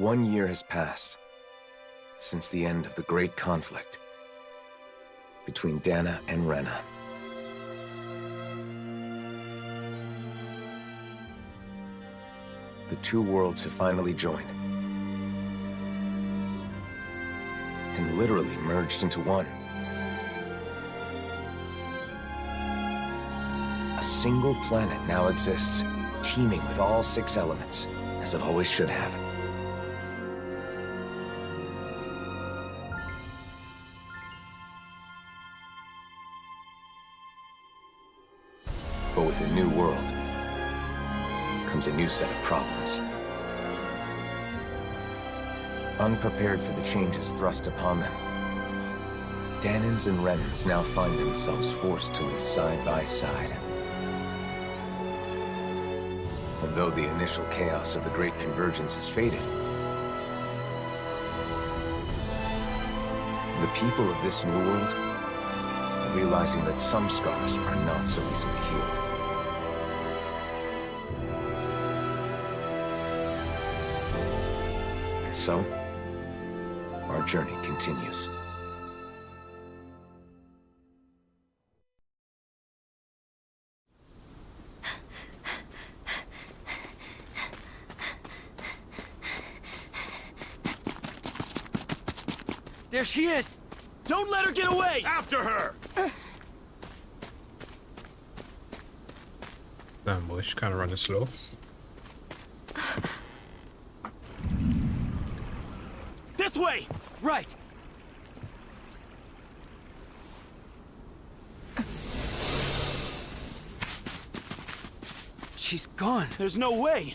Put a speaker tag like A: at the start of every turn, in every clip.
A: 1 year has passed since the end of the great conflict between Dana and Rena. The two worlds have finally joined and literally merged into one. A single planet now exists, teeming with all 6 elements, as it always should have. But with a new world comes a new set of problems. Unprepared for the changes thrust upon them, Danans and Renans now find themselves forced to live side by side. And though the initial chaos of the Great Convergence has faded, the people of this new world are realizing that some scars are not so easily healed. And so, our journey continues.
B: There she is! Don't let her get away!
C: After her!
D: Damn boy, she's kind of running slow.
B: This way! Right! She's gone. There's no way.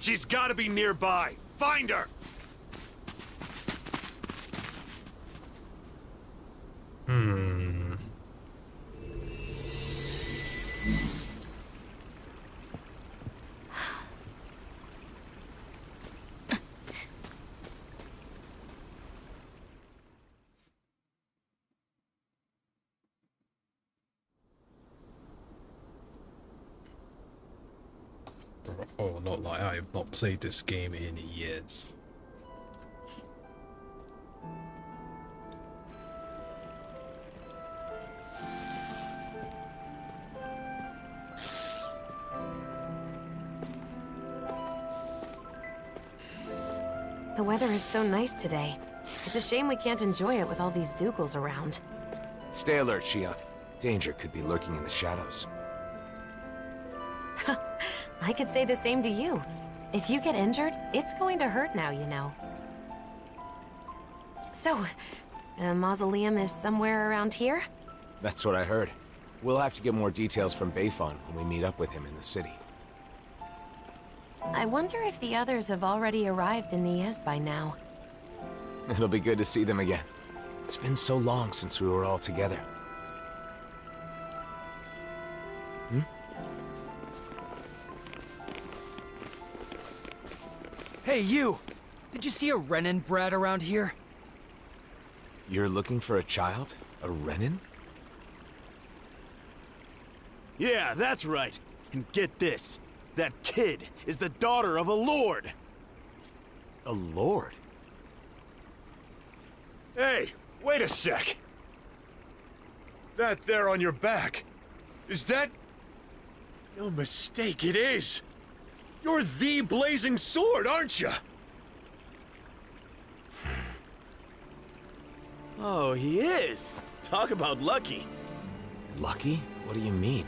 C: She's gotta be nearby. Find her!
D: Oh, not like I have not played this game in years.
E: The weather is so nice today. It's a shame we can't enjoy it with all these Zoogles around.
A: Stay alert, Shia. Danger could be lurking in the shadows.
E: I could say the same to you. If you get injured, it's going to hurt now, you know. So, the mausoleum is somewhere around here?
A: That's what I heard. We'll have to get more details from Bayon when we meet up with him in the city.
E: I wonder if the others have already arrived in Nies by now.
A: It'll be good to see them again. It's been so long since we were all together.
B: Hey, you! Did you see a Renan brat around here?
A: You're looking for a child? A Renan?
C: Yeah, that's right. And get this. That kid is the daughter of a lord.
A: A lord?
C: Hey, wait a sec. That there on your back. Is that... No mistake, it is. You're the Blazing Sword, aren't you? Oh, he is. Talk about lucky.
A: Lucky? What do you mean?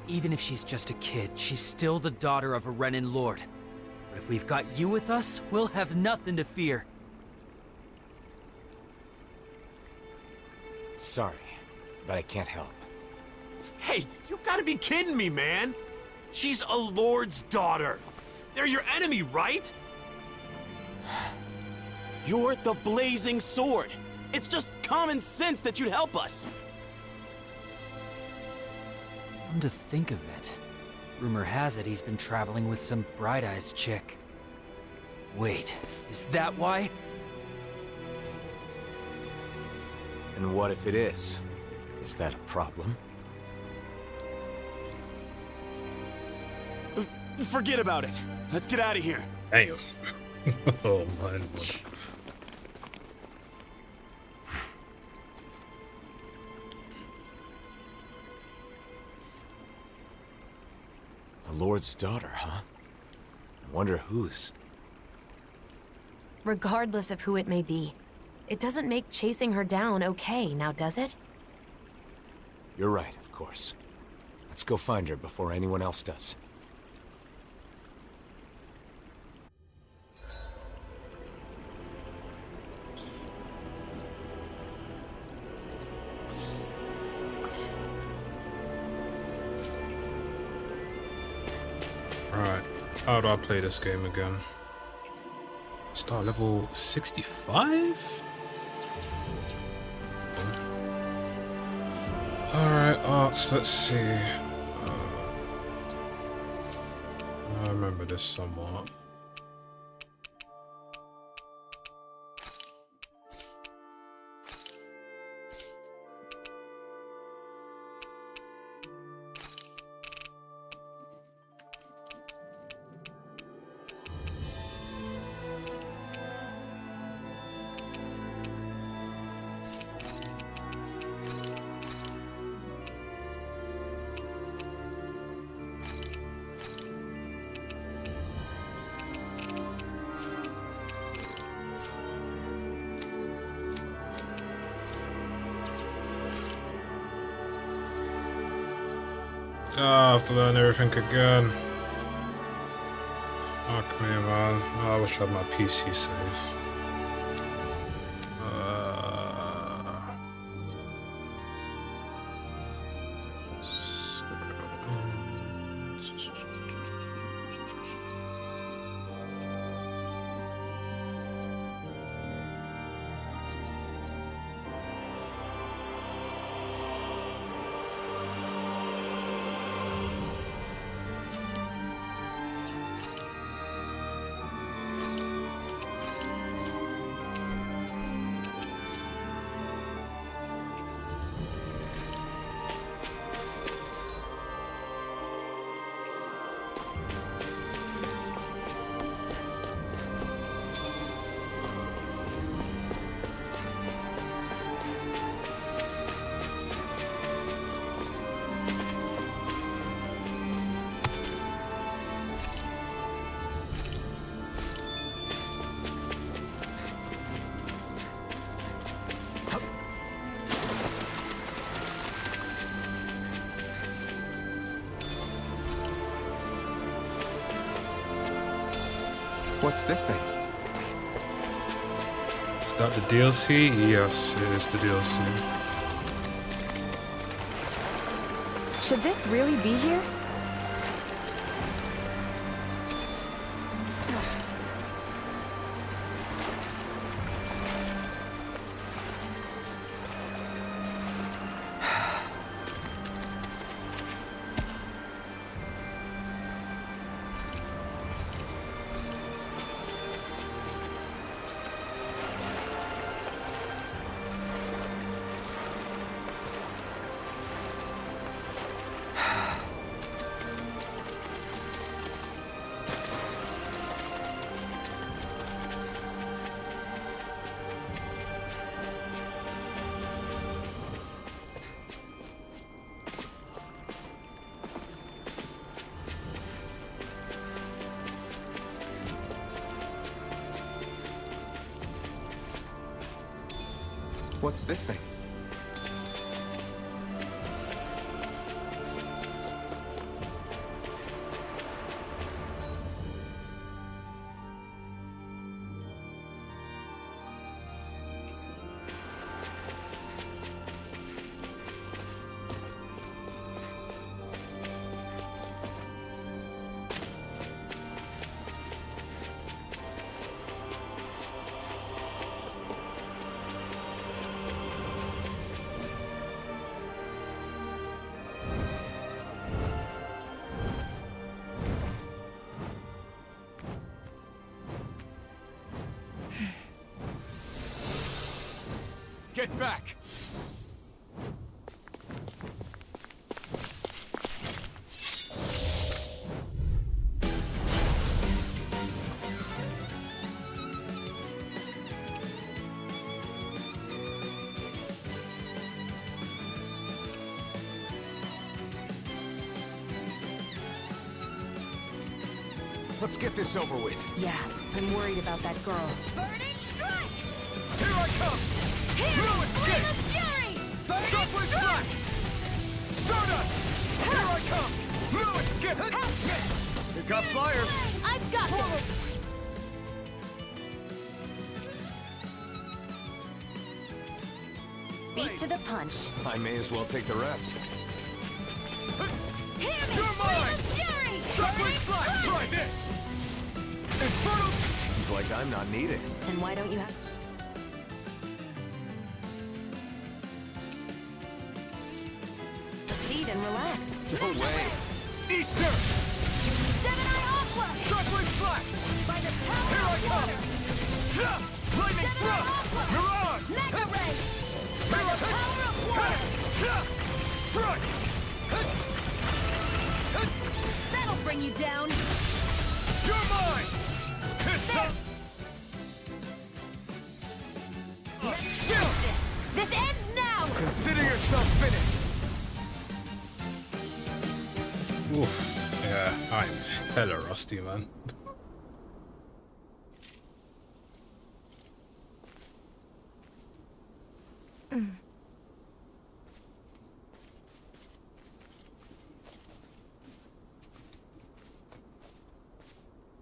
B: Even if she's just a kid, she's still the daughter of a Renan lord. But if we've got you with us, we'll have nothing to fear.
A: Sorry, but I can't help.
C: Hey, you gotta be kidding me, man. She's a lord's daughter. They're your enemy, right? You're the Blazing Sword. It's just common sense that you'd help us.
B: Come to think of it, rumor has it he's been traveling with some Bright Eyes chick. Wait, is that why?
A: And what if it is? Is that a problem?
C: Forget about it. Let's get out of here.
D: Damn. Oh my lord.
A: A lord's daughter, huh? I wonder whose.
E: Regardless of who it may be, it doesn't make chasing her down okay, now does it?
A: You're right, of course. Let's go find her before anyone else does.
D: Alright, how do I play this game again? Start level 65? Alright, arts, let's see. I remember this somewhat. I have to learn everything again. Fuck me, man. I wish I had my PC safe.
A: What's this thing?
D: Is that the DLC? Yes, it is the DLC.
E: Should this really be here?
A: What's this thing?
C: Get back!
A: Let's get this over with.
E: Yeah, I'm worried about that girl.
F: Burning strike!
C: Here I come!
F: Here!
C: No escape!
F: Flame of fury! Burning
C: Shockwave
F: strike!
C: flash! Stardust! Here I come! No escape! We've got flyers!
F: I've got this!
E: Beat to the punch.
A: I may as well take the rest.
F: Hear me!
C: You're
F: Flame
C: mine!
F: of fury!
C: Shockwave
F: Burning
C: flash!
F: strike!
C: Try this! Infernal!
A: Seems like I'm not needed.
E: Then why don't you have... a seat and relax?
A: No way.
C: Ether!
F: Gemini Aqua!
C: Shockwave flash!
F: By the power
C: Here I
F: of
C: come!
F: water!
C: Ha! Lightning
F: Gemini
C: thrust!
F: Aqua!
C: Mirage!
F: Mega Ray! By the power of water!
C: Ha! Strike!
F: That'll bring you down!
C: You're mine!
F: This ends now!
C: Consider yourself finished!
D: Oof. Yeah, I'm hella rusty, man.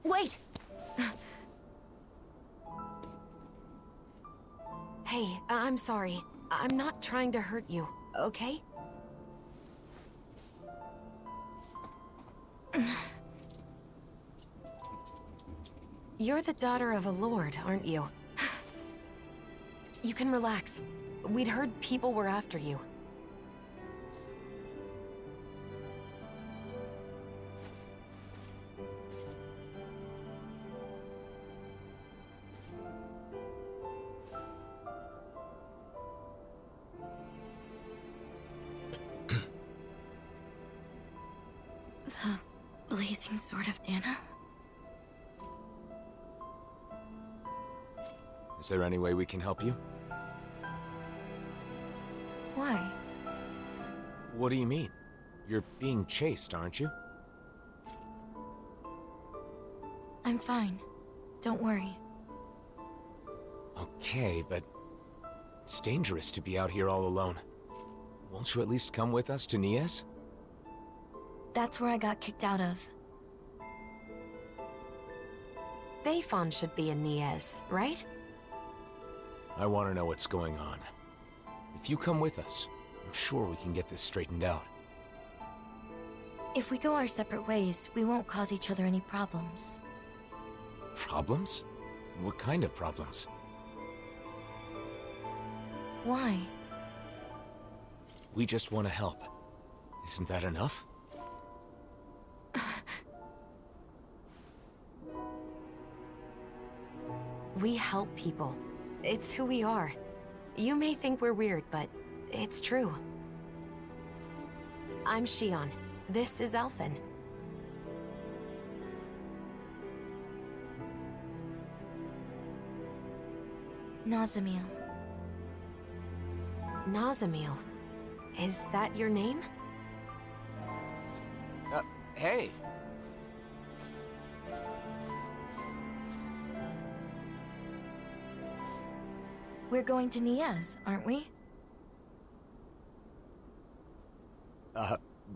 E: Wait! Hey, I'm sorry. I'm not trying to hurt you, okay? You're the daughter of a lord, aren't you? You can relax. We'd heard people were after you.
F: The blazing sword of Dana?
A: Is there any way we can help you?
F: Why?
A: What do you mean? You're being chased, aren't you?
F: I'm fine. Don't worry.
A: Okay, but it's dangerous to be out here all alone. Won't you at least come with us to Nias?
F: That's where I got kicked out of.
E: Bayon should be in Nias, right?
A: I want to know what's going on. If you come with us, I'm sure we can get this straightened out.
F: If we go our separate ways, we won't cause each other any problems.
A: Problems? What kind of problems?
F: Why?
A: We just want to help. Isn't that enough?
E: We help people. It's who we are. You may think we're weird, but it's true. I'm Shion. This is Alphen.
F: Nazamil.
E: Nazamil. Is that your name?
A: Hey!
F: We're going to Nias, aren't we?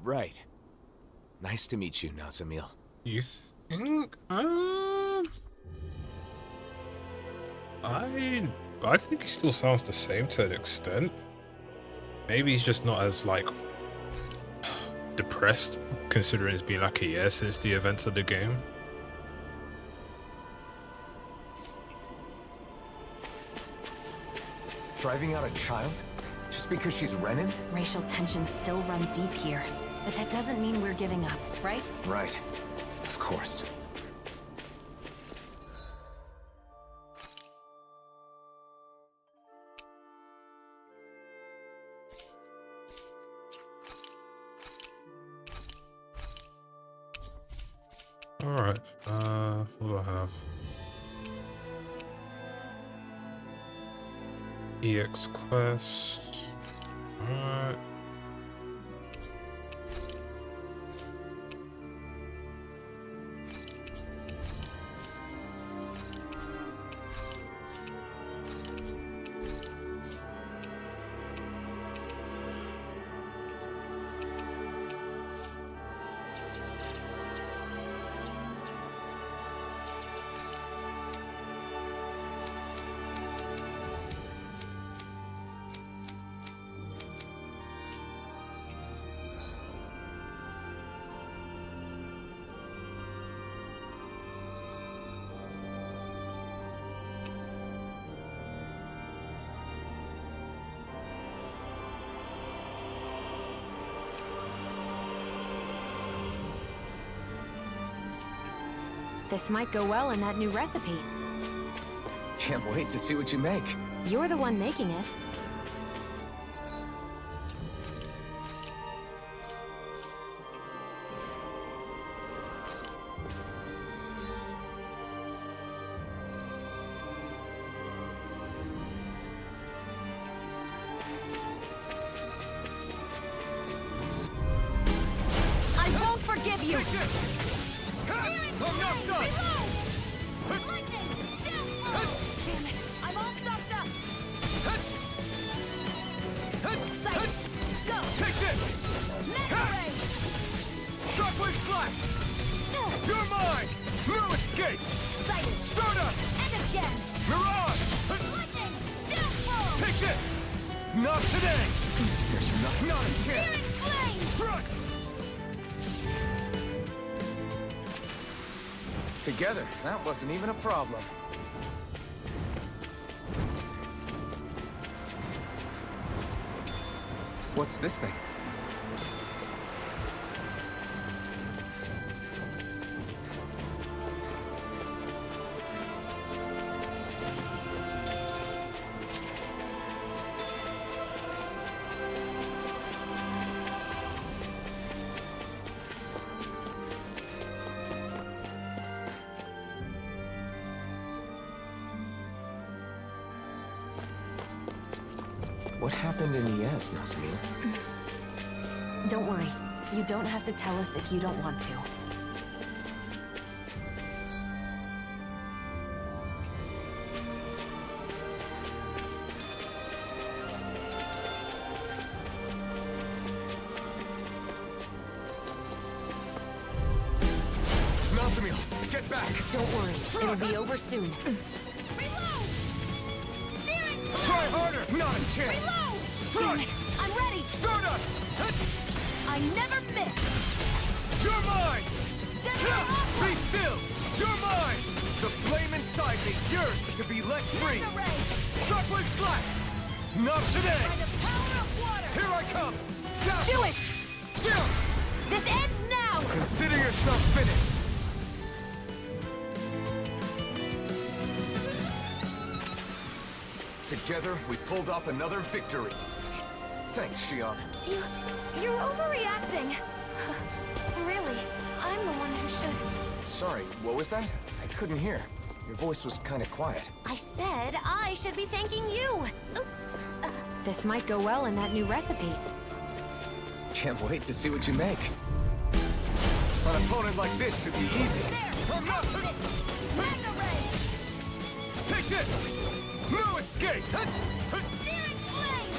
A: Right. Nice to meet you, Nazamil.
D: You think? I think he still sounds the same to an extent. Maybe he's just not as like depressed, considering it's been like a year since the events of the game.
A: Driving out a child? Just because she's Renin?
E: Racial tensions still run deep here. But that doesn't mean we're giving up, right?
A: Right. Of course.
D: Alright, what do I have? EX quest. Alright.
E: This might go well in that new recipe.
A: Can't wait to see what you make.
E: You're the one making it. I won't forgive you!
C: I'm not done!
E: Lightning! Damn it! I'm all stuffed up! Sight! Go!
C: Take this!
E: Mega ray!
C: Shockwave flash! You're mine! No escape!
E: Sight!
C: Stardust!
E: And again!
C: Mirage!
E: Lightning! Downfall!
C: Take this! Not today!
A: There's nothing.
C: Not again!
E: Searing flame!
C: Strike!
A: Together, that wasn't even a problem. What's this thing? What happened in ES, Nazam?
E: Don't worry. You don't have to tell us if you don't want to.
C: Nazam, get back!
E: Don't worry. It'll be over soon.
F: Reload! Searing
C: Try harder! Not a chance!
F: Reload!
E: Damn
C: Strike!
E: it! I'm ready!
C: Stardust!
E: I never miss!
C: You're mine!
E: General
C: Be still! You're mine! The flame inside me, yours to be let free!
E: Mega ray!
C: Shockwave flash! Not today!
E: By the power of water!
C: Here I come! Down!
E: Do it!
C: Down!
E: This ends now!
C: Consider yourself finished! Together, we pulled off another victory. Thanks, Shion.
E: You're overreacting. Really, I'm the one who should...
A: Sorry, what was that? I couldn't hear. Your voice was kind of quiet.
E: I said I should be thanking you! Oops. This might go well in that new recipe.
A: Can't wait to see what you make.
C: An opponent like this should be easy.
E: There!
C: I'm not...
E: Mega ray!
C: Take this! No escape!
E: Searing flame!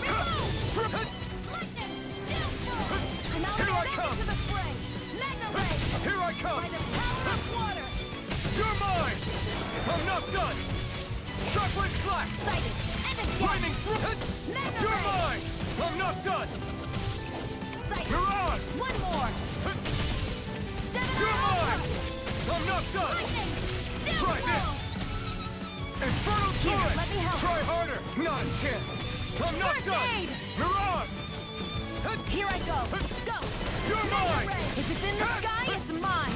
E: Reload! Lightning! Downfall! I'm out
C: Here I
E: back
C: come!
E: into the fray! Mega ray!
C: Here I come!
E: By the power of water!
C: You're mine! I'm not done! Shockwave flash!
E: Sighted! And again!
C: Lightning!
E: Mega
C: You're
E: ray!
C: mine! I'm not done!
E: Sighted!
C: Mirage!
E: One more!
C: You're mine! I'm not done!
E: Lightning!
C: Try this!
E: Downfall!
C: Infernal
E: Here,
C: torrent!
E: let me help.
C: Try harder! Not a chance! I'm not
E: First
C: done!
E: aid!
C: Mirage!
E: Here I go! Go!
C: You're
E: Mega
C: mine!
E: ray! If it's in the sky, it's mine!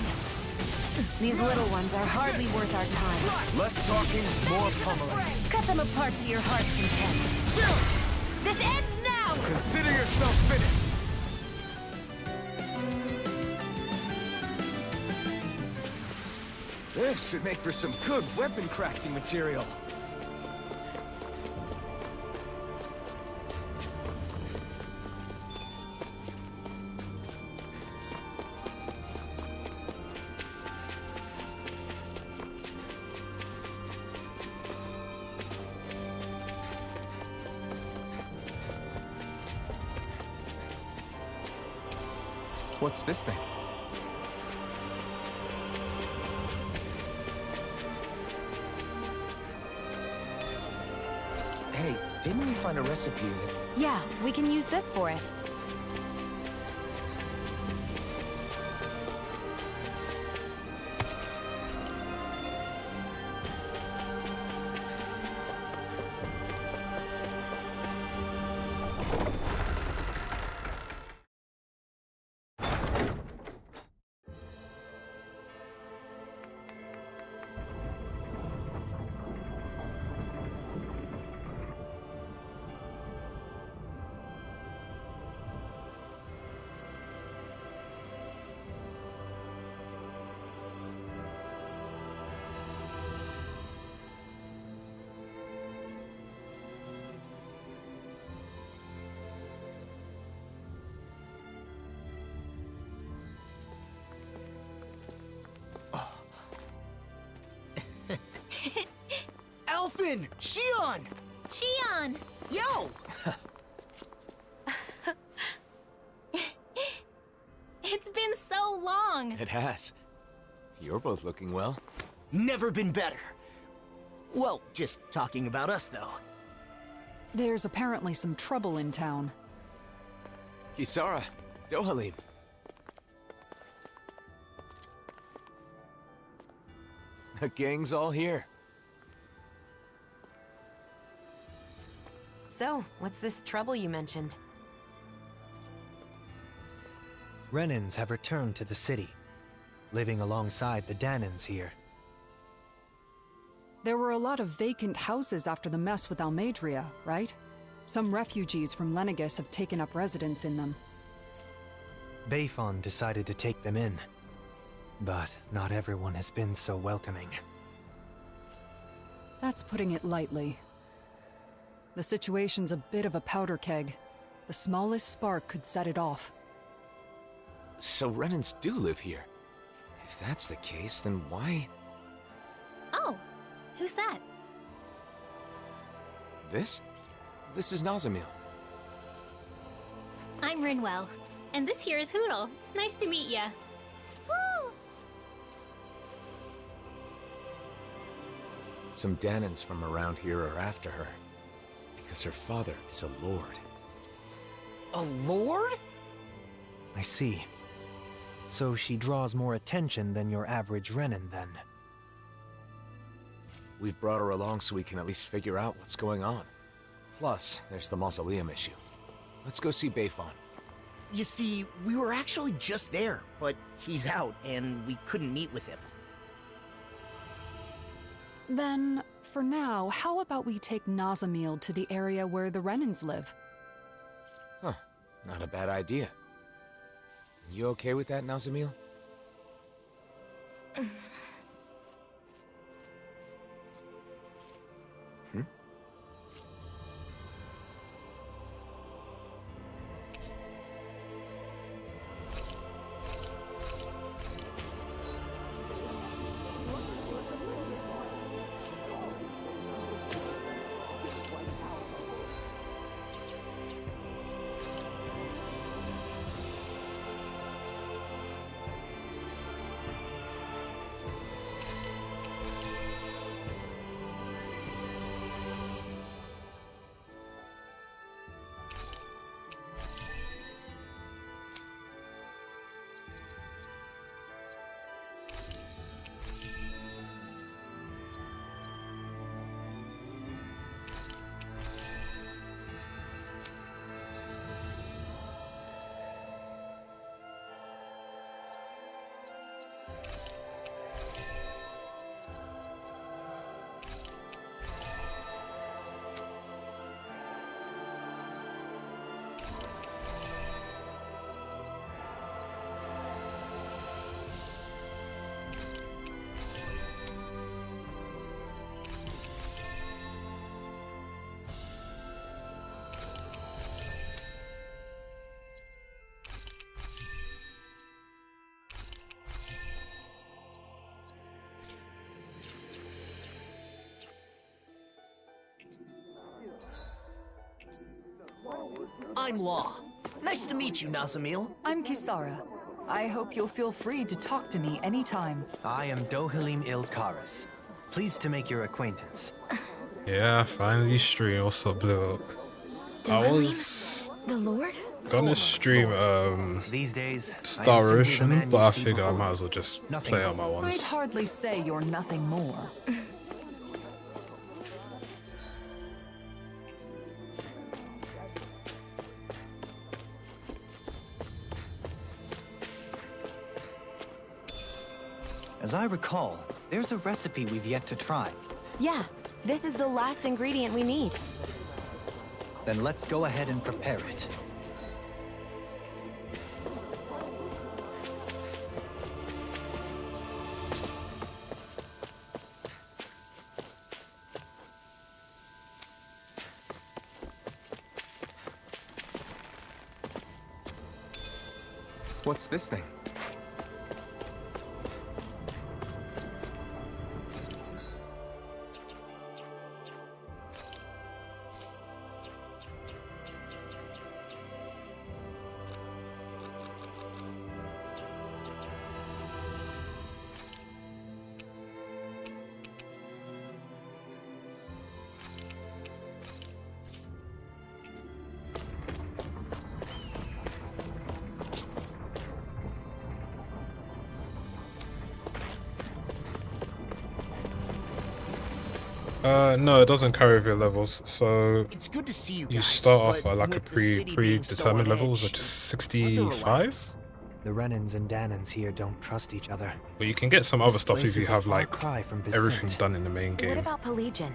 E: These little ones are hardly worth our time.
C: Less talking, more pummeling.
E: Cut them apart to your heart's content. This ends now!
C: Consider yourself finished!
A: This should make for some good weapon crafting material. What's this thing? Hey, didn't we find a recipe that...
E: Yeah, we can use this for it.
G: Alphen! Shion!
H: Shion!
G: Yo!
H: It's been so long!
A: It has. You're both looking well.
G: Never been better. Well, just talking about us, though.
I: There's apparently some trouble in town.
A: Kisara, Dohalim. The gang's all here.
E: So, what's this trouble you mentioned?
B: Renans have returned to the city, living alongside the Danans here.
I: There were a lot of vacant houses after the mess with Almadria, right? Some refugees from Lenegis have taken up residence in them.
B: Bayon decided to take them in, but not everyone has been so welcoming.
I: That's putting it lightly. The situation's a bit of a powder keg. The smallest spark could set it off.
A: So Renans do live here. If that's the case, then why?
H: Oh, who's that?
A: This? This is Nazamil.
H: I'm Rinwell, and this here is Hootle. Nice to meet ya. Woo!
A: Some Danans from around here are after her. Because her father is a lord.
G: A lord?
B: I see. So she draws more attention than your average Renan, then.
A: We've brought her along so we can at least figure out what's going on. Plus, there's the mausoleum issue. Let's go see Bayon.
G: You see, we were actually just there, but he's out, and we couldn't meet with him.
I: Then, for now, how about we take Nazamil to the area where the Renans live?
A: Huh. Not a bad idea. You okay with that, Nazamil?
G: I'm Law. Nice to meet you, Nazamil.
I: I'm Kisara. I hope you'll feel free to talk to me anytime.
B: I am Dohalim Ilkaris. Pleased to make your acquaintance.
D: Yeah, finally stream. What's up, Blue Oak? I was
F: The Lord?
D: gonna stream
B: These days,
D: Star
B: I am simply the
D: Ocean,
B: man
D: but
B: you
D: I
B: see
D: figure I
B: before
D: might
B: you.
D: as well just
B: Nothing
D: play on my
B: more.
I: I'd
D: ones.
I: hardly say you're nothing more.
B: As I recall, there's a recipe we've yet to try.
E: Yeah, this is the last ingredient we need.
B: Then let's go ahead and prepare it.
A: What's this thing?
D: No, it doesn't carry with your levels. So
G: It's good to see you guys.
D: you start off
G: but
D: at like a
G: with the city being so on
D: predetermined level,
G: edge,
D: which is
G: it's hard to
D: 65.
G: relax.
B: The Renans and Danans here don't trust each other.
D: But you can get some other
B: This
D: stuff if
B: place
D: you
B: is a
D: have
B: far
D: like
B: cry from
D: everything
B: Vicente.
D: done in the main
E: What
D: game.
E: about Pelagian?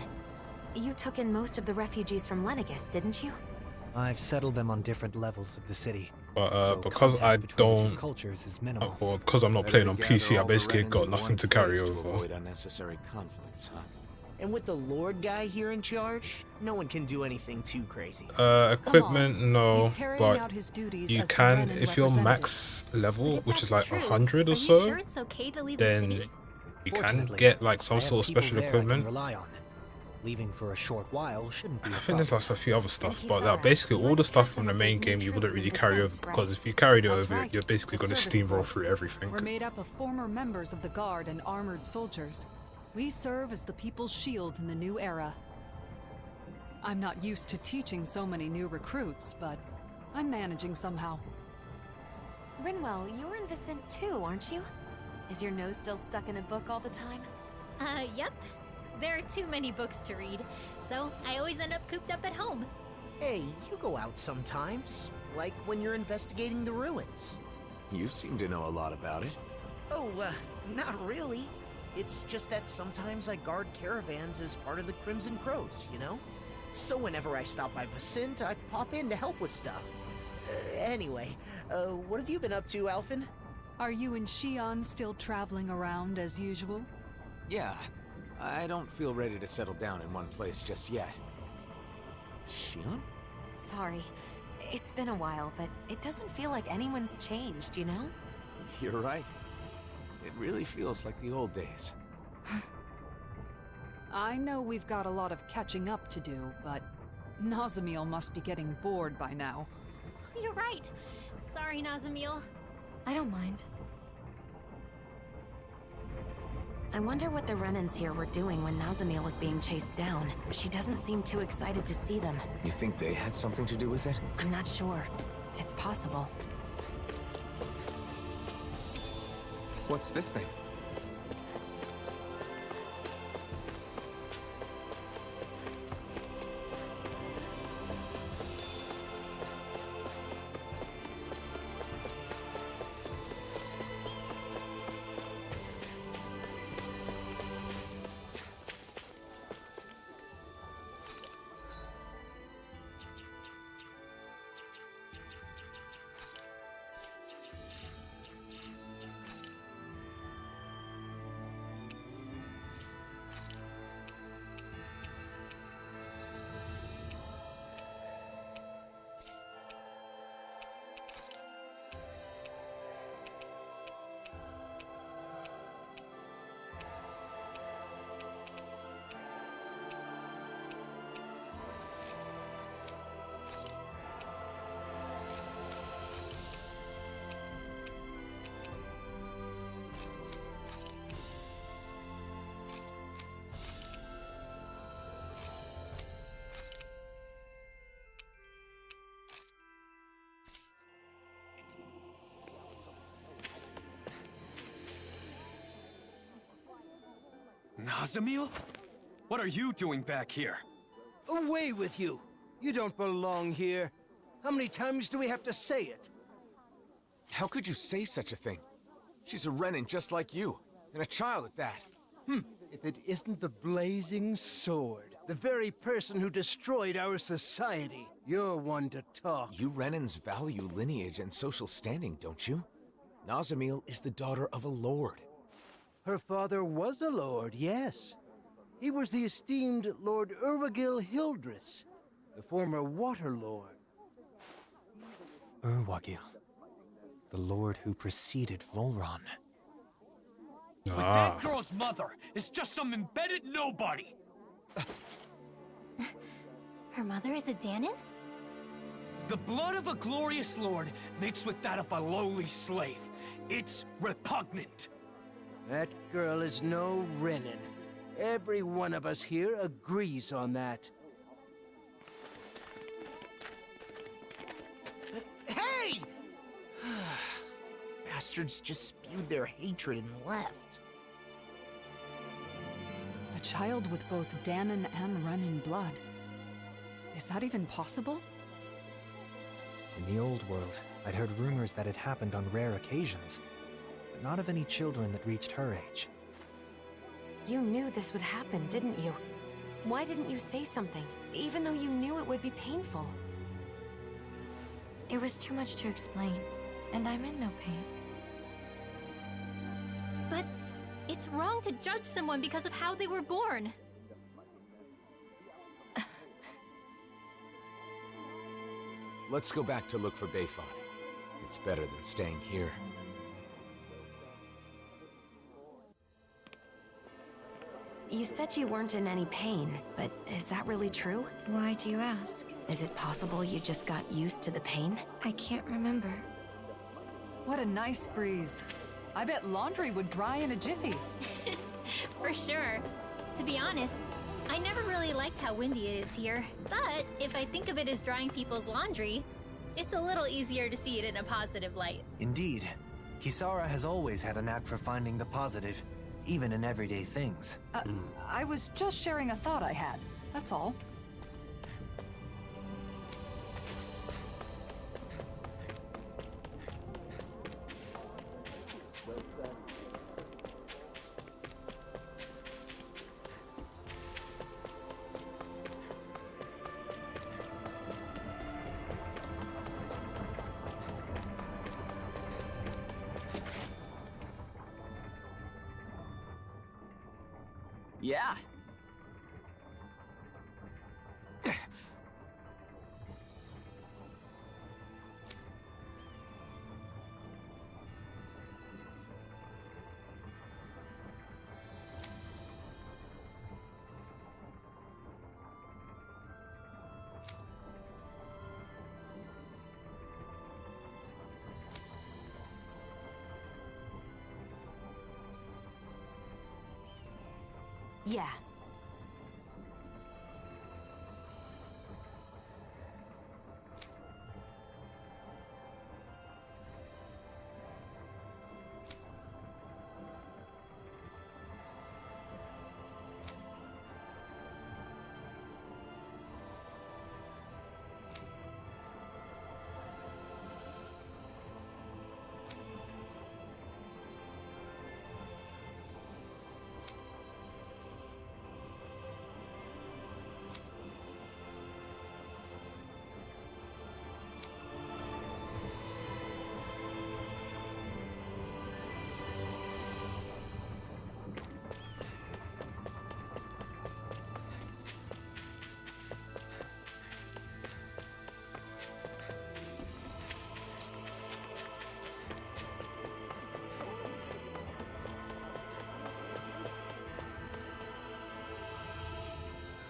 E: You took in most of the refugees from Lenegis, didn't you?
B: I've settled them on different levels of the city.
D: But
B: so
D: because I
B: contact between the two
D: don't,
B: cultures is minimal.
D: or because I'm not playing on PC, I basically got nothing to carry over.
C: avoid unnecessary conflicts, huh?
G: And with the Lord guy here in charge, no one can do anything too crazy.
D: Equipment, no,
I: He's carrying
D: but
I: out his duties
D: you
I: as the
D: can,
I: Renan
D: if you're
I: representative.
D: max level,
H: But
D: which
H: if
D: is
H: that's
D: like
H: true,
D: 100
H: are
D: or
H: you
D: so,
H: sure it's okay to leave the
D: then
H: city?
D: you can
B: Fortunately,
D: get like some
B: I have
D: sort of
B: people
D: special
B: there I can
D: equipment.
B: rely on. Leaving for a short while shouldn't be a
D: I think there's
B: problem.
D: like a few other stuff,
E: he's
D: but
E: alright.
D: basically
E: You're
D: all
E: the
D: the stuff
E: captain
D: from the
E: of
D: main
E: these new
D: game you wouldn't
E: troops in
D: really carry over,
E: Vicente,
D: because
E: right?
D: if you carried it
I: That's
D: over,
I: right.
D: you're basically
I: The
D: going to
I: service
D: steamroll
I: corps.
D: through everything.
I: We're made up of former members of the Guard and armored soldiers. We serve as the people's shield in the new era. I'm not used to teaching so many new recruits, but I'm managing somehow.
E: Rinwell, you're in Vicente too, aren't you? Is your nose still stuck in a book all the time?
H: Yep. There are too many books to read, so I always end up cooped up at home.
G: Hey, you go out sometimes, like when you're investigating the ruins.
C: You seem to know a lot about it.
G: Oh, not really. It's just that sometimes I guard caravans as part of the Crimson Crows, you know? So whenever I stop by Vicente, I pop in to help with stuff. Anyway, what have you been up to, Alphen?
I: Are you and Xion still traveling around as usual?
A: Yeah, I don't feel ready to settle down in one place just yet. Shion?
E: Sorry. It's been a while, but it doesn't feel like anyone's changed, you know?
A: You're right. It really feels like the old days.
I: I know we've got a lot of catching up to do, but Nazamil must be getting bored by now.
H: You're right. Sorry, Nazamil.
F: I don't mind.
E: I wonder what the Renans here were doing when Nazamil was being chased down. She doesn't seem too excited to see them.
A: You think they had something to do with it?
E: I'm not sure. It's possible.
A: What's this thing?
J: Nazamil? What are you doing back here?
K: Away with you! You don't belong here. How many times do we have to say it?
A: How could you say such a thing? She's a Renan just like you, and a child at that.
K: If it isn't the blazing sword, the very person who destroyed our society, you're one to talk.
A: You Renans value lineage and social standing, don't you? Nazamil is the daughter of a lord.
K: Her father was a lord, yes. He was the esteemed Lord Urwagil Hildress, the former Water Lord.
B: Urwagil, the lord who preceded Volron.
J: But that girl's mother is just some embedded nobody!
H: Her mother is a Danan?
J: The blood of a glorious lord mixed with that of a lowly slave. It's repugnant.
K: That girl is no Renan. Every one of us here agrees on that.
G: Hey! Bastards just spewed their hatred and left.
I: A child with both Danon and Renin blood. Is that even possible?
B: In the old world, I'd heard rumors that it happened on rare occasions, but not of any children that reached her age.
E: You knew this would happen, didn't you? Why didn't you say something, even though you knew it would be painful?
F: It was too much to explain, and I'm in no pain.
H: But it's wrong to judge someone because of how they were born.
A: Let's go back to look for Bayon. It's better than staying here.
E: You said you weren't in any pain, but is that really true?
F: Why do you ask?
E: Is it possible you just got used to the pain?
F: I can't remember.
I: What a nice breeze. I bet laundry would dry in a jiffy.
H: For sure. To be honest, I never really liked how windy it is here. But if I think of it as drying people's laundry, it's a little easier to see it in a positive light.
B: Indeed. Kisara has always had a knack for finding the positive, even in everyday things.
I: I was just sharing a thought I had. That's all.
J: Yeah.
E: Yeah.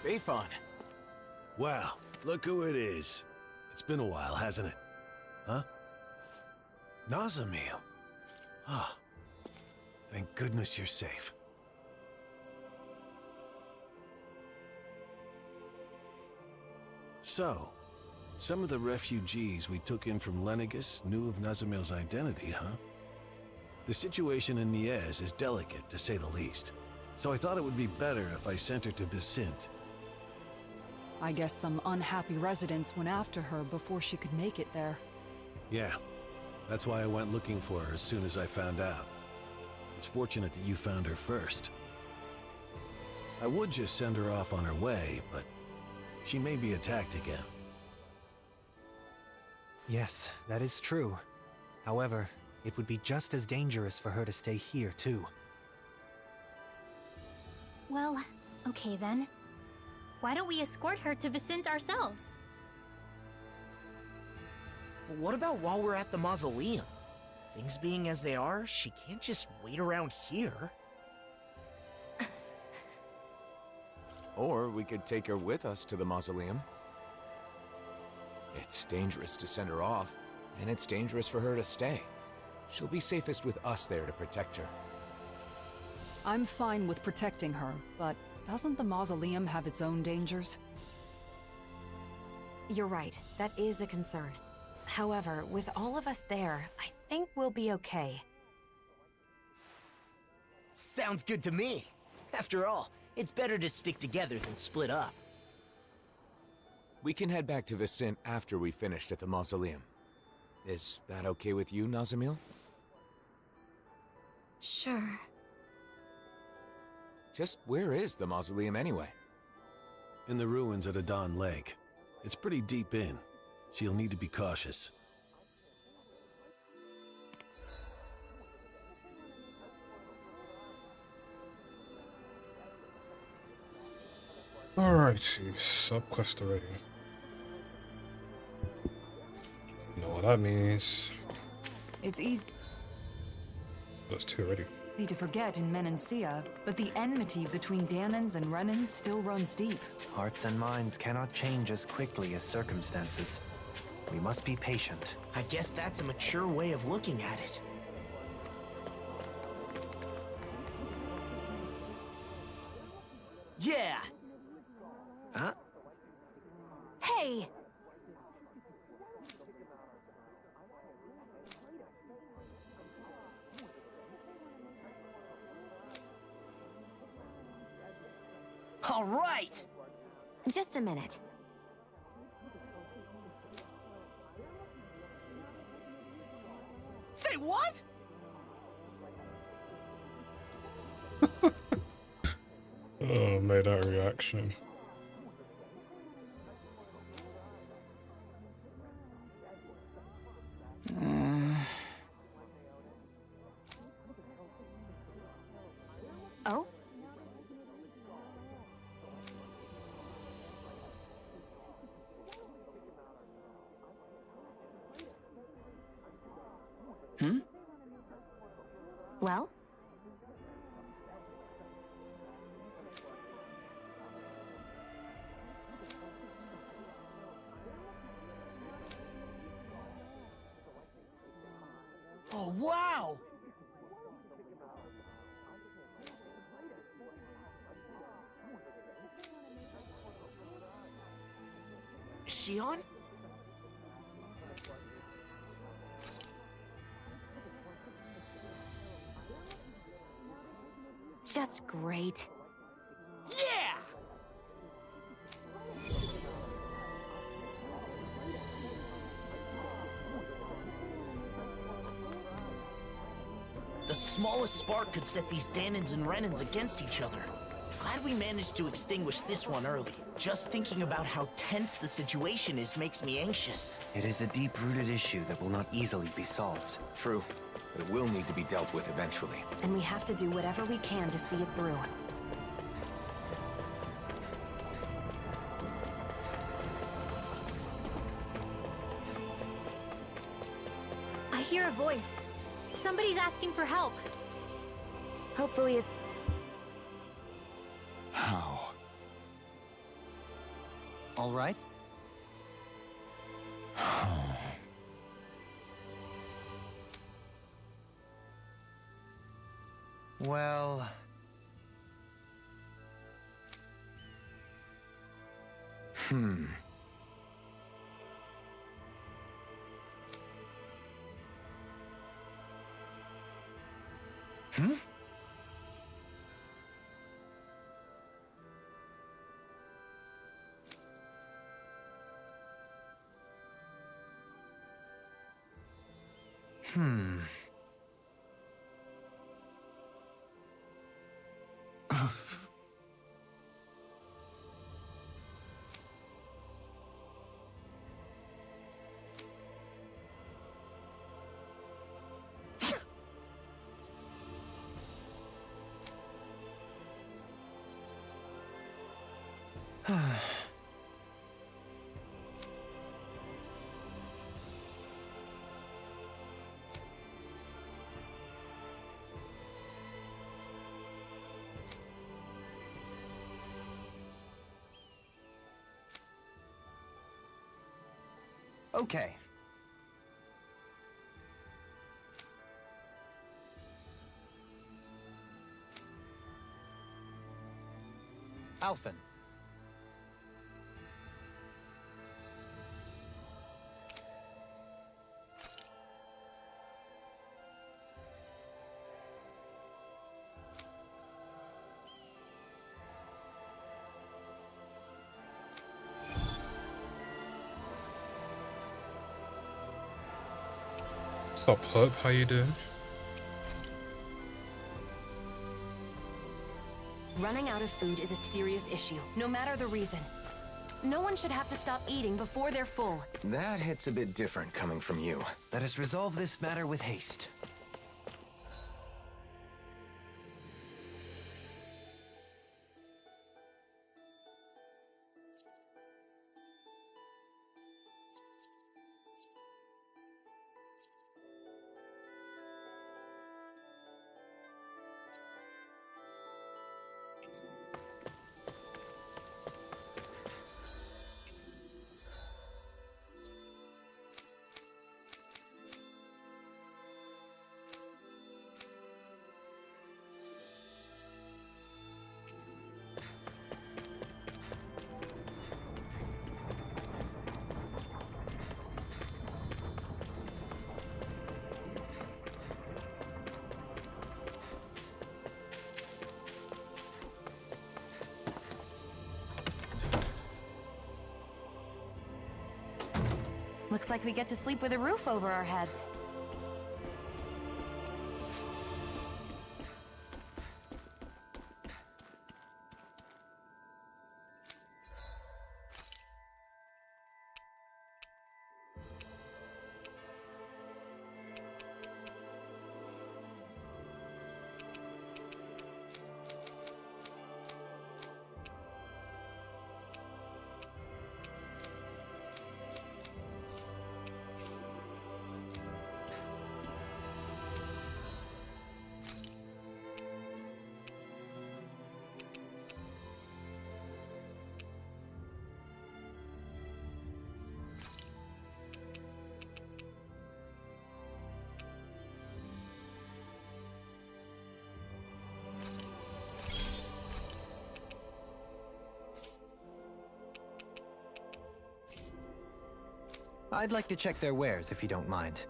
A: Bayon.
L: Wow, look who it is. It's been a while, hasn't it? Huh? Nazam. Ah. Thank goodness you're safe. So, some of the refugees we took in from Lenegus knew of Nazamil's identity, huh? The situation in Niez is delicate, to say the least. So I thought it would be better if I sent her to Vicente.
I: I guess some unhappy residents went after her before she could make it there.
L: Yeah, that's why I went looking for her as soon as I found out. It's fortunate that you found her first. I would just send her off on her way, but she may be attacked again.
B: Yes, that is true. However, it would be just as dangerous for her to stay here, too.
H: Well, okay then. Why don't we escort her to Vicente ourselves?
G: But what about while we're at the mausoleum? Things being as they are, she can't just wait around here.
A: Or we could take her with us to the mausoleum. It's dangerous to send her off, and it's dangerous for her to stay. She'll be safest with us there to protect her.
I: I'm fine with protecting her, but doesn't the mausoleum have its own dangers?
E: You're right, that is a concern. However, with all of us there, I think we'll be okay.
G: Sounds good to me. After all, It's better to stick together than split up.
A: We can head back to Vicent after we finished at the mausoleum. Is that okay with you, Nazamil?
F: Sure.
A: Just where is the mausoleum anyway?
L: In the ruins at Adon Lake. It's pretty deep in, so you'll need to be cautious.
D: Alrighty, sub-quest already. You know what that means.
I: It's easy
D: That's two already.
I: to forget in Menancia, but the enmity between Danans and Renans still runs deep.
M: Hearts and minds cannot change as quickly as circumstances. We must be patient.
G: I guess that's a mature way of looking at it. Yeah! Huh?
E: Hey!
G: All right!
E: Just a minute.
G: Say what?
D: Oh, made that reaction.
E: Oh?
G: Hmm?
E: Well?
G: Oh, wow! Is she on?
E: Just great.
G: Yeah! The smallest spark could set these Danans and Renans against each other. Glad we managed to extinguish this one early. Just thinking about how tense the situation is makes me anxious.
M: It is a deep-rooted issue that will not easily be solved.
A: True, but it will need to be dealt with eventually.
E: And we have to do whatever we can to see it through.
H: I hear a voice. Somebody's asking for help.
E: Hopefully it's...
M: How? All right? Well...
A: Hmm.
M: Hmm. Okay. Alphen.
D: What's up, Hope? How you doing?
E: Running out of food is a serious issue, no matter the reason. No one should have to stop eating before they're full.
A: That hits a bit different coming from you.
M: Let us resolve this matter with haste.
E: Looks like we get to sleep with a roof over our heads.
M: I'd like to check their wares, if you don't mind.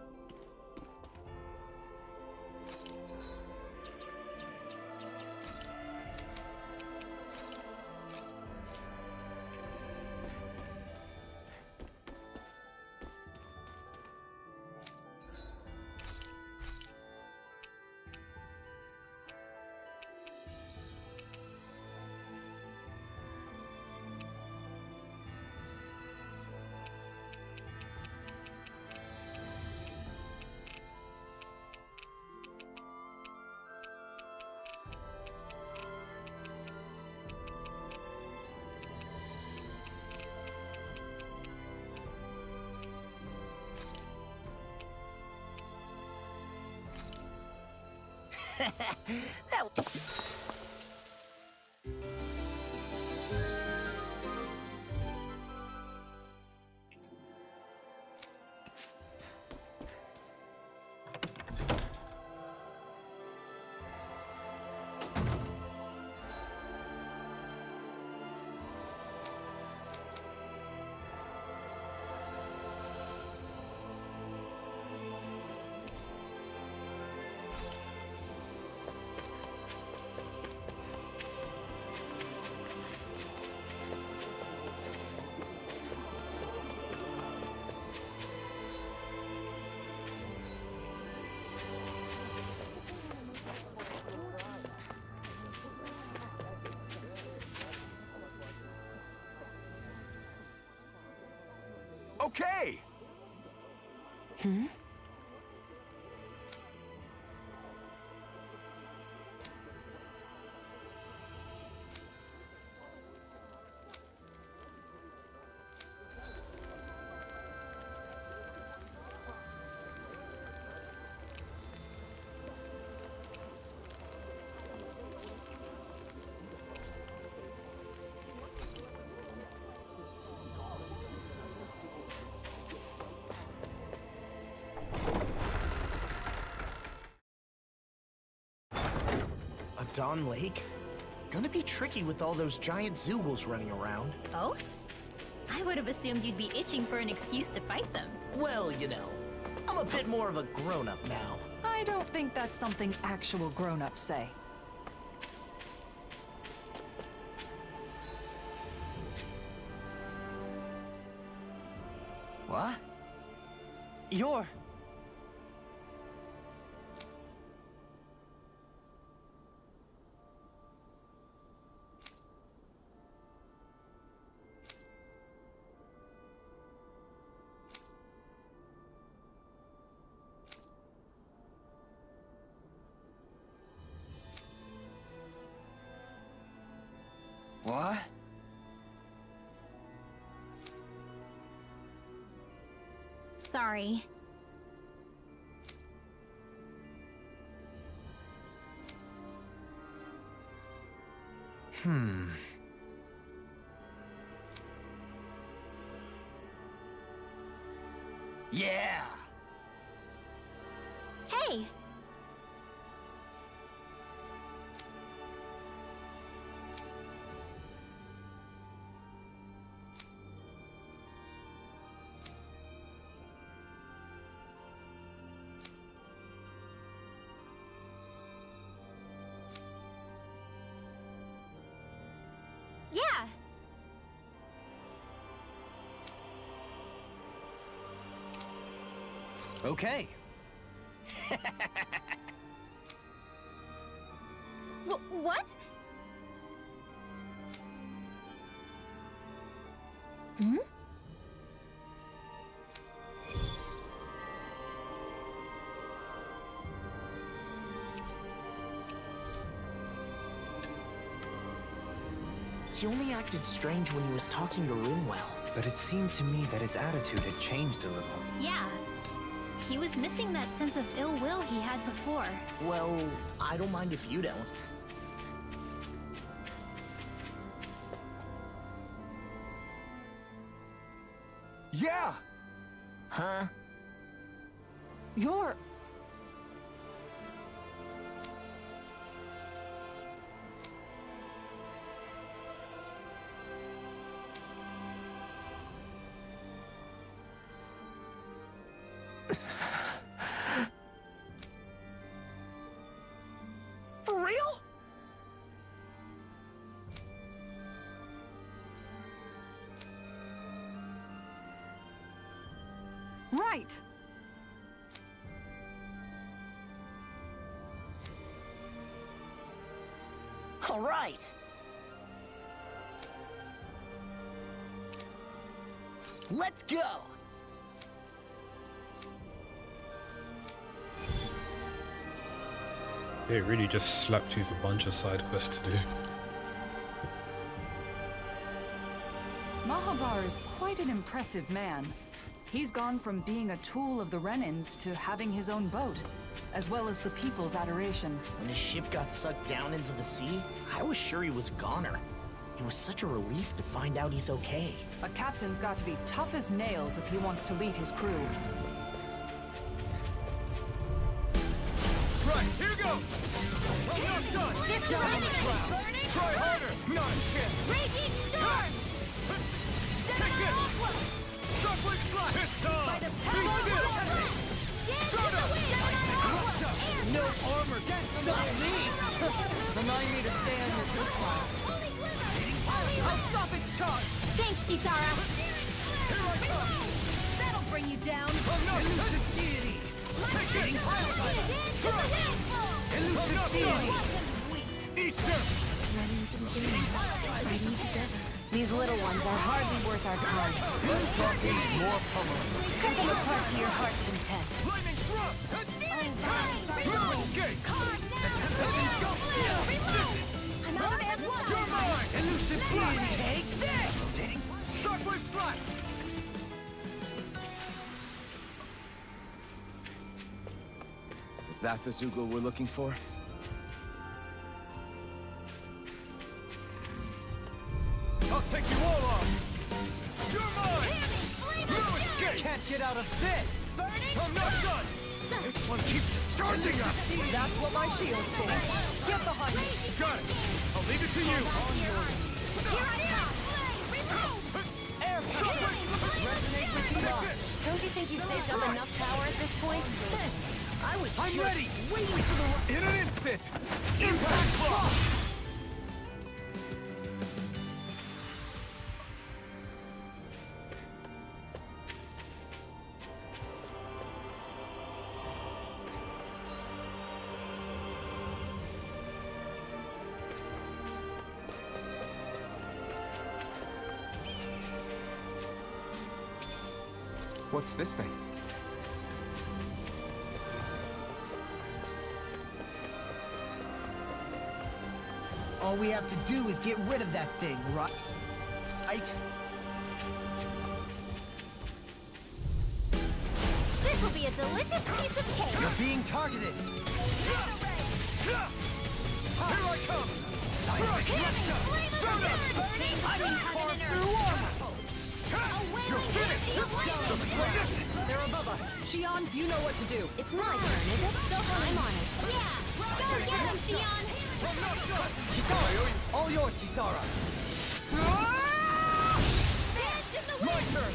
C: Okay!
E: Hmm?
G: Adon Lake? Gonna be tricky with all those giant Zoogles running around.
H: Oh? I would have assumed you'd be itching for an excuse to fight them.
G: Well, you know, I'm a bit more of a grown-up now.
I: I don't think that's something actual grown-ups say.
M: What? You're... What?
H: Sorry.
J: Yeah!
H: Hey! Yeah!
M: Okay.
H: What? Hmm?
G: He only acted strange when he was talking to Rinwell.
M: But it seemed to me that his attitude had changed a little.
H: Yeah. He was missing that sense of ill will he had before.
G: Well, I don't mind if you don't.
C: Yeah!
G: Huh?
I: You're...
G: For real?
I: Right!
G: All right. Let's go.
D: They really just slapped you with a bunch of side quests to do.
I: Mahabar is quite an impressive man. He's gone from being a tool of the Renins to having his own boat, as well as the people's adoration.
G: When his ship got sucked down into the sea, I was sure he was a goner. It was such a relief to find out he's okay.
I: A captain's got to be tough as nails if he wants to lead his crew.
C: Right, here goes! I'm not done!
H: Get down on the ground!
C: Try harder! Not a chance!
H: Raging storm!
C: Take it! Shockwave flash! It's on!
H: By the
C: Be still!
H: Start up!
J: No armor can stop me!
I: Remind me to stay on your good side. I'll stop its charge!
H: Thanks, Kisara!
C: Here I come!
H: That'll bring you down!
C: I'm not done!
J: Deity!
C: Take it!
J: Elusive deity!
C: Eat them!
F: Renins and James fighting together.
E: These little ones are hardly worth our time.
J: More pummeling.
E: Cut them apart to your heart's content.
C: Lightning thrust! Okay!
H: I'm out of ammo!
C: You're mine!
J: Elusive deity!
H: Take this!
C: Shockwave flash!
A: Is that the Zoogle we're looking for?
C: I'll take you all on! You're mine! You escape!
J: Can't get out of this!
C: I'm not done! This one keeps charging us!
I: That's what my shield's for. Get behind me!
C: Got it! I'll leave it to you!
H: Air
I: Resonate with you not.
E: Don't you think you've saved up enough power at this point?
J: I'm ready! Waiting for the...
C: In an instant! Impact block!
A: What's this thing?
G: All we have to do is get rid of that thing, right?
H: This will be a delicious piece of cake.
J: You're being targeted. Here I come!
I: They're above us. Shion, you know what to do.
E: It's my turn, is it? I'm on it.
H: Yeah, go get him, Shion.
J: All yours, Kisara.
H: Dance in the wind.
J: My turn.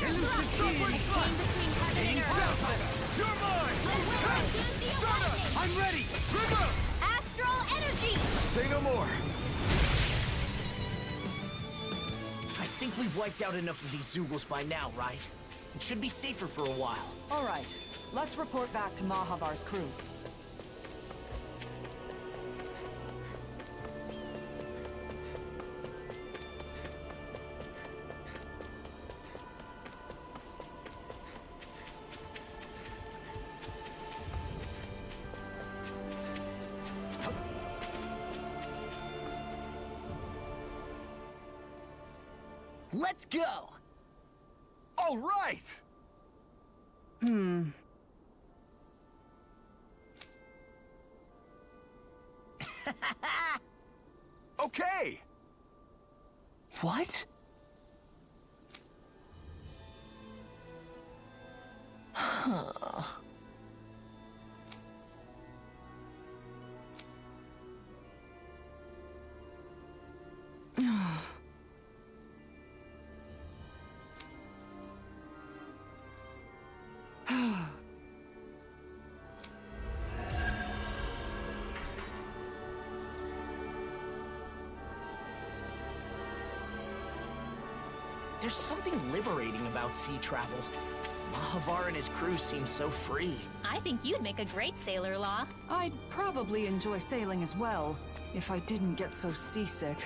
H: Elusive shield between heaven and earth.
J: You're mine. I'm ready. Trigger.
H: Astral energy.
C: Say no more.
G: I think we've wiped out enough of these Zoogles by now, right? It should be safer for a while.
I: All right, let's report back to Mahavar's crew.
G: Let's go!
C: All right! Okay!
G: What? Huh. There's something liberating about sea travel. Mahavar and his crew seem so free.
H: I think you'd make a great sailor, Law.
I: I'd probably enjoy sailing as well, if I didn't get so seasick.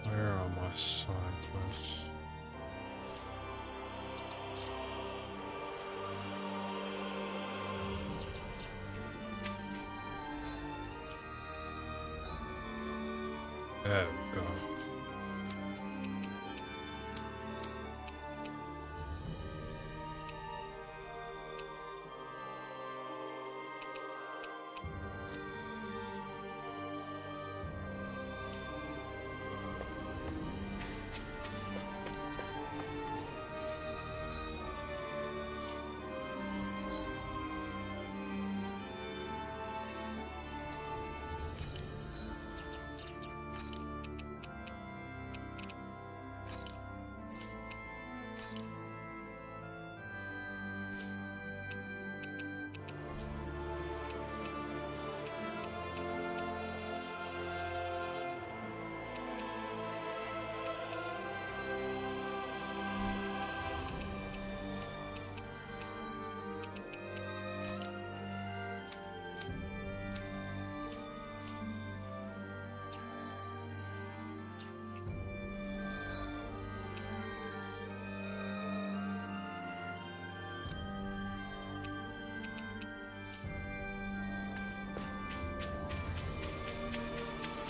D: Where are my side quests? There we go.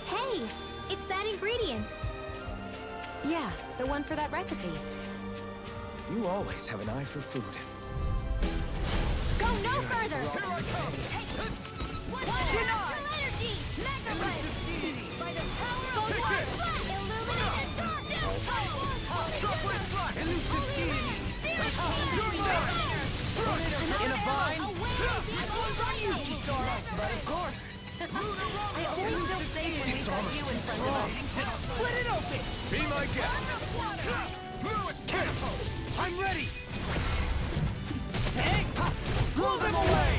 H: Hey, it's that ingredient.
E: Yeah, the one for that recipe.
A: You always have an eye for food.
H: Go no further.
J: Here I come.
H: Astral energy. Mega red. By the power of one flash. Illuminated dawn.
J: Shockwave flash. Elusive deity.
H: You're mine.
J: In a vine.
G: This one's on you, Kisara!
I: But of course. I always feel safe when we've got you in front of us.
J: Split it open. Be my guest. Lewis, catapult. I'm ready. Tank. Blow them away.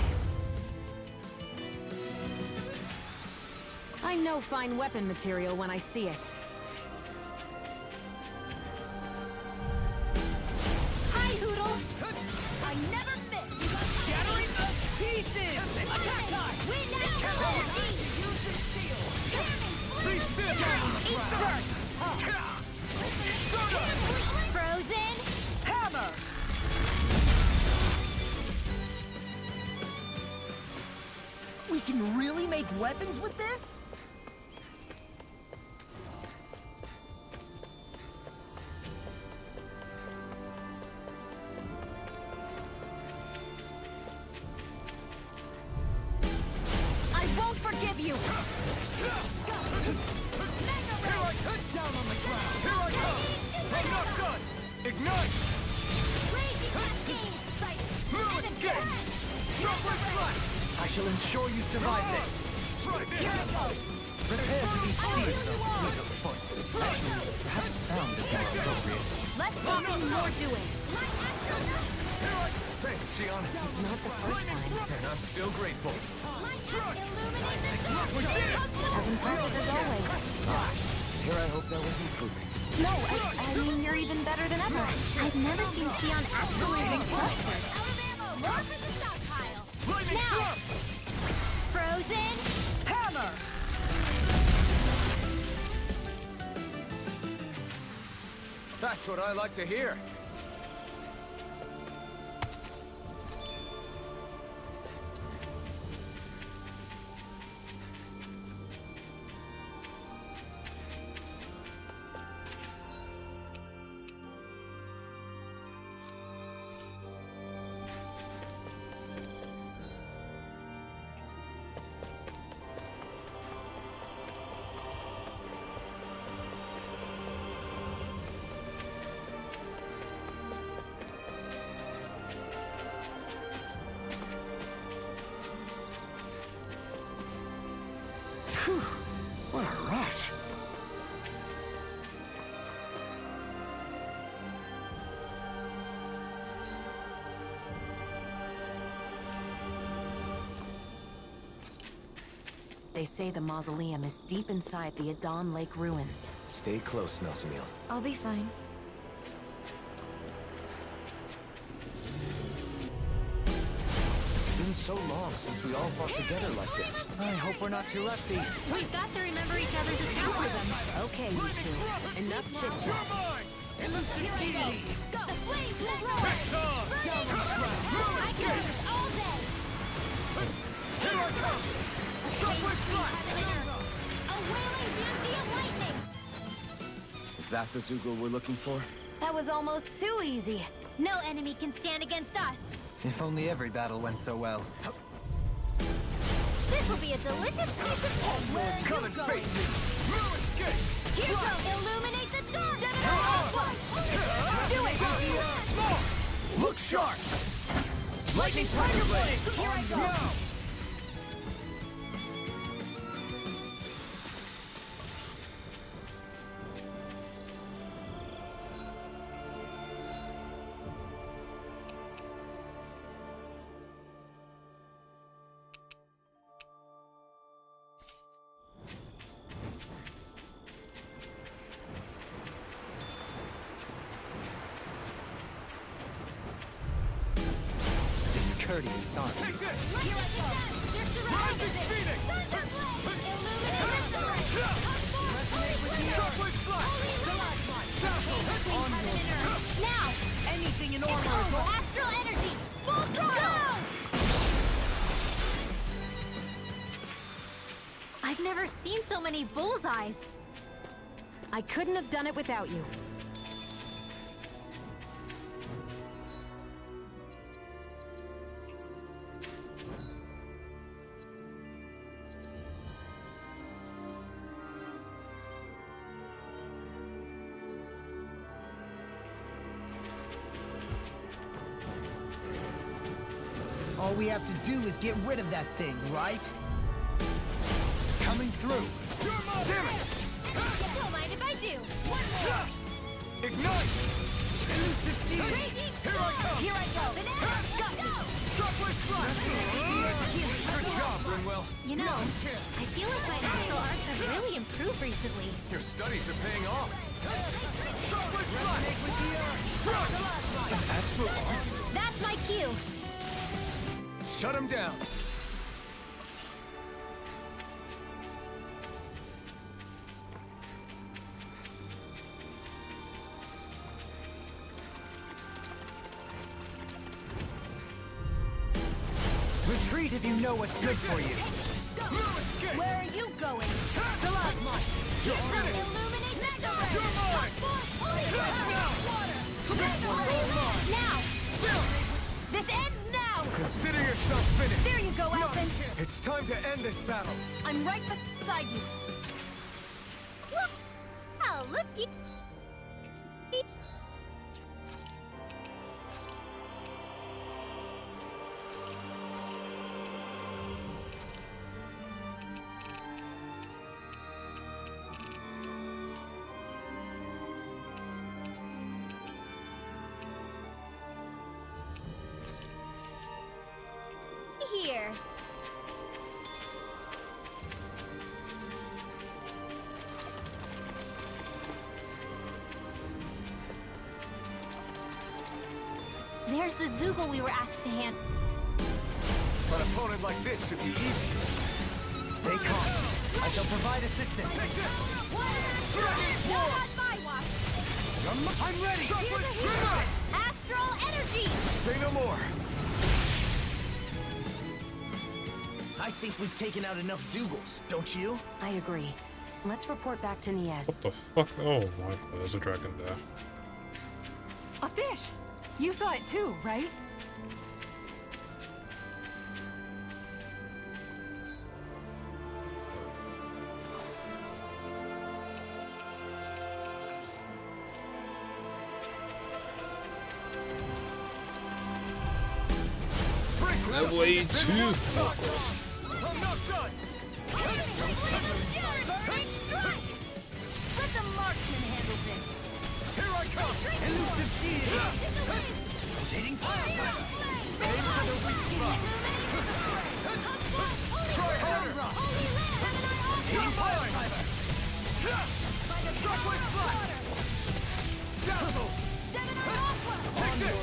E: I know fine weapon material when I see it.
H: Hi, Hoodle. I never miss.
J: Shattering the pieces. Attack time.
H: Wind astral energy.
J: Use the shield.
H: Please
J: sit
H: Frozen.
J: Hammer.
G: can really make weapons with this?
E: I won't forgive you!
C: Down on the ground! Here I come! I'm not done! Ignite! Move escape! Shockwave flash!
J: I shall ensure you survive this.
C: Try this!
J: Prepare to be seized on foot. Actually, perhaps found is more appropriate.
E: Less talking, more doing.
A: Thanks, Xion.
E: It's not the first time.
A: And I'm still grateful.
C: We did it!
E: As impressive as always.
A: Here I hoped I was improving.
E: No, I mean, you're even better than ever. I've never seen Xion actually look flustered.
H: More for the stockpile.
C: Lightning
H: Now!
C: strike!
H: Frozen hammer!
A: That's what I like to hear.
J: Phew, what a rush.
E: They say the mausoleum is deep inside the Adon Lake ruins.
A: Stay close, Nazam.
E: I'll be fine.
A: It's been so long since we all fought together like this.
J: I hope we're not too rusty.
E: We've got to remember each other's attack rhythms. Okay, you two. Enough chit-chat.
H: The flames will roar! I can do this all day!
C: Here I come! Shockwave flash!
H: A wailing beauty of lightning!
A: Is that the Zoogle we're looking for?
E: That was almost too easy.
H: No enemy can stand against us!
J: If only every battle went so well.
H: This will be a delicious piece of cake!
C: Come and face me! Move escape!
H: Here goes! Illuminate the dark!
C: Do it! Look sharp! Lightning Tiger Blade!
H: Here I go!
C: Now!
J: Discourteous, aren't you?
C: Take this!
H: Here I go! You're surrounded!
C: Phoenix!
H: Illuminate the light!
C: Shockwave flash!
H: Now!
G: Anything in
H: It's
G: order is
H: over!
G: all.
H: Astral energy! Full throttle! I've never seen so many bullseyes!
E: I couldn't have done it without you.
G: All we have to do is get rid of that thing, right?
J: Coming through.
C: Damn it!
H: Don't mind if I do! One more!
C: Ignite!
H: Raging
C: Here I come!
H: Here I go! Go!
C: Shockwave flash! Good job, Rinwell.
H: You know, I feel like my astral arts have really improved recently.
A: Your studies are paying off.
C: Shockwave flash!
A: Astral art?
H: That's my cue!
A: Shut him down.
J: Retreat if you know what's good for you.
E: Where are you going?
C: Stalagmite! You're finished!
E: Illuminate Mega Ray!
C: You're mine!
E: Now! This ends now!
C: Consider yourself finished!
E: There you go, Alphen!
C: It's time to end this battle!
E: I'm right beside you!
H: Oh, looky. Here. There's the Zoogle we were asked to hand.
C: An opponent like this should be easy.
J: Stay calm. I shall provide assistance.
C: I'm ready!
H: Astral energy!
C: Say no more!
G: I think we've taken out enough Zoogles, don't you?
E: I agree. Let's report back to Niez.
D: What the fuck? Oh my god, there's a dragon there.
I: A fish! You saw it too, right?
D: Way too.
C: I'm not done!
H: Let the marksman handle this.
C: Here I come!
J: Elusive deity. Rotating fire.
C: Aim for the weak spot! Try harder!
J: Rotating fire driver.
C: Shockwave flash! Dazzle! Take this!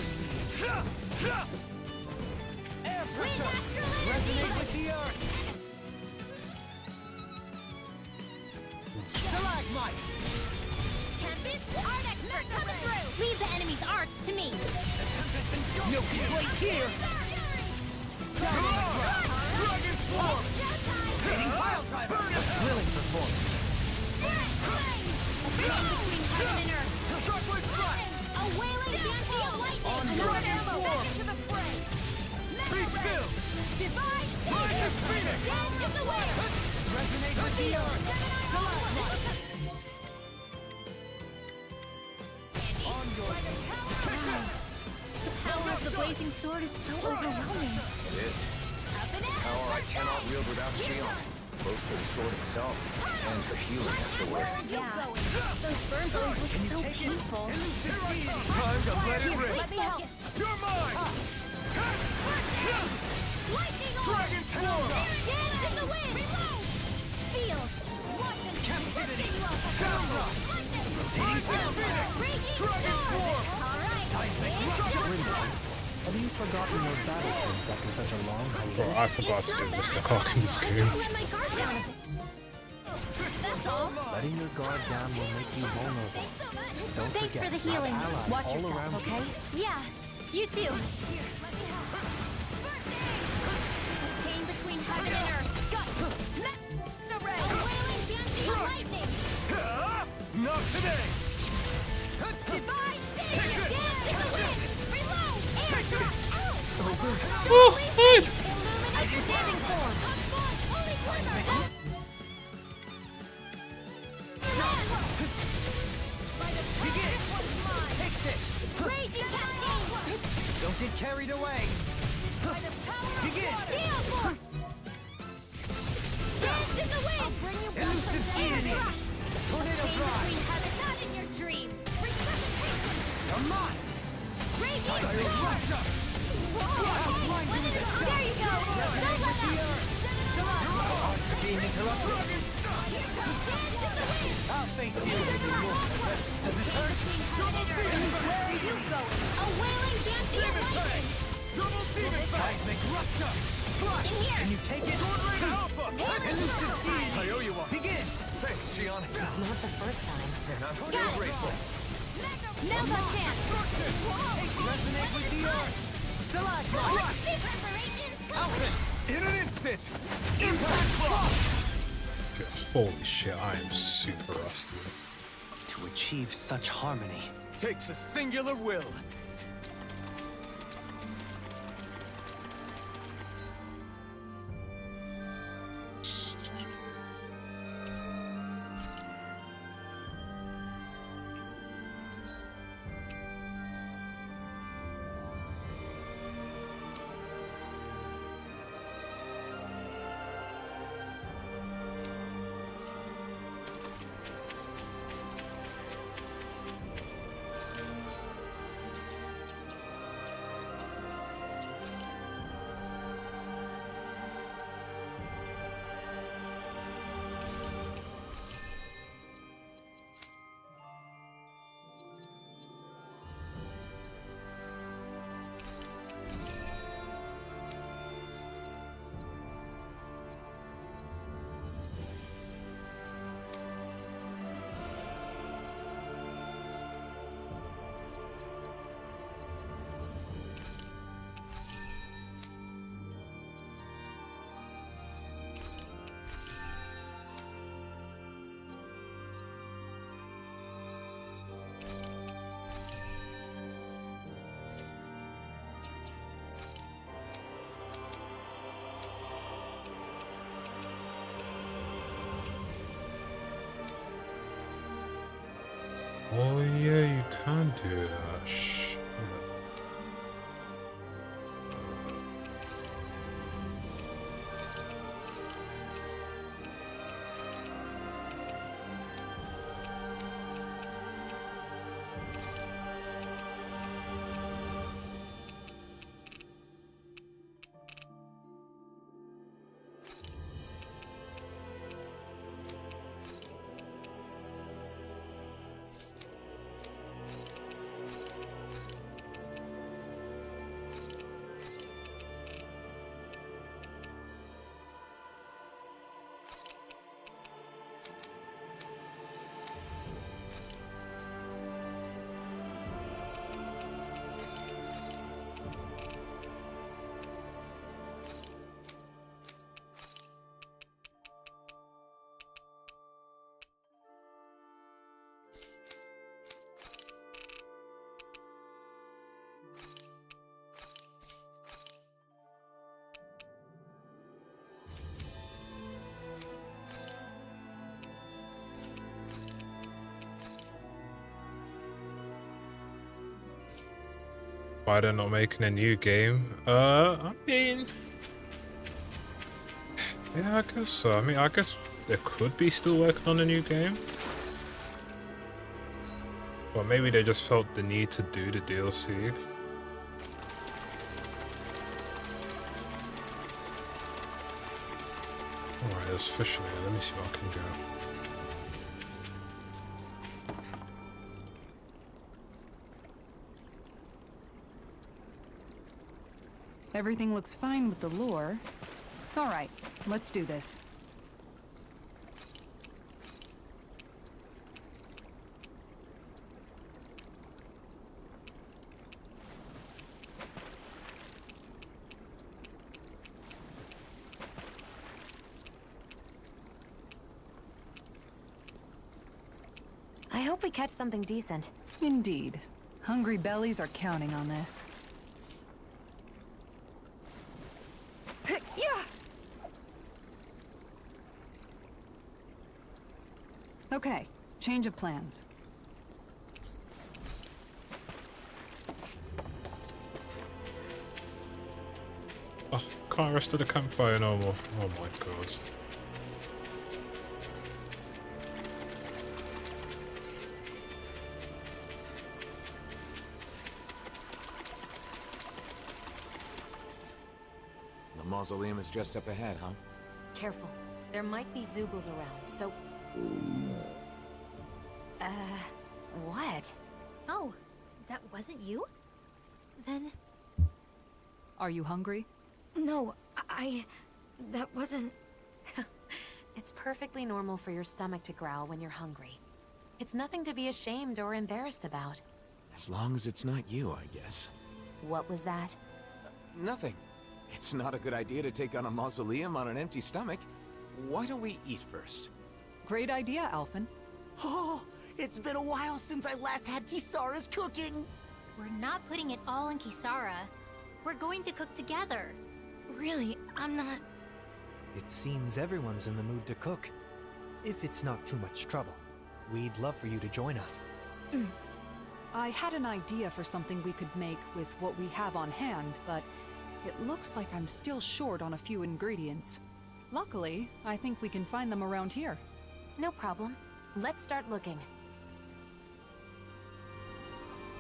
C: Air pressure!
J: Resonate with the earth.
C: Stalagmite!
H: Tempest, art expert coming through. Leave the enemy's arts to me.
J: Milky Way here.
C: Come on! Dragon form!
J: Rotating pile driver. Thrilling performance.
H: Between heaven and earth.
C: Shockwave flash!
H: A wailing banshee of lightning.
C: On
H: Another
C: dragon
H: ammo.
C: form.
H: Back into the fray.
C: Be still!
H: Divine
C: Lightning Phoenix!
H: Dance in the wind.
J: Resonate with the earth.
H: The power of the blazing sword is so overwhelming.
A: It is. It's a power I cannot wield without Shion, both for the sword itself and her healing afterward.
H: Yeah, those burns always look so painful.
C: Time to let it rip!
H: Let me help.
C: You're mine!
H: Lightning
C: Dragon form!
H: Dance in the wind. Feel.
J: Captivity.
C: Camera! Dragon form!
H: All right.
M: Have you forgotten your battle sins after such a long hiatus?
D: Bro, I forgot to do Mr. Cock in this
H: I
D: game.
H: just let my guard down a bit. That's all.
M: Letting your guard down will make you vulnerable. Don't
H: Thanks
M: forget,
H: for the healing.
M: our allies
E: Watch
M: all
E: yourself,
M: around
E: okay?
H: Yeah, you too. Chain between heaven and earth. Go. The red. A wailing banshee of lightning.
C: Not today!
H: Divine savior. Dance in the wind. Reload. Air drop.
D: Oh, hey!
H: Illuminate your standing form. Holy quiver.
J: Begin. Take this.
H: Raging cascade.
J: Don't get carried away. Begin.
H: Gale force. Dance in the wind. I'll bring you back
J: Elusive
H: from air
J: deity.
H: drop.
J: Tornado
H: Chain
J: drive.
H: between heaven, not in your dreams. Resuscitation.
J: You're mine.
H: Raging
J: Dire
H: storm.
J: Russia.
H: There you go. Don't let up.
J: Being interrupted. I'll face you. Does it hurt?
H: Where are you going? A wailing banshee of lightning.
C: Double demon
J: Seismic rupture.
H: In here.
J: Can you take it?
C: Sword Rain Alpha!
J: Elusive deity.
C: I owe you one.
J: Begin.
C: Thanks, Shion.
E: It's not the first time.
C: And I'm still grateful.
H: Now's our chance.
J: Resonate with the earth. Stalagmite.
H: Preparations
J: Alphen. In an instant! Impact block!
D: Holy shit, I am super rusty.
M: To achieve such harmony
J: takes a singular will.
D: Oh yeah, you can do that. Shit. Why they're not making a new game? I mean, yeah, I guess so. I mean, I guess they could be still working on a new game, but maybe they just felt the need to do the DLC. Alright, there's fish in here. Let me see what I can go.
I: Everything looks fine with the lure. All right, let's do this.
E: I hope we catch something decent.
I: Indeed. Hungry bellies are counting on this. Okay, change of plans.
D: Oh, can't rest at the campfire no more. Oh my god.
A: The mausoleum is just up ahead, huh?
E: Careful. There might be Zoogles around, so... what?
H: Oh, that wasn't you? Then...
I: Are you hungry?
F: No, that wasn't...
E: It's perfectly normal for your stomach to growl when you're hungry. It's nothing to be ashamed or embarrassed about.
A: As long as it's not you, I guess.
E: What was that?
A: Nothing. It's not a good idea to take on a mausoleum on an empty stomach. Why don't we eat first?
I: Great idea, Alphen.
G: Oh, it's been a while since I last had Kisara's cooking.
H: We're not putting it all in Kisara. We're going to cook together.
F: Really, I'm not...
M: It seems everyone's in the mood to cook. If it's not too much trouble, we'd love for you to join us.
I: I had an idea for something we could make with what we have on hand, but it looks like I'm still short on a few ingredients. Luckily, I think we can find them around here.
E: No problem. Let's start looking.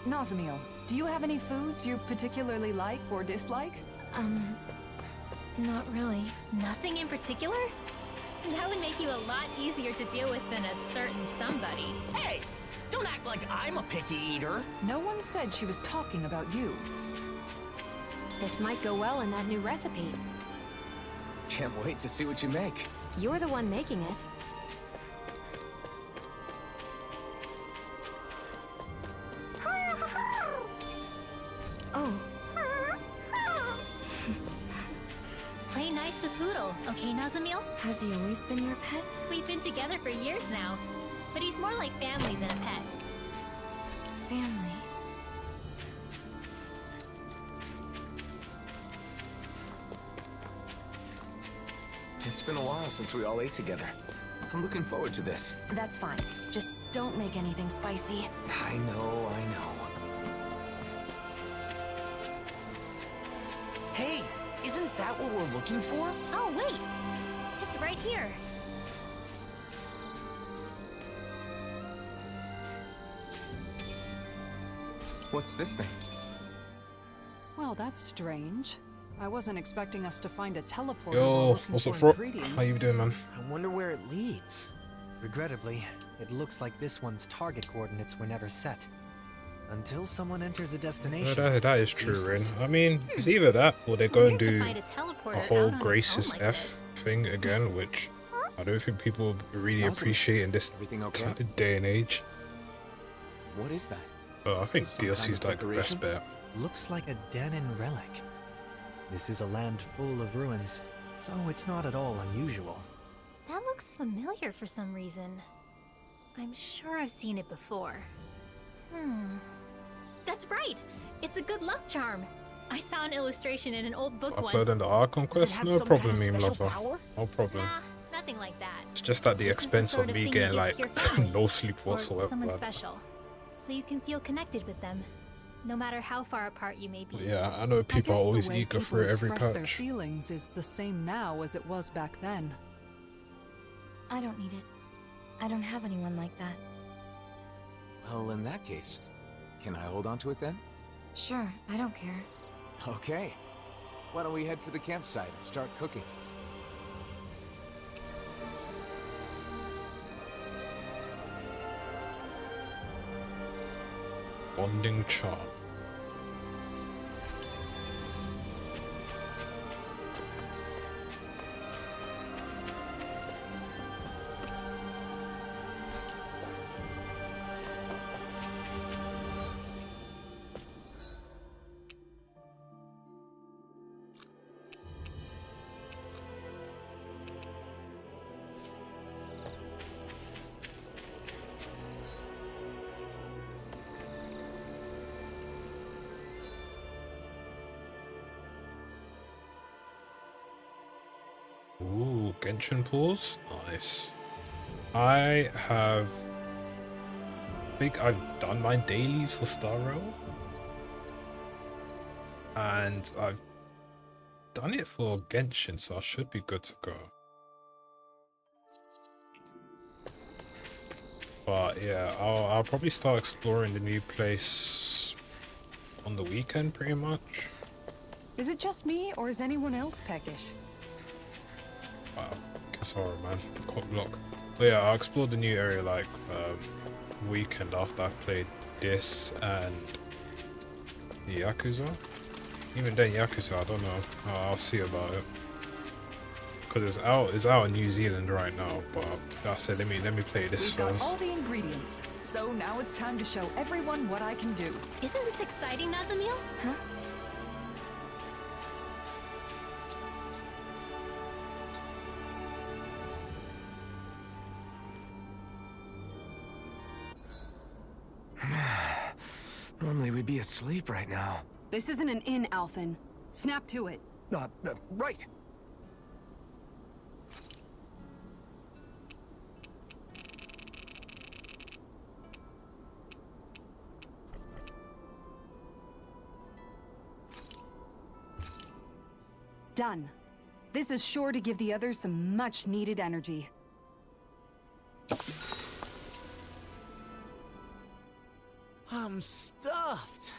I: Nazamil, do you have any foods you particularly like or dislike?
F: Not really.
H: Nothing in particular? That would make you a lot easier to deal with than a certain somebody.
G: Hey, don't act like I'm a picky eater.
I: No one said she was talking about you.
E: This might go well in that new recipe.
A: Can't wait to see what you make.
E: You're the one making it.
F: Oh.
H: Play nice with Poodle, okay, Nazamil?
F: Has he always been your pet?
H: We've been together for years now, but he's more like family than a pet.
F: Family.
A: It's been a while since we all ate together. I'm looking forward to this.
E: That's fine. Just don't make anything spicy.
A: I know.
G: Hey, isn't that what we're looking for?
H: Oh, wait! It's right here.
A: What's this thing?
I: Well, that's strange. I wasn't expecting us to find a teleporter.
D: Yo, what's up, Fro? How you doing, man?
G: I wonder where it leads.
M: Regrettably, it looks like this one's target coordinates were never set. Until someone enters a destination.
D: That is true, Rin. I mean, it's either that or they go and do a whole Grace's F thing again, which I don't think people really appreciate in this day and age.
A: What is that?
D: I think DLC's like the best bet.
M: Looks like a Danin relic. This is a land full of ruins, so it's not at all unusual.
H: That looks familiar for some reason. I'm sure I've seen it before. That's right! It's a good luck charm! I saw an illustration in an old book once.
D: Upload on the Archon quest? No problem, meme lover. No problem.
H: Nah, nothing like that.
D: It's just at the expense of me getting like no sleep
H: Or
D: whatsoever.
H: someone special. So you can feel connected with them, no matter how far apart you may be.
D: Yeah, I know people are always eager for every
I: patch. Their
D: patch.
I: feelings is the same now as it was back then.
F: I don't need it. I don't have anyone like that.
A: Well, in that case, can I hold on to it then?
F: Sure, I don't care.
A: Okay. Why don't we head for the campsite and start cooking?
D: Bonding charm. Ooh, Genshin pools? Nice. I think I've done my dailies for Star Rail. And I've done it for Genshin, so I should be good to go. But yeah, I'll probably start exploring the new place on the weekend pretty much.
I: Is it just me, or is anyone else peckish?
D: Wow, sorry man, cock block. But yeah, I'll explore the new area like weekend after I've played this and Yakuza. Even then Yakuza, I don't know. I'll see about it. Cause it's out in New Zealand right now, but I said let me play this
I: We've
D: first.
I: got all the ingredients, so now it's time to show everyone what I can do.
H: Isn't this exciting, Nazamil?
F: Huh?
A: we'd be asleep right now.
I: This isn't an inn, Alphen. Snap to it.
A: Right.
I: Done. This is sure to give the others some much-needed energy.
G: I'm stuffed.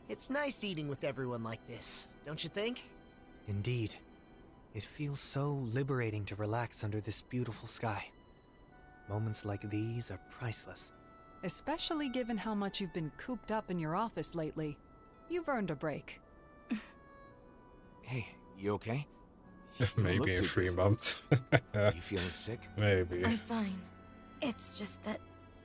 G: It's nice eating with everyone like this, don't you think?
M: Indeed. It feels so liberating to relax under this beautiful sky. Moments like these are priceless.
I: Especially given how much you've been cooped up in your office lately. You've earned a break.
A: Hey, you okay?
D: Maybe in 3 months.
A: Are you feeling sick?
D: Maybe.
F: I'm fine. It's just that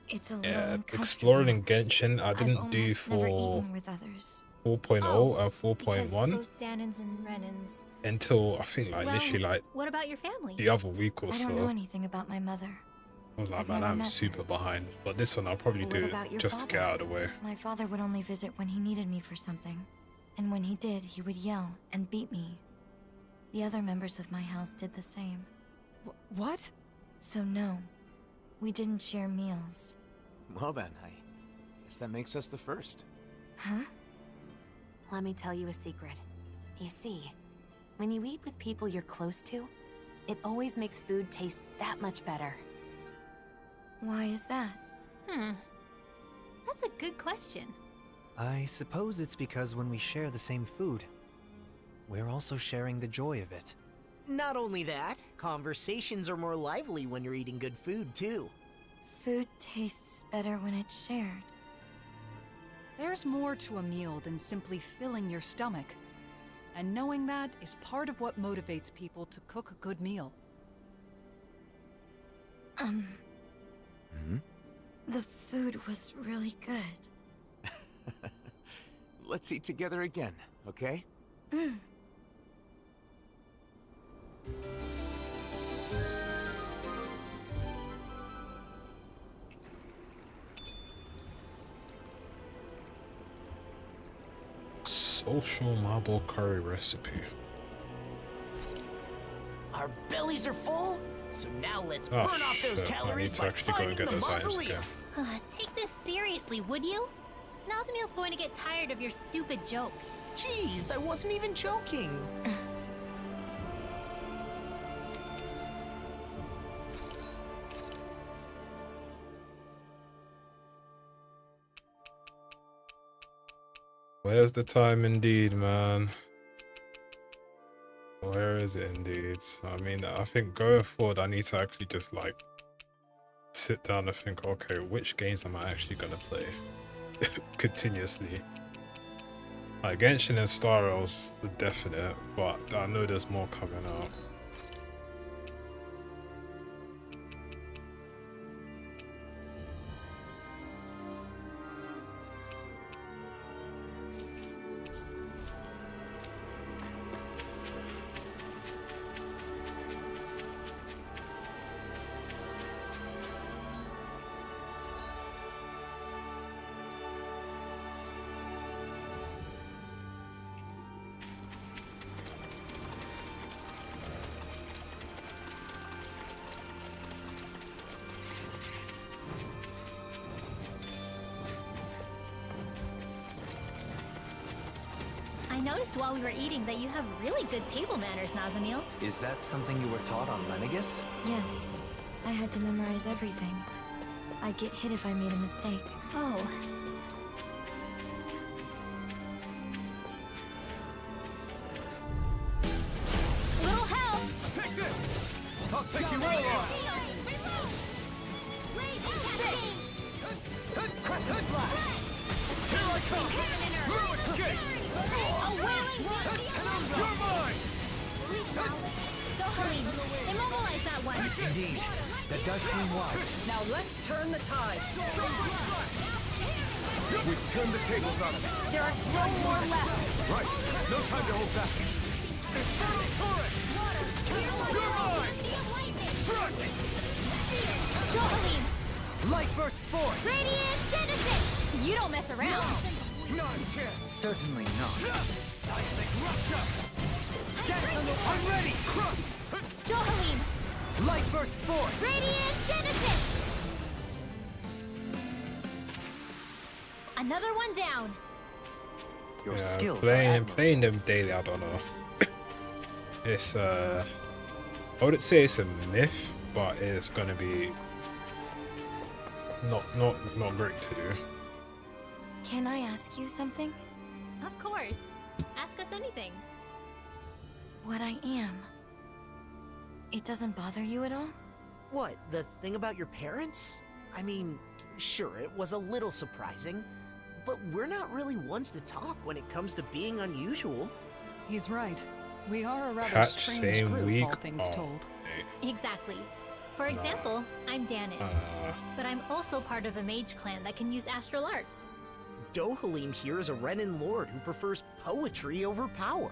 F: it's a little uncomfortable.
D: Exploring Genshin, I didn't
F: I've
D: do
F: almost
D: for
F: never eaten with others.
D: 4.0 and
H: Because
D: 4.1
H: both Danins and Renans.
D: until I think like literally like
H: What about your family?
D: the other week or
F: I
D: so.
F: don't know anything about my mother.
D: I was like,
F: I've
D: man,
F: never
D: I'm
F: met
D: super
F: her.
D: behind. But this one I'll probably
F: What
D: do
F: about your
D: just to get
F: father?
D: out of the way.
F: My father would only visit when he needed me for something. And when he did, he would yell and beat me. The other members of my house did the same.
I: What?
F: So no, we didn't share meals.
A: Well then, I guess that makes us the first.
F: Huh?
E: Let me tell you a secret. You see, when you eat with people you're close to, it always makes food taste that much better.
F: Why is that?
H: That's a good question.
M: I suppose it's because when we share the same food, we're also sharing the joy of it.
G: Not only that, conversations are more lively when you're eating good food, too.
F: Food tastes better when it's shared.
I: There's more to a meal than simply filling your stomach. And knowing that is part of what motivates people to cook a good meal.
F: The food was really good.
A: Let's eat together again, okay?
D: Social marble curry recipe.
G: Our bellies are full, so now let's
D: Oh,
G: burn off those
D: shit, I
G: calories
D: need to
G: by
D: actually go and
G: finding
D: get
G: the
D: those items
G: mausoleum.
D: again.
H: Take this seriously, would you? Nazamiel's going to get tired of your stupid jokes.
G: Jeez, I wasn't even joking.
D: Where's the time indeed, man? Where is it indeed? I mean, I think going forward, I need to actually just like sit down and think, okay, which games am I actually gonna play continuously? Like Genshin and Star Rail's the definite, but I know there's more coming out.
H: I noticed while we were eating that you have really good table manners, Nazamiel.
M: Is that something you were taught on Lenegus?
F: Yes, I had to memorize everything. I'd get hit if I made a mistake.
H: Oh. Little help!
J: Take this! I'll take you all on! Here I come! Through escape! You're mine!
H: Go, Helene. Immobilize that one.
M: Indeed, that does seem wise.
I: Now let's turn the tide.
J: We've turned the tables on them.
I: There are no more left.
J: Right. No time to hold back. Infernal turret! You're mine! Thrust!
H: Go, Helene.
M: Light burst forth!
H: Radiant Genesis! You don't mess around.
B: Certainly not.
J: I'm ready!
H: Dohalim!
J: Light burst forth!
H: Radiant Genesis! Another one down.
B: Your skills are
D: playing them daily, I don't know. It's I wouldn't say it's a myth, but it's gonna be not great to do.
F: Can I ask you something?
H: Of course. Ask us anything.
F: What I am. It doesn't bother you at all?
G: What, the thing about your parents? I mean, sure, it was a little surprising, but we're not really ones to talk when it comes to being unusual.
I: He's right. We are a rather
D: Catch
I: strange
D: same
I: group,
D: week.
I: all things
D: Oh,
I: told.
H: Exactly. For example, I'm Danon, but I'm also part of a mage clan that can use astral arts.
G: Dohalim here is a Renin lord who prefers poetry over power.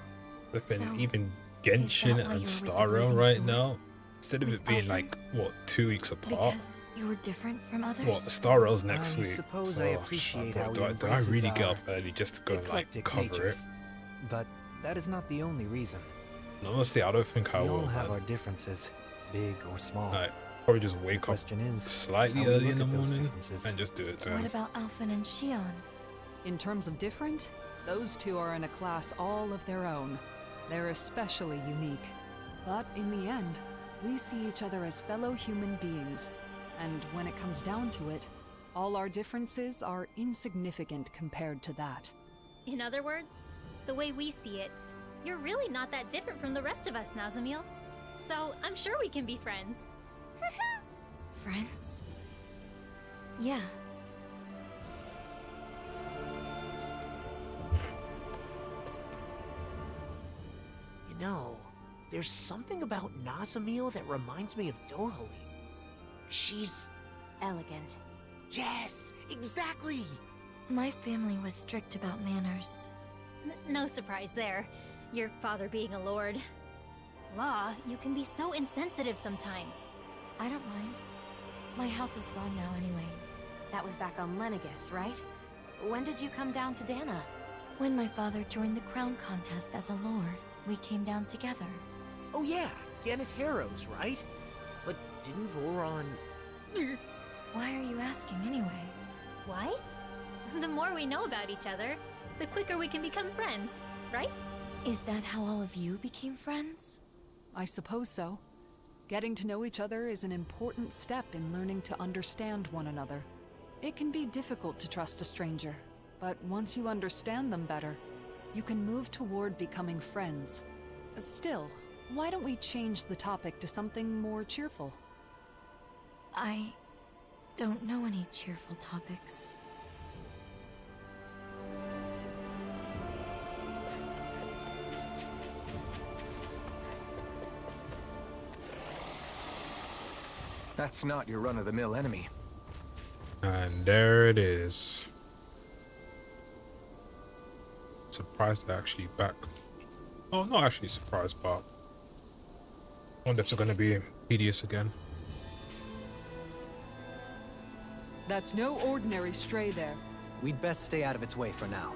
D: Flipping even Genshin and Star Realm right now, instead of it being like what 2 weeks apart.
F: Because you were different from others?
D: What, Star Realm's next week.
M: Suppose
D: so,
M: I appreciate how
D: do I really get up early just to go and like
M: eclectic
D: cover
M: natures,
D: it?
M: but that is not the only reason.
D: And honestly, I don't think I
M: We
D: will.
M: all have
D: man.
M: our differences, big or small.
D: Like, probably just wake up
M: Question is,
D: slightly
M: how we
D: early
M: look
D: in the
M: at those
D: morning
M: differences.
D: and just do it
F: What
D: then.
F: about Alphen and Shion?
I: In terms of different, those two are in a class all of their own. They're especially unique. But in the end, we see each other as fellow human beings. And when it comes down to it, all our differences are insignificant compared to that.
H: In other words, the way we see it, you're really not that different from the rest of us, Nazamiel. So I'm sure we can be friends.
F: Friends? Yeah.
G: You know, there's something about Nazamiel that reminds me of Dohalim. She's
E: Elegant.
G: Yes, exactly!
F: My family was strict about manners.
H: No surprise there. Your father being a lord. Law, you can be so insensitive sometimes.
F: I don't mind. My house is gone now anyway.
E: That was back on Lenegus, right? When did you come down to Dana?
F: When my father joined the crown contest as a lord, we came down together.
G: Oh yeah, Ganeth Harrows, right? But didn't Voron...
F: Why are you asking anyway?
H: Why? The more we know about each other, the quicker we can become friends, right?
F: Is that how all of you became friends?
I: I suppose so. Getting to know each other is an important step in learning to understand one another. It can be difficult to trust a stranger, but once you understand them better, you can move toward becoming friends. Still, why don't we change the topic to something more cheerful?
F: I don't know any cheerful topics.
A: That's not your run-of-the-mill enemy.
D: And there it is. Surprised they're actually back. Oh, not actually surprised, but I wonder if it's going to be tedious again.
I: That's no ordinary stray there.
M: We'd best stay out of its way for now.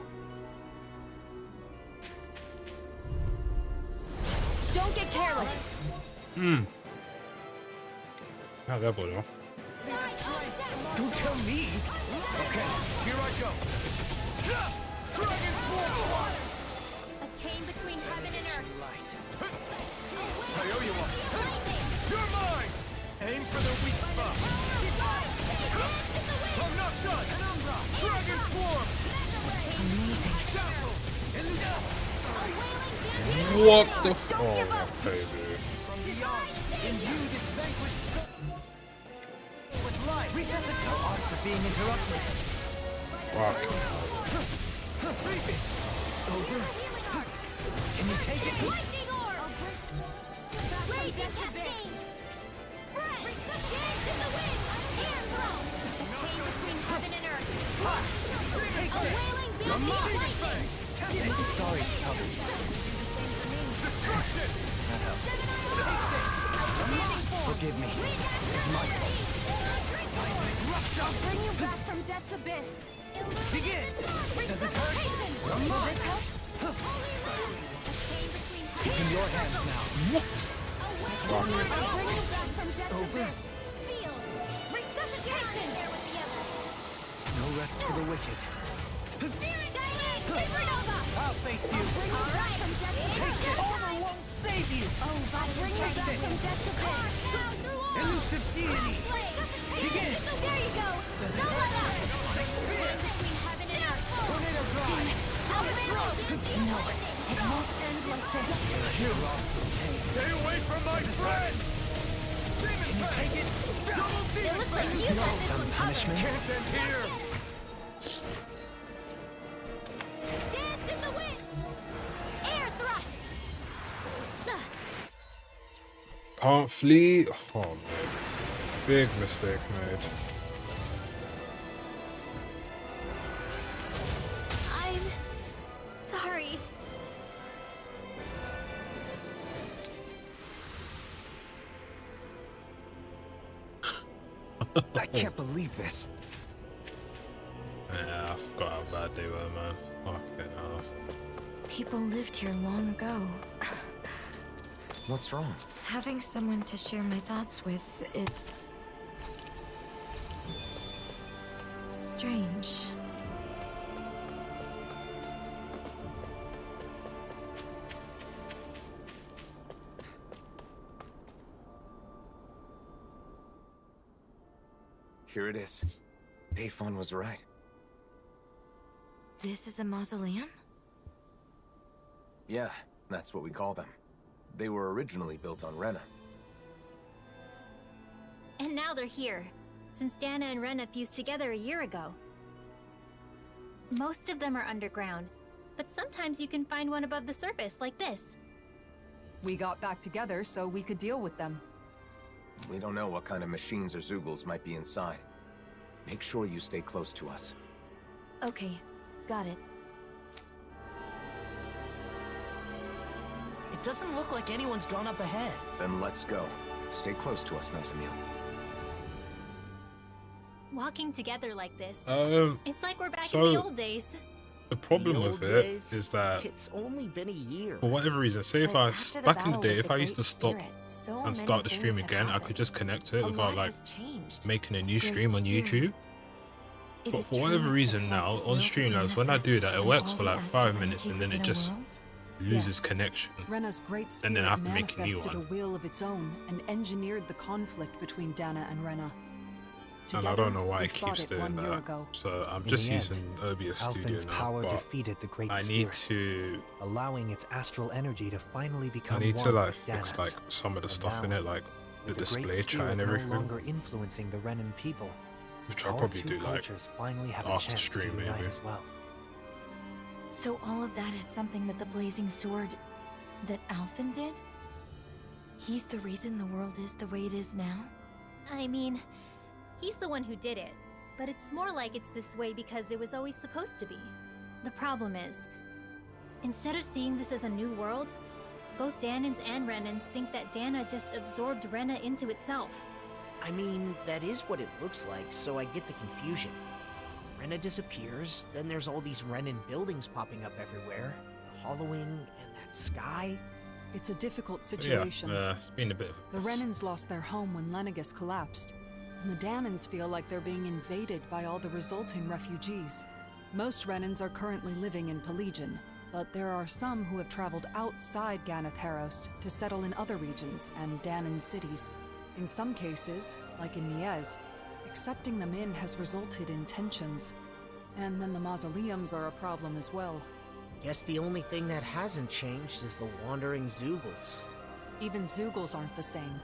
H: Don't get careless!
D: High level though.
J: Don't tell me! Okay, here I go! Dragon Swarm!
H: A chain between heaven and earth.
J: I owe you one! You're mine! Aim for the weak spot! I'm not done! Dragon Swarm!
D: What the f- Oh, my baby.
J: From beyond, imbued its vanquished with life! Reset the art for being interrupted!
D: Fuck.
J: Over. Can you take it?
H: Lightning orb! Radiant cascade! Spread! Gaze in the wind! Air blow! A chain between heaven and earth! A wailing beam of lightning!
M: Sorry, Calvin.
J: Destruction!
M: That helps. Forgive me. It's my fault.
H: I'll bring you back from death's abyss!
J: Begin! Does it hurt? Come on! It's in your hands now. Over? No rest for the wicked. I'll face you. Over won't save you.
E: Bring you back from death to death.
J: Elusive deity. Begin.
E: There you go. Don't let up.
J: Tornado drive.
E: No, it won't end like this.
J: You lost the taste.
C: Stay away from my friend!
J: Can you take it? Double
H: It looks like you got this one covered.
C: Can't end here!
H: Dance in the wind! Air thrust!
D: Can't flee. Oh man, big mistake made.
H: I'm sorry.
M: I can't believe this.
D: Yeah, I forgot how bad they were, man. Fucking hell.
F: People lived here long ago.
A: What's wrong?
F: Having someone to share my thoughts with is strange.
A: Here it is. Bayon was right.
F: This is a mausoleum?
A: Yeah, that's what we call them. They were originally built on Rena.
H: And now they're here, since Dana and Rena fused together a year ago. Most of them are underground, but sometimes you can find one above the surface, like this.
I: We got back together so we could deal with them.
A: We don't know what kind of machines or Zoogles might be inside. Make sure you stay close to us.
F: Okay, got it.
G: It doesn't look like anyone's gone up ahead.
A: Then let's go. Stay close to us, Nazamil.
H: Walking together like this, it's like we're back in
D: so
H: the old days.
D: the problem
G: The
D: with
G: old
D: it
G: days?
D: is that
G: It's only been a year.
D: for whatever reason, say if
E: But
D: I
E: after the
D: back in the
E: battle
D: day,
E: with
D: if
E: the
D: I used to
E: Great
D: stop
E: Spirit, so
D: and
E: many
D: start the stream
E: things have
D: again, I could
E: happened.
D: just connect to
E: A
D: it without
E: lot
D: like
E: has changed.
D: making a new
F: Great
D: stream on
F: Spirit.
D: YouTube.
F: Is
D: But
F: it
D: for
F: true
D: whatever
F: it's the
D: reason now,
F: collective
D: on
F: will that
D: Streamlabs, when I do that,
F: manifests
D: it
F: from
D: works
F: all
D: for
F: the
D: like
F: astral
D: 5 minutes
F: energy
D: and then it
F: within a
D: just
F: world?
D: loses
I: Yes.
D: connection.
I: Rena's great spirit
D: And then I have to make a new
I: manifested
D: one.
I: a will of its own and engineered the conflict between Dana and Rena.
D: And I
I: Together,
D: don't know why
I: we
D: it
I: fought
D: keeps doing
I: 1 year
D: that.
I: ago.
D: So I'm
M: In
D: just
M: the end,
D: using OBS Studio
M: Alphen's
D: now,
M: power
D: but
M: defeated the Great
D: I need
M: Spirit,
D: to
M: allowing its astral energy to finally become
D: to
M: one
D: like
M: with
D: fix
M: Dana's.
D: like some of the
M: And
D: stuff in
M: now,
D: it, like the
M: with the
D: display
M: Great
D: chat and
M: Spirit
D: everything,
M: no longer influencing the Renan people,
D: which I'll
M: our
D: probably
M: two
D: do like
M: cultures finally have a
D: after
M: chance
D: stream
M: to unite
D: maybe.
M: as well.
F: So all of that is something that the Blazing Sword... that Alphen did? He's the reason the world is the way it is now?
H: I mean, he's the one who did it, but it's more like it's this way because it was always supposed to be. The problem is, instead of seeing this as a new world, both Danans and Renans think that Dana just absorbed Rena into itself.
G: I mean, that is what it looks like, so I get the confusion. Rena disappears, then there's all these Renan buildings popping up everywhere, the hollowing, and that sky.
I: It's a difficult
D: But
I: situation.
D: yeah, it's been a bit of a
I: The Renans lost their home when Lenegus collapsed, and the Danans feel like they're being invaded by all the resulting refugees. Most Renans are currently living in Pelagian, but there are some who have traveled outside Ganath Haros to settle in other regions and Danan cities. In some cases, like in Niez, accepting them in has resulted in tensions. And then the mausoleums are a problem as well.
G: Guess the only thing that hasn't changed is the wandering Zoogles.
I: Even Zoogles aren't the same.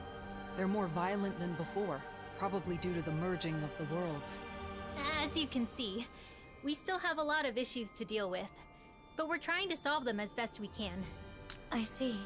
I: They're more violent than before, probably due to the merging of the worlds.
H: As you can see, we still have a lot of issues to deal with, but we're trying to solve them as best we can.
F: I see.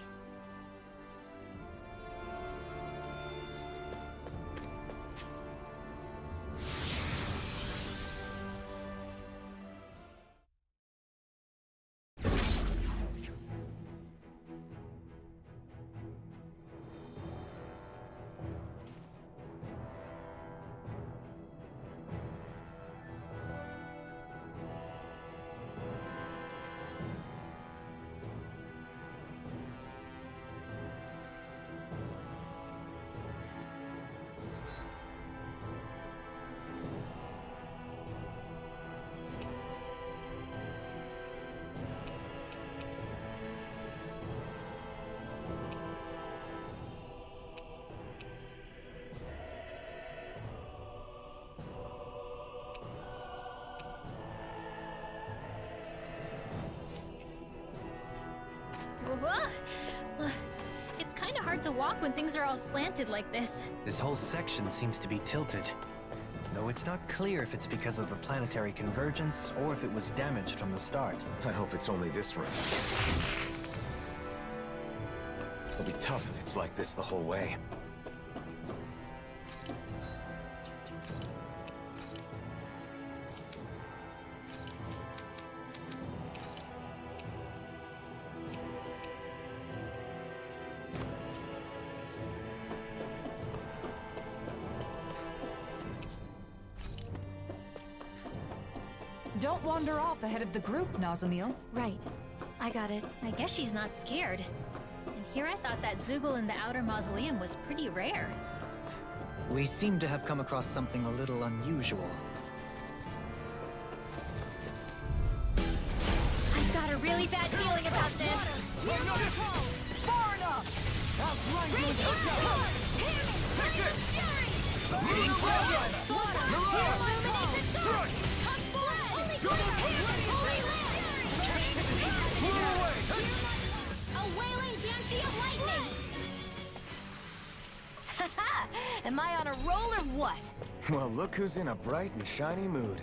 H: It's kind of hard to walk when things are all slanted like this.
M: This whole section seems to be tilted. Though it's not clear if it's because of the planetary convergence or if it was damaged from the start.
A: I hope it's only this room. It'll be tough if it's like this the whole way.
I: Don't wander off ahead of the group, Nazamil.
F: Right. I got it.
H: I guess she's not scared. And here I thought that Zoogle in the outer mausoleum was pretty rare.
M: We seem to have come across something a little unusual.
H: I've got a really bad feeling about this.
J: Far enough! Take it! Leading Strike!
H: A wailing banshee of lightning!
E: Am I on a roll or what?
A: Well, look who's in a bright and shiny mood.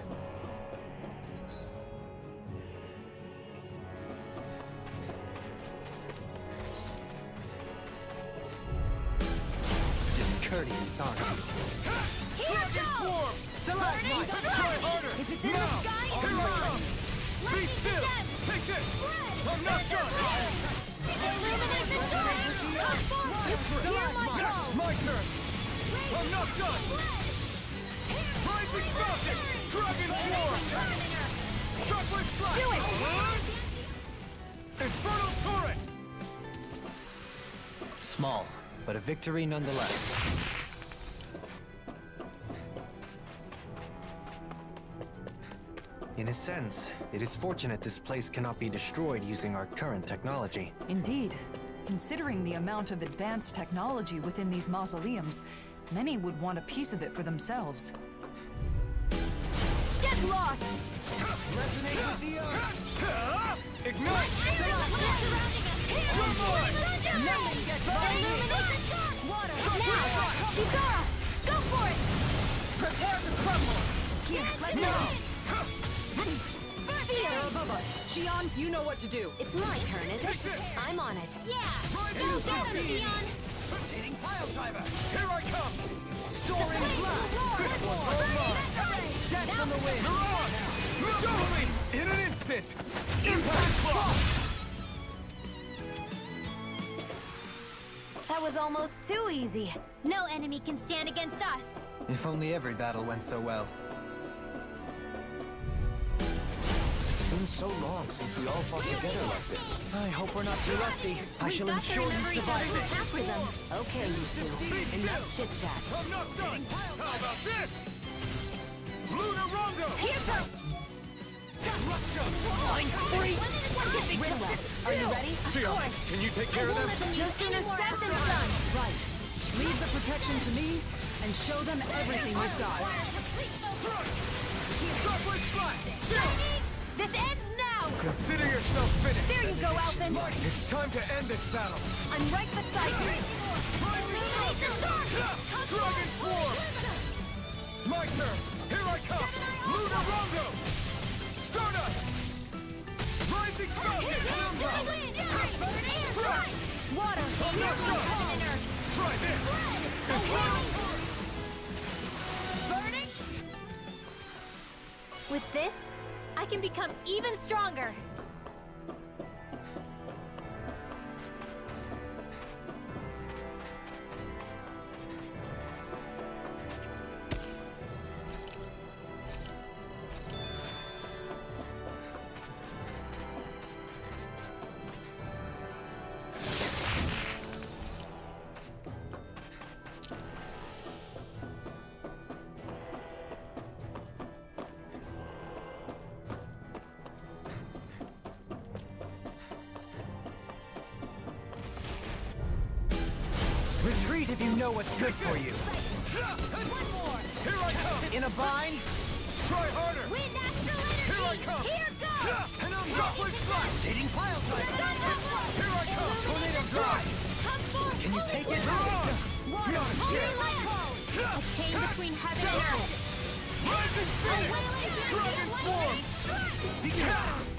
M: Discourteous, aren't you?
J: Dragon swarm! Stalagmite! Try harder!
H: If it's in the sky,
J: Here I come! Be still! Take it! I'm not done!
H: Illuminate the dark! Come forward! Hear my call!
J: My turn! I'm not done! Rising Falcon! Dragon swarm! Shockwave blast!
H: Do it!
J: Infernal turret!
M: Small, but a victory nonetheless. In a sense, it is fortunate this place cannot be destroyed using our current technology.
I: Indeed. Considering the amount of advanced technology within these mausoleums, many would want a piece of it for themselves.
H: Get lost!
J: Resonate with the earth! Ignite!
H: Nothing gets by me! Water! Now! Izora! Go for it!
J: Prepare to crumble!
H: Here, let me
I: Above us. Shion, you know what to do.
E: It's my turn, is it? I'm on it.
H: Yeah! Go get him, Shion!
J: Rotating pile driver! Here I come! Soaring blast! This one's all mine! Death from the wind! Mirage! Doubling! In an instant! Impact block!
E: That was almost too easy.
H: No enemy can stand against us!
M: If only every battle went so well.
A: It's been so long since we all fought together like this.
M: I hope we're not too rusty. I shall
H: Got to
M: ensure
H: remember
M: you
H: each
M: survive
H: other's
M: it.
H: attack rhythms.
E: Okay, you two. Enough chit-chat.
J: I'm not done! How about this? Lunar Rondo!
H: Here goes!
J: Flying free!
E: Are you ready?
J: Sion, can you take care of them?
E: No sooner said than done.
I: Right. Leave the protection to me, and show them everything we've got.
J: Shockwave splash!
H: This ends now!
J: Consider yourself finished!
H: There you go, Alphen!
J: It's time to end this battle!
H: I'm right beside you! Illuminate the dark!
J: Dragon swarm! My turn! Here I come! Lunar Rondo! Stardust! Rising Falcon! Strike!
H: Water!
J: I'm not done! Try this!
H: Burning? With this, I can become even stronger!
M: Retreat if you know what's good for you.
J: One more! Here I come!
M: In a bind?
J: Try harder!
H: Wind astral energy!
J: Here I come!
H: Here goes!
J: And I'm Shockwave splash!
M: Dating pile driver!
J: Here I come!
H: chain between heaven and earth.
J: Rising Phoenix! Dragon form!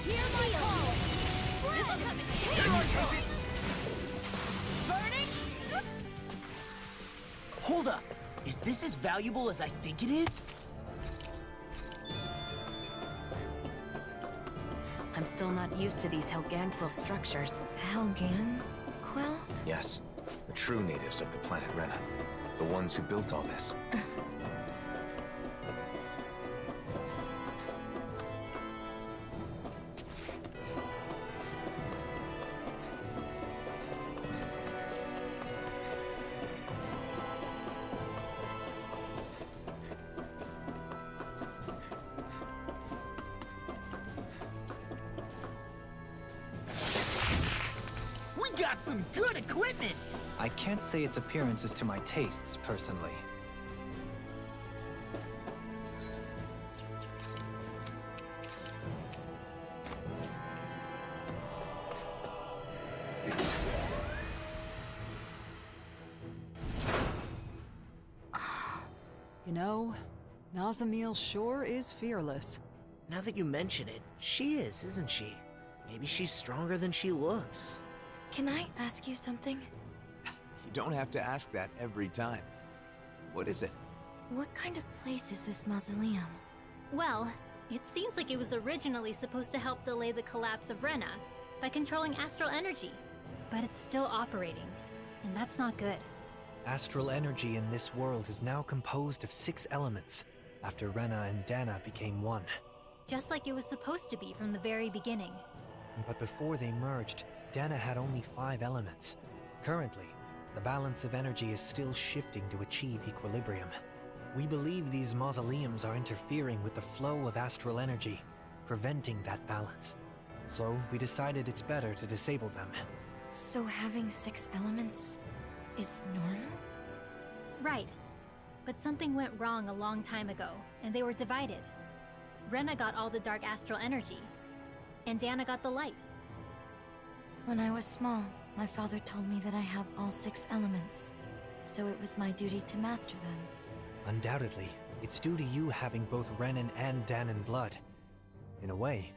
H: Hear my call! This'll come in handy.
J: Here I come!
H: Burning?
G: Hold up. Is this as valuable as I think it is?
E: I'm still not used to these Helganquil structures.
F: Helganquil?
A: Yes, the true natives of the planet Rena. The ones who built all this.
G: We got some good equipment!
M: I can't say its appearance is to my tastes, personally.
I: You know, Nazamil sure is fearless.
G: Now that you mention it, she is, isn't she? Maybe she's stronger than she looks.
F: Can I ask you something?
A: You don't have to ask that every time. What is it?
F: What kind of place is this mausoleum?
H: Well, it seems like it was originally supposed to help delay the collapse of Rena by controlling astral energy. But it's still operating, and that's not good.
M: Astral energy in this world is now composed of 6 elements, after Rena and Dana became one.
H: Just like it was supposed to be from the very beginning.
M: But before they merged, Dana had only 5 elements. Currently, the balance of energy is still shifting to achieve equilibrium. We believe these mausoleums are interfering with the flow of astral energy, preventing that balance. So we decided it's better to disable them.
F: So having 6 elements is normal?
H: Right. But something went wrong a long time ago, and they were divided. Rena got all the dark astral energy, and Dana got the light.
F: When I was small, my father told me that I have all 6 elements, so it was my duty to master them.
M: Undoubtedly, it's due to you having both Renan and Danon blood. In a way,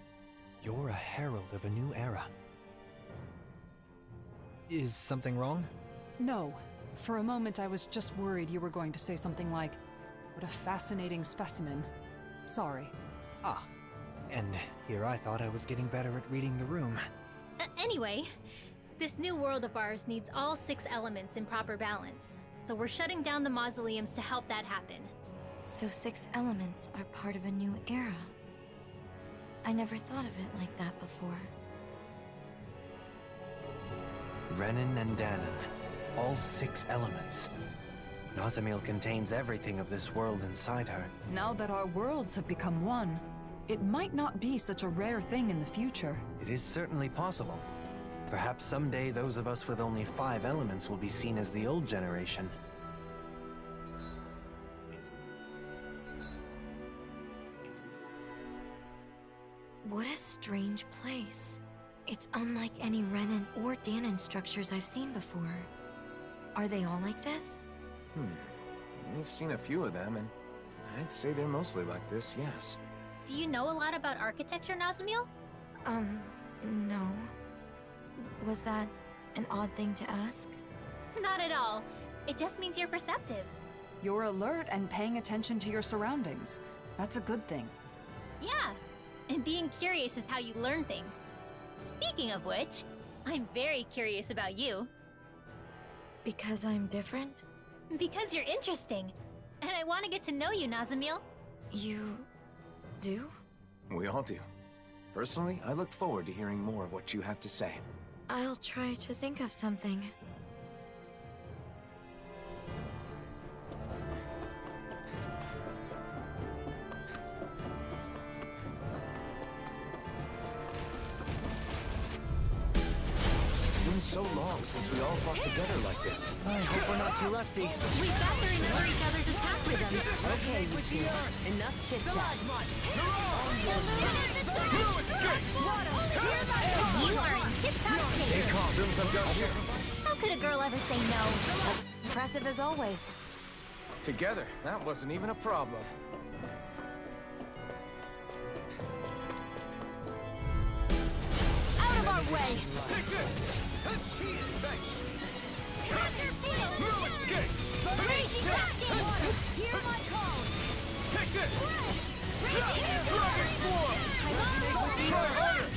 M: you're a herald of a new era. Is something wrong?
I: No. For a moment, I was just worried you were going to say something like, "What a fascinating specimen." Sorry.
M: Ah, and here I thought I was getting better at reading the room.
H: Anyway, this new world of ours needs all 6 elements in proper balance, so we're shutting down the mausoleums to help that happen.
F: So 6 elements are part of a new era. I never thought of it like that before.
M: Renan and Danon, all 6 elements. Nazamil contains everything of this world inside her.
I: Now that our worlds have become one, it might not be such a rare thing in the future.
M: It is certainly possible. Perhaps someday those of us with only 5 elements will be seen as the old generation.
F: What a strange place. It's unlike any Renan or Danon structures I've seen before. Are they all like this?
A: We've seen a few of them, and I'd say they're mostly like this, yes.
H: Do you know a lot about architecture, Nazamil?
F: No. Was that an odd thing to ask?
H: Not at all. It just means you're perceptive.
I: You're alert and paying attention to your surroundings. That's a good thing.
H: Yeah, and being curious is how you learn things. Speaking of which, I'm very curious about you.
F: Because I'm different?
H: Because you're interesting. And I want to get to know you, Nazamil.
F: You... do?
A: We all do. Personally, I look forward to hearing more of what you have to say.
F: I'll try to think of something.
A: It's been so long since we all fought together like this.
M: I hope we're not too rusty.
H: We've got to remember each other's attack rhythms.
E: Okay, you two. Enough chit-chat.
H: You are in tip-top shape. How could a girl ever say no?
E: Impressive as always.
A: Together, that wasn't even a problem.
F: Out of our way!
J: Take this! Thanks! No escape!
F: Hear my call!
J: Take this! Dragon Swarm! Try harder!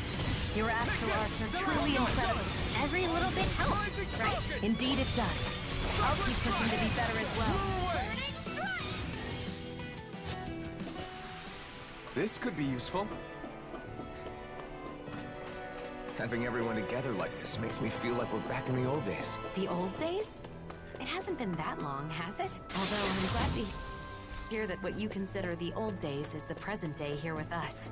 E: Your astral arts are truly incredible. Every little bit helps. Right? Indeed it does. I'll keep pushing to be better as well.
A: This could be useful. Having everyone together like this makes me feel like we're back in the old days.
E: The old days? It hasn't been that long, has it? Although I'm glad to hear that what you consider the old days is the present day here with us.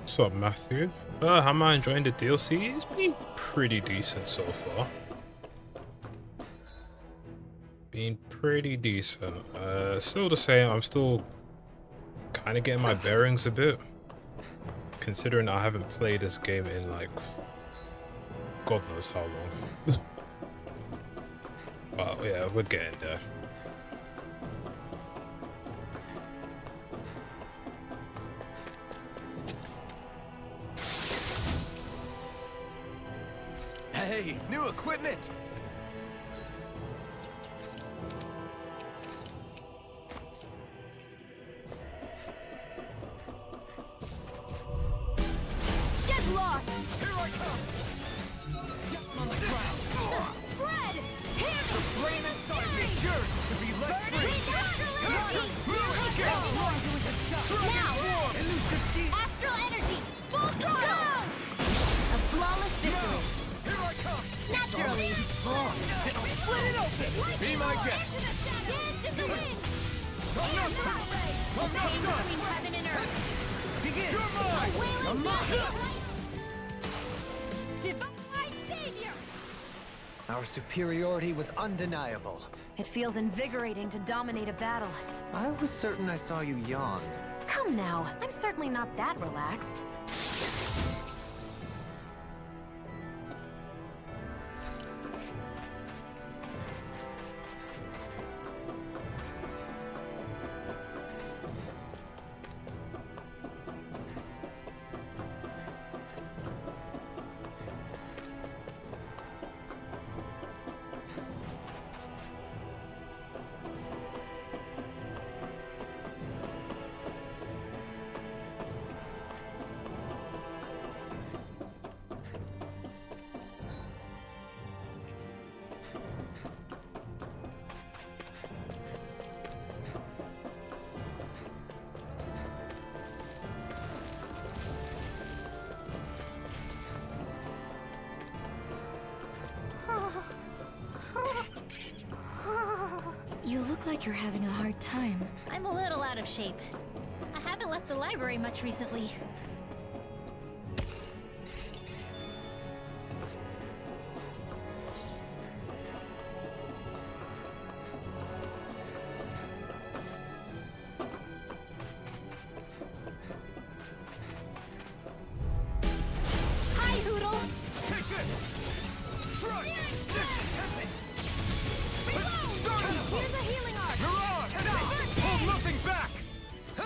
D: What's up, Matthew? How am I enjoying the DLC? It's been pretty decent so far. Been pretty decent. Still the same. I'm still kind of getting my bearings a bit, considering I haven't played this game in like God knows how long. But yeah, we're getting there.
A: Hey, new equipment!
F: Get lost!
J: Here I come! Get on the ground!
F: Spread! Here!
J: The flame inside me yearns to be let free!
F: Now! Astral energy! Full throttle! A flawless victory!
J: Here I come!
F: Naturally!
J: Strong! Split it open!
A: Be my guest!
F: Into the wind!
J: I'm not done! I'm not done!
F: Between heaven and earth!
J: Begin! You're mine!
F: Wailing Divine Savior!
M: Our superiority was undeniable.
E: It feels invigorating to dominate a battle.
M: I was certain I saw you yawn.
E: Come now, I'm certainly not that relaxed.
F: You look like you're having a hard time.
H: I'm a little out of shape. I haven't left the library much recently.
F: Hi, Hoodle!
J: Take this! Strike!
F: Here's a healing arc!
J: You're on! Hold nothing back!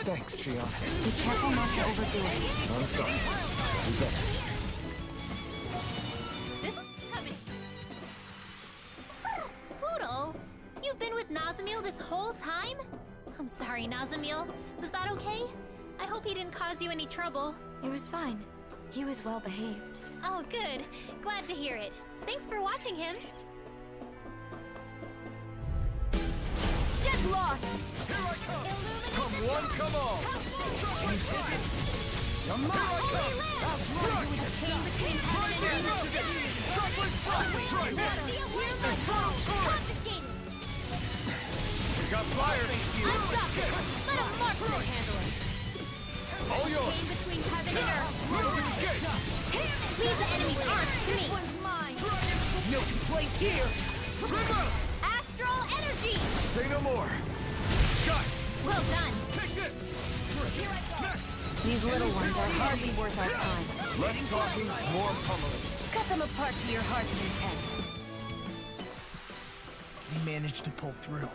A: Thanks, Shion.
E: Be careful not to overdo it.
A: I'm sorry. We better.
H: This is coming. Poodle, you've been with Nazamil this whole time? I'm sorry, Nazamil. Was that okay? I hope he didn't cause you any trouble.
F: It was fine. He was well behaved.
H: Oh, good. Glad to hear it. Thanks for watching him.
F: Get lost!
J: Here I come! Come one, come all! We got fire!
F: Unstoppable! Let a marksman handle it!
J: All yours!
H: Between heaven and earth.
F: Leave the enemy's arms to me!
J: No place here!
H: Astral energy!
J: Say no more! Got it!
H: Well done.
J: Take this!
F: Here I go!
J: Next!
E: These little ones are hardly worth our time.
J: Less talking, more pummeling.
E: Cut them apart to your heart's content.
G: We managed to pull through.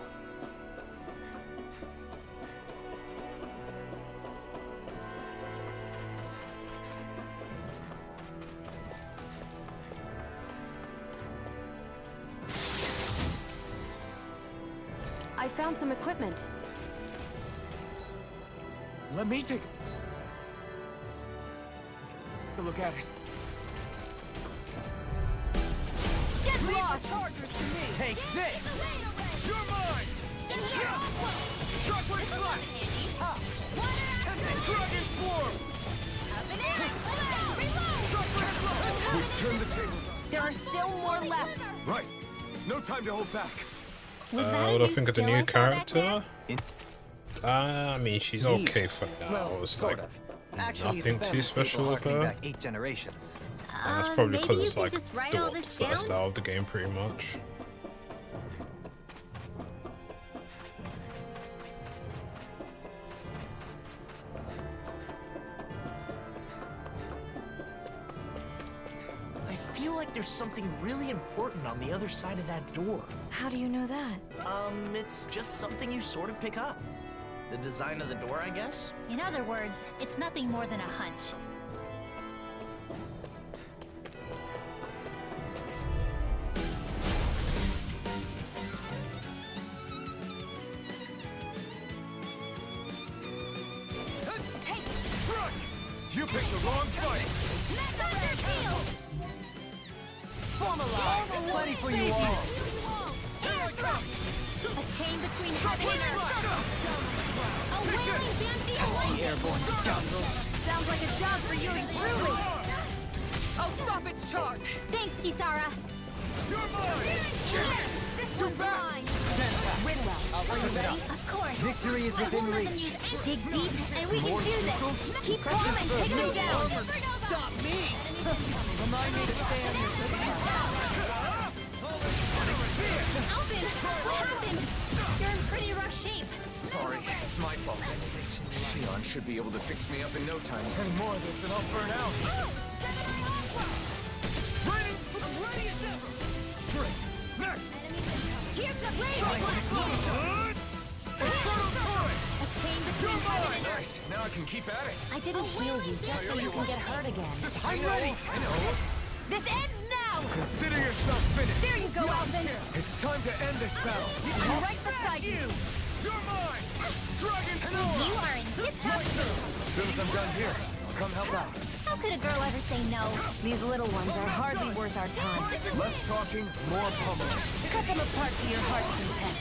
E: I found some equipment.
J: Let me take a look at it.
I: Leave the chargers to me!
J: Take this! You're mine! Shockwave Flash! Ha! Dragon Swarm! Shockwave Flash! We've turned the tables.
E: There are still more left.
J: Right. No time to hold back.
H: Was that
D: What do I think of the
H: skill
D: new
H: I saw back there?
D: character? I mean, she's okay for now.
N: Well,
D: It's
N: sort
D: like
N: of. Actually,
D: nothing
N: it's a
D: too
N: family
D: special
N: staple
D: with
N: harkening
D: her.
N: back 8 generations.
D: And that's probably
H: Maybe
D: because
H: you
D: it's
H: can
D: like
H: just write
D: the
H: all this
D: first
H: down?
D: out of the game, pretty much.
G: I feel like there's something really important on the other side of that door.
F: How do you know that?
G: It's just something you sort of pick up. The design of the door, I guess?
H: In other words, it's nothing more than a hunch.
J: You picked the wrong fight. Plenty for you all.
H: A chain between heaven and earth. A wailing banshee
I: Airborne scoundrel!
E: Sounds like a job for you and Brewley.
I: I'll stop its charge!
H: Thanks, Kisara.
J: You're mine.
H: This one's mine.
E: Ridwell,
J: I'll bring it up.
H: Of course.
J: Victory is within
H: We'll let
J: reach.
H: them use dig deep, and we can
J: More
H: do this.
J: signals?
H: Keep calm and take them down.
J: Stop me.
I: Remind me to stay on your good side.
H: Alphen, what happened? You're in pretty rough shape.
A: Sorry, it's my fault. Shion should be able to fix me up in no time.
J: Any more of this and I'll burn out. Ready as ever. Great. Next.
H: Here's the blade.
J: Good. Inferno turret.
H: A chain between heaven and earth.
A: Nice, now I can keep at it.
E: I didn't heal you just so you can get hurt again.
J: I'm ready.
A: I know.
E: This ends now!
J: Consider yourself finished.
E: There you go, Alphen!
J: It's time to end this battle.
E: I'm right beside you!
J: You're mine. Dragon
H: You are in his house.
J: As soon as I'm done here, I'll come help out.
H: How could a girl ever say no?
E: These little ones are hardly worth our time.
J: Less talking, more pummeling.
E: Cut them apart to your heart's content.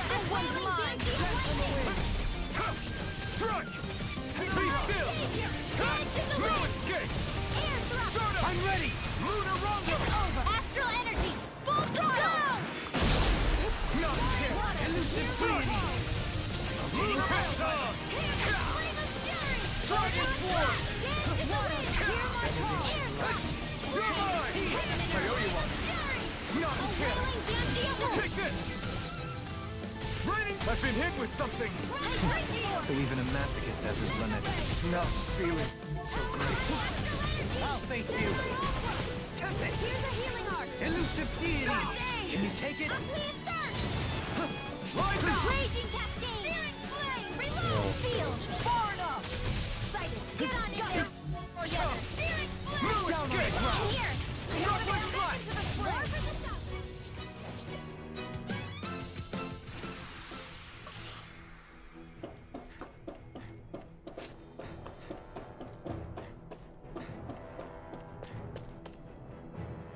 E: This one's mine!
J: Strike! Be still! No escape! I'm ready! Lunar Rumble!
H: Astral energy! Full throttle!
J: Not yet! Elusive deity! Lunar Phantom! Dragon Force! You're mine! I owe you one! Not yet! Take this! Raining! I've been hit with something!
N: So even a masochist has his limits.
J: No, feeling so great. I'll face you! Test it!
H: Here's a healing arc!
J: Elusive deity! Can you take it? Rise up!
H: Raging cascade! Searing flame! Reload! Shield! Far enough! Sighted! Get on in there! Or yes! Searing flame!
J: No escape!
H: Here!
J: Shockwave Flash!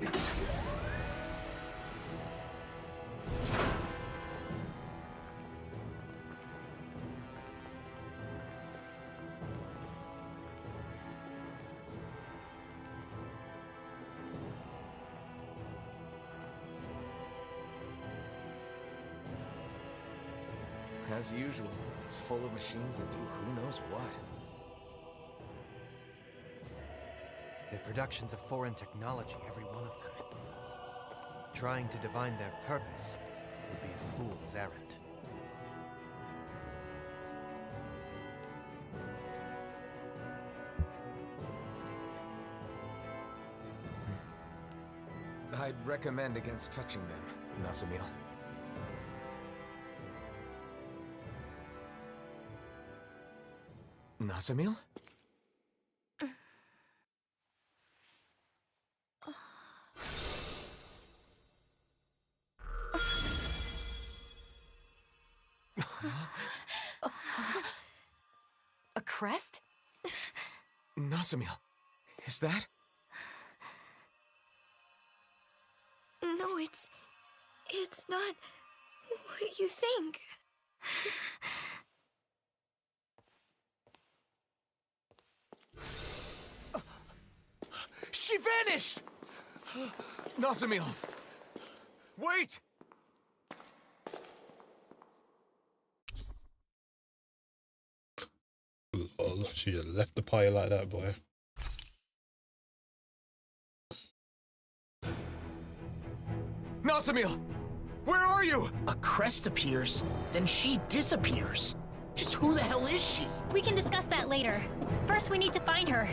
H: Into the fray!
A: As usual, it's full of machines that do who knows what.
M: They're productions of foreign technology, every one of them. Trying to divine their purpose would be a fool's errand.
A: I'd recommend against touching them, Nazamil. Nazamil?
F: A crest?
A: Nazamil, is that?
F: No, it's not what you think.
A: She vanished! Nazamil! Wait!
D: Lol, she just left the party like that, boy.
A: Nazamil! Where are you?
G: A crest appears, then she disappears. Just who the hell is she?
H: We can discuss that later. First, we need to find her.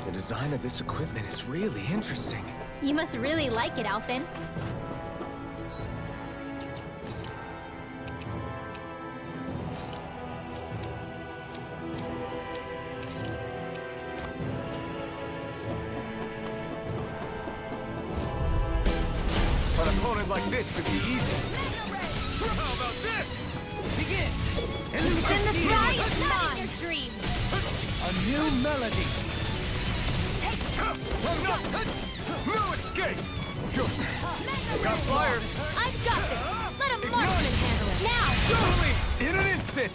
A: The design of this equipment is really interesting.
H: You must really like it, Alphen.
J: An opponent like this should be easy. How about this? Begin!
H: Then the prize is mine! Your dream!
J: A new melody! No escape! Got fire!
H: I've got this! Let a marksman handle it! Now!
J: Totally! In an instant!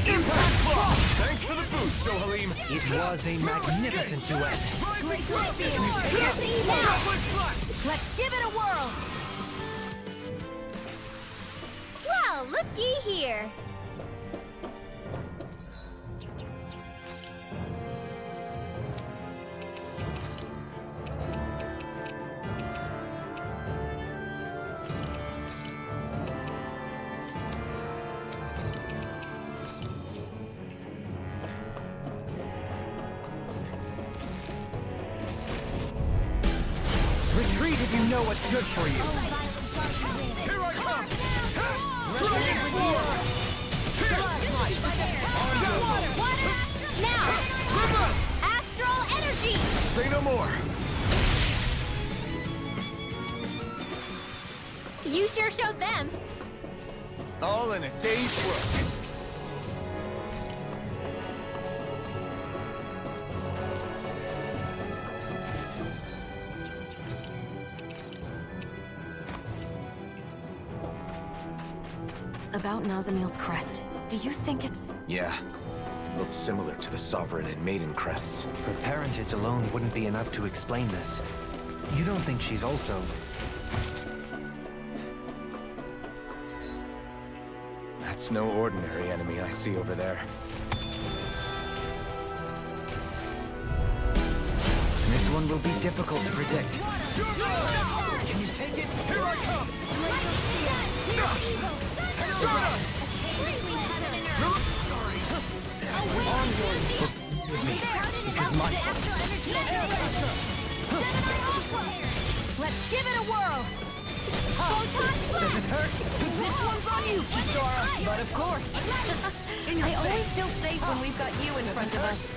J: Impact block!
A: Thanks for the boost, Ohalim.
M: It was a magnificent duet.
H: Let's give it a whirl! Well, looky here!
J: Retreat if you know what's good for you. Here I come! Dragon Form!
H: Now! Astral energy!
A: Say no more.
H: You sure showed them.
A: All in a day's work.
E: About Nazamil's crest, do you think it's...
A: Yeah. It looks similar to the Sovereign and Maiden crests.
M: Her parentage alone wouldn't be enough to explain this. You don't think she's also...
A: That's no ordinary enemy I see over there.
M: This one will be difficult to predict.
J: Can you take it? Here I come!
M: With me. This is my
H: Let's give it a whirl!
M: Does it hurt?
E: This one's on you, Kisara! But of course. I always feel safe when we've got you in front of us.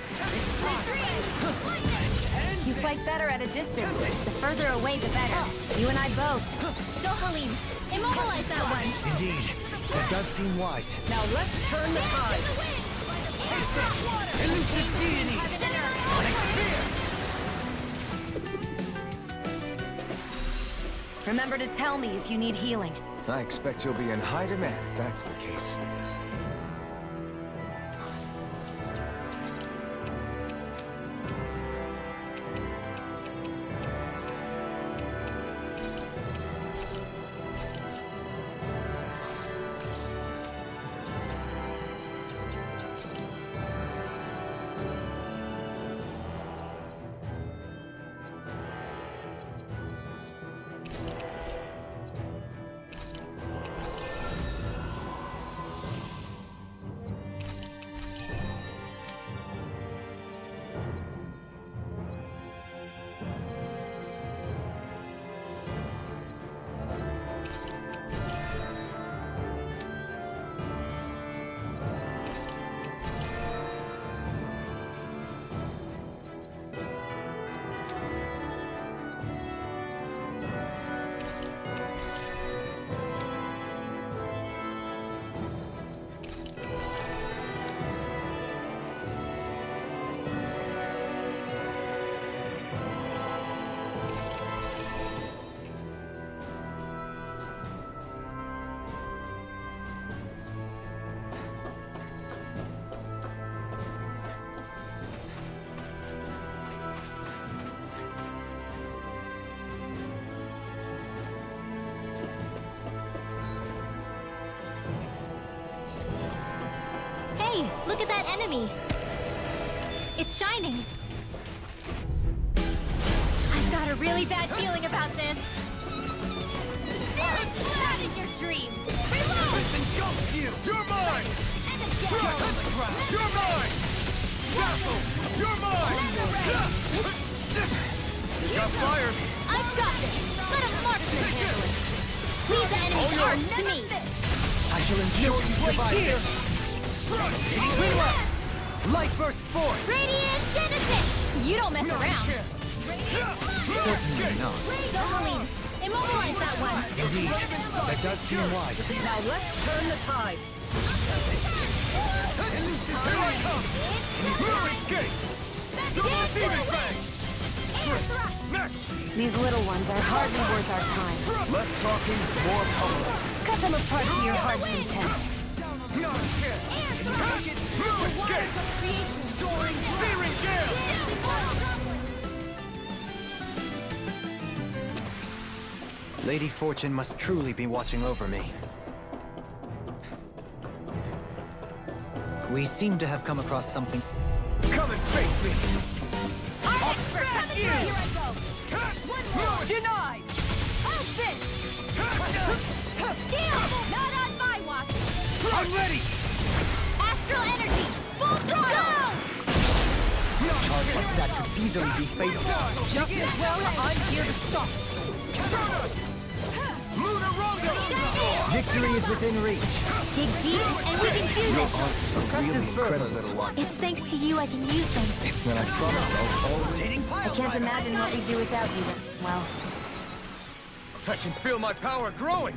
H: You fight better at a distance. The further away, the better. You and I both. Go, Halim. Immobilize that one.
M: Indeed. That does seem wise.
E: Now let's turn the tide.
J: Elusive deity!
E: Remember to tell me if you need healing.
A: I expect you'll be in high demand if that's the case.
H: Look at that enemy! It's shining! I've got a really bad feeling about this! Not in your dreams! Reload!
J: This engulfs you! You're mine!
H: And again!
J: Crush on the ground! You're mine! Dazzle! You're mine! Got fires!
H: I've got this! Let a marksman handle it! Leave the enemy's arms to me!
J: I shall ensure you survive here! Clear up! Light burst forth!
H: Radiant citizen! You don't mess around!
N: Certainly not.
H: Zohaline, immobilize that one!
N: Indeed, that does seem wise.
I: Now let's turn the tide.
J: Here I come! Lurid gate! To the receiving bank! Next!
E: These little ones are hardly worth our time.
J: Less talking, more pummeling.
E: Cut them apart to your heart's content.
J: Beyond care! Lurid gate! Soaring, searing gale!
N: Lady Fortune must truly be watching over me. We seem to have come across something.
J: Come and face me!
H: Here I go! One more!
I: Denied!
H: Alphen! Deal! Not on my watch!
J: I'm ready!
H: Astral energy! Full throttle!
N: Charge like that could easily be fatal.
I: Just as well, I'm here to stop.
J: Lunar Rondo!
N: Victory is within reach.
H: Dig deep, and we can do this!
A: Really incredible little one.
H: It's thanks to you I can use them.
A: Then I promise I'll always...
E: I can't imagine what we'd do without you. Well,
J: I can feel my power growing!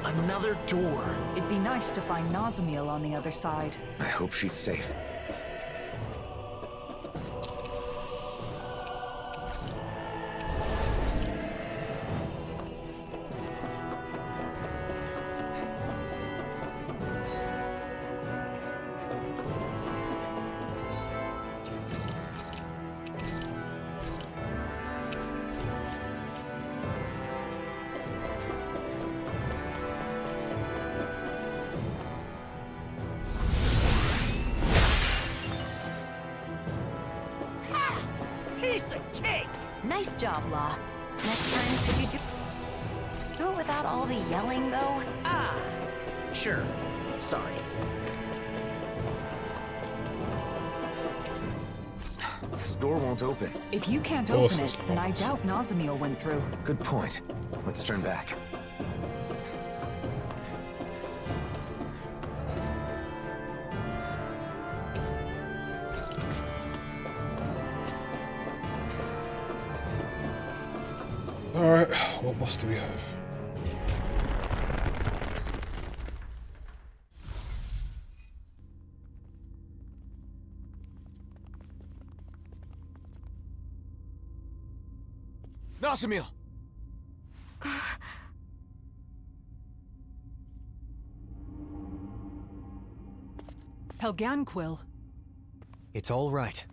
C: Another door.
I: It'd be nice to find Nazamil on the other side.
A: I hope she's safe.
G: Piece of cake!
E: nice job, Law. Next time, could you do it without all the yelling, though?
G: Ah, sure. Sorry.
A: This door won't open.
I: If you can't
D: Of course
I: open
D: it's
I: it, then I
D: locked.
I: doubt Nazamil went through.
A: Good point. Let's turn back.
D: Alright, what boss do we have?
A: Nazam!
I: Helganquil.
M: It's all right.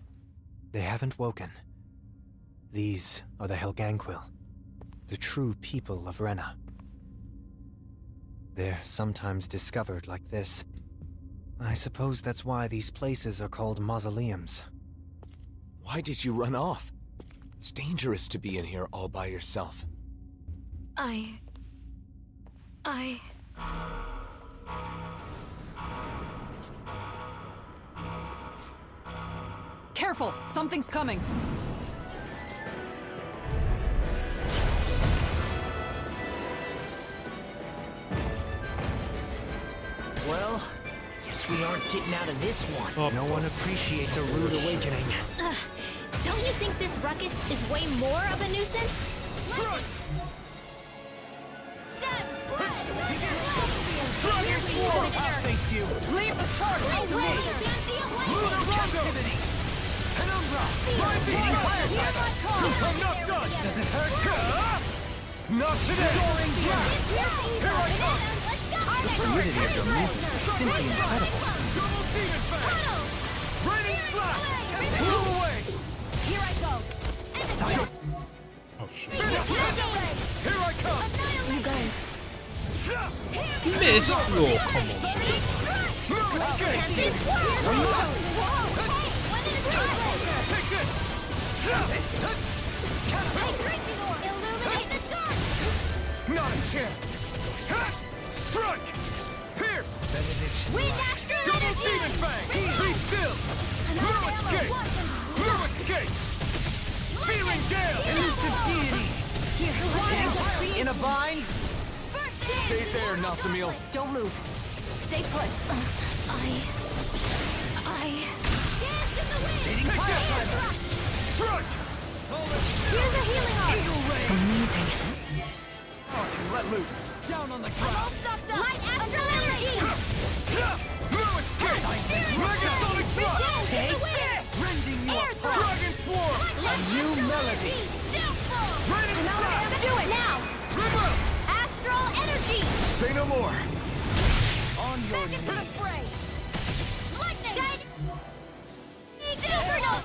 M: They haven't woken. These are the Helganquil, the true people of Rena. They're sometimes discovered like this. I suppose that's why these places are called mausoleums.
A: Why did you run off? It's dangerous to be in here all by yourself.
I: Careful! Something's coming!
G: Well, guess we aren't getting out of this one.
M: No one appreciates a rude awakening.
H: Don't you think this ruckus is way more of a nuisance?
J: Thank you.
I: Leave the charge to me!
J: Captivity. Penumbra. Here I come. I'm not done. Does it hurt? Not today. Soaring blast. Here I come.
N: The fluidity of your movement is simply incredible.
J: Double demon fang. Raining flash. Blew away.
H: Here I go.
D: Oh shit.
J: Here I come.
F: You guys.
D: Miss? Oh, come on.
J: Take this.
H: Illuminate the dark!
J: Not a chance. Strike. Pierce.
H: Wind astral
J: Double
H: energy!
J: demon fang. Be still. Blue escape. Blue escape. Searing gale. Elusive deity.
K: In a bind?
A: Stay there, Nazam.
E: Don't move. Stay put.
J: Take that. Strike.
H: Here's a healing arc!
E: Amazing.
J: Let loose. Down on the ground.
H: Light astral energy!
J: Blue escape. Megasonic blast.
H: Take this!
J: Rending you apart. Dragon swarm.
H: A
J: new melody. Raining flash.
H: Do it now!
J: River.
H: Astral energy!
A: Say no more.
J: On your
H: Back into the
J: knees.
H: fray! Lightning! Juggernaut!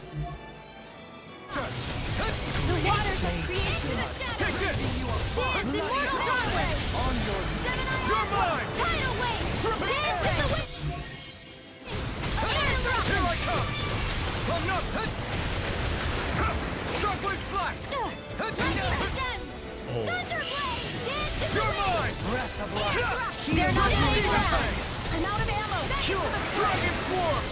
H: The waters of creation!
J: Take this.
H: Dance immortal Broadway!
J: On your knees. You're mine.
H: Tidal wave! Dance in the wind!
J: Here I come. I'm not. Shockwave flash.
H: Thunderblade! Dance in the
J: You're
H: wind!
J: mine. Breath of life.
H: They're not getting around! I'm out of ammo!
J: Cure. Dragon swarm.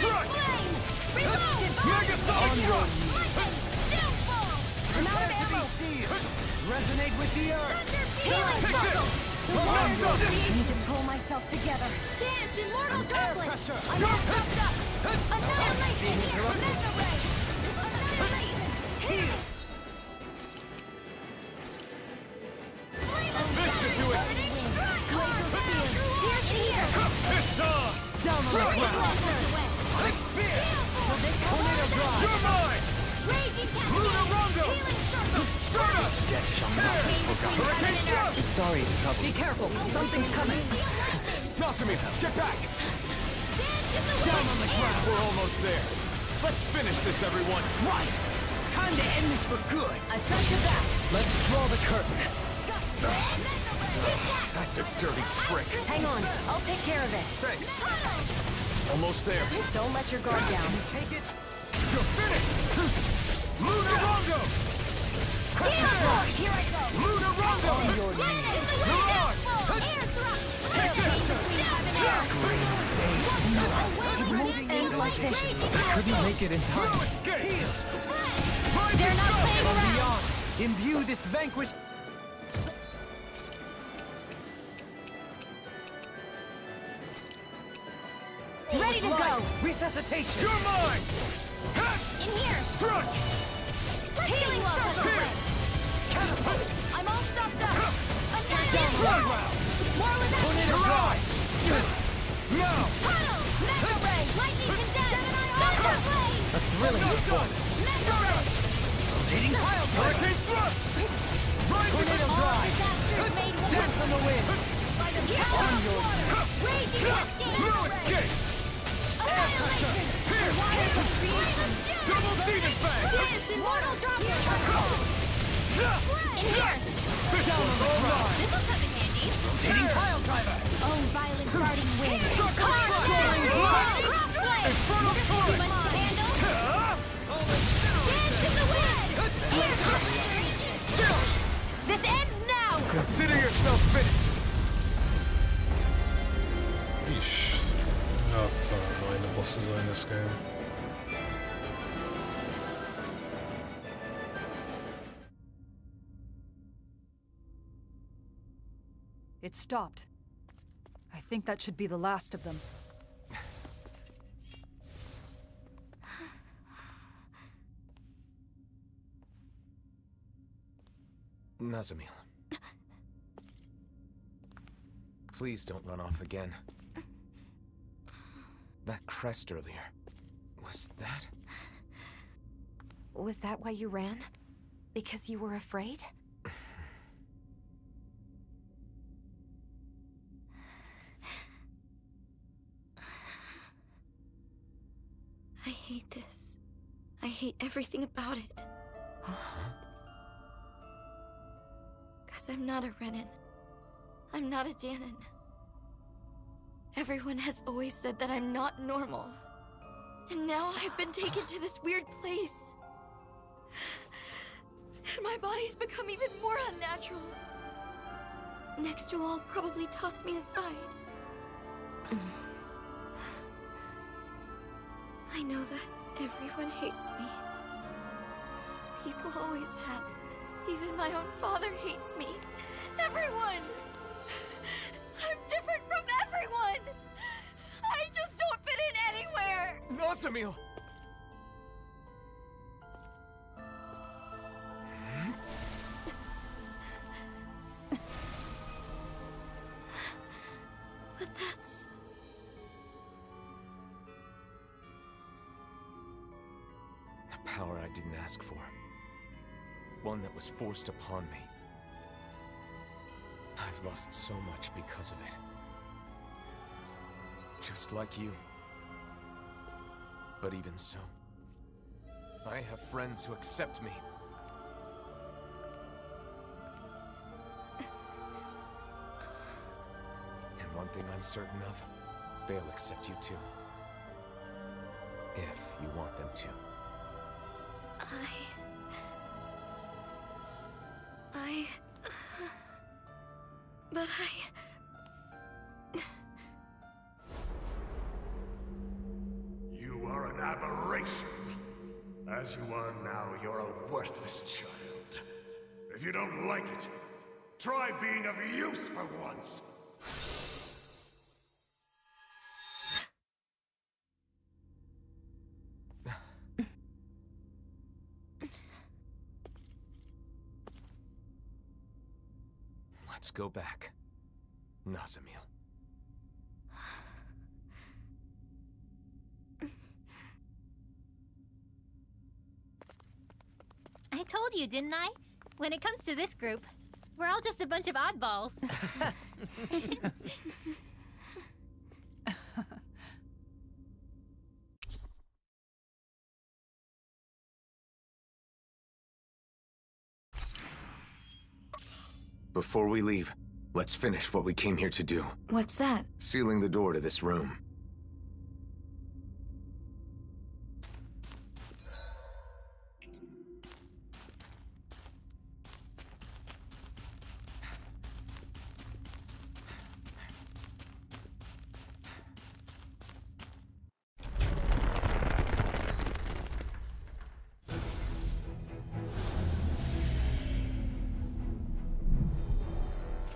H: Strike! Flame! Reload!
J: Megasonic blast.
H: Lightning! Downfall! I'm out of ammo!
K: Resonate with the earth!
H: Healing
J: Take this.
H: circle!
J: I'm not done.
H: I need to pull myself together. Dance immortal droplet! I'm all pumped up! Annihilation! Mega ray! Annihilation! Here!
J: This should do it. It's on.
K: Down on the ground!
J: Like spear. You're mine. Lunar Rondo. Strata. Hurricane thrust.
N: Sorry to trouble.
I: Be careful! Something's coming!
A: Nazam, get back!
J: Down on the ground.
A: We're almost there. Let's finish this, everyone.
K: Right! Time to end this for good!
E: I've got your back.
K: Let's draw the curtain.
A: That's a dirty trick.
E: Hang on. I'll take care of it.
A: Thanks. Almost there.
E: Don't let your guard down.
J: Take it. You're finished. Lunar Rondo.
H: Here I go!
J: Lunar Rondo.
H: On your knees! Mirage! Air thrust! Take this!
E: End like this.
K: Couldn't make it in time.
J: Escape.
H: They're not playing around!
K: Beyond. Imbue this vanquished...
H: Ready to go!
K: Resuscitation!
J: You're mine.
H: In here!
J: Strike.
H: Healing circle!
F: I'm all stuffed up! Attack
J: One
F: him!
J: round!
F: More with that!
J: Tornado drive! Now!
F: Puddle! Mega Ray! Lightning Condensed! Thunder Blade!
N: A thrilling performance.
F: Mega Ray!
J: Rotating pile hurricane thrust! Tornado drive! Death from the wind! On your
F: Raging Cascade!
J: no escape!
F: Annihilation! Wild of Creation!
J: Double demon fang!
F: Dance! Immortal Dropper! In here!
J: Down on the ground!
H: This'll come in handy.
J: Rotating pile driver!
F: Oh, violent darting wind!
J: Shark soaring blast! Infernal
H: Too
J: torrent!
H: much to handle.
F: Dance in the wind! This ends now!
J: Consider yourself finished!
D: Yeesh. How annoying the bosses are in this game.
I: It stopped. I think that should be the last of them.
A: Nazamil. Please don't run off again. That crest earlier. Was that?
E: Was that why you ran? Because you were afraid?
F: I hate this. I hate everything about it. Because I'm not a Renan. I'm not a Danon. Everyone has always said that I'm not normal. And now I've been taken to this weird place. And my body's become even more unnatural. Next you'll all probably toss me aside. I know that everyone hates me. People always have. Even my own father hates me. Everyone! I'm different from everyone! I just don't fit in anywhere!
A: Nazamil!
F: But that's...
A: The power I didn't ask for. One that was forced upon me. I've lost so much because of it. Just like you. But even so, I have friends who accept me. And one thing I'm certain of, they'll accept you too. If you want them to.
F: But
C: You are an aberration. As you are now, you're a worthless child. If you don't like it, try being of use for once.
A: Let's go back, Nazamil.
H: I told you, didn't I? When it comes to this group, we're all just a bunch of oddballs.
A: Before we leave, let's finish what we came here to do.
F: what's that?
A: Sealing the door to this room.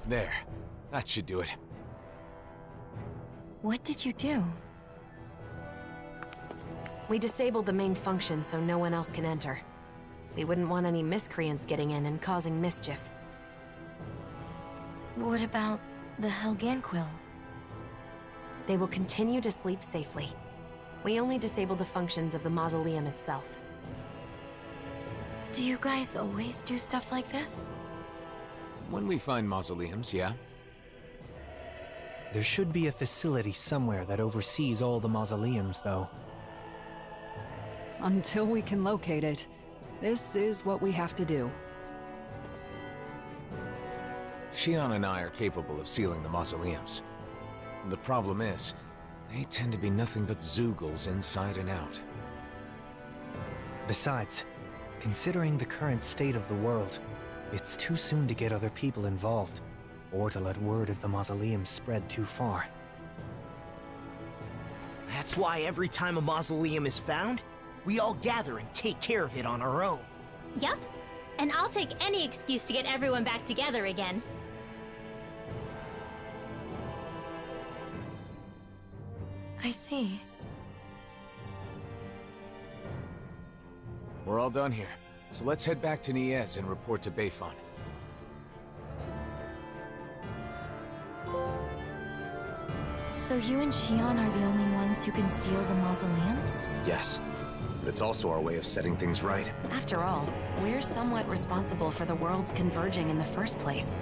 A: There. That should do it.
E: What did you do? We disabled the main function so no one else can enter. We wouldn't want any miscreants getting in and causing mischief.
F: What about the Helganquil?
E: They will continue to sleep safely. We only disable the functions of the mausoleum itself.
F: Do you guys always do stuff like this?
A: When we find mausoleums, yeah.
M: There should be a facility somewhere that oversees all the mausoleums, though.
I: Until we can locate it, this is what we have to do.
A: Xion and I are capable of sealing the mausoleums. The problem is, they tend to be nothing but Zeugles inside and out.
M: Besides, considering the current state of the world, it's too soon to get other people involved, or to let word of the mausoleum spread too far.
G: That's why every time a mausoleum is found, we all gather and take care of it on our own.
H: Yup. And I'll take any excuse to get everyone back together again.
F: I see.
A: We're all done here, so let's head back to Niez and report to Bayon.
F: So you and Xion are the only ones who can seal the mausoleums?
A: Yes, but it's also our way of setting things right.
E: After all, we're somewhat responsible for the worlds converging in the first place.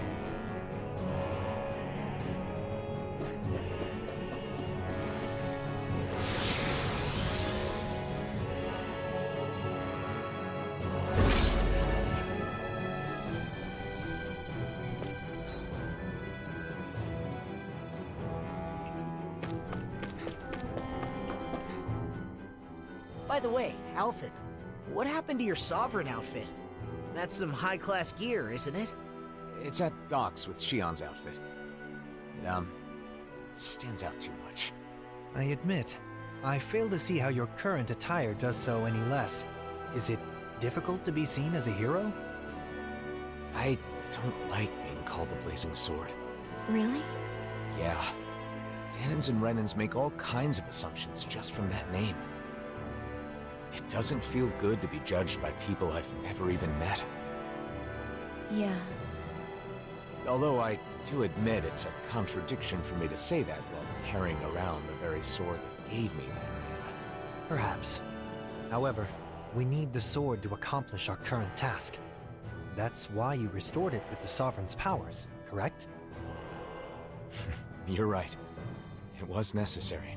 G: By the way, Alphen, what happened to your Sovereign outfit? That's some high-class gear, isn't it?
A: It's at docks with Xion's outfit. It, stands out too much.
M: I admit, I fail to see how your current attire does so any less. Is it difficult to be seen as a hero?
A: I don't like being called the Blazing Sword.
F: Really?
A: Yeah. Danins and Renans make all kinds of assumptions just from that name. It doesn't feel good to be judged by people I've never even met.
F: Yeah.
A: Although I do admit it's a contradiction for me to say that while carrying around the very sword that gave me that name.
M: Perhaps. However, we need the sword to accomplish our current task. That's why you restored it with the Sovereign's powers, correct?
A: You're right. It was necessary.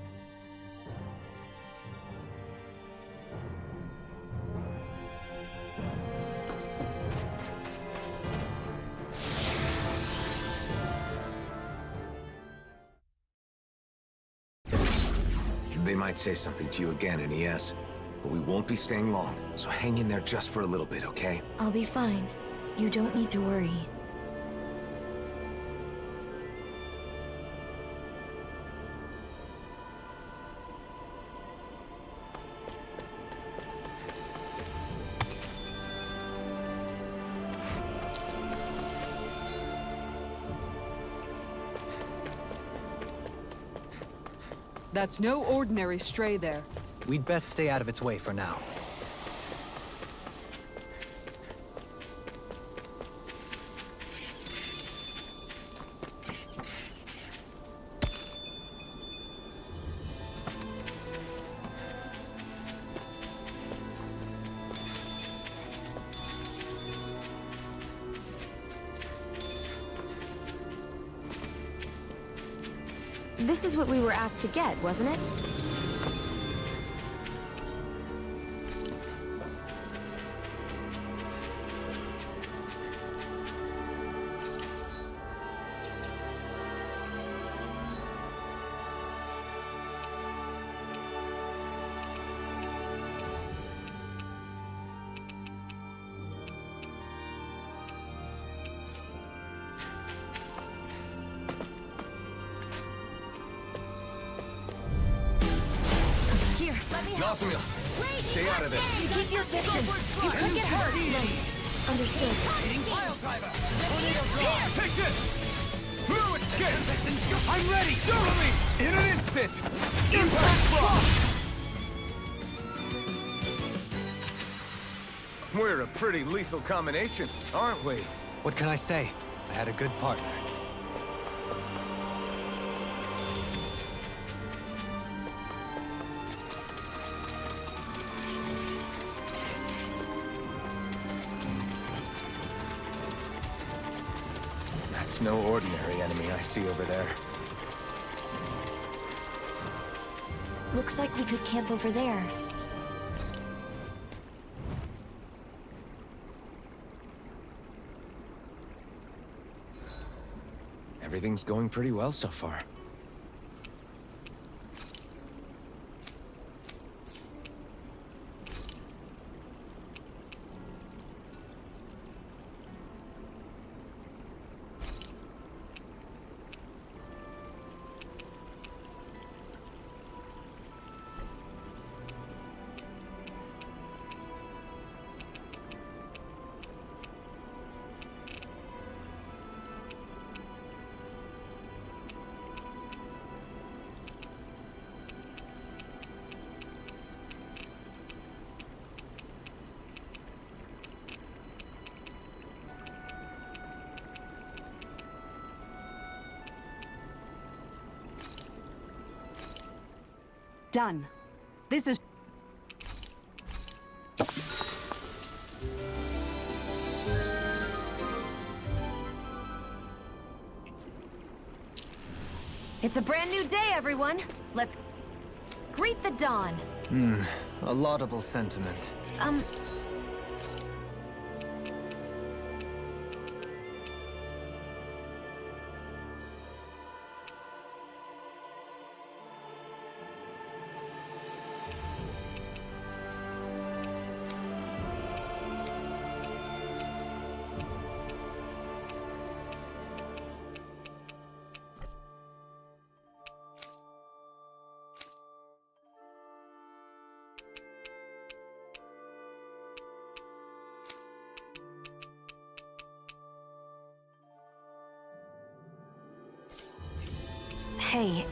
A: They might say something to you again in ES, but we won't be staying long, so hang in there just for a little bit, okay?
F: I'll be fine. You don't need to worry.
I: That's no ordinary stray there.
M: We'd best stay out of its way for now.
E: This is what we were asked to get, wasn't it?
A: Nazam, stay out of this.
F: You keep your distance. You could get hurt. Understood.
J: Take this! Fluid escape! I'm ready! Follow me! In an instant! Impact block! We're a pretty lethal combination, aren't we?
N: What can I say? I had a good partner.
A: That's no ordinary enemy I see over there.
E: Looks like we could camp over there.
A: Everything's going pretty well so far.
I: Done. This is...
E: It's a brand new day, everyone. Let's greet the dawn.
N: A laudable sentiment.
E: Hey,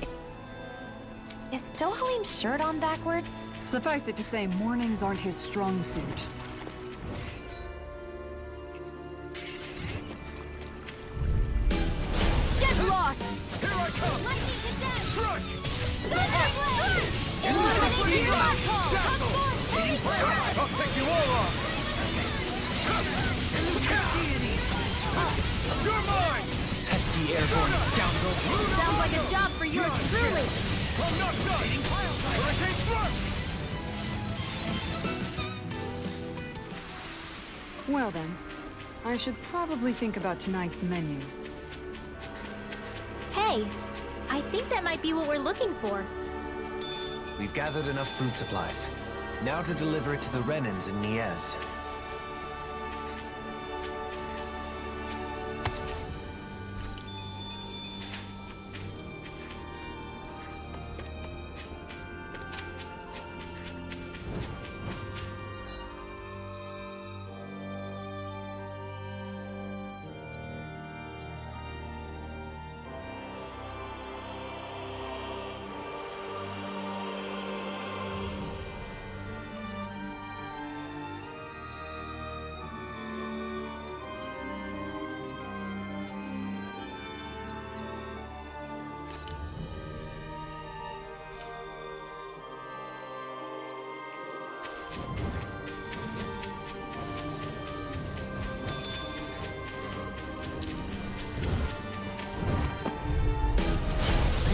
E: is Dohalim's shirt on backwards?
I: Suffice it to say, mornings aren't his strong suit.
E: Get lost!
J: Here I come!
F: Lightning to death!
J: Strike! I'll take you all on! You're mine!
N: Pesky airborne scoundrel.
E: Sounds like a job for yours truly!
J: I'm not done! Hurricane thrust!
I: Well then, I should probably think about tonight's menu.
H: Hey, I think that might be what we're looking for.
N: We've gathered enough food supplies. Now to deliver it to the Renans in Niez.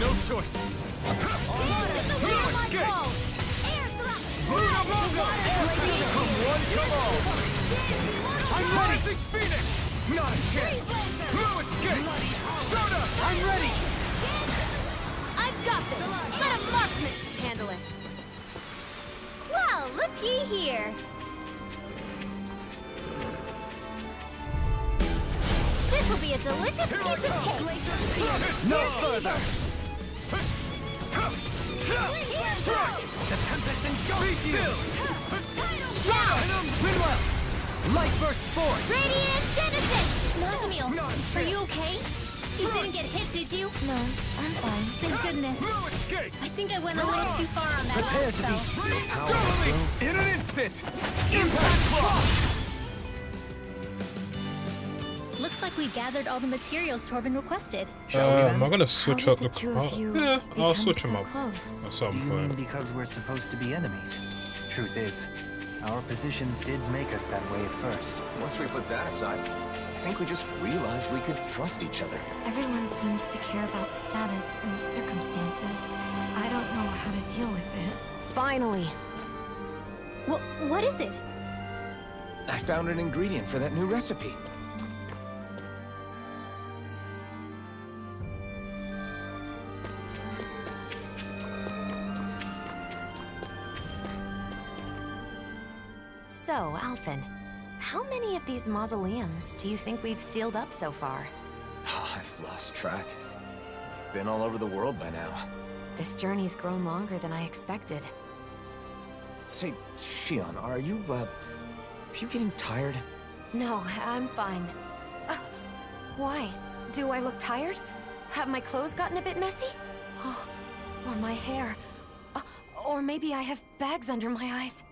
J: No choice! No escape! Come one, come all! I'm ready! Phoenix! Not a chance! No escape! Stardust! I'm ready!
E: I've got this! Let a marksman handle it!
H: Well, looky here. This will be a delicious piece of cake.
J: No further! The tempest and go! Be still!
N: Ridwell! Light burst forth!
H: Radiant Genesis! Nazam, are you okay? You didn't get hit, did you?
E: No, I'm fine.
H: Thank goodness.
J: No escape!
H: I think I went a little too far on that
N: Prepare
H: last
N: to be
H: spell.
N: powerless.
J: In an instant! Impact block!
H: Looks like we gathered all the materials Torben requested.
M: Shall we then?
D: I'm gonna switch
E: How
D: up
E: did
D: the
E: the two
D: car.
E: of you
D: Yeah, I'll
E: become
D: switch
E: so
D: them up
E: close?
D: at some
M: Do you mean
D: point.
M: because we're supposed to be enemies? Truth is, our positions did make us that way at first.
A: Once we put that aside, I think we just realized we could trust each other.
E: Everyone seems to care about status and circumstances. I don't know how to deal with it. Finally!
H: What is it?
A: I found an ingredient for that new recipe.
E: So, Alphen, how many of these mausoleums do you think we've sealed up so far?
A: Oh, I've lost track. We've been all over the world by now.
E: This journey's grown longer than I expected.
A: Say, Shion, are you getting tired?
E: No, I'm fine. Why? Do I look tired? Have my clothes gotten a bit messy? Oh, or my hair? Or maybe I have bags under my eyes?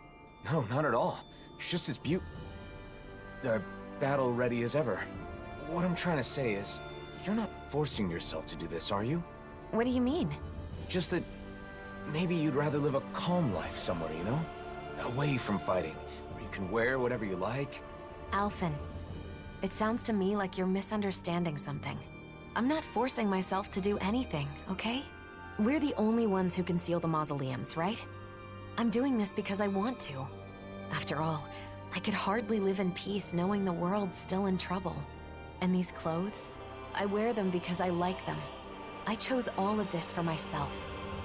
A: No, not at all. It's just as battle ready as ever. What I'm trying to say is, you're not forcing yourself to do this, are you?
E: What do you mean?
A: Just that maybe you'd rather live a calm life somewhere, you know? Away from fighting, where you can wear whatever you like.
E: Alphen, it sounds to me like you're misunderstanding something. I'm not forcing myself to do anything, okay? We're the only ones who can seal the mausoleums, right? I'm doing this because I want to. After all, I could hardly live in peace knowing the world's still in trouble. And these clothes, I wear them because I like them. I chose all of this for myself.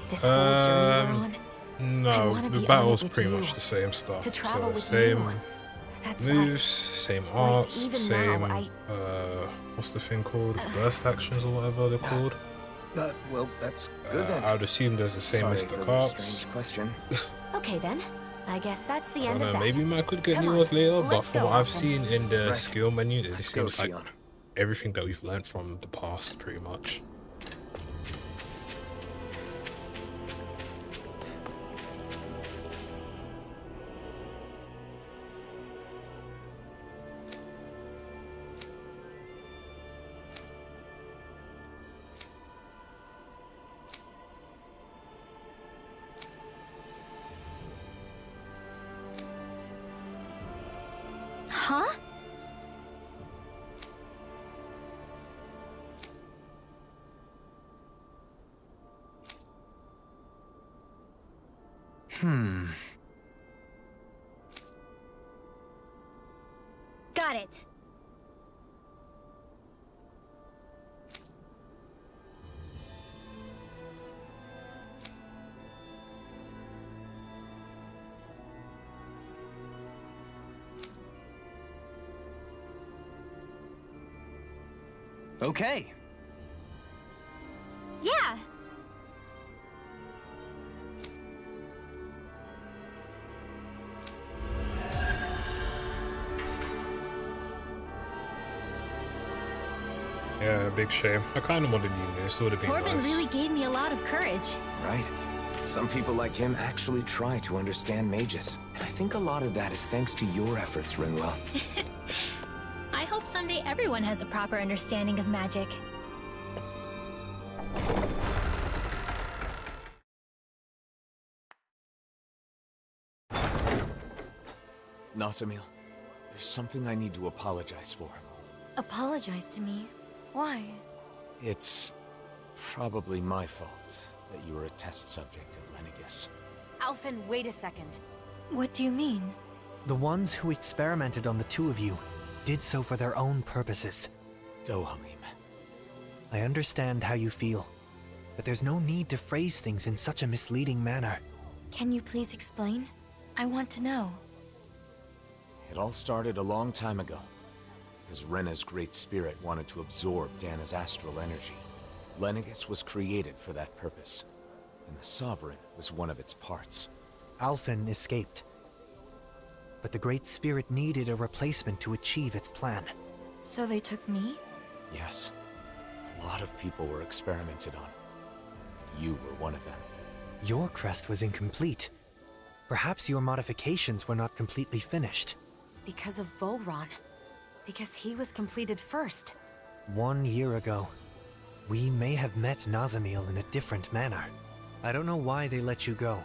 E: This whole journey we're on.
D: No, the battle's pretty much the same stuff.
E: To travel with
D: same
E: you. That's
D: moves, same arts,
E: even
D: same
E: now,
D: what's the thing called? Burst actions or whatever they're called.
A: Well, that's good then.
D: I would assume there's the same as the
A: Sorry for
D: cards.
A: strange question.
E: Okay then. I guess that's the
D: I
E: end
D: don't
E: of
D: know,
E: that.
D: maybe I could get
E: Come
D: new
E: on,
D: ones later, but
E: let's
D: from
E: go,
D: what I've
E: Alphen.
D: seen in the
A: Right.
D: skill menu, it
A: Let's go,
D: seems like
A: Shion.
D: everything that we've learned from the past, pretty much.
H: Huh? Got it.
M: Okay.
H: Yeah.
D: Yeah, big shame. I kind of wanted new this. Would have been
H: Torben
D: nice.
H: really gave me a lot of courage.
A: Right. Some people like him actually try to understand mages. And I think a lot of that is thanks to your efforts, Rinwell.
H: I hope someday everyone has a proper understanding of magic.
A: Nasamil, there's something I need to apologize for.
E: Apologize to me? Why?
A: It's probably my fault that you were a test subject at Lenegis.
E: Alphen, wait a second. What do you mean?
M: The ones who experimented on the two of you did so for their own purposes.
A: Dohalim.
M: I understand how you feel, but there's no need to phrase things in such a misleading manner.
E: Can you please explain? I want to know.
A: It all started a long time ago, because Rena's great spirit wanted to absorb Dana's astral energy. Lenegis was created for that purpose, and the Sovereign was one of its parts.
M: Alphen escaped, but the Great Spirit needed a replacement to achieve its plan.
E: So they took me?
A: Yes, a lot of people were experimented on. You were one of them.
M: Your crest was incomplete. Perhaps your modifications were not completely finished.
E: Because of Volron. Because he was completed first.
M: 1 year ago. We may have met Nazamil in a different manner. I don't know why they let you go,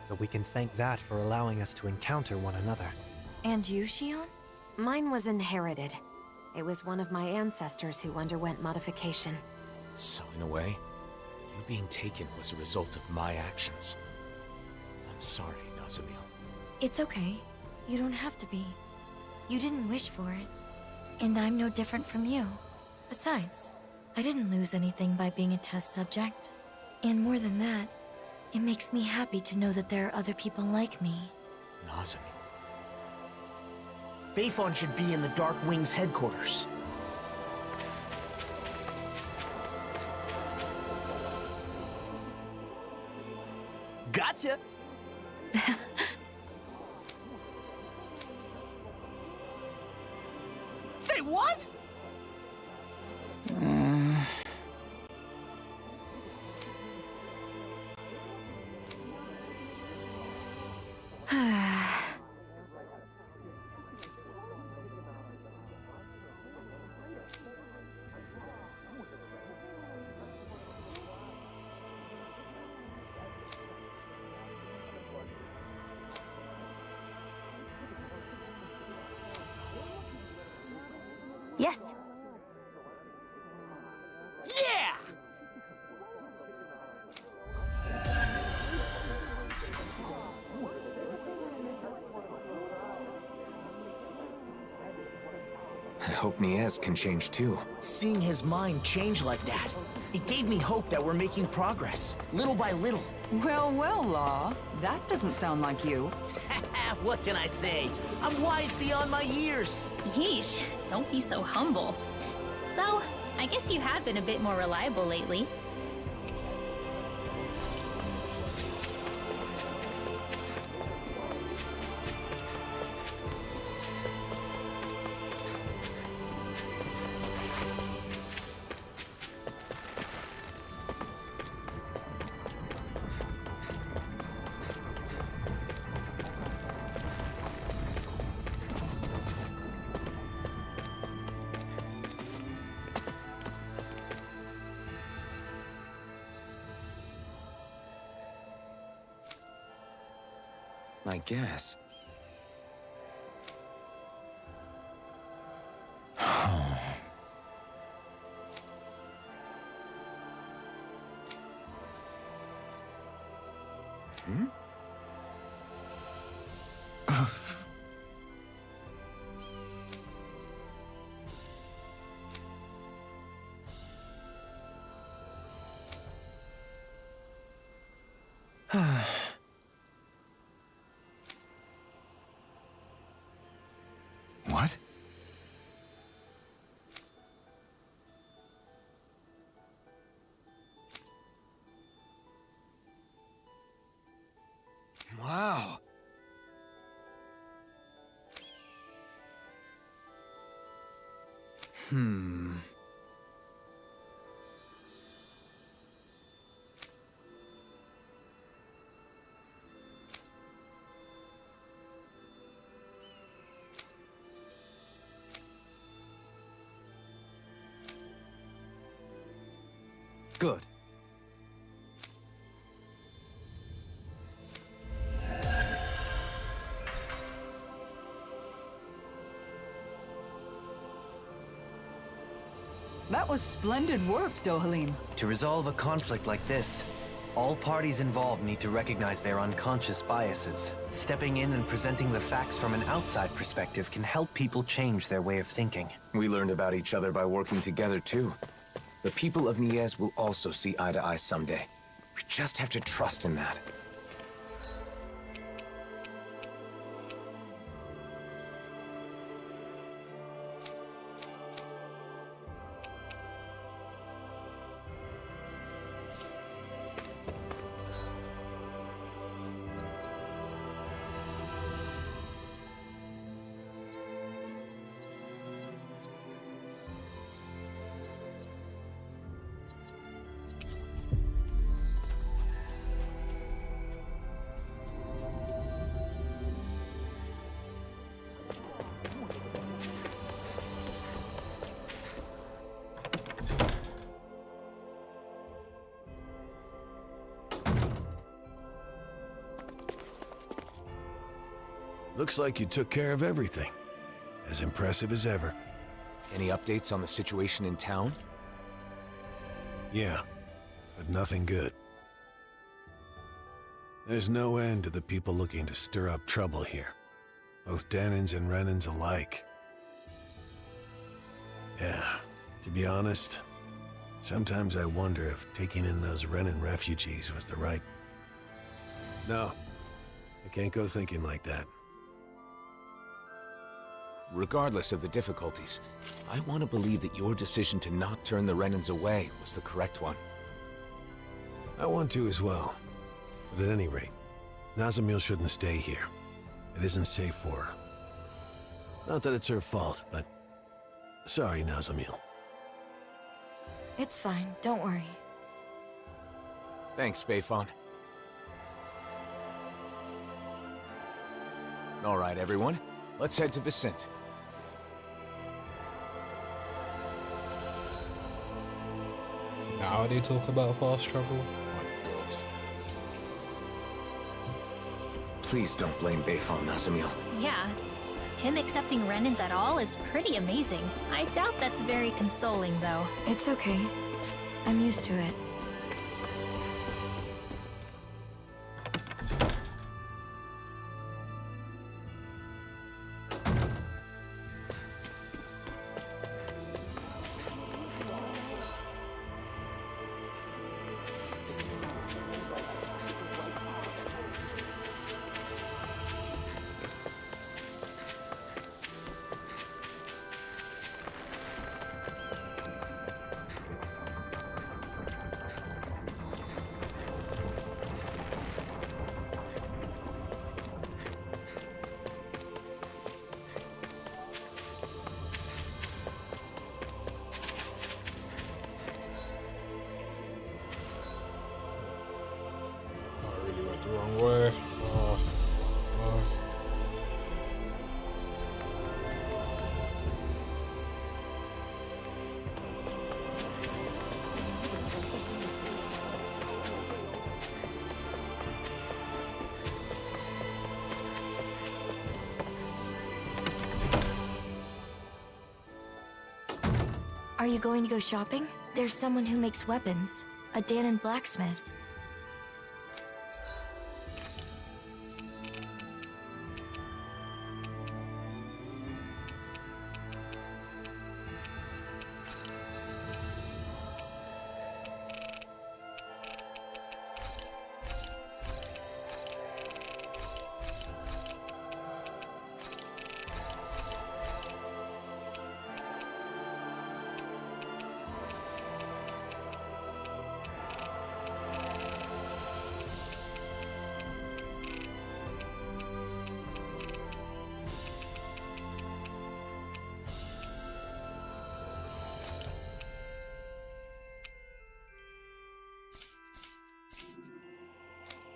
M: but we can thank that for allowing us to encounter one another.
E: And you, Shion? Mine was inherited. It was one of my ancestors who underwent modification.
A: So in a way, you being taken was a result of my actions. I'm sorry, Nazamil.
F: It's okay. You don't have to be. You didn't wish for it. And I'm no different from you. Besides, I didn't lose anything by being a test subject. And more than that, it makes me happy to know that there are other people like me.
A: Nazamil.
G: Bayon should be in the Dark Wings headquarters. Gotcha! Say what?
F: Yes.
G: Yeah!
A: I hope Niez can change too.
G: Seeing his mind change like that, it gave me hope that we're making progress, little by little.
I: Well, well, Law. That doesn't sound like you.
G: What can I say? I'm wise beyond my years.
H: Yeesh, don't be so humble. Though, I guess you have been a bit more reliable lately.
A: I guess. Hmm? What? Wow.
N: Good.
I: That was splendid work, Dohalim.
N: To resolve a conflict like this, all parties involved need to recognize their unconscious biases. Stepping in and presenting the facts from an outside perspective can help people change their way of thinking.
A: We learned about each other by working together too. The people of Niez will also see eye to eye someday. We just have to trust in that.
L: Looks like you took care of everything. As impressive as ever.
A: Any updates on the situation in town?
L: Yeah, but nothing good. There's no end to the people looking to stir up trouble here. Both Danans and Renans alike. Yeah, to be honest, sometimes I wonder if taking in those Renan refugees was the right... No, I can't go thinking like that.
A: Regardless of the difficulties, I want to believe that your decision to not turn the Renans away was the correct one.
L: I want to as well. But at any rate, Nazamil shouldn't stay here. It isn't safe for her. Not that it's her fault, but... Sorry, Nazamil.
F: It's fine, don't worry.
A: Thanks, Bayon. All right, everyone. Let's head to Vicent.
D: Now they talk about fast travel? My god.
A: Please don't blame Bayon, Nazamil.
H: Yeah. Him accepting Renans at all is pretty amazing. I doubt that's very consoling, though.
F: It's okay. I'm used to it.
D: I really went the wrong way. Oh.
F: Are you going to go shopping? There's someone who makes weapons. A Danan blacksmith.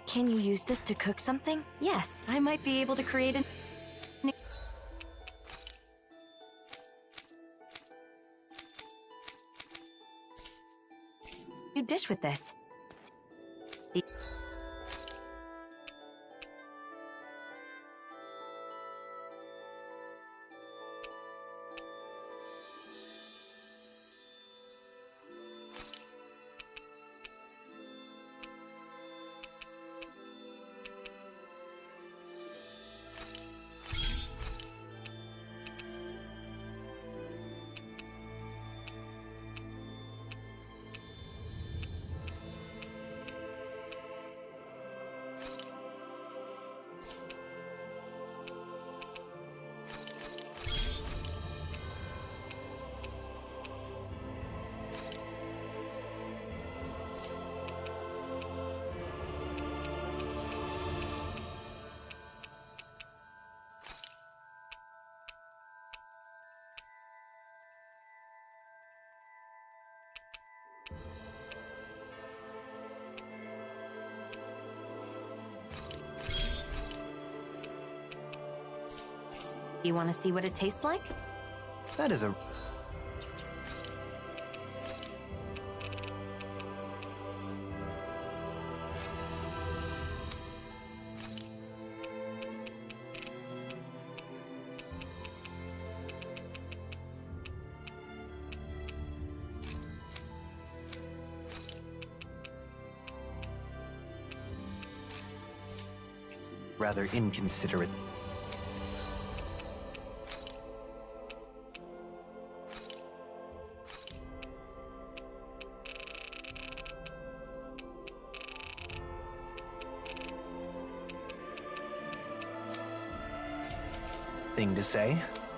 F: Can you use this to cook something?
E: Yes, I might be able to create a new dish with this. You want to see what it tastes like?
N: That is a... rather inconsiderate. Thing to say?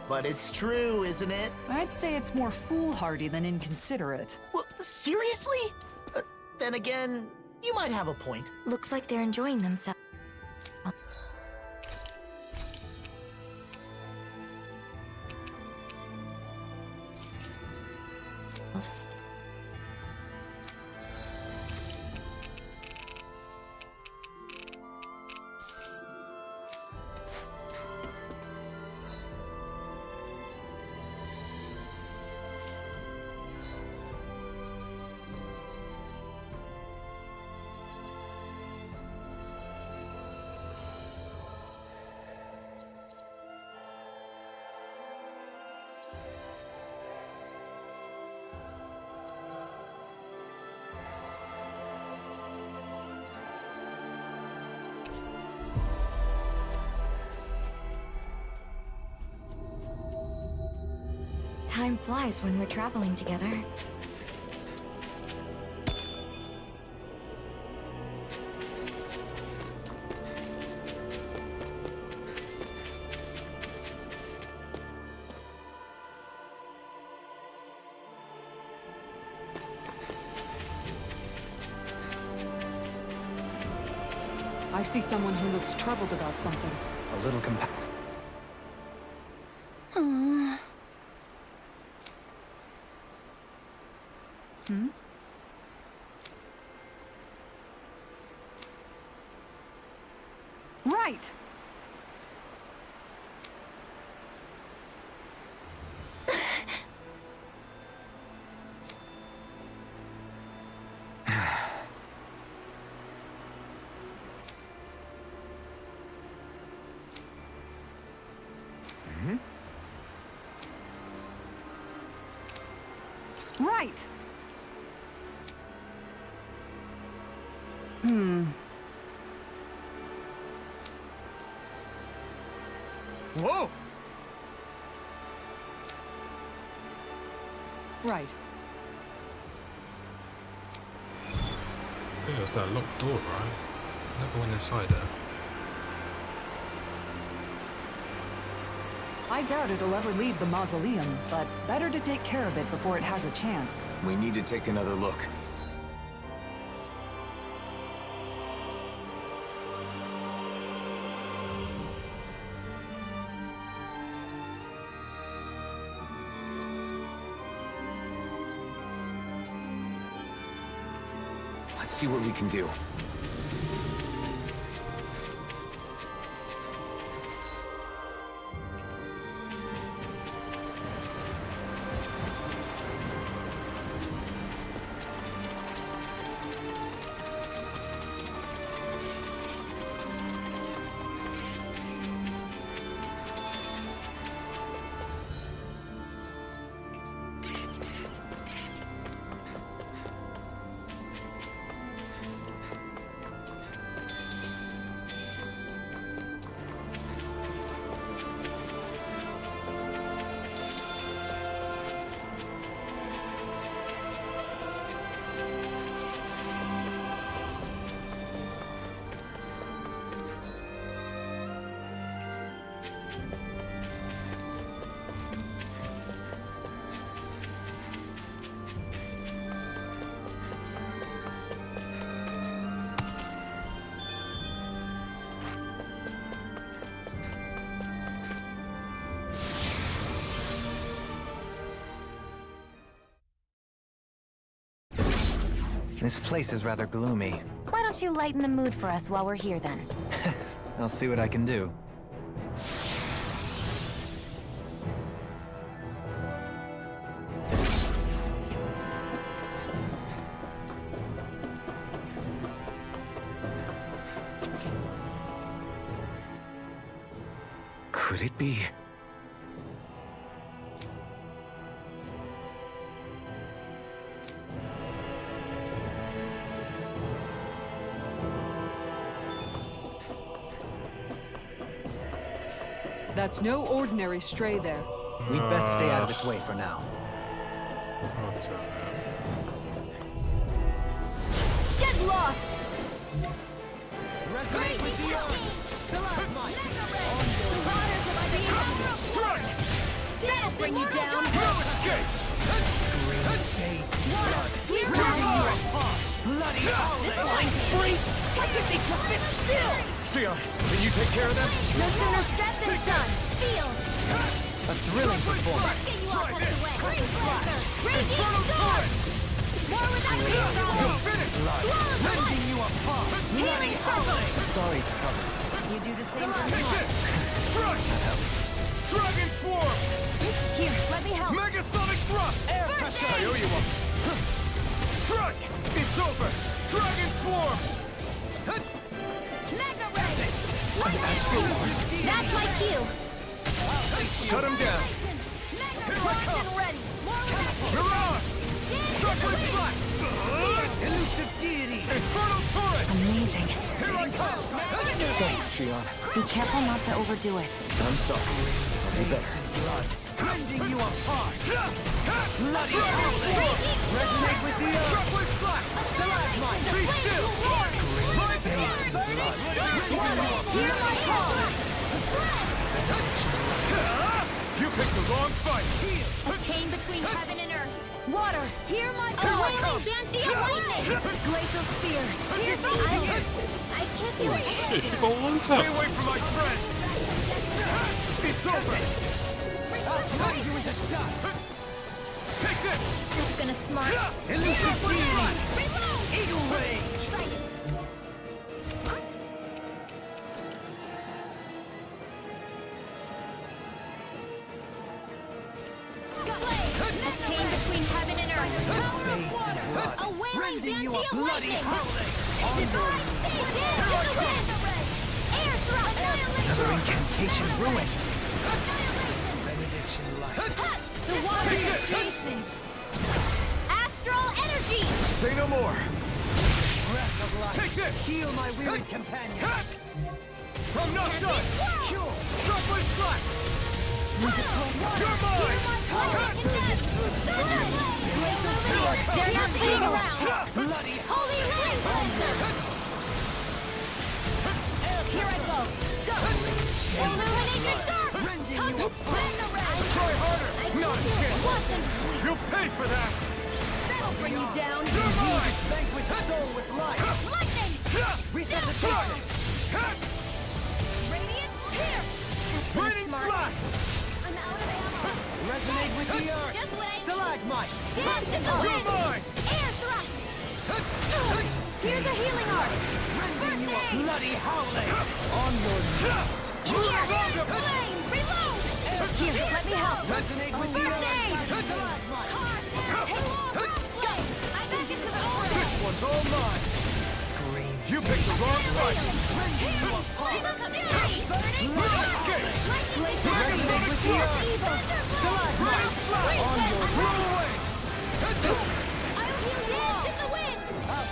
G: But it's true, isn't it?
I: I'd say it's more foolhardy than inconsiderate.
G: Well, seriously? Then again, you might have a point.
F: Looks like they're enjoying themselves. Time flies when we're traveling together.
I: I see someone who looks troubled about something.
N: A little
I: Right! Right!
J: Whoa!
I: Right.
D: There's that locked door, right? Never went inside there.
I: I doubt it'll ever leave the mausoleum, but better to take care of it before it has a chance.
A: We need to take another look. Let's see what we can do.
N: This place is rather gloomy.
E: Why don't you lighten the mood for us while we're here then?
N: I'll see what I can do. Could it be?
I: That's no ordinary stray there.
N: We'd best stay out of its way for now.
F: Get lost!
J: Resonate with the earth!
F: That'll bring you down!
J: Escape! Bloody flying freak! Why could they just sit still? Sion, can you take care of them?
F: No sooner said than done! Feel!
J: A thrilling performance.
F: Get you off of the way! Radiant sword! More without control!
J: You're finished! Rending you apart! Bloody howling!
N: Sorry to trouble.
F: You do the same for
J: Take
F: me.
J: this! Strike! Dragon Swarm!
F: Here, let me help!
J: Megasonic Thrust! Air pressure! I owe you one! Strike! It's over! Dragon Swarm!
F: Mega Ray! That's my cue!
J: Shut him down!
F: Here I come! Ready!
J: Mirage! Shockwave Flash! Elusive Deity! Infernal Turret!
E: Amazing.
J: Here I come!
E: Thanks, Sion. Be careful not to overdo it.
J: I'm sorry. I'll do better. Rending you apart! Bloody howling! Resonate with the earth! Shockwave Flash! Stalagmite! Be still! My veins of blood!
F: Hear my call!
J: You picked the wrong fight!
H: A chain between heaven and earth.
F: Water! Hear my
H: A
F: call!
H: wailing banshee of lightning.
F: Glacial spear! Hear the fire!
H: I can't do it.
D: Shit, she got one
J: Stay
D: tap.
J: away from my friend! It's over! I'll turn you into dust! Take this!
H: It's gonna smart.
J: Elusive Deity! Eagle Rage!
H: A chain between heaven and earth. A wailing banshee of lightning. Divine state to the wind. Air thrust.
J: Another incantation ruin!
F: The water is chasing!
H: Astral energy.
J: Say no more! Take this! Heal my weary companion! I'm not done! Cure! Shockwave Flash! You're mine!
H: They're not playing around.
J: Bloody
H: Holy rain.
F: Here I go! Go!
H: Illuminate the dark.
J: rending
H: Come
J: you
H: to
J: apart!
H: the rain.
J: Try harder! Not again!
H: Watch and sweep.
J: You'll pay for that!
F: That'll bring you down!
J: You're mine! Vanquish soul with life!
H: Lightning.
J: Resuscitation!
F: Radiant here!
J: Raining Flash!
F: I'm out of ammo!
J: Resonate with the earth!
H: Just wait.
J: Stalagmite!
H: Dance in the
J: You're
H: wind.
J: mine!
H: Air thrust.
F: Here's a healing art!
J: Rending you a bloody howling! On your knees!
H: Here. Flame. Reload.
F: Here, let me help!
J: Resonate with the
H: First aid.
J: earth! Stalagmite!
H: Take more rough play. I back into the order.
J: This one's all mine! You picked the wrong fight! Rending you apart!
H: Burning
J: Escape! Resonate with the earth! Stalagmite! On your roll away!
H: I'll heal you. Dance in the wind.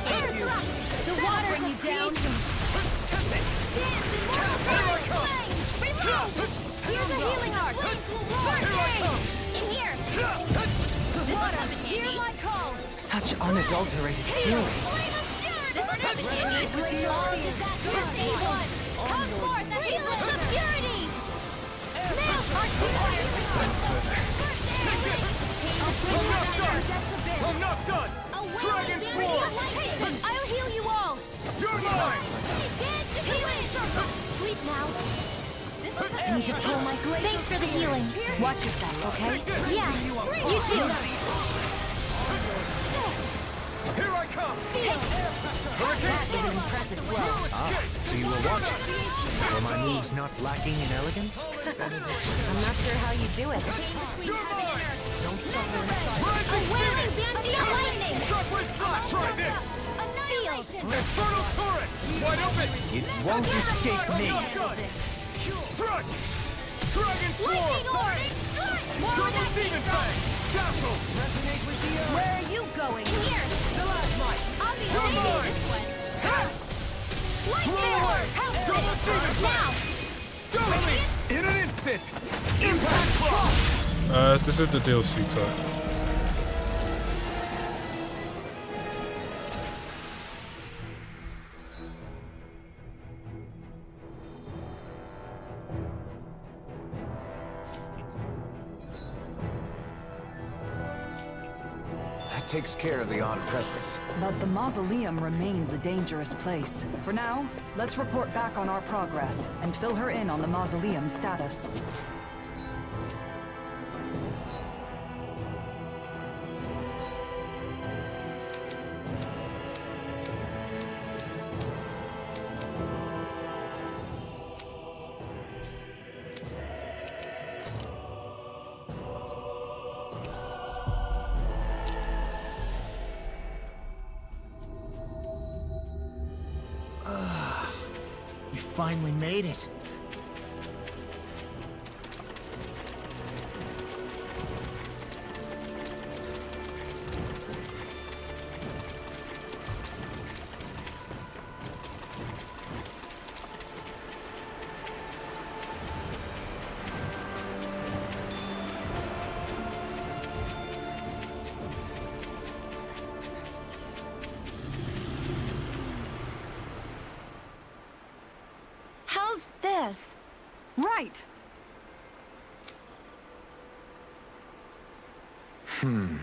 H: Air thrust.
F: The water bring you down!
H: Dance in mortal silence. Flame. Reload.
F: Here's a healing art!
H: First aid. In here.
F: Water! Hear my call!
N: Such unadulterated fury.
H: Flame obscured. This is heaven handy. All disaster stage one. Come forth, the healers of purity. Nail artillery.
J: I'm not done! Dragon Swarm!
F: I'll heal you all!
J: You're mine!
H: Sleep now.
F: I need to pull my glacial
H: Thanks for the healing.
F: Watch yourself, okay?
H: Yeah, you too.
J: Here I come!
F: That is an impressive blow.
N: So you were watching. Were my moves not lacking in elegance?
E: I'm not sure how you do it.
J: You're mine!
N: Don't suffer in silence.
H: A wailing banshee of lightning.
J: Shockwave Flash! Try this!
H: Annihilation.
J: Infernal Turret! Wide open!
N: It won't escape me.
J: Strike! Dragon Swarm!
H: Lightning orb.
J: Double Demon Fang! Dazzle! Resonate with the earth!
F: Where are you going?
H: Here.
J: Stalagmite!
H: I'll be
J: You're
H: saving
J: mine!
H: this one.
J: Blow away! Double Demon Fang!
H: Now.
J: Go! In an instant! it! Impact!
D: This is the DLC type.
A: Takes care of the odd presence.
I: But the mausoleum remains a dangerous place. For now, let's report back on our progress and fill her in on the mausoleum status.
G: Finally made it.
I: Right!
H: Come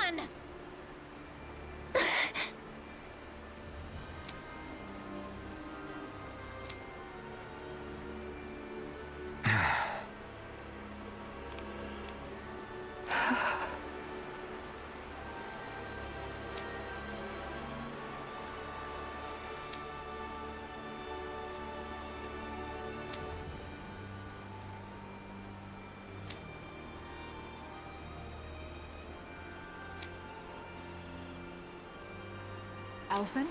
H: on!
I: Alphen?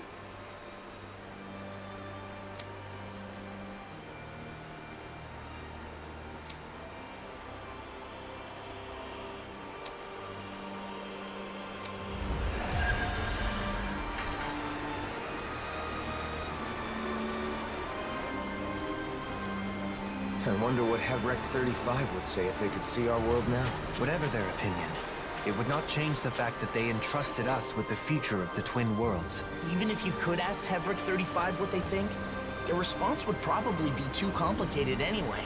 A: I wonder what Hevrek 35 would say if they could see our world now.
N: Whatever their opinion, it would not change the fact that they entrusted us with the future of the Twin Worlds.
G: Even if you could ask Hevrek 35 what they think, their response would probably be too complicated anyway.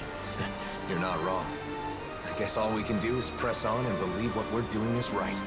A: You're not wrong. I guess all we can do is press on and believe what we're doing is right.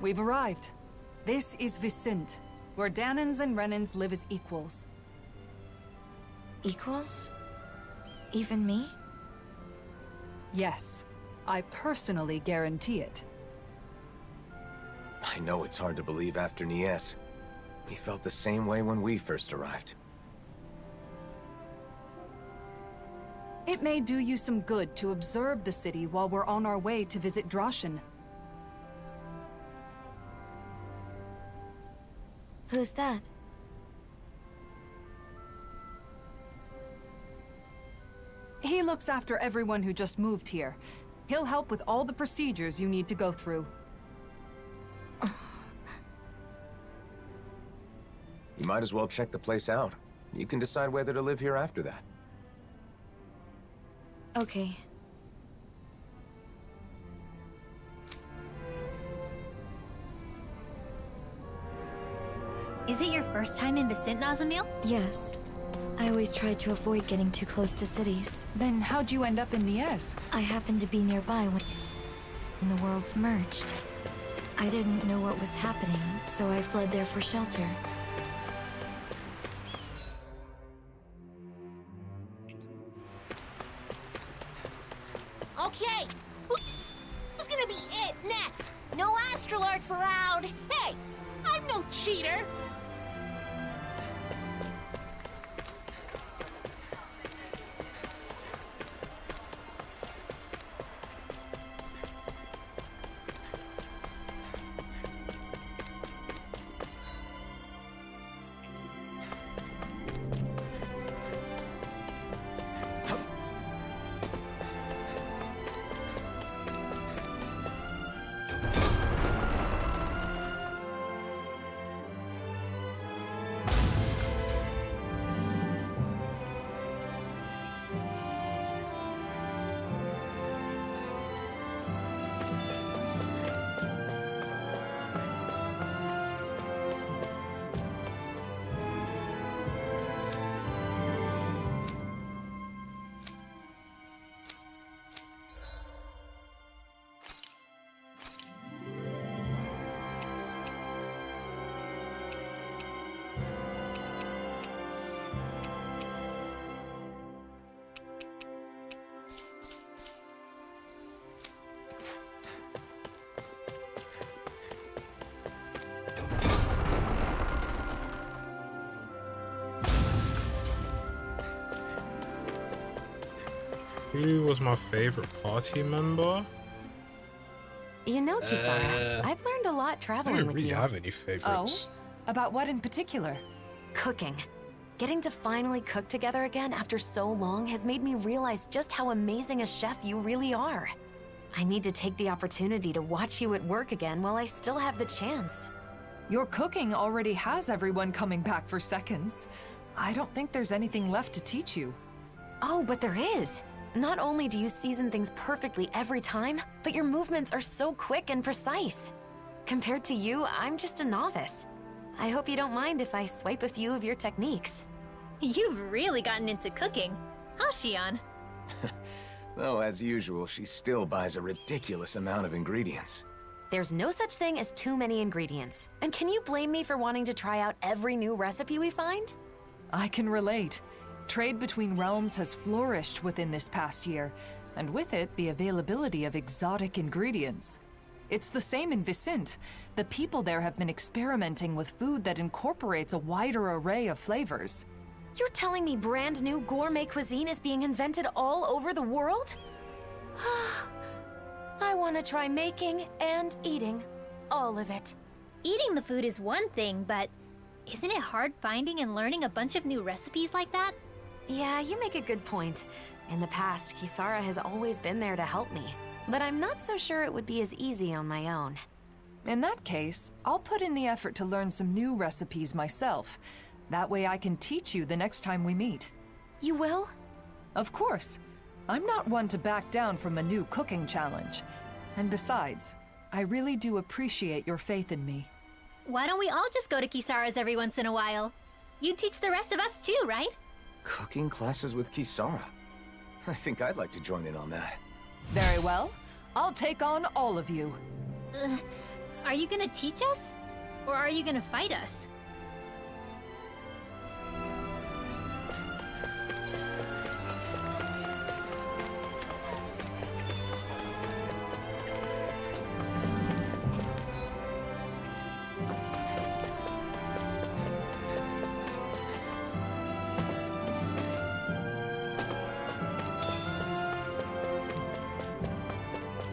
I: We've arrived. This is Vicint, where Danans and Renans live as equals.
F: Equals? Even me?
I: Yes. I personally guarantee it.
A: I know it's hard to believe after Nies. We felt the same way when we first arrived.
I: It may do you some good to observe the city while we're on our way to visit Droshin.
F: Who's that?
I: He looks after everyone who just moved here. He'll help with all the procedures you need to go through.
A: You might as well check the place out. You can decide whether to live here after that.
F: Okay.
H: Is it your first time in Vicint, Nazamil?
F: Yes. I always tried to avoid getting too close to cities.
I: Then how'd you end up in Nies?
F: I happened to be nearby when the worlds merged. I didn't know what was happening, so I fled there for shelter.
O: Okay, who's gonna be it next? No astral arts allowed. Hey, I'm no cheater.
D: Who was my favorite party member?
E: You know, Kisara, I've learned a lot
D: I
E: traveling
D: don't
E: with
D: really
E: you.
D: have any favorites.
I: Oh? About what in particular?
E: Cooking. Getting to finally cook together again after so long has made me realize just how amazing a chef you really are. I need to take the opportunity to watch you at work again while I still have the chance.
I: Your cooking already has everyone coming back for seconds. I don't think there's anything left to teach you.
E: Oh, but there is. Not only do you season things perfectly every time, but your movements are so quick and precise. Compared to you, I'm just a novice. I hope you don't mind if I swipe a few of your techniques.
H: You've really gotten into cooking, huh, Xion?
A: Though, as usual, she still buys a ridiculous amount of ingredients.
E: There's no such thing as too many ingredients. And can you blame me for wanting to try out every new recipe we find?
I: I can relate. Trade between realms has flourished within this past year, and with it, the availability of exotic ingredients. It's the same in Vicint. The people there have been experimenting with food that incorporates a wider array of flavors.
E: You're telling me brand new gourmet cuisine is being invented all over the world? I want to try making and eating all of it.
H: Eating the food is one thing, but isn't it hard finding and learning a bunch of new recipes like that?
E: Yeah, you make a good point. In the past, Kisara has always been there to help me, but I'm not so sure it would be as easy on my own.
I: In that case, I'll put in the effort to learn some new recipes myself. That way I can teach you the next time we meet.
E: You will?
I: Of course. I'm not one to back down from a new cooking challenge. And besides, I really do appreciate your faith in me.
H: Why don't we all just go to Kisara's every once in a while? You teach the rest of us too, right?
A: Cooking classes with Kisara? I think I'd like to join in on that.
I: Very well. I'll take on all of you.
H: Are you gonna teach us? Or are you gonna fight us?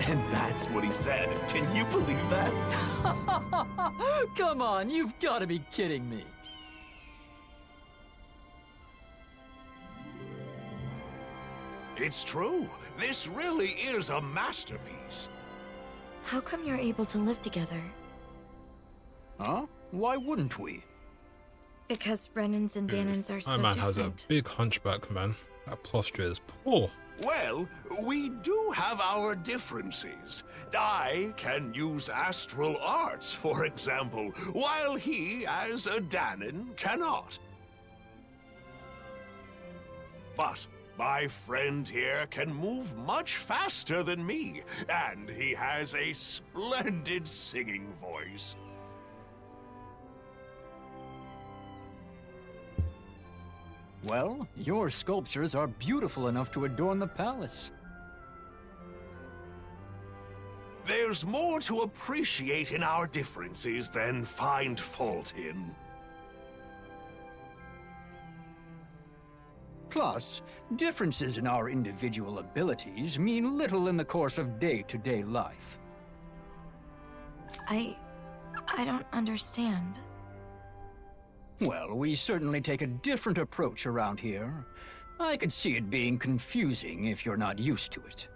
A: And that's what he said. Can you believe that?
B: Come on, you've got to be kidding me.
C: It's true. This really is a masterpiece.
F: How come you're able to live together?
J: Huh? Why wouldn't we?
F: Because Renans and Danans are so
D: My man
F: different.
D: has a big hunchback, man. That posture is poor.
C: Well, we do have our differences. I can use astral arts, for example, while he, as a Danan, cannot. But my friend here can move much faster than me, and he has a splendid singing voice.
J: Well, your sculptures are beautiful enough to adorn the palace.
C: There's more to appreciate in our differences than find fault in.
J: Plus, differences in our individual abilities mean little in the course of day-to-day life.
F: I don't understand.
J: Well, we certainly take a different approach around here. I could see it being confusing if you're not used to it.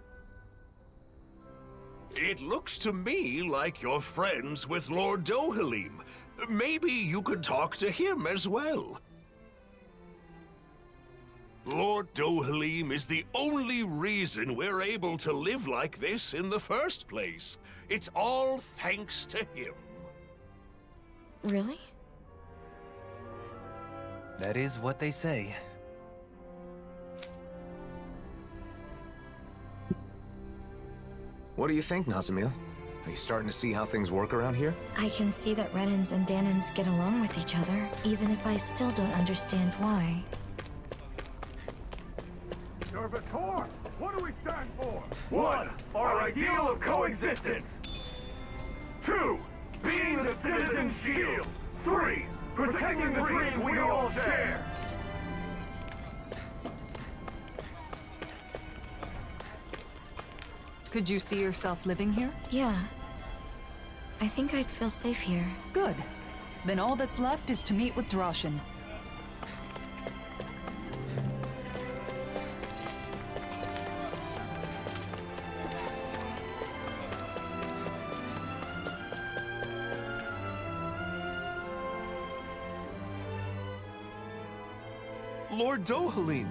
C: It looks to me like you're friends with Lord Dohalim. Maybe you could talk to him as well. Lord Dohalim is the only reason we're able to live like this in the first place. It's all thanks to him.
F: Really?
N: That is what they say.
A: What do you think, Nazamil? Are you starting to see how things work around here?
F: I can see that Renans and Danans get along with each other, even if I still don't understand why.
P: Servitor, what do we stand for? 1. Our ideal of coexistence. 2. Being the citizen's shield. 3. Protecting the dream we all share.
I: Could you see yourself living here?
F: Yeah. I think I'd feel safe here.
I: Good. Then all that's left is to meet with Droshin.
Q: Lord Dohalim,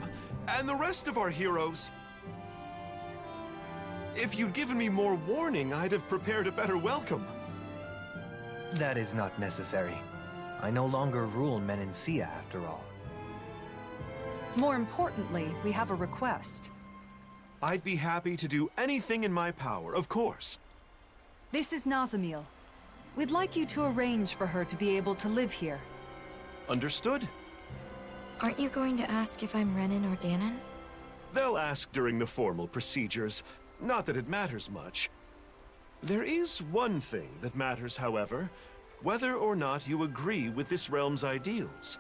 Q: and the rest of our heroes. If you'd given me more warning, I'd have prepared a better welcome.
N: That is not necessary. I no longer rule Menancia, after all.
I: More importantly, we have a request.
Q: I'd be happy to do anything in my power, of course.
I: This is Nazamil. We'd like you to arrange for her to be able to live here.
Q: Understood?
F: Aren't you going to ask if I'm Renan or Danan?
Q: They'll ask during the formal procedures. Not that it matters much. There is one thing that matters, however. Whether or not you agree with this realm's ideals.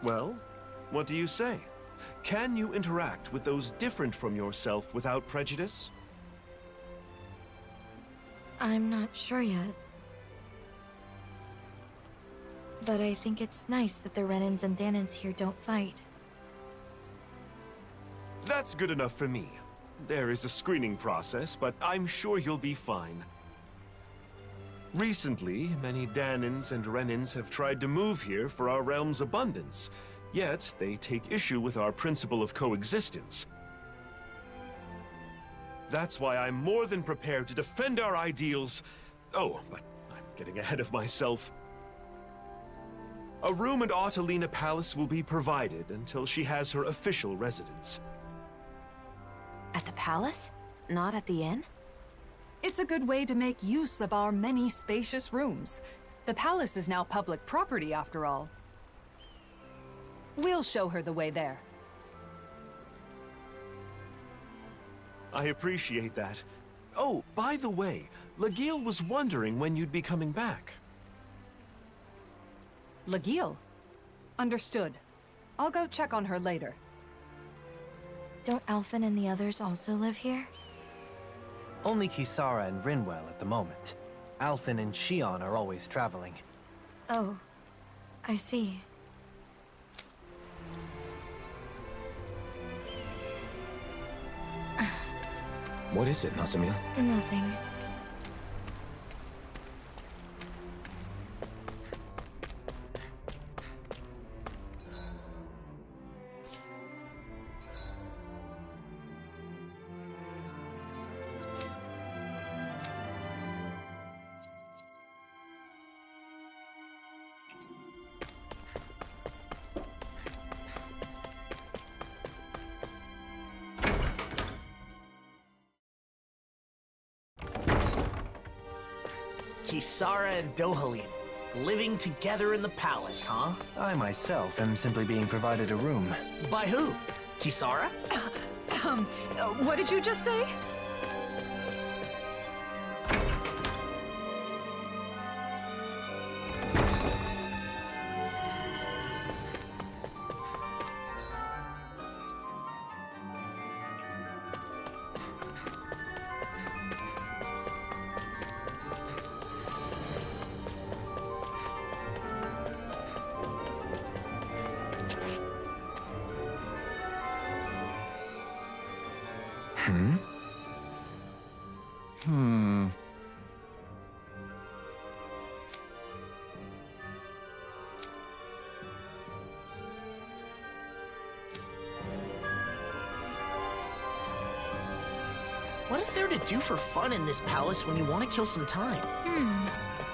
Q: Well, what do you say? Can you interact with those different from yourself without prejudice?
F: I'm not sure yet. But I think it's nice that the Renans and Danans here don't fight.
Q: That's good enough for me. There is a screening process, but I'm sure you'll be fine. Recently, many Danans and Renans have tried to move here for our realm's abundance, yet they take issue with our principle of coexistence. That's why I'm more than prepared to defend our ideals. Oh, but I'm getting ahead of myself. A room at Autalina Palace will be provided until she has her official residence.
E: At the palace? Not at the inn?
I: It's a good way to make use of our many spacious rooms. The palace is now public property, after all. We'll show her the way there.
Q: I appreciate that. Oh, by the way, Lagiel was wondering when you'd be coming back.
I: Lagiel? Understood. I'll go check on her later.
F: Don't Alphen and the others also live here?
N: Only Kisara and Rinwell at the moment. Alphen and Shion are always traveling.
F: Oh, I see.
A: What is it, Nazamil?
F: Nothing.
G: Kisara and Dohalim, living together in the palace, huh?
N: I myself am simply being provided a room.
G: By who? Kisara?
I: What did you just say?
G: What is there to do for fun in this palace when you want to kill some time?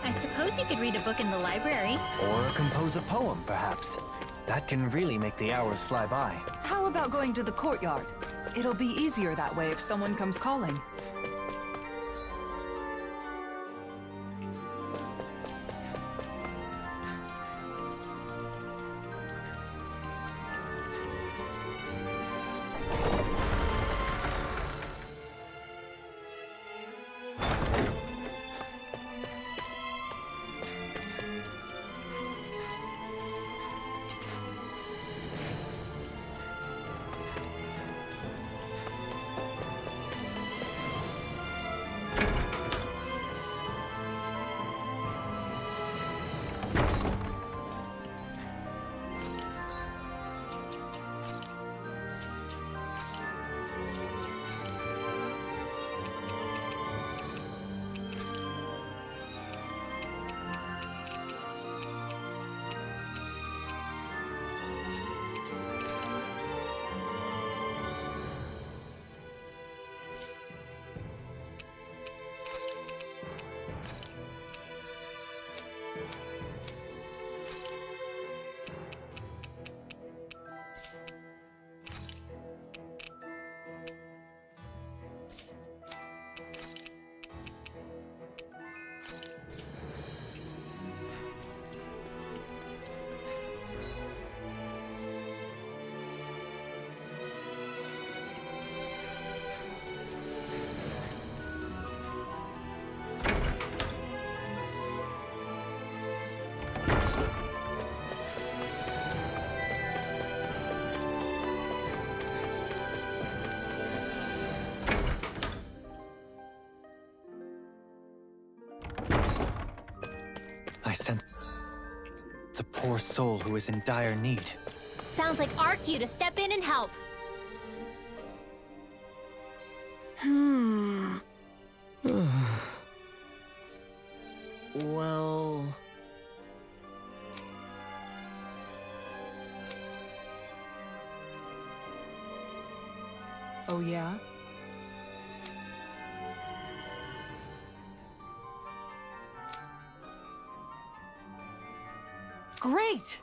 H: I suppose you could read a book in the library.
N: Or compose a poem, perhaps. That can really make the hours fly by.
I: How about going to the courtyard? It'll be easier that way if someone comes calling.
N: I sense it's a poor soul who is in dire need.
H: Sounds like our cue to step in and help.
G: Well...
I: Oh yeah? Great!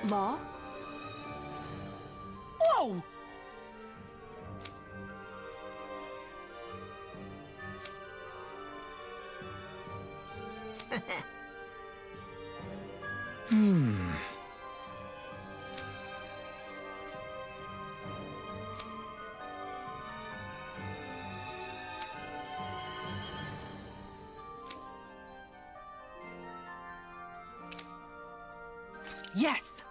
I: Law?
G: Whoa!
I: Yes!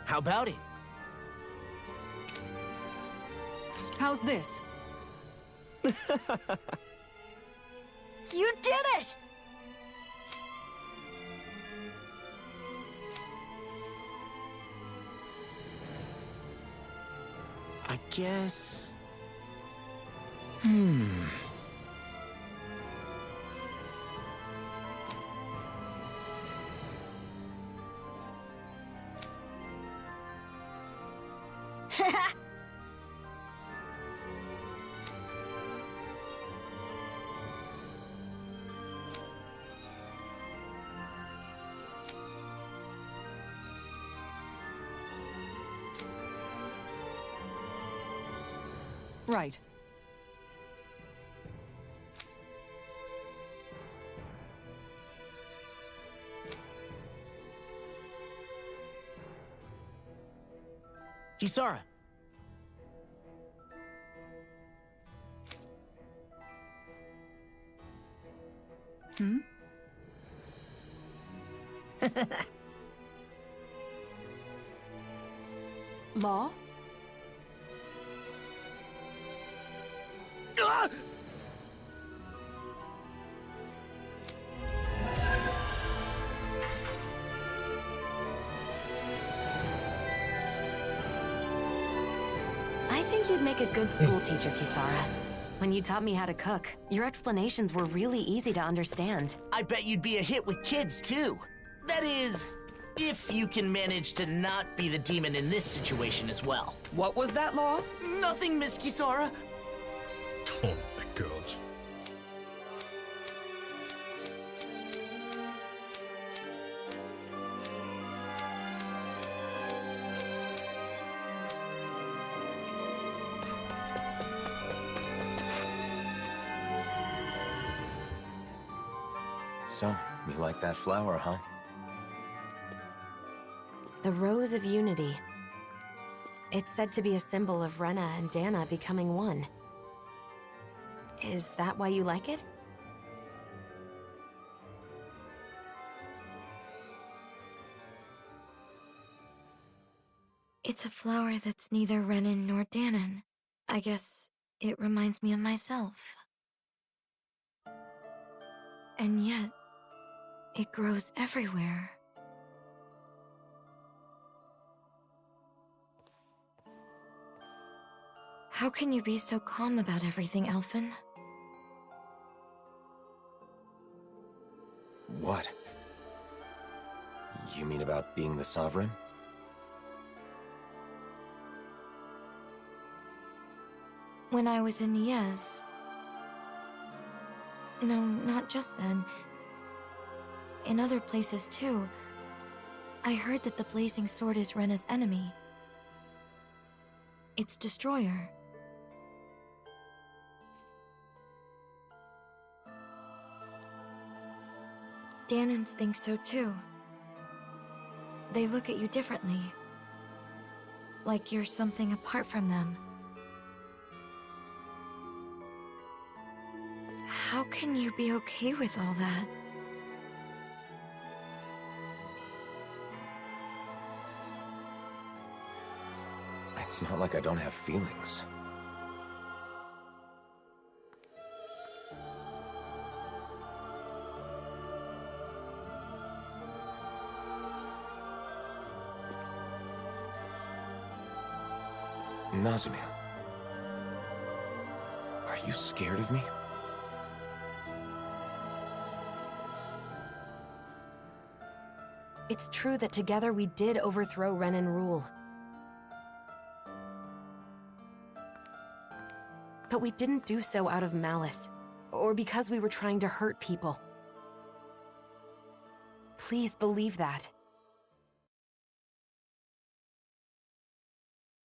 G: How about it?
I: How's this?
O: You did it!
G: I guess...
I: Right.
G: Kisara.
I: Hmm? Law?
G: Ah!
E: I think you'd make a good school teacher, Kisara. When you taught me how to cook, your explanations were really easy to understand.
G: I bet you'd be a hit with kids, too. That is, if you can manage to not be the demon in this situation as well.
I: What was that, Law?
G: Nothing, Miss Kisara.
D: Oh my god.
A: So, you like that flower, huh?
E: The Rose of Unity. It's said to be a symbol of Rena and Dana becoming one. Is that why you like it?
F: It's a flower that's neither Renan nor Danon. I guess it reminds me of myself. And yet, it grows everywhere. How can you be so calm about everything, Alphen?
A: What? You mean about being the Sovereign?
F: When I was in Niez... No, not just then. In other places too. I heard that the Blazing Sword is Rena's enemy. Its destroyer. Danons think so too. They look at you differently. Like you're something apart from them. How can you be okay with all that?
A: It's not like I don't have feelings. Nazam, are you scared of me?
E: It's true that together we did overthrow Renan rule. But we didn't do so out of malice, or because we were trying to hurt people. Please believe that.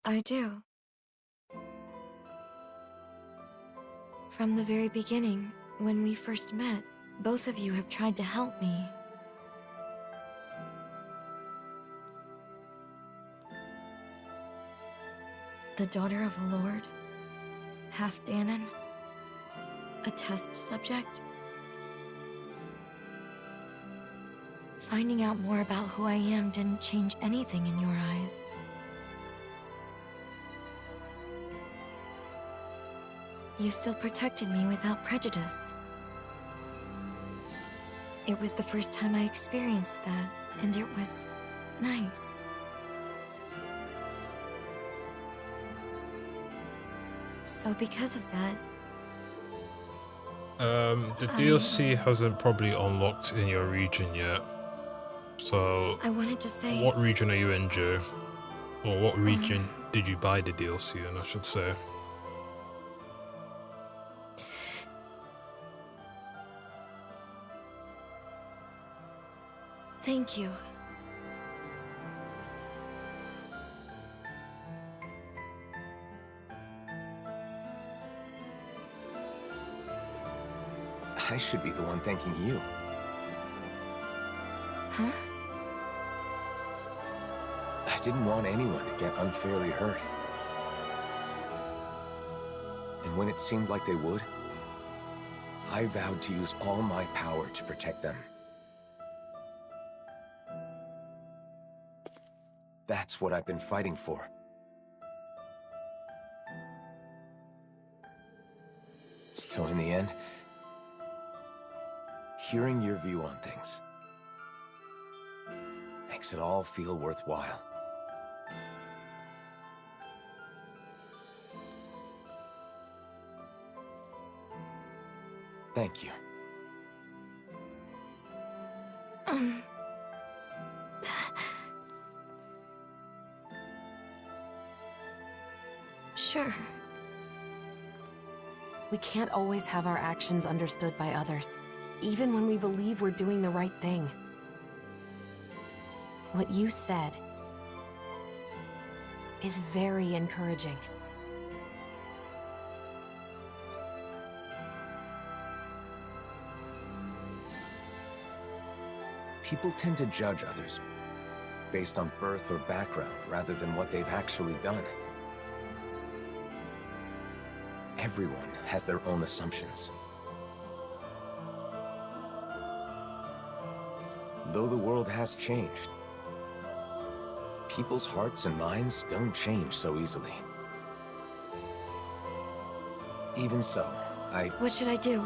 F: I do. From the very beginning, when we first met, both of you have tried to help me. The daughter of a lord, half Danon, a test subject. Finding out more about who I am didn't change anything in your eyes. You still protected me without prejudice. It was the first time I experienced that, and it was nice. So because of that...
D: The DLC hasn't probably unlocked in your region yet. So...
F: I wanted to say...
D: What region are you in, Joe? Or what region did you buy the DLC in, I should say?
F: Thank you.
A: I should be the one thanking you.
F: Huh?
A: I didn't want anyone to get unfairly hurt. And when it seemed like they would, I vowed to use all my power to protect them. That's what I've been fighting for. So in the end, hearing your view on things makes it all feel worthwhile. Thank you.
F: Sure.
E: We can't always have our actions understood by others, even when we believe we're doing the right thing. What you said is very encouraging.
A: People tend to judge others based on birth or background rather than what they've actually done. Everyone has their own assumptions. Though the world has changed, people's hearts and minds don't change so easily. Even so,
F: What should I do?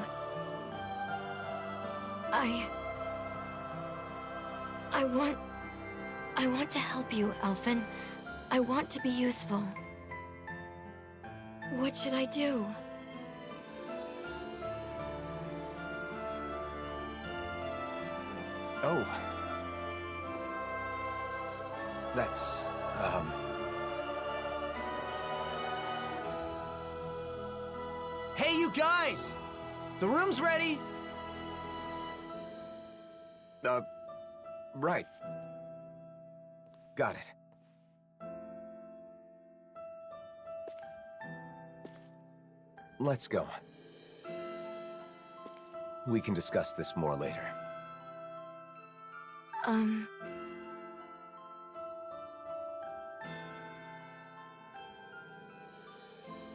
F: I want to help you, Alphen. I want to be useful. What should I do?
A: Oh. That's,
G: Hey, you guys! The room's ready!
A: Right. Got it. Let's go. We can discuss this more later.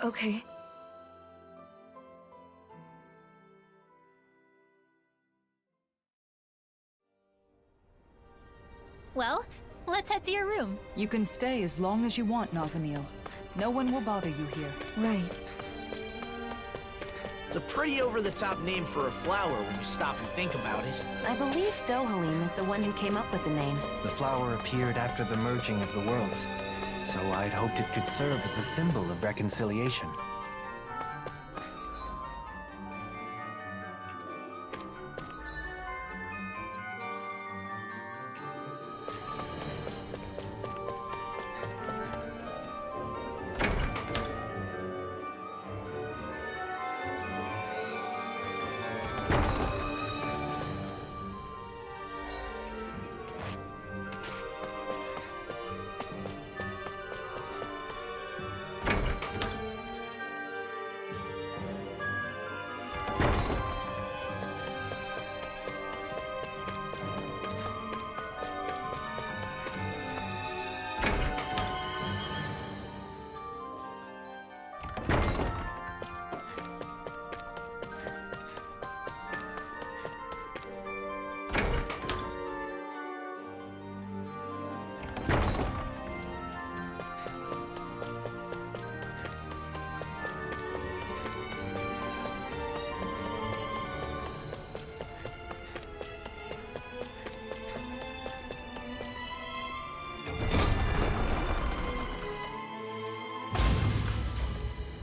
F: Okay.
H: Well, let's head to your room.
I: You can stay as long as you want, Nazam. No one will bother you here.
F: Right.
G: It's a pretty over-the-top name for a flower when you stop and think about it.
E: I believe Dohalim is the one who came up with the name.
N: The flower appeared after the merging of the worlds, so I'd hoped it could serve as a symbol of reconciliation.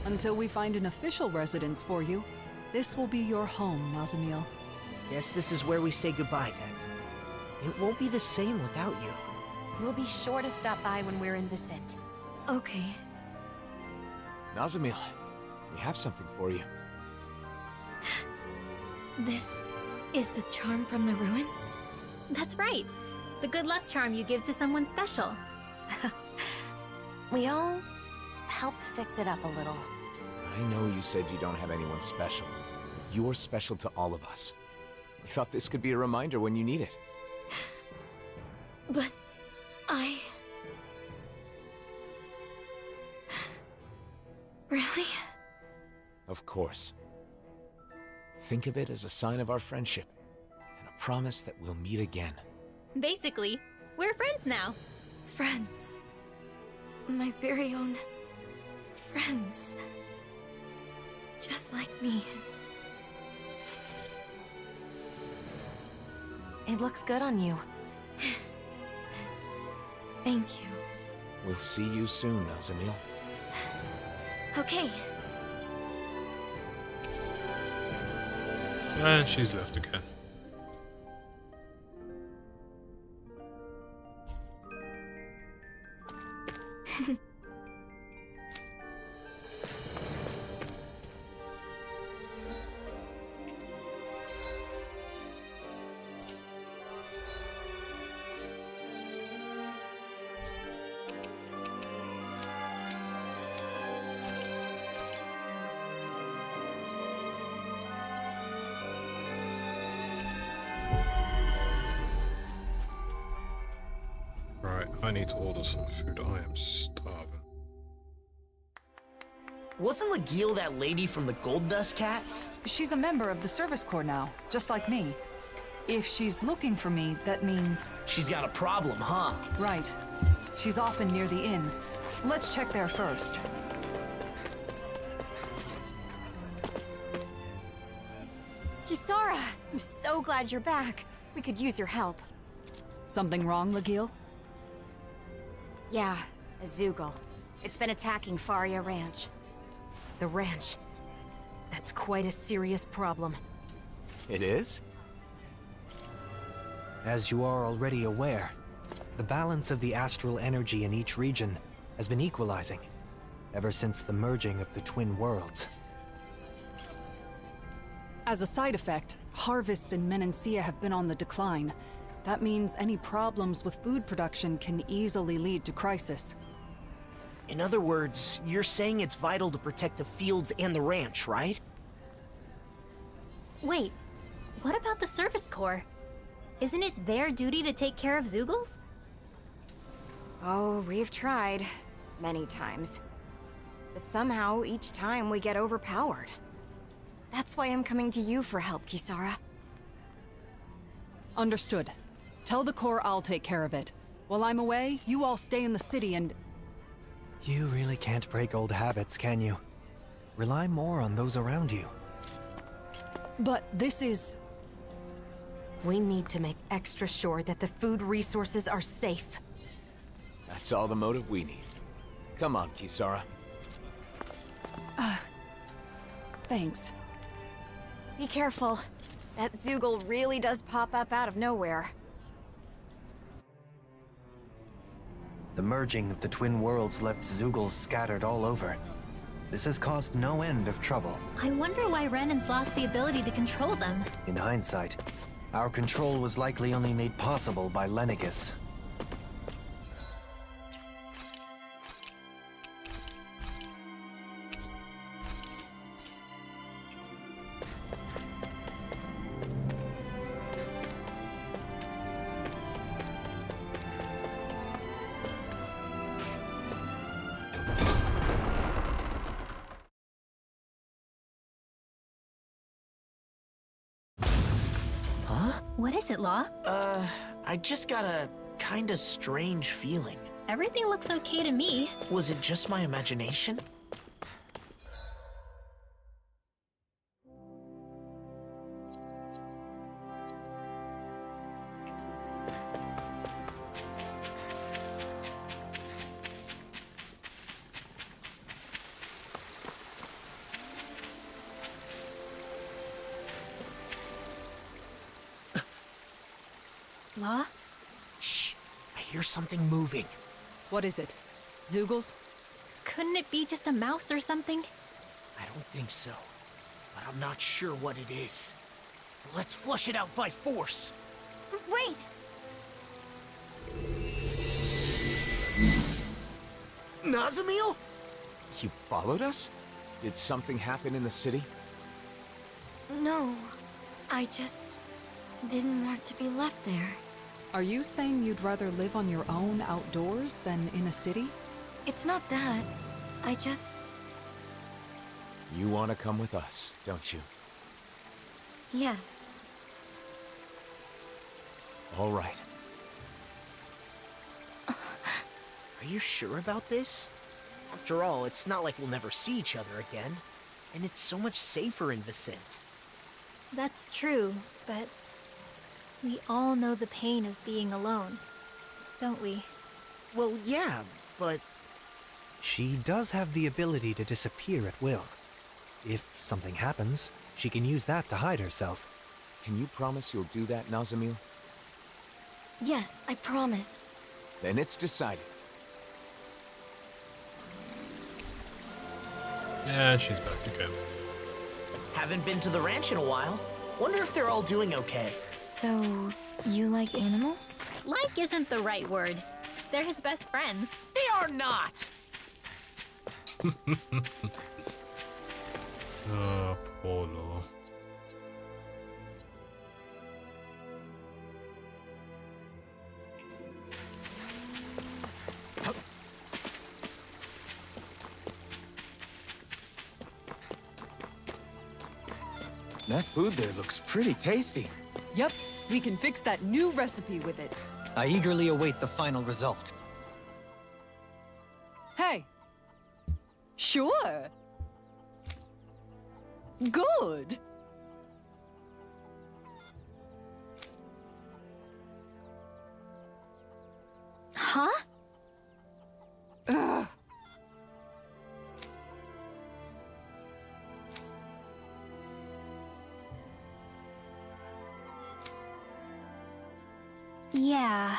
I: Until we find an official residence for you, this will be your home, Nazamil.
G: Guess this is where we say goodbye then. It won't be the same without you.
E: We'll be sure to stop by when we're in Vicent.
F: Okay.
A: Nazamil, we have something for you.
F: This is the charm from the ruins?
H: That's right. The good luck charm you give to someone special.
E: We all helped fix it up a little.
A: I know you said you don't have anyone special. You're special to all of us. We thought this could be a reminder when you need it.
F: But I... Really?
A: Of course. Think of it as a sign of our friendship, and a promise that we'll meet again.
H: Basically, we're friends now.
F: Friends. My very own... friends. Just like me.
E: It looks good on you.
F: Thank you.
A: We'll see you soon, Nazamil.
F: Okay.
D: And she's left again. Right, I need to order some food. I am starving.
G: Wasn't Legil that lady from the Gold Dust Cats?
I: She's a member of the Service Corps now, just like me. If she's looking for me, that means...
G: She's got a problem, huh?
I: Right. She's often near the inn. Let's check there first.
R: Kisara! I'm so glad you're back. We could use your help.
I: Something wrong, Legil?
R: Yeah, a Zoogle. It's been attacking Faria Ranch.
E: The ranch. That's quite a serious problem.
A: It is?
M: As you are already aware, the balance of the astral energy in each region has been equalizing ever since the merging of the twin worlds.
I: As a side effect, harvests in Menancia have been on the decline. That means any problems with food production can easily lead to crisis.
G: In other words, you're saying it's vital to protect the fields and the ranch, right?
H: Wait, what about the Service Corps? Isn't it their duty to take care of Zoogles?
R: Oh, we've tried. Many times. But somehow, each time we get overpowered. That's why I'm coming to you for help, Kisara.
I: Understood. Tell the Corps I'll take care of it. While I'm away, you all stay in the city and...
M: You really can't break old habits, can you? Rely more on those around you.
I: But this is...
E: We need to make extra sure that the food resources are safe.
A: That's all the motive we need. Come on, Kisara.
I: Thanks.
R: Be careful. That Zoogle really does pop up out of nowhere.
N: The merging of the twin worlds left Zoogles scattered all over. This has caused no end of trouble.
H: I wonder why Renan's lost the ability to control them.
N: In hindsight, our control was likely only made possible by Lenegis.
H: What is it, Law?
G: I just got a kinda strange feeling.
H: Everything looks okay to me.
G: Was it just my imagination?
F: La?
G: Shh! I hear something moving.
I: What is it? Zoogles?
H: Couldn't it be just a mouse or something?
G: I don't think so, but I'm not sure what it is. Let's flush it out by force.
F: Wait!
G: Nazamil?
A: You followed us? Did something happen in the city?
F: No. I just didn't want to be left there.
I: Are you saying you'd rather live on your own outdoors than in a city?
F: It's not that. I just...
A: You want to come with us, don't you?
F: Yes.
A: All right.
G: Are you sure about this? After all, it's not like we'll never see each other again. And it's so much safer in Vicente.
H: That's true, but we all know the pain of being alone, don't we?
G: Well, yeah, but...
M: She does have the ability to disappear at will. If something happens, she can use that to hide herself.
A: Can you promise you'll do that, Nazamil?
F: Yes, I promise.
A: Then it's decided.
D: Yeah, she's back again.
G: Haven't been to the ranch in a while. Wonder if they're all doing okay.
F: So, you like animals?
H: Like isn't the right word. They're his best friends.
G: They are not!
D: Oh, Polo.
A: That food there looks pretty tasty.
I: Yep, we can fix that new recipe with it.
B: I eagerly await the final result.
I: Hey!
S: Sure. Good.
F: Huh?
I: Ugh.
F: Yeah.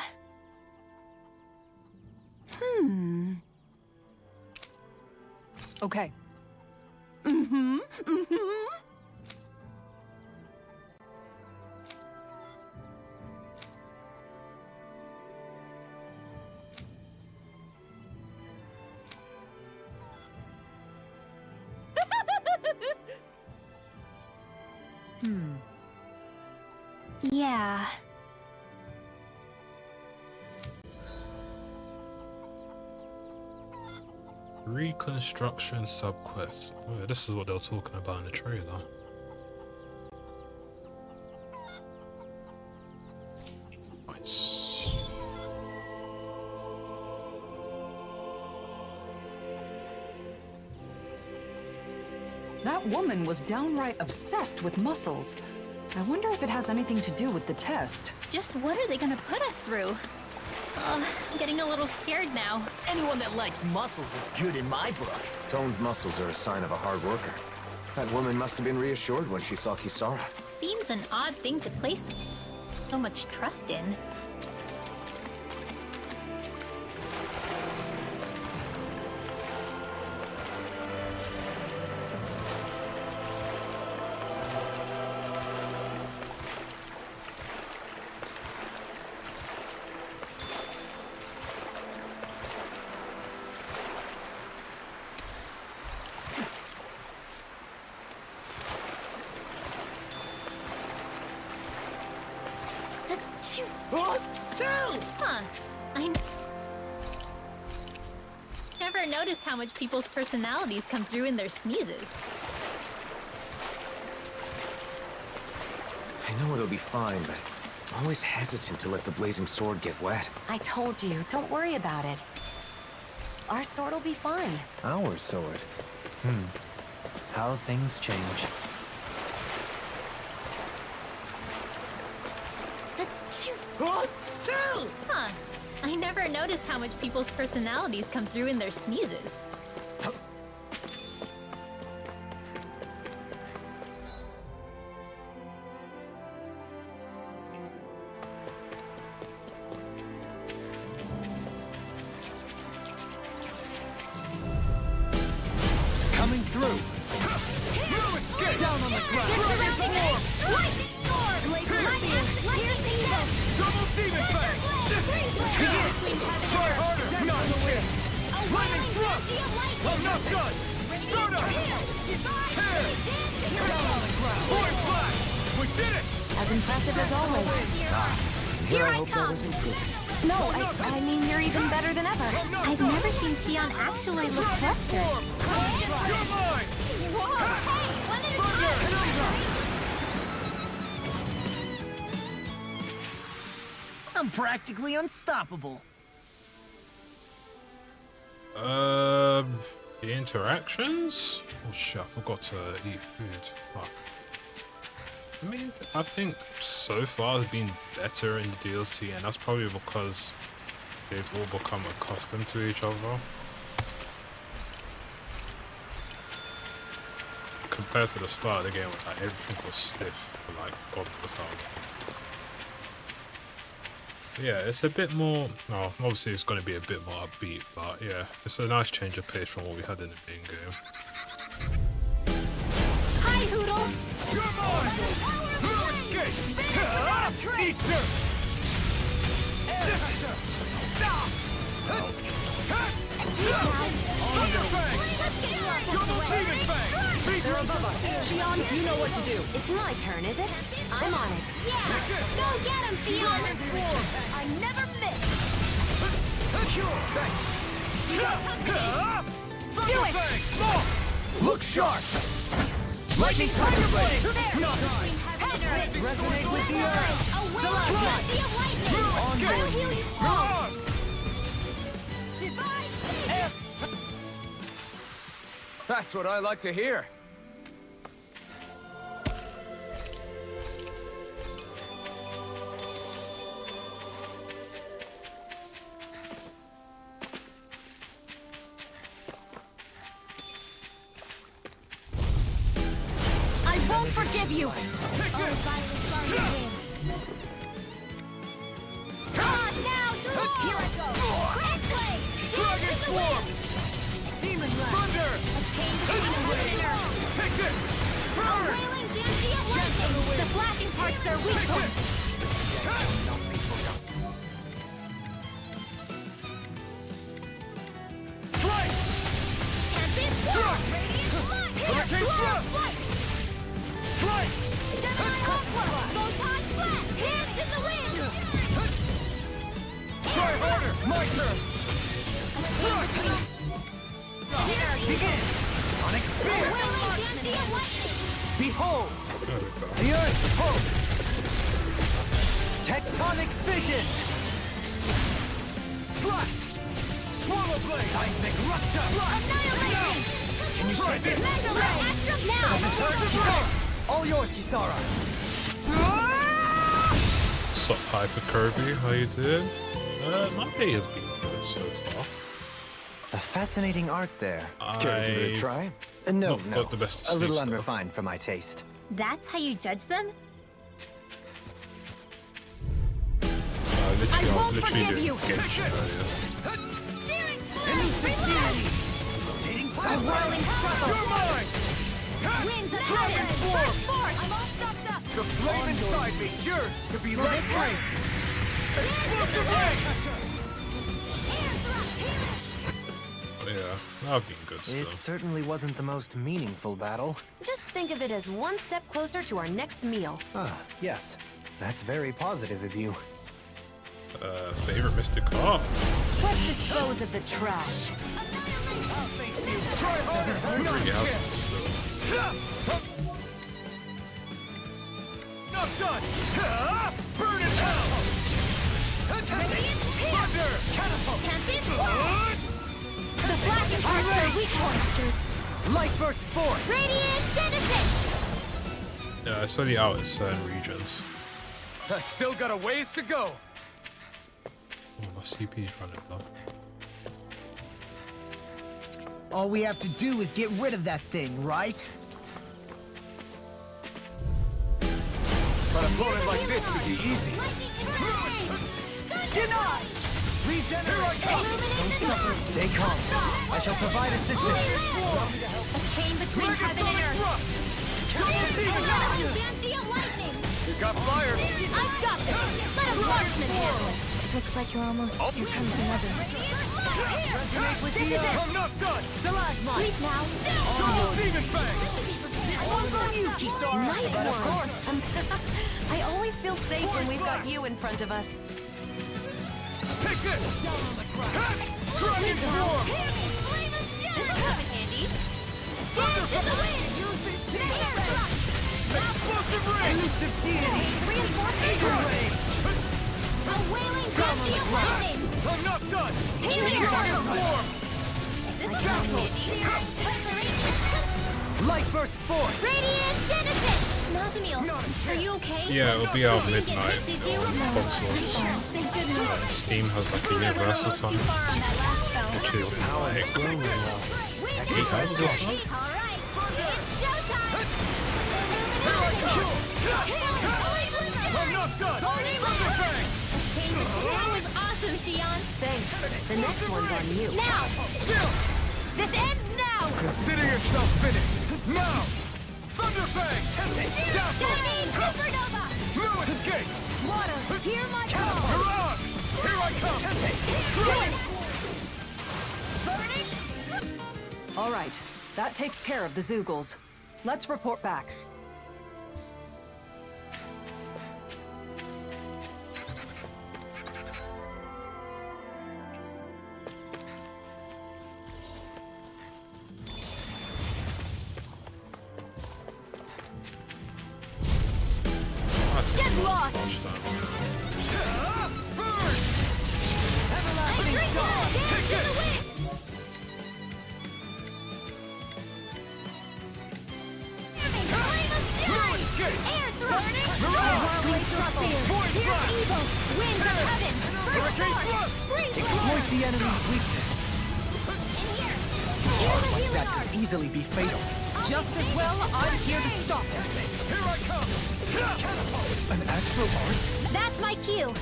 I: Okay.
F: Yeah.
D: Reconstruction subquest. Oh, yeah, this is what they were talking about in the trailer. Nice.
I: That woman was downright obsessed with muscles. I wonder if it has anything to do with the test.
H: Just what are they gonna put us through? I'm getting a little scared now.
G: Anyone that likes muscles is good in my book.
A: Toned muscles are a sign of a hard worker. That woman must have been reassured when she saw Kisara.
H: Seems an odd thing to place so much trust in. Huh. Never noticed how much people's personalities come through in their sneezes.
A: I know it'll be fine, but I'm always hesitant to let the blazing sword get wet.
E: I told you, don't worry about it. Our sword will be fine.
N: Our sword? How things change.
H: Huh. I never noticed how much people's personalities come through in their sneezes.
J: I'm not done! Start up! Tear! Down on the ground! Point flash! We did it!
E: As impressive as always.
K: Here I hope that wasn't good.
E: No, I mean you're even better than ever.
H: I've never seen Xion actually look flustered.
J: You're mine!
H: Whoa, hey, one at a time!
G: I'm practically unstoppable.
D: The interactions? Oh shit, I forgot to eat food. Fuck. I mean, I think so far it's been better in the DLC, and that's probably because they've all become accustomed to each other. Compared to the start of the game, like everything was stiff for like God knows how. Yeah, it's a bit more. No, obviously it's going to be a bit more upbeat, but yeah, it's a nice change of pace from what we had in the main game.
H: Hi, Hoodle!
J: You're mine! No escape! Eat dirt!
I: They're above us. Xion, you know what to do.
E: It's my turn, is it? I'm on it.
H: Yeah! Go get him, Xion!
O: I never miss.
J: Do it! Look sharp! Lightning tiger blade! Not nice! Resonate with the earth!
K: That's what I like to hear.
O: I won't forgive you. Here I go. Crack blade.
J: Dragon swarm!
O: Demon blast.
J: Thunder! Take it! Burn!
H: Wailing Dancy of Lightning! The flashing part's their weak point!
J: Strike!
H: Can't be stopped! Radiant light!
J: Hurricane
H: Flight!
J: Strike!
H: Gemini Aqua! Photon blast! Hands in the wind!
J: Try harder! My turn! Strike! Begin! Sonic Spear!
H: Wailing Dancy of Lightning!
J: Behold! The Earth pulse! Tectonic fission! Slash! Swallow blade! Seismic rupture!
H: Annihilation!
J: Can you try this?
H: Mega Ray! Astral now!
J: All yours, Kisara!
D: What's up, Hyper Kirby? How you doing? My day has been good so far.
N: A fascinating art there.
M: Care to give it a try? No,
D: not got the best of
M: a little
D: Steve's
M: unrefined for my taste.
H: That's how you judge them?
D: Literally, I was literally
H: forgive
D: doing
H: you.
D: Genshin earlier.
H: Steering flame! Reload! A whirling struggle!
J: You're mine!
H: Winds of
J: Dragon
H: heaven!
J: swarm!
H: Burst forth! I'm all stopped up!
J: The flame inside me yearns to be let free! Explosive ray!
D: Yeah, I've been good
N: It
D: stuff.
N: certainly wasn't the most meaningful battle.
E: Just think of it as one step closer to our next meal.
N: Ah, yes. That's very positive of you.
D: Favorite Mystic Heart?
E: Let's dispose of the trash.
J: Try harder! Not
D: Yeah,
J: yet! Not done! Burn in hell! Thunder! Catapult!
H: Can't be stopped! The flashing parts are weak point!
J: Light burst forth!
H: Radiant benefit!
D: Yeah, it's only out in certain regions.
K: I still got a ways to go.
D: Oh, my CP's running low.
G: All we have to do is get rid of that thing, right?
K: But a opponent like this should be easy.
H: Denied!
J: Regenerate!
N: Don't suffer. Stay calm. I shall provide assistance.
H: A chain between heaven and earth! Fancy of lightning!
K: You got fire.
H: I've got this! Let a marksman handle it!
F: Looks like you're almost... Here comes another.
J: Resonate with the I'm not done! Stalagmite!
F: Sleep now.
J: Go, Demon Fang!
G: This one's on you, Kisara!
E: Nice
G: But
E: one.
G: of course.
E: I always feel safe when we've got you in front of us.
J: Take this! Dragon Form!
H: This'll come in handy.
J: Use this shield! Explosive ring! Elusive deity!
H: Reinforcement!
J: Ray!
H: A wailing blast the lightning!
J: I'm not done!
H: Alien
J: Dragon Form!
H: This'll come in handy.
J: Light burst forth!
H: Radiant Citizen! Nazamil, are you okay?
D: Yeah, it'll be out
H: You didn't get
D: midnight
H: hit, did you?
D: consoles.
H: Thank goodness.
D: Steam has like a universal
H: Too
D: time,
H: far on that last spell.
D: which is like 8 hours or so.
H: Alright, it's showtime!
J: I'm not done! Thunder Fang!
H: That was awesome, Shion!
E: Thanks. The next one's on you.
H: Now! This ends now!
J: Consider yourself finished! Now! Thunder Fang!
H: Shining Supernova!
J: No escape!
H: Water, hear my call!
J: You're on! Here I come!
H: Burning!
I: All right, that takes care of the Zoogles. Let's report back.
H: Get lost!
J: Everlasting Dawn! Take it! No escape!
H: Air thrust!
J: Mirage! Void Blast!
H: Evil! Winds of heaven!
J: Hurricane Flood!
M: Exploit the enemy's weakness. Charge like that could easily be fatal.
I: Just as well, I'm here to stop it.
J: Here I come!
M: An astral art?
H: That's my cue!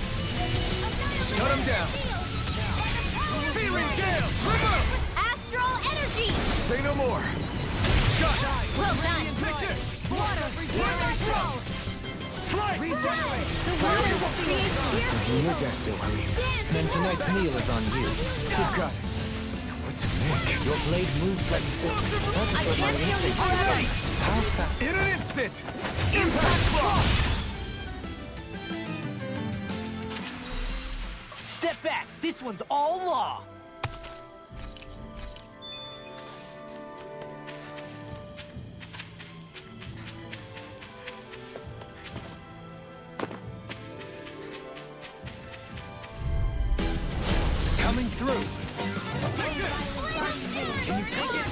J: Shut him down! Feeling Gale! Remove!
H: Astral energy!
J: Say no more! Shot!
H: Well done!
J: Take this!
H: Water! Hear my call!
J: Strike!
H: Regenerate! The water will create sheer
M: Your death, Dohari. Then tonight's meal is on you.
J: You got it.
M: What to make? Your blade moves like silk. That's
H: I
M: what my
H: can't feel
M: instinct
H: you already!
M: How fast?
J: In an instant! Impact block!
G: Step back! This one's all law!
M: Coming through.
J: Take it! Can you take it?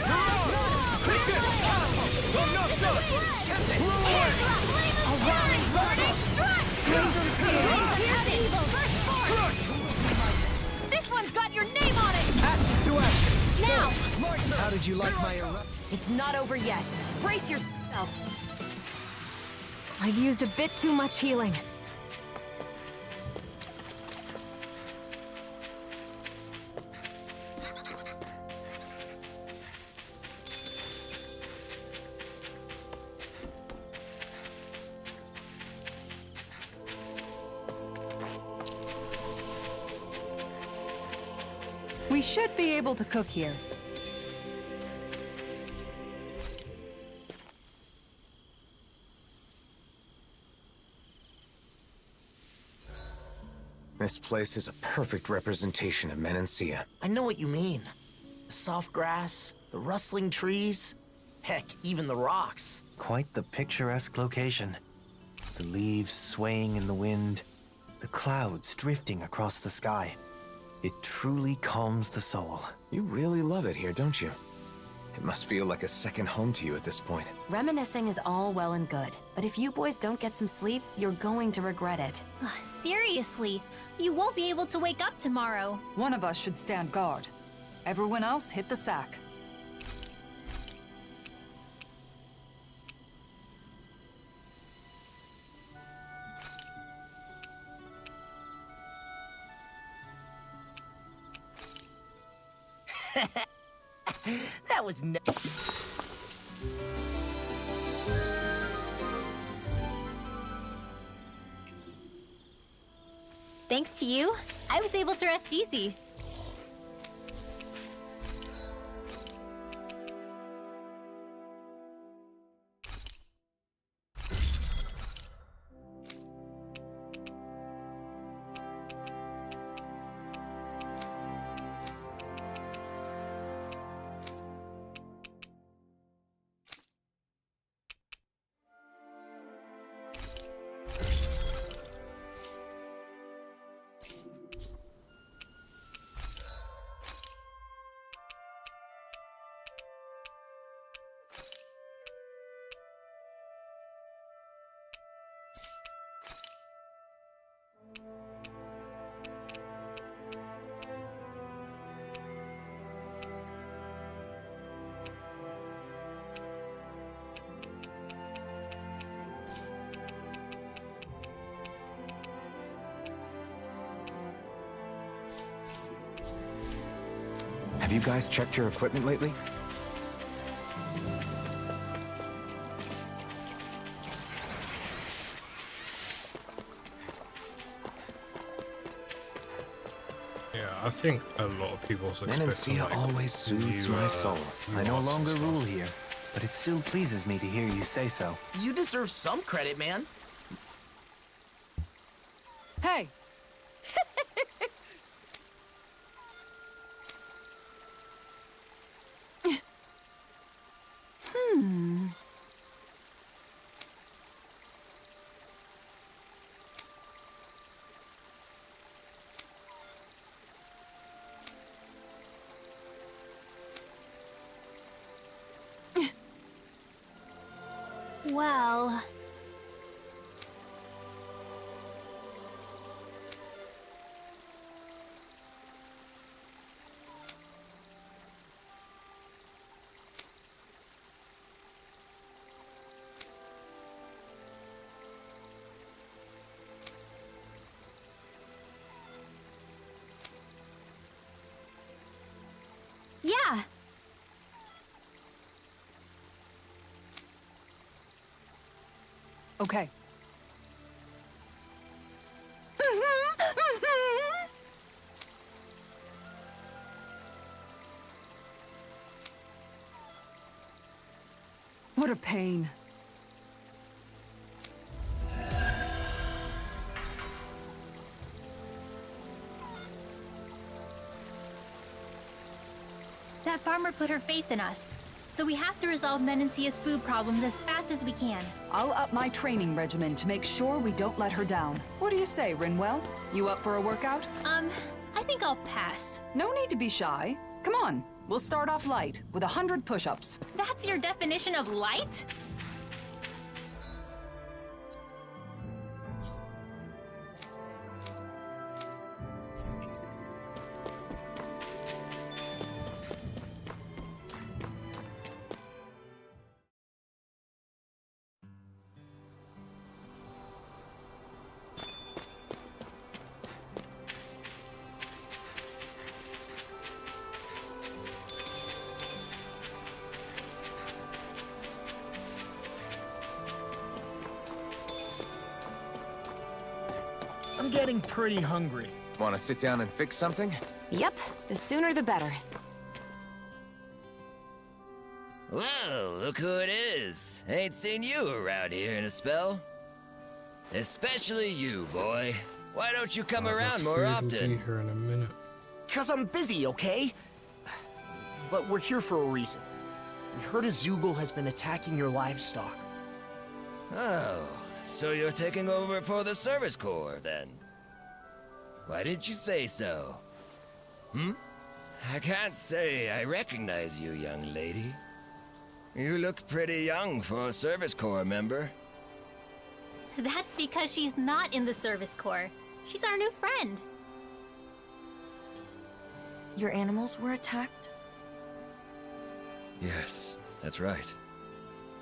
J: Take it! I'm not done! Blow away!
H: This one's got your name on it!
M: Ash to ash.
H: Now!
M: How did you like my eruption?
E: It's not over yet. Brace yourself. I've used a bit too much healing.
I: We should be able to cook here.
A: This place is a perfect representation of Menancia.
G: I know what you mean. The soft grass, the rustling trees, heck, even the rocks.
N: Quite the picturesque location. The leaves swaying in the wind, the clouds drifting across the sky. It truly calms the soul.
A: You really love it here, don't you? It must feel like a second home to you at this point.
E: Reminiscing is all well and good, but if you boys don't get some sleep, you're going to regret it.
H: Seriously, you won't be able to wake up tomorrow.
I: One of us should stand guard. Everyone else hit the sack.
G: That was
H: Thanks to you, I was able to rest easy.
A: Have you guys checked your equipment lately?
D: Yeah, I think a lot of people's expecting like,
A: always soothes my soul.
N: I no
D: mods and
N: longer
D: stuff.
N: rule here, but it still pleases me to hear you say so.
G: You deserve some credit, man.
I: Hey!
H: Well... Yeah.
I: Okay. What a pain.
H: That farmer put her faith in us. So we have to resolve Menencia's food problems as fast as we can.
I: I'll up my training regimen to make sure we don't let her down. What do you say, Rinwell? You up for a workout?
H: I think I'll pass.
I: No need to be shy. Come on, we'll start off light with 100 push-ups.
H: That's your definition of light?
G: I'm getting pretty hungry.
A: Want to sit down and fix something?
E: Yep, the sooner the better.
T: Well, look who it is. Ain't seen you around here in a spell. Especially you, boy. Why don't you come around more often?
D: Here in a minute.
G: 'Cause I'm busy, okay? But we're here for a reason. We heard a Zoogle has been attacking your livestock.
T: Oh, so you're taking over for the Service Corps, then? Why didn't you say so? I can't say I recognize you, young lady. You look pretty young for a Service Corps member.
H: That's because she's not in the Service Corps. She's our new friend.
F: Your animals were attacked?
T: Yes, that's right.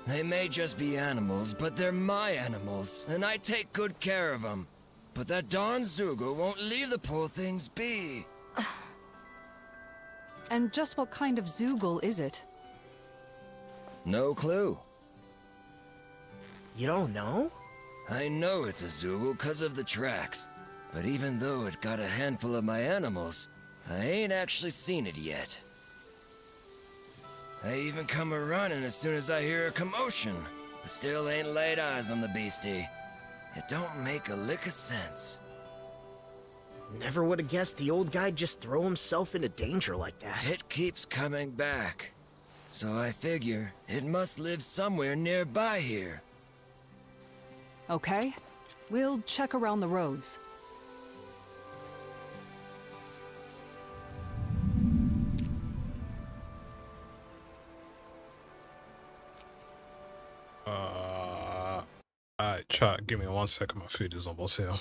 T: They may just be animals, but they're my animals, and I take good care of them. But that darn Zoogle won't leave the poor things be.
I: And just what kind of Zoogle is it?
T: No clue.
G: You don't know?
T: I know it's a Zoogle because of the tracks. But even though it got a handful of my animals, I ain't actually seen it yet. I even come a-running as soon as I hear a commotion, but still ain't laid eyes on the beastie. It don't make a lick of sense.
G: Never would have guessed the old guy'd just throw himself into danger like that.
T: It keeps coming back. So I figure it must live somewhere nearby here.
I: Okay, we'll check around the roads.
D: Alright, chat, give me 1 second, my food is almost here.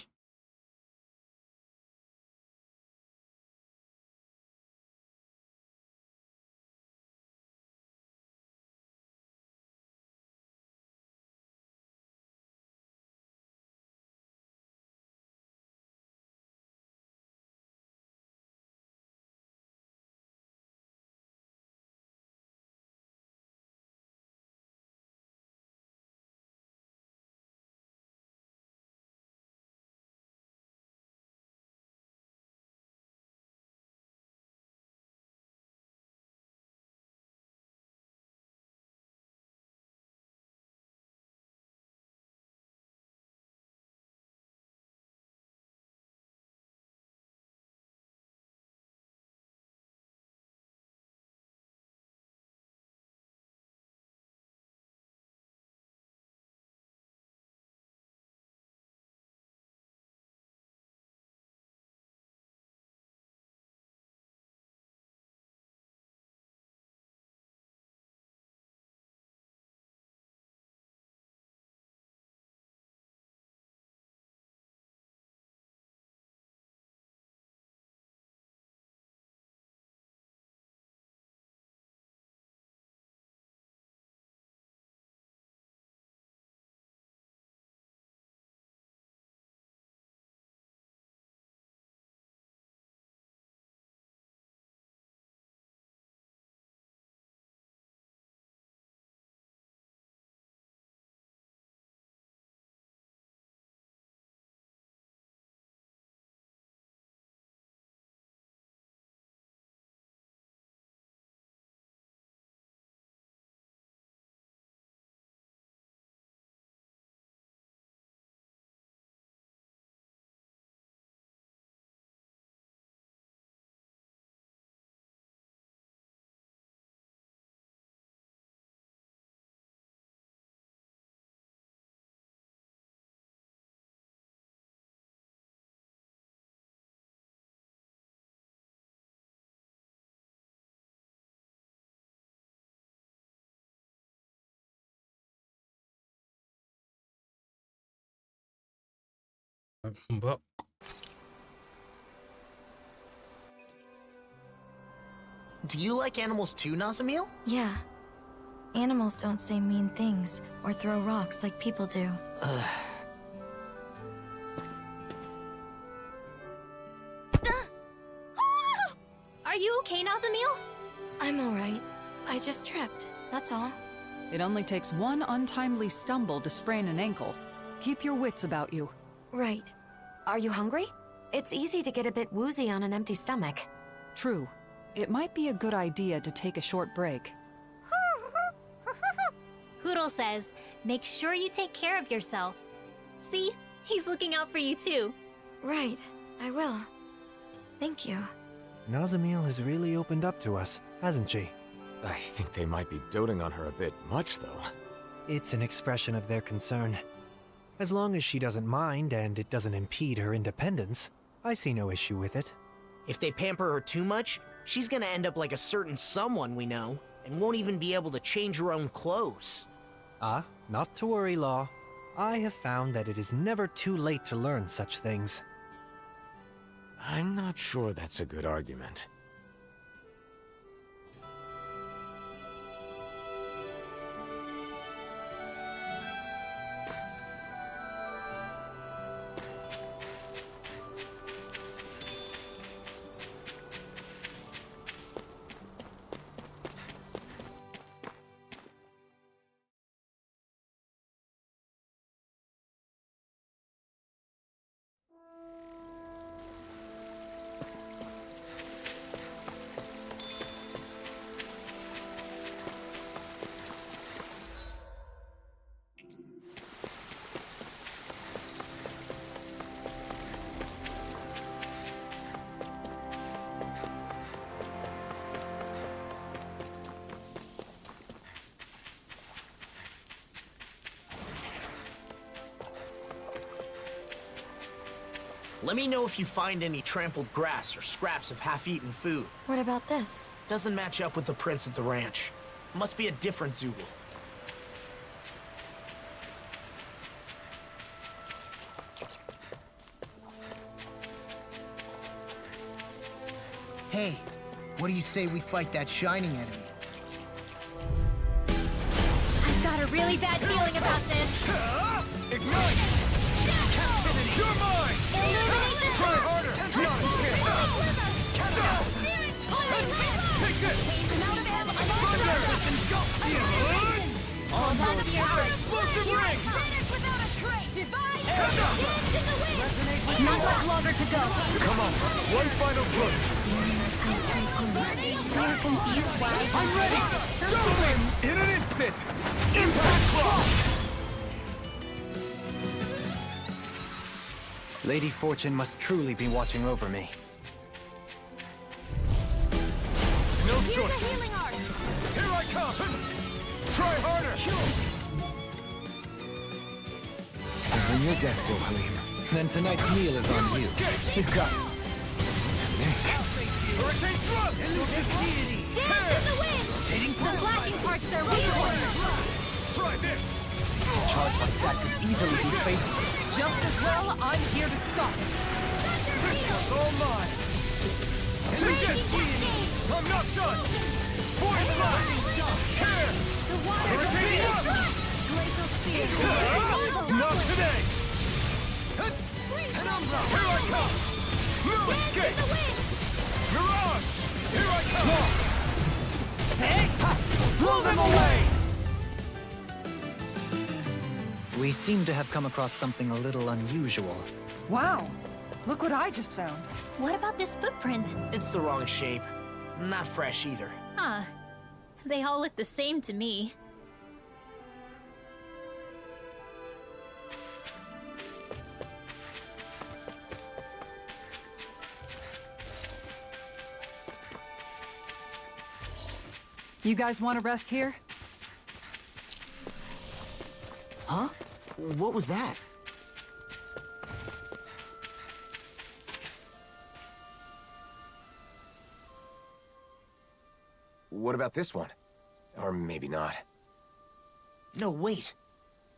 D: But
G: Do you like animals too, Nazamil?
F: Yeah. Animals don't say mean things or throw rocks like people do.
H: Are you okay, Nazamil?
F: I'm alright. I just tripped, that's all.
I: It only takes one untimely stumble to sprain an ankle. Keep your wits about you.
E: Right. Are you hungry? It's easy to get a bit woozy on an empty stomach.
I: True. It might be a good idea to take a short break.
H: Hoodle says, make sure you take care of yourself. See? He's looking out for you too.
F: Right. I will. Thank you.
M: Nazamil has really opened up to us, hasn't she?
A: I think they might be doting on her a bit much, though.
M: It's an expression of their concern. As long as she doesn't mind and it doesn't impede her independence, I see no issue with it.
G: If they pamper her too much, she's gonna end up like a certain someone we know, and won't even be able to change her own clothes.
M: Ah, not to worry, Law. I have found that it is never too late to learn such things.
A: I'm not sure that's a good argument.
G: Let me know if you find any trampled grass or scraps of half-eaten food.
F: What about this?
G: Doesn't match up with the prints at the ranch. Must be a different Zoogle.
J: Hey, what do you say we fight that shining enemy?
H: I've got a really bad feeling about this.
J: Ignite! Captivity! You're mine!
H: Illuminate the
J: Try harder! Not here! Take this!
H: On the
J: Explosive ring!
H: Not much longer to go.
J: Come on, one final push.
H: You're confused why
J: I'm ready! Go! In an instant! Impact clock!
B: Lady Fortune must truly be watching over me.
J: No choice. Here I come! Try harder!
B: When you're dead, Dohalim, then tonight's meal is on you. You got it.
J: Hurricane thrust!
H: Dance in the wind! The blacking parts are weak.
J: Try this!
B: A charge like that could easily be fatal.
I: Just as well, I'm here to stop it.
J: This one's all mine! I'm not done! Void blast! Tear! Hurricane thrust! Not today! Penumbra! Here I come! No escape! Mirage! Here I come! Blow them away!
B: We seem to have come across something a little unusual.
I: Wow, look what I just found.
H: What about this footprint?
G: It's the wrong shape. Not fresh either.
H: Huh. They all look the same to me.
I: You guys want to rest here?
G: Huh? What was that?
A: What about this one? Or maybe not.
G: No, wait.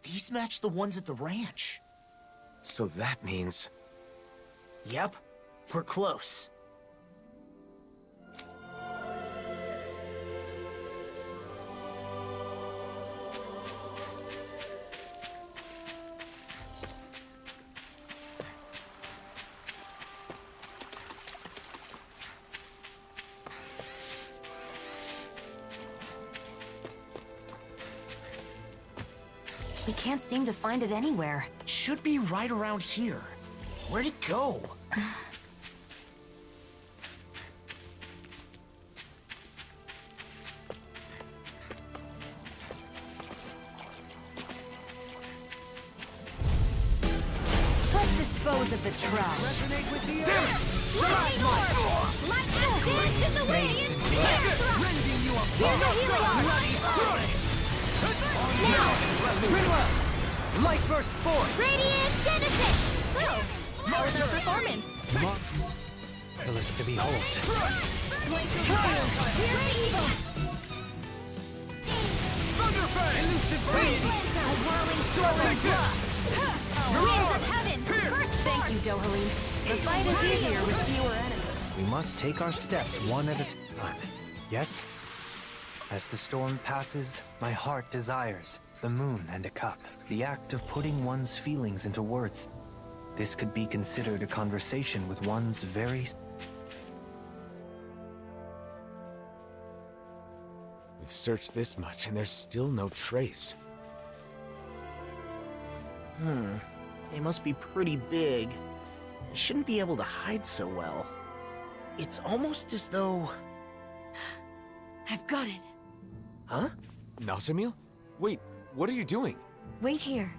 G: These match the ones at the ranch.
A: So that means...
G: Yep. We're close.
E: We can't seem to find it anywhere.
G: Should be right around here. Where'd it go?
I: Let's dispose of the trash.
J: Resonate with the
H: Damn it! Lightning orb! Like dance in the wind!
J: Rending you apart!
H: Now!
J: Light burst forth!
H: Radiant Genesis! So, how was our performance?
M: Marvelous to behold.
J: Thunderfang! Elusive radiance!
H: A whirling swirling blast! Winds of heaven! First
E: Thank you, Dohalim. The fight is easier with fewer enemies.
M: We must take our steps one at a time. Yes? As the storm passes, my heart desires the moon and a cup. The act of putting one's feelings into words. This could be considered a conversation with one's very...
A: We've searched this much and there's still no trace.
G: They must be pretty big. They shouldn't be able to hide so well. It's almost as though...
F: I've got it.
A: Huh? Nazamil? Wait, what are you doing?
F: Wait here.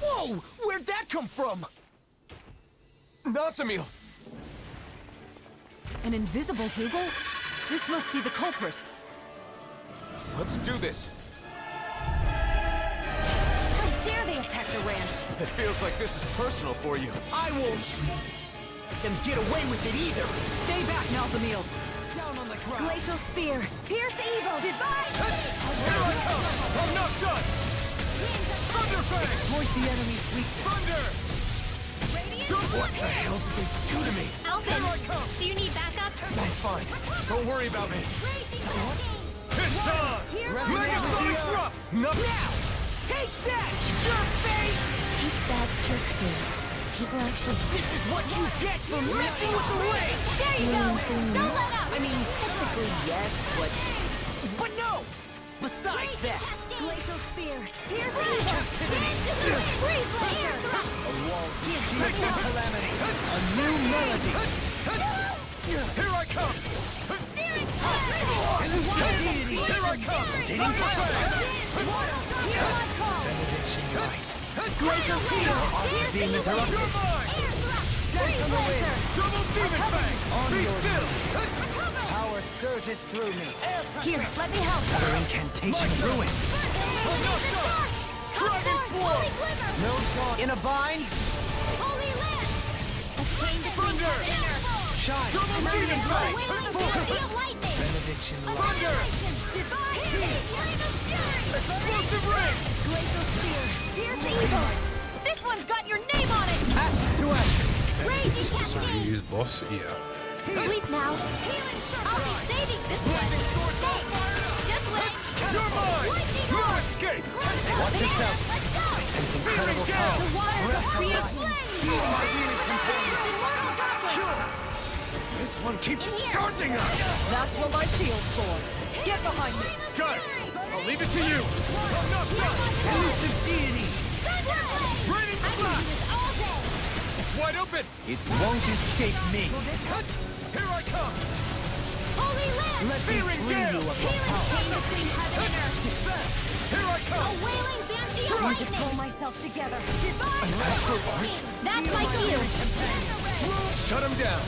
J: Whoa! Where'd
G: Where'd that come from?
J: Nazamil!
I: An invisible Zoogle? This must be the culprit.
J: Let's do this.
R: How dare they attack the ranch?
J: It feels like this is personal for you.
G: I won't let them get away with it either.
I: Stay back, Nazamil.
G: Down on the ground.
R: Glacial Spear! Pierce evil! Divide!
J: Here I come! I'm not done! Thunderfang!
G: Exploit the enemy's weak
J: Thunder! What the hell did they do to me?
H: Alphen, do you need backup?
J: I'm fine. Don't worry about me. It's time! Megasonic thrust! Nothing!
G: Now! Take that, jerk face!
F: Take that, jerk face. People actually...
G: This is what you get for messing with the range!
H: There you go! Don't let up!
G: I mean, technically yes, but no! Besides that,
R: Glacial Spear! Pierce evil!
H: Freeze layer!
G: a wall gives you a calamity, a new melody.
J: Here I come!
H: Searing
G: Deity,
J: Here I come!
G: Glacial Spear! Being interrupted.
J: You're mine!
G: Death on the wind.
J: Double Demon Fang! Be still!
G: Power surges through me.
R: Here, let me help!
G: Another incantation of ruin.
J: I'm not done! Dragon Swarm!
G: No song in a bind.
H: Holy Land! A chain between
J: Thunder!
H: heaven and earth!
G: Shine.
J: Double Demon Fang!
H: Wailing fancy of lightning!
G: Benediction light.
J: Thunder!
H: Divine flame of fury!
J: Explosive ring!
R: Glacial Spear! Pierce evil! This one's got your name on it!
G: Ash to ash.
H: Raging
D: So
H: cascade!
D: you use boss? Yeah.
H: Sleep now! Healing circle! I'll be saving this one! Hey! Just wait!
J: You're mine!
H: Lightning
J: No
H: on!
J: escape!
G: Watch yourself.
H: Let's go!
G: This incredible power.
H: The water
G: Breath of
H: be
G: life.
H: aflame!
G: You are my healing companion.
H: Immortal droplet!
J: This one keeps
H: In here.
J: charging us!
I: That's what my shield's for. Get behind me.
J: Got it! I'll leave it to you! I'm not done!
G: Elusive deity.
J: Raining
H: I can do
J: blast!
H: this all day!
J: It's wide open!
G: It won't escape me.
J: Here I come!
H: Holy Land!
G: Let me
J: Searing
G: free
J: gale!
G: you of your
H: Healing
G: power.
H: chain between heaven and earth!
J: Here I
H: A
J: come!
H: wailing banshee of
R: Need to pull
H: lightning!
R: myself together.
H: Divine
J: Astral Arch?
H: That's my shield!
J: Shut him down!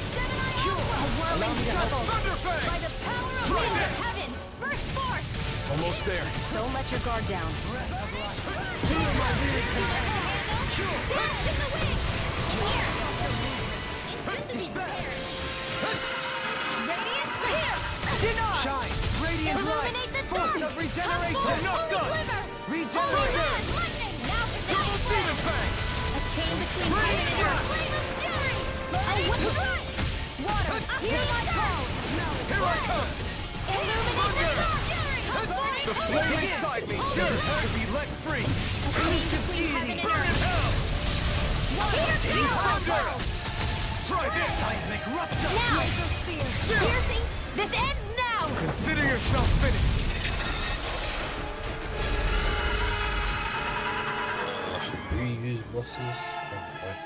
G: Allow me to help.
J: Thunderfang!
H: By the power of
J: Try
H: wind
J: this.
H: of heaven! Burst forth!
J: Almost there.
R: Don't let your guard down.
H: Dance in the wind! In here! It's good to be prepared! Radiant here!
R: Deny!
G: Shine. Radiant light.
H: Illuminate the
G: Force
H: sun!
G: of regeneration.
H: Come
J: Not
H: forth,
J: done.
H: holy glimmer!
G: Regeneration.
H: Holy Land, lightning! Now
J: Double Demon Fang!
H: a chain between heaven and earth! Flame of fury! A wind run! Water! Hear my call!
J: Here I come!
H: Illuminate the sun!
J: The flame inside me yearns to be let free!
H: Elusive
J: Burn
H: deity!
J: in hell! Thunder! Try this!
G: Seismic rupture.
H: Now!
R: Glacial Spear!
H: Piercing! This ends now!
J: Consider yourself finished!
D: Reuse bosses? Probably.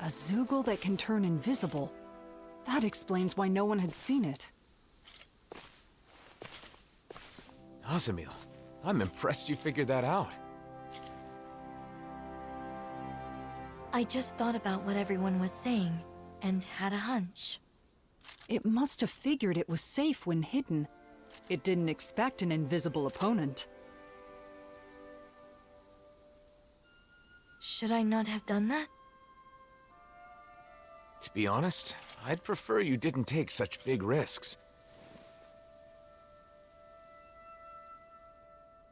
I: A Zoogle that can turn invisible. That explains why no one had seen it.
A: Nazamil, I'm impressed you figured that out.
F: I just thought about what everyone was saying, and had a hunch.
I: It must have figured it was safe when hidden. It didn't expect an invisible opponent.
F: Should I not have done that?
A: To be honest, I'd prefer you didn't take such big risks.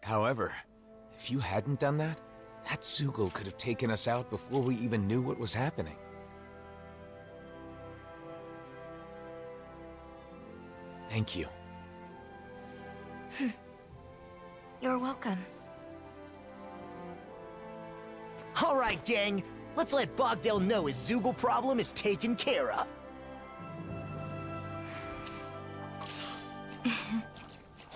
A: However, if you hadn't done that, that Zoogle could have taken us out before we even knew what was happening. Thank you.
F: You're welcome.
G: All right, gang. Let's let Bogdale know his Zoogle problem is taken care of.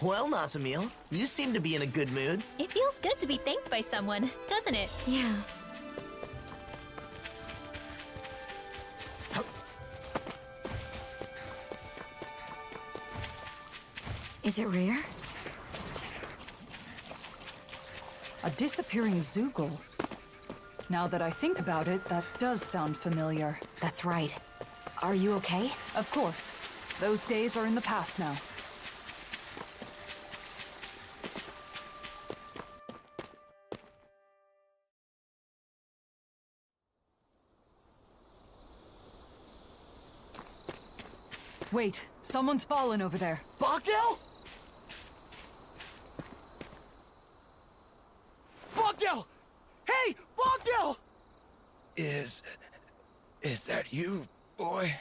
G: Well, Nazamil, you seem to be in a good mood.
H: It feels good to be thanked by someone, doesn't it?
F: Yeah. Is it rare?
I: disappearing Zoogle. Now that I think about it, that does sound familiar.
E: That's right. Are you okay?
I: Of course. Those days are in the past now. Wait, someone's fallen over there.
G: Bogdell? Bogdell! Hey, Bogdell!
T: Is that you, boy?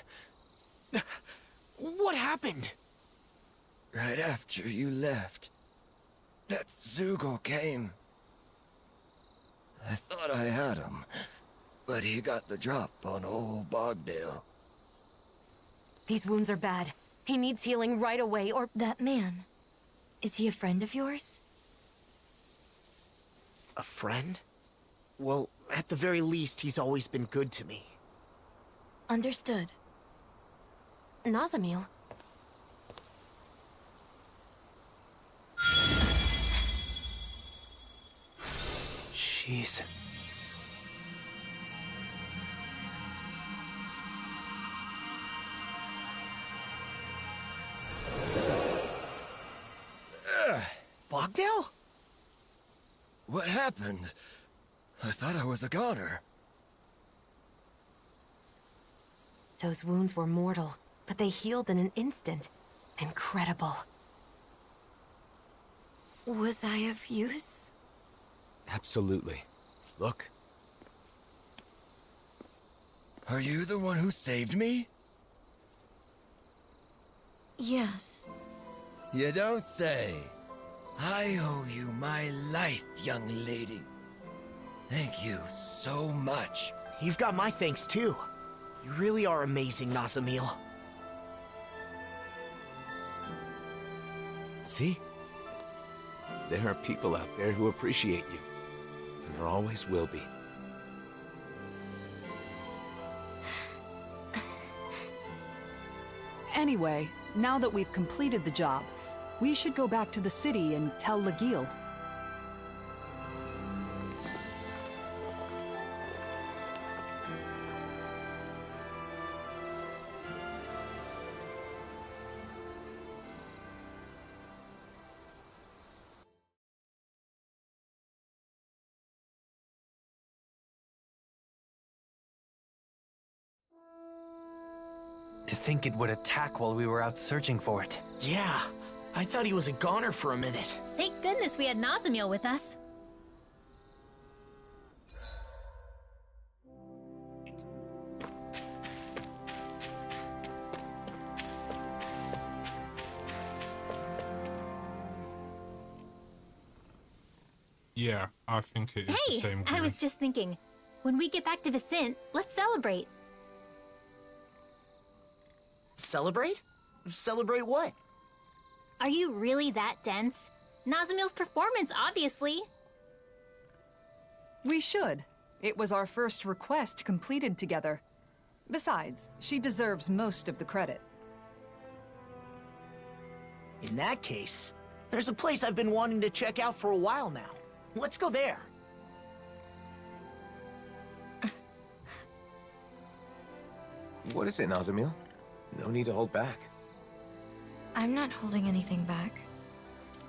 G: What happened?
T: Right after you left, that Zoogle came. I thought I had him, but he got the drop on old Bogdale.
E: These wounds are bad. He needs healing right away, or...
F: That man, is he a friend of yours?
G: A friend? Well, at the very least, he's always been good to me.
F: Understood.
E: Nazamil.
N: Jeez.
G: Bogdell?
T: What happened? I thought I was a goner.
E: Those wounds were mortal, but they healed in an instant. Incredible.
F: Was I of use?
A: Absolutely. Look.
T: Are you the one who saved me?
F: Yes.
T: You don't say. I owe you my life, young lady. Thank you so much.
G: You've got my thanks, too. You really are amazing, Nazamil.
A: See? There are people out there who appreciate you. And there always will be.
I: Anyway, now that we've completed the job, we should go back to the city and tell Legil.
N: To think it would attack while we were out searching for it.
G: Yeah, I thought he was a goner for a minute.
H: Thank goodness we had Nazamil with us.
D: Yeah, I think it is the
H: Hey,
D: same
H: I
D: game.
H: was just thinking, when we get back to Vicent, let's celebrate.
G: Celebrate? Celebrate what?
H: Are you really that dense? Nazamil's performance, obviously.
I: We should. It was our first request completed together. Besides, she deserves most of the credit.
G: In that case, there's a place I've been wanting to check out for a while now. Let's go there.
A: What is it, Nazamil? No need to hold back.
F: I'm not holding anything back.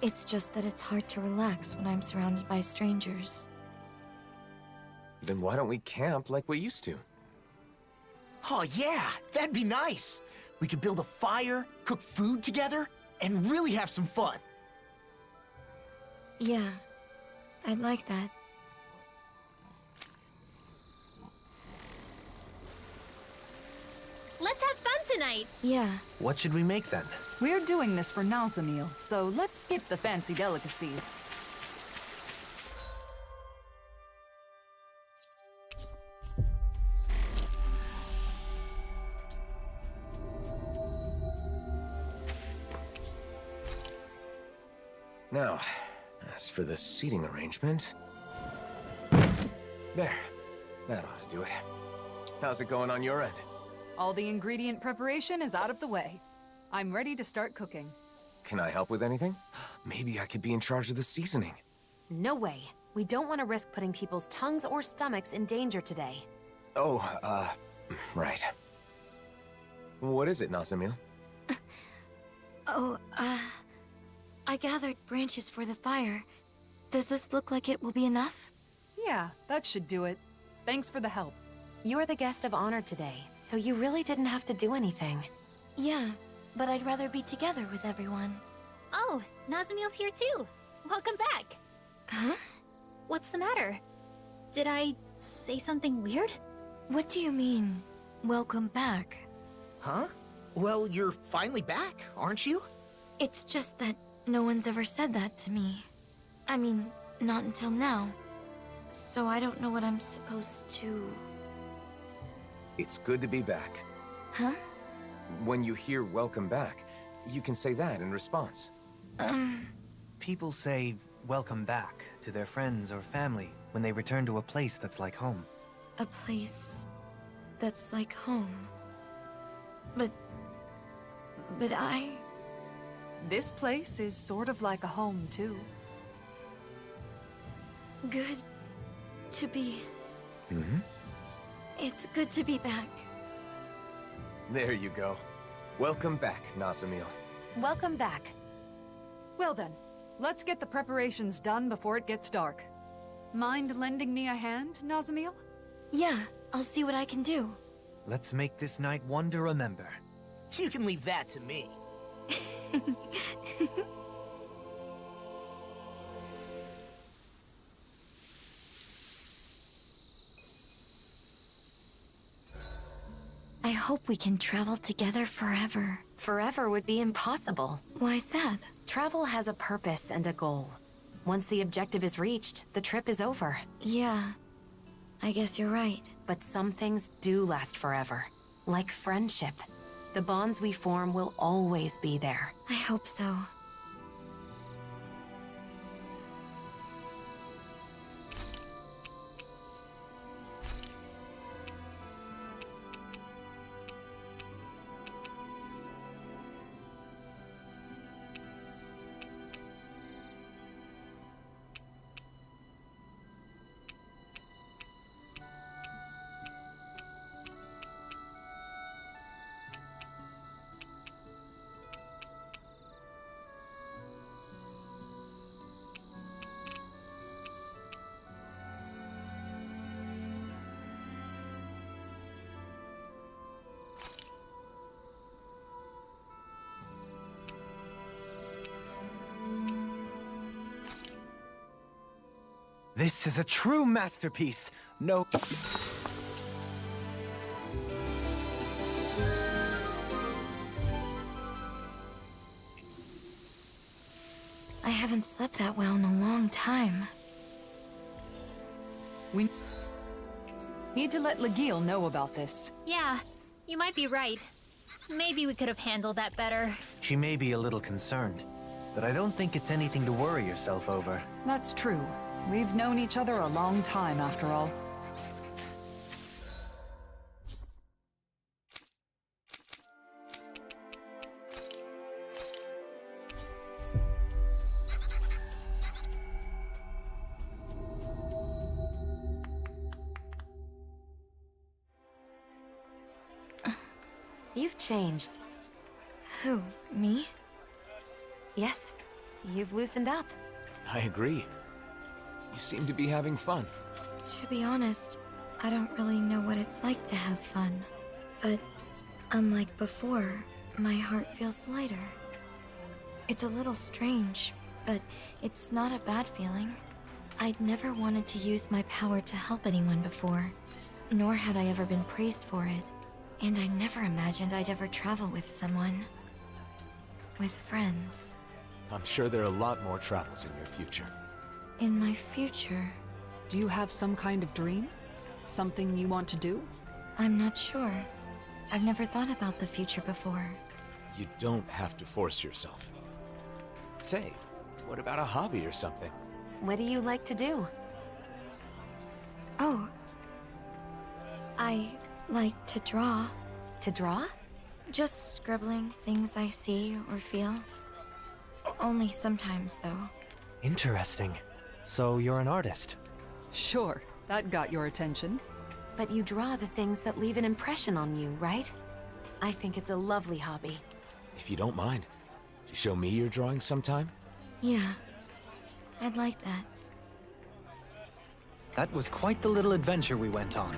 F: It's just that it's hard to relax when I'm surrounded by strangers.
A: Then why don't we camp like we used to?
G: Oh yeah, that'd be nice. We could build a fire, cook food together, and really have some fun.
F: Yeah, I'd like that.
H: Let's have fun tonight.
F: Yeah.
N: What should we make then?
I: We're doing this for Nazamil, so let's skip the fancy delicacies.
A: Now, as for the seating arrangement... There. That ought to do it. How's it going on your end?
I: All the ingredient preparation is out of the way. I'm ready to start cooking.
A: Can I help with anything? Maybe I could be in charge of the seasoning.
E: No way. We don't want to risk putting people's tongues or stomachs in danger today.
A: Oh, right. What is it, Nazamil?
F: Oh, I gathered branches for the fire. Does this look like it will be enough?
I: Yeah, that should do it. Thanks for the help.
E: You're the guest of honor today, so you really didn't have to do anything.
F: Yeah, but I'd rather be together with everyone.
H: Oh, Nazamil's here too. Welcome back.
F: Huh?
H: What's the matter? Did I say something weird?
F: What do you mean, welcome back?
G: Huh? Well, you're finally back, aren't you?
F: It's just that no one's ever said that to me. I mean, not until now. So I don't know what I'm supposed to...
A: It's good to be back.
F: Huh?
A: When you hear welcome back, you can say that in response.
N: People say welcome back to their friends or family when they return to a place that's like home.
F: A place that's like home. But I...
I: This place is sort of like a home, too.
F: Good to be...
A: Mm-hmm.
F: It's good to be back.
A: There you go. Welcome back, Nazamil.
E: Welcome back.
I: Well then, let's get the preparations done before it gets dark. Mind lending me a hand, Nazamil?
F: Yeah, I'll see what I can do.
N: Let's make this night one to remember.
G: You can leave that to me.
F: I hope we can travel together forever.
E: Forever would be impossible.
F: Why's that?
E: Travel has a purpose and a goal. Once the objective is reached, the trip is over.
F: Yeah, I guess you're right.
E: But some things do last forever. Like friendship. The bonds we form will always be there.
F: I hope so.
N: This is a true masterpiece. No...
F: I haven't slept that well in a long time.
I: We need to let Legil know about this.
H: Yeah, you might be right. Maybe we could have handled that better.
N: She may be a little concerned, but I don't think it's anything to worry yourself over.
I: That's true. We've known each other a long time, after all.
E: You've changed.
F: Who, me?
E: Yes, you've loosened up.
A: I agree. You seem to be having fun.
F: To be honest, I don't really know what it's like to have fun. But unlike before, my heart feels lighter. It's a little strange, but it's not a bad feeling. I'd never wanted to use my power to help anyone before, nor had I ever been praised for it. And I never imagined I'd ever travel with someone. With friends.
A: I'm sure there are a lot more travels in your future.
F: In my future?
I: Do you have some kind of dream? Something you want to do?
F: I'm not sure. I've never thought about the future before.
A: You don't have to force yourself. Say, what about a hobby or something?
E: What do you like to do?
F: Oh. I like to draw.
E: To draw?
F: Just scribbling things I see or feel. Only sometimes, though.
N: Interesting.
M: So you're an artist?
I: Sure, that got your attention.
E: But you draw the things that leave an impression on you, right? I think it's a lovely hobby.
A: If you don't mind, would you show me your drawing sometime?
F: Yeah, I'd like that.
B: That was quite the little adventure we went on.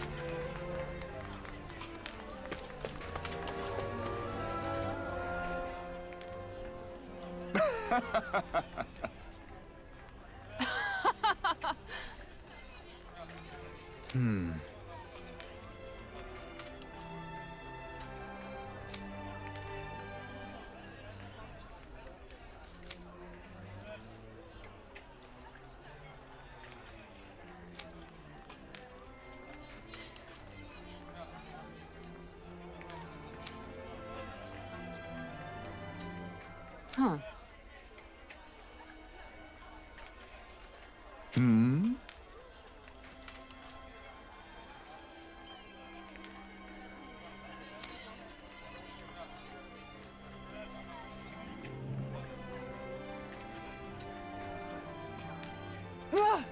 I: Huh. Ah!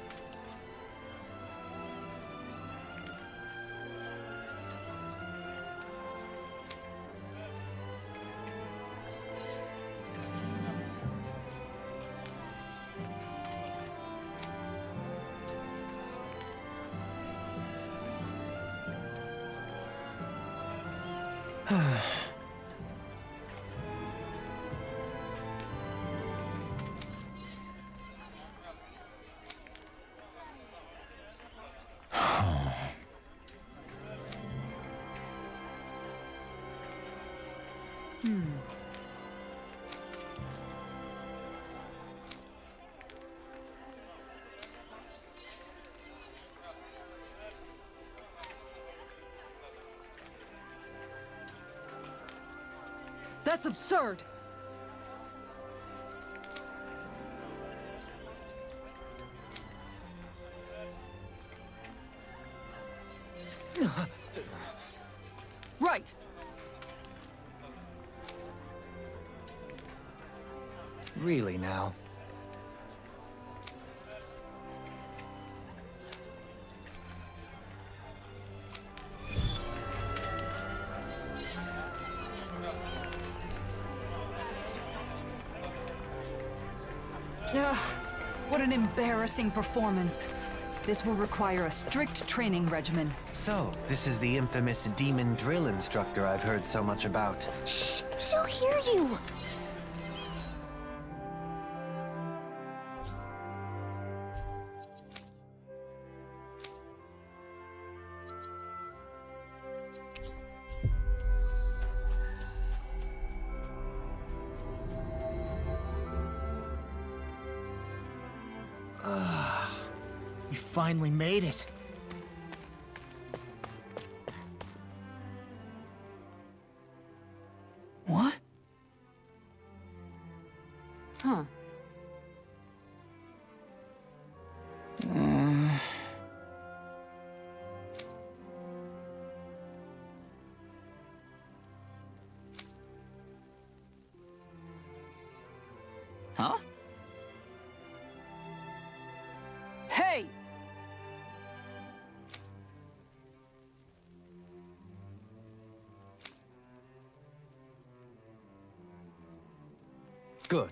I: That's absurd! Right!
B: Really now?
I: Ugh, what an embarrassing performance. This will require a strict training regimen.
N: So, this is the infamous demon drill instructor I've heard so much about.
O: Shh! She'll hear you!
G: We finally made it.
I: What? Huh.
G: Huh?
I: Hey!
B: Good.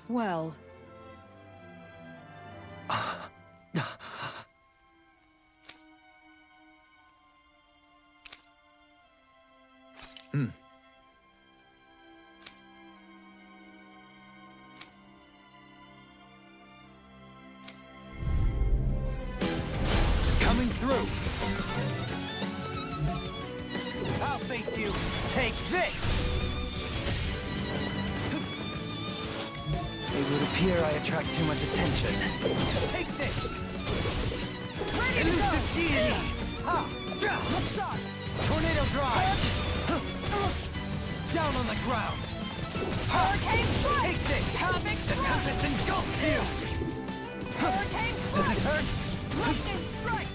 I: Well...
B: Coming through!
J: I'll face you. Take this!
N: It would appear I attract too much attention.
J: Take this!
I: Ready to go!
J: Deity! Ha!
I: Look sharp!
J: Tornado drive! Down on the ground!
I: Hurricane strike!
J: Take this!
I: Havoc
J: The
I: strike!
J: tempest engulfs you!
I: Hurricane
J: Does it
I: strike!
J: hurt?
I: Lightning strike!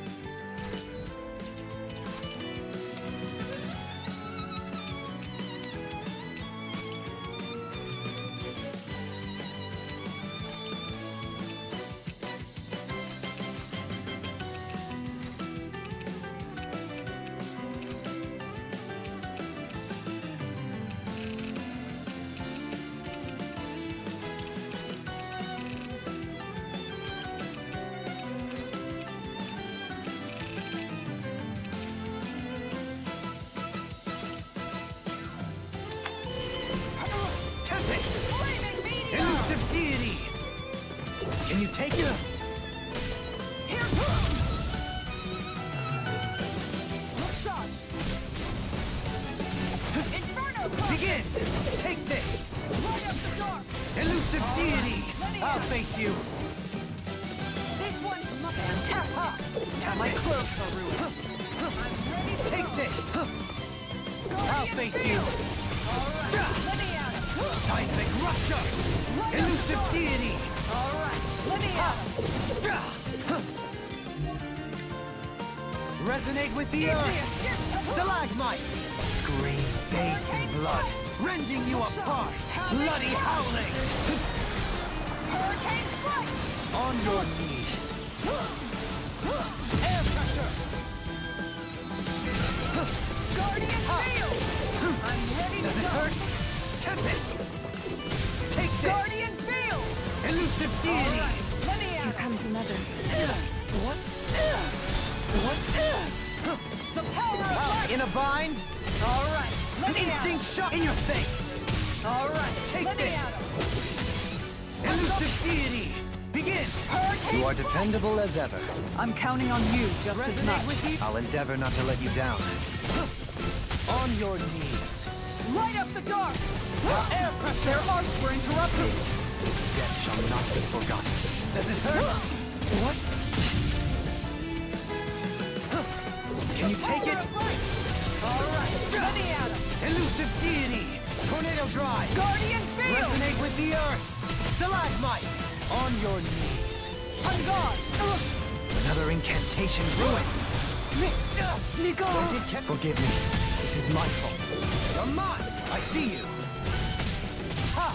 K: Take it!
I: Here! Look sharp! Inferno!
K: Begin! Take this!
I: Light up the dark!
K: Elusive deity! I'll face you!
I: This one's my fantastic! My clothes are ruined. I'm ready to
K: Take
I: go.
K: this! I'll face
I: field.
K: you!
I: Alright, let me at it!
K: Seismic rupture!
I: Light up the
K: Elusive
I: dark.
K: deity!
I: Alright, let me at it!
K: Resonate with the earth! Stalagmite! Scream bathed in blood, rending you apart! Bloody howling!
I: Hurricane strike!
K: On your knees! Air pressure!
I: Guardian field! I'm ready
K: Does
I: to
K: it
I: go!
K: hurt? Tempest! Take this!
I: Guardian field!
K: Elusive deity!
I: Alright, let me
F: Here
I: at it!
F: comes another.
K: What? What?
I: The power of light!
K: In a bind?
I: Alright, let me at
K: Instinct
I: it!
K: shot in your face!
I: Alright,
K: Take
I: let me
K: this.
I: at it!
K: Elusive deity! Begin!
I: Hurricane
N: You are
I: strike!
N: dependable as ever.
I: I'm counting on you just as
K: Resonate
I: much.
K: with the...
N: I'll endeavor not to let you down.
K: On your knees!
I: Light up the dark!
K: Air pressure!
I: Their arcs were interrupted!
N: This death shall not be forgotten.
K: Does it hurt? What? Can you take it?
I: Alright, let me at him!
K: Elusive deity! Tornado drive!
I: Guardian field!
K: Resonate with the earth! Stalagmite! On your knees!
I: On guard!
N: Another incantation ruined.
I: Nico!
N: Forgive me. This is my fault.
K: You're mine! I see you! Ha!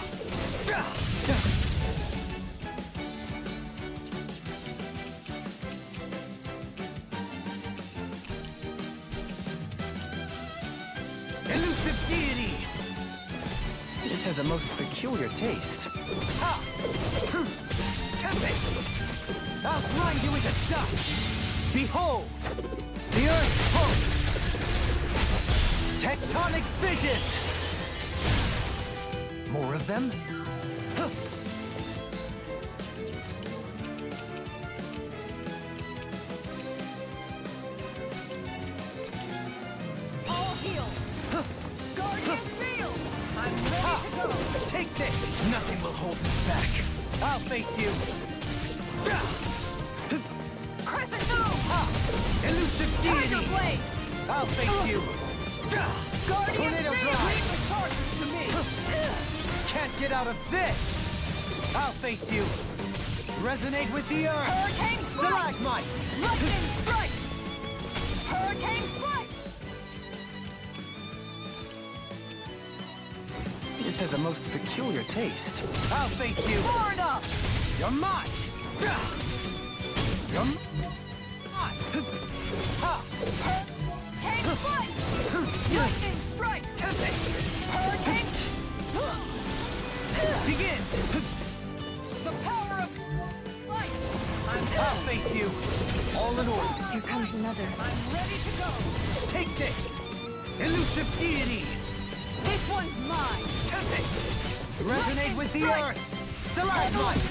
K: Elusive deity!
N: This has a most peculiar taste.
K: Ha! Tempest! I'll grind you into dust! Behold! The earth pulse! Tectonic vision!
N: More of them?
I: All healed! Guardian field! I'm ready to go!
K: Take this! Nothing will hold me back! I'll face you!
I: Crescent move!
K: Elusive
I: Tiger
K: deity!
I: blade!
K: I'll face you!
I: Guardian
K: Tornado
I: field!
K: drive!
I: Leave the charges to me!
K: Can't get out of this! I'll face you! Resonate with the earth!
I: Hurricane strike!
K: Stalagmite!
I: Lightning strike! Hurricane strike!
N: This has a most peculiar taste.
K: I'll face you!
I: Florida!
K: You're mine! You're mine! Ha!
I: Hurricane strike! Lightning strike!
K: Tempest!
I: Hurricane!
K: Begin!
I: The power of light!
K: I'll face you! All in order!
F: Here comes another.
I: I'm ready to go!
K: Take this! Elusive deity!
I: This one's mine!
K: Tempest! Resonate with the
I: strike!
K: earth! Stalagmite!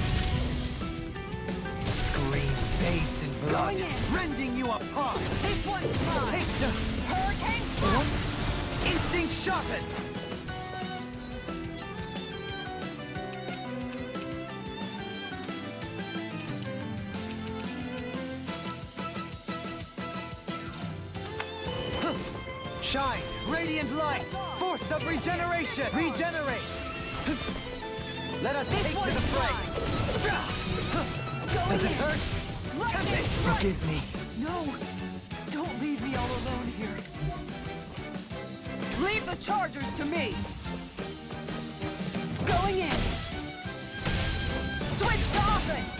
K: Scream bathed in blood,
I: Going in.
K: rending you apart!
I: This one's mine!
K: Take the...
I: Hurricane strike!
K: Instinct sharpened! Shine! Radiant light! Force of regeneration! Regenerate! Let us take to the fray! Does it hurt?
I: Lightning strike!
N: Forgive me.
I: No! Don't leave me all alone here. Leave the chargers to me! Going in! Switch to offense!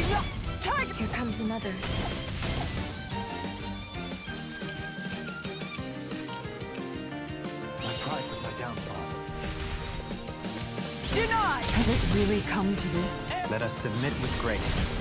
I: Enough! Tiger!
F: Here comes another.
N: My pride was my downfall.
I: Denied! Has it really come to this?
N: Let us submit with grace.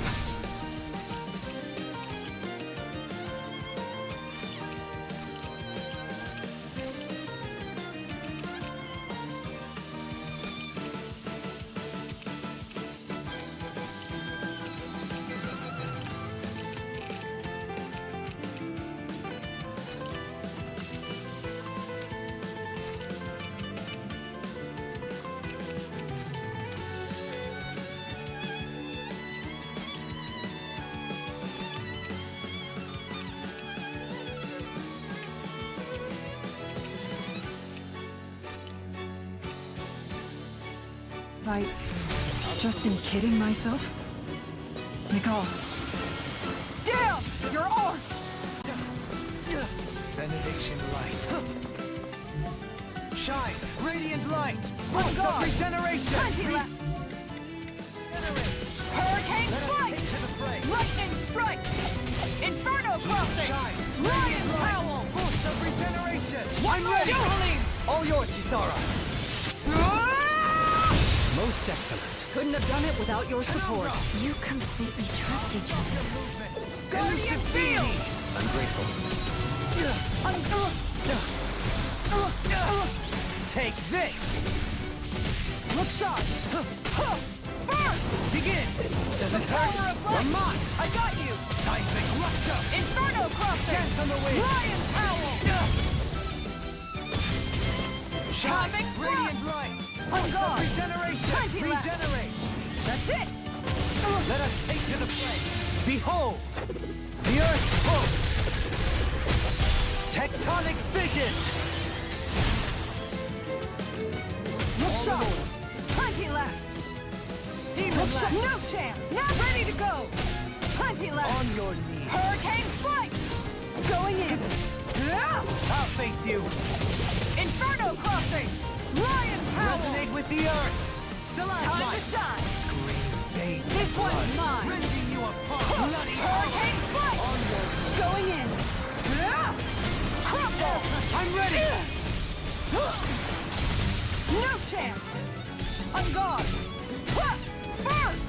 I: I just been kidding myself? Nicole. Damn! Your art!
K: Benediction light. Shine! Radiant light!
I: Oh
K: Force
I: God!
K: of regeneration!
I: Plenty left! Hurricane strike! Lightning strike! Inferno crossing!
K: Shine!
I: Lion howl!
K: Force of regeneration!
I: I'm ready! Dueling!
K: All yours, Kisara!
B: Most excellent.
I: Couldn't have done it without your support.
F: You completely trust each other.
I: Guardian field!
B: Ungrateful.
K: Take this!
I: Look sharp! Burn!
K: Begin! Doesn't hurt!
I: Power of light!
K: Lamont!
I: I got you!
K: Seismic rupture!
I: Inferno crossing!
K: Dance on the wind!
I: Lion howl!
K: Shine!
I: Havoc
K: Radiant
I: thrust!
K: light!
I: On guard!
K: Regeneration!
I: Plenty left.
K: Regenerate!
I: That's it!
K: Let us take to the fray! Behold! The Earth pulse! Tectonic fission!
I: Look sharp! Plenty left! Look sharp! No chance! Now ready to go! Plenty left!
K: On your knees!
I: Hurricane strike! Going in!
K: I'll face you!
I: Inferno crossing! Lion's howl!
K: Resonate with the Earth!
I: Time to shine!
K: Bathe
I: This one's mine!
K: rending you apart! Bloody
I: Hurricane strike! Going in! Crumble!
K: I'm ready!
I: No chance! On guard! First!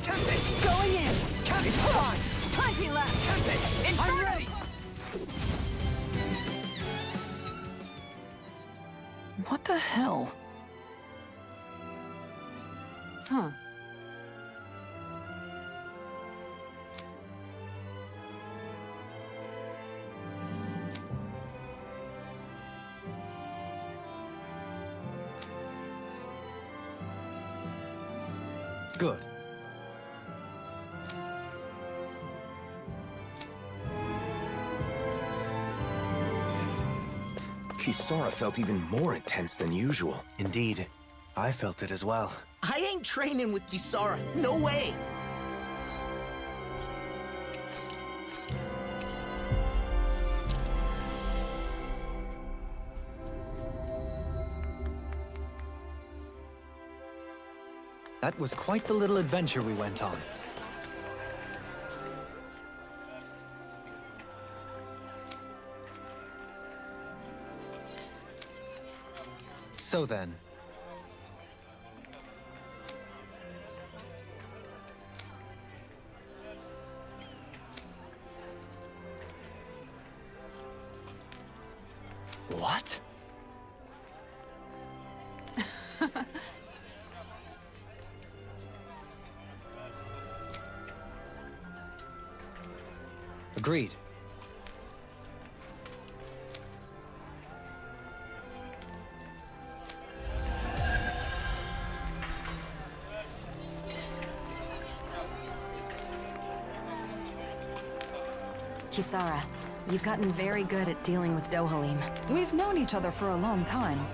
K: Tempest!
I: Going in!
K: It's fine!
I: Plenty left!
K: Tempest! I'm
I: Inferno!
K: ready!
B: What the hell?
I: Huh.
B: Good.
A: Kisara felt even more intense than usual.
N: Indeed. I felt it as well.
G: I ain't training with Kisara. No way.
B: That was quite the little adventure we went on. So then... What? Agreed.
E: Kisara, you've gotten very good at dealing with Dohalim.
I: We've known each other for a long time.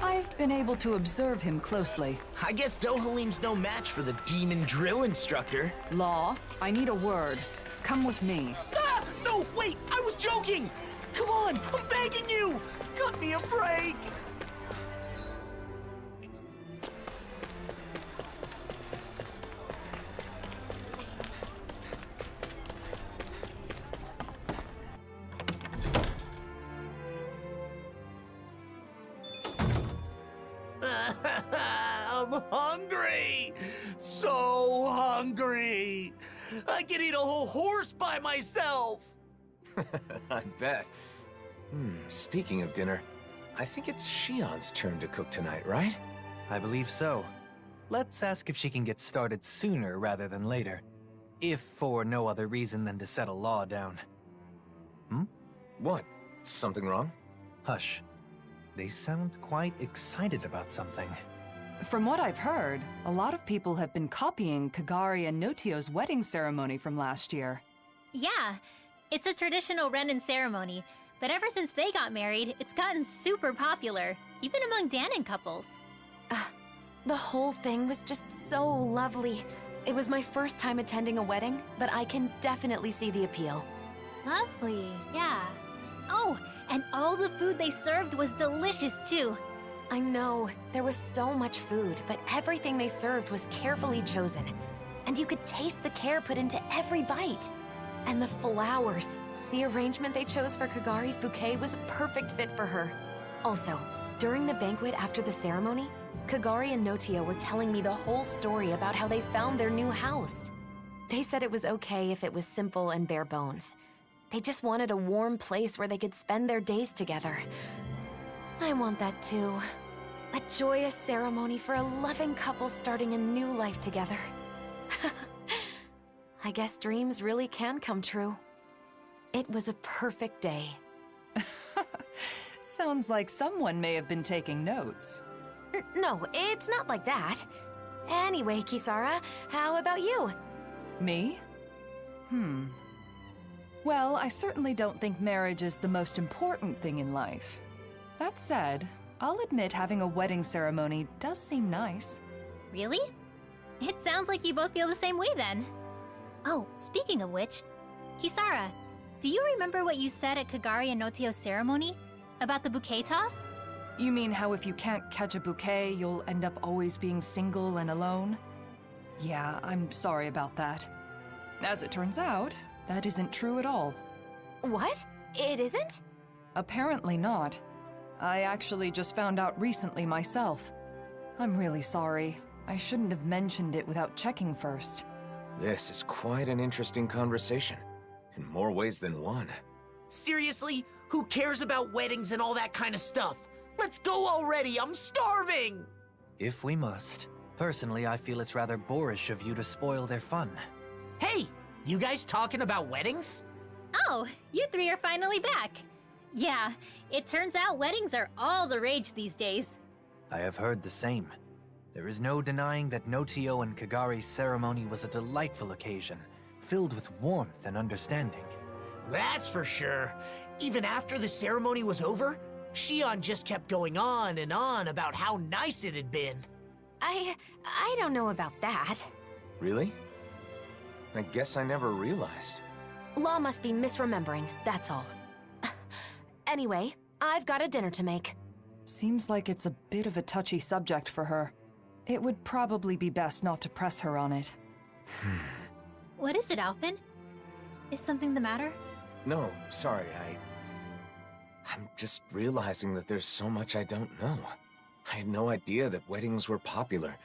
I: I've been able to observe him closely.
G: I guess Dohalim's no match for the demon drill instructor.
I: Law, I need a word. Come with me.
G: Ah! No, wait! I was joking! Come on! I'm begging you! Cut me a break! I'm hungry! So hungry! I could eat a whole horse by myself!
A: I bet. Speaking of dinner, I think it's Shion's turn to cook tonight, right?
N: I believe so. Let's ask if she can get started sooner rather than later. If for no other reason than to settle Law down.
A: What? Something wrong?
N: Hush. They sound quite excited about something.
I: From what I've heard, a lot of people have been copying Kagari and Notio's wedding ceremony from last year.
H: Yeah, it's a traditional Renin ceremony, but ever since they got married, it's gotten super popular, even among Danon couples.
E: The whole thing was just so lovely. It was my first time attending a wedding, but I can definitely see the appeal.
H: Lovely, yeah. Oh, and all the food they served was delicious too.
E: I know, there was so much food, but everything they served was carefully chosen. And you could taste the care put into every bite. And the flowers. The arrangement they chose for Kagari's bouquet was a perfect fit for her. Also, during the banquet after the ceremony, Kagari and Notio were telling me the whole story about how they found their new house. They said it was okay if it was simple and bare bones. They just wanted a warm place where they could spend their days together. I want that too. A joyous ceremony for a loving couple starting a new life together. I guess dreams really can come true. It was a perfect day.
I: Sounds like someone may have been taking notes.
E: No, it's not like that. Anyway, Kisara, how about you?
I: Me? Well, I certainly don't think marriage is the most important thing in life. That said, I'll admit having a wedding ceremony does seem nice.
H: Really? It sounds like you both feel the same way then. Oh, speaking of which, Kisara, do you remember what you said at Kagari and Notio's ceremony? About the bouquet toss?
I: You mean how if you can't catch a bouquet, you'll end up always being single and alone? Yeah, I'm sorry about that. As it turns out, that isn't true at all.
E: What? It isn't?
I: Apparently not. I actually just found out recently myself. I'm really sorry. I shouldn't have mentioned it without checking first.
A: This is quite an interesting conversation, in more ways than one.
G: Seriously? Who cares about weddings and all that kind of stuff? Let's go already, I'm starving!
N: If we must. Personally, I feel it's rather boorish of you to spoil their fun.
G: Hey, you guys talking about weddings?
H: Oh, you three are finally back. Yeah, it turns out weddings are all the rage these days.
N: I have heard the same. There is no denying that Notio and Kagari's ceremony was a delightful occasion, filled with warmth and understanding.
G: That's for sure. Even after the ceremony was over, Shion just kept going on and on about how nice it had been.
E: I don't know about that.
A: Really? I guess I never realized.
E: Law must be misremembering, that's all. Anyway, I've got a dinner to make.
I: Seems like it's a bit of a touchy subject for her. It would probably be best not to press her on it.
H: What is it, Alphen? Is something the matter?
A: No, sorry, I'm just realizing that there's so much I don't know. I had no idea that weddings were popular,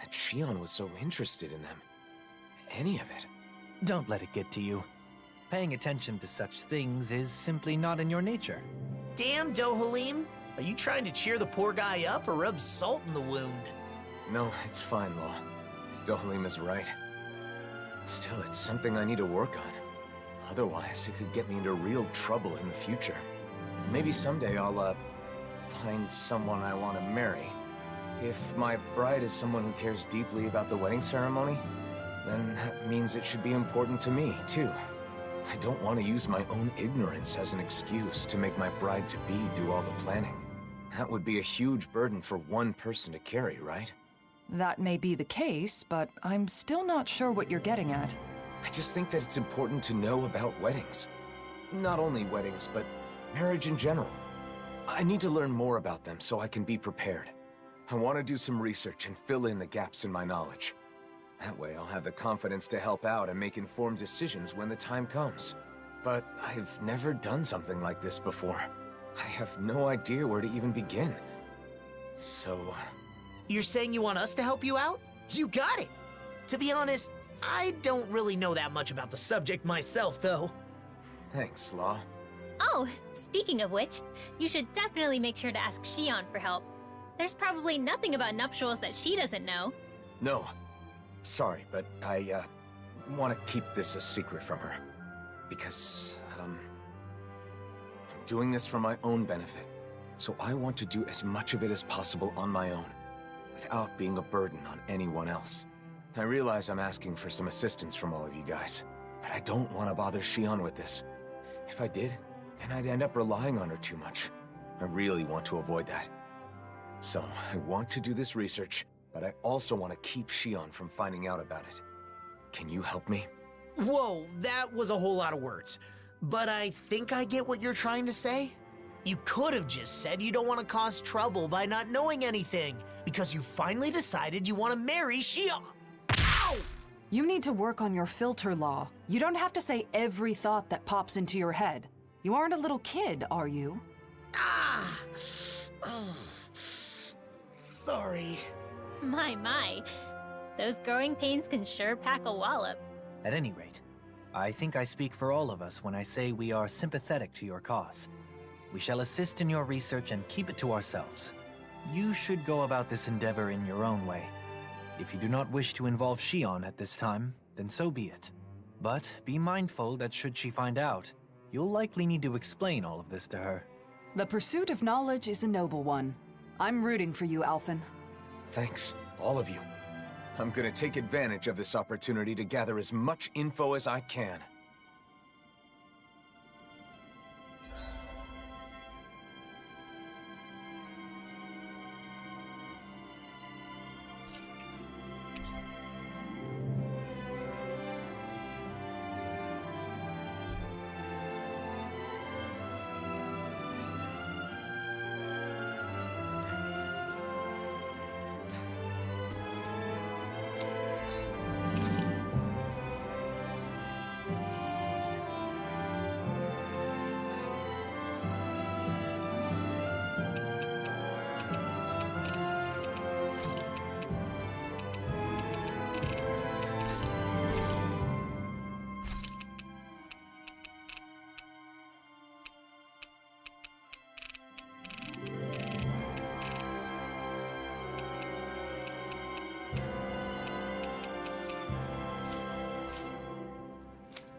A: that Shion was so interested in them. Any of it.
N: Don't let it get to you. Paying attention to such things is simply not in your nature.
G: Damn, Dohalim! Are you trying to cheer the poor guy up or rub salt in the wound?
A: No, it's fine, Law. Dohalim is right. Still, it's something I need to work on. Otherwise, it could get me into real trouble in the future. Maybe someday I'll, find someone I want to marry. If my bride is someone who cares deeply about the wedding ceremony, then that means it should be important to me, too. I don't want to use my own ignorance as an excuse to make my bride-to-be do all the planning. That would be a huge burden for one person to carry, right?
I: That may be the case, but I'm still not sure what you're getting at.
A: I just think that it's important to know about weddings. Not only weddings, but marriage in general. I need to learn more about them so I can be prepared. I want to do some research and fill in the gaps in my knowledge. That way I'll have the confidence to help out and make informed decisions when the time comes. But I've never done something like this before. I have no idea where to even begin. So...
G: You're saying you want us to help you out? You got it! To be honest, I don't really know that much about the subject myself, though.
A: Thanks, Law.
H: Oh, speaking of which, you should definitely make sure to ask Shion for help. There's probably nothing about nuptials that she doesn't know.
A: No. Sorry, but I, want to keep this a secret from her. Because, I'm doing this for my own benefit. So I want to do as much of it as possible on my own, without being a burden on anyone else. I realize I'm asking for some assistance from all of you guys, but I don't want to bother Shion with this. If I did, then I'd end up relying on her too much. I really want to avoid that. So, I want to do this research, but I also want to keep Xion from finding out about it. Can you help me?
G: Whoa, that was a whole lot of words. But I think I get what you're trying to say. You could have just said you don't want to cause trouble by not knowing anything, because you finally decided you want to marry Xion. Ow!
I: You need to work on your filter law. You don't have to say every thought that pops into your head. You aren't a little kid, are you?
G: Ah! Oh. Sorry.
H: My. Those growing pains can sure pack a wallop.
N: At any rate, I think I speak for all of us when I say we are sympathetic to your cause. We shall assist in your research and keep it to ourselves. You should go about this endeavor in your own way. If you do not wish to involve Xion at this time, then so be it. But be mindful that should she find out, you'll likely need to explain all of this to her.
I: The pursuit of knowledge is a noble one. I'm rooting for you, Alphen.
A: Thanks, all of you. I'm gonna take advantage of this opportunity to gather as much info as I can.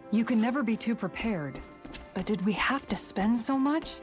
I: You can never be too prepared. But did we have to spend so much?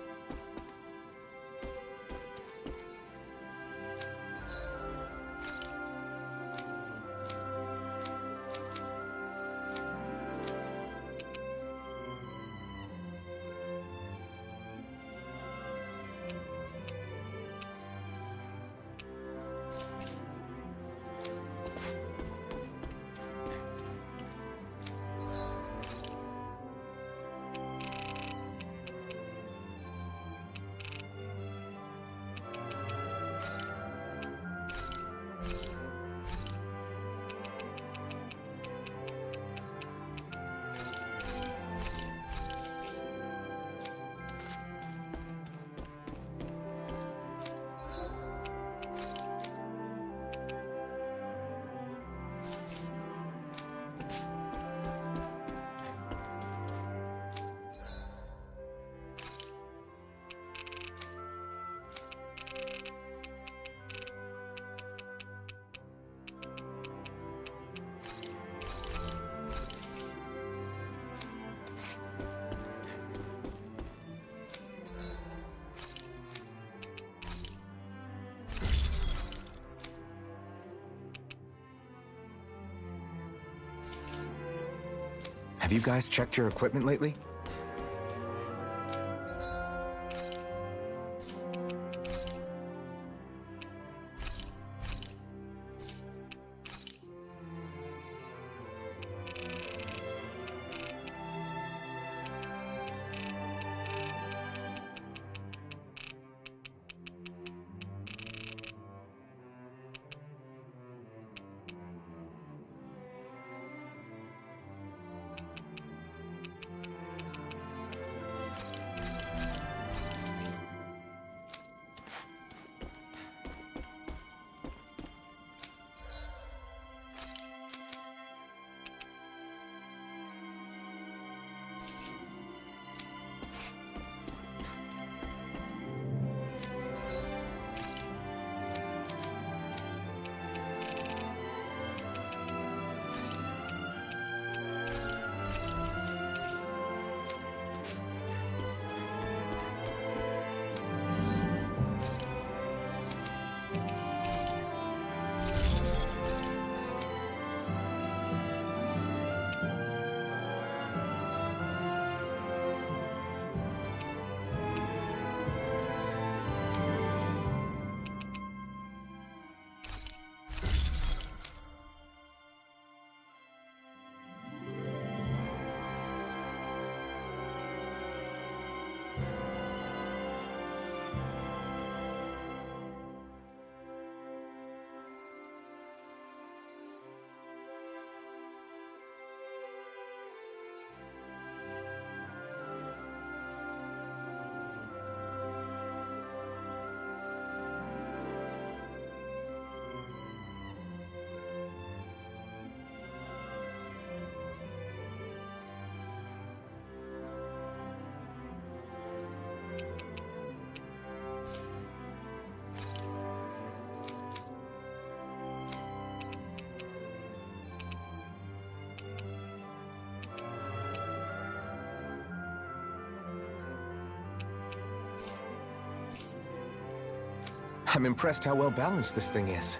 A: Have you guys checked your equipment lately? I'm impressed how well balanced this thing is.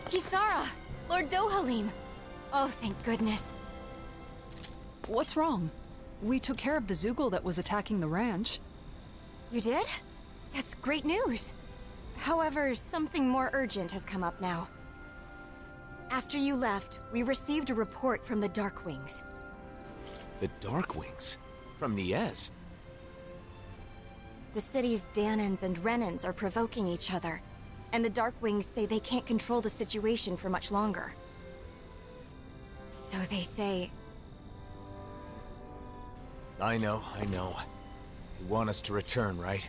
R: Kisara! Lord Dohalim! Oh, thank goodness.
I: What's wrong? We took care of the Zoogle that was attacking the ranch.
R: You did? That's great news. However, something more urgent has come up now. After you left, we received a report from the Darkwings.
A: The Darkwings? From Niez?
R: The city's Danans and Renans are provoking each other, and the Darkwings say they can't control the situation for much longer. So they say...
A: I know. You want us to return, right?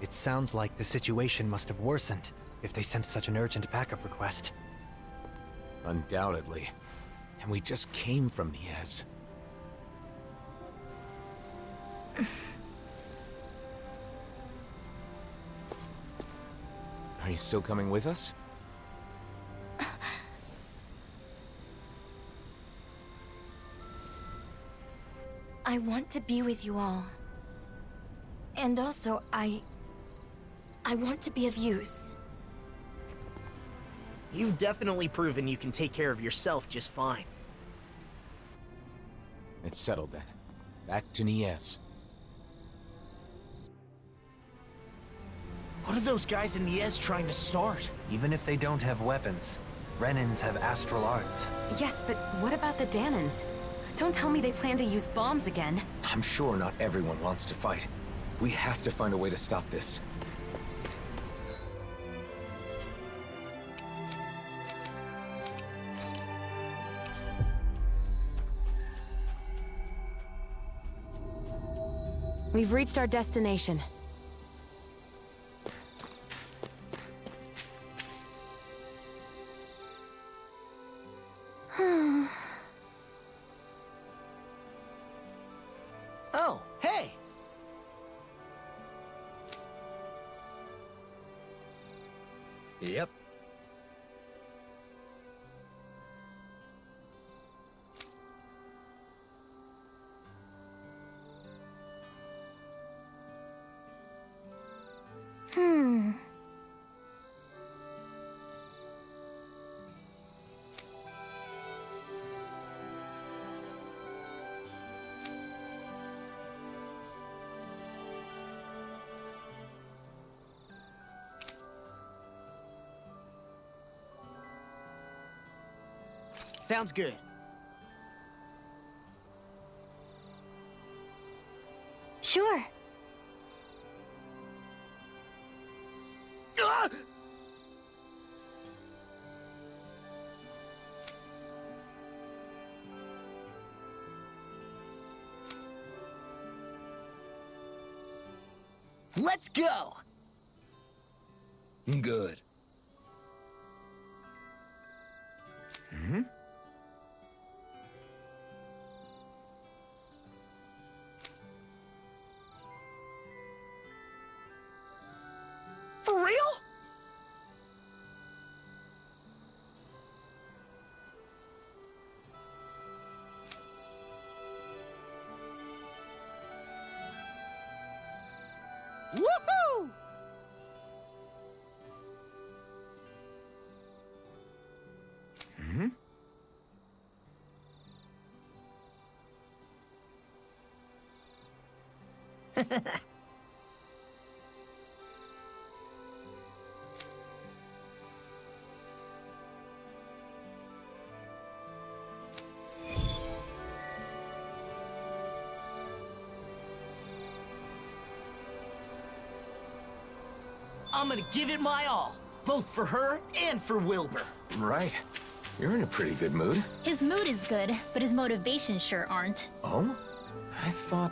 M: It sounds like the situation must have worsened if they sent such an urgent backup request.
A: Undoubtedly. And we just came from Niez. Are you still coming with us?
F: I want to be with you all. And also, I want to be of use.
G: You've definitely proven you can take care of yourself just fine.
A: It's settled then. Back to Niez.
G: What are those guys in Niez trying to start?
N: Even if they don't have weapons, Renans have astral arts.
E: Yes, but what about the Danans? Don't tell me they plan to use bombs again.
A: I'm sure not everyone wants to fight. We have to find a way to stop this.
E: We've reached our destination.
G: Oh, hey!
T: Yep.
G: Sounds good.
F: Sure.
G: Ah! Let's go!
T: Good.
A: Hmm?
G: For real? Woohoo!
A: Hmm?
G: I'm gonna give it my all, both for her and for Wilbur.
A: Right. You're in a pretty good mood.
H: His mood is good, but his motivations sure aren't.
A: Oh? I thought...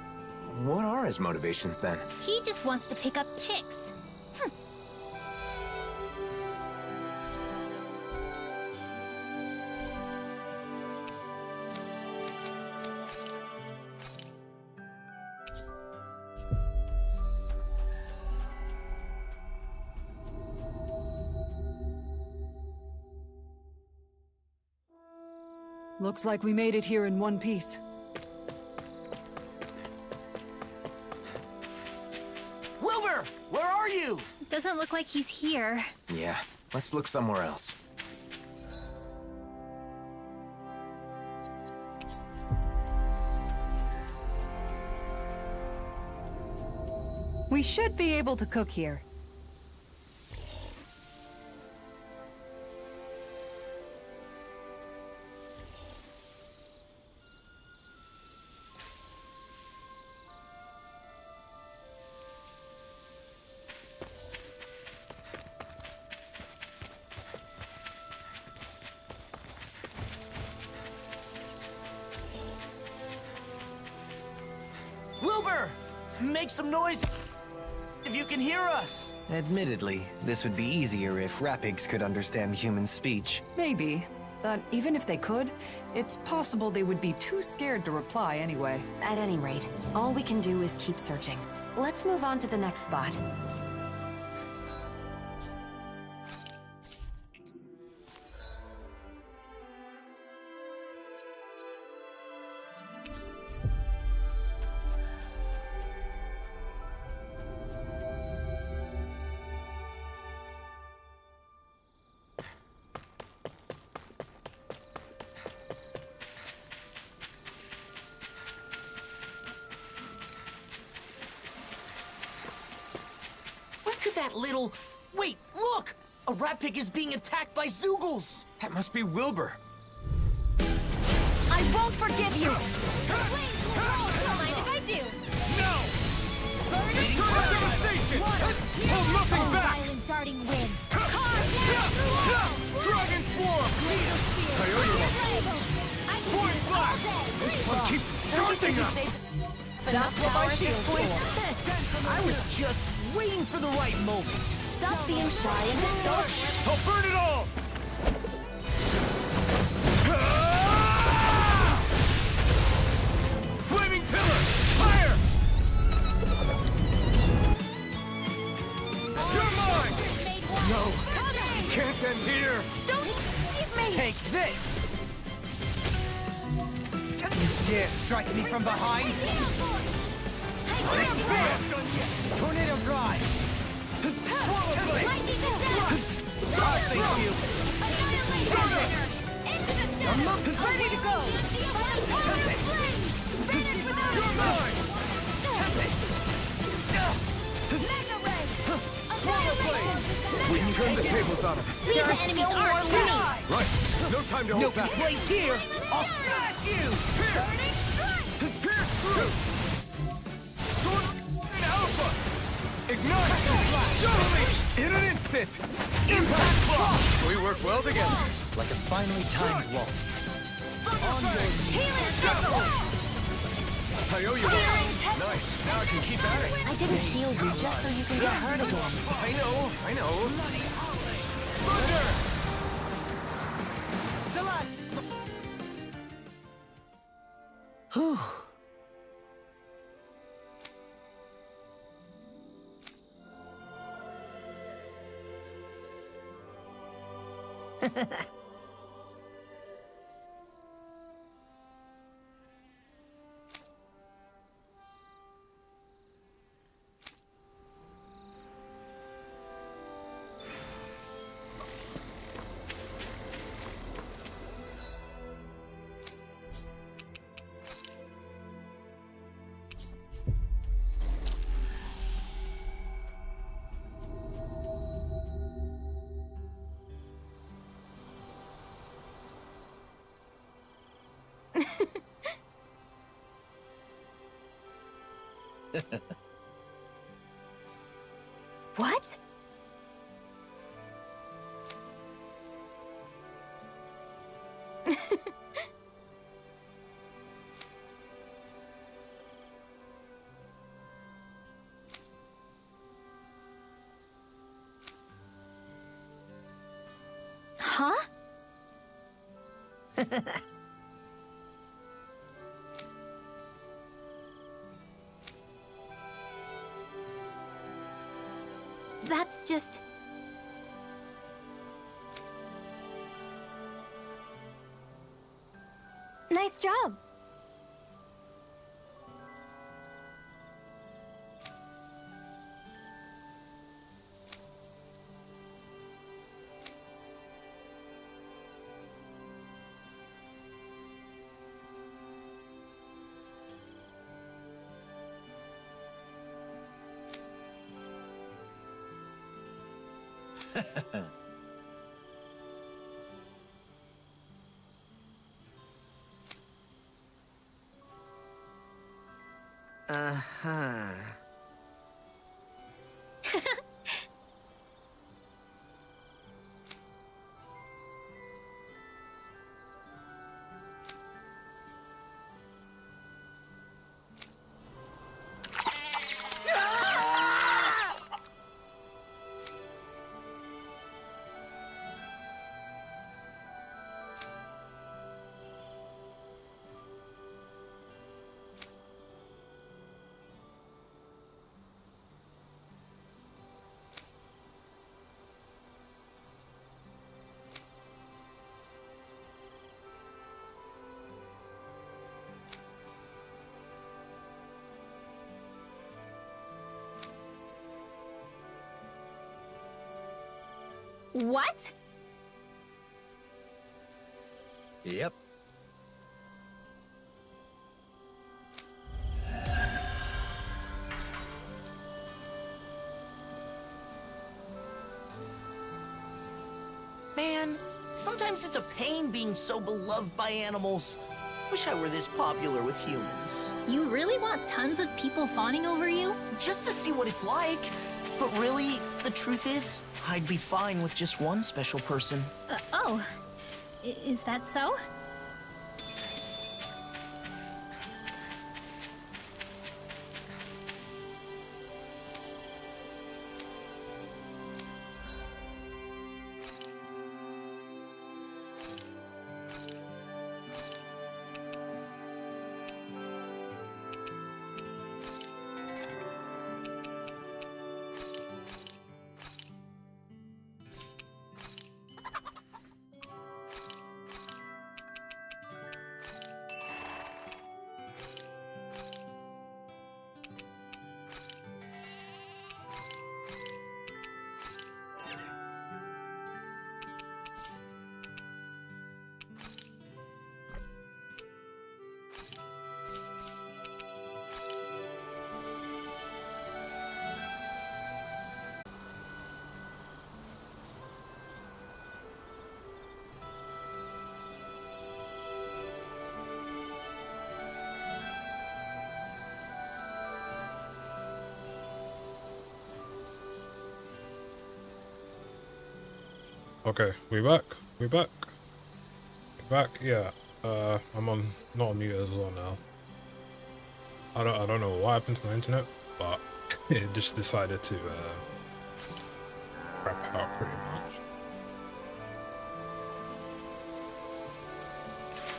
A: What are his motivations then?
H: He just wants to pick up chicks.
I: Looks like we made it here in one piece.
G: Wilbur, where are you?
H: Doesn't look like he's here.
A: Yeah, let's look somewhere else.
I: We should be able to cook here.
G: Wilbur! Make some noise if you can hear us!
N: Admittedly, this would be easier if rapigs could understand human speech.
I: Maybe. But even if they could, it's possible they would be too scared to reply anyway.
E: At any rate, all we can do is keep searching. Let's move on to the next spot.
G: That little... Wait, look! A rat pig is being attacked by Zoogles!
A: That must be Wilbur.
H: I won't forgive you! Don't mind if I do!
J: No! Devastation! Hold nothing back!
H: Violent darting wind!
J: Dragon Swarm! Point blank! This one keeps charging us!
G: That's what my shield's for. I was just waiting for the right moment.
E: Stop being shy and just go.
J: I'll burn it all! Flaming pillar! Fire! You're mine! No! Can't end here!
H: Don't leave me!
K: Take this! You dare strike me from behind? Tornado drive! Swallow blade! Thank you!
H: I'm ready to go!
J: You're mine!
H: Swallow blade!
A: We can turn the tables on him.
H: Leave the enemy's arc to me!
K: Right. No time to hold back.
J: No place here. I'll smash you.
K: Pierce through. Sword in Alpha. Ignite. In an instant. Impact block. We work well together.
J: Like a finely timed waltz.
K: Healing circle. I owe you one. Nice. Now I can keep at it.
E: I didn't heal you just so you can get hurt again.
K: I know. Thunder.
J: Still on.
G: Whew.
E: What? Huh? That's just... Nice job.
G: Uh-huh.
H: What?
T: Yep.
G: Man, sometimes it's a pain being so beloved by animals. Wish I were this popular with humans.
H: You really want tons of people fawning over you?
G: Just to see what it's like. But really, the truth is, I'd be fine with just one special person.
H: Oh. Is that so?
D: Okay, we back. We back. Back. Yeah. I'm on not on mute as well now. I don't know what happened to my internet, but it just decided to crap out pretty much.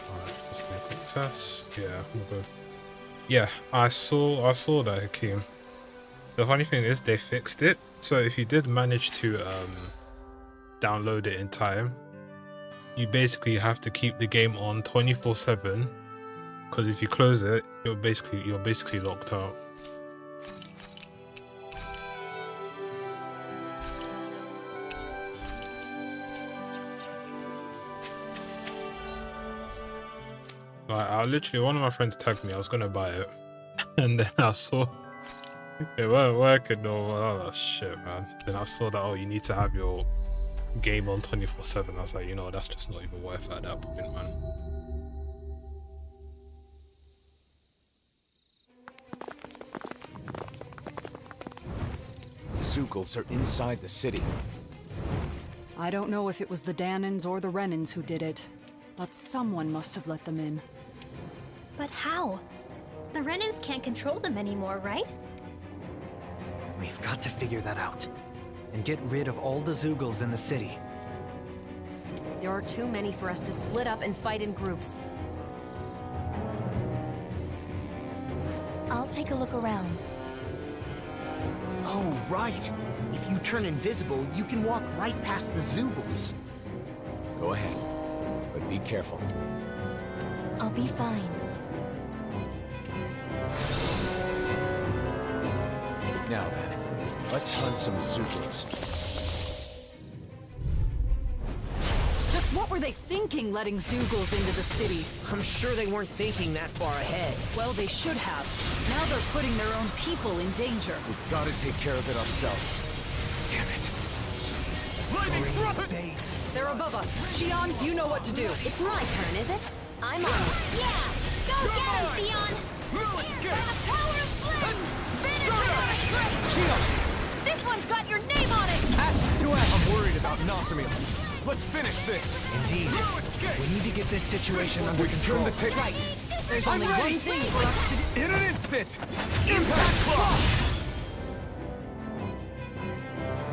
D: Alright, let's do a quick test. Yeah, we're good. Yeah, I saw that, Hakeem. The funny thing is they fixed it, so if you did manage to download it in time, you basically have to keep the game on 24/7, because if you close it, you're basically locked out. Like, one of my friends tagged me, I was gonna buy it, and then I saw it weren't working, oh shit, man. Then I saw that, oh, you need to have your game on 24/7. I was like, you know, that's just not even worth it at that point, man.
A: Zugals are inside the city.
I: I don't know if it was the Danans or the Renans who did it, but someone must have let them in.
H: But how? The Renans can't control them anymore, right?
M: We've got to figure that out. And get rid of all the Zugals in the city.
E: There are too many for us to split up and fight in groups.
F: I'll take a look around.
G: Oh, right. If you turn invisible, you can walk right past the Zugals.
A: Go ahead, but be careful.
F: I'll be fine.
A: Now then, let's hunt some Zugals.
I: Just what were they thinking letting Zugals into the city?
G: I'm sure they weren't thinking that far ahead.
I: Well, they should have. Now they're putting their own people in danger.
A: We've got to take care of it ourselves. Damn it.
I: Lightning front! They're above us. Xion, you know what to do.
E: It's my turn, is it? I'm on it.
H: Yeah! Go get him, Xion! By the power of flame! Finish this one's got your name on it!
J: I'm worried about Nazam. Let's finish this.
M: Indeed. We need to get this situation under control.
J: Turn the tape.
I: Right. There's only one thing for us to do.
J: In an instant! Impact block!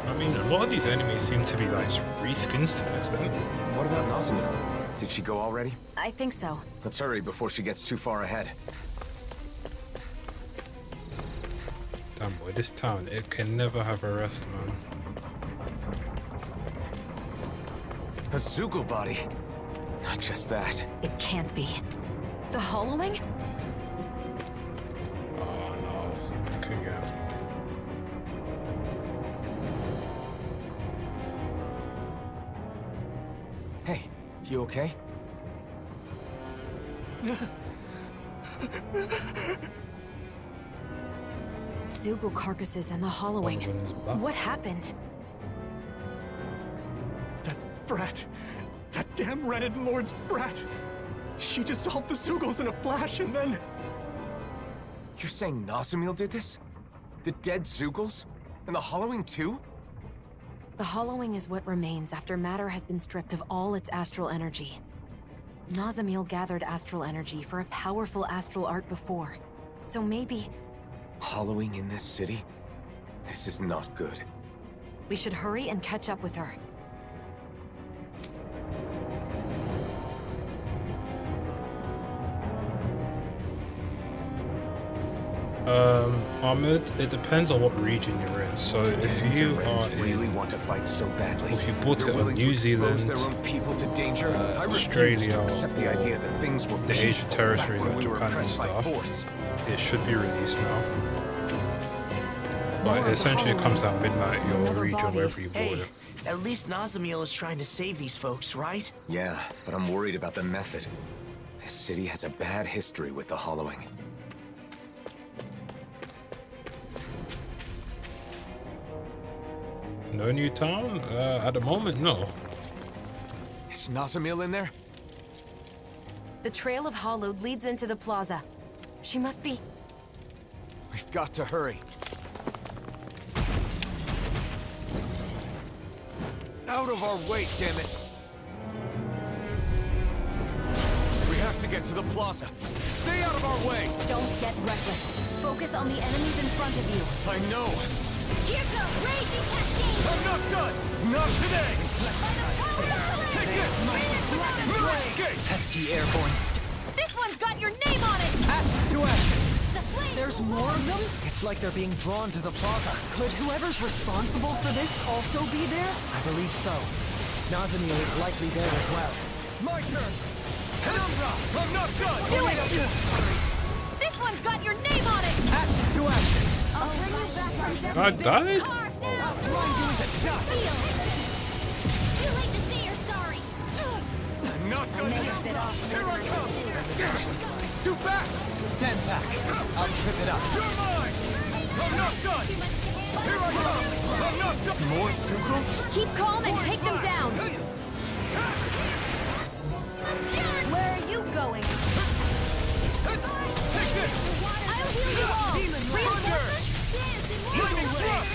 D: I mean, a lot of these enemies seem to be like reskins to an extent.
A: What about Nazam? Did she go already?
E: I think so.
A: Let's hurry before she gets too far ahead.
D: Damn boy, this town, it can never have a rest, man.
A: A Zugal body? Not just that.
E: It can't be. The hollowing?
D: Oh no, back again.
A: Hey, you okay?
E: Zugal carcasses and the hollowing. What happened?
J: That brat. That damn Reddit Lord's brat. She dissolved the Zugals in a flash and then...
A: You're saying Nazam did this? The dead Zugals? And the hollowing too?
E: The hollowing is what remains after matter has been stripped of all its astral energy. Nazam gathered astral energy for a powerful astral art before. So maybe...
A: Hollowing in this city? This is not good.
E: We should hurry and catch up with her.
D: Ahmed, it depends on what region you're in. So if you are
A: really want to fight so badly,
D: if you bought it on New Zealand,
A: their own people to danger, I
D: Australia,
A: refuse to accept the idea that things were
D: the Asian territory
A: when
D: like
A: we were
D: Japan and
A: oppressed by
D: stuff,
A: force.
D: it should be released now. But essentially it comes out midnight your region wherever you bought
G: Hey,
D: it.
G: at least Nazam is trying to save these folks, right?
A: Yeah, but I'm worried about the method. This city has a bad history with the hollowing.
D: No new town? At the moment, no.
A: Is Nazam in there?
E: The trail of hollowed leads into the plaza. She must be...
A: We've got to hurry.
J: Out of our way, damn it! We have to get to the plaza. Stay out of our way!
E: Don't get reckless. Focus on the enemies in front of you.
J: I know!
O: Here goes raging cascade!
J: I'm not done! Not today! Take it!
B: Pesky airborne.
E: This one's got your name on it!
K: Ash to ash!
I: There's more of them?
M: It's like they're being drawn to the plaza.
I: Could whoever's responsible for this also be there?
M: I believe so. Nazam is likely there as well.
J: My turn! Penumbra! I'm not done!
E: Do it! This one's got your name on it!
K: Ash to ash!
O: I'll bring you back from
D: I died?
K: Blind you into dust!
O: Too late to say you're sorry!
J: I'm not done yet! Here I come! It's too fast!
K: Stand back. I'll trip it up.
J: You're mine! I'm not done! Here I come! I'm not done!
K: More Sukos?
E: Keep calm and take them down! Where are you going?
J: Take this!
E: I'll heal you all! Reinforcements?
J: Lightning thrust!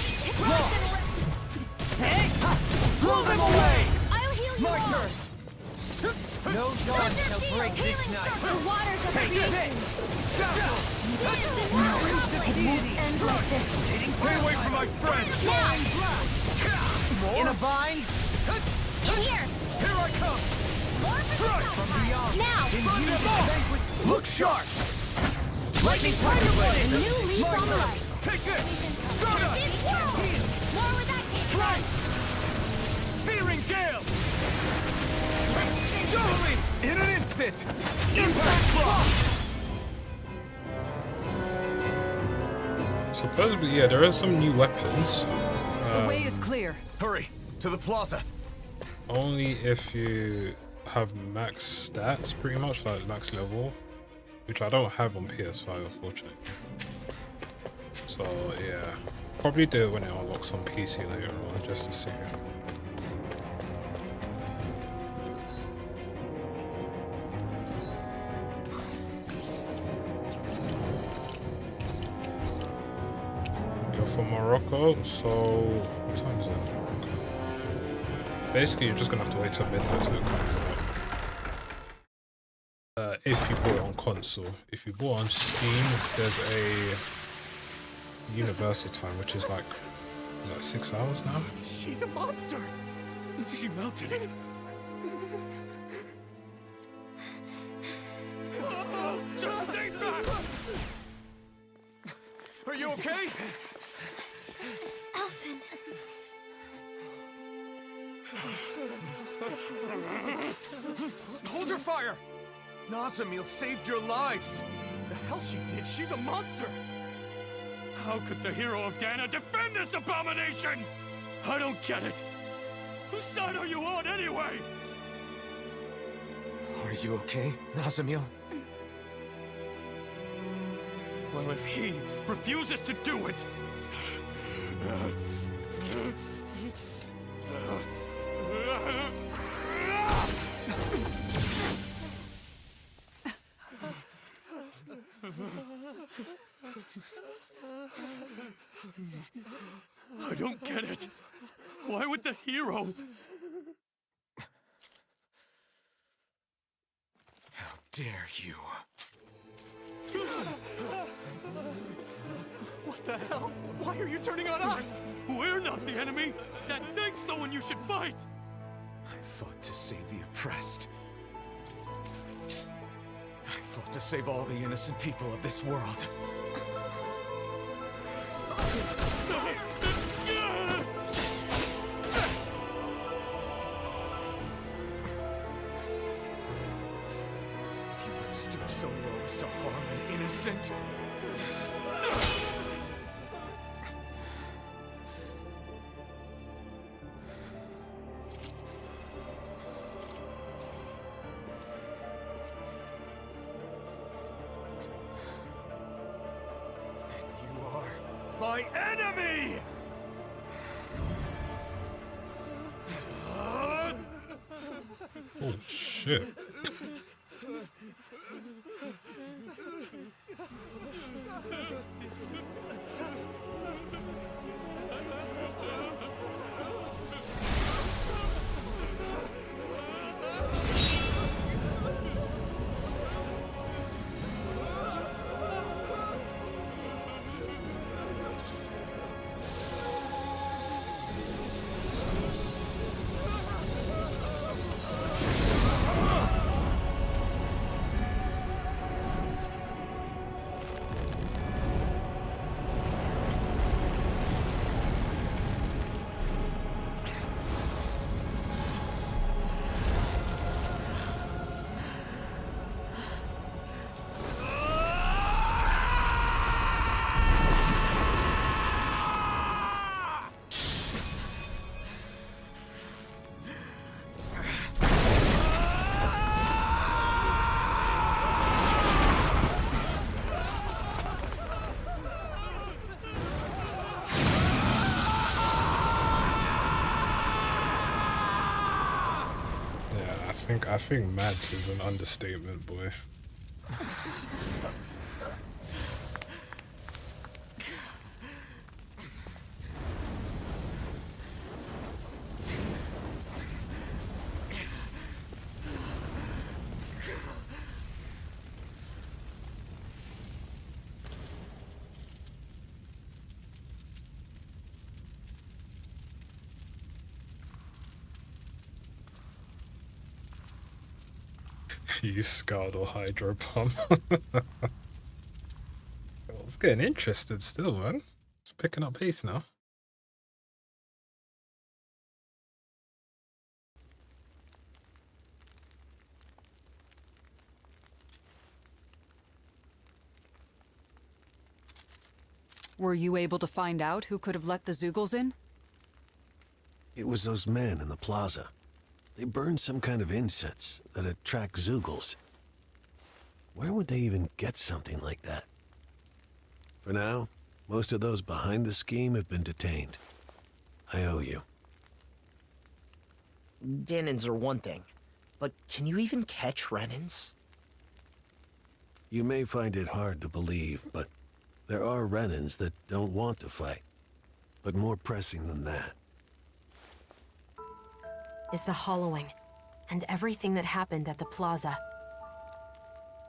K: Blow them away!
E: I'll heal you
J: My
E: all!
J: turn!
K: No dawn shall break this night.
E: The waters of
K: Take
E: creation! It won't end like this.
J: Stay away from my friends!
E: Now!
K: In a bind?
O: In here!
J: Here I come! Strike!
K: From beyond.
E: Now!
J: Look sharp!
K: Lightning
E: Time to put a
K: strike!
E: new leaf on the life!
J: Take this! Stardust!
O: More where that came from!
J: Searing gale! Doubly! In an instant! Impact block!
D: Supposedly, yeah, there are some new weapons.
I: The way is clear.
J: Hurry! To the plaza!
D: Only if you have max stats, pretty much, like max level. Which I don't have on PS5, unfortunately. So, yeah. Probably do it when it unlocks on PC later on, just to see. You're from Morocco, so what time is it? Basically, you're just gonna have to wait till midnight till it comes out. If you bought it on console. If you bought on Steam, there's a universal time, which is like 6 hours now.
J: She's a monster! She melted it! Just stay back! Are you okay?
O: Alphen.
J: Hold your fire! Nazam saved your lives! The hell she did? She's a monster! How could the hero of Dana defend this abomination? I don't get it! Whose side are you on anyway? Are you okay, Nazamil? Well, if he refuses to do it... I don't get it. Why would the hero... How dare you? What the hell? Why are you turning on us? We're not the enemy. That thing's the one you should fight. I fought to save the oppressed. I fought to save all the innocent people of this world. If you would stoop so low as to harm an innocent... my enemy!
D: Oh shit. I think mad is an understatement, boy. Use Scald or Hydro Pump. I was getting interested still, man. It's picking up pace now.
I: Were you able to find out who could have let the Zeugles in?
L: It was those men in the plaza. They burned some kind of incense that attract Zeugles. Where would they even get something like that? For now, most of those behind the scheme have been detained. I owe you.
G: Danins are one thing, but can you even catch Renins?
L: You may find it hard to believe, but there are Renins that don't want to fight. But more pressing than that
E: is the hollowing, and everything that happened at the plaza.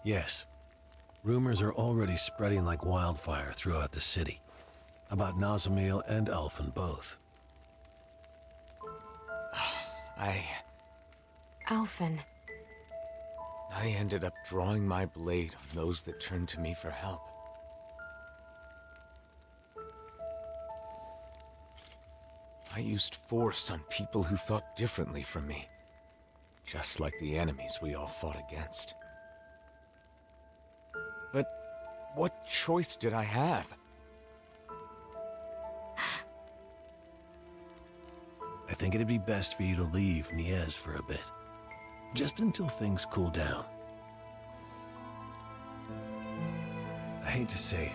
L: Yes. Rumors are already spreading like wildfire throughout the city. About Nazam and Alphen both.
E: Alphen.
A: I ended up drawing my blade on those that turned to me for help. I used force on people who thought differently from me. Just like the enemies we all fought against. But what choice did I have?
L: I think it'd be best for you to leave Niez for a bit. Just until things cool down. I hate to say it,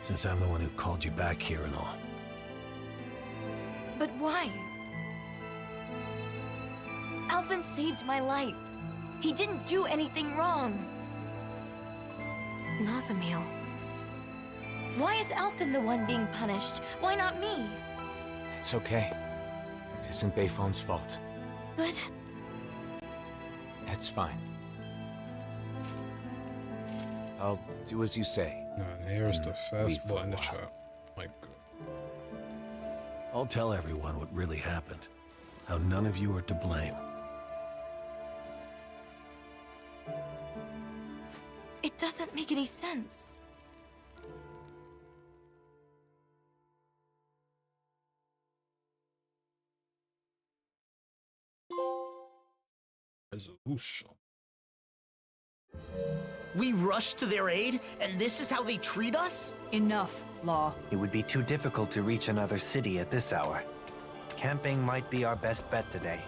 L: since I'm the one who called you back here and all.
F: But why? Alphen saved my life. He didn't do anything wrong.
E: Nazam.
F: Why is Alphen the one being punished? Why not me?
A: It's okay. It isn't Bayfon's fault.
F: But...
A: It's fine. I'll do as you say.
D: No, and here is the first bot in the chat. My God.
L: I'll tell everyone what really happened. How none of you are to blame.
F: It doesn't make any sense.
D: Resolution.
G: We rushed to their aid, and this is how they treat us?
I: Enough, Law.
N: It would be too difficult to reach another city at this hour. Camping might be our best bet today.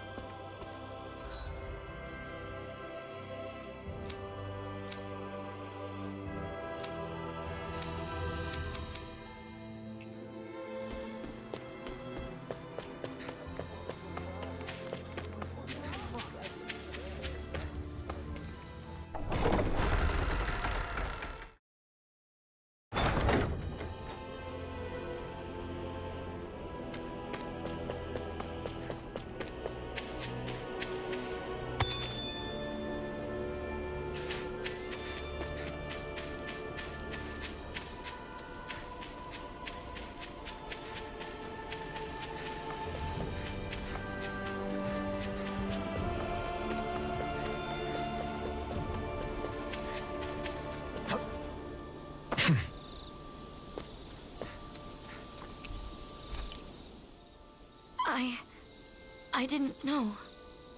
F: I didn't know.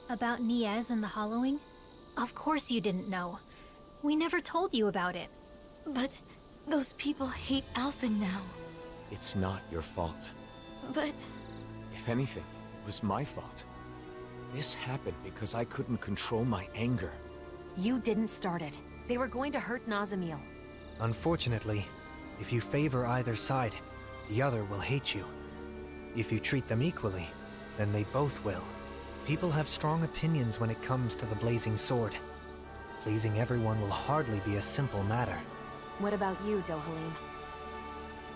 H: About Niez and the hollowing? Of course you didn't know. We never told you about it.
F: But those people hate Alphen now.
A: It's not your fault.
F: But...
A: If anything, it was my fault. This happened because I couldn't control my anger.
E: You didn't start it. They were going to hurt Nazam.
M: Unfortunately, if you favor either side, the other will hate you. If you treat them equally, then they both will. People have strong opinions when it comes to the Blazing Sword. Pleasing everyone will hardly be a simple matter.
E: What about you, Dohalim?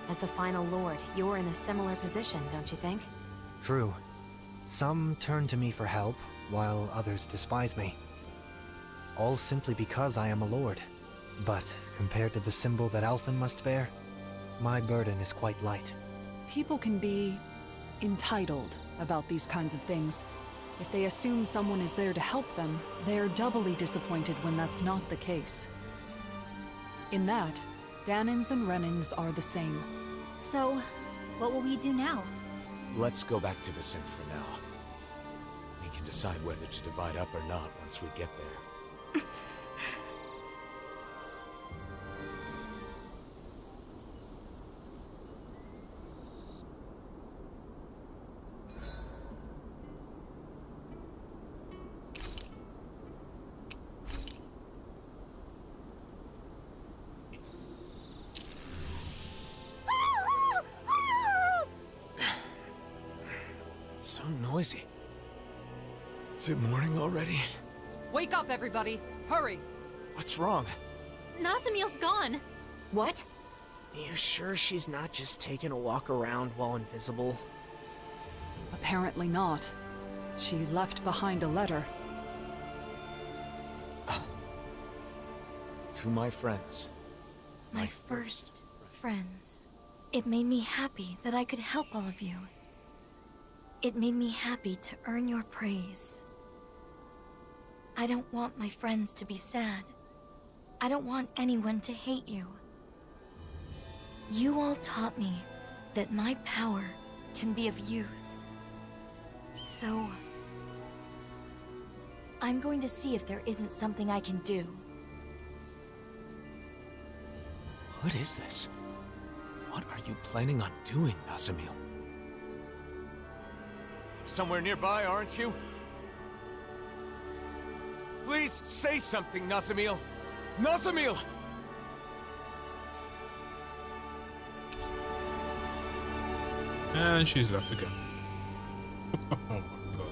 E: As the final lord, you're in a similar position, don't you think?
M: True. Some turn to me for help, while others despise me. All simply because I am a lord. But compared to the symbol that Alphen must bear, my burden is quite light.
I: People can be entitled about these kinds of things. If they assume someone is there to help them, they're doubly disappointed when that's not the case. In that, Danins and Renins are the same.
H: So, what will we do now?
A: Let's go back to Vicent for now. We can decide whether to divide up or not once we get there. It's so noisy. Is it morning already?
I: Wake up, everybody! Hurry!
A: What's wrong?
H: Nazamil's gone.
G: What? You sure she's not just taking a walk around while invisible?
I: Apparently not. She left behind a letter.
A: To my friends.
F: My first friends. It made me happy that I could help all of you. It made me happy to earn your praise. I don't want my friends to be sad. I don't want anyone to hate you. You all taught me that my power can be of use. So, I'm going to see if there isn't something I can do.
A: What is this? What are you planning on doing, Nazamil? You're somewhere nearby, aren't you? Please say something, Nazamil! Nazamil!
D: And she's left again. Oh my god.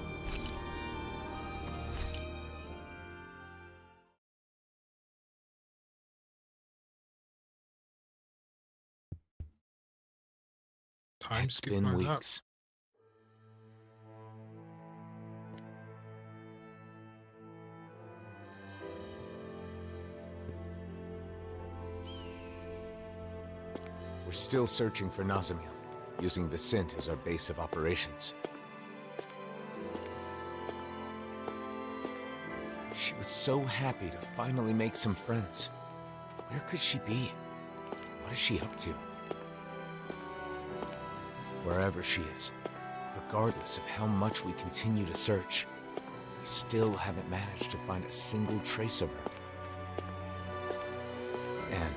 D: Time
A: It's
D: skip
A: been
D: like that.
A: weeks. We're still searching for Nazamil, using Vicent as our base of operations. She was so happy to finally make some friends. Where could she be? What is she up to? Wherever she is, regardless of how much we continue to search, we still haven't managed to find a single trace of her. And,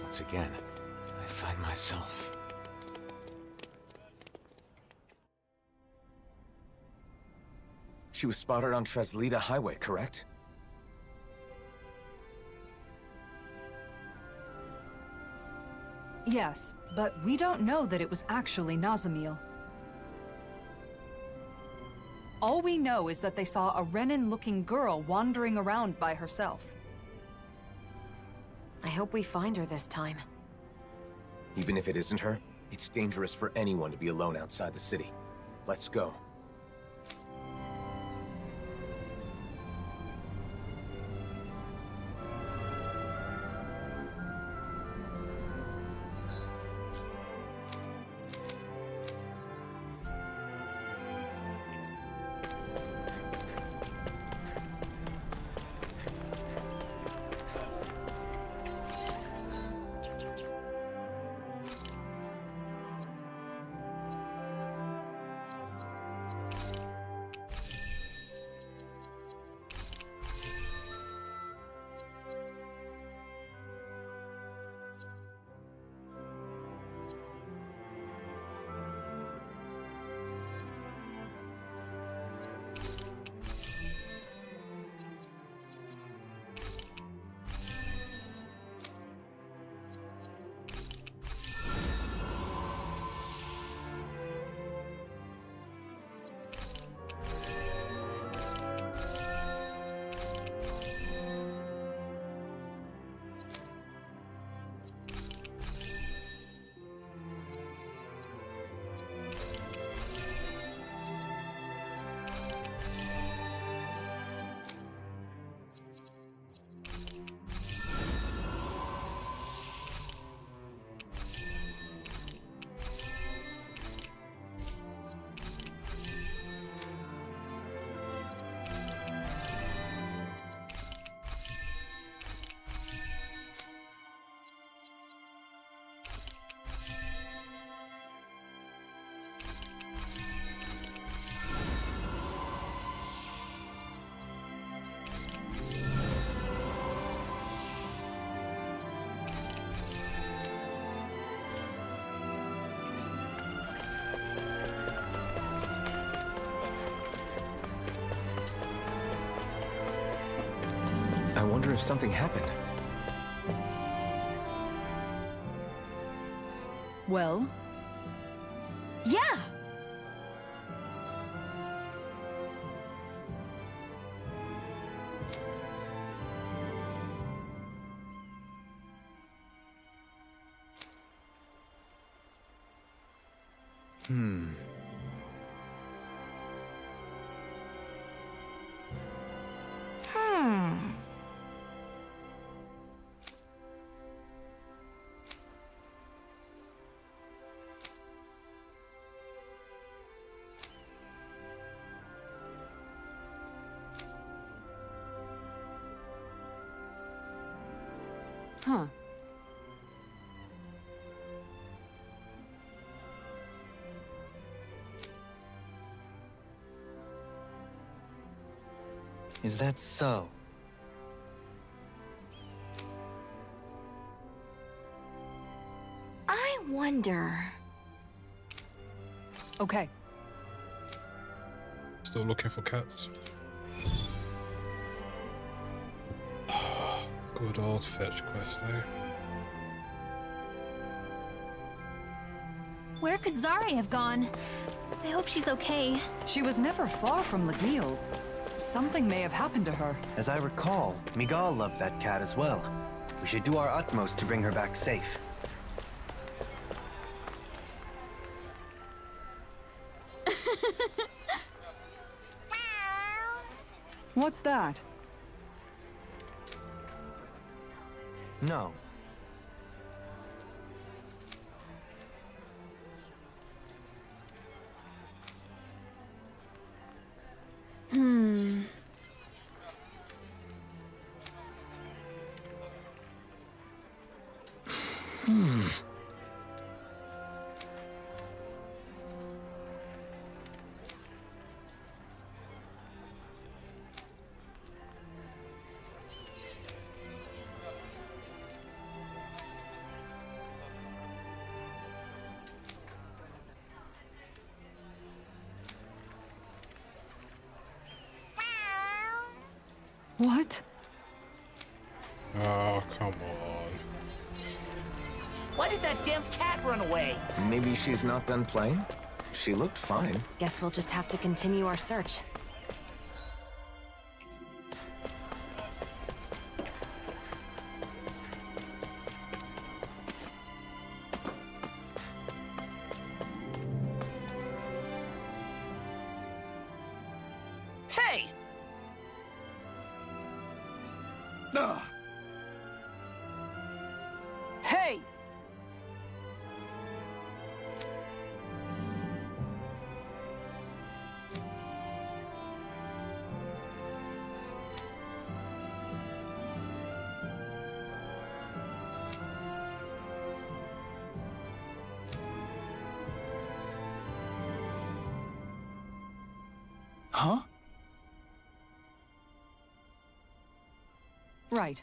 A: once again, I find myself... She was spotted on Treslita Highway, correct?
I: Yes, but we don't know that it was actually Nazamil. All we know is that they saw a Renin-looking girl wandering around by herself.
E: I hope we find her this time.
A: Even if it isn't her, it's dangerous for anyone to be alone outside the city. Let's go. I wonder if something happened.
I: Well?
S: Yeah!
I: Huh.
N: Is that so?
R: I wonder...
I: Okay.
D: Still looking for cats. Good old fetch quest, eh?
H: Where could Zari have gone? I hope she's okay.
I: She was never far from Legil. Something may have happened to her.
N: As I recall, Miguel loved that cat as well. We should do our utmost to bring her back safe.
I: What's that?
N: No.
I: What?
D: Oh, come on.
G: Why did that damn cat run away?
A: Maybe she's not done playing? She looked fine.
E: Guess we'll just have to continue our search.
G: Hey!
I: Hey!
K: Huh?
I: Right.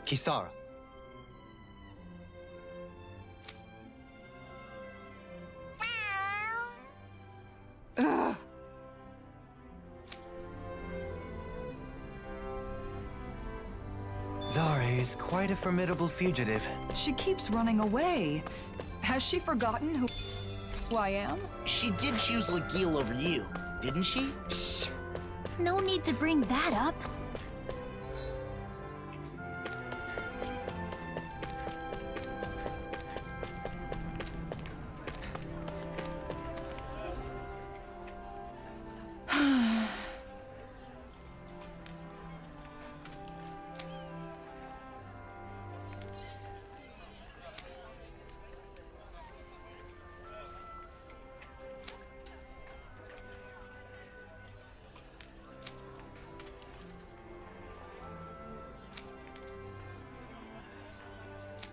N: Kisara.
I: Ugh.
N: Zari is quite a formidable fugitive.
I: She keeps running away. Has she forgotten who I am?
G: She did choose Legil over you, didn't she?
H: Shh. No need to bring that up.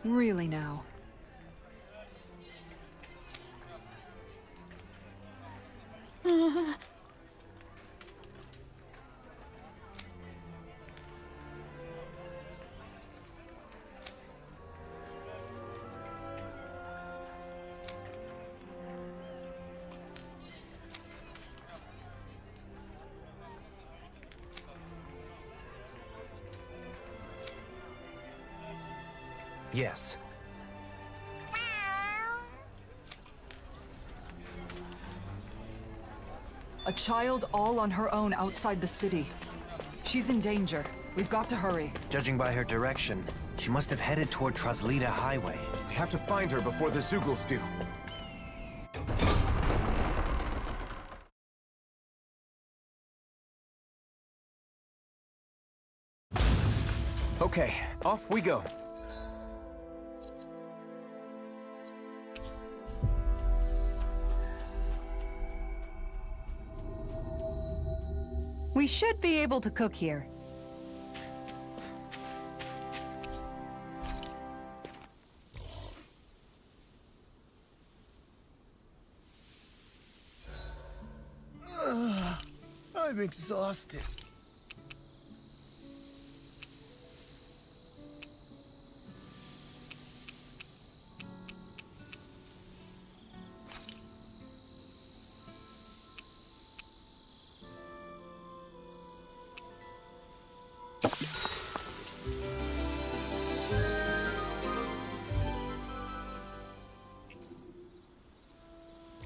I: Really now.
M: Yes.
I: A child all on her own outside the city. She's in danger. We've got to hurry.
N: Judging by her direction, she must have headed toward Traslita Highway.
A: We have to find her before the Zugals do. Okay, off we go.
I: We should be able to cook here.
J: I'm exhausted.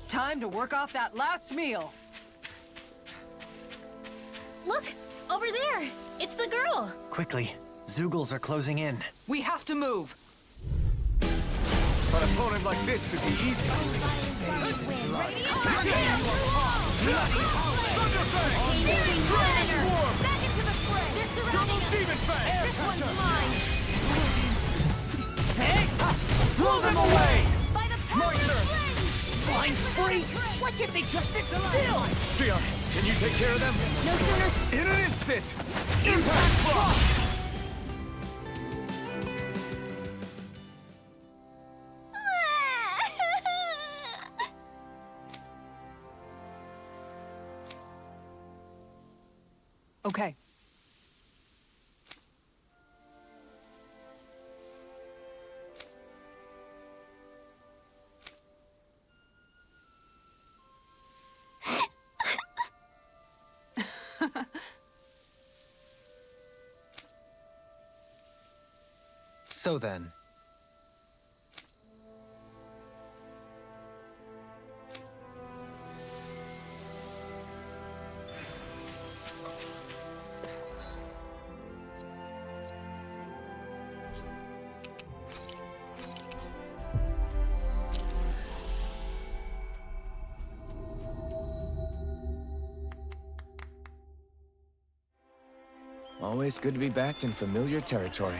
I: Time to work off that last meal.
H: Look! Over there! It's the girl!
N: Quickly, Zugals are closing in.
I: We have to move.
J: An opponent like this should be easy.
K: Blow them away!
O: By the power of flame!
K: Blind freak! Why can't they just sit still?
J: Sion, can you take care of them?
O: No sooner...
J: In an instant! Impact block!
I: Okay.
M: So then.
A: Always good to be back in familiar territory.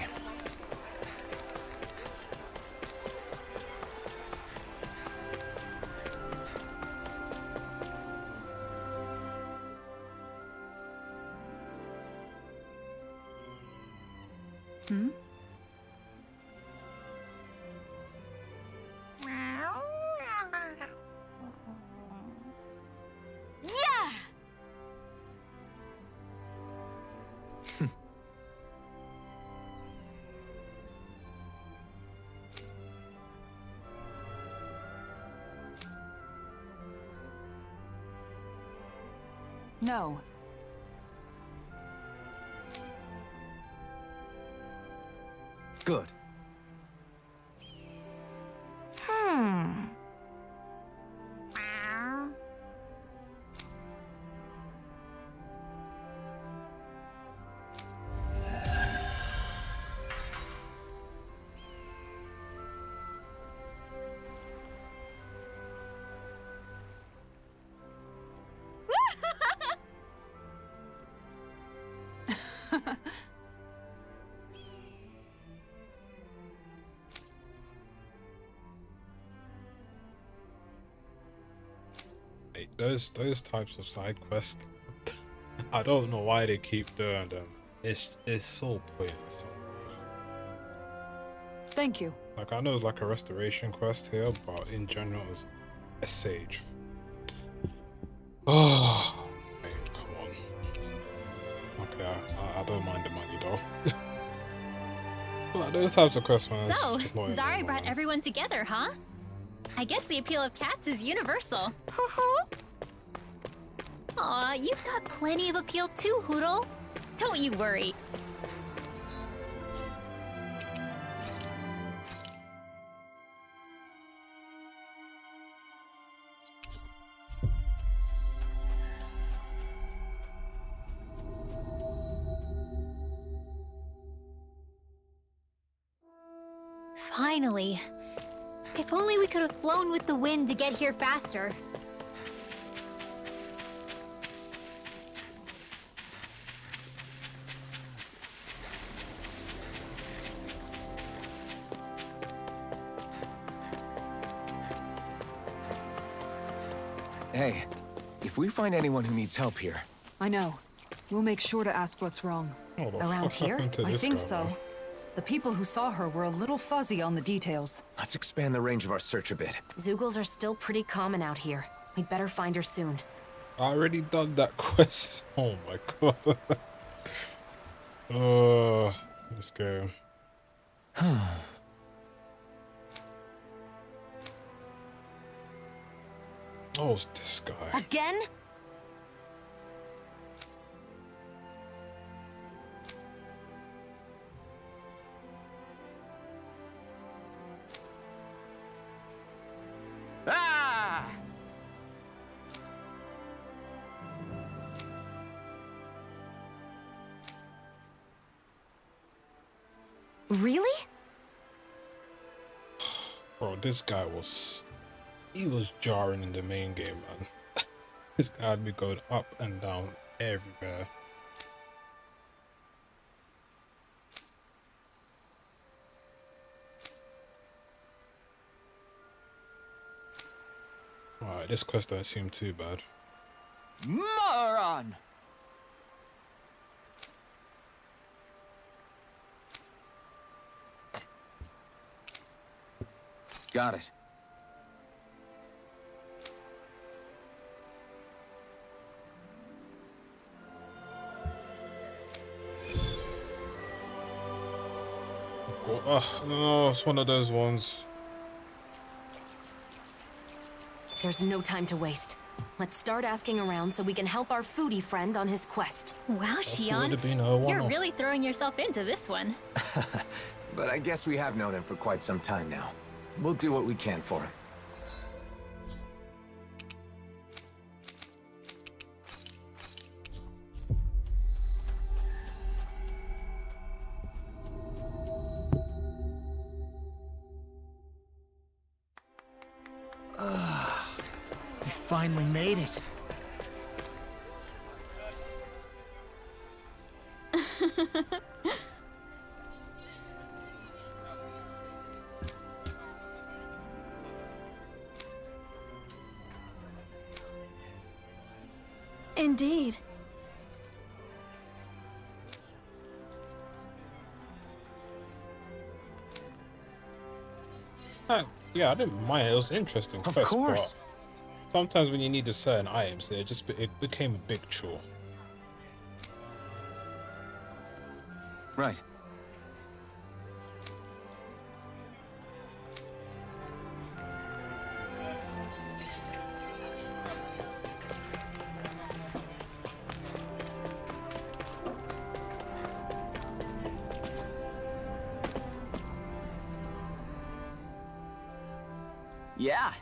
I: Hmm?
O: Yeah!
I: No.
M: Good.
D: Those types of side quests, I don't know why they keep doing them. It's so pointless.
I: Thank you.
D: Like, I know there's like a restoration quest here, but in general it's a sage. Oh, man, come on. Okay, I don't mind the money though. Like those types of quests, man.
H: So,
D: it's just not
H: Zari
D: enough,
H: brought
D: man.
H: everyone together, huh? I guess the appeal of cats is universal. Aw, you've got plenty of appeal too, Hoodle. Don't you worry. Finally. If only we could have flown with the wind to get here faster.
A: Hey, if we find anyone who needs help here...
I: I know. We'll make sure to ask what's wrong.
R: Around here?
I: I think so. The people who saw her were a little fuzzy on the details.
A: Let's expand the range of our search a bit.
E: Zeugles are still pretty common out here. We'd better find her soon.
D: I already done that quest. Oh my god. Oh, let's go. Oh, it's this guy.
E: Again?
K: Ah!
E: Really?
D: Bro, this guy was... He was jarring in the main game, man. This guy had me going up and down everywhere. Alright, this quest don't seem too bad.
K: Moron!
A: Got it.
D: Oh, no, it's one of those ones.
E: There's no time to waste. Let's start asking around so we can help our foodie friend on his quest.
H: Wow, Xion. You're really throwing yourself into this one.
A: But I guess we have known him for quite some time now. We'll do what we can for him.
K: We finally made it.
O: Indeed.
D: Yeah, I didn't mind. It was interesting.
A: Of
D: quest,
A: course.
D: but sometimes when you need a certain items, it became a big chore.
A: Right.
K: Yeah.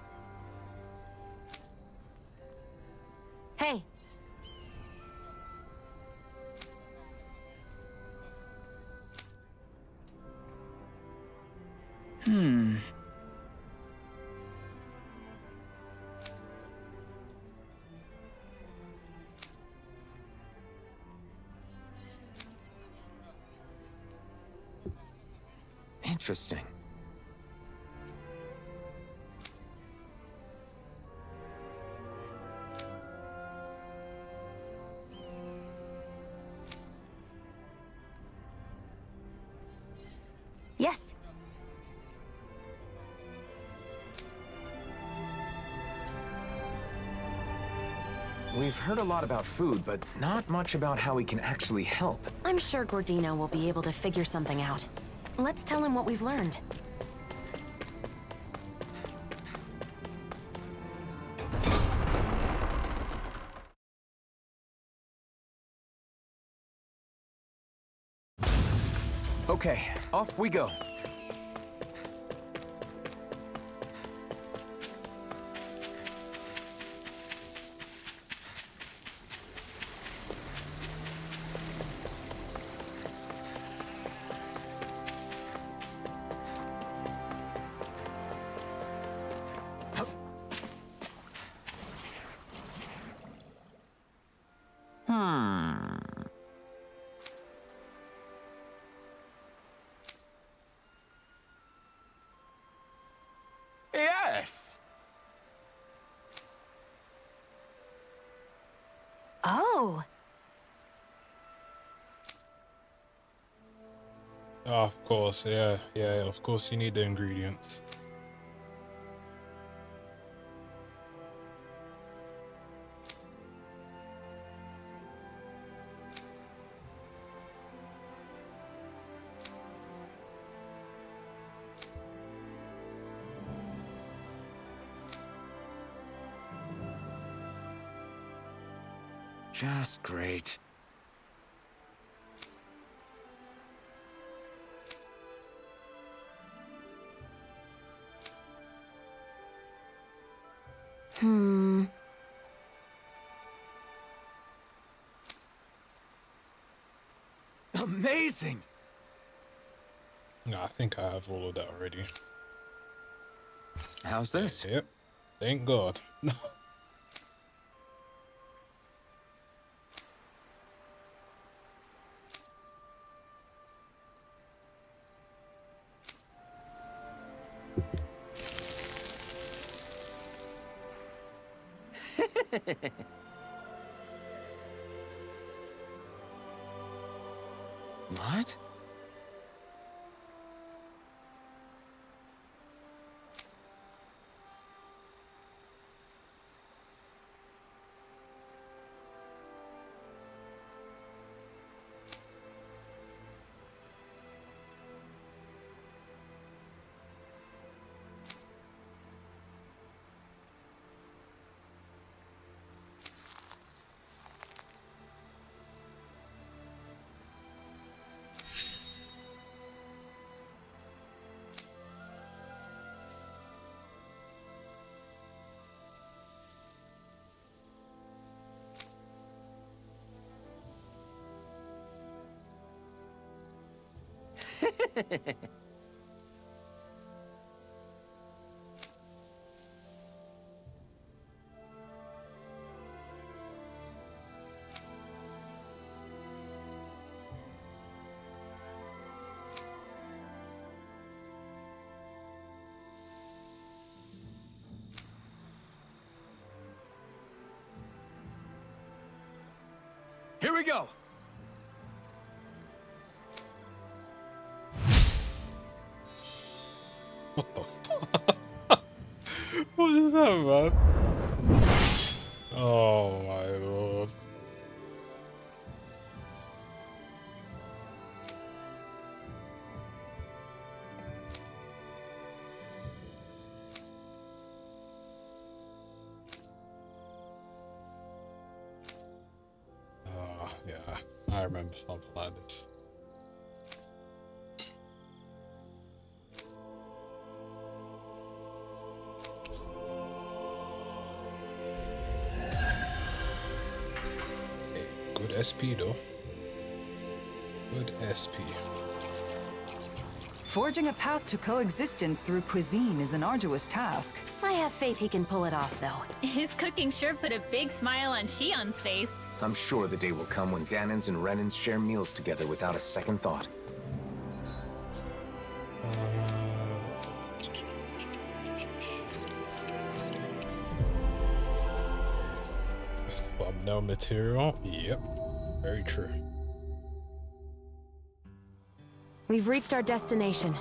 E: Hey.
A: Interesting.
E: Yes.
A: We've heard a lot about food, but not much about how we can actually help.
E: I'm sure Gordino will be able to figure something out. Let's tell him what we've learned.
A: Okay, off we go.
J: Yes!
E: Oh!
D: Oh, of course, yeah, of course you need the ingredients.
J: Just great. Amazing!
D: No, I think I have all of that already.
J: How's this?
D: Yep. Thank God.
J: What? Here we go!
D: What the fuck? What is that, man? Oh my lord. Yeah, I remember something like this. Good SP though. Good SP.
I: Forging a path to coexistence through cuisine is an arduous task.
E: I have faith he can pull it off, though.
H: His cooking sure put a big smile on Shion's face.
A: I'm sure the day will come when Danans and Renans share meals together without a second thought.
D: Thumbnail material? Yep. Very true.
E: We've reached our destination.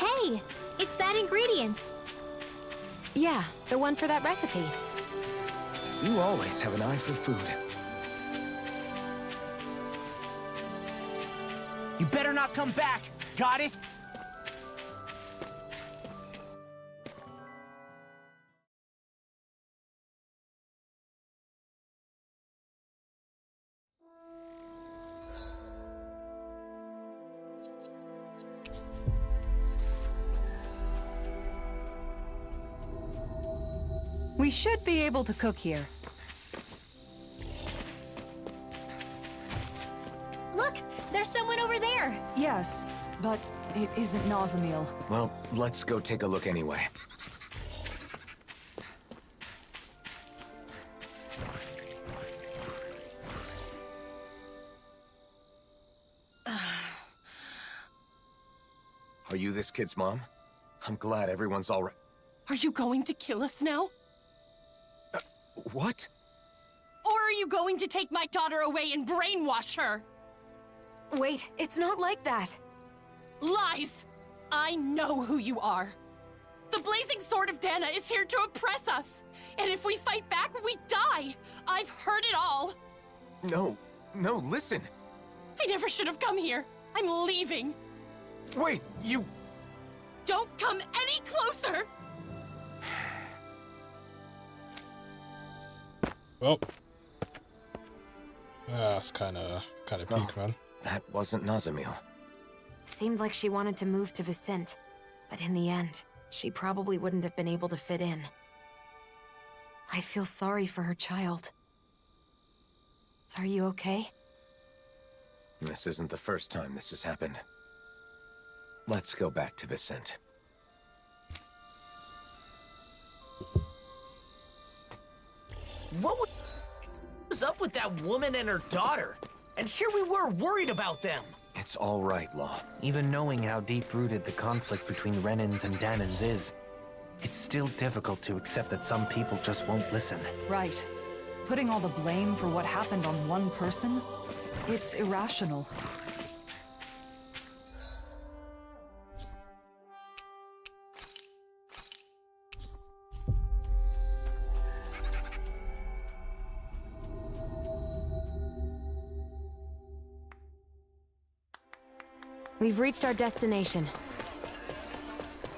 H: Hey, it's that ingredient.
E: Yeah, the one for that recipe.
A: You always have an eye for food.
G: You better not come back. Got it?
I: We should be able to cook here.
H: Look, there's someone over there.
I: Yes, but it isn't Nazamil.
A: Well, let's go take a look anyway. Are you this kid's mom? I'm glad everyone's all right.
U: Are you going to kill us now?
A: What?
U: Or are you going to take my daughter away and brainwash her?
E: Wait, it's not like that.
U: Lies! I know who you are. The blazing sword of Dana is here to oppress us. And if we fight back, we die. I've heard it all.
A: No, listen.
U: I never should have come here. I'm leaving.
A: Wait, you...
U: Don't come any closer!
D: Well, that's kind of peak, man.
A: That wasn't Nazamil.
E: Seemed like she wanted to move to Vicente, but in the end, she probably wouldn't have been able to fit in. I feel sorry for her child. Are you okay?
A: This isn't the first time this has happened. Let's go back to Vicente.
G: What was up with that woman and her daughter? And here we were worried about them.
A: It's all right, Law.
N: Even knowing how deep-rooted the conflict between Renans and Danans is, it's still difficult to accept that some people just won't listen.
I: Right. Putting all the blame for what happened on one person? It's irrational.
E: We've reached our destination.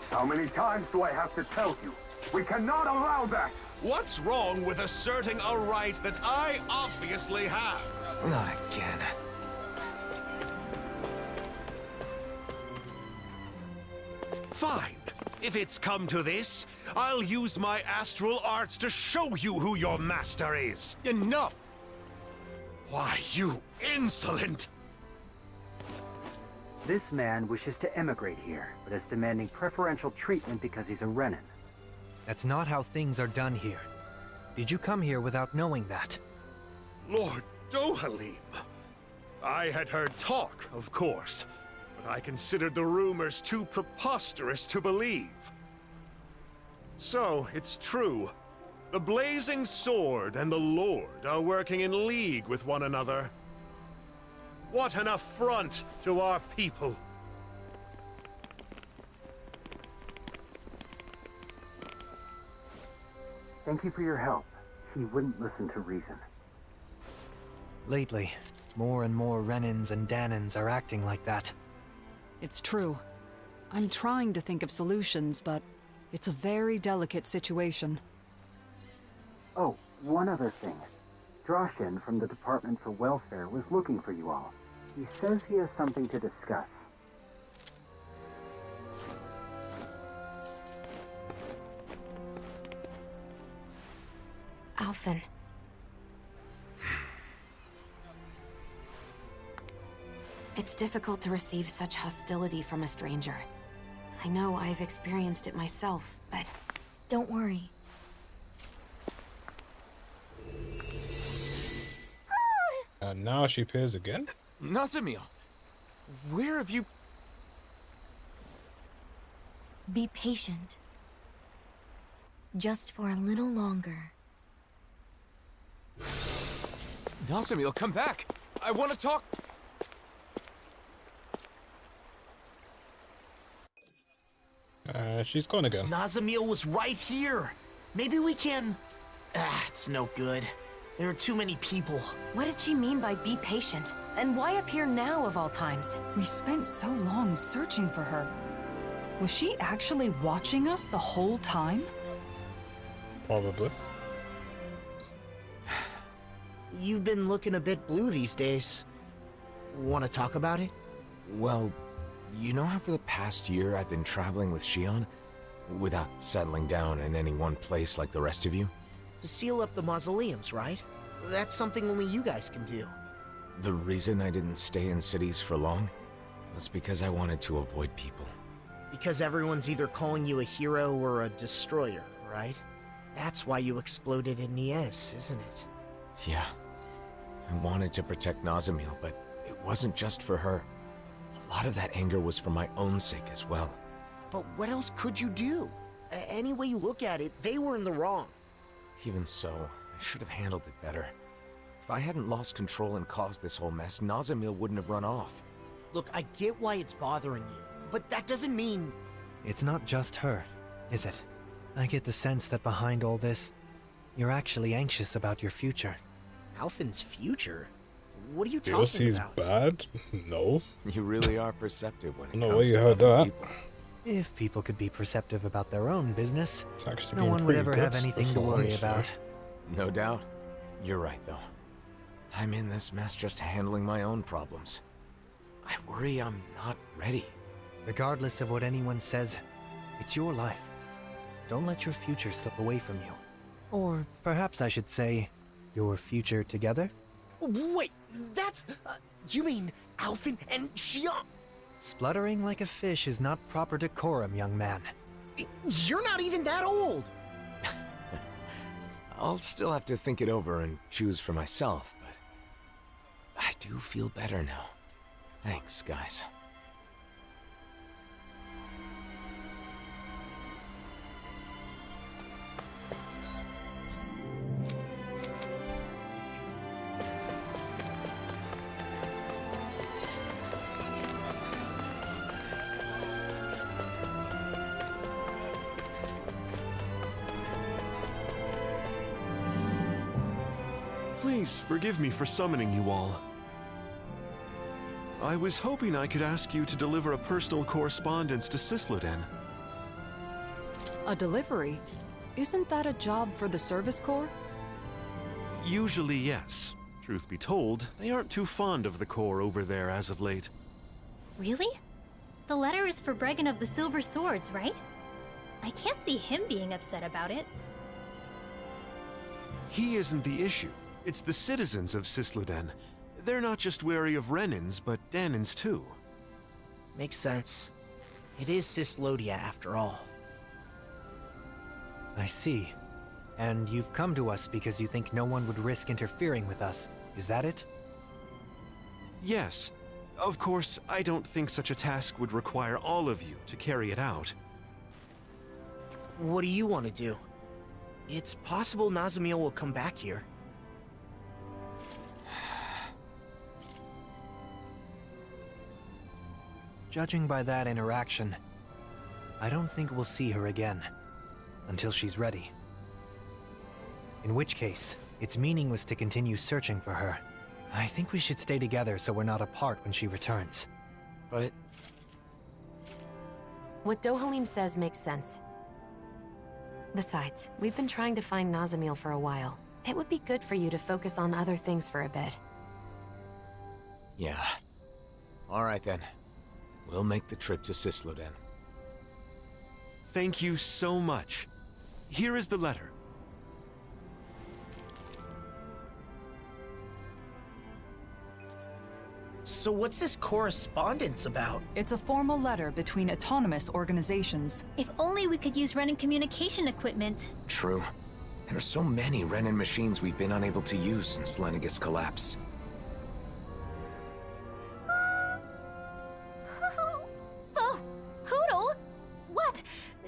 P: How many times do I have to tell you? We cannot allow that!
Q: What's wrong with asserting a right that I obviously have?
A: Not again.
Q: Fine. If it's come to this, I'll use my astral arts to show you who your master is.
A: Enough!
Q: Why, you insolent!
V: This man wishes to emigrate here, but is demanding preferential treatment because he's a Renan.
M: That's not how things are done here. Did you come here without knowing that?
Q: Lord Dohalim. I had heard talk, of course, but I considered the rumors too preposterous to believe. So, it's true. The Blazing Sword and the Lord are working in league with one another. What an affront to our people!
V: Thank you for your help. He wouldn't listen to reason.
M: Lately, more and more Renans and Danans are acting like that.
I: It's true. I'm trying to think of solutions, but it's a very delicate situation.
V: Oh, one other thing. Droshin from the Department for Welfare was looking for you all. He says he has something to discuss.
E: Alphen. It's difficult to receive such hostility from a stranger. I know I've experienced it myself, but...
F: Don't worry.
D: And now she appears again?
A: Nazamil! Where have you...
F: Be patient. Just for a little longer.
A: Nazamil, come back! I want to talk...
D: She's gone again.
G: Nazamil was right here. Maybe we can... it's no good. There are too many people.
E: What did she mean by be patient? And why appear now of all times?
I: We spent so long searching for her. Was she actually watching us the whole time?
D: Probably.
G: You've been looking a bit blue these days. Want to talk about it?
A: Well, you know how for the past year I've been traveling with Xion? Without settling down in any one place like the rest of you?
G: To seal up the mausoleums, right? That's something only you guys can do.
A: The reason I didn't stay in cities for long was because I wanted to avoid people.
G: Because everyone's either calling you a hero or a destroyer, right? That's why you exploded in Nies, isn't it?
A: Yeah. I wanted to protect Nazamil, but it wasn't just for her. A lot of that anger was for my own sake as well.
G: But what else could you do? Any way you look at it, they were in the wrong.
A: Even so, I should have handled it better. If I hadn't lost control and caused this whole mess, Nazamil wouldn't have run off.
G: Look, I get why it's bothering you, but that doesn't mean...
M: It's not just her, is it? I get the sense that behind all this, you're actually anxious about your future.
G: Alphen's future? What are you
D: Yours
G: talking
D: seems
G: about?
D: bad? No.
A: You really are perceptive when it
D: No
A: comes
D: way you
A: to
D: heard
A: other
D: that.
A: people.
M: If people could be perceptive about their own business,
D: It's actually
M: no
D: been
M: one would
D: pretty
M: ever
D: good
M: have anything
D: so
M: to
D: far,
M: worry
D: honestly.
M: about.
A: No doubt. You're right, though. I'm in this mess just handling my own problems. I worry I'm not ready.
M: Regardless of what anyone says, it's your life. Don't let your future slip away from you. Or perhaps I should say, your future together?
G: Wait, that's... you mean Alphen and Xion?
M: Spluttering like a fish is not proper decorum, young man.
G: You're not even that old!
A: I'll still have to think it over and choose for myself, but I do feel better now. Thanks, guys.
Q: Please forgive me for summoning you all. I was hoping I could ask you to deliver a personal correspondence to Cisloden.
I: A delivery? Isn't that a job for the Service Corps?
Q: Usually, yes. Truth be told, they aren't too fond of the Corps over there as of late.
H: Really? The letter is for Bregan of the Silver Swords, right? I can't see him being upset about it.
Q: He isn't the issue. It's the citizens of Cisloden. They're not just wary of Renans, but Danans too.
G: Makes sense. It is Cislodia after all.
M: I see. And you've come to us because you think no one would risk interfering with us. Is that it?
Q: Yes. Of course, I don't think such a task would require all of you to carry it out.
G: What do you want to do? It's possible Nazamil will come back here.
M: Judging by that interaction, I don't think we'll see her again. Until she's ready. In which case, it's meaningless to continue searching for her. I think we should stay together so we're not apart when she returns.
A: But...
E: What Dohalim says makes sense. Besides, we've been trying to find Nazamil for a while. It would be good for you to focus on other things for a bit.
A: yeah. Alright then. We'll make the trip to Cisloden.
Q: Thank you so much. Here is the letter.
G: So what's this correspondence about?
I: It's a formal letter between autonomous organizations.
H: If only we could use Renan communication equipment.
A: True. There are so many Renan machines we've been unable to use since Lenegis collapsed.
H: Oh, Hootle? What?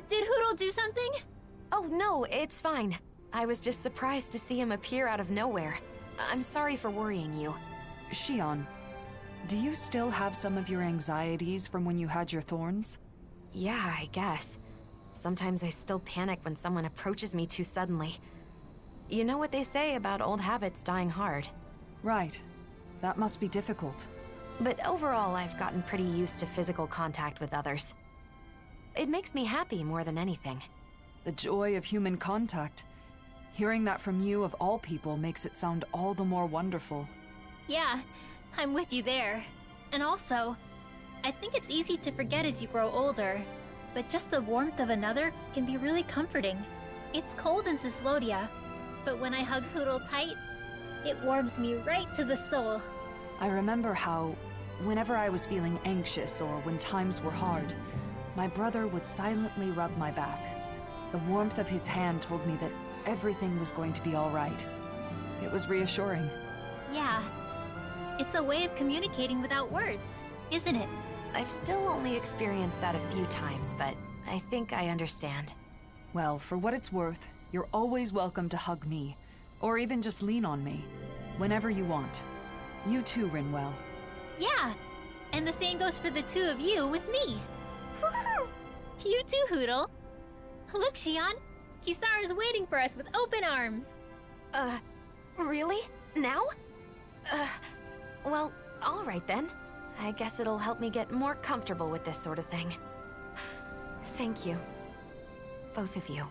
H: Did Hootle do something?
E: Oh no, it's fine. I was just surprised to see him appear out of nowhere. I'm sorry for worrying you.
I: Xion, do you still have some of your anxieties from when you had your thorns?
E: Yeah, I guess. Sometimes I still panic when someone approaches me too suddenly. You know what they say about old habits dying hard.
I: Right. That must be difficult.
E: But overall, I've gotten pretty used to physical contact with others. It makes me happy more than anything.
I: The joy of human contact. Hearing that from you of all people makes it sound all the more wonderful.
H: Yeah, I'm with you there. And also, I think it's easy to forget as you grow older, but just the warmth of another can be really comforting. It's cold in Cislodia, but when I hug Hootle tight, it warms me right to the soul.
I: I remember how, whenever I was feeling anxious or when times were hard, my brother would silently rub my back. The warmth of his hand told me that everything was going to be all right. It was reassuring.
H: Yeah, it's a way of communicating without words, isn't it?
E: I've still only experienced that a few times, but I think I understand.
I: Well, for what it's worth, you're always welcome to hug me, or even just lean on me, whenever you want. You too, Rinwell.
H: Yeah, and the same goes for the two of you with me. You too, Hootle. Look, Xion, Kisara's waiting for us with open arms.
E: Really? Now? Well, all right then. I guess it'll help me get more comfortable with this sort of thing. Thank you. Both of you.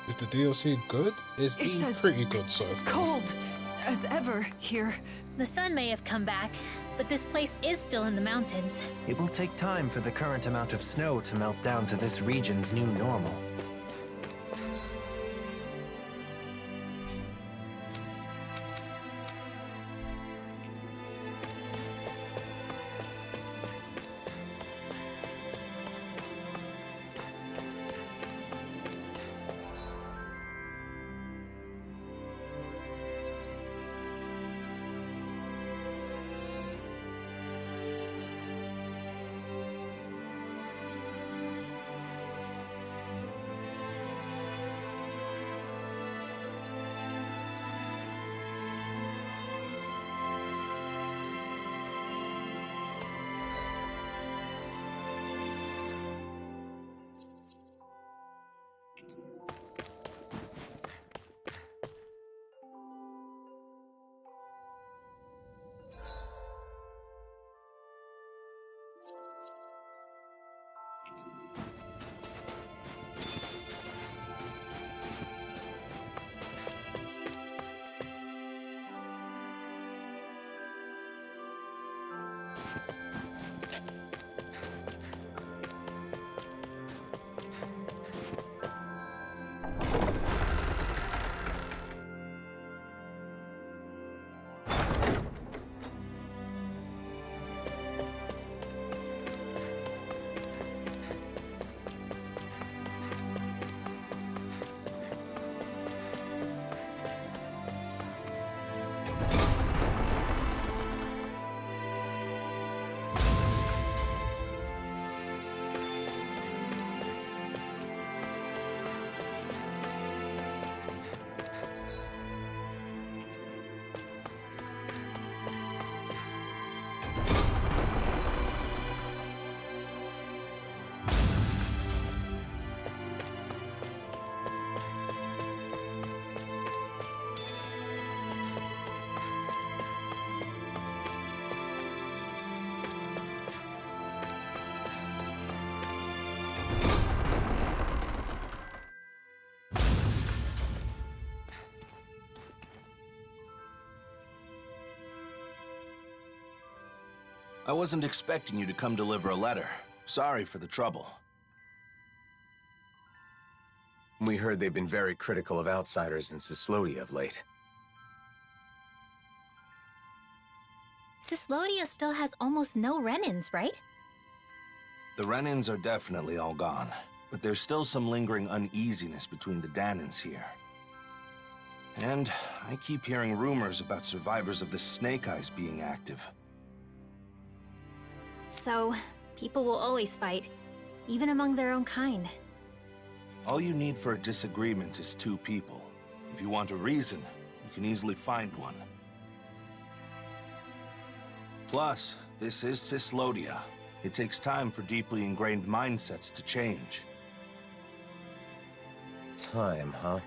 D: Is the DLC good? It's been pretty good so far.
I: Cold as ever here.
H: The sun may have come back, but this place is still in the mountains.
N: It will take time for the current amount of snow to melt down to this region's new normal.
C: I wasn't expecting you to come deliver a letter. Sorry for the trouble.
A: We heard they've been very critical of outsiders in Cislodia of late.
H: Cislodia still has almost no Renins, right?
C: The Renins are definitely all gone, but there's still some lingering uneasiness between the Danins here. And I keep hearing rumors about survivors of the Snake Eyes being active.
H: So, people will always fight, even among their own kind.
C: All you need for a disagreement is two people. If you want a reason, you can easily find one. Plus, this is Cislodia. It takes time for deeply ingrained mindsets to change.
A: Time, huh?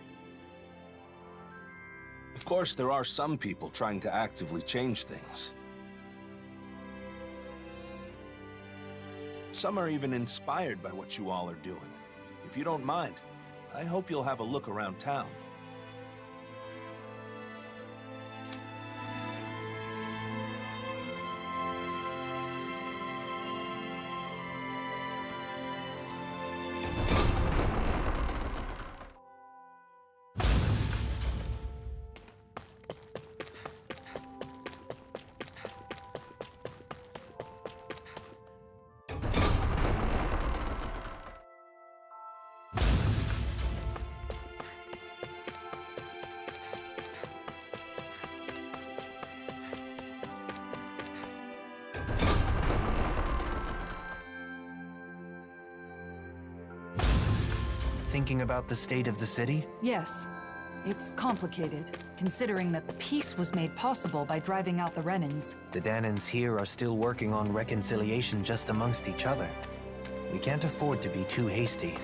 C: Of course, there are some people trying to actively change things. Some are even inspired by what you all are doing. If you don't mind, I hope you'll have a look around town.
N: Thinking about the state of the city?
I: Yes. It's complicated, considering that the peace was made possible by driving out the Renins.
N: The Danins here are still working on reconciliation just amongst each other. We can't afford to be too hasty.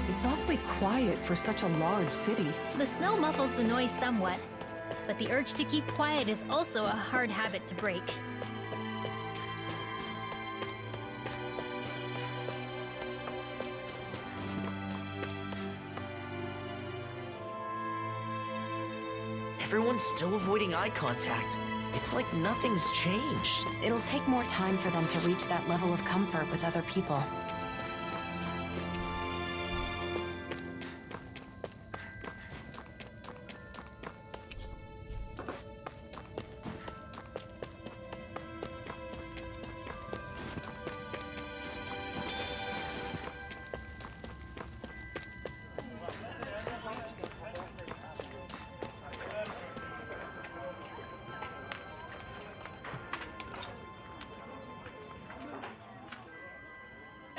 I: It's awfully quiet for such a large city.
H: The snow muffles the noise somewhat, but the urge to keep quiet is also a hard habit to break.
G: Everyone's still avoiding eye contact. It's like nothing's changed.
E: It'll take more time for them to reach that level of comfort with other people.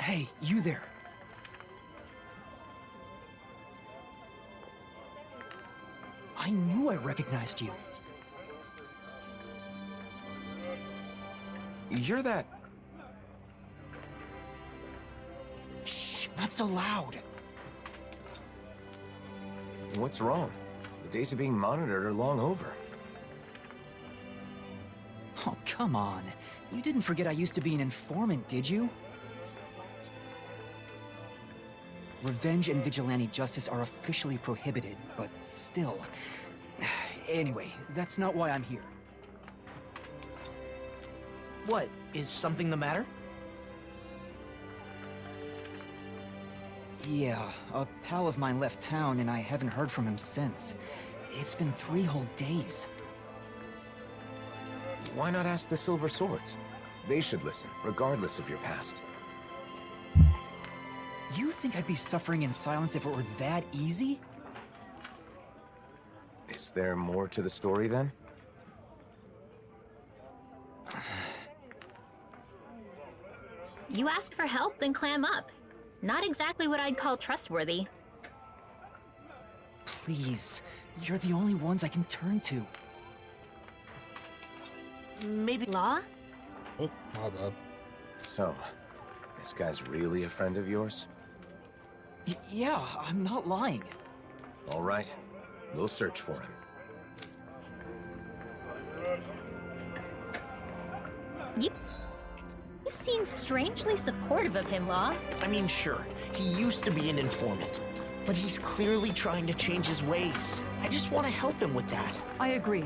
B: Hey, you there. I knew I recognized you.
A: You're that...
B: Shh, not so loud.
A: What's wrong? The days of being monitored are long over.
B: Oh, come on. You didn't forget I used to be an informant, did you? Revenge and vigilante justice are officially prohibited, but still. Anyway, that's not why I'm here.
G: What? Is something the matter?
B: Yeah, a pal of mine left town and I haven't heard from him since. It's been 3 whole days.
A: Why not ask the Silver Swords? They should listen, regardless of your past.
B: You think I'd be suffering in silence if it were that easy?
A: Is there more to the story, then?
H: You ask for help, then clam up. Not exactly what I'd call trustworthy.
B: Please, you're the only ones I can turn to.
G: Maybe...
H: Law?
D: Oh, my bad.
A: So, this guy's really a friend of yours?
B: Yeah, I'm not lying.
A: All right. We'll search for him.
H: You seem strangely supportive of him, Law.
G: I mean, sure, he used to be an informant, but he's clearly trying to change his ways. I just want to help him with that.
I: I agree.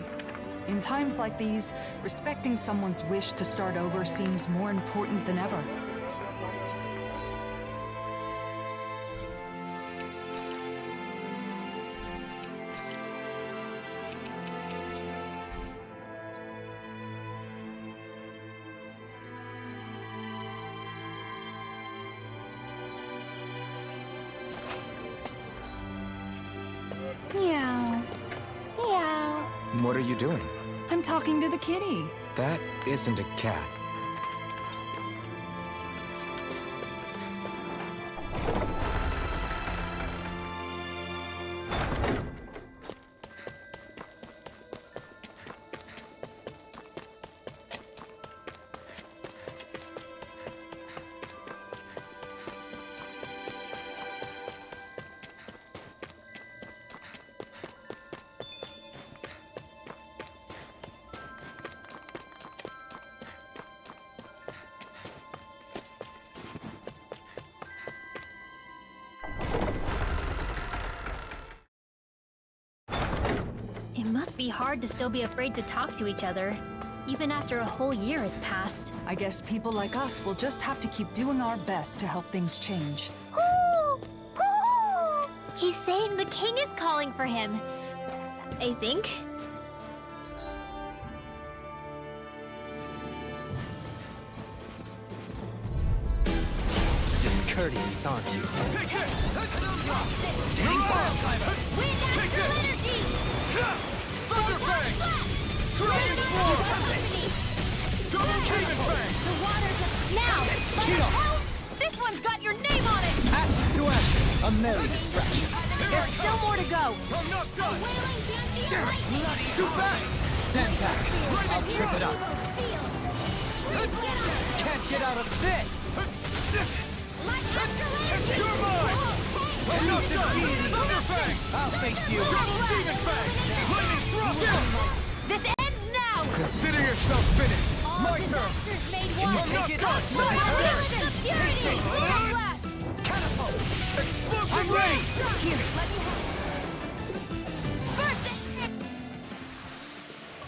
I: In times like these, respecting someone's wish to start over seems more important than ever.
E: Meow. Meow.
L: What are you doing?
I: I'm talking to the kitty.
L: That isn't a cat.
H: It must be hard to still be afraid to talk to each other, even after a whole year has passed.
I: I guess people like us will just have to keep doing our best to help things change.
H: Hoo! Hoo! He's saying the king is calling for him. I think.
M: Discourteous, aren't you?
J: Take it!
M: Take
J: energy! Thunderfang! Dragon Form! Double Cave Fang!
U: The water just... Now! This one's got your name on it!
K: Ashes to ashes, a merry distraction.
U: There's still more to go!
J: I'm not done!
K: Too back! Stand back. I'll trip it up. Can't get out of this!
J: You're mine! I'm not done! Thunderfang!
K: I'll face you.
J: Double Demon Fang! Lightning Thrust!
U: This ends now!
J: Consider yourself finished!
U: My turn!
J: I'm not done!
K: Catapult!
J: Explosive
K: I'm ready!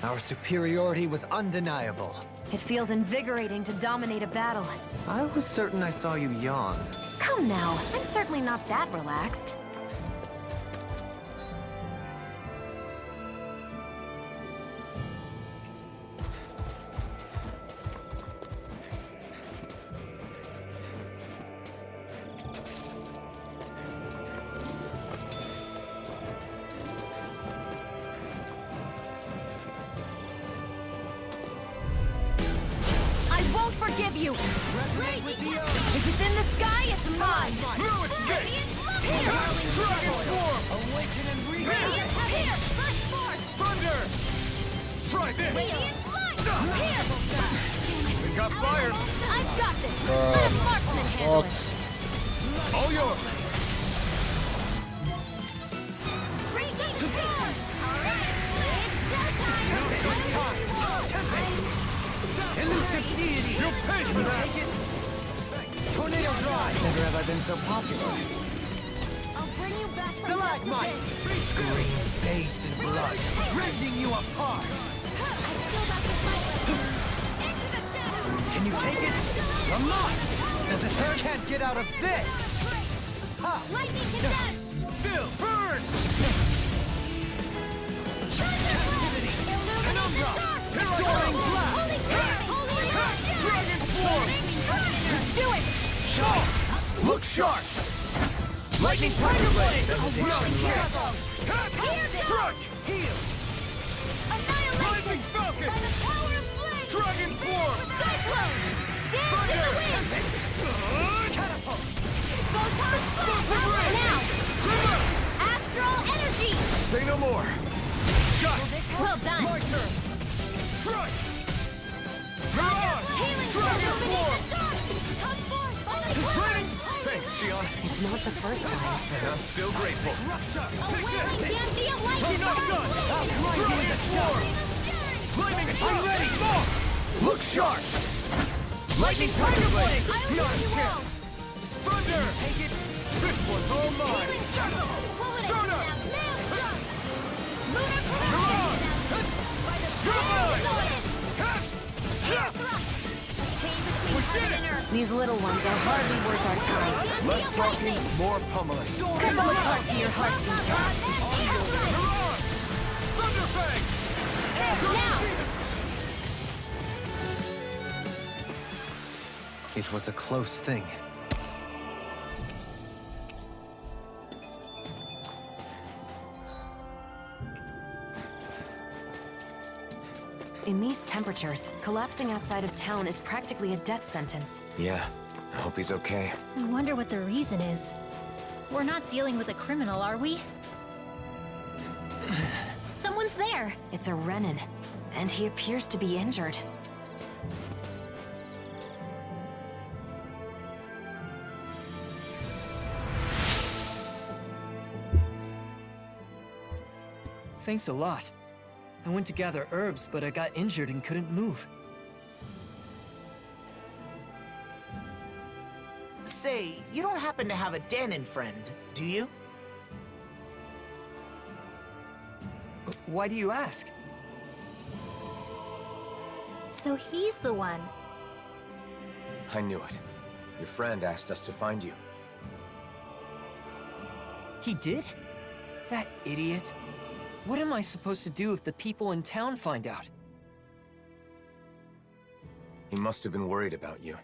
M: Our superiority was undeniable.
E: It feels invigorating to dominate a battle.
N: I was certain I saw you yawn.
E: Come now, I'm certainly not that relaxed.
U: Forgive you! If it's in the sky, it's mine!
J: No escape! Dragon Form!
K: Awaken and breathe!
U: Here! First force!
J: Thunder! Try this!
U: Radiant light! Here!
J: We got fire!
U: I've got this! Let a marksman handle it!
J: All yours!
U: Radiant form! Alright! It's showtime!
K: Elusive deity!
J: You paid for that!
K: Tornado drive!
N: Never have I been so popular.
U: I'll bring you back from
K: Stalagmite! Scream bathed in blood, rending you apart! Can you take it? You're mine! Does it hurt? Can't get out of this! Ha!
U: Lightning condense!
J: Still, burn!
K: Captivity! Penumbra! Soaring blast!
J: Dragon Form!
U: Do it!
J: Sharp! Look sharp!
K: Lightning Tiger Blade!
J: Strike!
K: Heal!
J: Lightning Falcon!
U: By the power of flame!
J: Dragon Form!
U: Cyclone! Dance in the wind!
K: Catapult!
U: Photon flash! Now! Astral energy!
J: Say no more! Got it!
U: Well done!
J: My turn! Strike! Mirage!
U: Healing
J: Dragon Form!
U: Come forth by the clouds!
J: Thanks, Shion.
E: It's not the first time.
J: And I'm still grateful. Take
U: Wailing
J: this!
U: Dancy of light
J: I'm not done! Dragon Form! Lightning
K: I'm ready!
J: Look sharp! Lightning Tiger Blade! Beyond chance! Thunder! Take it! This one's all mine! Stardust! We did it!
E: These little ones are hardly worth our time.
J: Less talking, more pummeling.
E: Cut them apart to your heart's content.
J: Thunderfang!
N: It was a close thing.
E: In these temperatures, collapsing outside of town is practically a death sentence.
A: Yeah, I hope he's okay.
H: I wonder what the reason is. We're not dealing with a criminal, are we? Someone's there!
E: It's a Renin, and he appears to be injured.
B: Thanks a lot. I went to gather herbs, but I got injured and couldn't move.
G: Say, you don't happen to have a Danon friend, do you?
B: Why do you ask?
H: So he's the one.
A: I knew it. Your friend asked us to find you.
B: He did? That idiot. What am I supposed to do if the people in town find out?
A: He must have been worried about you.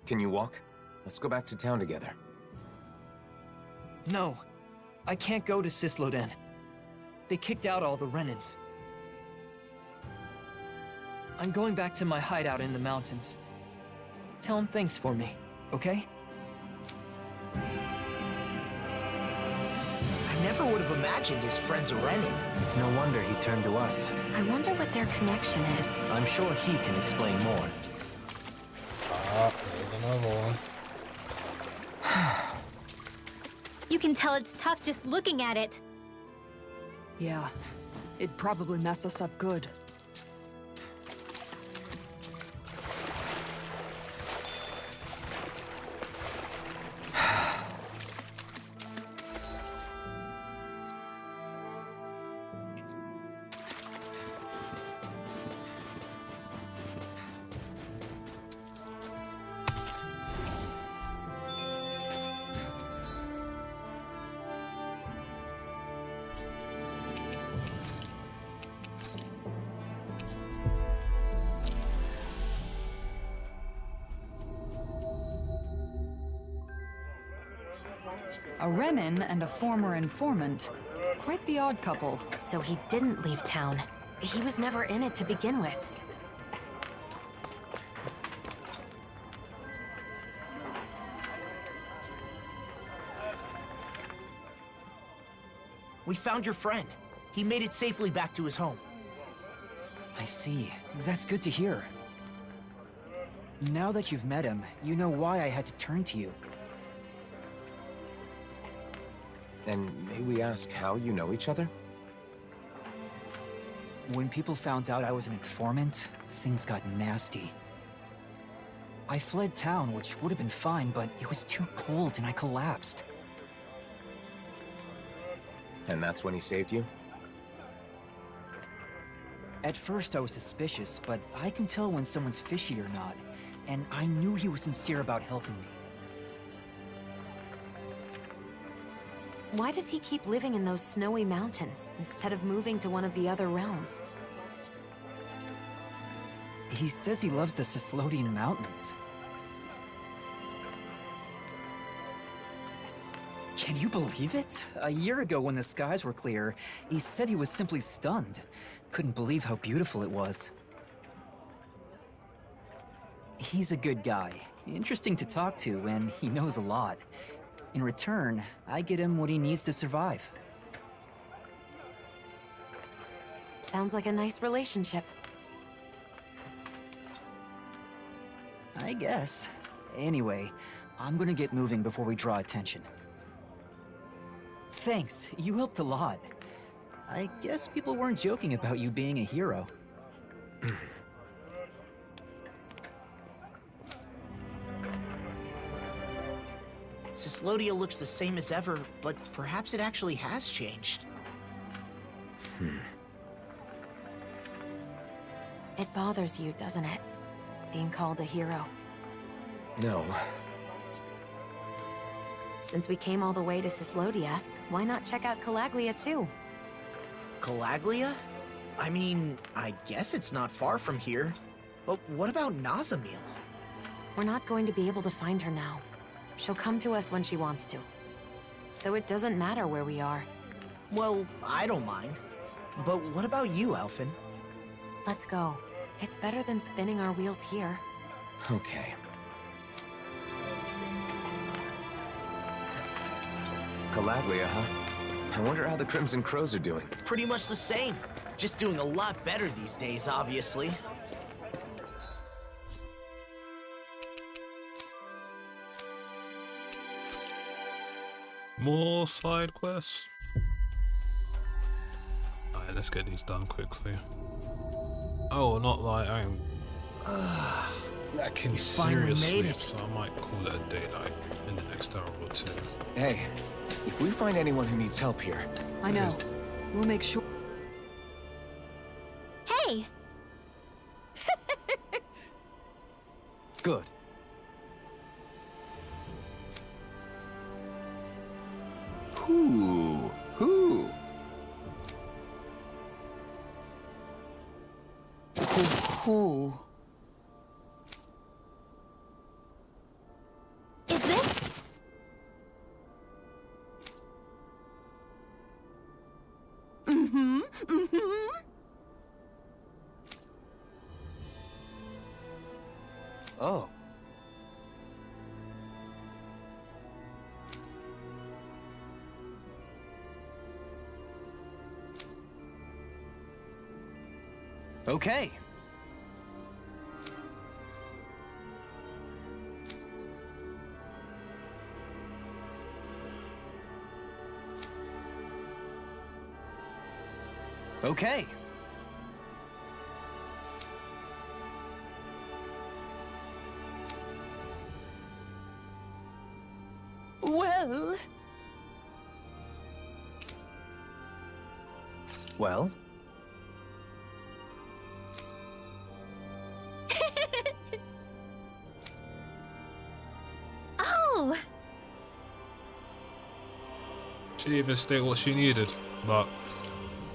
A: Can you walk? Let's go back to town together.
B: No. I can't go to Cisloden. They kicked out all the Renins. I'm going back to my hideout in the mountains. Tell him thanks for me, okay?
G: I never would have imagined his friend's a Renin.
N: It's no wonder he turned to us.
E: I wonder what their connection is.
N: I'm sure he can explain more.
D: Ah, there's another one.
H: You can tell it's tough just looking at it.
I: Yeah, it'd probably mess us up good. A Renin and a former informant. Quite the odd couple.
E: So he didn't leave town. He was never in it to begin with.
G: We found your friend. He made it safely back to his home.
B: I see. That's good to hear. Now that you've met him, you know why I had to turn to you.
A: And may we ask how you know each other?
B: When people found out I was an informant, things got nasty. I fled town, which would have been fine, but it was too cold and I collapsed.
A: And that's when he saved you?
B: At first I was suspicious, but I can tell when someone's fishy or not, and I knew he was sincere about helping me.
E: Why does he keep living in those snowy mountains instead of moving to one of the other realms?
B: He says he loves the Cislodian Mountains. Can you believe it? A year ago when the skies were clear, he said he was simply stunned. Couldn't believe how beautiful it was. He's a good guy, interesting to talk to, and he knows a lot. In return, I get him what he needs to survive.
E: Sounds like a nice relationship.
B: I guess. Anyway, I'm gonna get moving before we draw attention. Thanks, you helped a lot. I guess people weren't joking about you being a hero.
G: Cyslodia looks the same as ever, but perhaps it actually has changed.
E: It bothers you, doesn't it? Being called a hero.
A: No.
E: Since we came all the way to Cyslodia, why not check out Calaglia too?
G: Calaglia? I mean, I guess it's not far from here. But what about Nazamil?
E: We're not going to be able to find her now. She'll come to us when she wants to. So it doesn't matter where we are.
G: Well, I don't mind. But what about you, Alphen?
E: Let's go. It's better than spinning our wheels here.
A: Okay. Calaglia, huh? I wonder how the Crimson Crows are doing.
G: Pretty much the same. Just doing a lot better these days, obviously.
D: More side quests. Alright, let's get these done quickly. Oh, not like I'm lacking seriously, so I might call it a day like in the next hour or two.
L: Hey, if we find anyone who needs help here...
I: I know. We'll make sure...
H: Hey!
N: Good.
L: Who?
H: Is this?
N: Oh. Okay. Okay.
G: Well...
N: Well?
H: Oh!
D: She didn't even state what she needed, but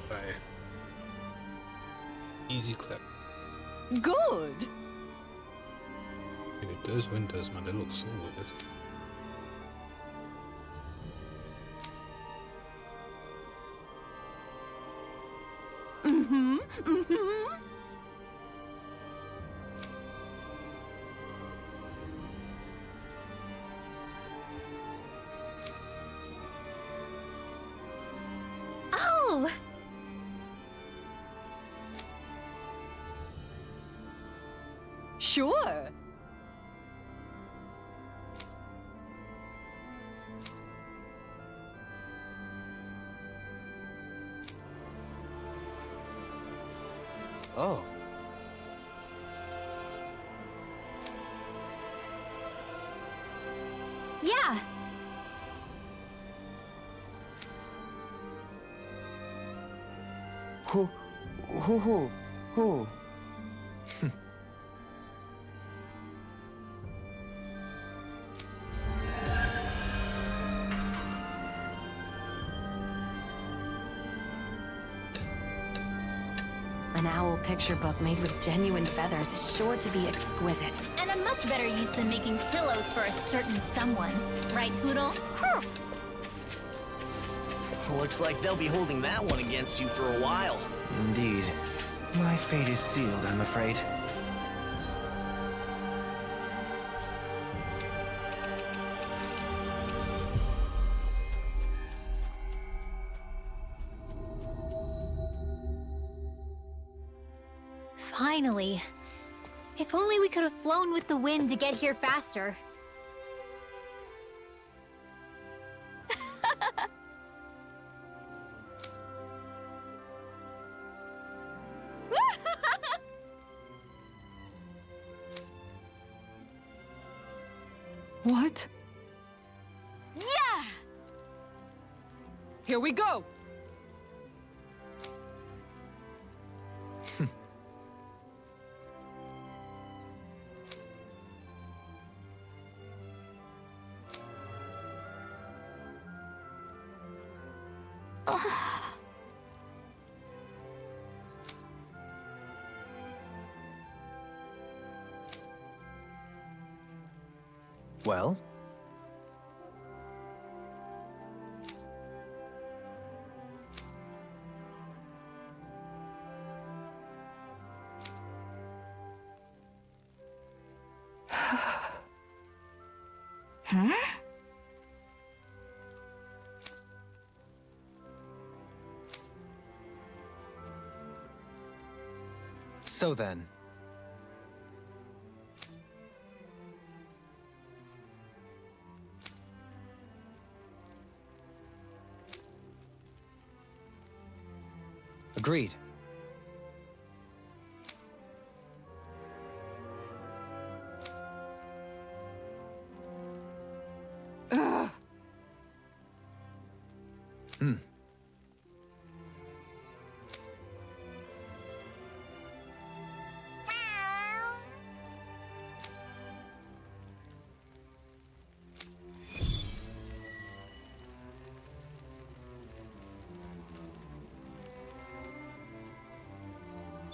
D: hey. Easy clip.
U: Good!
D: Dude, those windows, man, they look so weird.
H: Oh!
U: Sure.
N: Oh.
H: Yeah!
N: Who?
E: An owl picture book made with genuine feathers is sure to be exquisite.
H: And a much better use than making pillows for a certain someone. Right, Poodle?
G: Looks like they'll be holding that one against you for a while.
N: Indeed. My fate is sealed, I'm afraid.
H: Finally. If only we could have flown with the wind to get here faster.
I: What? Here we go!
N: Well?
R: Huh?
N: So then. Agreed.
R: Ugh.
N: Hmm.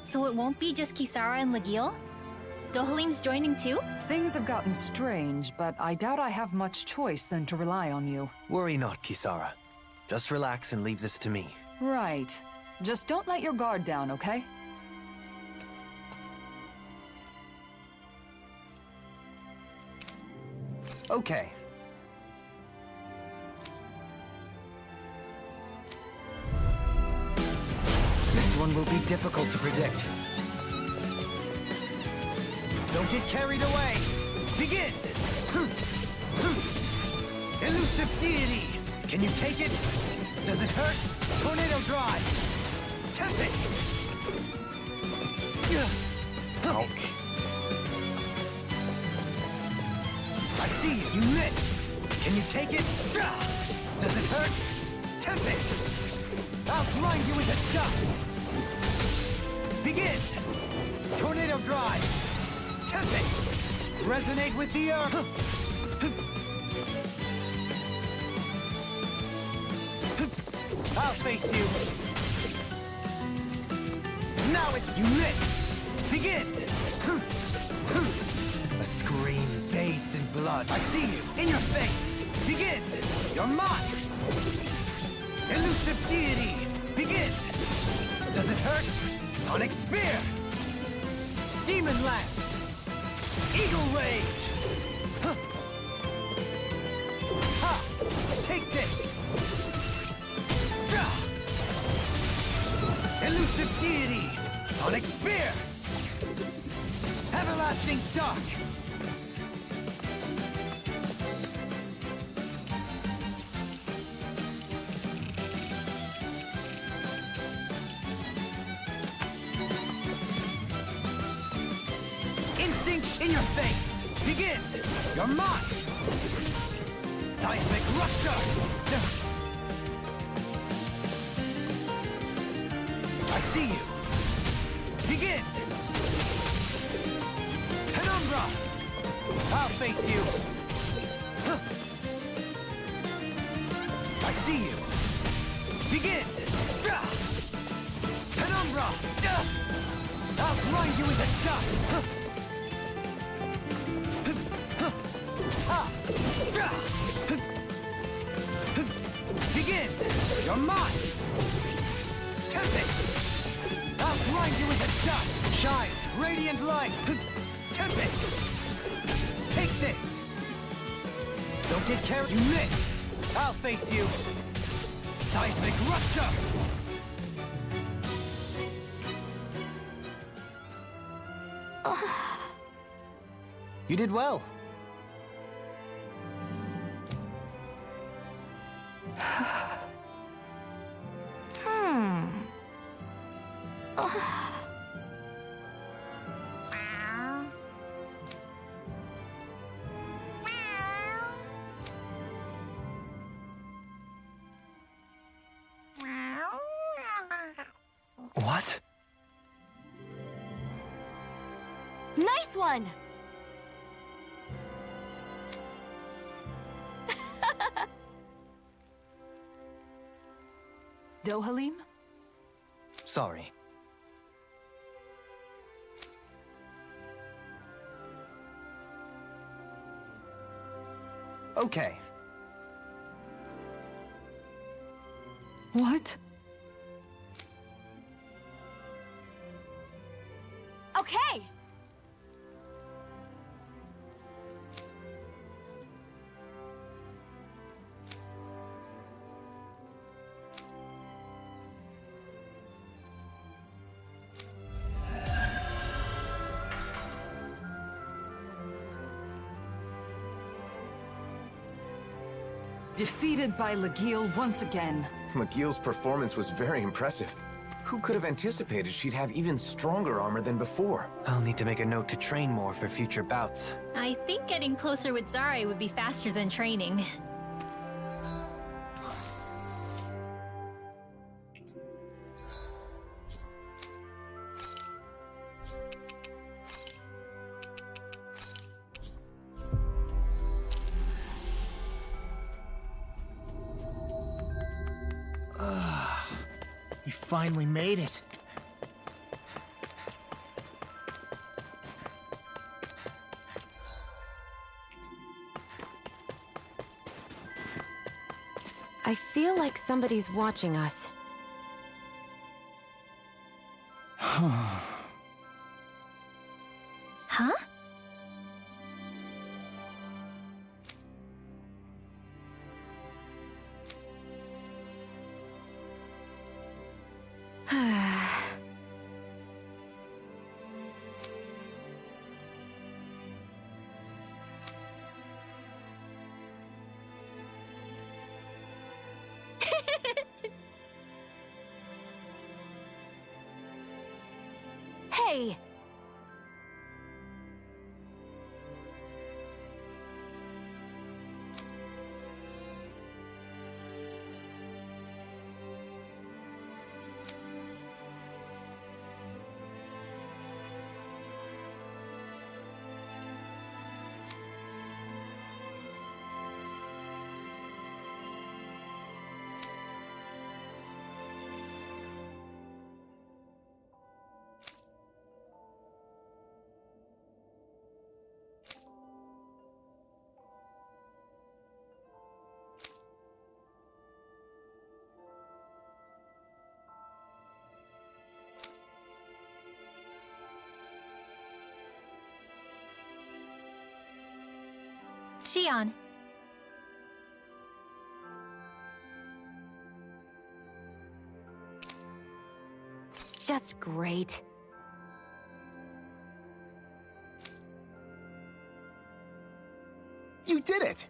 H: So it won't be just Kisara and Legil? Dohalim's joining too?
I: Things have gotten strange, but I doubt I have much choice than to rely on you.
N: Worry not, Kisara. Just relax and leave this to me.
I: Right. Just don't let your guard down, okay?
N: Okay. This one will be difficult to predict.
K: Don't get carried away! Begin! Elusive deity! Can you take it? Does it hurt? Tornado drive! Temp it!
A: Ouch.
K: I see you! You missed! Can you take it? Does it hurt? Temp it! I'll grind you into dust! Begin! Tornado drive! Temp it! Resonate with the earth! I'll face you! Now it's you miss! Begin! A scream bathed in blood. I see you! In your face! Begin! You're mine! Elusive deity! Begin! Does it hurt? Sonic Spear! Demon Lance! Eagle Rage! Ha! Take this! Elusive deity! Sonic Spear! Everlasting Dark! Instinct in your face! Begin! You're mine! Seismic Rupture! I see you! Begin! Penumbra! I'll face you! I see you! Begin! Penumbra! I'll grind you into dust! Begin! You're mine! Temp it! I'll grind you into dust! Shine! Radiant light! Temp it! Take this! Don't get carried... You missed! I'll face you! Seismic Rupture!
N: You did well. What?
O: Nice one!
I: Dohalim?
N: Sorry. Okay.
I: What?
O: Okay!
I: Defeated by Legil once again.
L: McGill's performance was very impressive. Who could have anticipated she'd have even stronger armor than before?
N: I'll need to make a note to train more for future bouts.
H: I think getting closer with Zari would be faster than training.
G: You finally made it.
E: I feel like somebody's watching us.
H: Huh?
O: Hey!
H: Xion.
E: Just great.
L: You did it!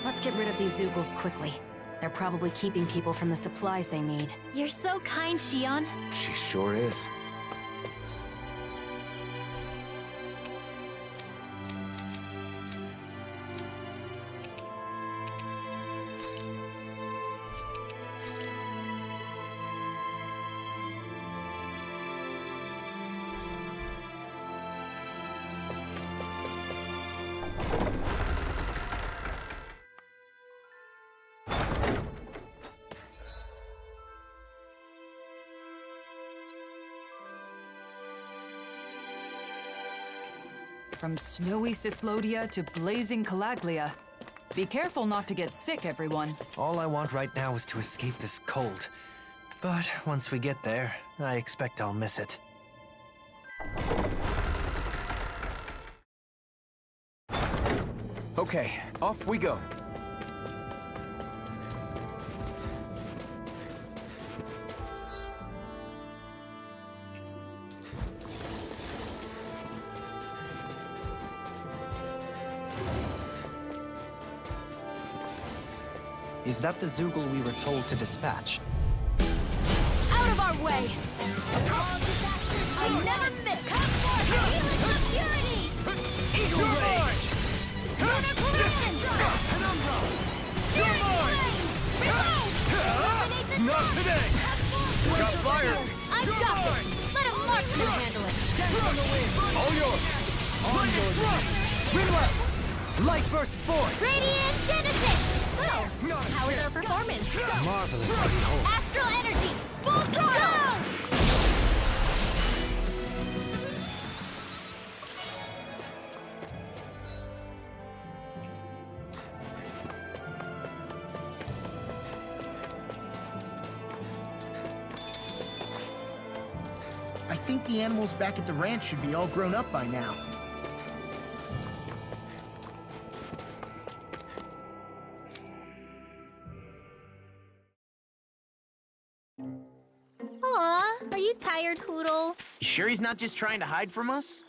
E: Let's get rid of these Zoogles quickly. They're probably keeping people from the supplies they need.
H: You're so kind, Xion.
L: She sure is.
I: From snowy Cislodia to blazing Calaglia. Be careful not to get sick, everyone.
N: All I want right now is to escape this cold. But once we get there, I expect I'll miss it.
L: Okay, off we go.
N: Is that the Zoogle we were told to dispatch?
U: Out of our way! I never miss! Come forth! Healing of purity!
J: Eagle Rage!
U: Lunar Collision!
J: Penumbra!
U: Fury Flame! Reload! Eliminate the
J: Not today! Got fire!
U: I've got this! Let a marksman handle it!
J: Dance on the wind! All yours! On your thrust! Rimlock! Light burst forth!
U: Radiant Genesis! So, how is our performance?
M: Marvelous to behold.
U: Astral energy! Full throttle!
G: I think the animals back at the ranch should be all grown up by now.
H: Aw, are you tired, Poodle?
G: You sure he's not just trying to hide from us?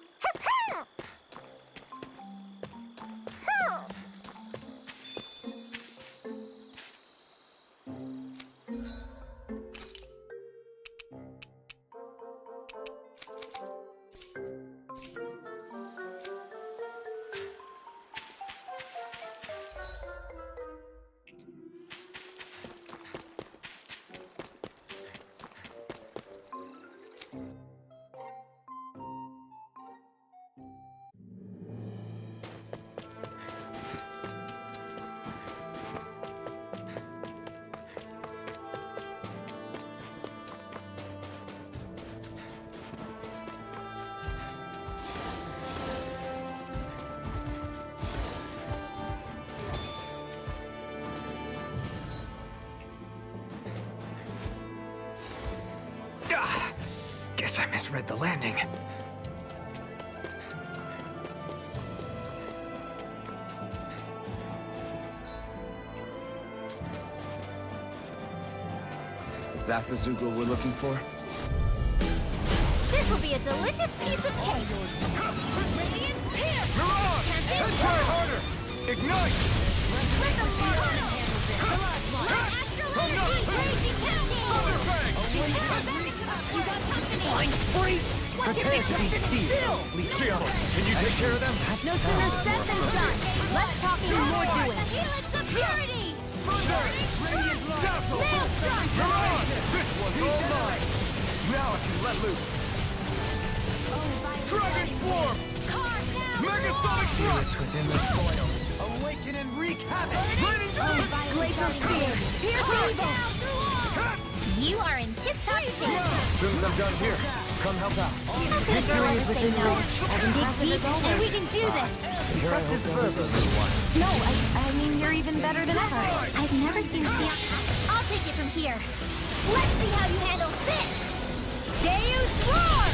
L: Guess I misread the landing. Is that the Zoogle we're looking for?
H: This will be a delicious piece of cake! Radiant Pierce!
J: Mirage! And try harder! Ignite!
H: Let the mark! Let astral energy raging cascade! You got company!
J: Blind freeze! Prepare to be sealed! Shield, can you take care of them?
U: No sooner said than done! Less talking and more doing!
H: Helix of purity!
J: Thunder! Radiant light! Dazzle! Mirage! This one's all mine! Now I can let loose! Dragon Swarm! Megasonic Thrust!
K: Within the soil. Awaken and wreak havoc!
J: Raining Strike!
U: Glacial Spear!
H: You are in tip-top shape!
L: As soon as I'm done here, come help out.
H: Victory is within reach. Dig deep, and we can do this!
L: Impressive fervor, little one.
H: No, I mean, you're even better than ever. I've never seen you. I'll take it from here. Let's see how you handle this! Deus Roar!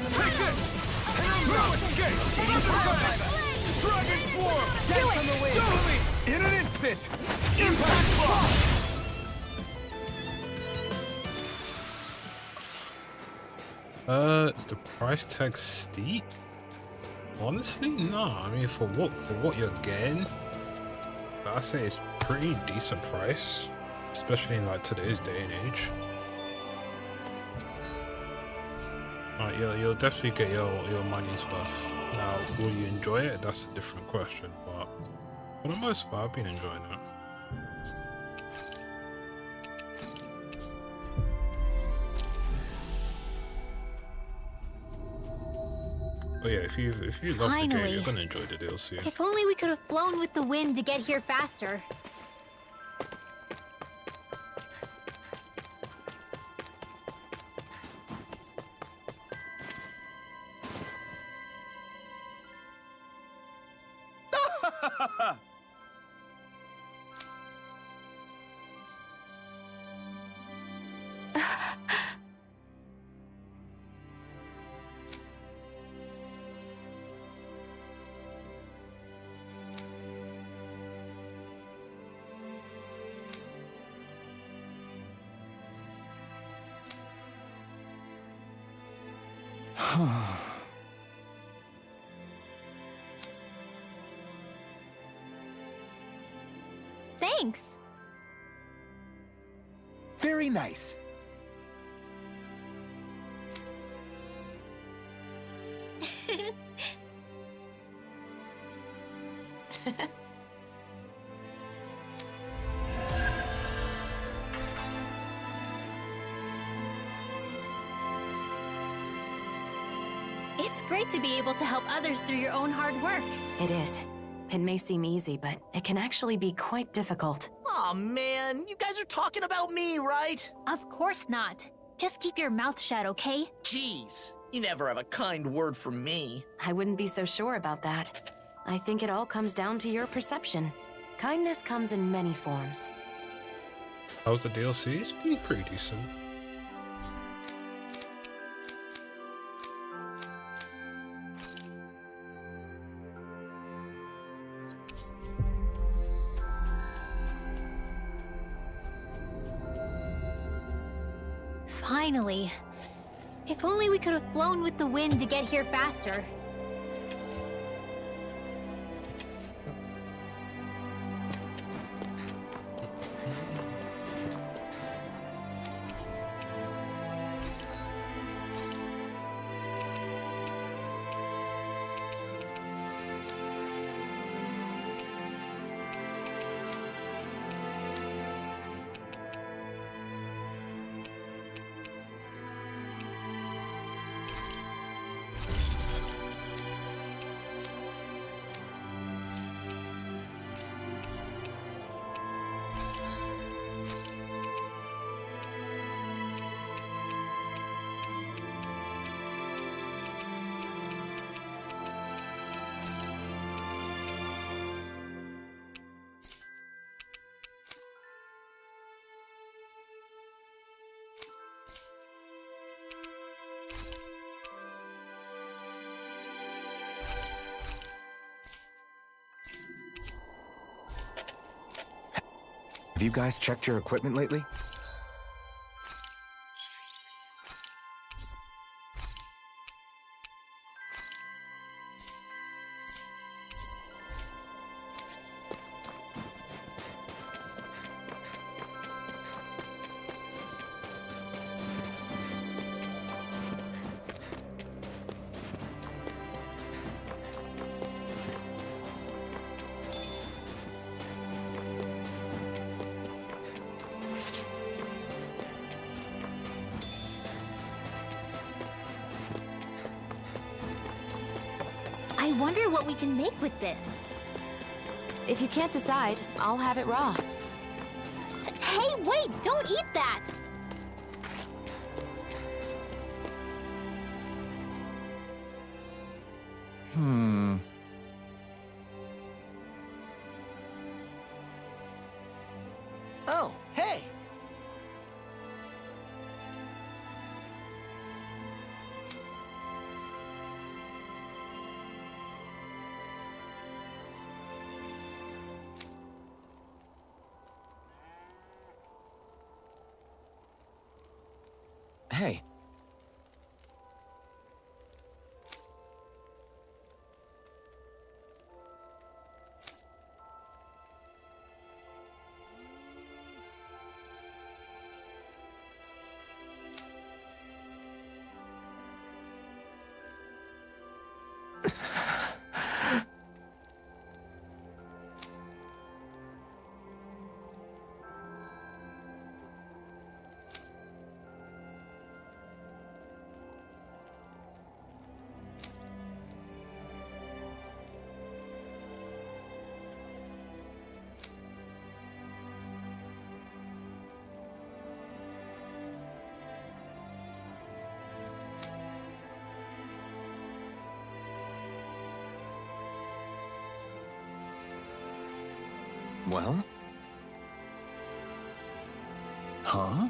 J: Take this! No escape! Dragon Swarm!
U: Do it!
J: Totally! In an instant! Impact Block!
D: Is the price tag steep? Honestly, no. I mean, for what you're getting, I say it's pretty decent price, especially in like today's day and age. You'll definitely get your money's worth. Now, will you enjoy it? That's a different question. But for the most part, I've been enjoying it. But yeah, if you love the game,
H: Finally.
D: you're gonna enjoy the DLC.
H: If only we could have flown with the wind to get here faster. Thanks.
J: Very nice.
H: It's great to be able to help others through your own hard work.
E: It is. It may seem easy, but it can actually be quite difficult.
G: Aw, man, you guys are talking about me, right?
H: Of course not. Just keep your mouth shut, okay?
G: Jeez, you never have a kind word for me.
E: I wouldn't be so sure about that. I think it all comes down to your perception. Kindness comes in many forms.
D: How's the DLC? It's been pretty decent.
H: Finally. If only we could have flown with the wind to get here faster.
L: Have you guys checked your equipment lately?
H: I wonder what we can make with this.
E: If you can't decide, I'll have it raw.
H: Hey, wait! Don't eat that!
G: Oh, hey!
L: Hey. Well? Huh?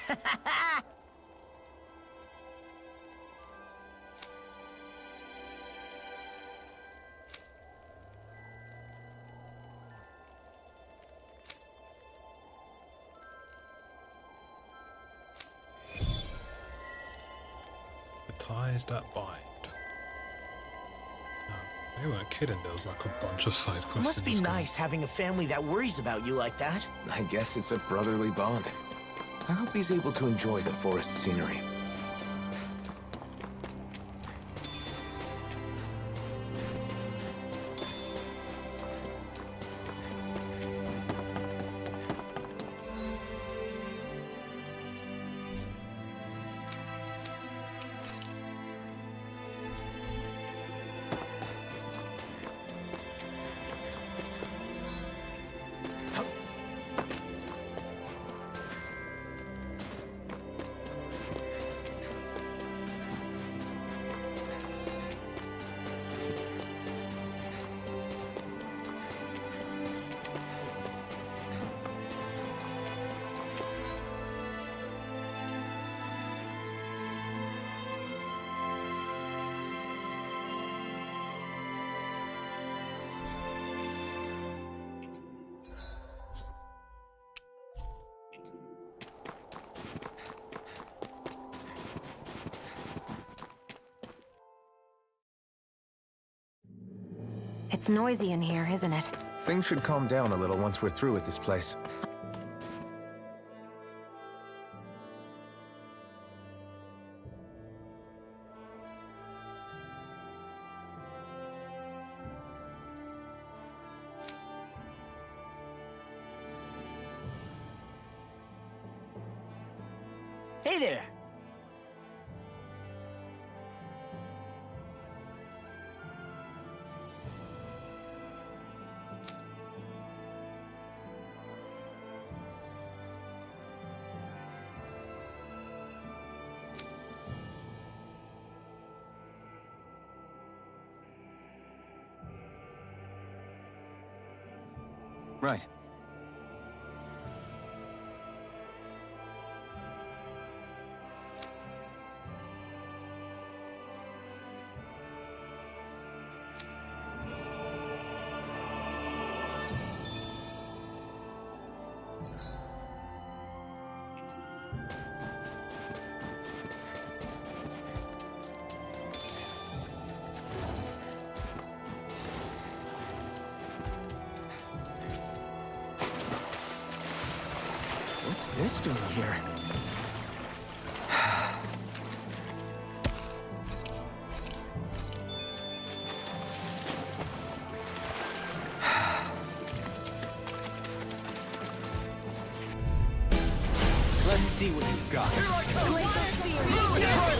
D: The ties that bind. No, they weren't kidding. There was like a bunch of side quests.
G: Must be nice having a family that worries about you like that.
L: I guess it's a brotherly bond. I hope he's able to enjoy the forest scenery.
E: It's noisy in here, isn't it?
L: Things should calm down a little once we're through with this place.
G: Hey there!
B: Right.
G: What's this doing here?
K: Let's see what you've got.
J: Here I come!
K: Try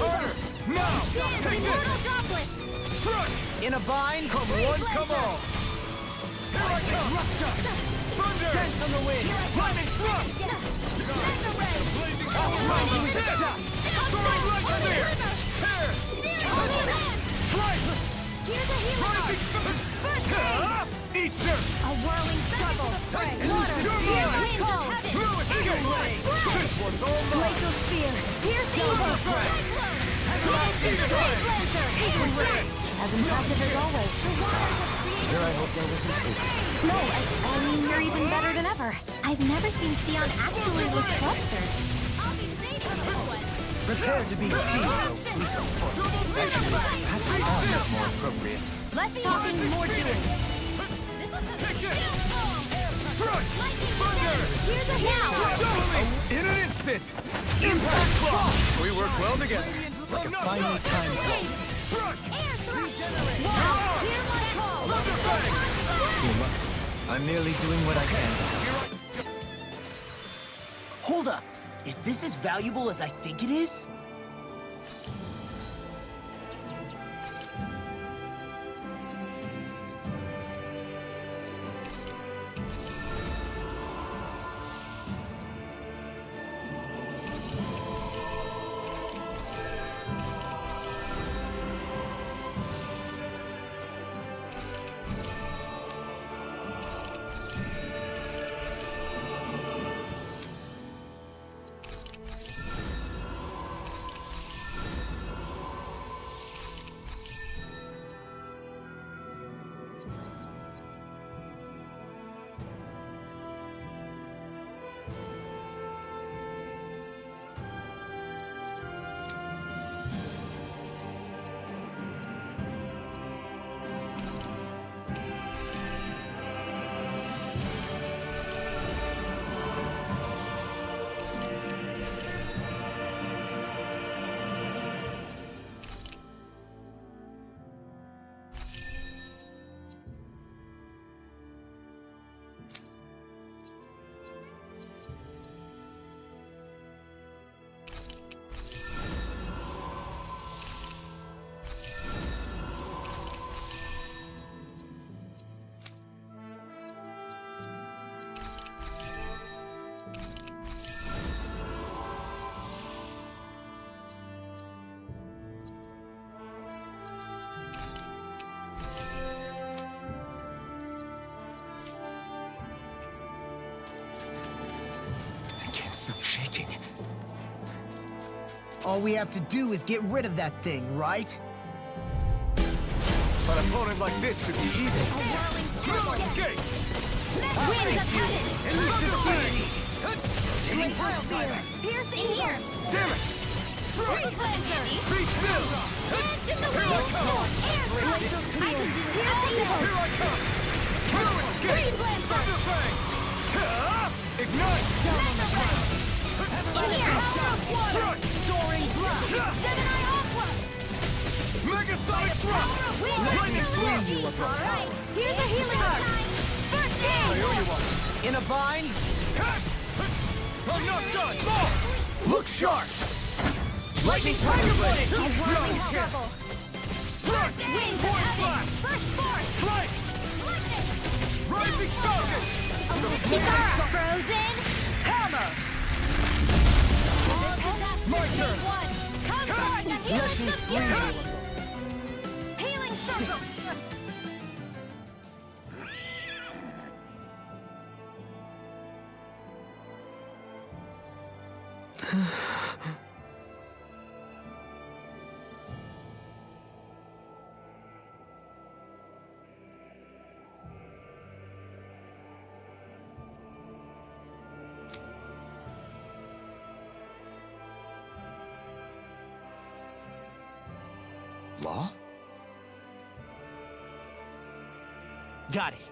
K: harder! Now! Take this! Strike!
G: In a bind,
K: Come one, come all! Here I come! Thunder!
J: Dance on the wind!
K: Lightning thrust!
J: Blazing
K: Lightning hit! Soaring light spear! Tear! Slice!
J: Here's a
K: Rising sun! Eat dirt!
J: A whirling struggle! Water!
K: You're mine!
J: Cold!
K: Blue escape! This one's all mine!
J: Glacial spear! Here's the
K: Double threat!
E: As impressive as always.
B: Here I hope there wasn't food.
E: No, I mean, you're even better than ever.
H: I've never seen Xion actually look flustered.
K: Prepare to be seized, fleet of foot. Actually, perhaps arm is more appropriate.
H: Less talking, more doing.
K: Take this! Strike! Thunder!
H: Here's a now!
K: In an instant! Impact clock! We work well together. Like a finely timed clock. Strike! I'm merely doing what I can.
G: Hold up! Is this as valuable as I think it is?
J: All we have to do is get rid of that thing, right?
K: An opponent like this should be easy.
J: Escape!
K: Winds of heaven!
H: Piercing here!
K: Damn it!
H: Tree cleanser!
K: Be still!
H: Dance in the
K: Here I
H: wind!
K: come!
H: Air
K: Here I come!
H: Tree cleanser!
K: Ignite!
H: Here! Power of water! Soaring blood! Gemini Aqua!
K: Megasonic thrust!
H: Lightning
K: squeeze you
H: Alright, here's a healing time! First aid!
K: I owe you one.
J: In a bind?
K: I'm not done! More! Look sharp! Lightning
H: Tiger
K: blade!
H: A whirling
K: Round
H: struggle!
K: Strike!
H: Winds of heaven! First force!
K: Strike!
H: Lightning!
K: Rising Falcon!
H: Kitara! Frozen!
K: Hammer!
H: My turn! Come forth and healing fury! Healing circle!
A: Law?
J: Got it.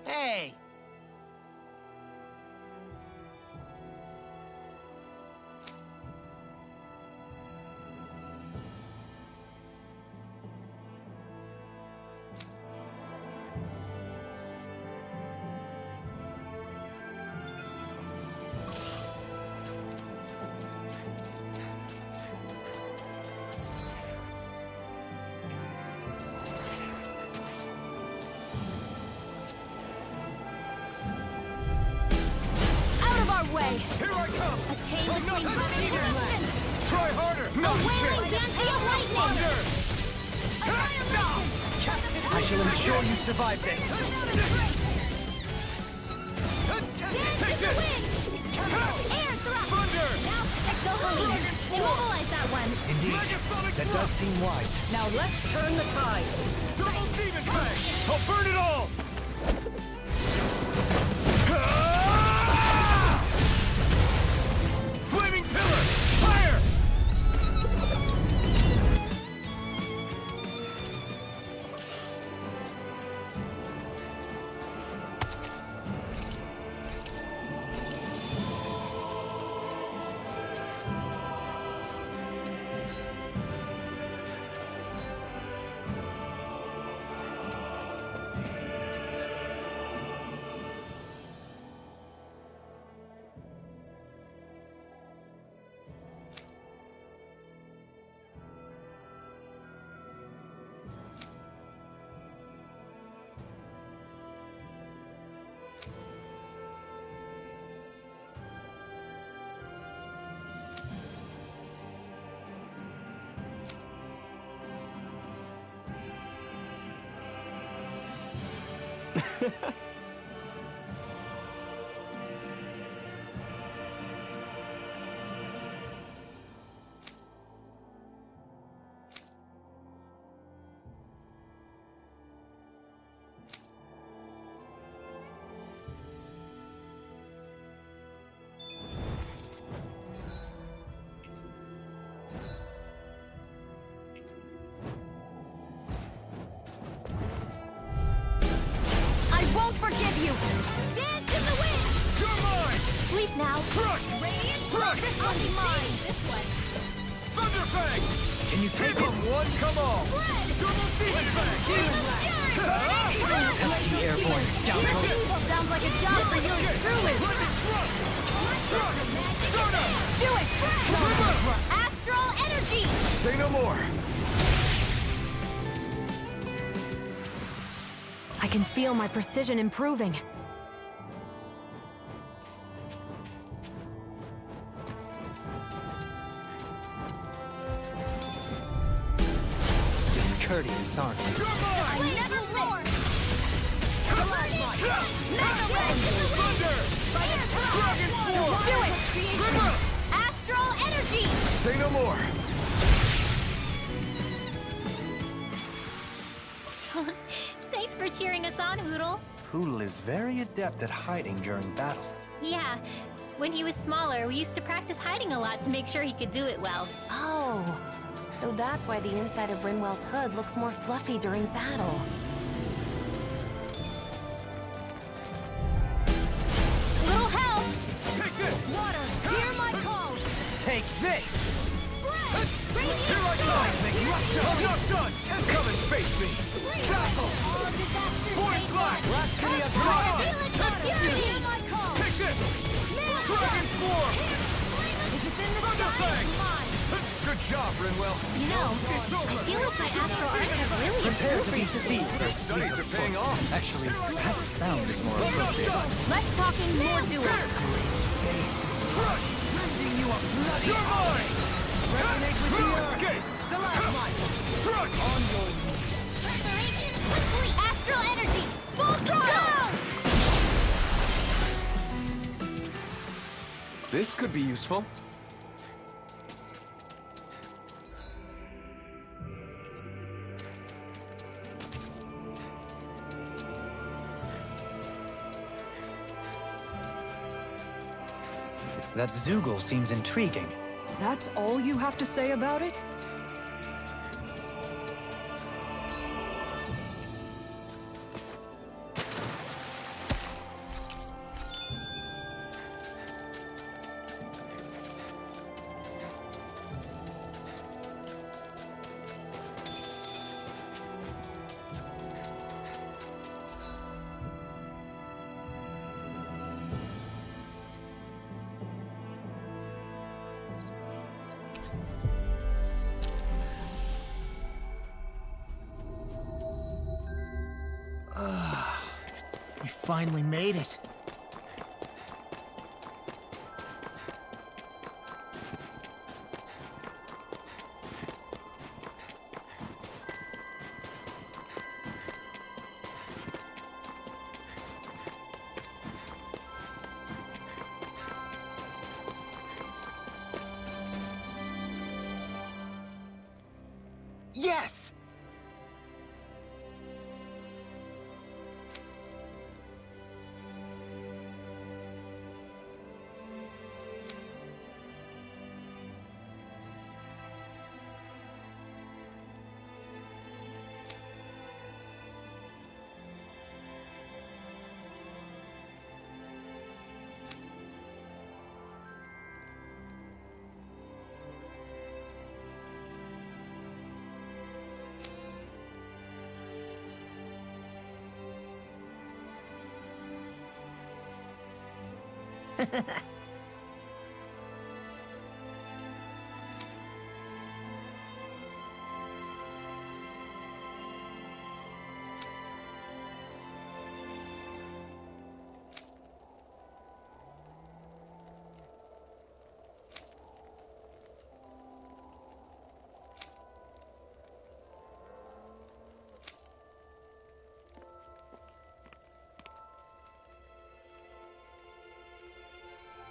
J: Hey!
H: Way.
K: Here I come!
H: A chain between heaven and distance.
K: Try harder! No
H: A wailing
K: chance!
H: dancing of lightning.
K: Thunder!
J: I shall ensure you survive this.
K: Take this!
H: Air thrust.
K: Thunder!
H: Go home. Immobilize that one.
M: Indeed. That does seem wise.
U: Now let's turn the tide.
K: Double demon fang! I'll burn it all! Flaming pillar! Fire!
H: Forgive you! Dance in the wind!
K: You're mine!
H: Sleep now!
K: Crush!
H: Radiant!
K: Crush!
H: This will be mine! This one!
K: Thunder Fang!
J: Can you take on one? Come on!
H: Blood!
K: Double demon fang!
J: The airborne scout
H: Your evil sounds like a job for you truly! Do it! Astral energy!
L: Say no more.
E: I can feel my precision improving.
K: courteous, aren't you?
O: I never roar!
J: Dragon form!
O: Do it! Astral energy!
L: Say no more.
H: Thanks for cheering us on, Hoodle.
N: Poodle is very adept at hiding during battle.
H: Yeah, when he was smaller, we used to practice hiding a lot to make sure he could do it well.
E: Oh, so that's why the inside of Rinwell's hood looks more fluffy during battle.
O: Little help!
J: Take this!
O: Water, hear my call!
K: Take this!
J: Here I come! I'm not done! Come and face me! Battle! Point black! Take this! Dragon form! Thunder thing! Good job, Rinwell.
H: You know, I feel like my astral arts have really
K: Prepare
H: improved
K: to be
H: recently.
K: deceived.
L: Their studies are paying off.
K: Actually, perhaps found is more appropriate.
O: Less talking, more doing.
K: Rending you a bloody
J: You're mine!
K: Resonate with the earth.
J: Escape!
K: Stalagmite! On your knees.
O: Preparation complete! Astral energy! Full throttle!
L: This could be useful.
K: That Zoogle seems intriguing.
I: That's all you have to say about it?
G: We finally made it. Yes!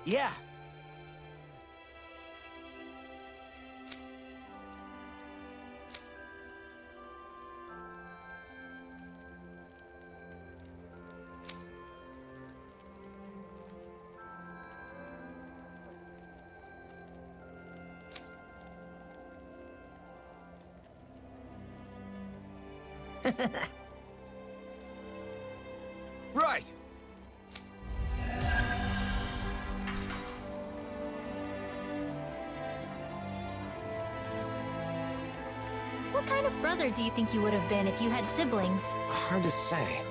G: Yeah.
L: Right.
H: What kind of brother do you think you would have been if you had siblings?
L: Hard to say.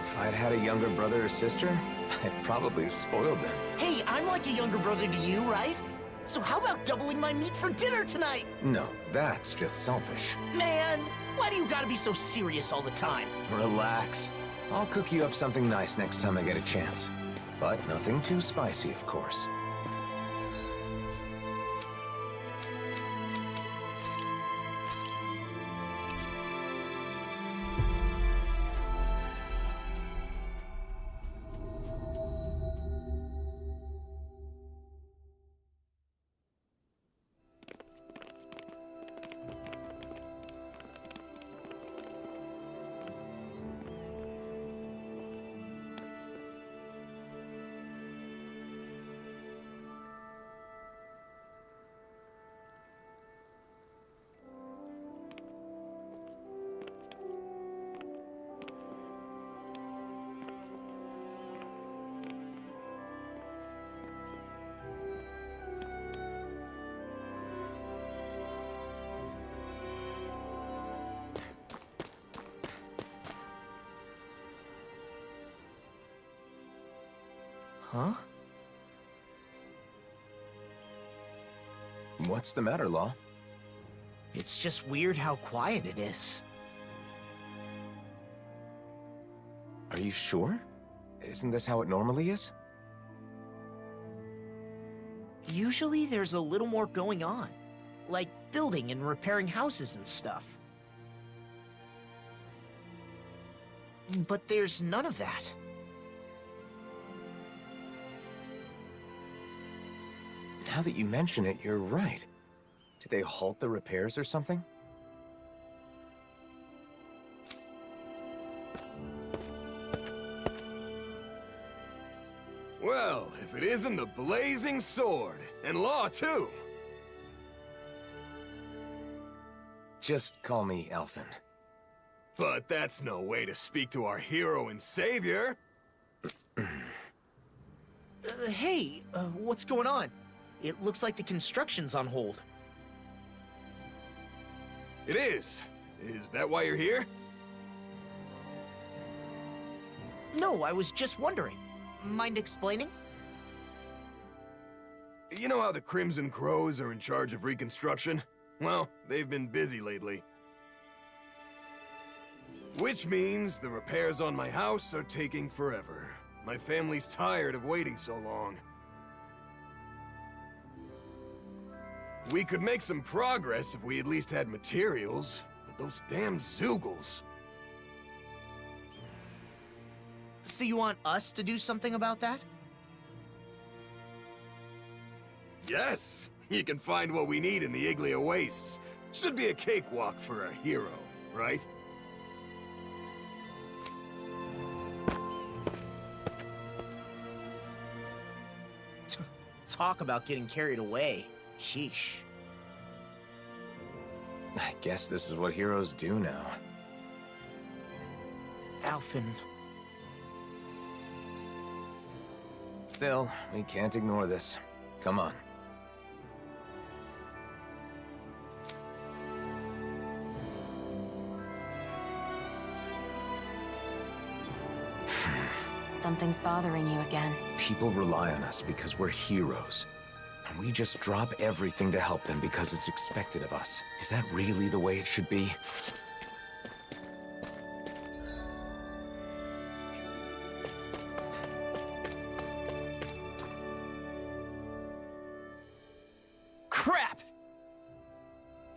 L: If I'd had a younger brother or sister, I'd probably have spoiled them.
G: Hey, I'm like a younger brother to you, right? So how about doubling my meat for dinner tonight?
L: No, that's just selfish.
G: Man, why do you gotta be so serious all the time?
L: Relax. I'll cook you up something nice next time I get a chance. But nothing too spicy, of course.
G: Huh?
L: What's the matter, Law?
G: It's just weird how quiet it is.
L: Are you sure? Isn't this how it normally is?
G: Usually there's a little more going on, like building and repairing houses and stuff. But there's none of that.
L: Now that you mention it, you're right. Did they halt the repairs or something?
S: Well, if it isn't the blazing sword, and Law too.
L: Just call me Alphen.
S: But that's no way to speak to our hero and savior.
G: Hey, what's going on? It looks like the construction's on hold.
S: It is. Is that why you're here?
G: No, I was just wondering. Mind explaining?
S: You know how the Crimson Crows are in charge of reconstruction? Well, they've been busy lately. Which means the repairs on my house are taking forever. My family's tired of waiting so long. We could make some progress if we at least had materials, but those damn Zoogles.
G: So you want us to do something about that?
S: Yes! You can find what we need in the Iglia Wastes. Should be a cakewalk for a hero, right?
G: Talk about getting carried away. Sheesh.
L: I guess this is what heroes do now.
G: Alphen.
L: Still, we can't ignore this. Come on.
E: Something's bothering you again.
L: People rely on us because we're heroes. And we just drop everything to help them because it's expected of us. Is that really the way it should be?
G: Crap!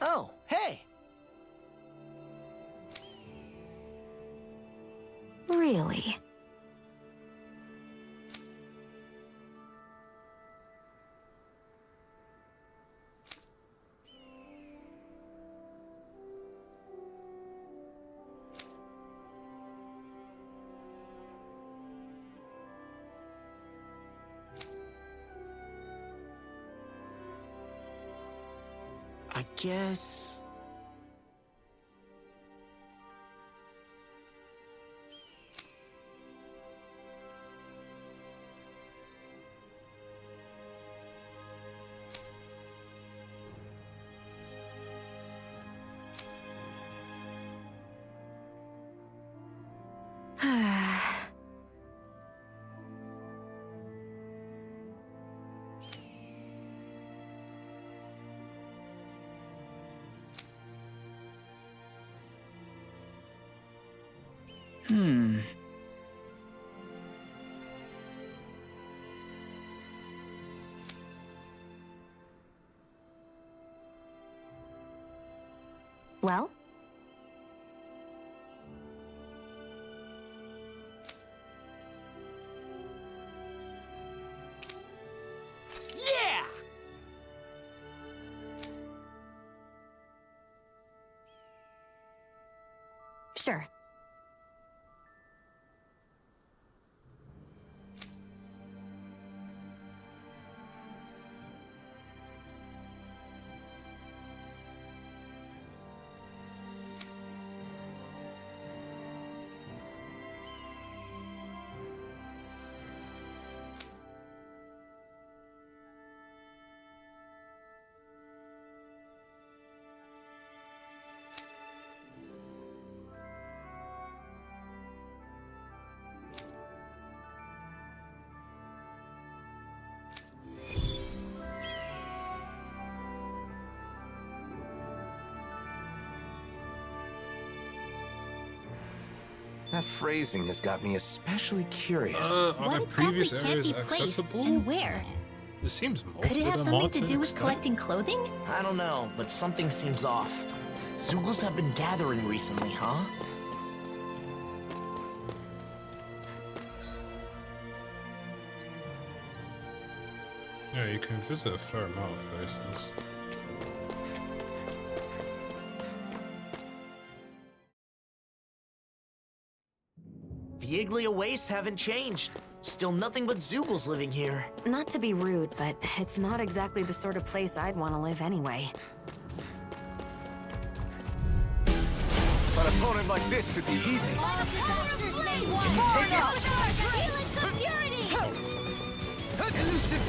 G: Oh, hey!
E: Really?
G: I guess...
E: Well?
G: Yeah!
E: Sure.
L: That phrasing has got me especially curious.
D: Are
H: What
D: the
H: exactly
D: previous
H: can't
D: areas
H: be placed
D: accessible?
H: and where?
D: It seems most
G: Could it
D: of
G: have
D: them
G: something
D: are
G: to
D: an
G: do with
D: extent.
H: Collecting clothing?
G: I don't know, but something seems off. Zugals have been gathering recently, huh?
D: Yeah, you can visit a fair amount of places.
G: The Iglia Wastes haven't changed. Still nothing but Zugals living here.
E: Not to be rude, but it's not exactly the sort of place I'd want to live anyway.
J: An opponent like this should be easy. Can you take it?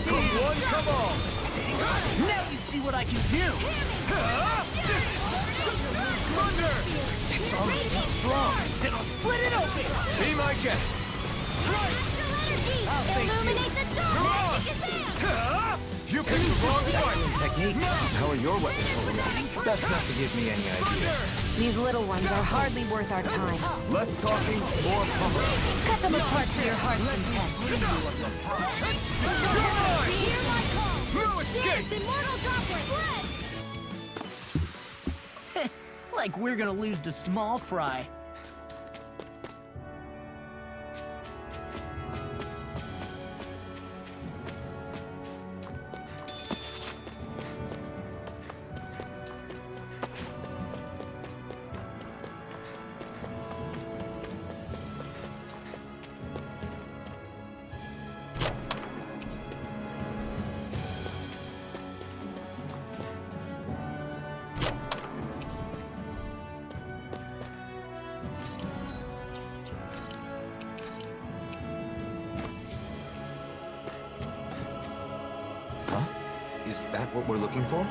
J: Come one, come all. Now you see what I can do. Thunder! It's almost too strong. Then I'll split it open. Be my guest. Strike! I'll thank you. Come on! You picked the wrong fighting technique.
B: How are your weapons holding up? That's not to give me any idea.
E: These little ones are hardly worth our time.
J: Less talking, more pumping.
E: Cut them apart to your heart's content.
J: No escape!
G: Like we're gonna lose to small fry.
L: Is that what we're looking for?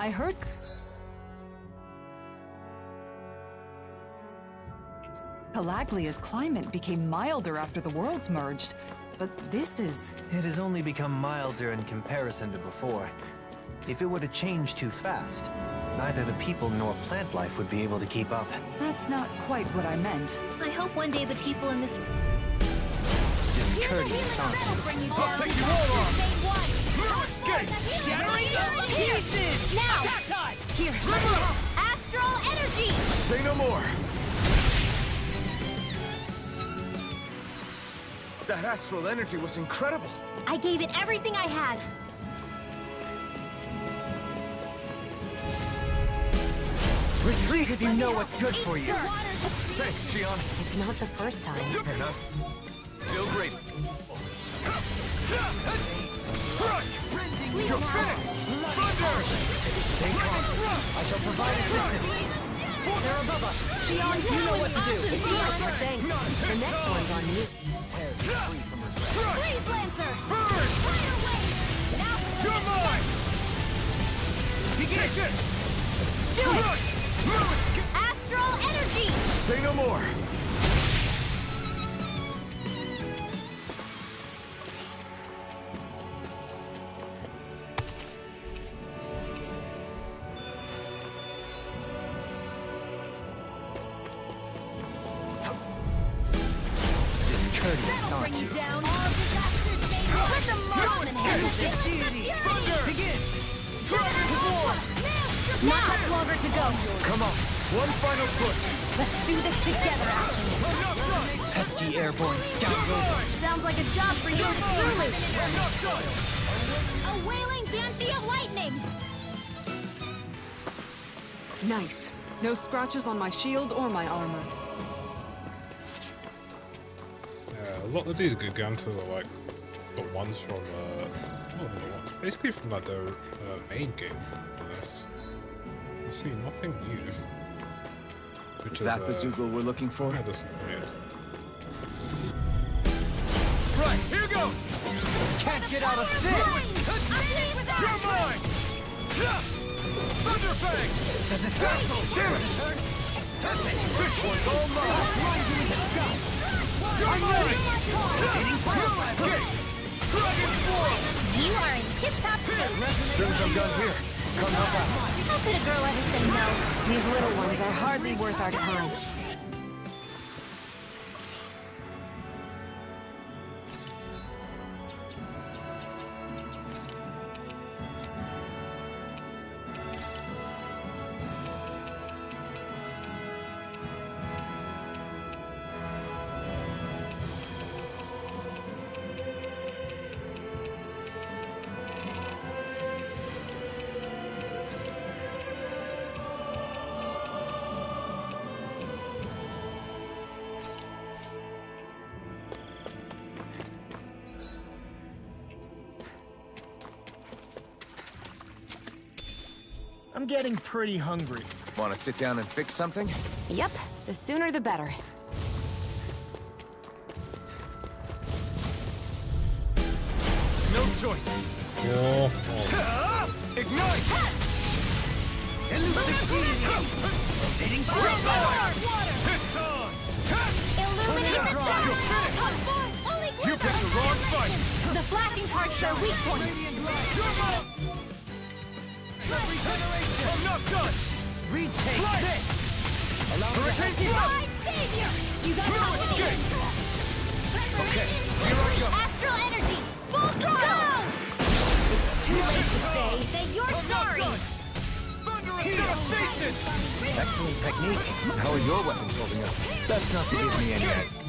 I: I heard... Pelaglia's climate became milder after the worlds merged, but this is...
N: It has only become milder in comparison to before. If it were to change too fast, neither the people nor plant life would be able to keep up.
I: That's not quite what I meant.
H: I hope one day the people in this...
J: Discourteous, aren't you? I'll take you all on! No escape!
O: Shattering them to pieces! Now!
J: Attack time!
O: Here, Astral Energy!
J: Say no more! That astral energy was incredible!
H: I gave it everything I had.
K: Retreat if you know what's good for you.
J: Thanks, Xion.
E: It's not the first time.
J: Fair enough. Still grateful. Strike! You're finished! Thunder!
K: Stay calm. I shall provide assistance.
I: They're above us. Xion, you know what to do.
E: Thanks. The next one's on you.
O: Freeze Lancer!
J: Burn!
O: Fire Wave! Now
J: You're mine! Begin it!
O: do it! Astral Energy!
J: Say no more!
K: Discourteous, aren't you?
O: Down all disasters may put the mark in hand.
J: Thunder!
K: Begin!
O: Not much longer to go.
J: Come on, one final push!
O: Let's do this together, Alphen.
K: Pesky airborne scoundrels!
O: Sounds like a job for you truly.
J: We're not done!
H: A wailing banshee of lightning!
I: Nice. No scratches on my shield or my armor.
D: lot of these Gargantos are like the ones from, not the ones, basically from like the main game. You see, nothing new.
P: Is that the Zoogle we're looking for?
D: Yeah, that's weird.
J: Right, here goes! Can't get out of this! You're mine! Thunderfang! Does it cancel? Damn it! This one's all mine! You're mine! Dragon Form!
O: You are in tip-top shape.
N: As soon as I'm done here, come help out.
O: How could a girl ever say no?
E: These little ones are hardly worth our time.
G: I'm getting pretty hungry.
P: Want to sit down and fix something?
E: Yep, the sooner the better.
J: No choice. Ignite! Rotating You picked the wrong fight!
O: The flashing parts show weak points.
J: I'm not done! Retake this! Allow me to
O: Divine Savior! You got it!
J: Okay, here I go!
O: Astral energy! Full throttle! It's too late to say that you're sorry!
N: Excellent technique.
P: How are your weapons holding up? Best not to give me any ideas.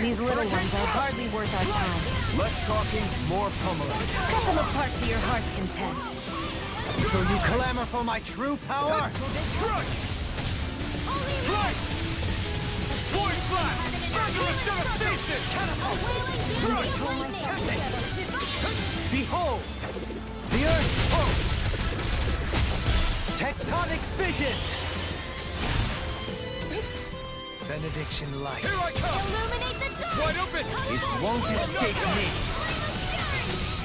E: These little ones are hardly worth our time.
P: Less talking, more pummeling.
E: Cut them apart to your heart's content.
K: So you clamor for my true power?
J: Strike! Strike! Void Blast! Murderous devastation!
K: Behold! The Earth's pulse! Tectonic vision! Benediction light.
J: Here I come!
O: Illuminate the dark!
J: Wide open!
K: It won't escape me!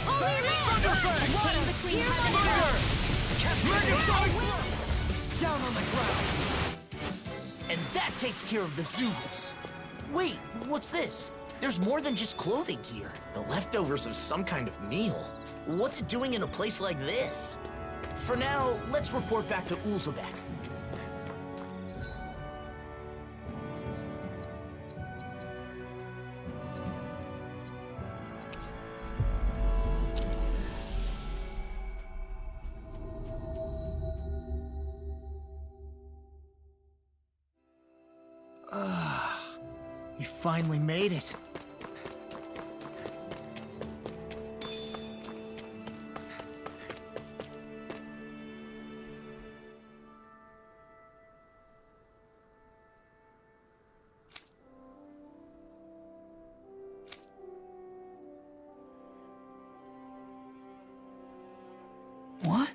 J: Thunderfang!
O: One between
J: Thunder!
K: Down on the ground!
G: And that takes care of the zoos. Wait, what's this? There's more than just clothing here. The leftovers of some kind of meal. What's it doing in a place like this? For now, let's report back to Ulzebek. We finally made it. What?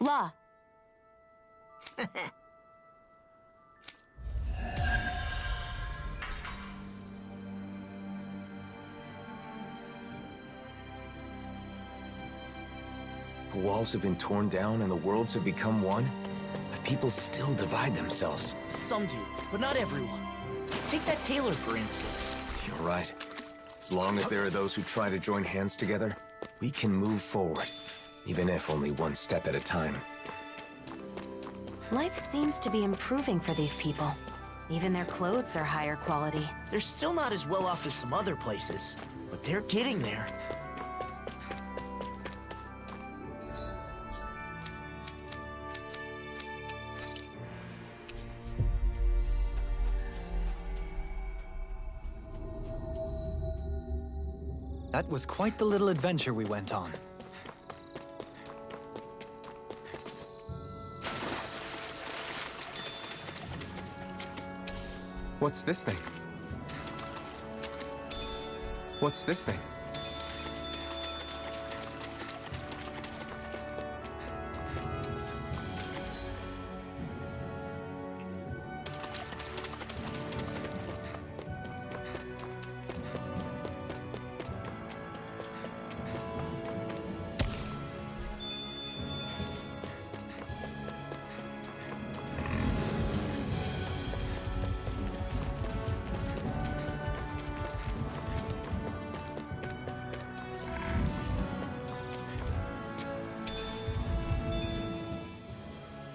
E: Law.
L: The walls have been torn down and the worlds have become one, but people still divide themselves.
G: Some do, but not everyone. Take that tailor, for instance.
L: You're right. As long as there are those who try to join hands together, we can move forward, even if only one step at a time.
E: Life seems to be improving for these people. Even their clothes are higher quality.
G: They're still not as well off as some other places, but they're getting there.
N: That was quite the little adventure we went on.
P: What's this thing? What's this thing?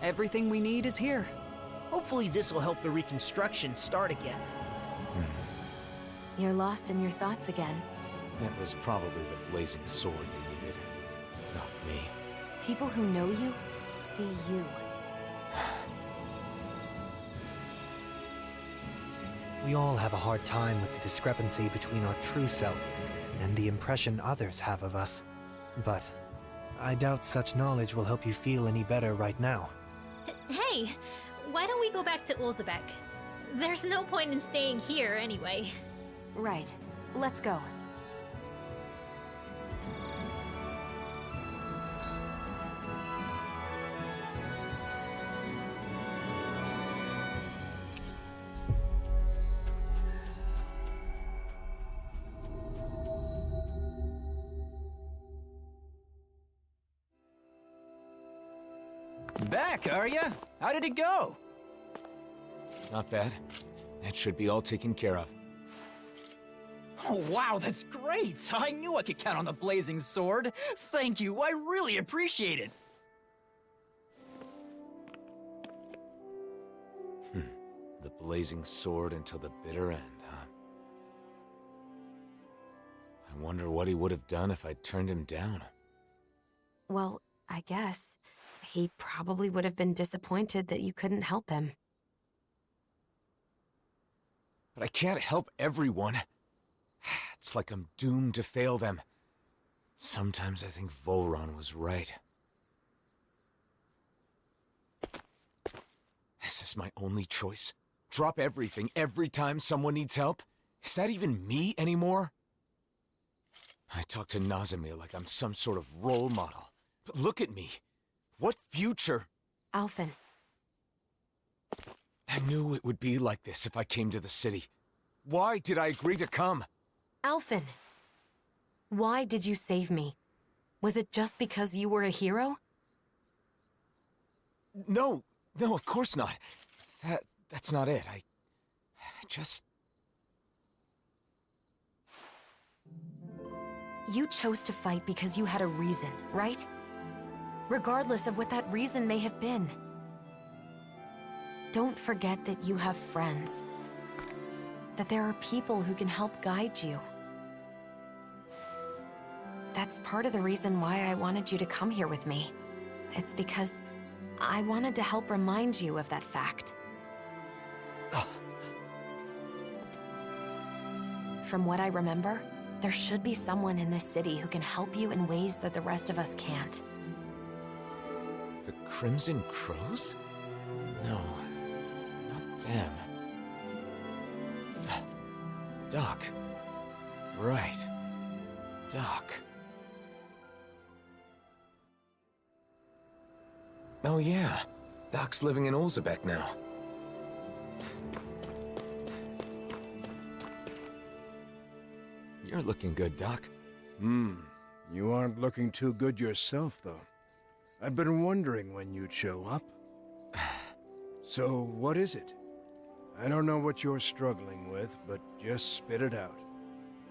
I: Everything we need is here.
G: Hopefully this will help the reconstruction start again.
E: You're lost in your thoughts again.
A: That was probably the blazing sword they needed, not me.
E: People who know you see you.
M: We all have a hard time with the discrepancy between our true self and the impression others have of us. But I doubt such knowledge will help you feel any better right now.
H: Hey, why don't we go back to Ulzebek? There's no point in staying here anyway.
E: Right. Let's go.
B: Back, are ya? How did it go?
A: Not bad. That should be all taken care of.
B: Oh, wow, that's great! I knew I could count on the blazing sword. Thank you, I really appreciate it.
A: The blazing sword until the bitter end, huh? I wonder what he would have done if I'd turned him down.
E: Well, I guess he probably would have been disappointed that you couldn't help him.
A: But I can't help everyone. It's like I'm doomed to fail them. Sometimes I think Volron was right. Is this my only choice? Drop everything every time someone needs help? Is that even me anymore? I talk to Nazamir like I'm some sort of role model. But look at me. What future?
E: Alphen.
A: I knew it would be like this if I came to the city. Why did I agree to come?
E: Alphen. Why did you save me? Was it just because you were a hero?
A: No, of course not. That's not it. I just...
E: You chose to fight because you had a reason, right? Regardless of what that reason may have been. Don't forget that you have friends. That there are people who can help guide you. That's part of the reason why I wanted you to come here with me. It's because I wanted to help remind you of that fact. From what I remember, there should be someone in this city who can help you in ways that the rest of us can't.
A: The Crimson Crows? No, not them. Doc. Right. Doc.
L: Oh yeah, Doc's living in Olzebek now. You're looking good, Doc.
T: You aren't looking too good yourself, though. I've been wondering when you'd show up. So, what is it? I don't know what you're struggling with, but just spit it out.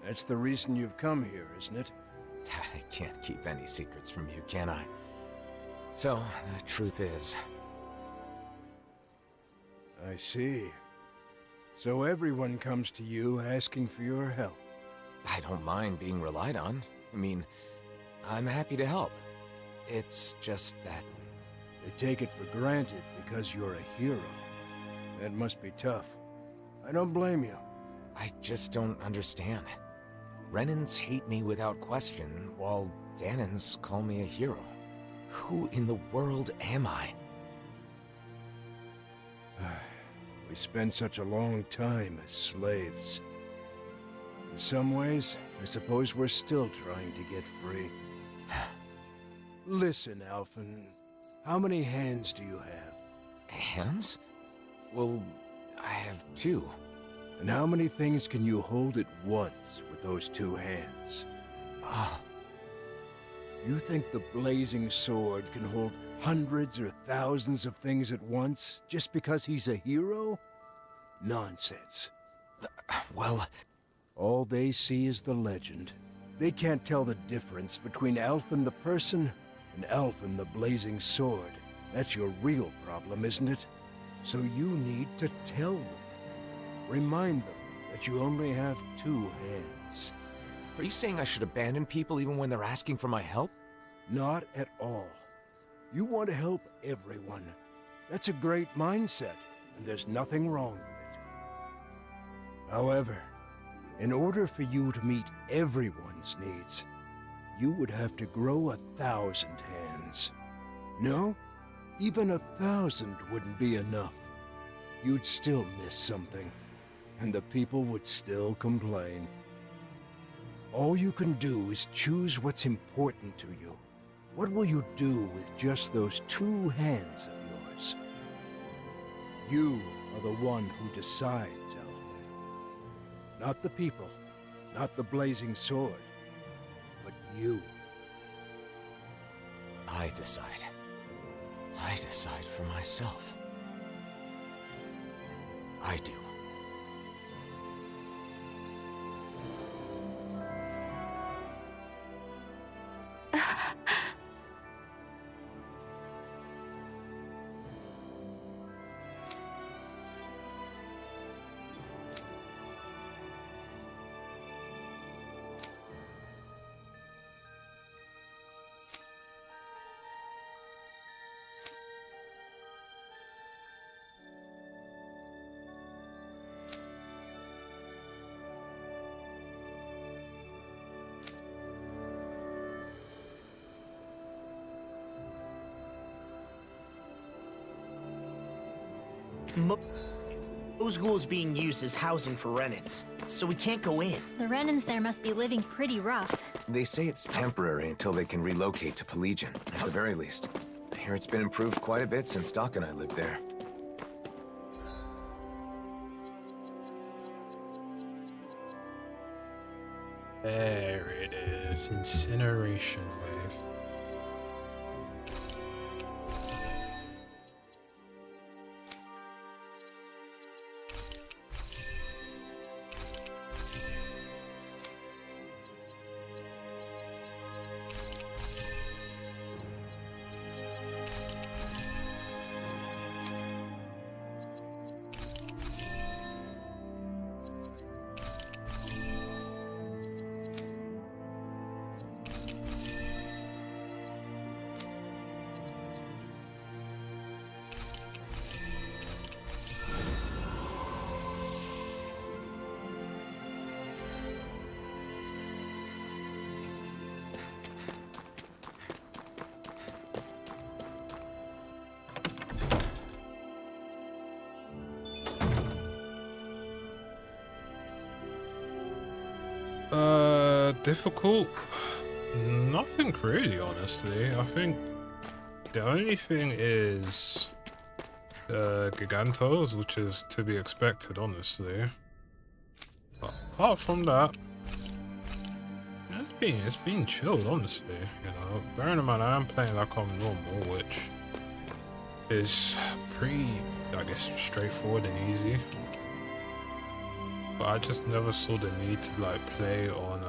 T: That's the reason you've come here, isn't it?
L: I can't keep any secrets from you, can I? So, the truth is...
T: I see. So everyone comes to you asking for your help.
L: I don't mind being relied on. I mean, I'm happy to help. It's just that...
T: They take it for granted because you're a hero. That must be tough. I don't blame you.
L: I just don't understand. Renans hate me without question, while Danans call me a hero. Who in the world am I?
T: We spend such a long time as slaves. In some ways, I suppose we're still trying to get free. Listen, Alphen. How many hands do you have?
L: Hands? Well, I have 2.
T: And how many things can you hold at once with those 2 hands? You think the blazing sword can hold hundreds or thousands of things at once just because he's a hero? Nonsense.
L: Well...
T: All they see is the legend. They can't tell the difference between Alphen the person and Alphen the blazing sword. That's your real problem, isn't it? So you need to tell them. Remind them that you only have 2 hands.
L: Are you saying I should abandon people even when they're asking for my help?
T: Not at all. You want to help everyone. That's a great mindset, and there's nothing wrong with it. However, in order for you to meet everyone's needs, you would have to grow 1,000 hands. No, even 1,000 wouldn't be enough. You'd still miss something, and the people would still complain. All you can do is choose what's important to you. What will you do with just those 2 hands of yours? You are the one who decides, Alphen. Not the people, not the blazing sword, but you.
L: I decide. I decide for myself. I do.
G: Ozgul is being used as housing for Renans, so we can't go in.
H: The Renans there must be living pretty rough.
L: They say it's temporary until they can relocate to Pelagian, at the very least. I hear it's been improved quite a bit since Doc and I lived there.
D: There it is, incineration wave. Difficult? Nothing really, honestly. I think The only thing is Gigantos, which is to be expected, honestly. But apart from that, it's been chilled, honestly. You know, bearing in mind I am playing like I'm normal, which is pretty, I guess, straightforward and easy. But I just never saw the need to like play on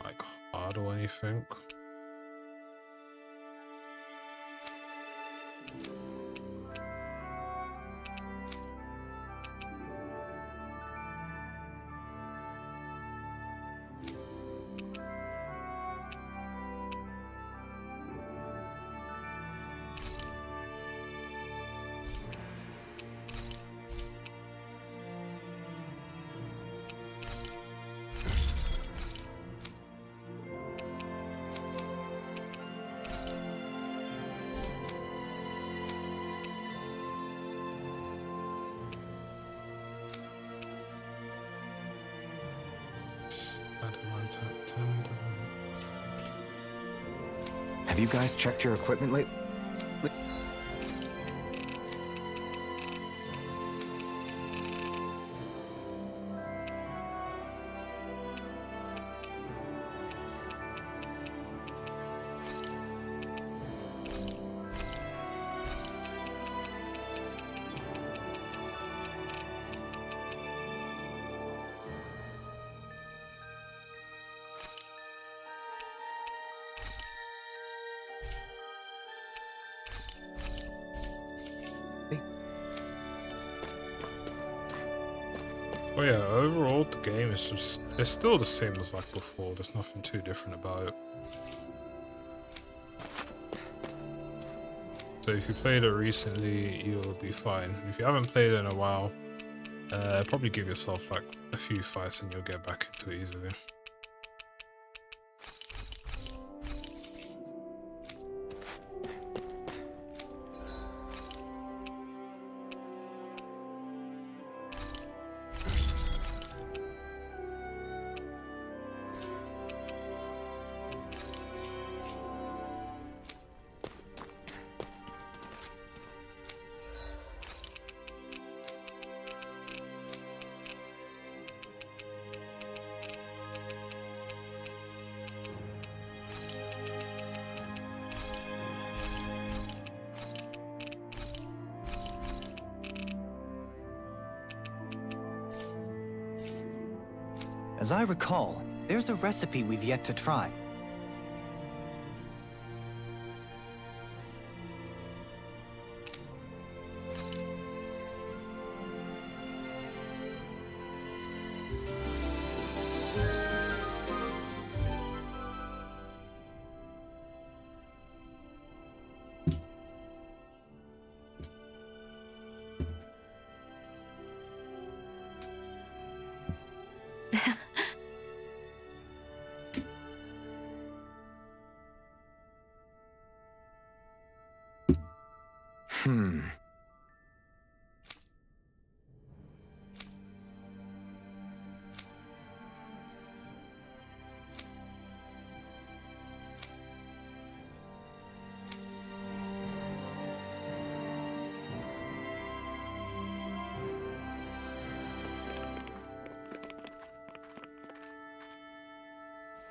D: like hard or anything.
L: Have you guys checked your equipment lately?
D: Oh yeah, overall the game is just, it's still the same as like before. There's nothing too different about it. So if you played it recently, you'll be fine. If you haven't played it in a while, probably give yourself like a few fights and you'll get back into it easily.
N: As I recall, there's a recipe we've yet to try.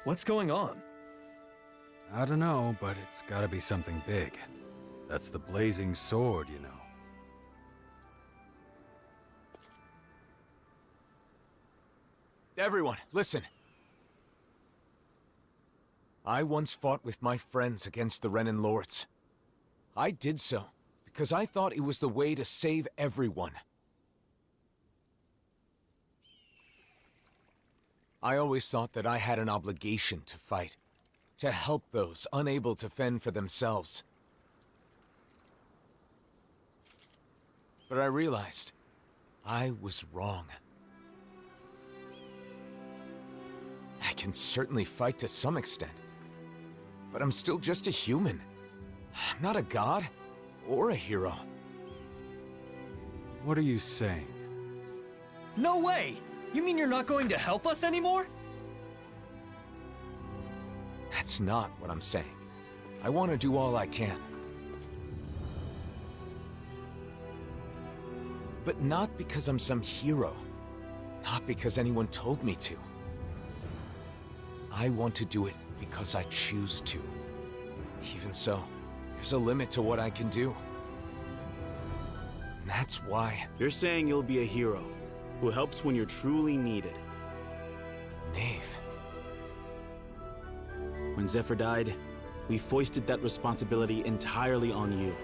P: What's going on?
F: I don't know, but it's gotta be something big. That's the blazing sword, you know.
A: Everyone, listen. I once fought with my friends against the Renin Lords. I did so because I thought it was the way to save everyone. I always thought that I had an obligation to fight, to help those unable to fend for themselves. But I realized I was wrong. I can certainly fight to some extent, but I'm still just a human. I'm not a god or a hero.
F: What are you saying?
P: No way! You mean you're not going to help us anymore?
A: That's not what I'm saying. I want to do all I can. But not because I'm some hero. Not because anyone told me to. I want to do it because I choose to. Even so, there's a limit to what I can do. And that's why...
Q: You're saying you'll be a hero, who helps when you're truly needed.
A: Nave.
Q: When Zephyr died, we foisted that responsibility entirely on you,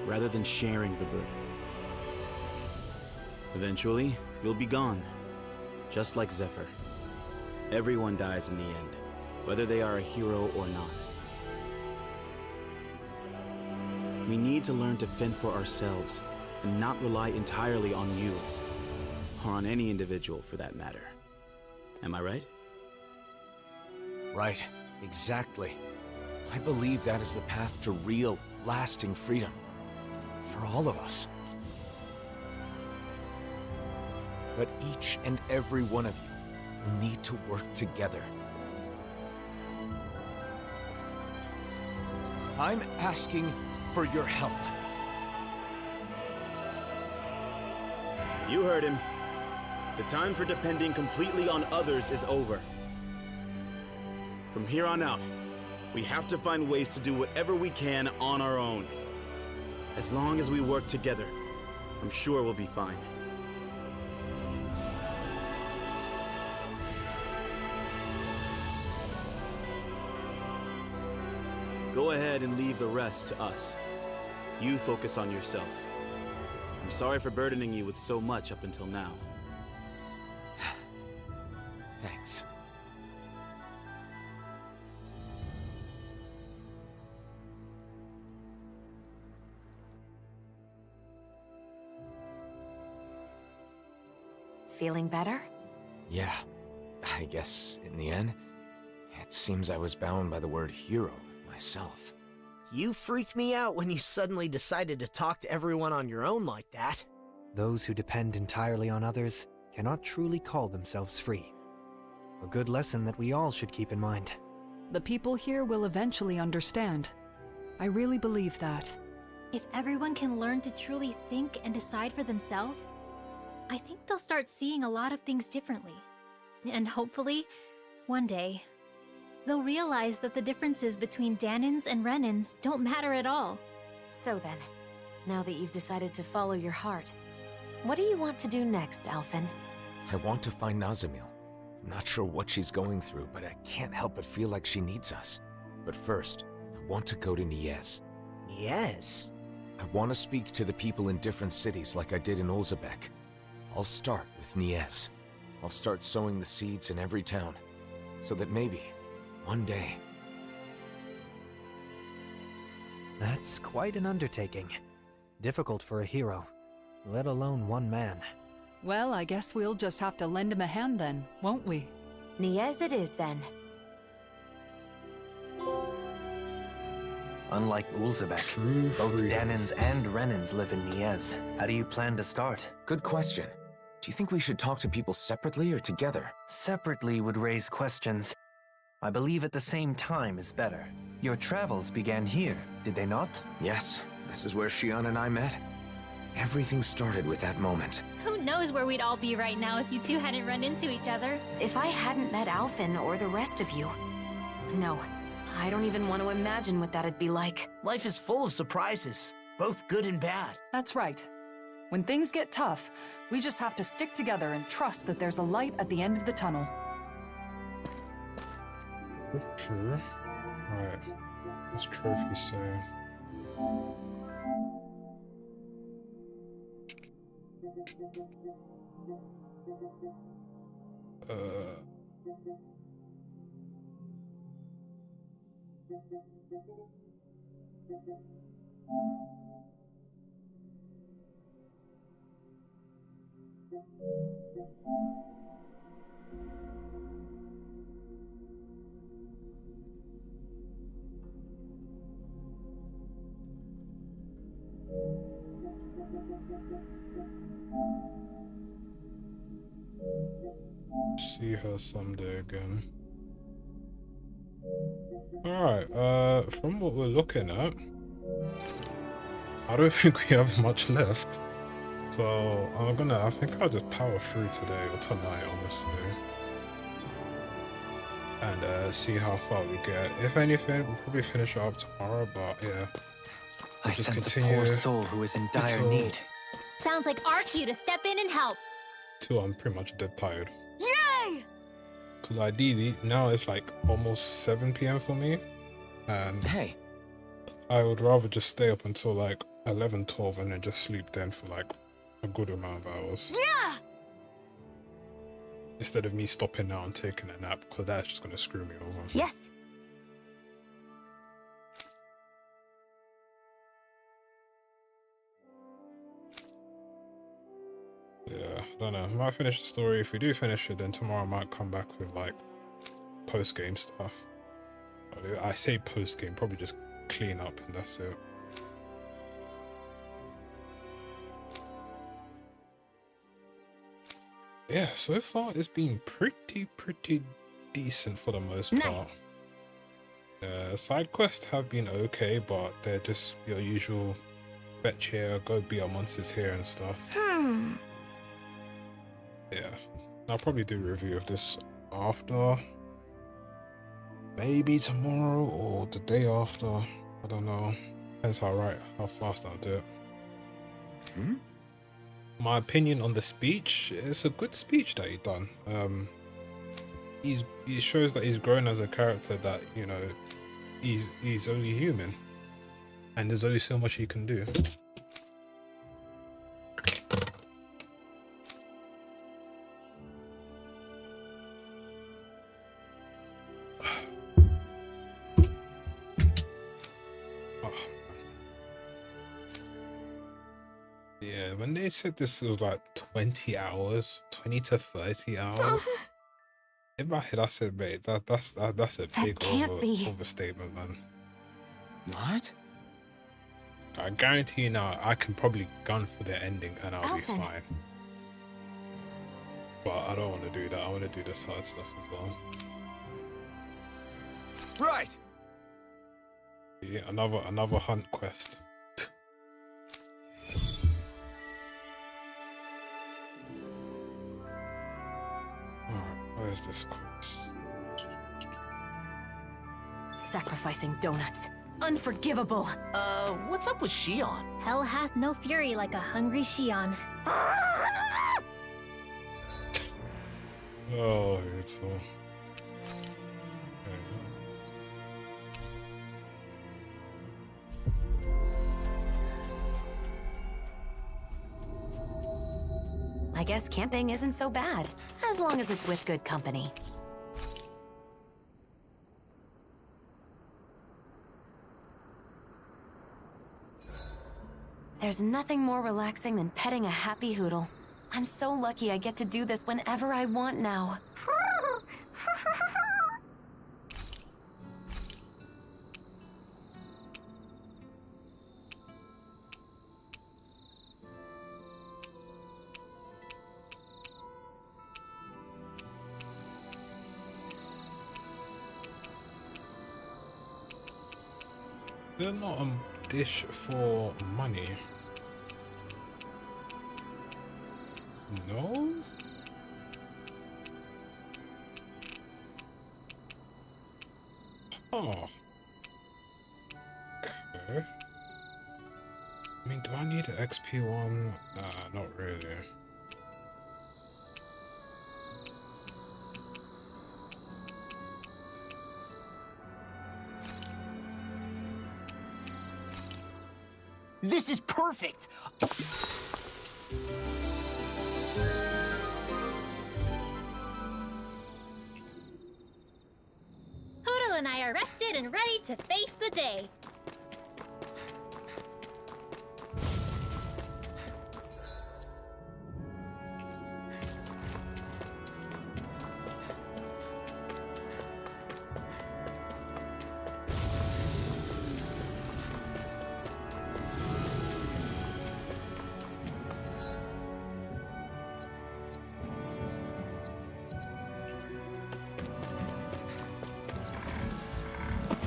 Q: rather than sharing the burden. Eventually, you'll be gone, just like Zephyr. Everyone dies in the end, whether they are a hero or not. We need to learn to fend for ourselves, and not rely entirely on you, or on any individual for that matter. Am I right?
A: Right, exactly. I believe that is the path to real, lasting freedom. For all of us. But each and every one of you will need to work together. I'm asking for your help.
Q: You heard him. The time for depending completely on others is over. From here on out, we have to find ways to do whatever we can on our own. As long as we work together, I'm sure we'll be fine. Go ahead and leave the rest to us. You focus on yourself. I'm sorry for burdening you with so much up until now.
A: Thanks.
E: Feeling better?
A: Yeah. I guess, in the end, it seems I was bound by the word hero myself.
G: You freaked me out when you suddenly decided to talk to everyone on your own like that.
M: Those who depend entirely on others cannot truly call themselves free. A good lesson that we all should keep in mind.
I: The people here will eventually understand. I really believe that.
H: If everyone can learn to truly think and decide for themselves, I think they'll start seeing a lot of things differently. And hopefully, one day, they'll realize that the differences between Danans and Renans don't matter at all.
E: So then, now that you've decided to follow your heart, what do you want to do next, Alphen?
A: I want to find Nazamil. I'm not sure what she's going through, but I can't help but feel like she needs us. But first, I want to go to Niez.
G: Niez?
A: I want to speak to the people in different cities like I did in Ulzebek. I'll start with Niez. I'll start sowing the seeds in every town, so that maybe, one day...
M: That's quite an undertaking. Difficult for a hero, let alone one man.
I: Well, I guess we'll just have to lend him a hand then, won't we?
E: Niez it is then.
N: Unlike Ulzebek, both Danans and Renans live in Niez. How do you plan to start?
A: Good question. Do you think we should talk to people separately or together?
N: Separately would raise questions. I believe at the same time is better. Your travels began here, did they not?
A: Yes, this is where Shion and I met. Everything started with that moment.
H: Who knows where we'd all be right now if you two hadn't run into each other?
E: If I hadn't met Alphen or the rest of you... No, I don't even want to imagine what that'd be like.
G: Life is full of surprises, both good and bad.
I: That's right. When things get tough, we just have to stick together and trust that there's a light at the end of the tunnel.
D: True. Right. What's trophy say? See her someday again. Alright, from what we're looking at, I don't think we have much left. So I think I'll just power through today or tonight, honestly. And see how far we get. If anything, we'll probably finish it up tomorrow, but yeah.
N: I sense a poor soul who is in dire need.
H: Sounds like our cue to step in and help.
D: Till I'm pretty much dead tired.
R: Yay!
D: Because ideally, now it's like almost 7 p.m. for me. And
L: hey,
D: I would rather just stay up until like 11, 12 and then just sleep then for like a good amount of hours.
R: Yeah!
D: Instead of me stopping now and taking a nap, because that's just going to screw me over.
R: Yes.
D: Yeah, I don't know. I might finish the story. If we do finish it, then tomorrow I might come back with like post-game stuff. I say post-game, probably just clean up and that's it. Yeah, so far it's been pretty decent for the most part. Side quests have been okay, but they're just your usual fetch here, go beat up monsters here and stuff. Yeah, I'll probably do a review of this after. Maybe tomorrow or the day after. I don't know. Depends how fast I'll do it. My opinion on the speech, it's a good speech that he done. He shows that he's grown as a character, that, you know, he's only human. And there's only so much he can do. Yeah, when they said this was like 20 hours, 20 to 30 hours, in my head I said, mate, that's a big overstatement, man.
L: What?
D: I guarantee you now, I can probably gun for the ending and I'll be fine. But I don't want to do that. I want to do the side stuff as well.
L: Right.
D: Yeah, another hunt quest. Where's this quest?
E: Sacrificing donuts. Unforgivable.
G: What's up with Shion?
H: Hell hath no fury like a hungry Shion.
D: Oh, it's all...
E: I guess camping isn't so bad, as long as it's with good company. There's nothing more relaxing than petting a happy hoodle. I'm so lucky I get to do this whenever I want now.
D: They're not a dish for money. No? Oh. Okay. I mean, do I need an XP one? Not really.
G: This is perfect!
H: Hoodle and I are rested and ready to face the day.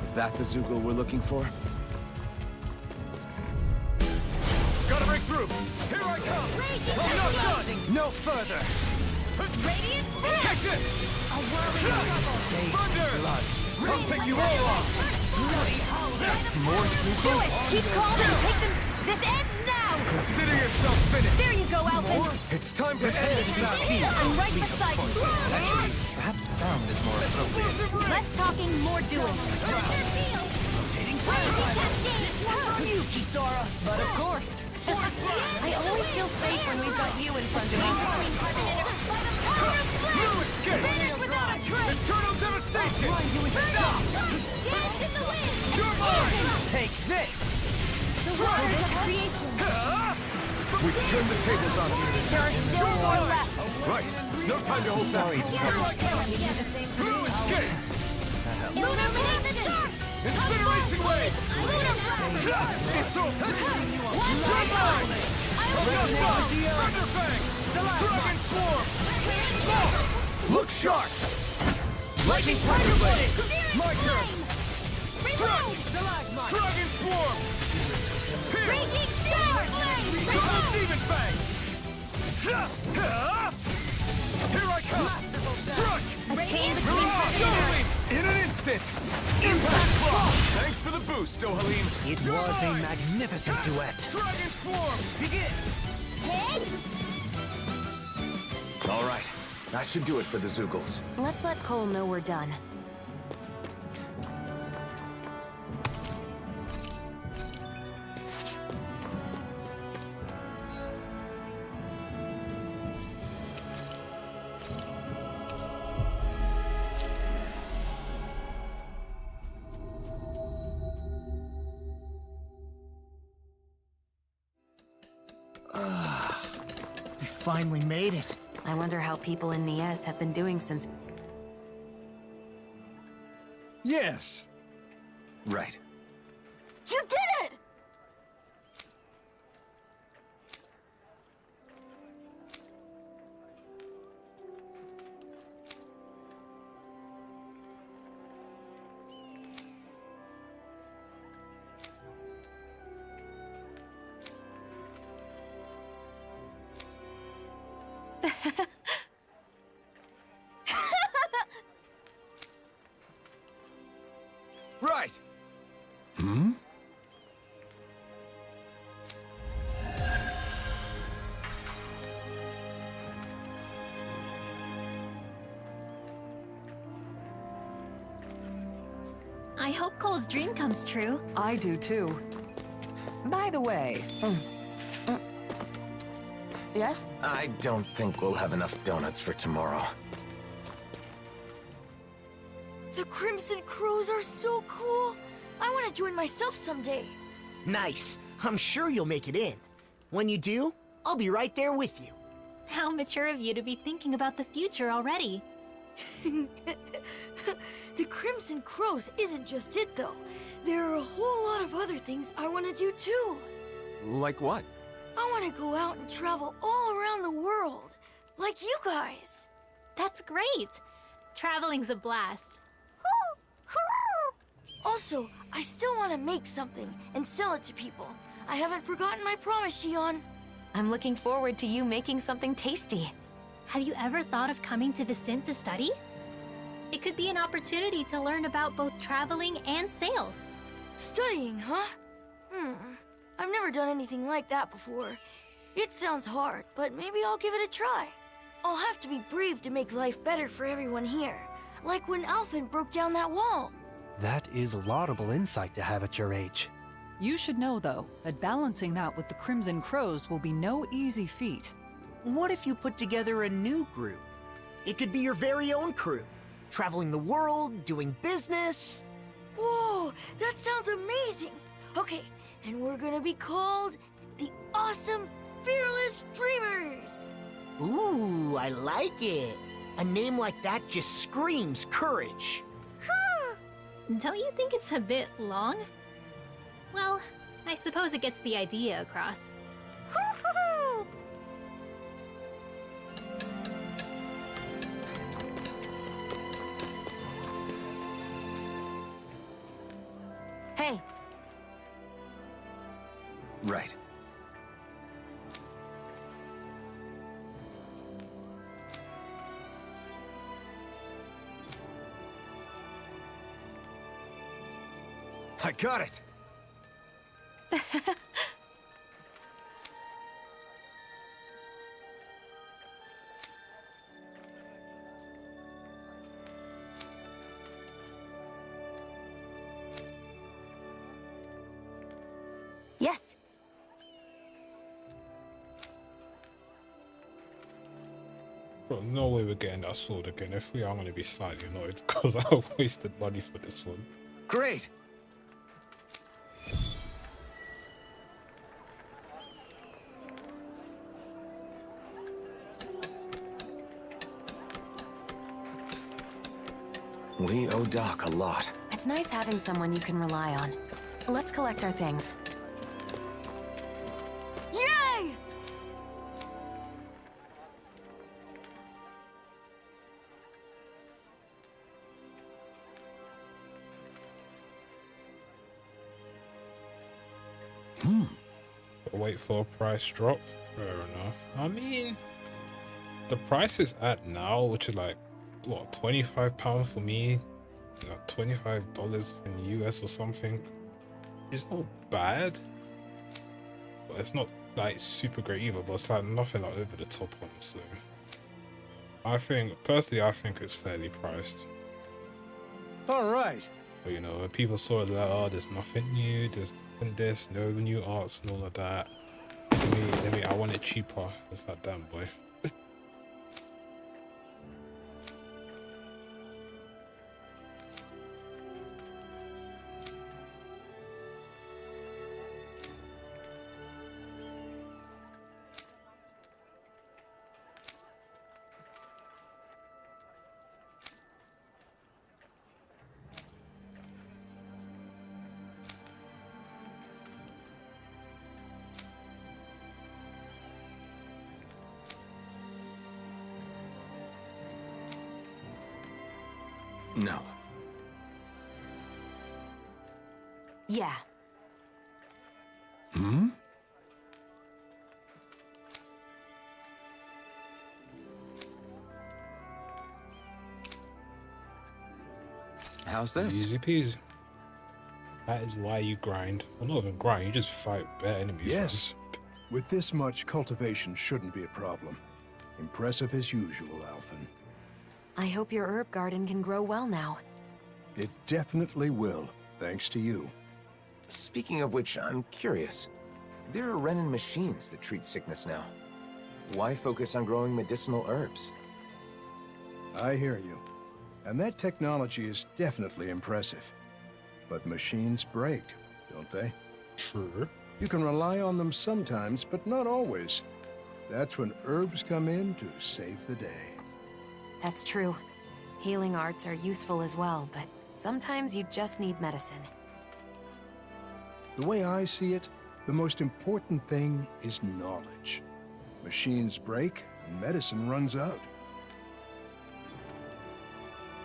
A: Is that the Zoogle we're looking for?
J: Gotta break through! Here I come! I'm not done! No further!
U: Radiant
J: Take this!
U: A whirling trouble!
J: Thunder! I'll take you all off!
K: More
U: Do it! Keep calm and take them! This ends now!
J: Consider yourself finished!
U: There you go, Alphen!
J: It's time to end that scene!
U: I'm right beside you!
K: Actually, perhaps bound is more appropriate.
U: Less talking, more doing.
G: This one's on you, Kisara.
U: But of course. I always feel safe when we've got you in front of us.
J: No escape!
U: Finish without a trace!
J: Eternal devastation!
U: Stop! Dance in the wind!
J: You're mine!
K: Take this!
U: The waters of creation!
J: We've turned the tables on you.
U: There are still more left!
J: Right. No time to hold back. Here I come! Blue escape!
U: Lunar Dark!
J: Incineration wave! It's over! You're mine! Thunderfang! Dragon Swarm! Look sharp! Lightning Thunder Blade! My turn! Struck! Dragon Swarm! Here!
U: Raging Star Flame!
J: Demon Fang! Here I come! Struck!
U: Attain the
J: In an instant! Impact Block! Thanks for the boost, Ohalim!
M: It was a magnificent duet.
J: Dragon Swarm!
M: Begin!
A: All right. That should do it for the Zoogles.
E: Let's let Cole know we're done.
G: We finally made it.
E: I wonder how people in Nies have been doing since...
T: Yes.
A: Right.
O: You did it!
J: Right!
T: Hmm?
H: I hope Cole's dream comes true.
I: I do too. By the way,
E: Yes?
A: I don't think we'll have enough donuts for tomorrow.
O: The Crimson Crows are so cool. I want to join myself someday.
G: Nice. I'm sure you'll make it in. When you do, I'll be right there with you.
H: How mature of you to be thinking about the future already.
O: The Crimson Crows isn't just it, though. There are a whole lot of other things I want to do, too.
A: Like what?
O: I want to go out and travel all around the world, like you guys.
H: That's great. Traveling's a blast.
O: Also, I still want to make something and sell it to people. I haven't forgotten my promise, Shion.
E: I'm looking forward to you making something tasty.
H: Have you ever thought of coming to Vicente to study? It could be an opportunity to learn about both traveling and sales.
O: Studying, huh? I've never done anything like that before. It sounds hard, but maybe I'll give it a try. I'll have to be brave to make life better for everyone here. Like when Alphen broke down that wall.
M: That is laudable insight to have at your age.
I: you should know, though, that balancing that with the Crimson Crows will be no easy feat.
G: What if you put together a new group? It could be your very own crew. Traveling the world, doing business.
O: Whoa, that sounds amazing! Okay, and we're gonna be called the Awesome Fearless Dreamers!
G: Ooh, I like it. A name like that just screams courage.
H: Don't you think it's a bit long? Well, I suppose it gets the idea across.
L: Right.
P: I got it!
E: Yes.
D: Bro, no way we're getting that sword again. If we are, I'm gonna be slightly annoyed because I wasted money for this one.
P: Great!
L: We owe Doc a lot.
E: It's nice having someone you can rely on. Let's collect our things.
O: Yay!
D: Wait for a price drop. Fair enough. I mean, the price is at now, which is like, what, £25 for me? Like $25 in US or something. It's not bad, but it's not like super great either. But it's like nothing like over the top, honestly. I think, personally, I think it's fairly priced.
T: All right.
D: But you know, when people saw it like, oh, there's nothing new, there's nothing this, no new arts and all of that. I want it cheaper. It's like, damn boy.
L: No.
E: Yeah.
T: Hmm?
P: How's this?
D: Easy peasy. That is why you grind. Well, not even grind, you just fight better enemies.
T: Yes. With this much, cultivation shouldn't be a problem. Impressive as usual, Alphen.
E: I hope your herb garden can grow well now.
T: It definitely will, thanks to you.
L: Speaking of which, I'm curious. There are Renin machines that treat sickness now. Why focus on growing medicinal herbs?
T: I hear you. And that technology is definitely impressive. But machines break, don't they?
D: Sure.
T: You can rely on them sometimes, but not always. That's when herbs come in to save the day.
E: That's true. Healing arts are useful as well, but sometimes you just need medicine.
T: The way I see it, the most important thing is knowledge. Machines break, and medicine runs out.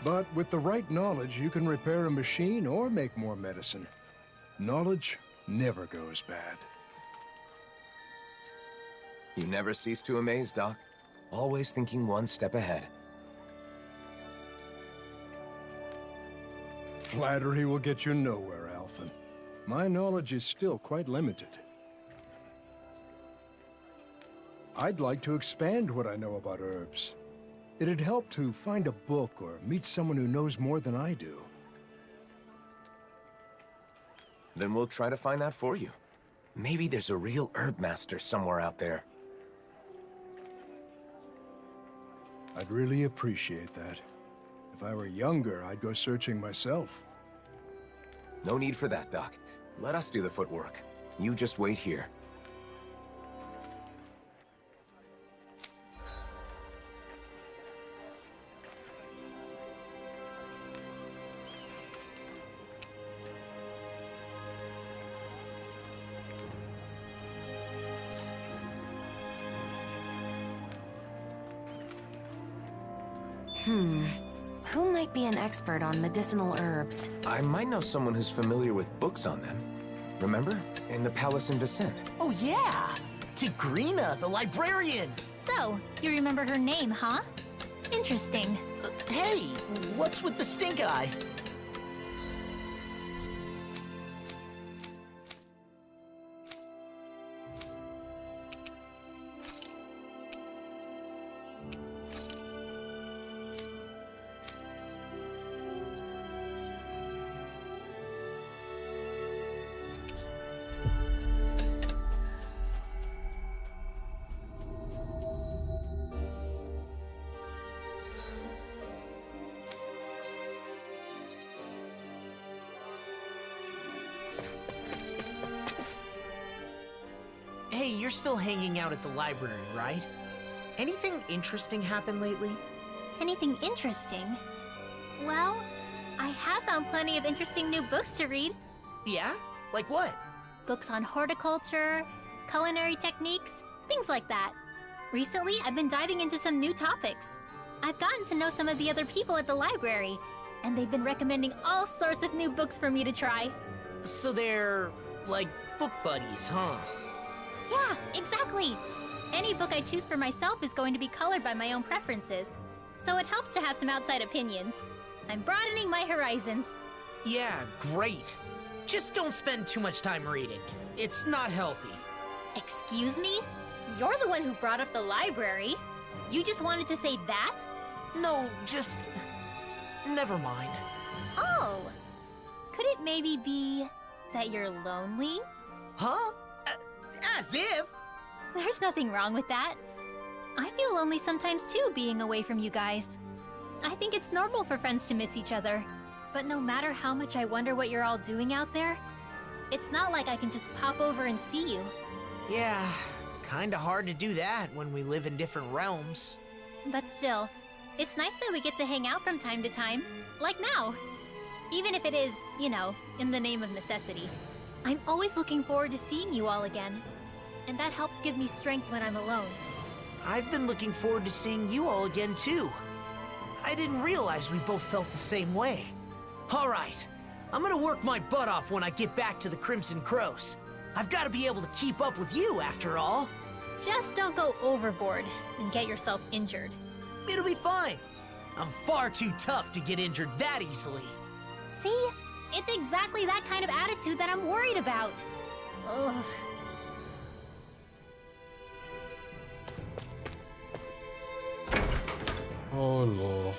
T: But with the right knowledge, you can repair a machine or make more medicine. Knowledge never goes bad.
L: You never cease to amaze, Doc. Always thinking one step ahead.
T: Flattery will get you nowhere, Alphen. My knowledge is still quite limited. I'd like to expand what I know about herbs. It'd help to find a book or meet someone who knows more than I do.
L: Then we'll try to find that for you. Maybe there's a real herb master somewhere out there.
T: I'd really appreciate that. If I were younger, I'd go searching myself.
L: No need for that, Doc. Let us do the footwork. You just wait here.
E: Who might be an expert on medicinal herbs?
L: I might know someone who's familiar with books on them.
A: Remember? In the palace in Vicente.
G: Oh yeah! Tigrina, the librarian!
H: So, you remember her name, huh? Interesting.
G: Hey, what's with the stink eye? Hey, you're still hanging out at the library, right? Anything interesting happened lately?
H: Anything interesting? Well, I have found plenty of interesting new books to read.
G: Yeah? Like what?
H: Books on horticulture, culinary techniques, things like that. Recently, I've been diving into some new topics. I've gotten to know some of the other people at the library, and they've been recommending all sorts of new books for me to try.
G: So they're, like, book buddies, huh?
H: Yeah, exactly. Any book I choose for myself is going to be colored by my own preferences, so it helps to have some outside opinions. I'm broadening my horizons.
G: Yeah, great. Just don't spend too much time reading. It's not healthy.
H: Excuse me? You're the one who brought up the library. You just wanted to say that?
G: No, just... never mind.
H: Oh. Could it maybe be that you're lonely?
G: Huh? As if!
H: There's nothing wrong with that. I feel lonely sometimes too, being away from you guys. I think it's normal for friends to miss each other. But no matter how much I wonder what you're all doing out there, it's not like I can just pop over and see you.
G: Yeah, kinda hard to do that when we live in different realms.
H: But still, it's nice that we get to hang out from time to time, like now. Even if it is, you know, in the name of necessity. I'm always looking forward to seeing you all again. And that helps give me strength when I'm alone.
G: I've been looking forward to seeing you all again, too. I didn't realize we both felt the same way. Alright, I'm gonna work my butt off when I get back to the Crimson Crows. I've gotta be able to keep up with you, after all.
H: Just don't go overboard and get yourself injured.
G: It'll be fine. I'm far too tough to get injured that easily.
H: See? It's exactly that kind of attitude that I'm worried about. Ugh.
D: Oh, Lord.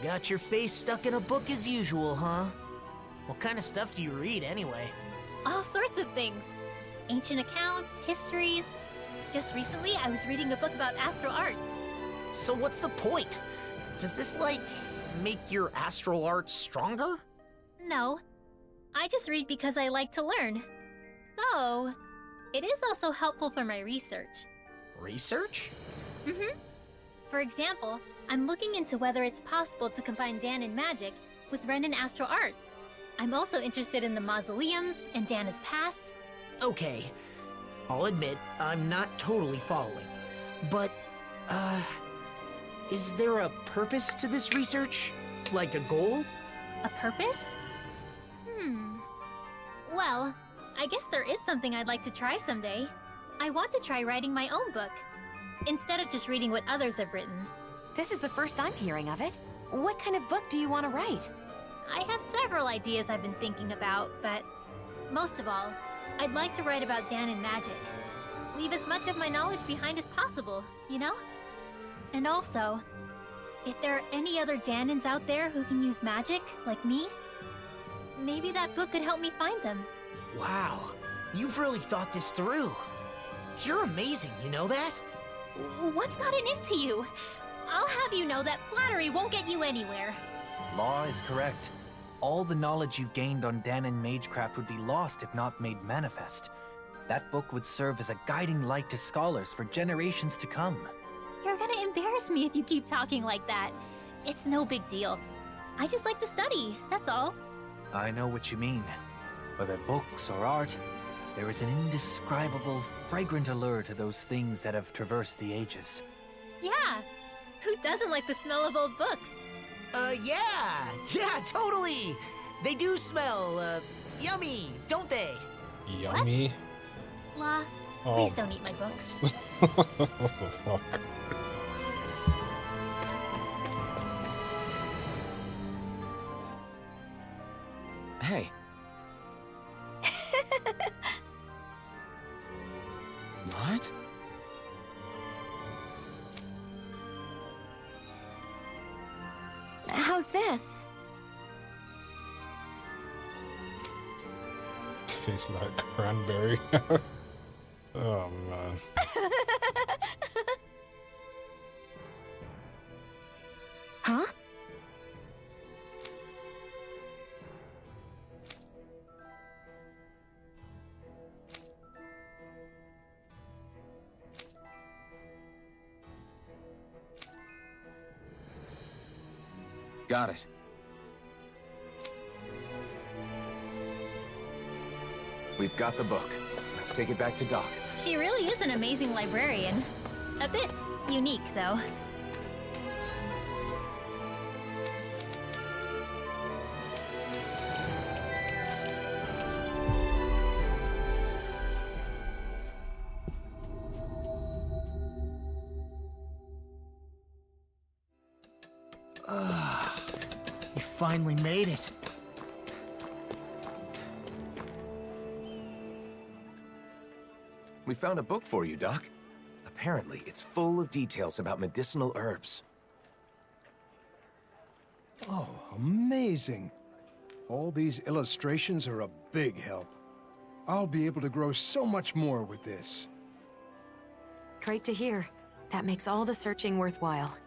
G: Got your face stuck in a book as usual, huh? What kind of stuff do you read, anyway?
H: All sorts of things. Ancient accounts, histories. Just recently, I was reading a book about astral arts.
G: So what's the point? Does this, like, make your astral arts stronger?
H: No. I just read because I like to learn. Though, it is also helpful for my research.
G: Research?
H: Mm-hmm. For example, I'm looking into whether it's possible to combine Danon magic with Ren and astral arts. I'm also interested in the mausoleums and Dana's past.
G: Okay. I'll admit, I'm not totally following. But, is there a purpose to this research? Like a goal?
H: A purpose? Well, I guess there is something I'd like to try someday. I want to try writing my own book, instead of just reading what others have written.
E: This is the first I'm hearing of it. What kind of book do you want to write?
H: I have several ideas I've been thinking about, but most of all, I'd like to write about Danon magic. Leave as much of my knowledge behind as possible, you know? And also, if there are any other Danons out there who can use magic, like me, maybe that book could help me find them.
G: Wow, you've really thought this through. You're amazing, you know that?
H: What's gotten into you? I'll have you know that flattery won't get you anywhere.
N: Law is correct. All the knowledge you've gained on Danon magecraft would be lost if not made manifest. That book would serve as a guiding light to scholars for generations to come.
H: You're gonna embarrass me if you keep talking like that. It's no big deal. I just like to study, that's all.
N: I know what you mean. Whether books or art, there is an indescribable, fragrant allure to those things that have traversed the ages.
H: Yeah. Who doesn't like the smell of old books?
G: Yeah! Yeah, totally! They do smell, yummy, don't they?
D: Yummy?
H: La,
D: Oh.
H: please don't eat my books.
D: What the fuck?
L: Hey. What?
E: How's this?
D: Tastes like cranberry. Oh man.
E: Huh?
L: Got it. We've got the book. Let's take it back to Doc.
H: She really is an amazing librarian. A bit unique, though.
G: We finally made it.
L: We found a book for you, Doc. Apparently, it's full of details about medicinal herbs.
T: Oh, amazing. All these illustrations are a big help. I'll be able to grow so much more with this.
E: Great to hear. That makes all the searching worthwhile.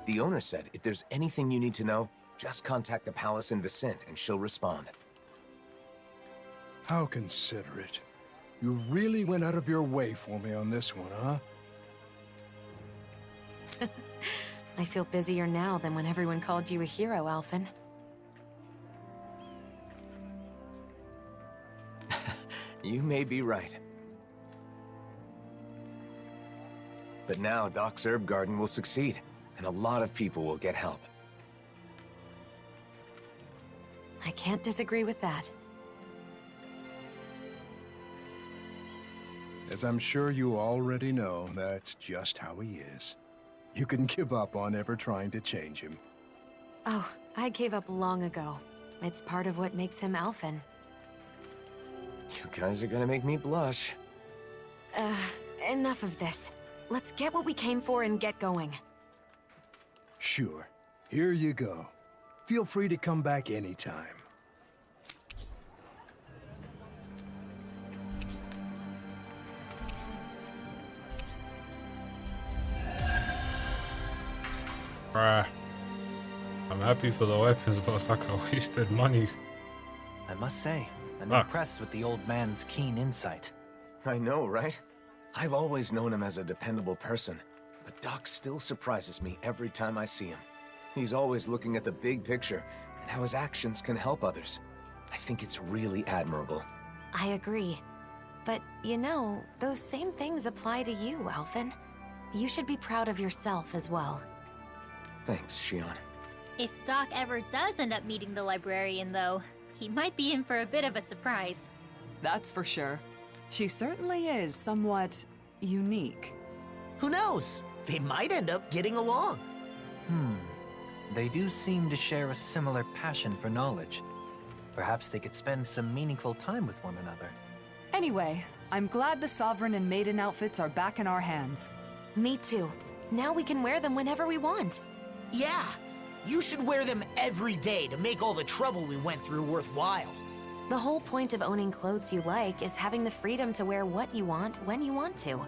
L: The owner said if there's anything you need to know, just contact the palace in Vicent and she'll respond.
T: How considerate. You really went out of your way for me on this one, huh?
E: I feel busier now than when everyone called you a hero, Alphen.
L: You may be right. But now Doc's herb garden will succeed, and a lot of people will get help.
E: I can't disagree with that.
T: As I'm sure you already know, that's just how he is. You can give up on ever trying to change him.
E: Oh, I gave up long ago. It's part of what makes him Alphen.
L: You guys are gonna make me blush.
E: Enough of this. Let's get what we came for and get going.
T: Sure. Here you go. Feel free to come back anytime.
D: Bruh. I'm happy for the weapons, but it's like I wasted money.
N: I must say, I'm impressed with the old man's keen insight.
L: I know, right? I've always known him as a dependable person, but Doc still surprises me every time I see him. He's always looking at the big picture and how his actions can help others. I think it's really admirable.
E: I agree. But, you know, those same things apply to you, Alphen. You should be proud of yourself as well.
L: Thanks, Shion.
H: If Doc ever does end up meeting the librarian, though, he might be in for a bit of a surprise.
I: That's for sure. She certainly is somewhat unique.
G: Who knows? They might end up getting along.
N: They do seem to share a similar passion for knowledge. Perhaps they could spend some meaningful time with one another.
I: Anyway, I'm glad the Sovereign and Maiden outfits are back in our hands.
E: Me too. Now we can wear them whenever we want.
G: Yeah, you should wear them every day to make all the trouble we went through worthwhile.
E: The whole point of owning clothes you like is having the freedom to wear what you want when you want to.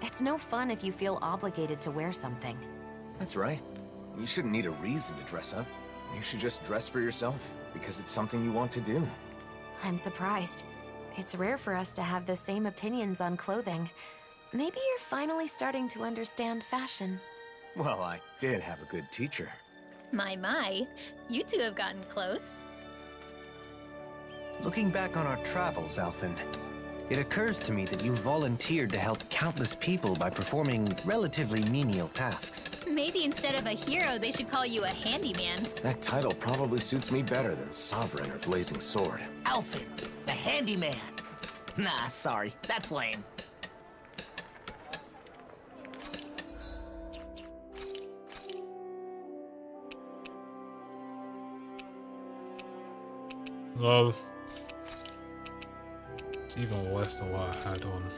E: It's no fun if you feel obligated to wear something.
L: That's right. You shouldn't need a reason to dress up. You should just dress for yourself, because it's something you want to do.
E: I'm surprised. It's rare for us to have the same opinions on clothing. Maybe you're finally starting to understand fashion.
L: Well, I did have a good teacher.
H: My. You two have gotten close.
N: Looking back on our travels, Alphen, it occurs to me that you volunteered to help countless people by performing relatively menial tasks.
H: Maybe instead of a hero, they should call you a handyman.
L: That title probably suits me better than Sovereign or Blazing Sword.
G: Alphen, the handyman. Nah, sorry, that's lame.
D: Lol. It's even worse than what I had on.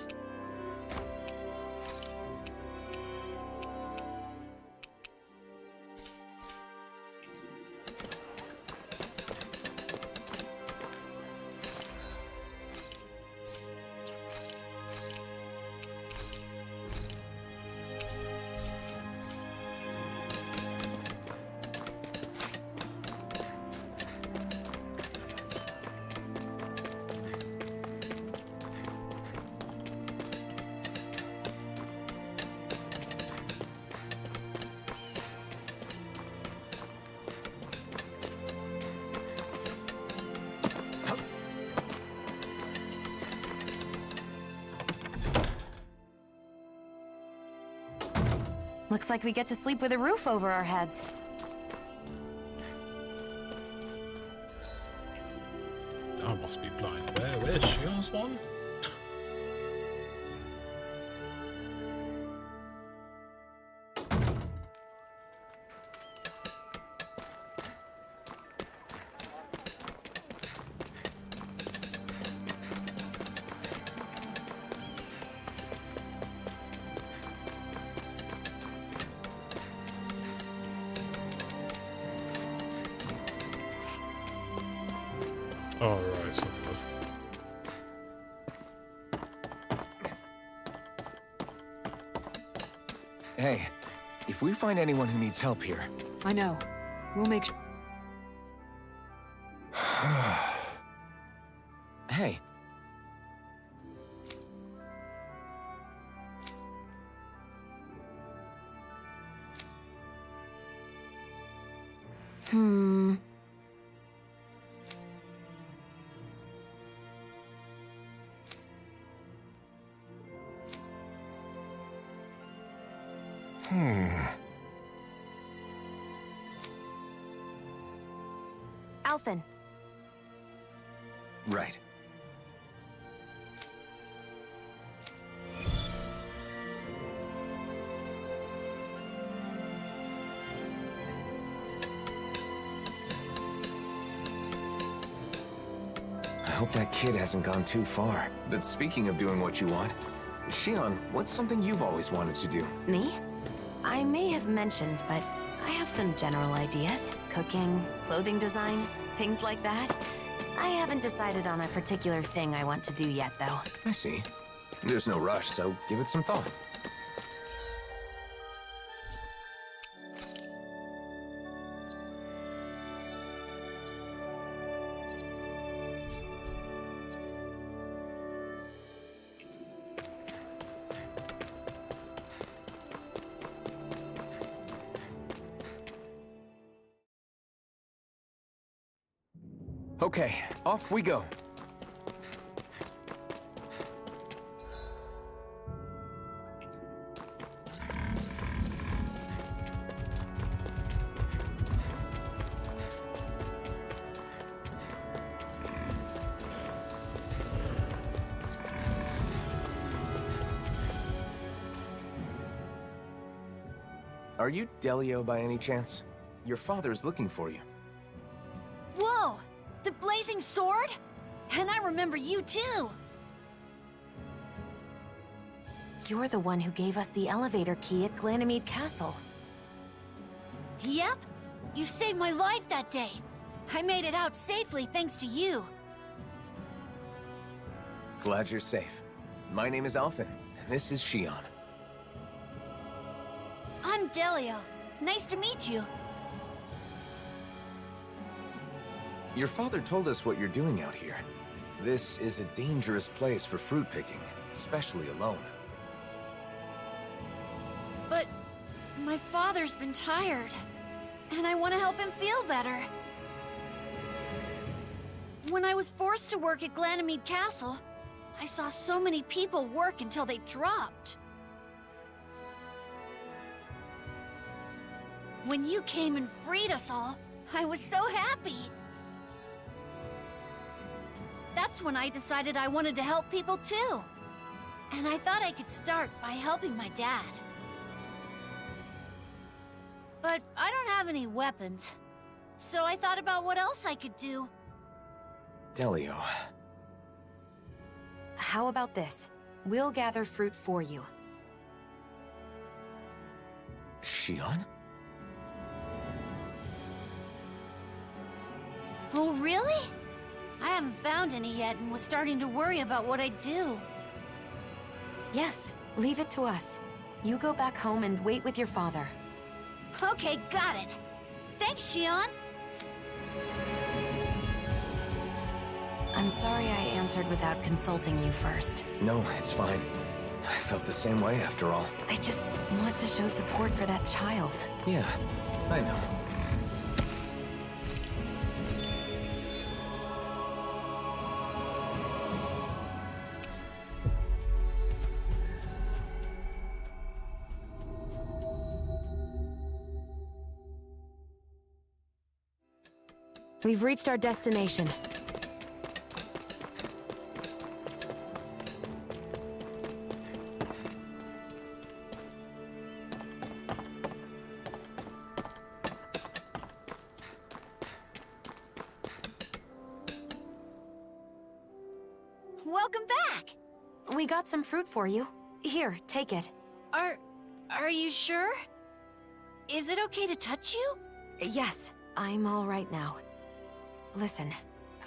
E: Looks like we get to sleep with a roof over our heads.
D: I must be blind. Where's Shion's one? Oh, right, so
L: Hey, if we find anyone who needs help here...
I: I know. We'll make sure.
L: Hey.
E: Alphen.
L: Right. I hope that kid hasn't gone too far. But speaking of doing what you want, Shion, what's something you've always wanted to do?
E: Me? I may have mentioned, but I have some general ideas. Cooking, clothing design, things like that. I haven't decided on a particular thing I want to do yet, though.
L: I see. There's no rush, so give it some thought. Okay, off we go. Are you Delio by any chance? Your father is looking for you.
O: Whoa! The blazing sword? And I remember you too!
E: You're the one who gave us the elevator key at Ganymede Castle.
O: Yep. You saved my life that day. I made it out safely thanks to you.
L: Glad you're safe. My name is Alphen, and this is Shion.
O: I'm Delia. Nice to meet you.
L: Your father told us what you're doing out here. This is a dangerous place for fruit picking, especially alone.
O: But my father's been tired, and I want to help him feel better. When I was forced to work at Ganymede Castle, I saw so many people work until they dropped. When you came and freed us all, I was so happy. That's when I decided I wanted to help people too. And I thought I could start by helping my dad. But I don't have any weapons, so I thought about what else I could do.
L: Delio.
E: How about this? We'll gather fruit for you.
L: Shion?
O: Oh, really? I haven't found any yet and was starting to worry about what I'd do.
E: Yes, leave it to us. You go back home and wait with your father.
O: Okay, got it. Thanks, Shion.
E: I'm sorry I answered without consulting you first.
L: No, it's fine. I felt the same way after all.
E: I just want to show support for that child.
L: Yeah, I know.
E: We've reached our destination.
O: Welcome back!
E: We got some fruit for you. Here, take it.
O: Are you sure? Is it okay to touch you?
E: Yes, I'm all right now. Listen,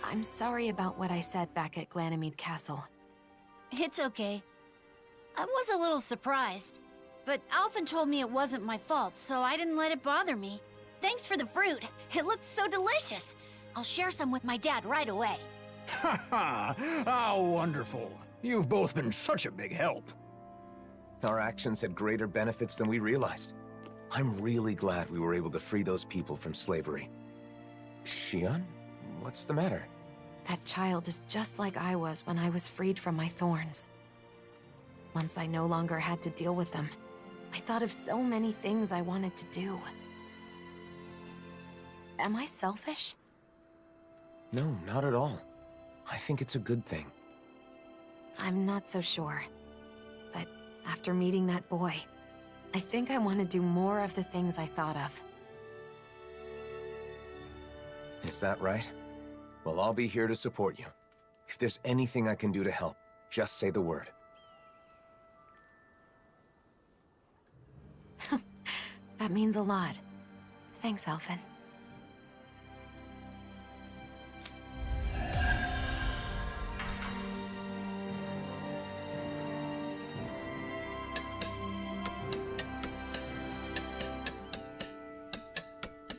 E: I'm sorry about what I said back at Ganymede Castle.
O: It's okay. I was a little surprised, but Alphen told me it wasn't my fault, so I didn't let it bother me. Thanks for the fruit. It looks so delicious. I'll share some with my dad right away.
T: Ha ha! How wonderful. You've both been such a big help.
L: Our actions had greater benefits than we realized. I'm really glad we were able to free those people from slavery. Shion? What's the matter?
E: That child is just like I was when I was freed from my thorns. Once I no longer had to deal with them, I thought of so many things I wanted to do. Am I selfish?
L: No, not at all. I think it's a good thing.
E: I'm not so sure. But after meeting that boy, I think I want to do more of the things I thought of.
L: Is that right? Well, I'll be here to support you. If there's anything I can do to help, just say the word.
E: That means a lot. Thanks, Alphen.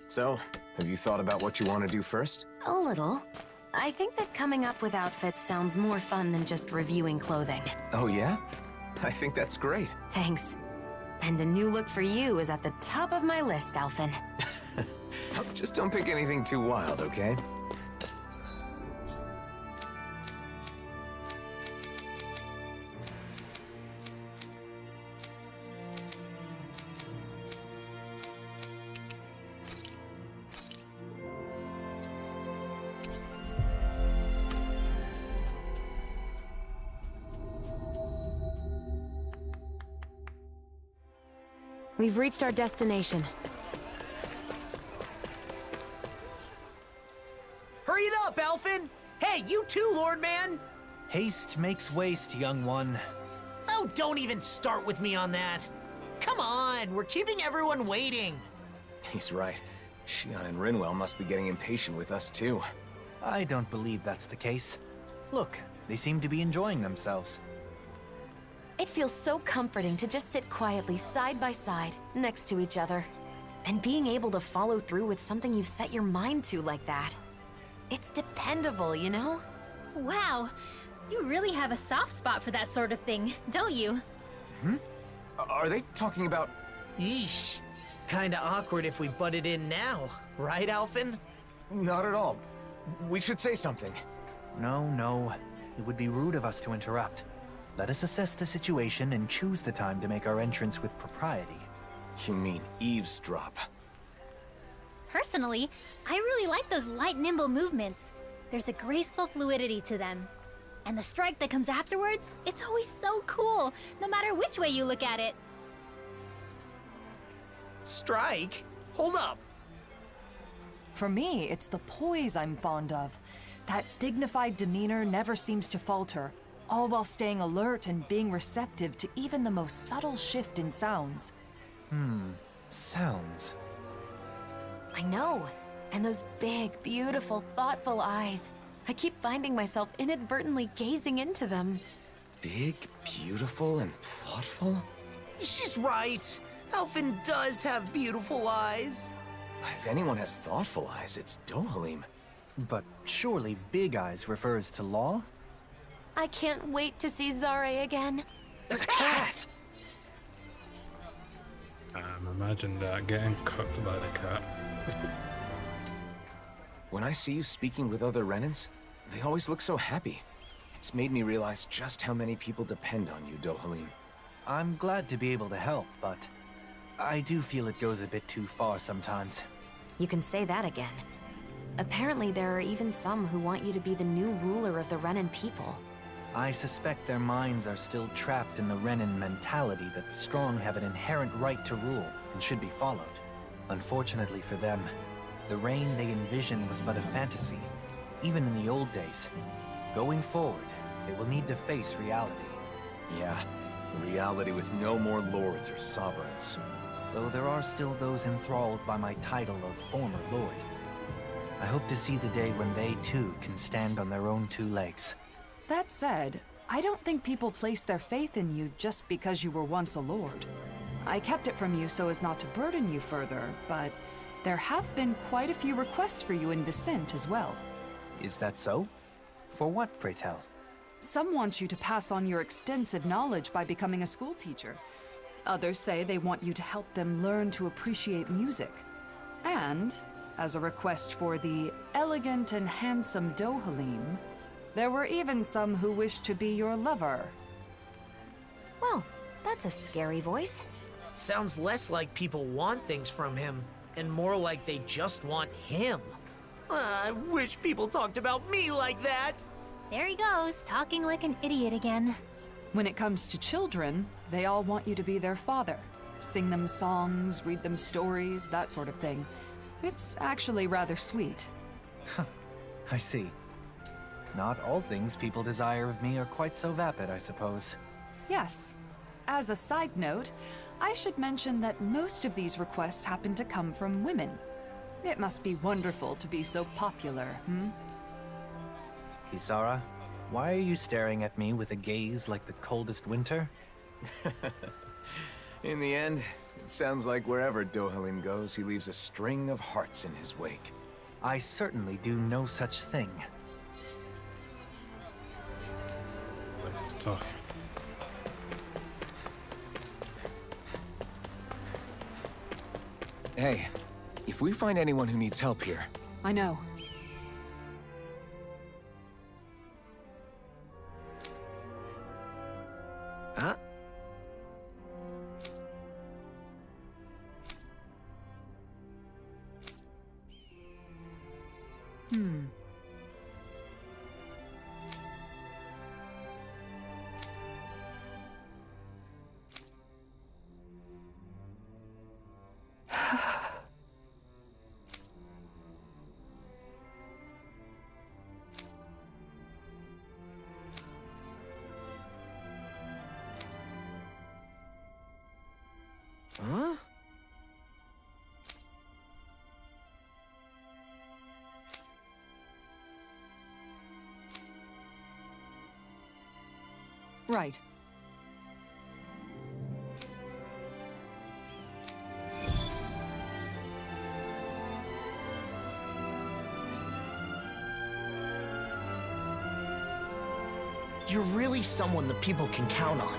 L: So, have you thought about what you want to do first?
E: A little. I think that coming up with outfits sounds more fun than just reviewing clothing.
L: Oh yeah? I think that's great.
E: Thanks. And a new look for you is at the top of my list, Alphen.
L: Just don't pick anything too wild, okay?
E: We've reached our destination.
G: Hurry it up, Alphen! Hey, you too, Lord Man!
M: Haste makes waste, young one.
G: Oh, don't even start with me on that. Come on, we're keeping everyone waiting.
L: He's right. Shion and Rinwell must be getting impatient with us too.
M: I don't believe that's the case. Look, they seem to be enjoying themselves.
E: It feels so comforting to just sit quietly side by side, next to each other. And being able to follow through with something you've set your mind to like that. It's dependable, you know?
H: Wow, you really have a soft spot for that sort of thing, don't you?
L: Hmm? Are they talking about...
G: Yeesh. Kinda awkward if we butted in now, right, Alphen?
L: Not at all. We should say something.
N: No. It would be rude of us to interrupt. Let us assess the situation and choose the time to make our entrance with propriety.
L: You mean eavesdrop?
H: Personally, I really like those light, nimble movements. There's a graceful fluidity to them. And the strike that comes afterwards, it's always so cool, no matter which way you look at it.
G: Strike? Hold up.
C: For me, it's the poise I'm fond of. That dignified demeanor never seems to falter, all while staying alert and being receptive to even the most subtle shift in sounds.
N: Sounds.
E: I know. And those big, beautiful, thoughtful eyes. I keep finding myself inadvertently gazing into them.
L: Big, beautiful, and thoughtful?
G: She's right. Alphen does have beautiful eyes.
L: But if anyone has thoughtful eyes, it's Dohalim.
N: But surely Big Eyes refers to Law?
E: I can't wait to see Zare again.
G: The cat!
D: Imagine that, getting cooked by the cat.
L: When I see you speaking with other Renans, they always look so happy. It's made me realize just how many people depend on you, Dohalim.
N: I'm glad to be able to help, but I do feel it goes a bit too far sometimes.
E: You can say that again. Apparently there are even some who want you to be the new ruler of the Renan people.
N: I suspect their minds are still trapped in the Renan mentality that the strong have an inherent right to rule and should be followed. Unfortunately for them, the reign they envision was but a fantasy, even in the old days. Going forward, they will need to face reality.
L: Yeah, reality with no more lords or sovereigns.
N: Though there are still those enthralled by my title of former lord. I hope to see the day when they too can stand on their own two legs.
C: That said, I don't think people place their faith in you just because you were once a lord. I kept it from you so as not to burden you further, but there have been quite a few requests for you in Vicent as well.
N: Is that so? For what, pray tell?
C: Some want you to pass on your extensive knowledge by becoming a school teacher. Others say they want you to help them learn to appreciate music. And, as a request for the elegant and handsome Dohalim, there were even some who wished to be your lover.
E: Well, that's a scary voice.
G: Sounds less like people want things from him, and more like they just want him. I wish people talked about me like that.
H: There he goes, talking like an idiot again.
C: When it comes to children, they all want you to be their father. Sing them songs, read them stories, that sort of thing. It's actually rather sweet.
N: I see. Not all things people desire of me are quite so vapid, I suppose.
C: Yes. As a side note, I should mention that most of these requests happen to come from women. It must be wonderful to be so popular,
N: Kisara, why are you staring at me with a gaze like the coldest winter?
L: In the end, it sounds like wherever Dohalim goes, he leaves a string of hearts in his wake.
N: I certainly do no such thing.
D: It's tough.
L: Hey, if we find anyone who needs help here...
C: I know.
G: Huh? Huh?
C: Right.
G: You're really someone the people can count on.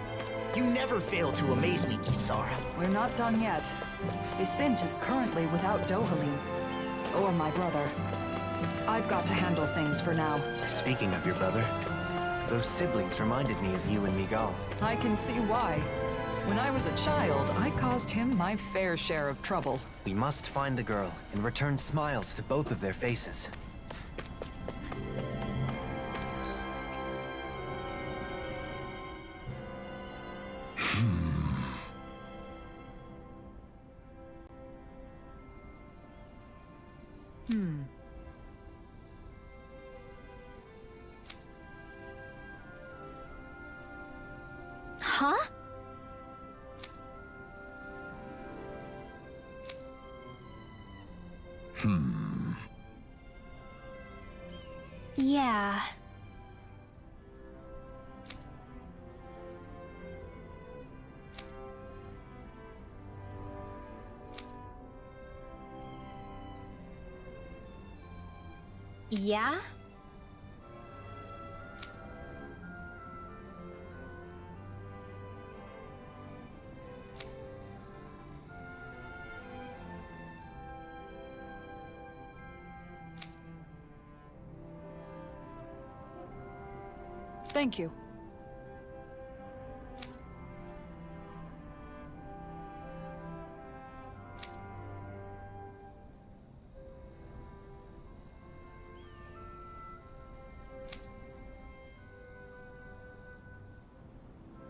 G: You never fail to amaze me, Kisara.
C: We're not done yet. Isint is currently without Dohalim. Or my brother. I've got to handle things for now.
N: Speaking of your brother, those siblings reminded me of you and Miguel.
C: I can see why. When I was a child, I caused him my fair share of trouble.
N: We must find the girl and return smiles to both of their faces.
H: Huh? Yeah. Yeah?
C: Thank you.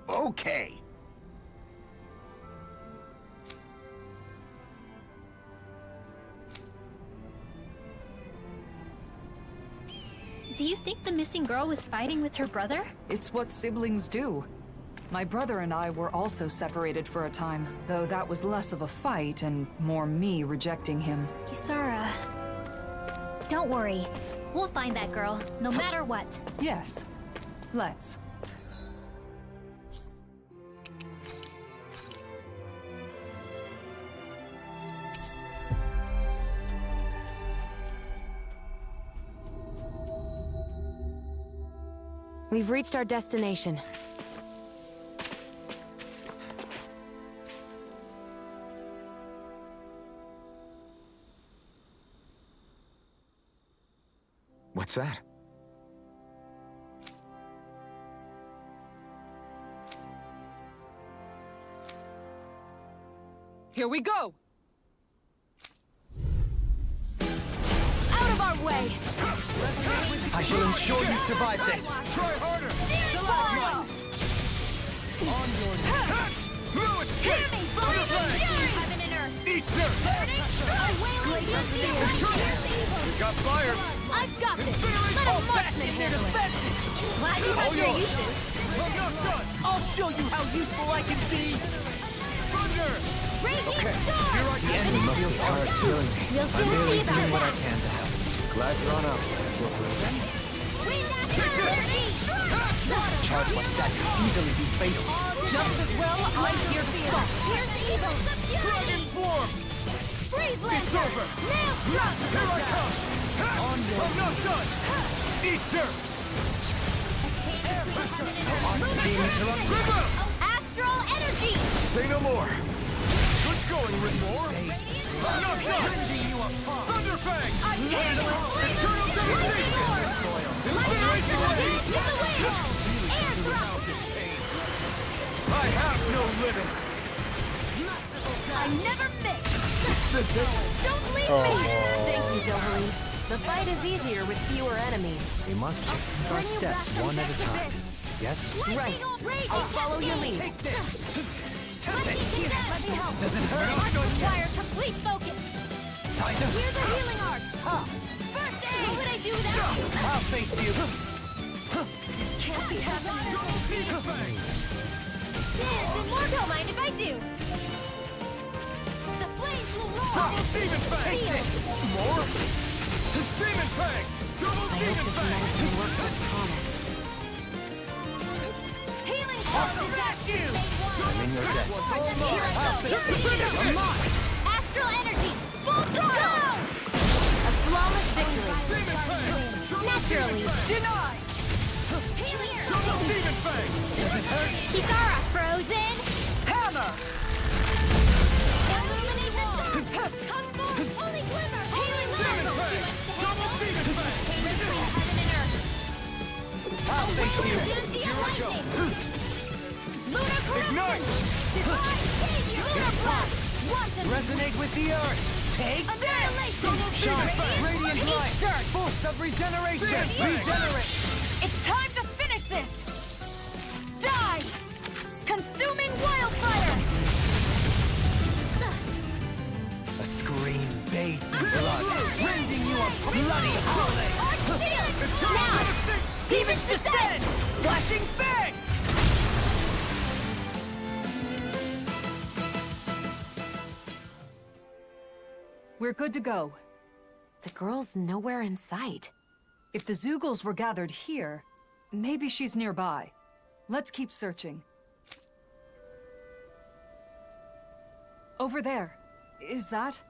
K: Okay.
H: Do you think the missing girl was fighting with her brother?
C: It's what siblings do. My brother and I were also separated for a time, though that was less of a fight and more me rejecting him.
H: Kisara. Don't worry. We'll find that girl, no matter what.
C: Yes. Let's.
E: We've reached our destination.
L: What's that?
I: Here we go!
R: Out of our way!
K: I shall ensure you survive this.
J: Try harder! On your no escape!
H: Hear me, blazing fury! Heaven and earth!
J: Eat this! We got fires!
H: I've got this! Let a marksman handle it! Glad you have your uses!
J: I'm not done!
G: I'll show you how useful I can be!
J: Thunder!
H: Raging storm!
J: Here I
N: The enemy must be hard killing me.
H: We'll
N: I'm
H: soon
N: merely
H: see about
N: doing what I
H: that!
N: can to help.
L: Glad you're on up.
H: Wind after energy!
K: Charge like that could easily be fatal.
I: Just as well, I'm here to stop.
H: Here's evil!
J: Dragon form!
H: Freeze
J: It's
H: Lancer!
J: over!
H: Nail thrust!
J: Here I come! I'm not done! Eat dirt!
H: Astral energy!
J: Say no more! Good going, Ritmore! I'm not done! Thunderfang!
H: I can handle it!
J: Eternal Deepening!
H: Air thrust!
J: I have no limits!
H: I never miss!
J: This is...
H: Don't leave me!
E: Thank you, Dohalim. The fight is easier with fewer enemies.
M: We must take our steps one at a time. Yes?
E: Right. I'll follow your lead.
H: Let me help! Require complete focus! Here's a healing arc! First aid! What would I do without you?
K: I'll face you.
H: Can't be happening! Immortal, mind if I do? The flames will roar!
J: Demon Fang! More? Demon Fang! Double Demon Fang!
H: Healing
J: Back you!
N: I'm in your debt.
H: Astral energy! Full throttle! A flawless victory!
J: Demon Fang!
H: Naturally!
J: Denied!
H: Healing!
K: Demon Fang! Does it hurt?
H: Kisara, frozen!
K: Hammer!
H: Illuminate the sun! Come forth, holy glimmer! Healing
K: Demon
H: light!
K: Fang! Double Demon Fang!
H: Heaven and earth!
K: I'll thank you!
H: Away,
K: Here I go!
H: Lunar corruption!
K: Ignite!
H: Divine savior! Lunar blast!
K: Resonate with the earth! Take
H: Annihilation!
K: Shine! Radiant light! Boost of regeneration! Regenerate!
U: It's time to finish this! Die! Consuming wildfire!
K: A scream bathed in blood, rending you a bloody howling!
U: Now! Demons descend!
K: Flashing fang!
C: We're good to go.
E: The girl's nowhere in sight.
C: If the Zeugles were gathered here, maybe she's nearby. Let's keep searching. Over there. Is that?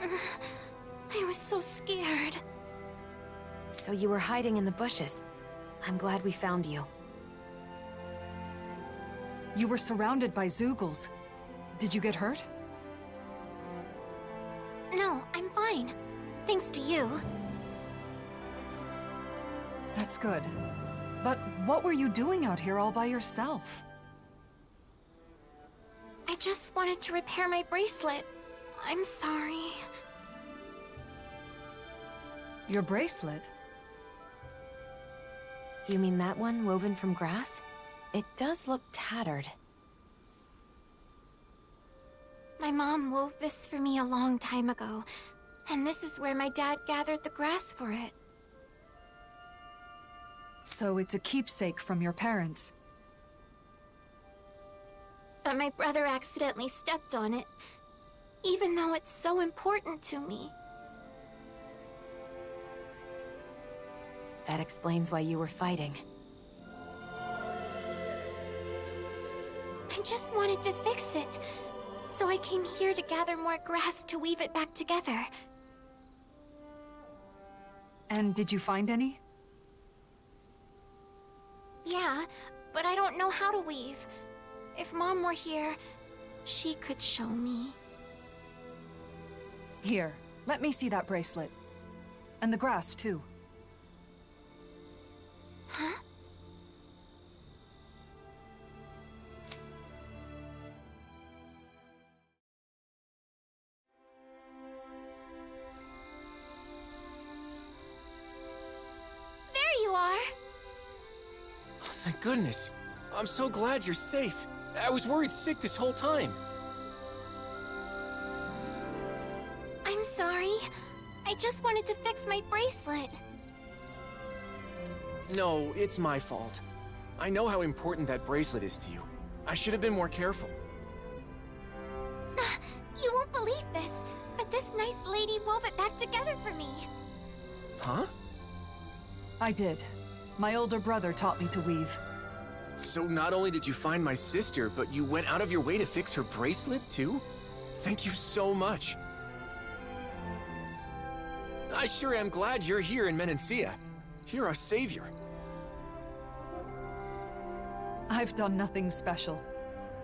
O: I was so scared.
E: So you were hiding in the bushes. I'm glad we found you.
C: You were surrounded by Zeugles. Did you get hurt?
O: No, I'm fine. Thanks to you.
C: That's good. But what were you doing out here all by yourself?
O: I just wanted to repair my bracelet. I'm sorry.
C: Your bracelet?
E: You mean that one woven from grass? It does look tattered.
O: My mom wove this for me a long time ago, and this is where my dad gathered the grass for it.
C: So it's a keepsake from your parents.
O: But my brother accidentally stepped on it, even though it's so important to me.
E: That explains why you were fighting.
O: I just wanted to fix it, so I came here to gather more grass to weave it back together.
C: And did you find any?
O: Yeah, but I don't know how to weave. If Mom were here, she could show me.
C: Here, let me see that bracelet. And the grass, too.
O: Huh? There you are!
S: Oh, thank goodness. I'm so glad you're safe. I was worried sick this whole time.
O: I'm sorry. I just wanted to fix my bracelet.
S: No, it's my fault. I know how important that bracelet is to you. I should have been more careful.
O: You won't believe this, but this nice lady wove it back together for me.
S: Huh?
C: I did. My older brother taught me to weave.
S: So not only did you find my sister, but you went out of your way to fix her bracelet, too? Thank you so much. I sure am glad you're here in Menancia. You're our savior.
C: I've done nothing special.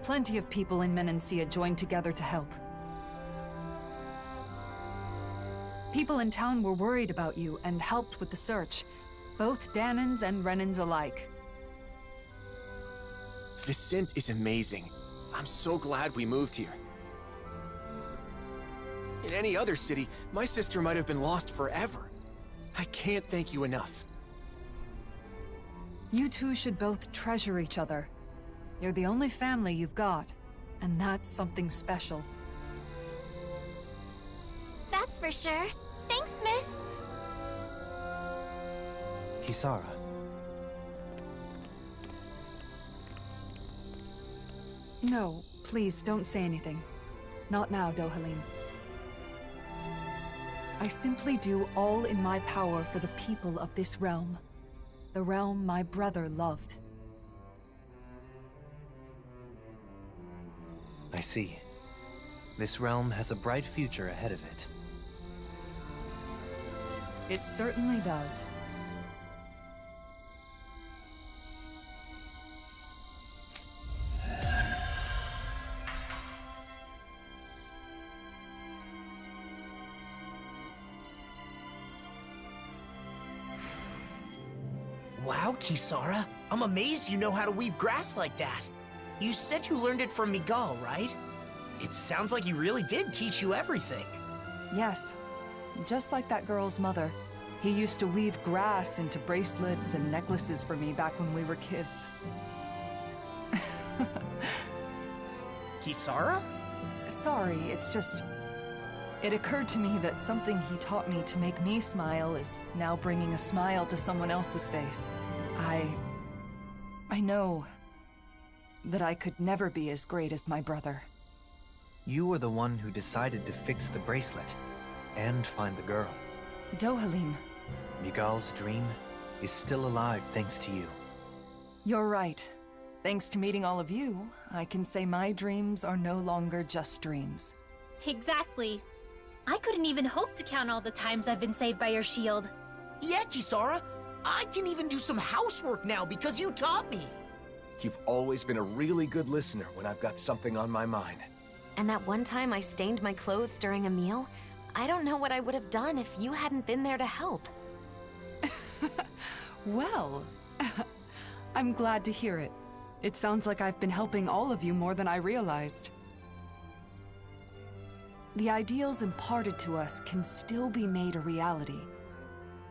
C: Plenty of people in Menancia joined together to help. People in town were worried about you and helped with the search. Both Danans and Renans alike.
S: Vicente is amazing. I'm so glad we moved here. In any other city, my sister might have been lost forever. I can't thank you enough.
C: You two should both treasure each other. You're the only family you've got, and that's something special.
O: That's for sure. Thanks, miss.
N: Kisara.
C: No, please don't say anything. Not now, Dohalim. I simply do all in my power for the people of this realm. The realm my brother loved.
N: I see. This realm has a bright future ahead of it.
C: It certainly does.
G: Wow, Kisara. I'm amazed you know how to weave grass like that. You said you learned it from Miguel, right? It sounds like he really did teach you everything.
C: Yes, just like that girl's mother. He used to weave grass into bracelets and necklaces for me back when we were kids.
G: Kisara?
C: Sorry, it's just... It occurred to me that something he taught me to make me smile is now bringing a smile to someone else's face. I know that I could never be as great as my brother.
N: You were the one who decided to fix the bracelet and find the girl.
C: Dohalim.
N: Miguel's dream is still alive thanks to you.
C: You're right. Thanks to meeting all of you, I can say my dreams are no longer just dreams.
H: Exactly. I couldn't even hope to count all the times I've been saved by your shield.
G: Yeah, Kisara. I can even do some housework now because you taught me.
L: You've always been a really good listener when I've got something on my mind.
E: And that one time I stained my clothes during a meal, I don't know what I would have done if you hadn't been there to help.
C: Well, I'm glad to hear it. It sounds like I've been helping all of you more than I realized. The ideals imparted to us can still be made a reality,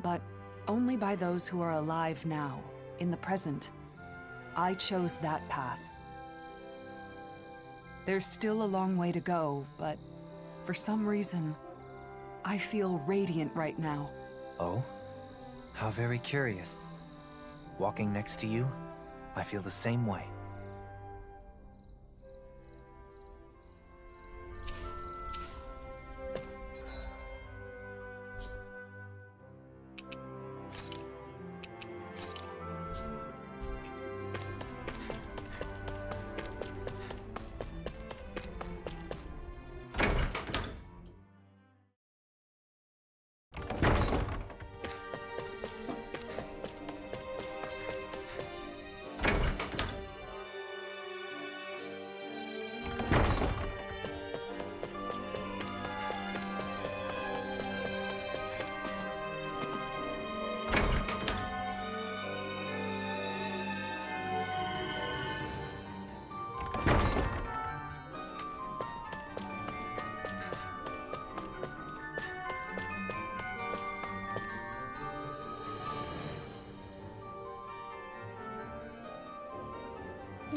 C: but only by those who are alive now, in the present. I chose that path. There's still a long way to go, but for some reason, I feel radiant right now.
N: Oh? How very curious. Walking next to you, I feel the same way.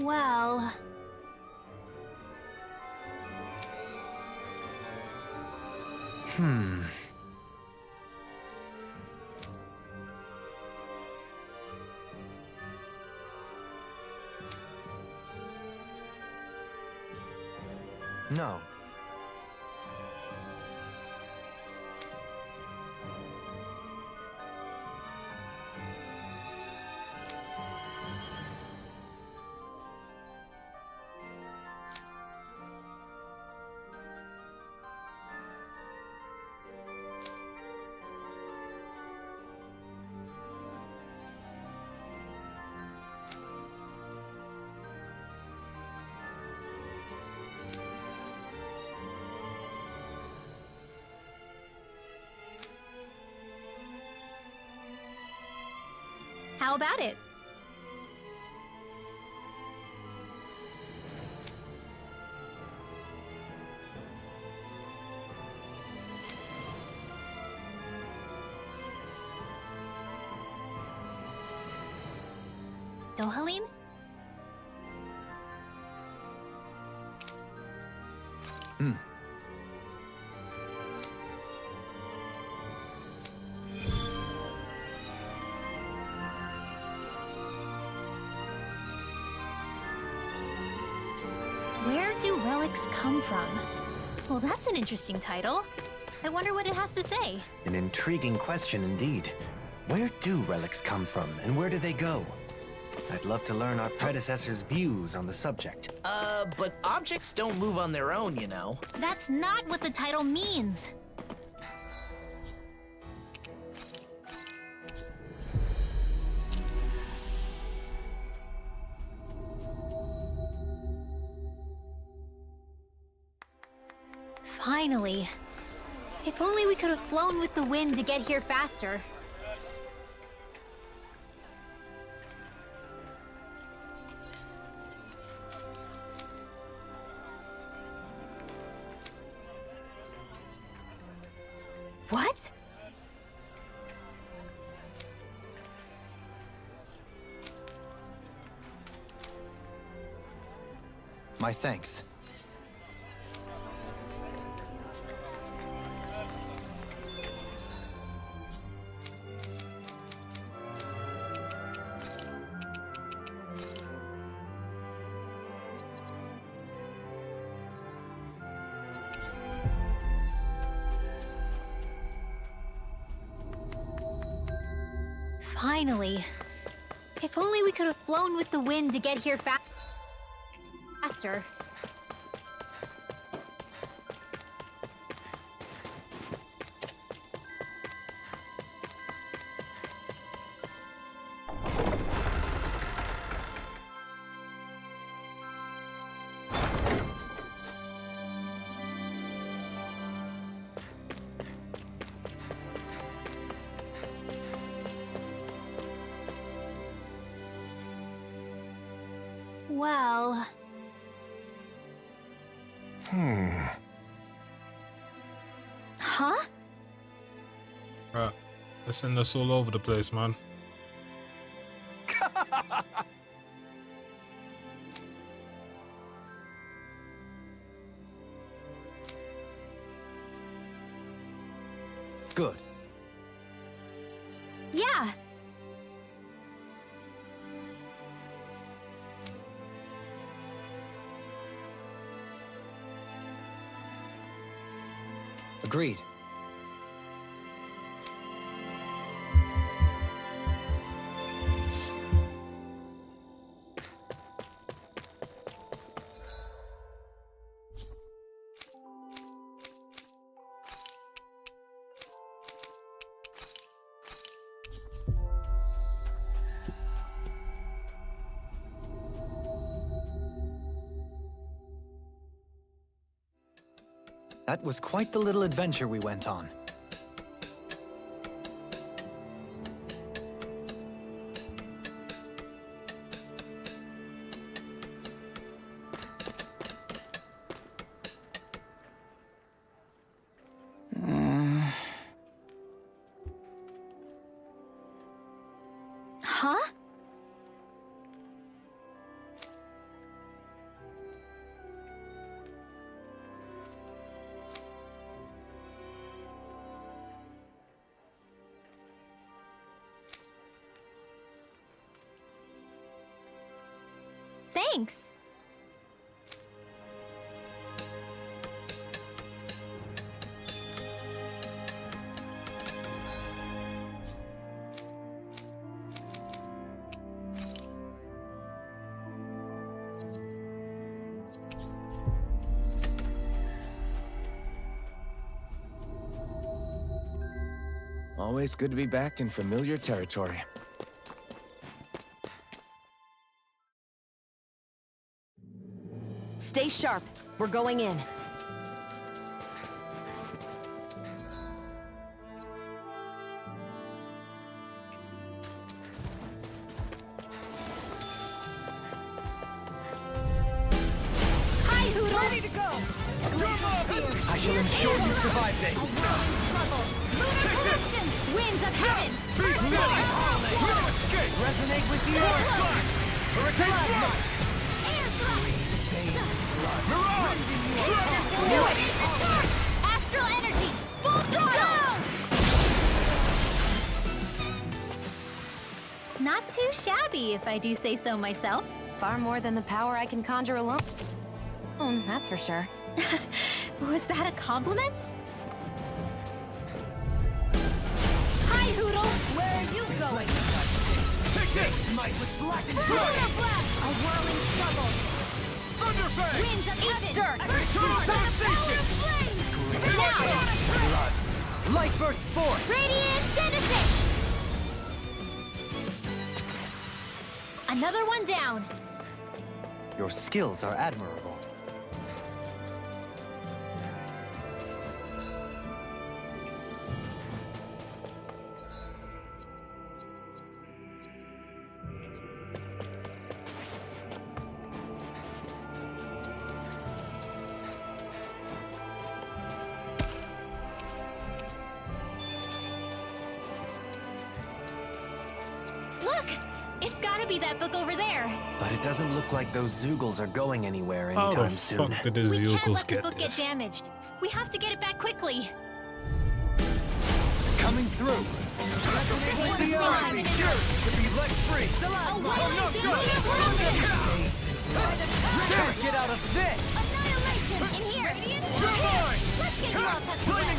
H: Well...
N: No.
H: How about it? Dohalim? Where do relics come from? Well, that's an interesting title. I wonder what it has to say.
N: An intriguing question indeed. Where do relics come from, and where do they go? I'd love to learn our predecessors' views on the subject.
G: But objects don't move on their own, you know.
H: That's not what the title means. Finally. If only we could have flown with the wind to get here faster.
N: My thanks.
H: Finally. If only we could have flown with the wind to get here faster. Well... Huh?
D: Right. Let's send us all over the place, man.
N: Good.
H: Yeah!
N: Agreed. That was quite the little adventure we went on.
H: Huh? Thanks.
L: Always good to be back in familiar territory.
E: Stay sharp. We're going in.
H: Hi, Hoodle!
K: Ready to go! I shall ensure you survive this!
H: Lunar collection! Winds of heaven!
K: Resonate with the earth! Hurricane
H: Astral energy! Full throttle! Not too shabby, if I do say so myself.
E: Far more than the power I can conjure alone. That's for sure.
H: Was that a compliment? Hi, Hoodle! Where are you going?
K: Take this! Might with black and
H: Lunar blast! A whirling struggle!
K: Thunderfang!
H: Winds of heaven!
K: Dirt!
H: Eternal devastation!
K: Blood! Light burst forth!
H: Radiant finishing! Another one down.
N: Your skills are admirable.
H: Look! It's gotta be that book over there.
N: But it doesn't look like those Zoogles are going anywhere
D: How
N: anytime
D: the
N: soon.
D: fuck did the
H: We can't
D: Zoogles
H: let the
D: get
H: book get
D: this?
H: damaged. We have to get it back quickly.
K: Coming through. The army yours to be let free. Can't get out of this.
H: Annihilation in here. Let's get you all tucked away.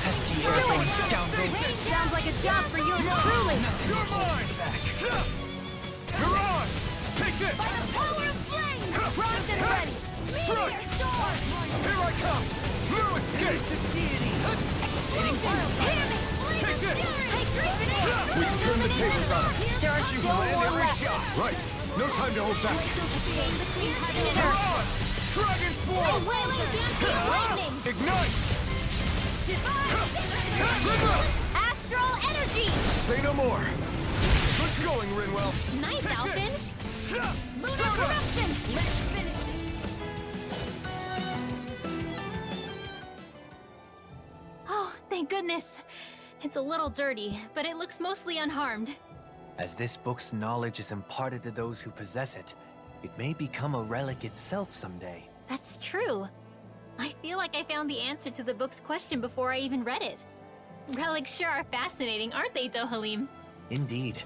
K: Pesky airborne scoundrel.
O: Sounds like a job for you and truly.
K: You're mine. You're on. Take this.
O: By the power of flame. Primed and ready.
K: Strike. Here I come. No escape. Take this. We turn the tables on them.
O: There are still more left.
K: Right. No time to hold back. You're on. Dragon Swarm. Ignite.
H: Astral energy.
K: Say no more. Good going, Rinwell.
H: Nice, Alphen.
O: Lunar corruption. Let's finish.
H: Oh, thank goodness. It's a little dirty, but it looks mostly unharmed.
N: As this book's knowledge is imparted to those who possess it, it may become a relic itself someday.
H: That's true. I feel like I found the answer to the book's question before I even read it. Relics sure are fascinating, aren't they, Dohalim?
N: Indeed.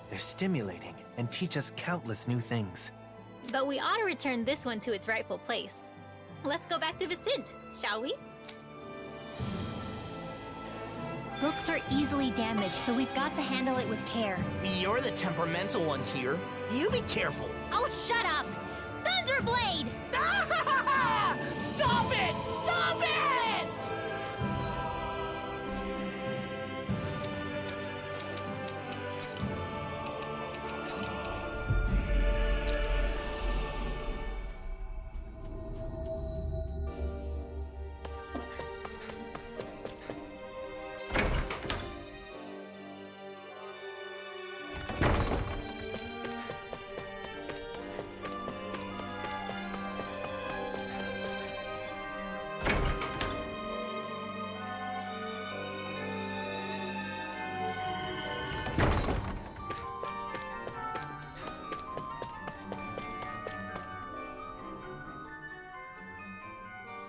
N: They're stimulating and teach us countless new things.
H: But we ought to return this one to its rightful place. Let's go back to Vicent, shall we? Books are easily damaged, so we've got to handle it with care.
G: You're the temperamental one here. You be careful.
H: Oh, shut up! Thunderblade!
G: Stop it! Stop it!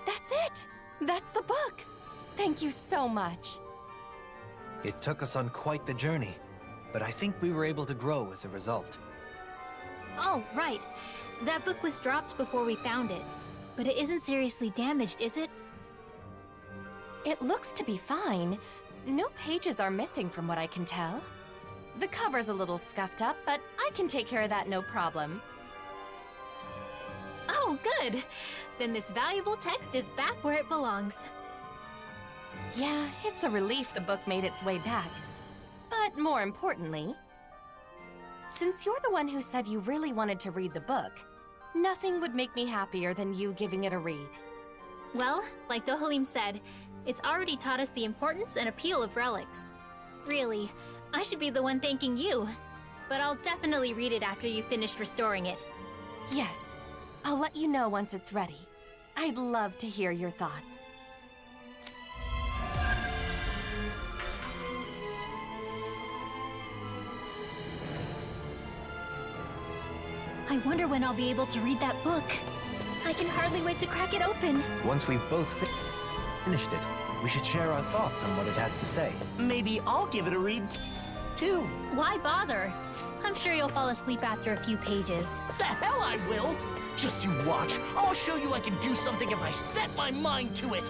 R: That's it! That's the book! Thank you so much.
N: It took us on quite the journey, but I think we were able to grow as a result.
H: Oh, right. That book was dropped before we found it. But it isn't seriously damaged, is it?
R: It looks to be fine. No pages are missing from what I can tell. The cover's a little scuffed up, but I can take care of that no problem.
H: Oh, good. Then this valuable text is back where it belongs.
R: Yeah, it's a relief the book made its way back. But more importantly, since you're the one who said you really wanted to read the book, nothing would make me happier than you giving it a read.
H: Well, like Dohalim said, it's already taught us the importance and appeal of relics. Really, I should be the one thanking you. But I'll definitely read it after you've finished restoring it.
R: Yes, I'll let you know once it's ready. I'd love to hear your thoughts.
H: I wonder when I'll be able to read that book. I can hardly wait to crack it open.
N: Once we've both finished it, we should share our thoughts on what it has to say.
G: Maybe I'll give it a read, too.
H: Why bother? I'm sure you'll fall asleep after a few pages.
G: The hell I will! Just you watch. I'll show you I can do something if I set my mind to it.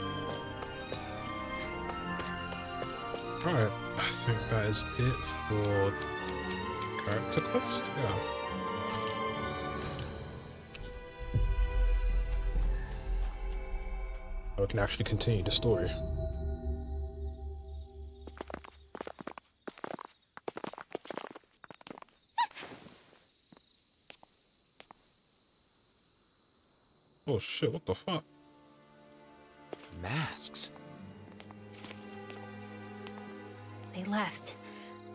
D: Alright, I think that is it for character quest? Yeah. I can actually continue the story. Oh shit, what the fuck?
A: Masks?
H: They left.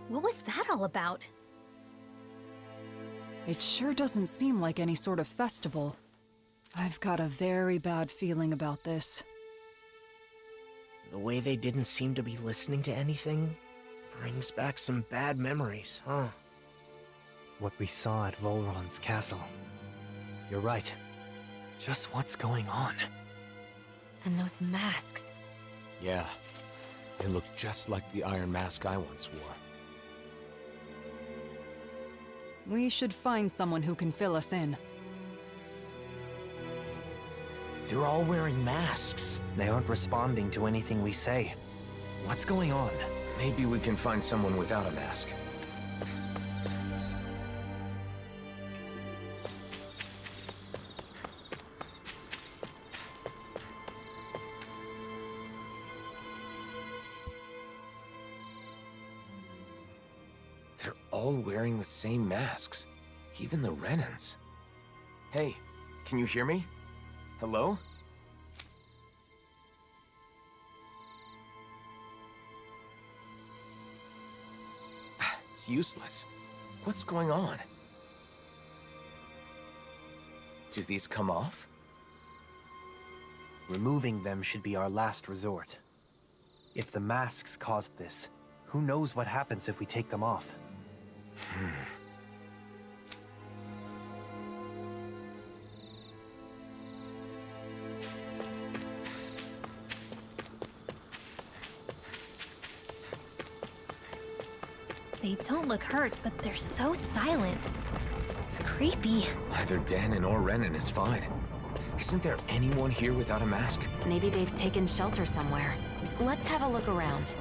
H: What was that all about?
C: It sure doesn't seem like any sort of festival. I've got a very bad feeling about this.
G: The way they didn't seem to be listening to anything brings back some bad memories, huh?
M: what we saw at Volron's castle. You're right. Just what's going on?
E: And those masks.
A: Yeah, they look just like the iron mask I once wore.
I: We should find someone who can fill us in.
G: They're all wearing masks.
N: They aren't responding to anything we say. What's going on?
L: Maybe we can find someone without a mask. They're all wearing the same masks. Even the Renans. Hey, can you hear me? Hello? It's useless. What's going on? Do these come off?
N: Removing them should be our last resort. If the masks caused this, who knows what happens if we take them off?
H: They don't look hurt, but they're so silent. It's creepy.
L: Either Danon or Renan is fine. Isn't there anyone here without a mask?
E: Maybe they've taken shelter somewhere. Let's have a look around.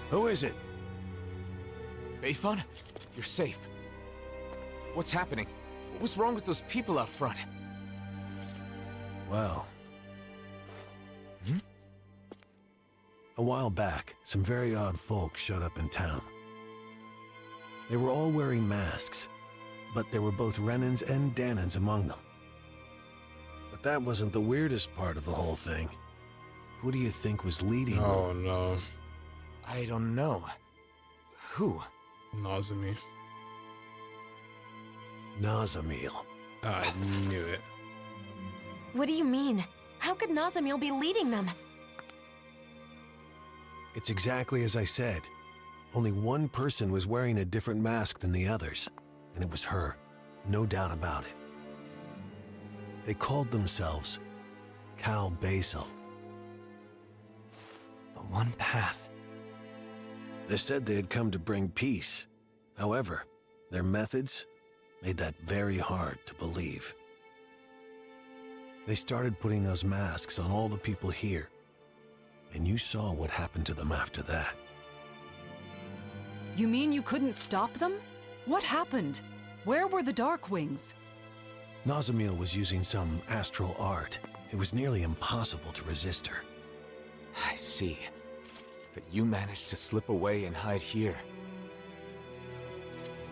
T: Who is it?
A: Bayon? You're safe. What's happening? What was wrong with those people out front?
T: Well... A while back, some very odd folk showed up in town. They were all wearing masks, but there were both Renans and Danons among them. But that wasn't the weirdest part of the whole thing. Who do you think was leading them?
D: Oh no.
A: I don't know. Who?
D: Nazami.
T: Nazamil.
D: I knew it.
E: What do you mean? How could Nazamil be leading them?
T: It's exactly as I said. Only one person was wearing a different mask than the others, and it was her. No doubt about it. They called themselves Cal Basil.
N: The one path.
T: They said they had come to bring peace. However, their methods made that very hard to believe. They started putting those masks on all the people here, and you saw what happened to them after that.
I: You mean you couldn't stop them? What happened? Where were the Dark Wings?
T: Nazamil was using some astral art. It was nearly impossible to resist her.
A: I see. But you managed to slip away and hide here.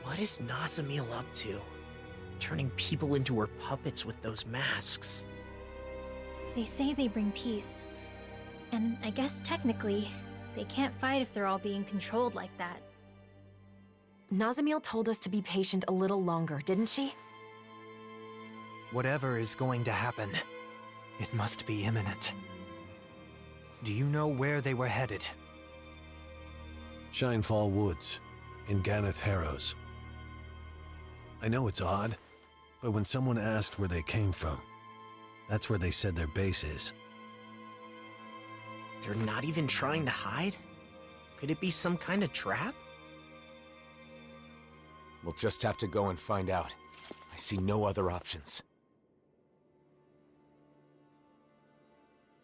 G: What is Nazamil up to? Turning people into her puppets with those masks.
H: They say they bring peace. And I guess technically, they can't fight if they're all being controlled like that.
E: Nazamil told us to be patient a little longer, didn't she?
M: Whatever is going to happen, it must be imminent. Do you know where they were headed?
T: Shinefall Woods, in Ganeth Harrows. I know it's odd, but when someone asked where they came from, that's where they said their base is.
G: They're not even trying to hide? Could it be some kind of trap?
A: We'll just have to go and find out. I see no other options.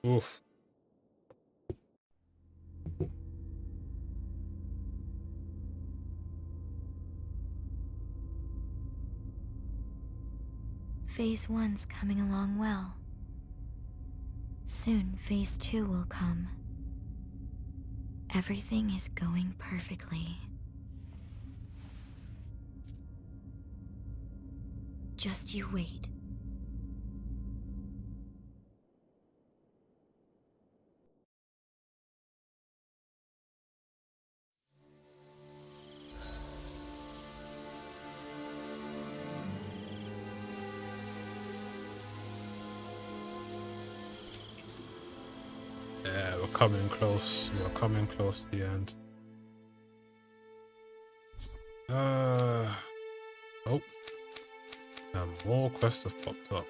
D: Oof.
O: Phase 1's coming along well. Soon, Phase 2 will come. Everything is going perfectly. Just you wait.
D: coming close. We're coming close to the end. Oh. And more quests have popped up.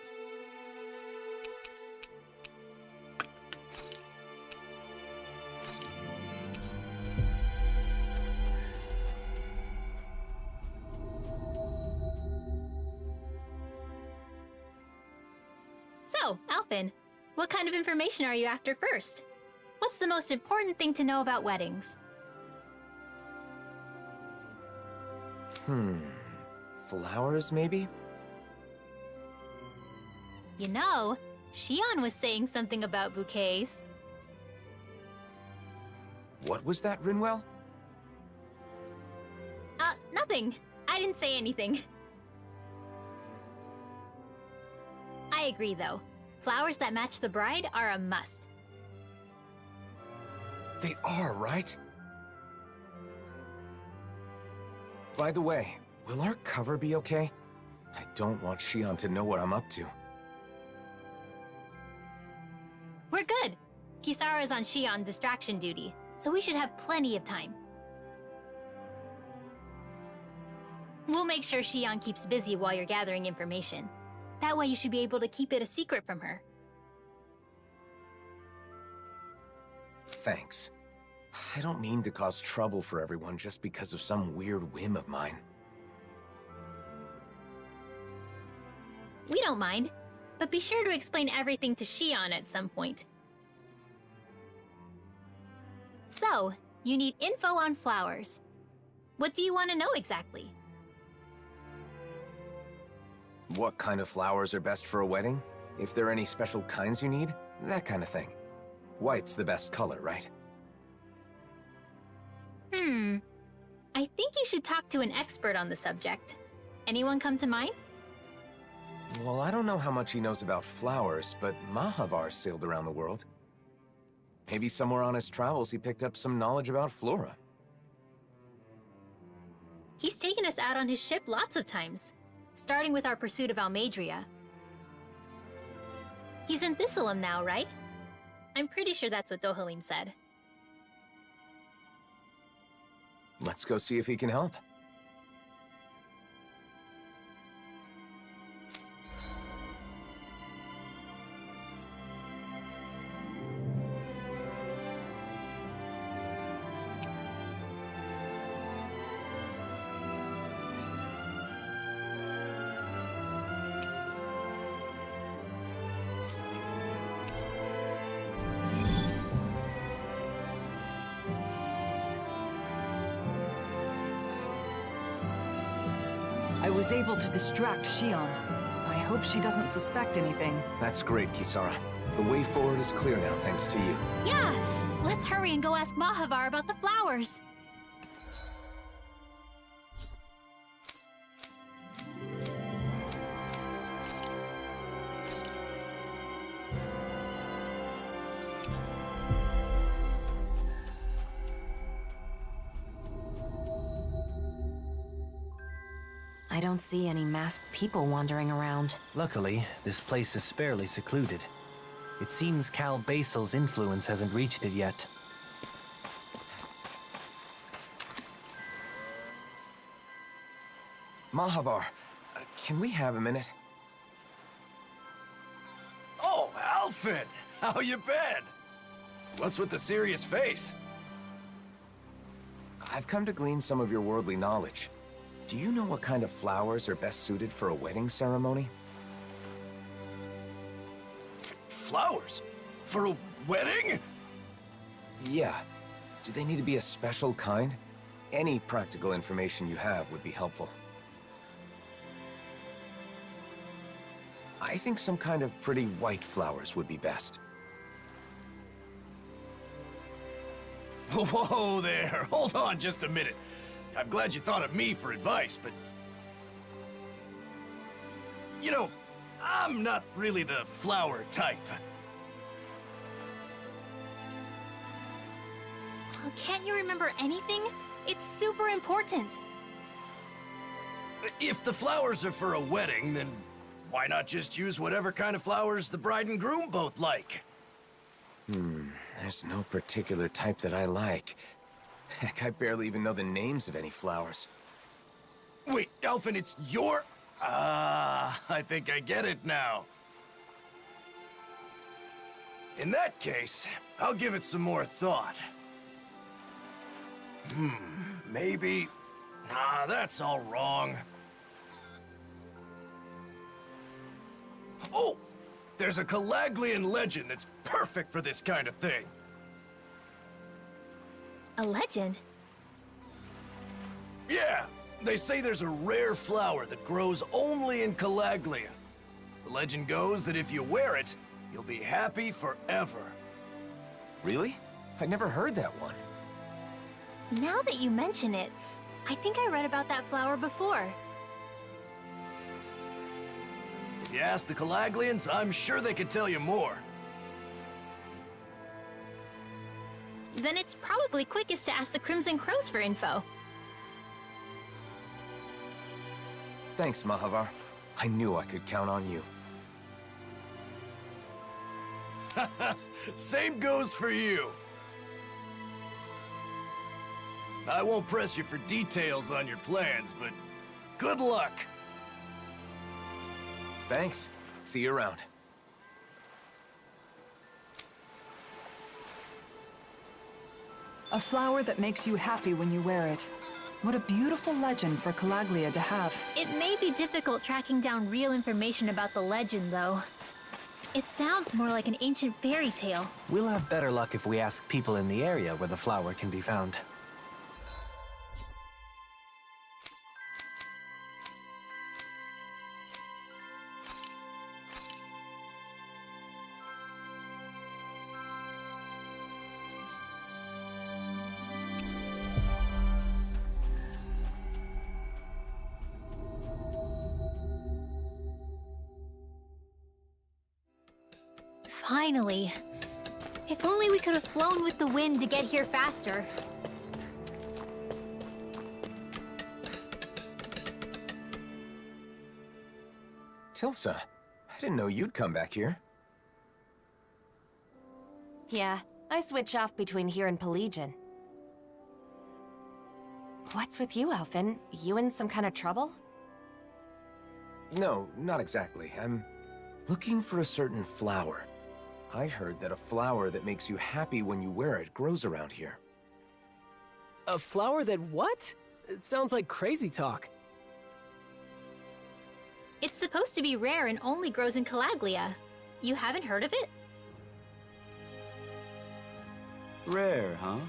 H: So, Alphen, what kind of information are you after first? What's the most important thing to know about weddings?
L: Flowers, maybe?
H: You know, Xion was saying something about bouquets.
L: What was that, Rinwell?
H: Nothing. I didn't say anything. I agree, though. Flowers that match the bride are a must.
L: They are, right? By the way, will our cover be okay? I don't want Xion to know what I'm up to.
H: We're good. Kisara's on Xion distraction duty, so we should have plenty of time. We'll make sure Xion keeps busy while you're gathering information. That way you should be able to keep it a secret from her.
L: Thanks. I don't mean to cause trouble for everyone just because of some weird whim of mine.
H: We don't mind, but be sure to explain everything to Xion at some point. So, you need info on flowers. What do you want to know exactly?
L: What kind of flowers are best for a wedding? If there are any special kinds you need? That kind of thing. White's the best color, right?
H: I think you should talk to an expert on the subject. Anyone come to mind?
L: Well, I don't know how much he knows about flowers, but Mahavar sailed around the world. Maybe somewhere on his travels he picked up some knowledge about flora.
H: He's taken us out on his ship lots of times, starting with our pursuit of Almadria. He's in Thistleum now, right? I'm pretty sure that's what Dohalim said.
L: Let's go see if he can help.
C: I was able to distract Xion. I hope she doesn't suspect anything.
L: That's great, Kisara. The way forward is clear now, thanks to you.
H: Yeah! Let's hurry and go ask Mahavar about the flowers!
E: I don't see any masked people wandering around.
N: Luckily, this place is fairly secluded. It seems Cal Basil's influence hasn't reached it yet.
L: Mahavar, can we have a minute?
B: Oh, Alphen! How you been? What's with the serious face?
L: I've come to glean some of your worldly knowledge. Do you know what kind of flowers are best suited for a wedding ceremony?
B: Flowers? For a wedding?
L: Yeah. Do they need to be a special kind? Any practical information you have would be helpful. I think some kind of pretty white flowers would be best.
B: Whoa there, hold on just a minute. I'm glad you thought of me for advice, but... You know, I'm not really the flower type.
H: Oh, can't you remember anything? It's super important.
B: If the flowers are for a wedding, then why not just use whatever kind of flowers the bride and groom both like?
L: There's no particular type that I like. Heck, I barely even know the names of any flowers.
B: Wait, Alphen, it's your... I think I get it now. In that case, I'll give it some more thought. Maybe... Nah, that's all wrong. Oh! There's a Calaglian legend that's perfect for this kind of thing.
H: A legend?
B: Yeah, they say there's a rare flower that grows only in Calaglia. The legend goes that if you wear it, you'll be happy forever.
L: Really? I'd never heard that one.
H: Now that you mention it, I think I read about that flower before.
B: If you ask the Calaglians, I'm sure they could tell you more.
H: Then it's probably quickest to ask the Crimson Crows for info.
L: Thanks, Mahavar. I knew I could count on you.
B: Same goes for you. I won't press you for details on your plans, but good luck.
L: Thanks. See you around.
C: A flower that makes you happy when you wear it. What a beautiful legend for Calaglia to have.
H: It may be difficult tracking down real information about the legend, though. It sounds more like an ancient fairy tale.
N: We'll have better luck if we ask people in the area where the flower can be found.
H: Finally. If only we could have flown with the wind to get here faster.
L: Tilsa, I didn't know you'd come back here.
R: Yeah, I switch off between here and Pelagian. What's with you, Alphen? You in some kind of trouble?
L: No, not exactly. I'm looking for a certain flower. I heard that a flower that makes you happy when you wear it grows around here.
F: A flower that what? It sounds like crazy talk.
H: It's supposed to be rare and only grows in Calaglia. You haven't heard of it?
Q: Rare, huh?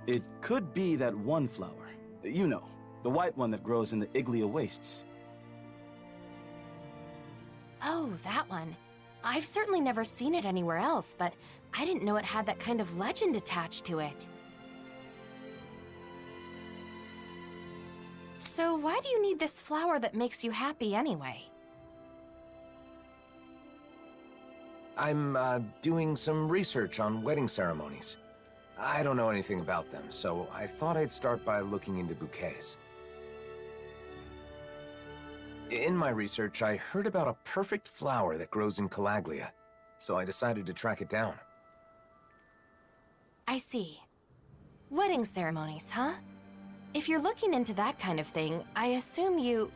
Q: It could be that one flower. You know, the white one that grows in the Iglia wastes.
R: Oh, that one. I've certainly never seen it anywhere else, but I didn't know it had that kind of legend attached to it. So why do you need this flower that makes you happy anyway?
L: I'm, doing some research on wedding ceremonies. I don't know anything about them, so I thought I'd start by looking into bouquets. In my research, I heard about a perfect flower that grows in Calaglia, so I decided to track it down.
R: I see. Wedding ceremonies, huh? If you're looking into that kind of thing, I assume you...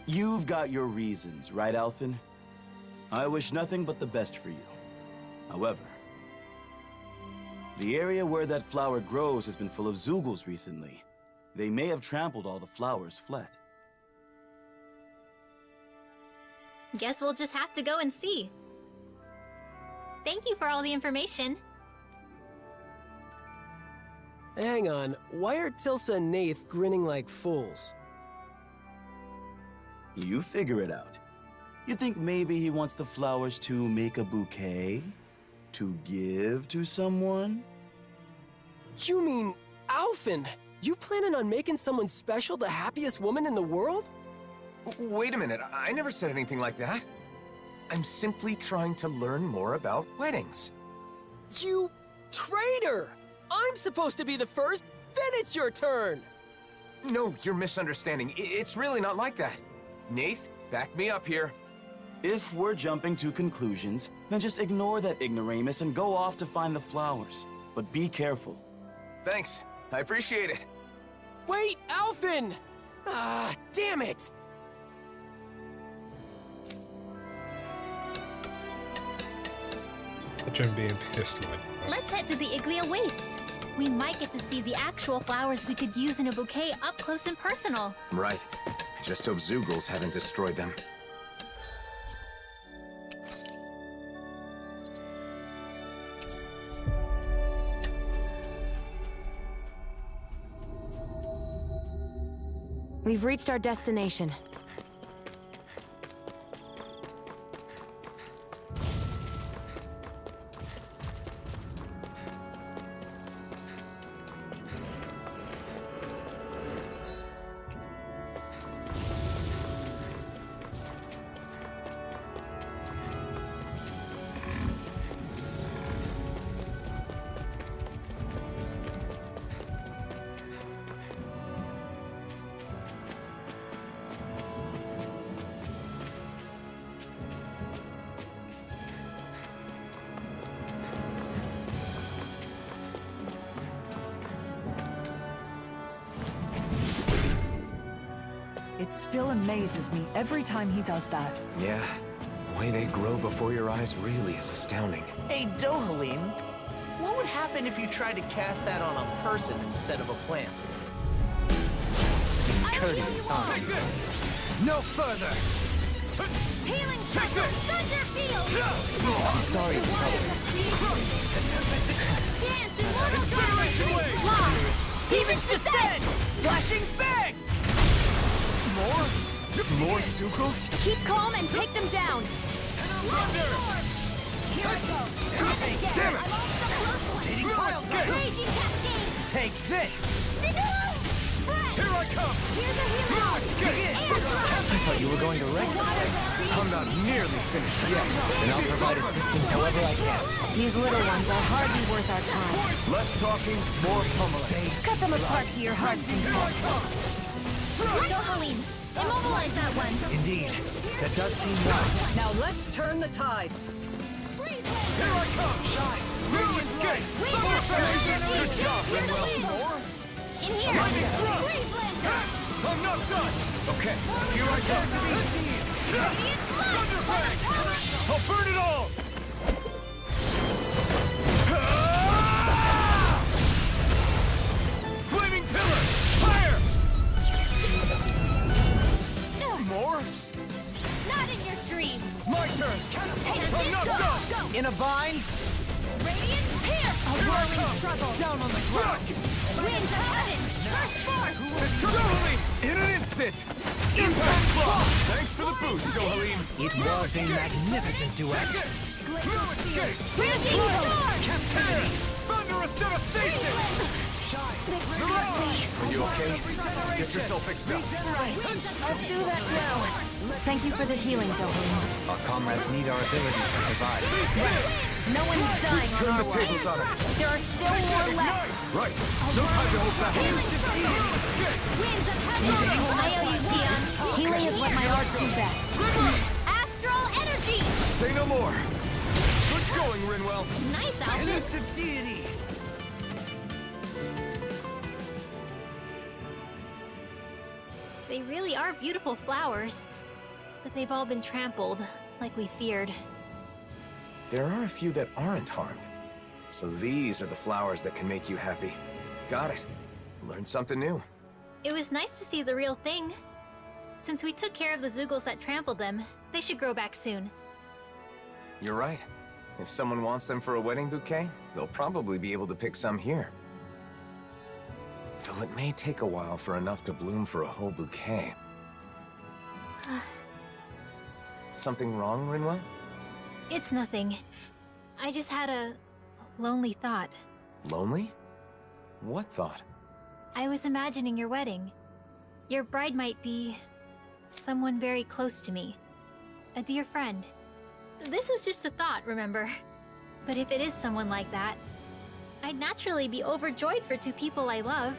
Q: You've got your reasons, right, Alphen? I wish nothing but the best for you. However, the area where that flower grows has been full of Zeugles recently. They may have trampled all the flowers flat.
H: Guess we'll just have to go and see. Thank you for all the information.
F: Hang on, why are Tilsa and Nath grinning like fools?
Q: You figure it out. You think maybe he wants the flowers to make a bouquet? To give to someone?
F: You mean, Alphen, you planning on making someone special the happiest woman in the world?
L: Wait a minute, I never said anything like that. I'm simply trying to learn more about weddings.
F: You traitor! I'm supposed to be the first, then it's your turn!
L: No, you're misunderstanding. It's really not like that. Nath, Back me up here.
Q: If we're jumping to conclusions, then just ignore that ignoramus and go off to find the flowers. But be careful.
L: Thanks. I appreciate it.
F: Wait, Alphen! Ah, damn it!
D: Imagine being pissed like.
H: Let's head to the Iglia Wastes. We might get to see the actual flowers we could use in a bouquet up close and personal.
L: Right. Just hope Zeugles haven't destroyed them.
E: We've reached our destination.
C: It still amazes me every time he does that.
L: Yeah. The way they grow before your eyes really is astounding.
G: Hey, Dohalim, what would happen if you tried to cast that on a person instead of a plant?
K: Courteous, huh? No further!
H: Healing circle, thunder field!
K: I'm sorry to trouble you.
H: Dance, immortal
K: Incineration wave! Demon's descent! Flashing bang! More Zeugles?
E: Keep calm and take them down.
K: Here I go! Damn it! Rotating piles up! Take this! Here I come! I thought you were going to wreck them. I'm not nearly finished yet, and I'll provide assistance however I can.
E: These little ones are hardly worth our time.
K: Less talking, more pummeling.
E: Cut them apart to your heart's content.
H: Dohalim, immobilize that one.
K: Indeed, that does seem wise.
C: Now let's turn the tide.
K: Here I come! Shine! Radiant light! Good job, Renwell! More?
H: In here!
K: Lightning thrust! I'm not done! Okay, here I come! Thunder Bang! I'll burn it all! Flaming pillar! Fire! More?
H: Not in your dreams!
K: My turn! I'm not done! In a bind?
H: Radiant pierce!
K: A roaring struggle! Down on the ground!
H: Winds of heaven! Burst forth!
K: Totally! In an instant! Impact block!
L: Thanks for the boost, Dohalim.
K: It was a magnificent duet!
H: Piercing sword!
K: Captivity! Thunderous devastation!
L: Are you okay? Get yourself fixed up.
E: Right. I'll do that now. Thank you for the healing, Dohalim.
N: Our comrades need our ability to survive.
E: No one's dying on
L: Turn
E: our
L: the
E: watch.
L: tables on her.
E: There are still more left.
L: Right. No time to hold back.
H: Winds of heaven! I owe you, Dion.
E: Healing is what my art do best.
H: Astral energy!
L: Say no more. Good going, Rinwell.
H: Nice, Alphen.
K: Elusive deity!
H: They really are beautiful flowers, but they've all been trampled, like we feared.
L: There are a few that aren't harmed. So these are the flowers that can make you happy. Got it. Learned something new.
H: It was nice to see the real thing. Since we took care of the Zeugles that trampled them, they should grow back soon.
L: You're right. If someone wants them for a wedding bouquet, they'll probably be able to pick some here. Though it may take a while for enough to bloom for a whole bouquet. Something wrong, Rinwell?
H: It's nothing. I just had a lonely thought.
L: Lonely? What thought?
H: I was imagining your wedding. Your bride might be someone very close to me. A dear friend. This was just a thought, remember? But if it is someone like that, I'd naturally be overjoyed for two people I love.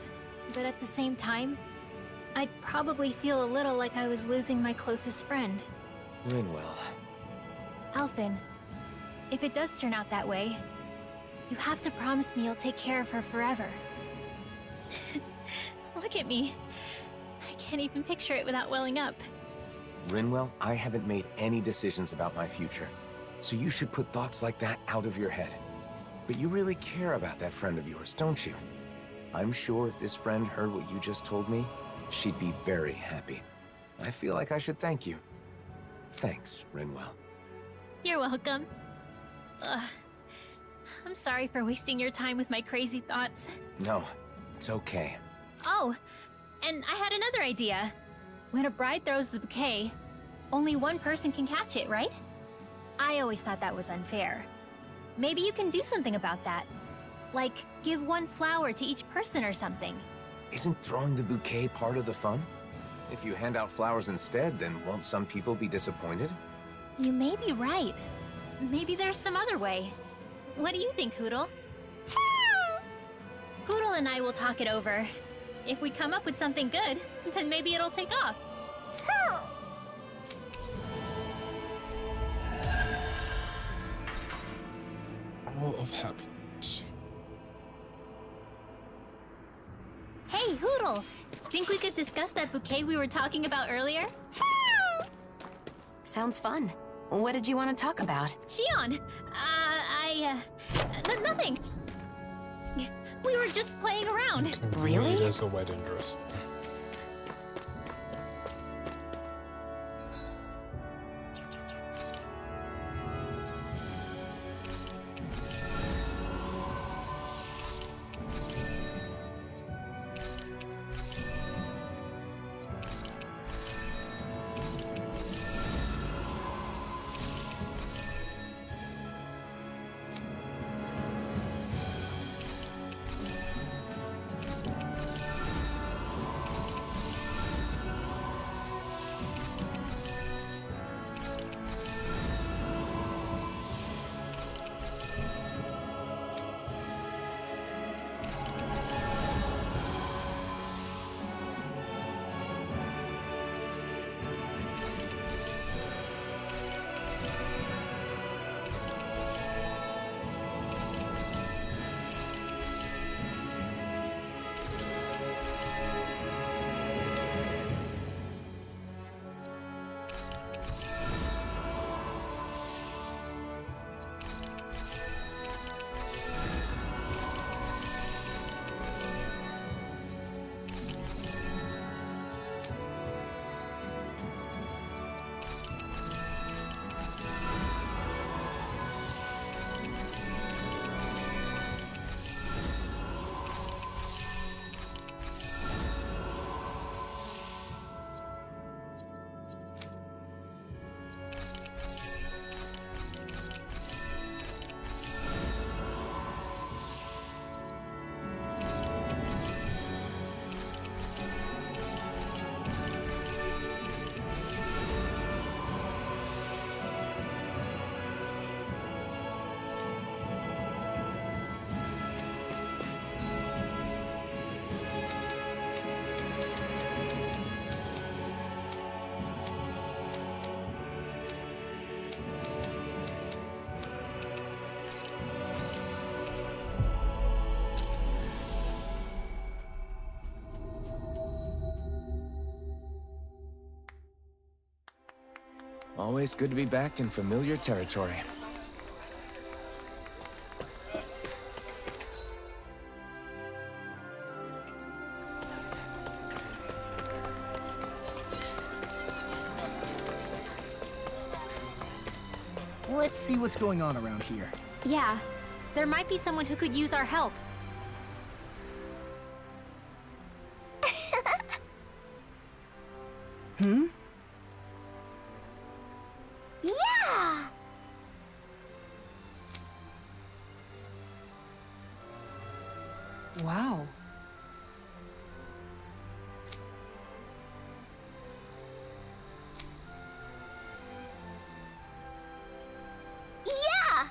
H: But at the same time, I'd probably feel a little like I was losing my closest friend.
L: Rinwell.
H: Alphen, if it does turn out that way, you have to promise me you'll take care of her forever. Look at me. I can't even picture it without welling up.
L: Rinwell, I haven't made any decisions about my future, so you should put thoughts like that out of your head. But you really care about that friend of yours, don't you? I'm sure if this friend heard what you just told me, she'd be very happy. I feel like I should thank you. Thanks, Rinwell.
H: You're welcome. Ugh. I'm sorry for wasting your time with my crazy thoughts.
L: No, it's okay.
H: Oh, and I had another idea. When a bride throws the bouquet, only one person can catch it, right? I always thought that was unfair. Maybe you can do something about that. Like, give one flower to each person or something.
L: Isn't throwing the bouquet part of the fun? If you hand out flowers instead, then won't some people be disappointed?
H: You may be right. Maybe there's some other way. What do you think, Hootle? Hootle and I will talk it over. If we come up with something good, then maybe it'll take off.
D: All of happiness.
H: Hey, Hootle! Think we could discuss that bouquet we were talking about earlier?
E: Sounds fun. What did you want to talk about?
H: Xion! Nothing! We were just playing around.
E: Really?
D: There's a wedding dress.
L: Always good to be back in familiar territory.
G: Let's see what's going on around here.
H: Yeah, there might be someone who could use our help.
O: Hmm? Yeah!
C: Wow.
O: Yeah!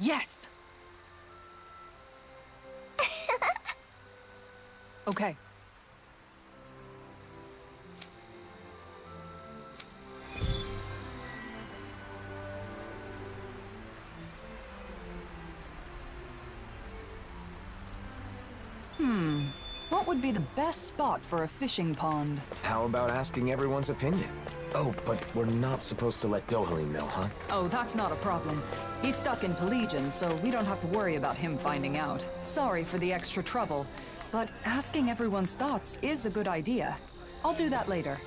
I: Yes! Okay. What would be the best spot for a fishing pond?
L: How about asking everyone's opinion? Oh, but we're not supposed to let Dohalim know, huh?
C: Oh, that's not a problem. He's stuck in Pelagian, so we don't have to worry about him finding out. Sorry for the extra trouble, but asking everyone's thoughts is a good idea. I'll do that later.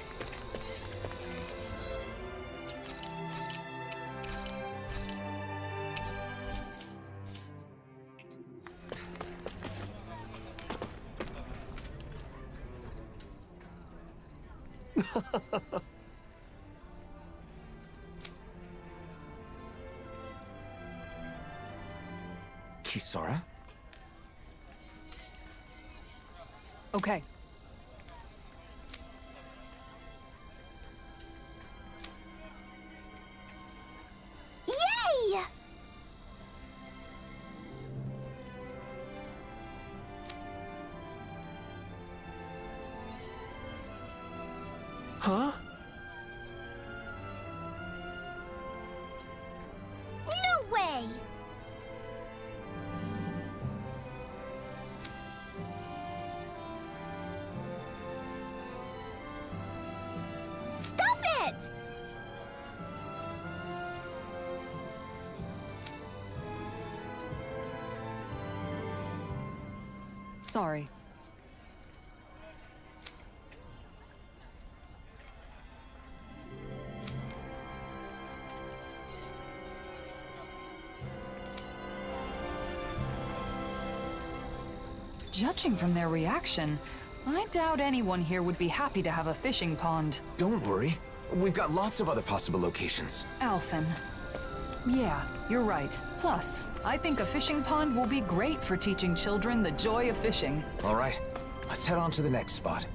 L: Kisara?
C: Okay.
O: Yay!
L: Huh?
O: No way! Stop it!
C: Sorry. Judging from their reaction, I doubt anyone here would be happy to have a fishing pond.
L: Don't worry. We've got lots of other possible locations.
C: Alphen. Yeah, you're right. Plus, I think a fishing pond will be great for teaching children the joy of fishing.
L: All right, let's head on to the next spot.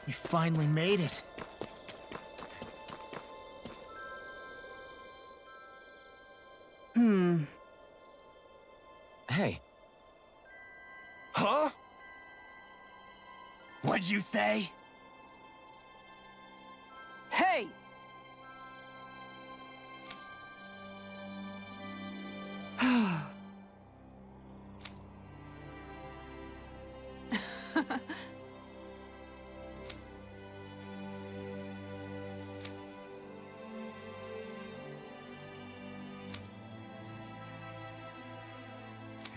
G: We finally made it.
L: Hey.
G: Huh? What'd you say?
I: Hey!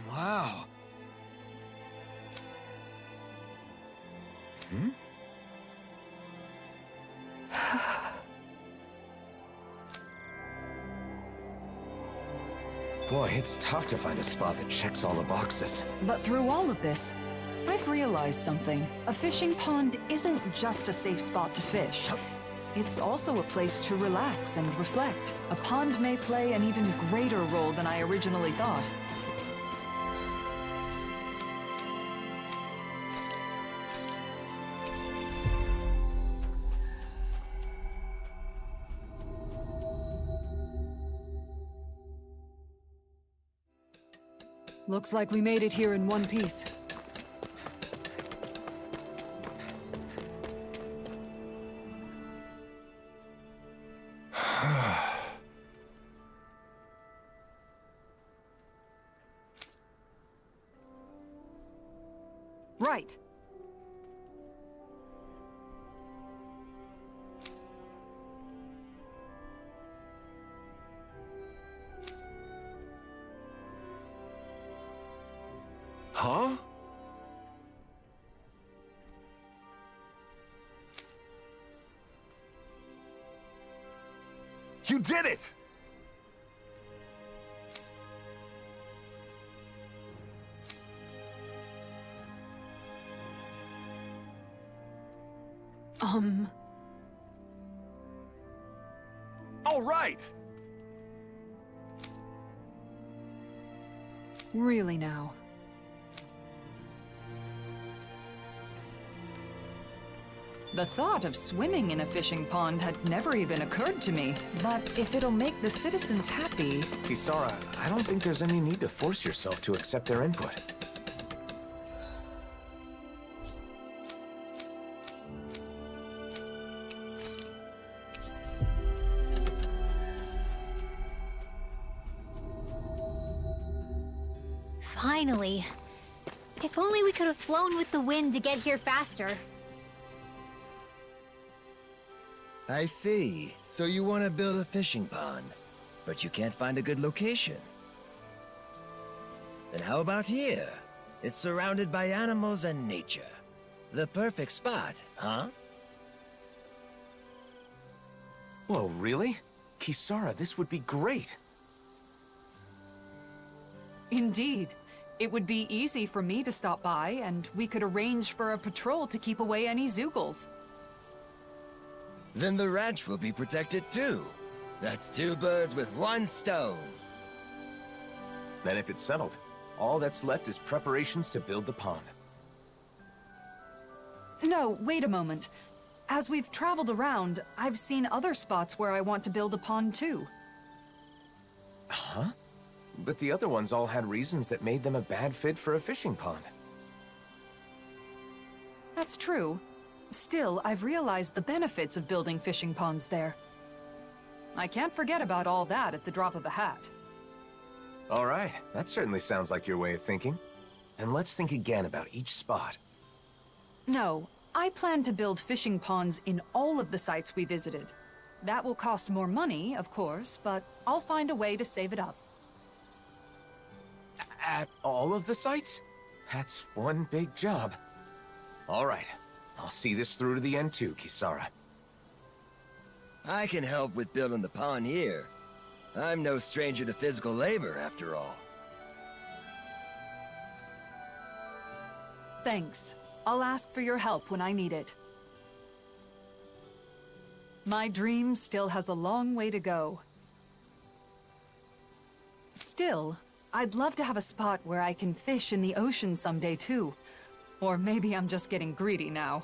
L: Wow. Hmm? Boy, it's tough to find a spot that checks all the boxes.
C: But through all of this, I've realized something. A fishing pond isn't just a safe spot to fish. It's also a place to relax and reflect. A pond may play an even greater role than I originally thought. Looks like we made it here in one piece. Right.
L: Huh? You did it! All right!
C: Really now. The thought of swimming in a fishing pond had never even occurred to me, but if it'll make the citizens happy...
L: Kisara, I don't think there's any need to force yourself to accept their input.
H: Finally. If only we could have flown with the wind to get here faster.
J: I see. So you want to build a fishing pond, but you can't find a good location. Then how about here? It's surrounded by animals and nature. The perfect spot, huh?
L: Whoa, really? Kisara, this would be great.
C: Indeed. It would be easy for me to stop by, and we could arrange for a patrol to keep away any Zoogles.
J: Then the ranch will be protected too. That's two birds with one stone.
L: Then if it's settled, all that's left is preparations to build the pond.
C: No, wait a moment. As we've traveled around, I've seen other spots where I want to build a pond too.
L: Huh? But the other ones all had reasons that made them a bad fit for a fishing pond.
C: That's true. Still, I've realized the benefits of building fishing ponds there. I can't forget about all that at the drop of a hat.
L: All right, that certainly sounds like your way of thinking. And let's think again about each spot.
C: No, I plan to build fishing ponds in all of the sites we visited. That will cost more money, of course, but I'll find a way to save it up.
L: At all of the sites? That's one big job. All right, I'll see this through to the end too, Kisara.
J: I can help with building the pond here. I'm no stranger to physical labor, after all.
C: Thanks. I'll ask for your help when I need it. My dream still has a long way to go. Still, I'd love to have a spot where I can fish in the ocean someday too. Or maybe I'm just getting greedy now.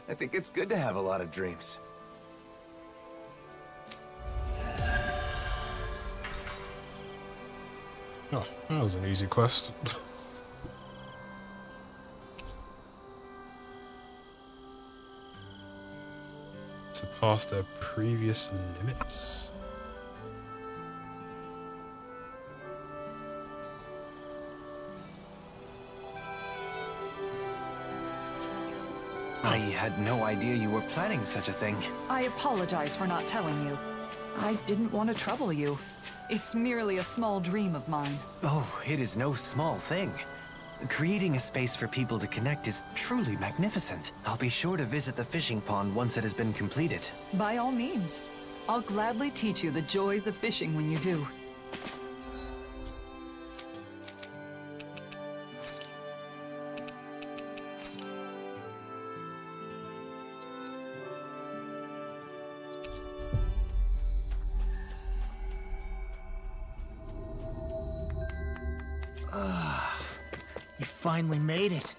L: I think it's good to have a lot of dreams.
D: Oh, that was an easy quest. Surpass their previous limits.
N: I had no idea you were planning such a thing.
C: I apologize for not telling you. I didn't want to trouble you. It's merely a small dream of mine.
N: Oh, it is no small thing. Creating a space for people to connect is truly magnificent. I'll be sure to visit the fishing pond once it has been completed.
C: By all means. I'll gladly teach you the joys of fishing when you do.
G: You finally made it.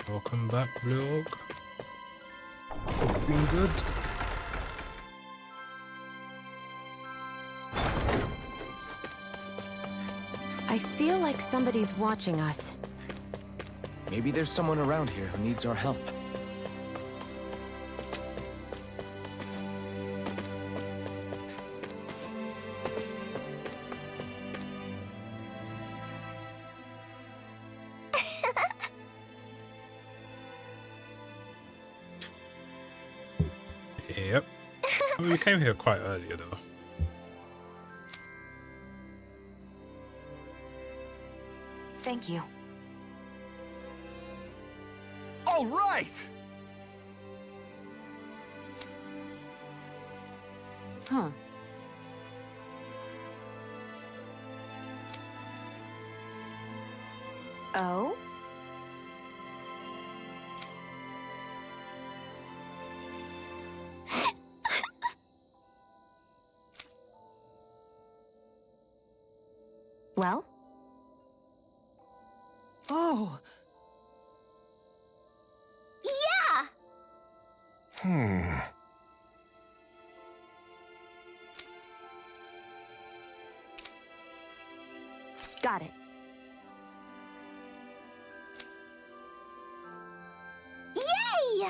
D: Welcome back, Blue Oak.
T: It's been good.
E: I feel like somebody's watching us.
L: Maybe there's someone around here who needs our help.
D: Yep. We came here quite earlier though.
E: Thank you.
J: All right!
C: Huh.
E: Oh?
I: Oh.
H: Yeah!
E: Got it.
H: Yay!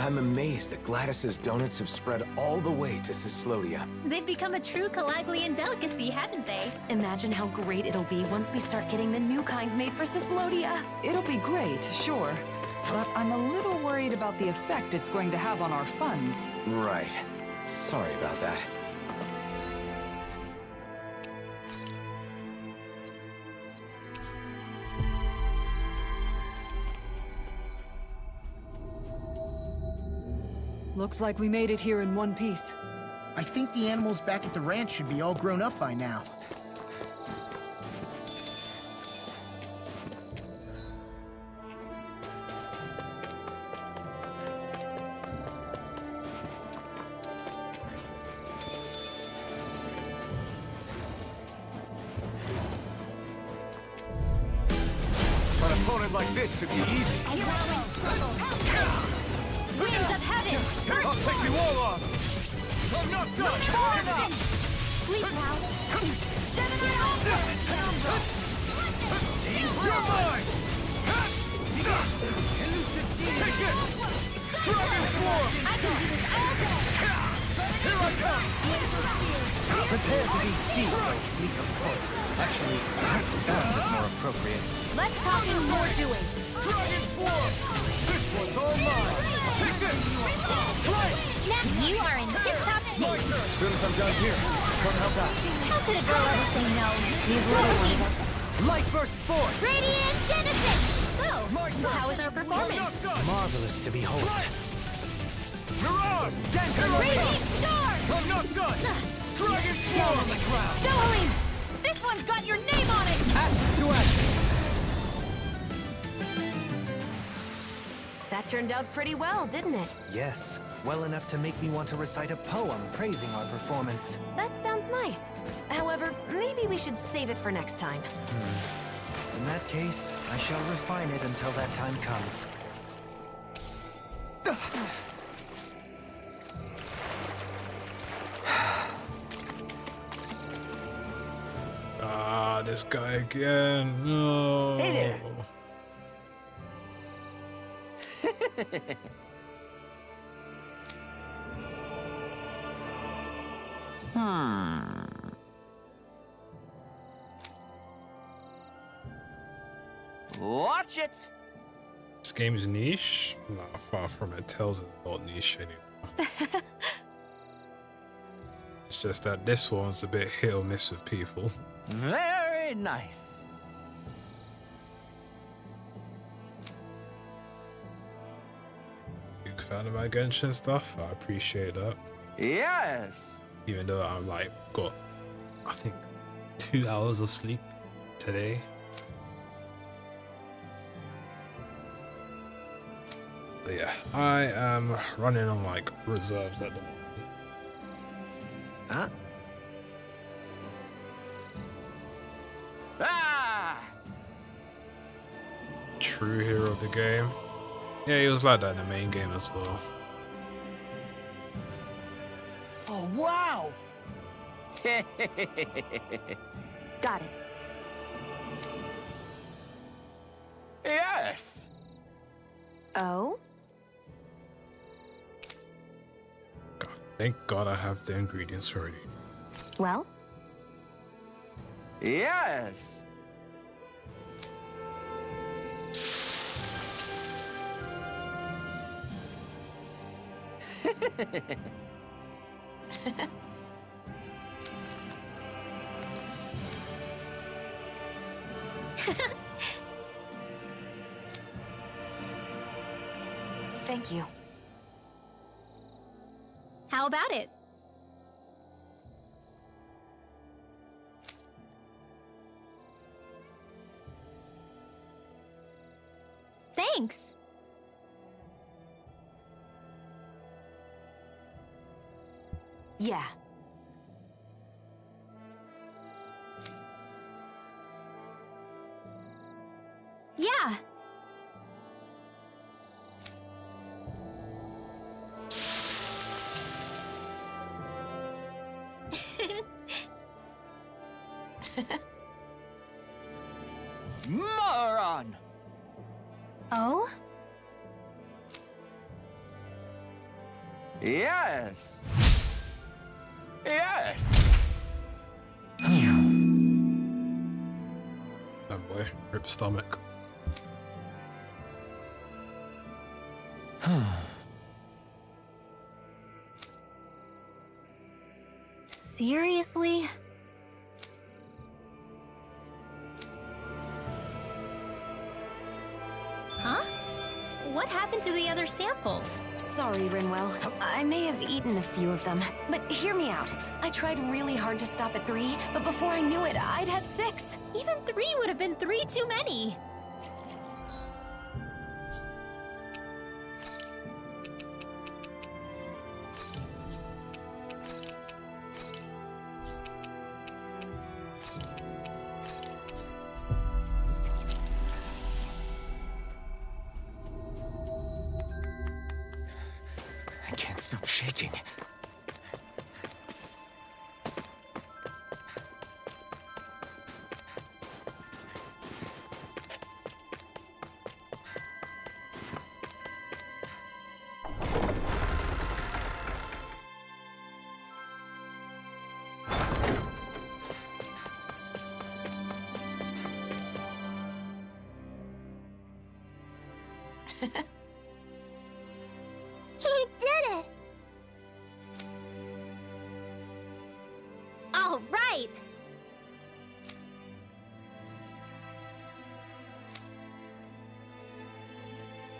L: I'm amazed that Gladys's donuts have spread all the way to Cislodia.
H: They've become a true Calaglian delicacy, haven't they?
E: Imagine how great it'll be once we start getting the new kind made for Cislodia.
C: It'll be great, sure. But I'm a little worried about the effect it's going to have on our funds.
L: Right. Sorry about that.
I: Looks like we made it here in one piece.
G: I think the animals back at the ranch should be all grown up by now.
J: An opponent like this should be easy.
H: Winds of heaven!
J: I'll take you all on! I'm not done!
H: Sleep now!
J: You're mine! Take it! Dragon Form!
H: I can do this all day!
J: Here I come!
K: Prepare to be sealed, O fleet of foot. Actually, that is more appropriate.
H: Less talking, more doing.
J: Dragon Form! This one's all mine! Take this! Strike!
H: You are in tip-top shape.
J: As soon as I'm done here, come help out.
H: How could a girl ever say no? These little ones.
K: Light burst forth!
H: Radiant Genesis! So, how is our performance?
M: Marvelous to behold.
J: Mirage!
H: Radiant Star!
J: I'm not done! Dragon Form on the ground!
H: Dohalim! This one's got your name on it!
K: Ashes to ashes!
E: That turned out pretty well, didn't it?
N: Yes, well enough to make me want to recite a poem praising our performance.
E: That sounds nice. However, maybe we should save it for next time.
N: In that case, I shall refine it until that time comes.
D: Ah, this guy again. No.
K: Hey there.
J: Watch it!
D: This game's niche? Nah, far from it. Tells it's not niche anymore. It's just that this one's a bit hit or miss with people.
J: Very nice.
D: Big fan of my Genshin stuff. I appreciate that.
J: Yes.
D: Even though I'm like got, I think, 2 hours of sleep today. But yeah, I am running on like reserves at the moment.
J: Huh? Ah!
D: True hero of the game. Yeah, he was like that in the main game as well.
G: Oh, wow!
E: Got it.
J: Yes!
E: Oh?
D: Thank God I have the ingredients already.
E: Well?
J: Yes!
E: Thank you.
H: How about it?
E: Yeah.
H: Yeah.
J: Moron!
H: Oh?
J: Yes! Yes!
D: Oh boy, rip stomach.
H: Seriously? Huh? What happened to the other samples?
E: Sorry, Rinwell. I may have eaten a few of them. But hear me out. I tried really hard to stop at 3, but before I knew it, I'd had 6.
H: Even 3 would have been 3 too many.
L: I can't stop shaking.
H: He did it! All right!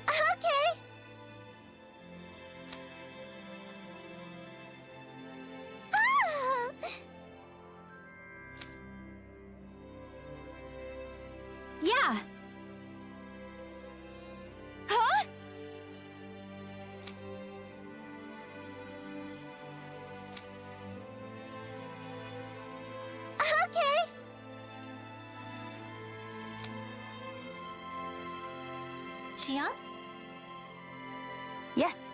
H: Okay! Ah! Yeah! Huh? Okay. Xion?
E: Yes.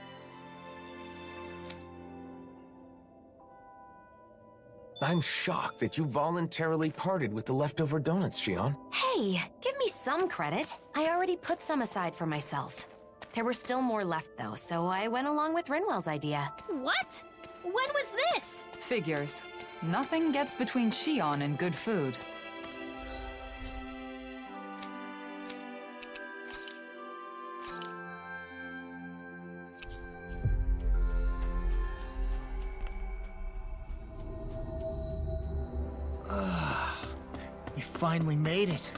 L: I'm shocked that you voluntarily parted with the leftover donuts, Xion.
E: Hey, give me some credit. I already put some aside for myself. There were still more left, though, so I went along with Rinwell's idea.
H: What? When was this?
C: Figures. Nothing gets between Xion and good food.
G: We finally made it.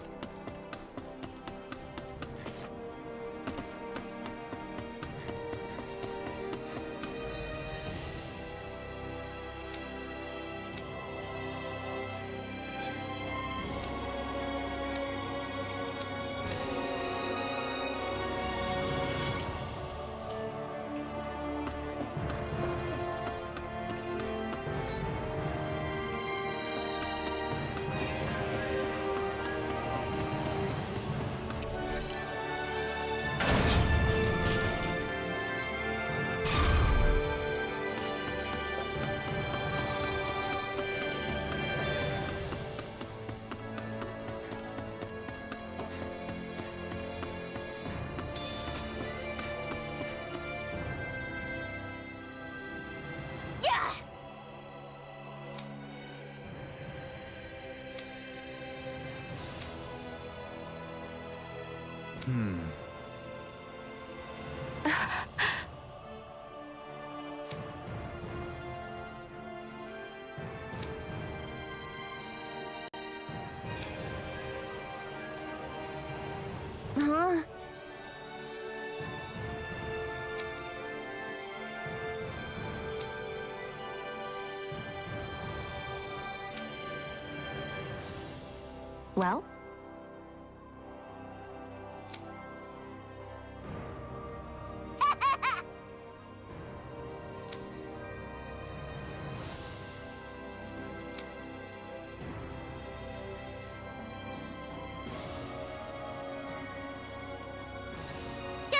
O: Huh?
E: Well?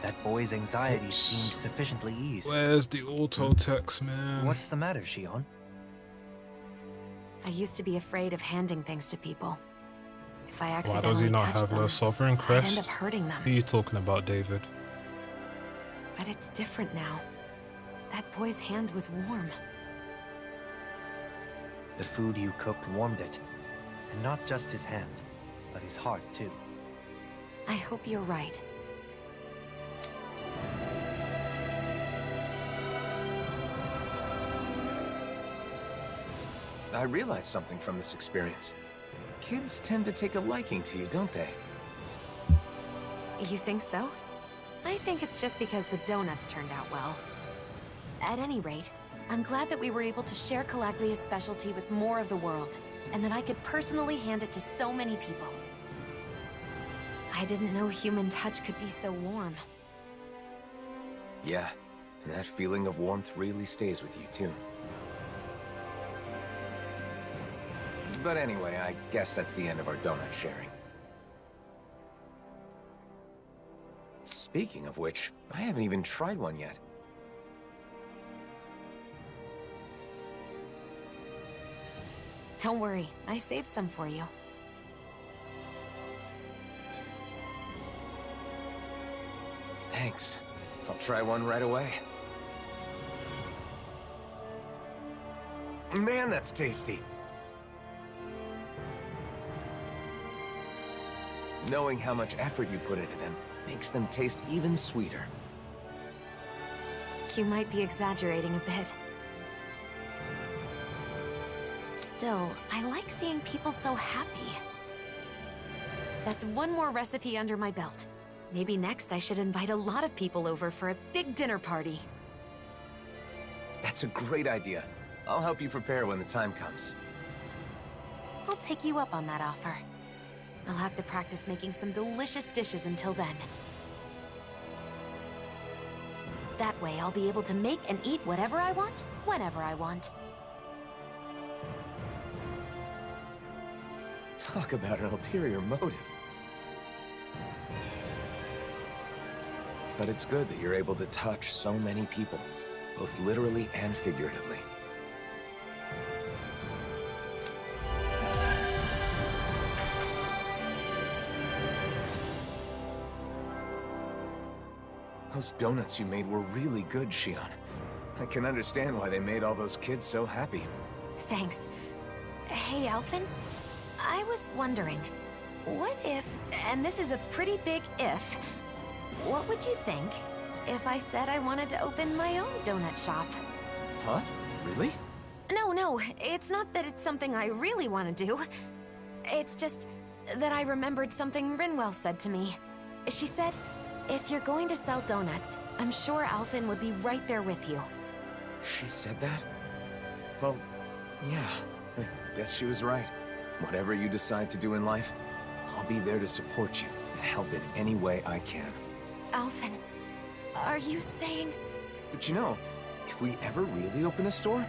N: That boy's anxiety seemed sufficiently eased.
D: Where's the auto text, man?
N: What's the matter, Shion?
E: I used to be afraid of handing things to people. If I
D: Why
E: accidentally
D: does he not
E: touched
D: have
E: them,
D: a sovereign
E: I'd
D: crest?
E: end up hurting them.
D: Who are you talking about, David?
E: But it's different now. That boy's hand was warm.
N: The food you cooked warmed it. And not just his hand, but his heart, too.
E: I hope you're right.
L: I realized something from this experience. Kids tend to take a liking to you, don't they?
E: You think so? I think it's just because the donuts turned out well. At any rate, I'm glad that we were able to share Calaglia's specialty with more of the world, and that I could personally hand it to so many people. I didn't know human touch could be so warm.
L: Yeah, and that feeling of warmth really stays with you, too. But anyway, I guess that's the end of our donut sharing. Speaking of which, I haven't even tried one yet.
E: Don't worry, I saved some for you.
L: Thanks. I'll try one right away. Man, that's tasty. Knowing how much effort you put into them makes them taste even sweeter.
E: You might be exaggerating a bit. Still, I like seeing people so happy. That's one more recipe under my belt. Maybe next I should invite a lot of people over for a big dinner party.
L: That's a great idea. I'll help you prepare when the time comes.
E: I'll take you up on that offer. I'll have to practice making some delicious dishes until then. That way I'll be able to make and eat whatever I want, whenever I want.
L: Talk about an ulterior motive. But it's good that you're able to touch so many people, both literally and figuratively. Those donuts you made were really good, Shion. I can understand why they made all those kids so happy.
E: Thanks. Hey, Alphen? I was wondering, what if, and this is a pretty big if, what would you think if I said I wanted to open my own donut shop?
L: Huh? Really?
E: No, it's not that it's something I really want to do. It's just that I remembered something Rinwell said to me. She said, if you're going to sell donuts, I'm sure Alphen would be right there with you.
L: She said that? Well, yeah, I guess she was right. Whatever you decide to do in life, I'll be there to support you and help in any way I can.
E: Alphen, are you saying...
L: But you know, if we ever really open a store,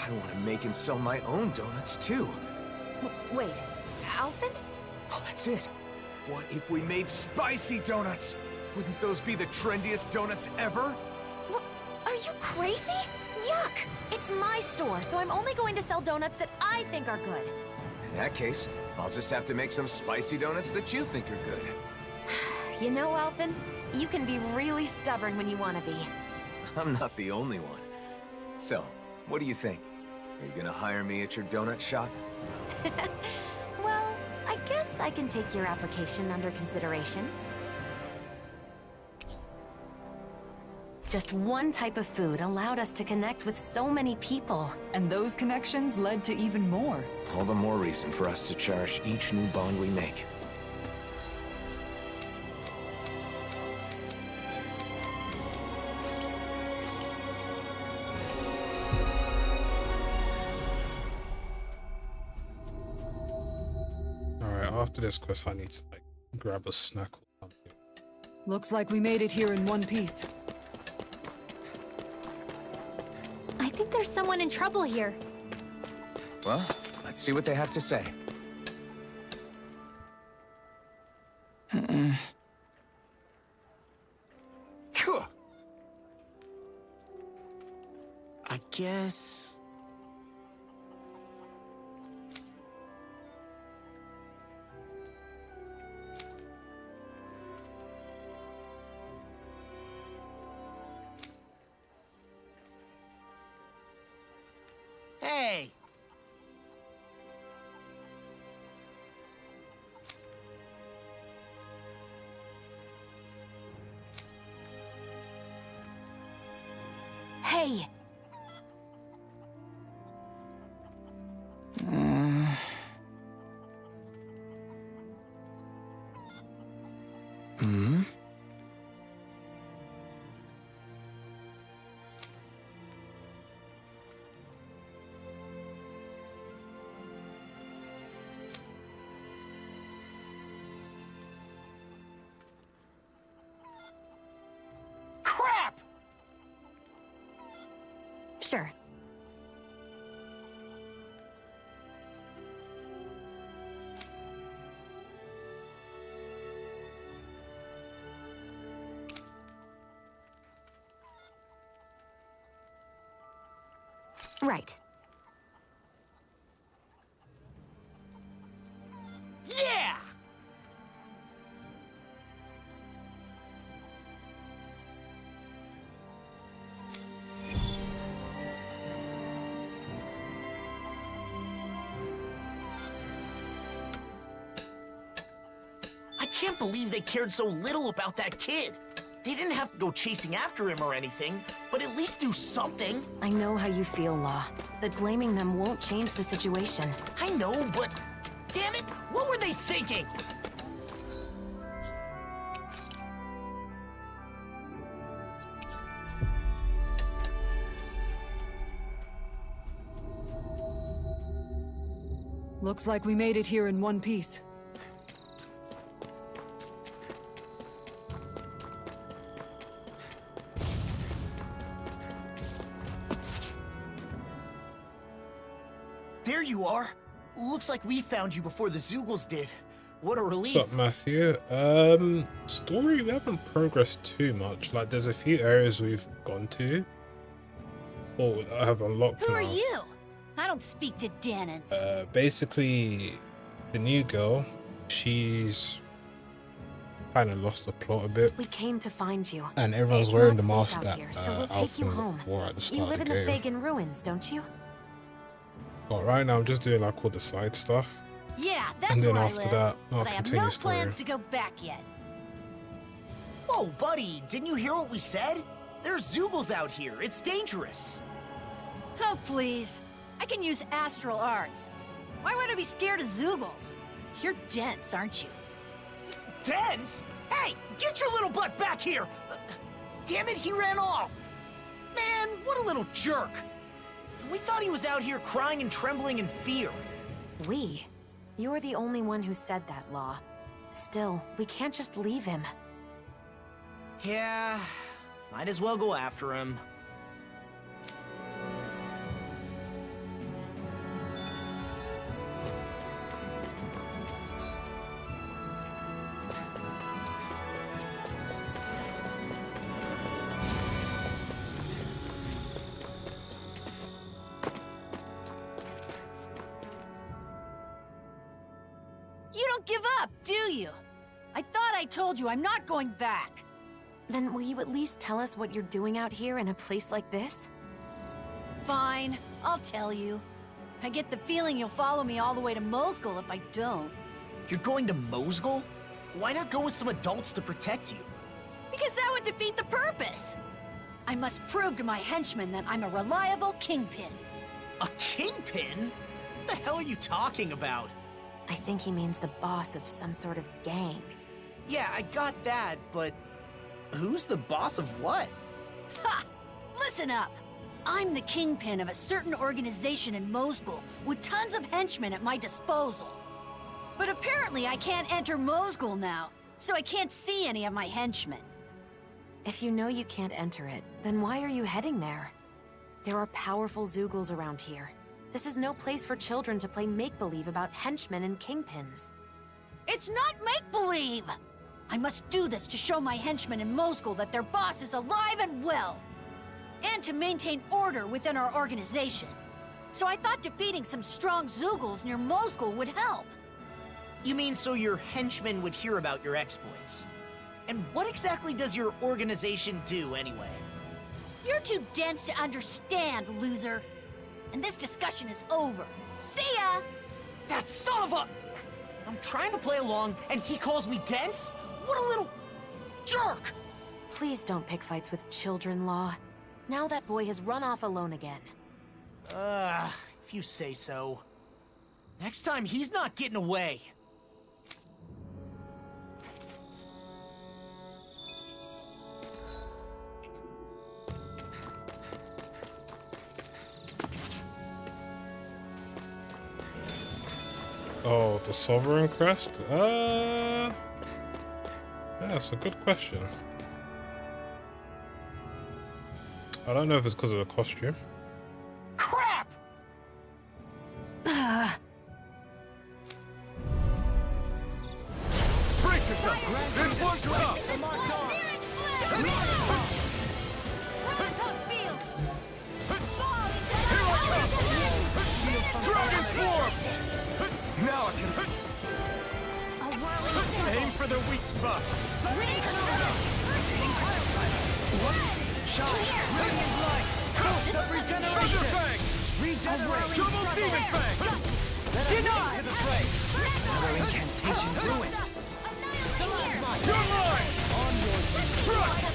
L: I want to make and sell my own donuts too.
E: Wait, Alphen?
L: Oh, that's it. What if we made spicy donuts? Wouldn't those be the trendiest donuts ever?
E: Are you crazy? Yuck! It's my store, so I'm only going to sell donuts that I think are good.
L: In that case, I'll just have to make some spicy donuts that you think are good.
E: You know, Alphen, you can be really stubborn when you want to be.
L: I'm not the only one. So, what do you think? Are you gonna hire me at your donut shop?
E: Well, I guess I can take your application under consideration. Just one type of food allowed us to connect with so many people.
C: And those connections led to even more.
L: All the more reason for us to cherish each new bond we make.
D: Alright, after this quest I need to like grab a snack or something.
C: Looks like we made it here in one piece.
H: I think there's someone in trouble here.
L: Well, let's see what they have to say.
G: I guess... Hey!
R: Hey!
N: Hmm?
G: Crap!
R: Sure. Right.
G: Yeah! I can't believe they cared so little about that kid. They didn't have to go chasing after him or anything, but at least do something.
E: I know how you feel, Law, but blaming them won't change the situation.
G: I know, but damn it, what were they thinking?
I: Looks like we made it here in one piece.
G: There you are. Looks like we found you before the Zoogles did. What a relief.
D: What's up, Matthew? Story, we haven't progressed too much. Like, there's a few areas we've gone to. Or I have unlocked
P: Who
D: now.
P: are you? I don't speak to Danans.
D: Basically, the new girl, she's kind of lost the plot a bit.
E: We came to find you.
D: And everyone's
E: It's
D: wearing
E: not
D: the
E: safe
D: mask
E: out
D: that
E: here, so we'll take you
D: Alphen
E: home.
D: wore at the start
E: You
D: of
E: live in
D: the
E: the
D: game.
E: Fagin ruins, don't you?
D: But right now I'm just doing like all the side stuff.
P: Yeah, that's
D: And then
P: where
D: after
P: I live.
D: that, I'll
P: but I have
D: continue
P: no
D: story.
P: plans to go back yet.
G: Whoa, buddy, didn't you hear what we said? There's Zoogles out here. It's dangerous.
P: Oh, please. I can use astral arts. Why would I be scared of Zoogles? You're dense, aren't you?
G: Dense? Hey, get your little butt back here! Damn it, he ran off! Man, what a little jerk! We thought he was out here crying and trembling in fear.
E: We? You're the only one who said that, Law. Still, we can't just leave him.
G: Yeah, might as well go after him.
P: You don't give up, do you? I thought I told you I'm not going back.
E: Then will you at least tell us what you're doing out here in a place like this?
P: Fine, I'll tell you. I get the feeling you'll follow me all the way to Mosgul if I don't.
G: You're going to Mosgul? Why not go with some adults to protect you?
P: Because that would defeat the purpose. I must prove to my henchmen that I'm a reliable kingpin.
G: A kingpin? What the hell are you talking about?
E: I think he means the boss of some sort of gang.
G: Yeah, I got that, but who's the boss of what?
P: Ha! Listen up! I'm the kingpin of a certain organization in Mosgul with tons of henchmen at my disposal. But apparently I can't enter Mosgul now, so I can't see any of my henchmen.
E: If you know you can't enter it, then why are you heading there? There are powerful Zoogles around here. This is no place for children to play make-believe about henchmen and kingpins.
P: It's not make-believe! I must do this to show my henchmen in Mosgul that their boss is alive and well. and to maintain order within our organization. So I thought defeating some strong Zoogles near Mosgul would help.
G: You mean so your henchmen would hear about your exploits? And what exactly does your organization do, anyway?
P: You're too dense to understand, loser. And this discussion is over. See ya!
G: That son of a... I'm trying to play along, and he calls me dense? What a little... jerk!
E: Please don't pick fights with children, Law. Now that boy has run off alone again.
G: If you say so. Next time, he's not getting away.
D: Oh, the Sovereign Crest? Yeah, that's a good question. I don't know if it's because of the costume.
G: Crap!
J: Brace yourself! This one's tough! Dragon Swarm! Now I can... Aim for the weak spot! Shine! Radiant light! Coast of regeneration! Regenerate! Double demon fang! Deny! To the fray! Another incantation ruined! You're mine! On your strike!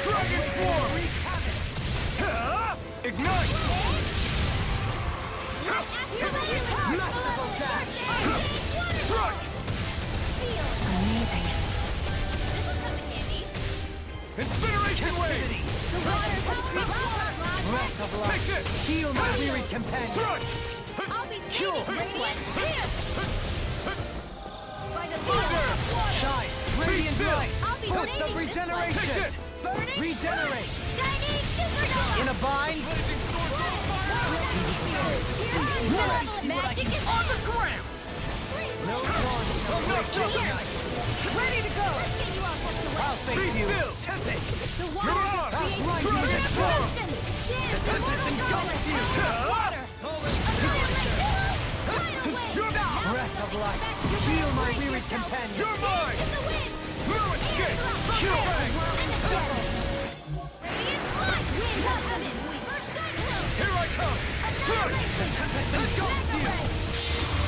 J: Dragon Swarm! Ignite! Masterful dash! Strike!
E: Amazing.
J: Incineration wave!
K: Breath of life! Heal my weary companion!
J: Strike!
K: Cure!
J: Thunder!
K: Shine! Radiant light! Force of regeneration!
J: Burning
K: Regenerate! In a bind!
J: Blazing swords on fire!
P: Magic is on the ground!
K: No launch!
P: Ready to go!
K: I'll face you! Tempest!
P: The
J: You're
P: water
J: on!
K: Outrun you in storm! The tempest engulfs you! Breath of life! Heal my weary companion!
J: You're mine! No escape! Kill! Here I come! Strike!
K: The tempest engulfs you!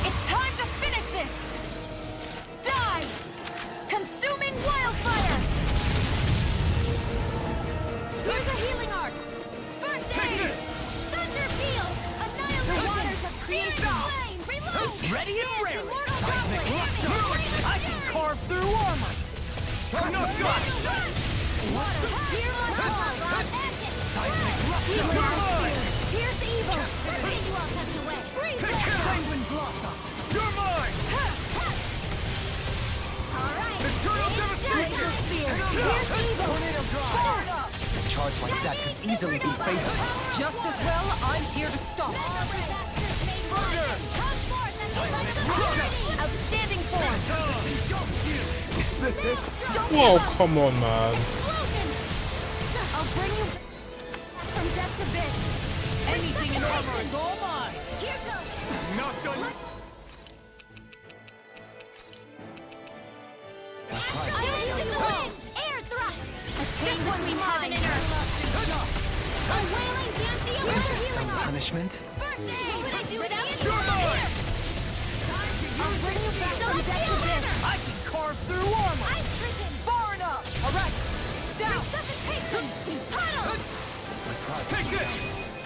I: It's time to finish this! Die! Consuming wildfire!
P: Here's a healing arc! First aid! Thunder field! Annihilate! The waters of creation! Flame! Reload!
G: Ready and rare!
K: Seismic rupture! I can carve through armor!
J: I'm not done!
P: Water! Hear my call!
K: Seismic rupture!
J: You're mine!
P: Here's evil! Continue on the way! Freeze!
K: Penguin blossom!
J: You're mine!
P: Alright!
J: Eternal devastation!
P: Here's evil!
K: Tornado drive! A charge like that could easily be fatal.
I: Just as well, I'm here to stop.
P: Outstanding form!
J: Is this it?
D: Whoa, come on, man.
P: I'll bring you from death to bit.
G: Anything in armor is all mine!
P: Here goes!
J: Not done!
P: Air thrust! A chain between heaven and earth. A wailing dance.
K: This is some punishment.
P: First aid! What would I do without you? I'll bring you back from death to bit.
K: I can carve through armor!
P: Ice prison!
K: Far enough!
I: Alright, down!
P: Resuscitation! Puddle!
J: Take this!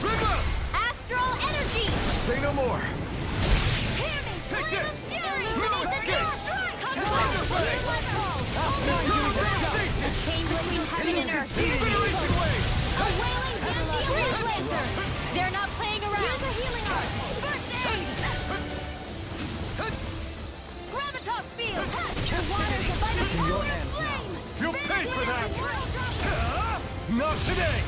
J: River!
P: Astral energy!
J: Say no more!
P: Hear me!
J: Take
P: Flame
J: this!
P: of fury!
J: No escape!
P: Come
J: Thunder
P: on!
J: flame!
P: Here's my call!
J: Devastation!
P: Chain between heaven and earth.
J: Incineration wave!
P: A wailing dance. Laser! They're not playing around. Here's a healing arc. First aid! Gravitas field! The waters of
K: It's in your
P: unholy
K: hands now.
P: flame!
J: You'll pay for that! Not today!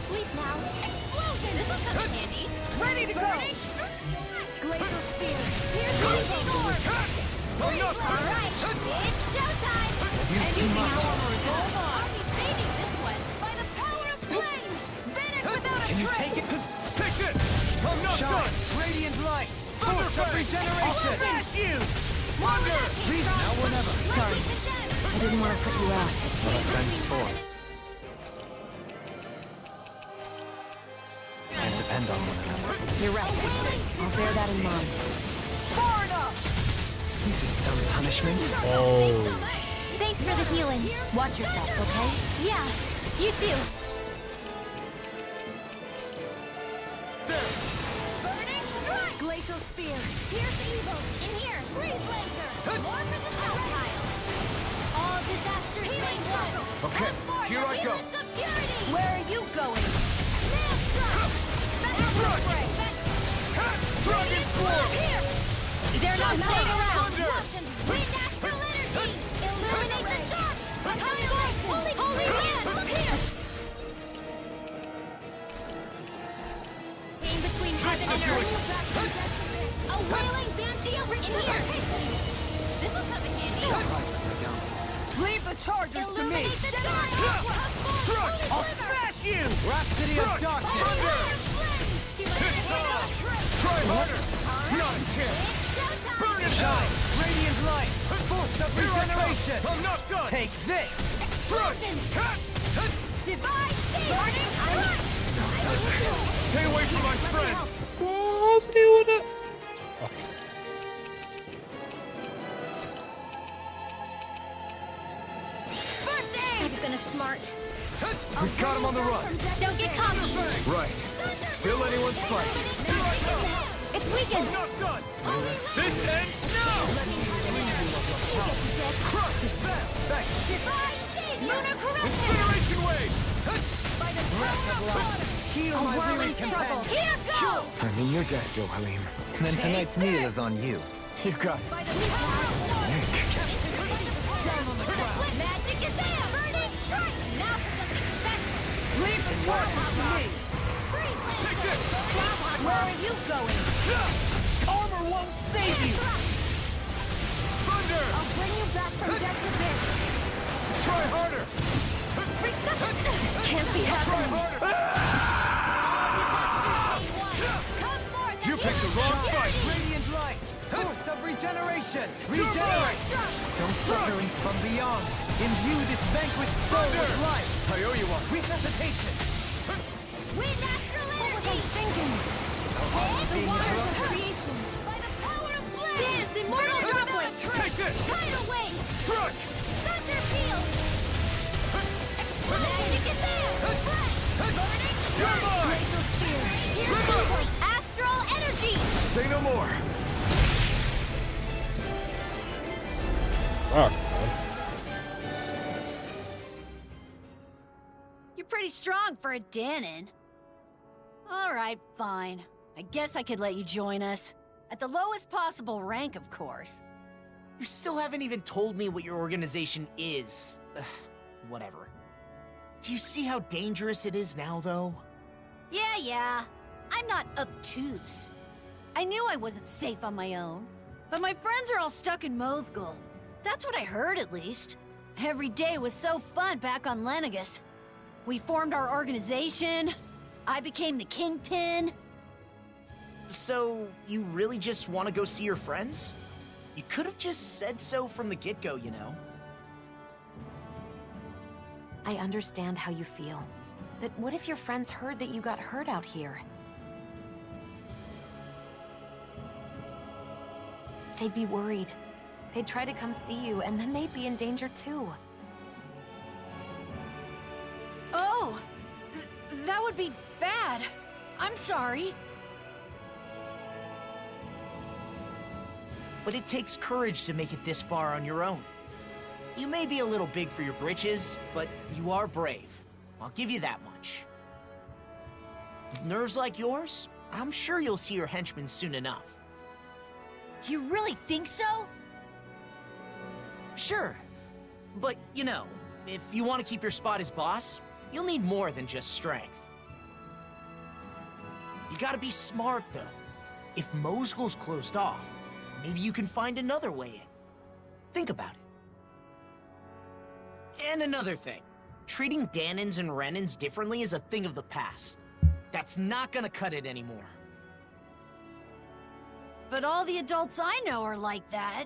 P: Sleep now. Explosion! This will come in handy.
I: Ready to go!
P: Glacial spear. Here's the orb.
J: I'm not
P: All right, it's showtime.
K: You Force of regeneration! Smash you! Wonder! Now or never.
E: Sorry. I didn't want to put you out.
M: What are friends for? And depend on one another.
E: You're right. I'll bear that in mind.
M: This is some punishment.
D: Oh.
H: Thanks for the healing.
E: Watch yourself, okay?
H: Yeah, you too.
O: Glacial spear.
H: Pierce evil. In here. Freeze laser. More for the south tile. All disasters made one.
T: Okay, here I go.
P: Where are you going?
T: Dragon Force!
H: They're not staying around. Wind astral energy. Illuminate the dark. Annihilation. Holy man. Pierce. In between heaven and earth. A wailing banshee over in here. This'll come in handy.
I: Leave the chargers to me!
H: Illuminate the dark.
K: I'll smash you! Rhapsody of darkness!
T: Try harder! Not a chance! Burn it
K: Shine! Radiant light! Force of regeneration!
T: I'm not done!
K: Take this!
H: Explosion! Divine burning!
T: Stay away from my friends!
D: How's he with it?
H: First aid! I've been a smart.
T: We got him on the run!
H: Don't get caught!
T: Right. Still anyone's fight.
H: It's weakened!
T: Not done! This ends now! Crush that! Thanks!
H: Divine lunar corruption!
T: Incineration wave!
H: By the power of blood!
K: Heal my weary companion!
H: Here goes!
L: I mean, you're dead, Joe Halim.
M: Then tonight's meal is on you.
L: You got it.
H: By the power of blood!
K: Down on the ground!
H: Magic is there! Burning strike! Now for something special!
I: Leave the chargers to me!
P: Where are you going?
K: Armor won't save you!
T: Thunder!
H: I'll bring you back from death to this!
T: Try harder!
H: Can't be
T: Try
H: happening!
T: harder! You picked the wrong fight!
K: Radiant light! Force of regeneration! Regenerate! Don't suffering from beyond! Imbue this vanquished soul with life!
T: I owe you one!
K: Resuscitation!
H: Wind astral energy! Thinking! The waters of creation! By the power of flame! Dance, immortal droplet!
T: Take this!
H: Tidal wave!
T: Strike!
H: Thunder field! Magic is there! Burning
T: You're mine!
H: glacial spear! Here's astral energy!
T: Say no more!
D: Fuck, man.
P: You're pretty strong for a Danon. All right, fine. I guess I could let you join us. At the lowest possible rank, of course.
G: You still haven't even told me what your organization is. Ugh, whatever. Do you see how dangerous it is now, though?
P: Yeah. I'm not obtuse. I knew I wasn't safe on my own. But my friends are all stuck in Mosgul. That's what I heard, at least. Every day was so fun back on Lenegus. We formed our organization. I became the Kingpin.
G: So, you really just want to go see your friends? You could have just said so from the get-go, you know?
E: I understand how you feel. But what if your friends heard that you got hurt out here? They'd be worried. They'd try to come see you, and then they'd be in danger too.
P: Oh! That would be bad. I'm sorry.
G: But it takes courage to make it this far on your own. You may be a little big for your britches, but you are brave. I'll give you that much. With nerves like yours, I'm sure you'll see your henchmen soon enough.
P: You really think so?
G: Sure. But, you know, if you want to keep your spot as boss, you'll need more than just strength. You gotta be smart, though. If Mosgul's closed off, maybe you can find another way in. Think about it. And another thing. Treating Danons and Renans differently is a thing of the past. That's not gonna cut it anymore.
P: But all the adults I know are like that.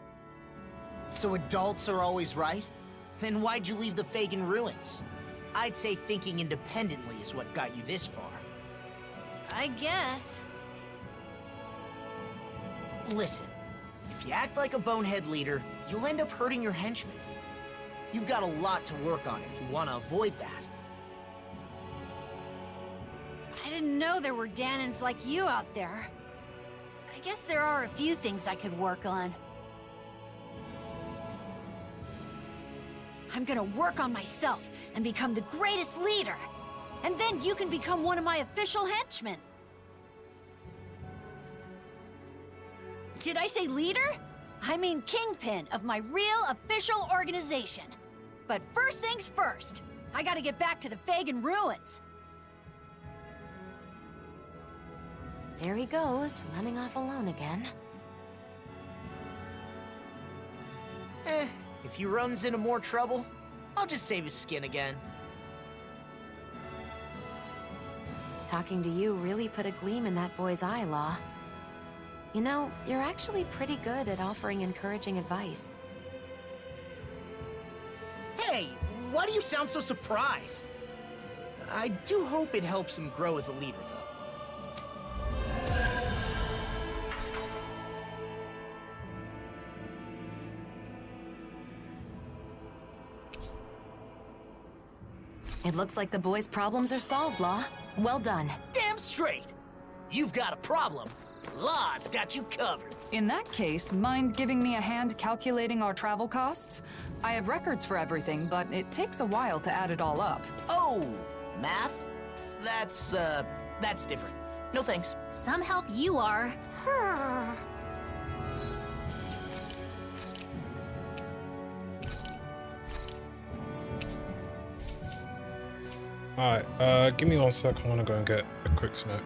G: So adults are always right? Then why'd you leave the Fagin ruins? I'd say thinking independently is what got you this far.
P: I guess.
G: Listen, if you act like a bonehead leader, you'll end up hurting your henchmen. You've got a lot to work on if you want to avoid that.
P: I didn't know there were Danans like you out there. I guess there are a few things I could work on. I'm gonna work on myself and become the greatest leader. And then you can become one of my official henchmen. Did I say leader? I mean kingpin of my real official organization. But first things first, I gotta get back to the Fagin ruins.
E: There he goes, running off alone again.
G: If he runs into more trouble, I'll just save his skin again.
E: Talking to you really put a gleam in that boy's eye, Law. You know, you're actually pretty good at offering encouraging advice.
G: Hey, why do you sound so surprised? I do hope it helps him grow as a leader, though.
E: It looks like the boy's problems are solved, Law. Well done.
G: Damn straight! You've got a problem. Law's got you covered.
C: In that case, mind giving me a hand calculating our travel costs? I have records for everything, but it takes a while to add it all up.
G: Oh, math? That's different. No thanks.
H: Some help you are.
D: Alright, give me 1 sec, I wanna go and get a quick snack.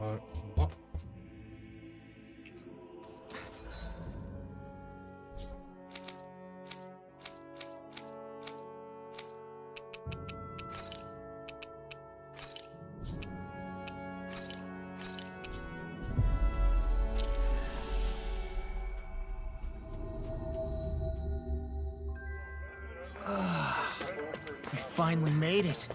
D: What?
G: We finally made it.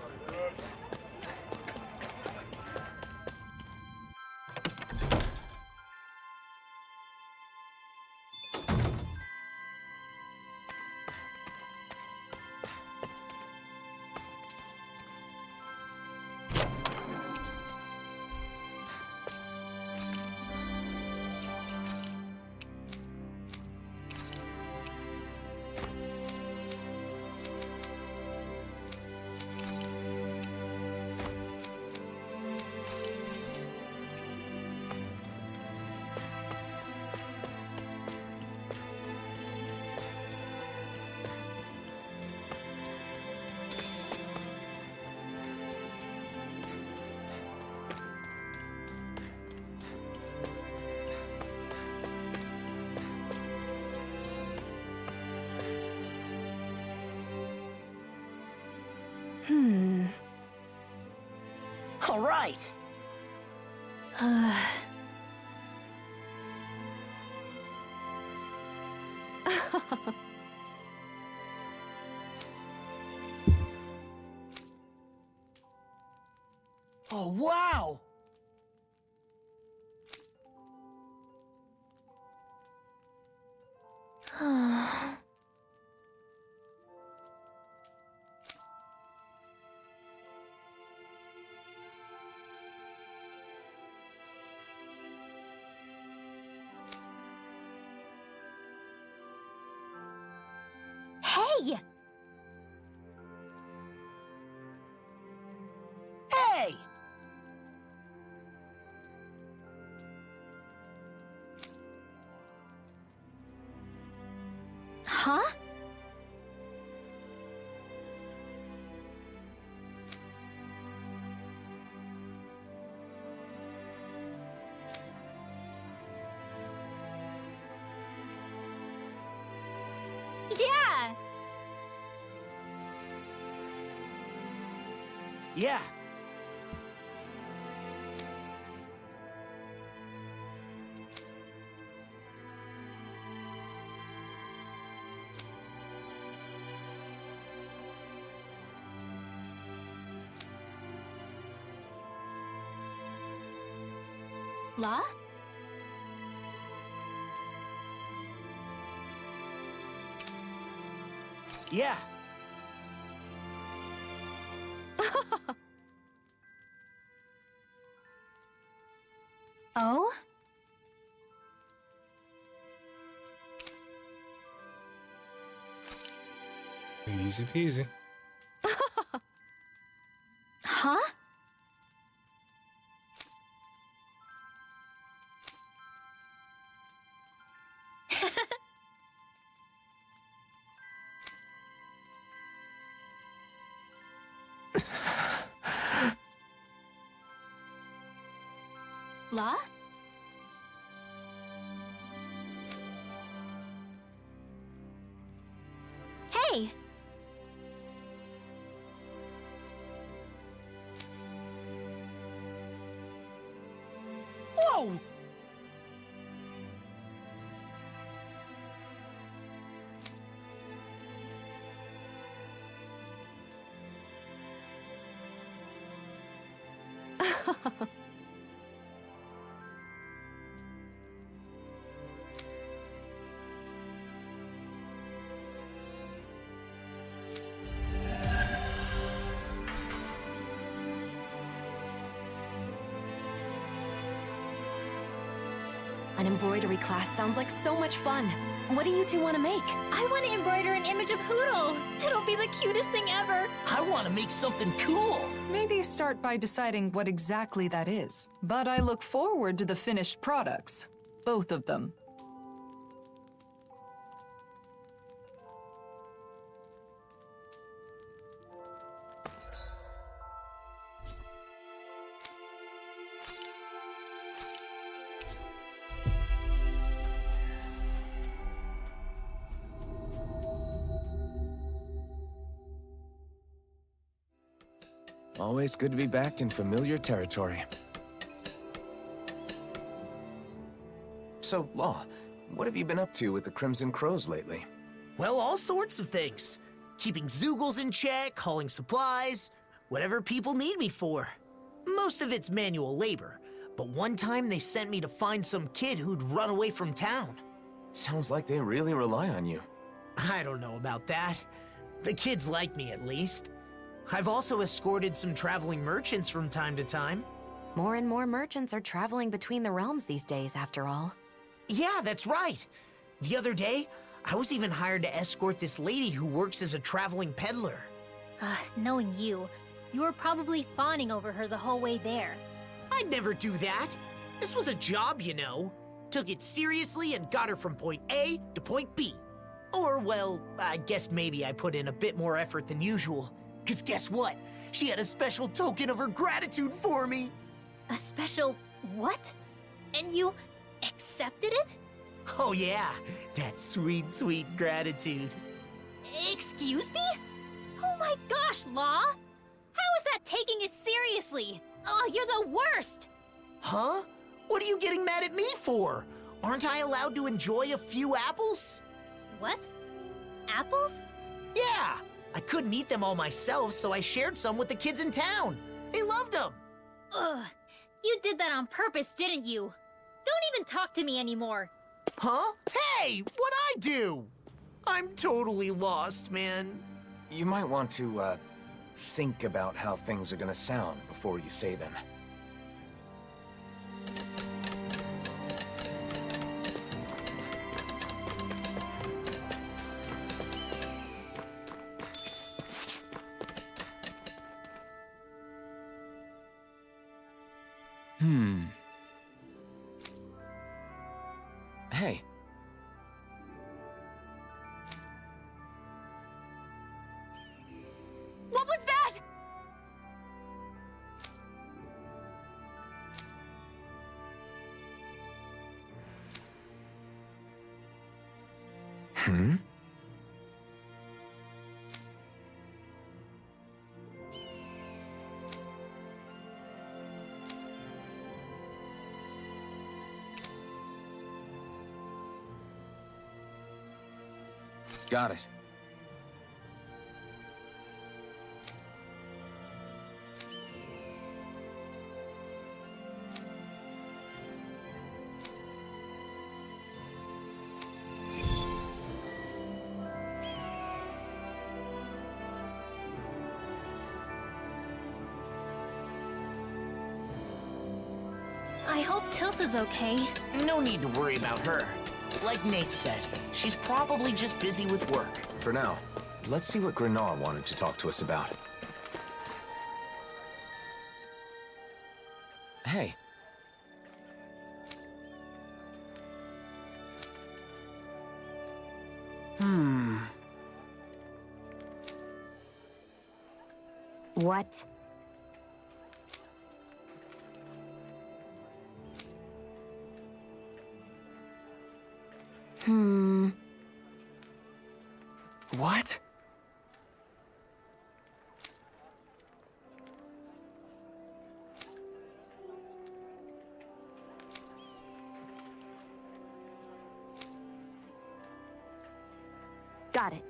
G: All right. Oh, wow!
O: Hey!
G: Hey!
O: Huh?
H: Yeah!
G: Yeah.
E: La?
G: Yeah.
E: Oh?
D: Easy peasy.
E: Huh? La?
H: Hey!
G: Whoa!
E: An embroidery class sounds like so much fun. What do you two want to make?
H: I want to embroider an image of Hootle. It'll be the cutest thing ever.
G: I want to make something cool.
C: Maybe start by deciding what exactly that is. But I look forward to the finished products. Both of them.
L: Always good to be back in familiar territory. So, Law, what have you been up to with the Crimson Crows lately?
G: Well, all sorts of things. Keeping Zoogles in check, hauling supplies, whatever people need me for. Most of it's manual labor, but one time they sent me to find some kid who'd run away from town.
L: Sounds like they really rely on you.
G: I don't know about that. The kids like me, at least. I've also escorted some traveling merchants from time to time.
E: More and more merchants are traveling between the realms these days, after all.
G: Yeah, that's right. The other day, I was even hired to escort this lady who works as a traveling peddler.
H: Knowing you, you were probably fawning over her the whole way there.
G: I'd never do that. This was a job, you know. Took it seriously and got her from point A to point B. Or, well, I guess maybe I put in a bit more effort than usual. 'Cause guess what? She had a special token of her gratitude for me.
H: A special what? And you accepted it?
G: Oh yeah, that sweet, sweet gratitude.
H: Excuse me? Oh my gosh, Law! How is that taking it seriously? Oh, you're the worst!
G: Huh? What are you getting mad at me for? Aren't I allowed to enjoy a few apples?
H: What? Apples?
G: Yeah! I couldn't eat them all myself, so I shared some with the kids in town. They loved them.
H: Ugh. You did that on purpose, didn't you? Don't even talk to me anymore.
G: Huh? Hey, what'd I do? I'm totally lost, man.
L: You might want to, think about how things are gonna sound before you say them. Hey.
H: What was that?
L: Hmm? Got it.
H: I hope Tilsa's okay.
G: No need to worry about her. Like Nath said, she's probably just busy with work.
L: For now, let's see what Grenar wanted to talk to us about. Hey.
E: What?
L: What?
E: Got it.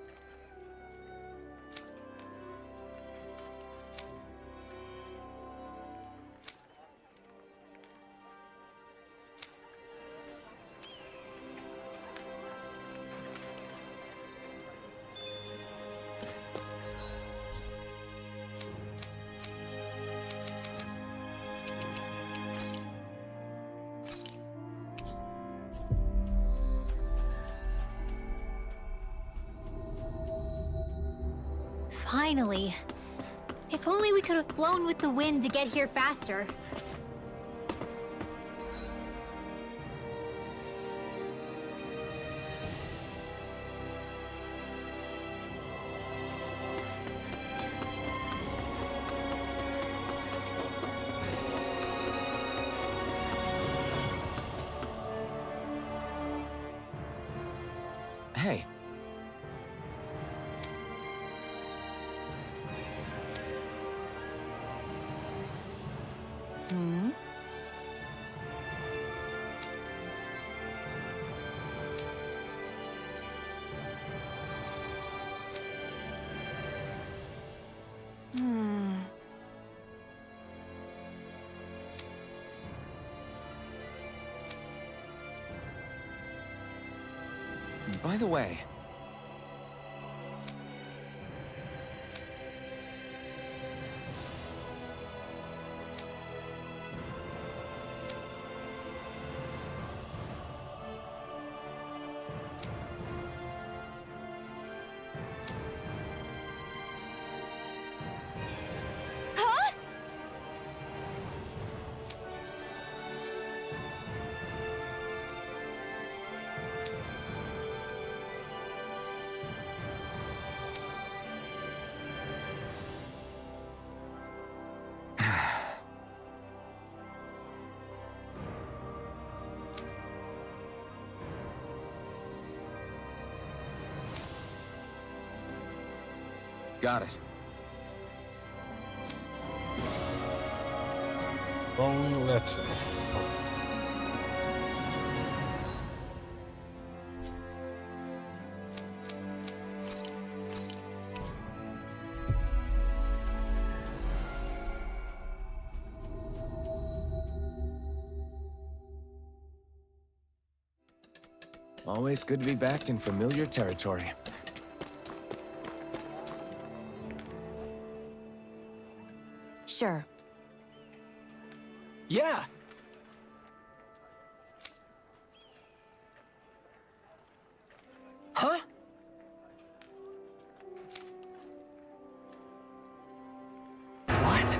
H: Finally. If only we could have flown with the wind to get here faster.
L: Hey.
E: Hmm? Hmm.
L: By the way...
O: Huh?
L: Got it.
D: Wrong letter.
L: Always good to be back in familiar territory.
E: Sure.
F: Yeah! Huh? What?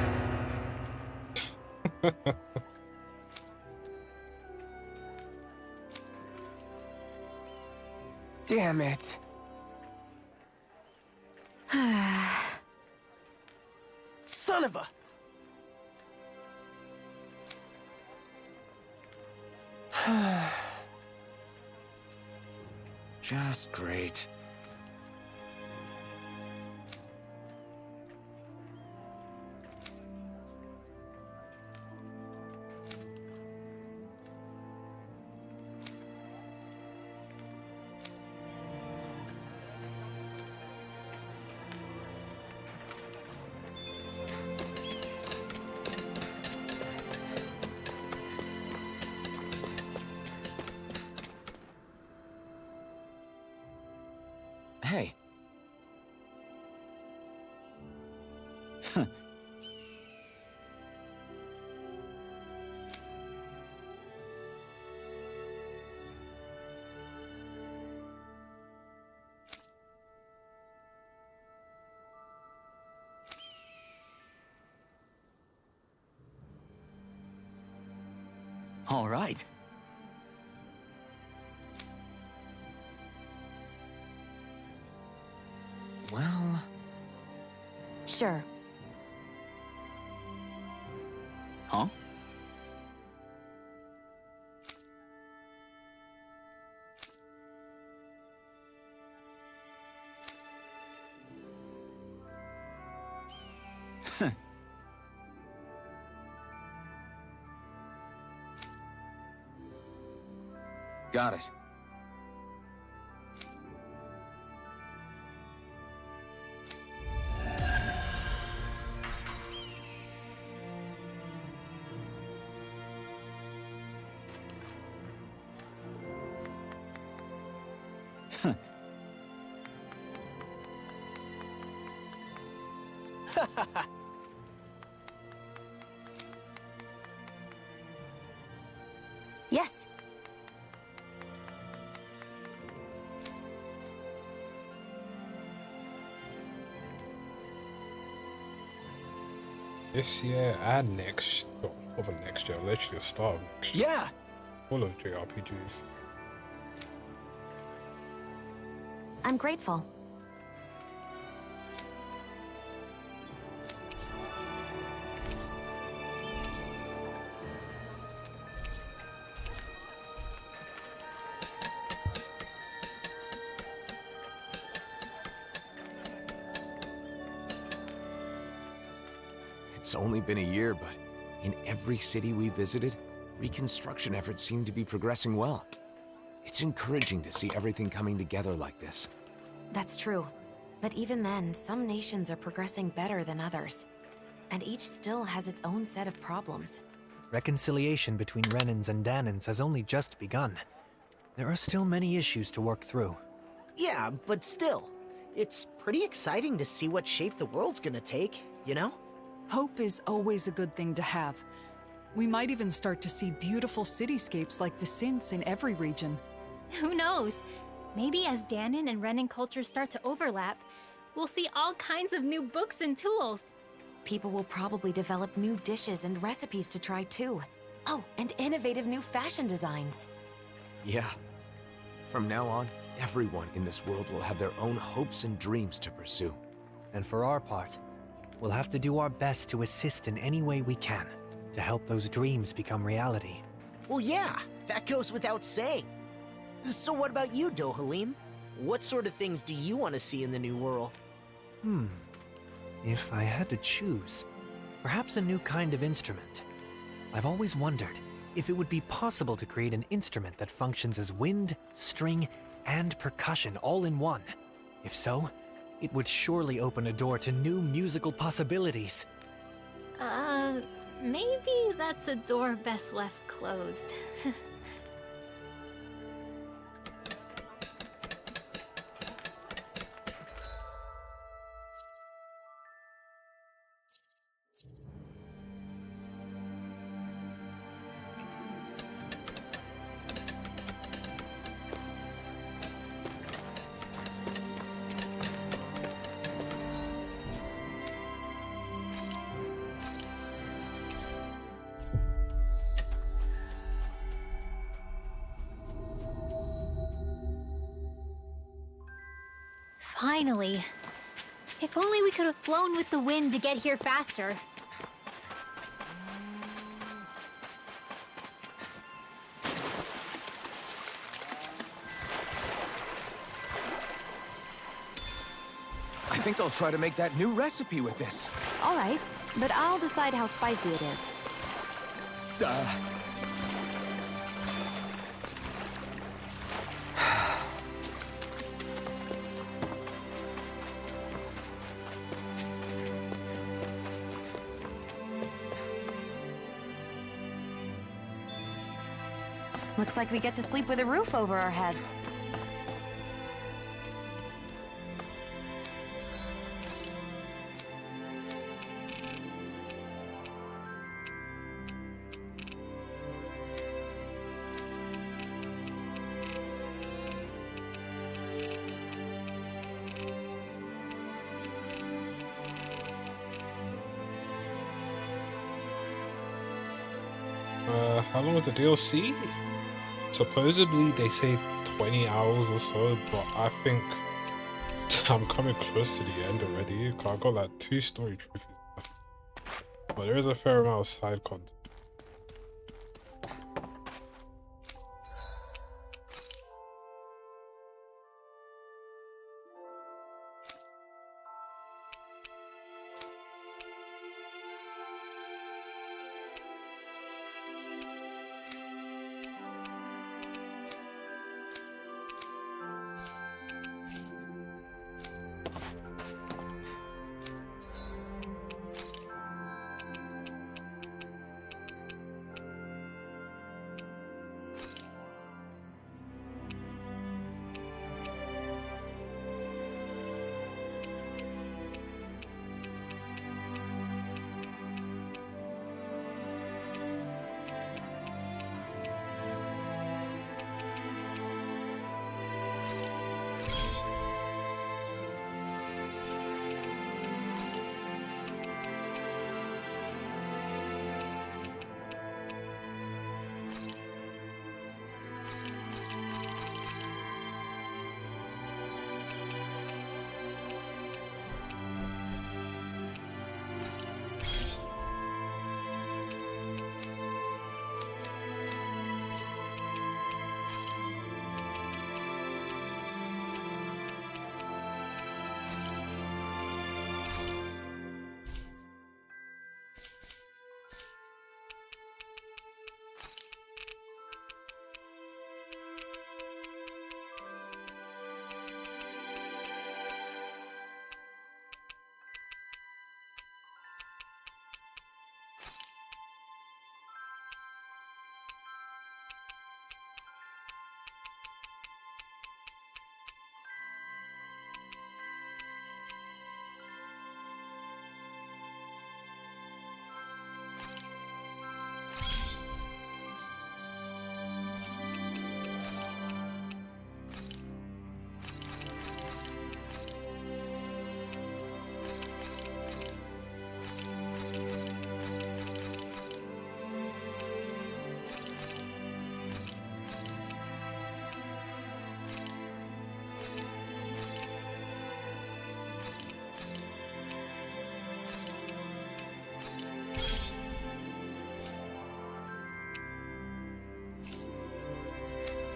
F: Damn it. Son of a...
L: Just great. Hey.
F: All right.
L: Well...
E: Sure.
F: Huh?
L: Got it.
E: Yes.
D: This year and next, well, over next year, literally the start of next year.
F: Yeah!
D: Full of JRPGs.
E: I'm grateful.
L: It's only been a year, but
A: In every city we visited, reconstruction efforts seem to be progressing well. It's encouraging to see everything coming together like this.
E: That's true. But even then, some nations are progressing better than others. And each still has its own set of problems.
M: Reconciliation between Renans and Danans has only just begun. There are still many issues to work through.
G: Yeah, but still, it's pretty exciting to see what shape the world's gonna take, you know?
I: Hope is always a good thing to have. We might even start to see beautiful cityscapes like Vicence in every region.
H: Who knows? Maybe as Danan and Renan cultures start to overlap, we'll see all kinds of new books and tools.
E: People will probably develop new dishes and recipes to try too. Oh, and innovative new fashion designs.
A: Yeah. From now on, everyone in this world will have their own hopes and dreams to pursue.
M: And for our part, we'll have to do our best to assist in any way we can to help those dreams become reality.
G: Well, yeah, that goes without saying. So what about you, Dohalim? What sort of things do you want to see in the new world?
M: If I had to choose, perhaps a new kind of instrument. I've always wondered if it would be possible to create an instrument that functions as wind, string, and percussion all in one. If so, it would surely open a door to new musical possibilities.
H: Maybe that's a door best left closed. Finally. If only we could have flown with the wind to get here faster.
A: I think I'll try to make that new recipe with this.
E: All right, but I'll decide how spicy it is. Looks like we get to sleep with a roof over our heads.
D: How long was the DLC? Supposedly they say 20 hours or so, but I think I'm coming close to the end already. Cause I got like 2 story trophies left. But there is a fair amount of side content.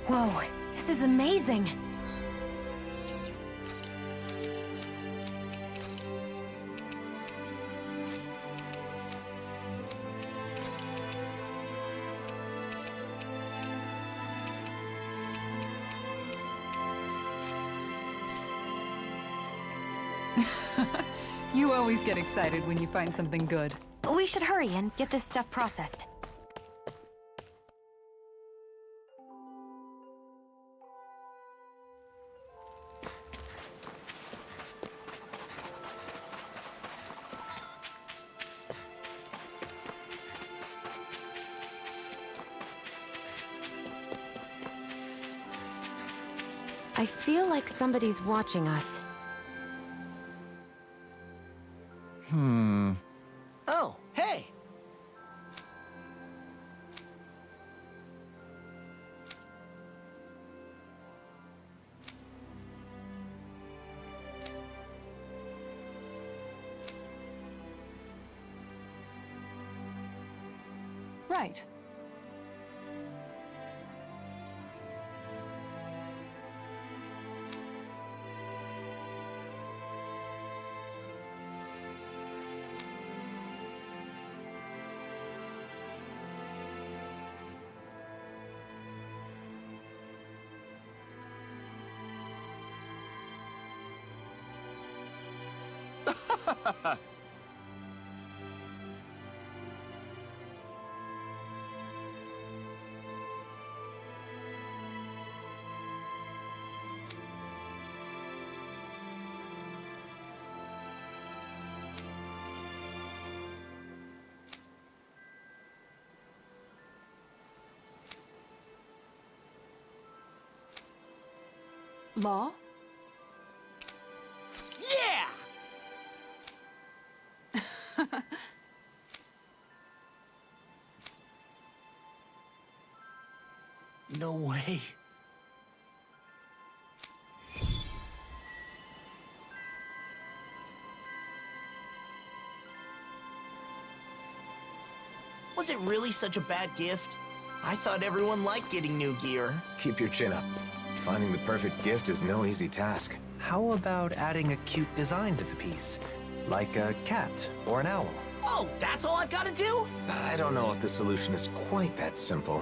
E: Whoa, this is amazing.
I: You always get excited when you find something good.
E: We should hurry and get this stuff processed. I feel like somebody's watching us.
G: Oh, hey!
I: Right. Law?
G: Yeah! No way. Was it really such a bad gift? I thought everyone liked getting new gear.
L: Keep your chin up. Finding the perfect gift is no easy task.
N: How about adding a cute design to the piece? Like a cat or an owl?
G: Oh, that's all I've got to do?
L: I don't know if the solution is quite that simple.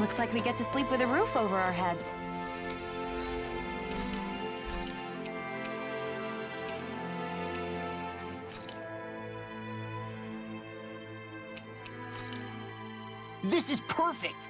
E: Looks like we get to sleep with a roof over our heads.
G: This is perfect!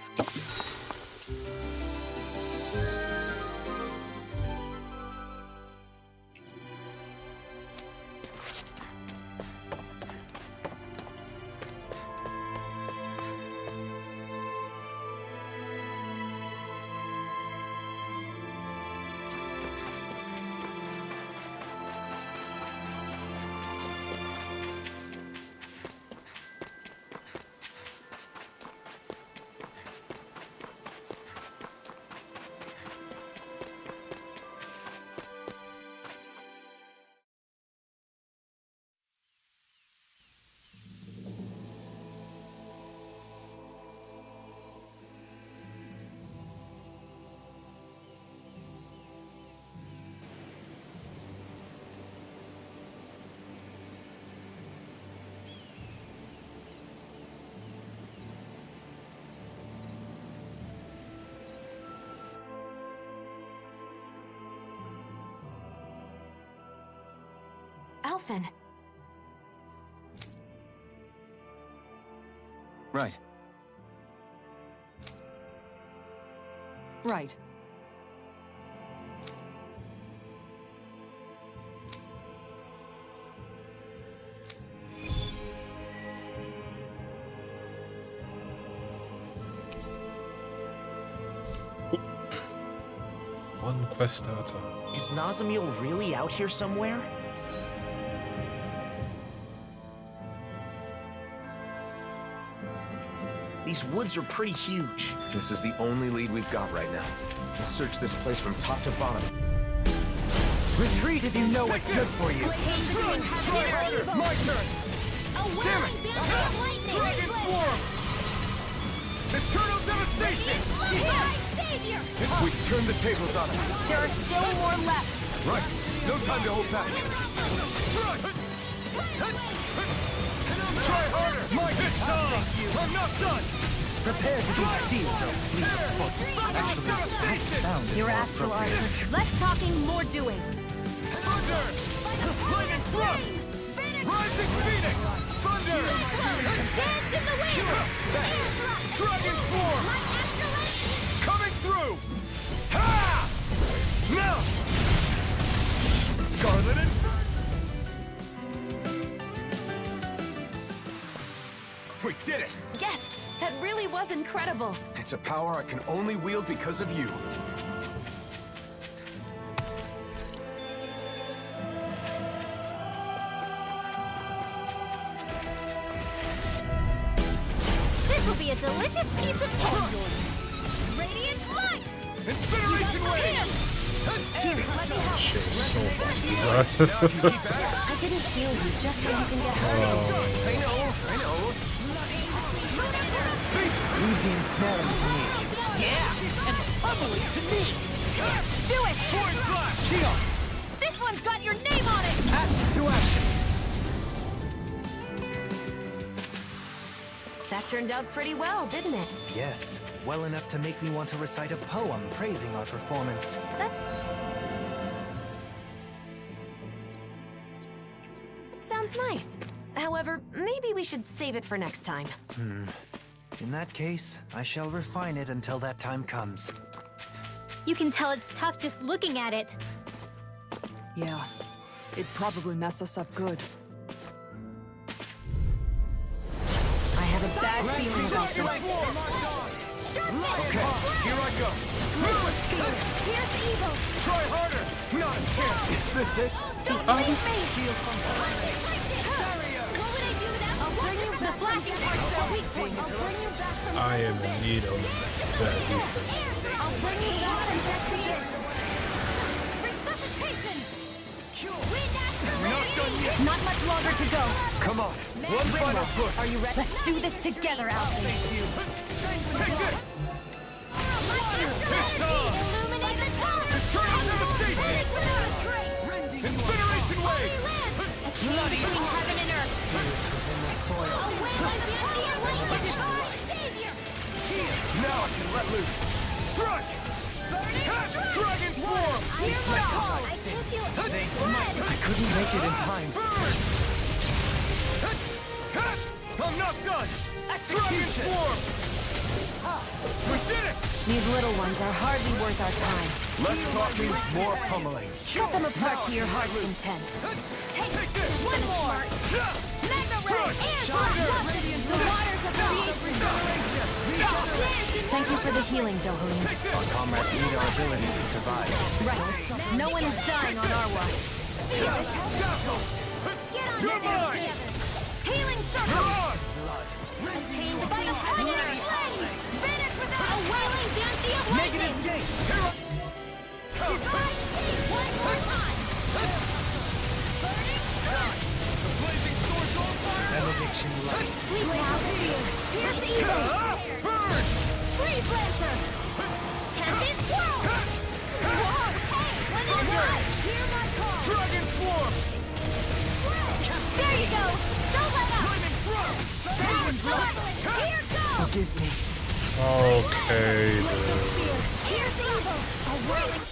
E: Alphen.
N: Right.
I: Right.
D: One quest at a time.
G: Is Nazamil really out here somewhere? These woods are pretty huge.
L: This is the only lead we've got right now. We'll search this place from top to bottom.
K: Retreat if you know what's good for you.
J: Try harder! My turn! Damn it! Dragon form! Eternal devastation! We turn the tables on him.
O: There are still more left.
J: Right. No time to hold back. Try harder! My time! I'm not done!
K: Prepare to be sealed, though, please. Actually, that sounded
O: You're
K: more
O: astral
K: appropriate.
O: archer. Less talking, more doing.
J: Thunder! Lightning thrust! Rising Phoenix! Thunder!
O: Dance in the wind!
J: Dragon form! Coming through! Ha! Now! Scarlet and... We did it!
E: Yes! That really was incredible!
L: It's a power I can only wield because of you.
H: This will be a delicious piece of cake! Radiant light!
J: Incineration wave!
D: Shit is so busted, bro.
E: I didn't heal you just so you can get hurt.
J: I know.
K: Leave the ensnaring to me.
O: Yeah! And the pummeling to me! Do it!
J: Void flash!
K: Shield!
O: This one's got your name on it!
K: Action to action!
E: That turned out pretty well, didn't it?
M: Yes, well enough to make me want to recite a poem praising our performance.
E: That sounds nice. However, maybe we should save it for next time.
M: In that case, I shall refine it until that time comes.
H: You can tell it's tough just looking at it.
I: Yeah. It'd probably mess us up good.
E: I have a bad feeling about this.
J: Okay, here I go.
H: Here's evil!
J: Try harder! Not a chance! Is this it?
H: Don't leave me! What would I do without I'll bring you the black is our weak point. I'll bring you back from
D: I am in need of better defense.
H: I'll bring you back from death. Resuscitation!
J: Not done yet!
O: Not much longer to go.
J: Come on, one final push!
O: Are you ready? Let's do this together, Alphen.
J: Take this!
H: Illuminate the color!
J: Eternal devastation! Incineration wave!
O: Bloody between heaven and earth.
H: Away like the Indian light! Our savior!
J: Now I can let loose! Strike! Dragon form!
H: Hear my call! I took you instead!
K: I couldn't make it in time.
J: Burn! I'm not done! Dragon form! We did it!
E: These little ones are hardly worth our time.
J: Less talking, more pummeling.
E: Cut them apart to your heart's content.
J: Take this!
H: One more! Magna Ray! And the waters of creation!
E: Thank you for the healing, Dohalim.
M: Our comrades need our ability to survive.
E: Right. No one is dying on our watch.
H: Get on
J: You're
H: that
J: mine!
H: Healing circle! Attained by the power of flame! Vanish without a wailing banshee of lightning! Divine speed one more time! Burning thrust!
J: The blazing swords on fire!
K: Benediction light.
H: We have fear! Here's the evil!
J: Burn!
H: Freeze Lancer! Tempest Swirl! Whoa! Hey! When it's live! Hear my call!
J: Dragon swarm!
H: There you go! Don't let up!
J: Flaming thrust!
H: Here goes!
K: Forgive me.
D: Okay, dude.
H: Here's the evil! A whirling...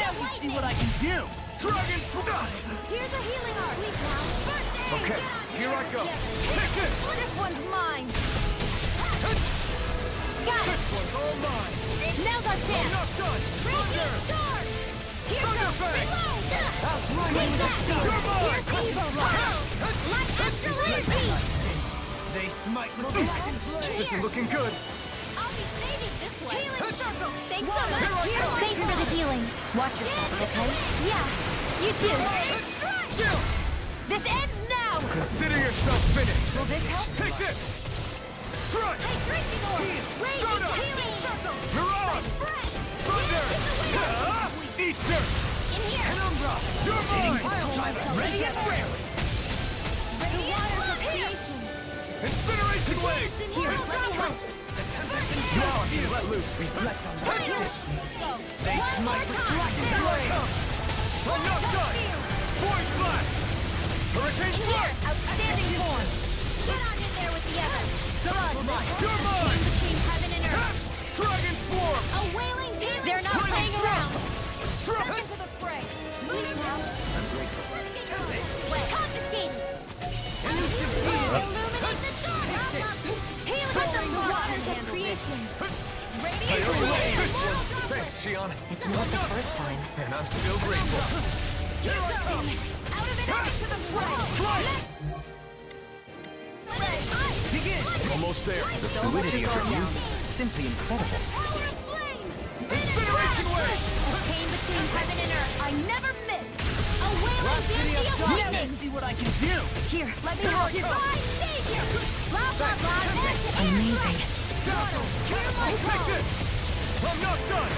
J: Let me see what I can do!
K: Dragon!
O: Here's a healing art. Please now. First aid.
K: Okay, here I go. Take this!
O: This one's mine. Got it.
K: This one's all mine.
O: Now's our chance.
K: Not done!
O: Radiant sword. Here goes. Reload. Take that. Here's Evo Light. Light astral energy.
K: They smite with black and flame. This isn't looking good.
O: I'll be saving this one. Healing circle. Thanks so much. Thanks for the healing. Watch yourself, okay? Yeah, you do. This ends now.
K: Consider yourself finished.
O: Will this help?
K: Take this. Strike.
O: Hey, drinking orb.
K: Soda.
O: Healing circle.
K: Mirage. Thunder. Eat dirt.
O: In here.
K: Penumbra. You're mine.
O: Ready and rare. The waters of creation.
K: Incineration wave.
O: Here, let me help.
K: Now I can let loose. Reflect on that. They smite with black and flame. I'm not done. Void blast. Hurricane
O: Here, outstanding form. Get on in there with the others.
K: You're mine.
O: Between heaven and earth.
K: Dragon form.
O: A wailing demon. They're not playing around.
K: Strike.
O: Into the fray. Move now. I'm grateful. Confiscated. Illuminate the dark. Heal the waters of creation. Radiant wave.
L: Thanks, Shion.
E: It's not the first time.
L: And I'm still grateful.
O: Out of it into the fray.
K: Almost there.
J: The fluidity of your move is simply incredible.
K: Incineration wave.
O: Came between heaven and earth. I never miss. A wailing beauty of lightning.
J: Let's see what I can do.
O: Here, let me help you. Divine savior. Blah blah blah.
E: Amazing.
O: Hear my call.
K: I'm not done.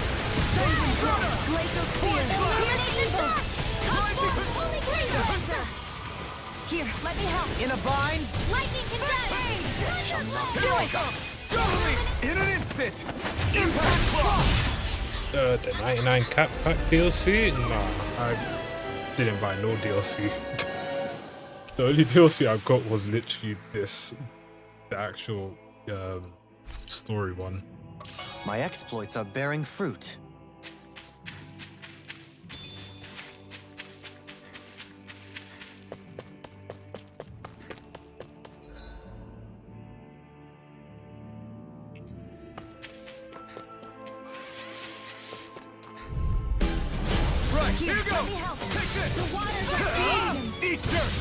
O: Glacial spear. Illuminate the dark. Holy grail lancer. Here, let me help.
J: In a bind?
O: Lightning condense.
K: Do it. Totally. In an instant. Impact block.
D: The 99 Cap Pack DLC? Nah, I didn't buy no DLC. The only DLC I got was literally this, the actual story one.
N: My exploits are bearing fruit.
K: Here you go! Take this!
O: The waters of creation.
K: Eat dirt!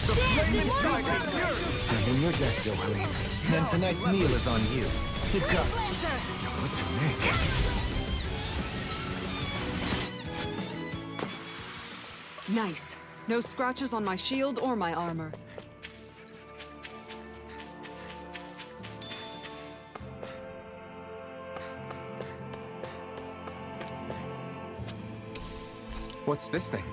K: The flame inside is yours!
L: And in your deck, Joaquin.
N: Then tonight's meal is on you.
L: You've got what to make.
C: Nice. No scratches on my shield or my armor.
L: What's this thing?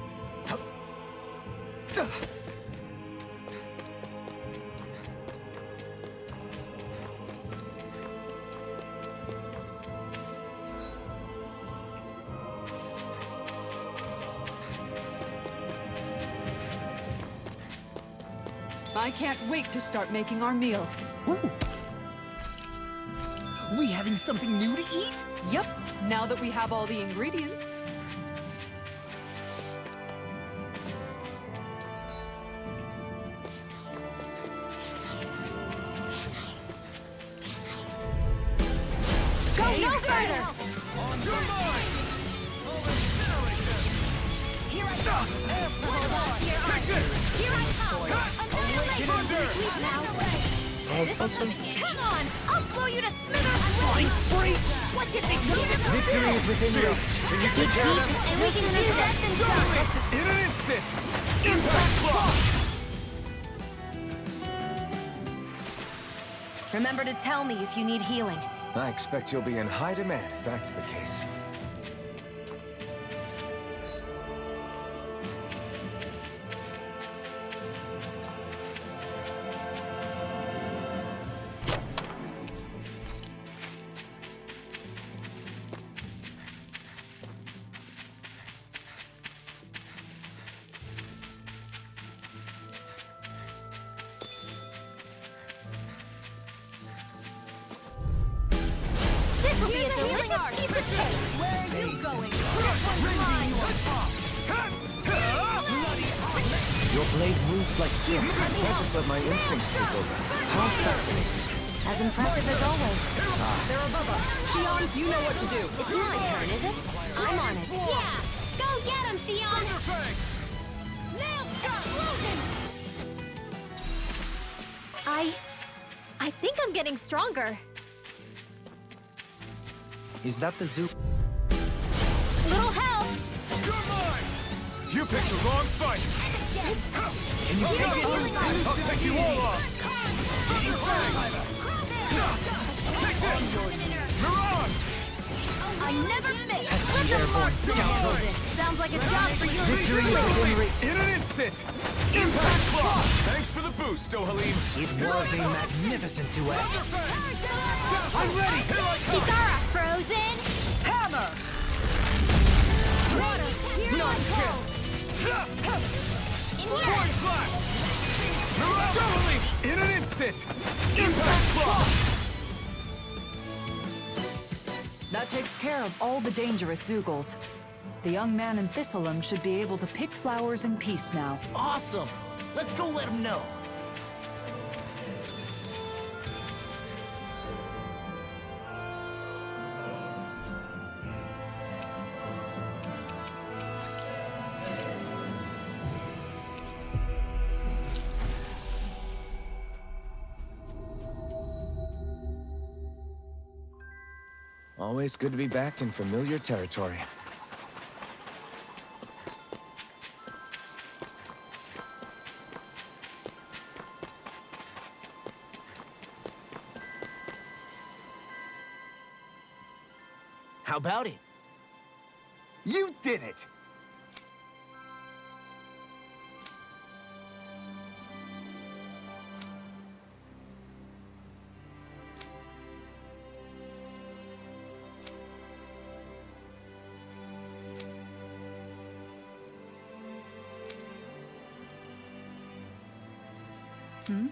C: I can't wait to start making our meal.
J: Ooh. We having something new to eat?
C: Yep, now that we have all the ingredients.
O: Go no further!
K: On your mind! I'll incinerate them!
O: Here I go! Take this! Here I come! Annihilate! Now! Come on! I'll blow you to smithereens!
J: Fine, free!
O: What did they do?
J: Victory is within reach.
K: Can you take care of them?
O: And we can do that in time!
K: In an instant! Impact block!
E: Remember to tell me if you need healing.
L: I expect you'll be in high demand if that's the case.
O: This will be a delicious piece of cake! Where are you going? This one's mine!
L: Your blade moves like here. Can't just let my instincts take over. How fascinating.
E: As impressive as always.
I: They're above us. Shion, you know what to do.
E: It's my turn, is it? I'm on it.
H: Yeah! Go get him, Shion! I think I'm getting stronger.
N: Is that the zoo?
H: Little help!
J: You're mine! You picked the wrong fight!
N: Can you take it?
J: I'll take you all off! Take this! Mirage!
P: I never miss! Let the mark scout! Sounds like a job for your
J: Victory in an instant! Impact block! Thanks for the boost, Halim.
N: It was a magnificent duet.
J: I'm ready!
H: Kikara, frozen!
P: hammer!
H: Water, here I go! In here!
J: Point flash! Mirage! In an instant! Impact block!
C: That takes care of all the dangerous Zoogles. The young man in Thistleum should be able to pick flowers in peace now.
G: Awesome! Let's go let him know.
L: Always good to be back in familiar territory.
G: How about it?
J: You did it!
C: Hmm?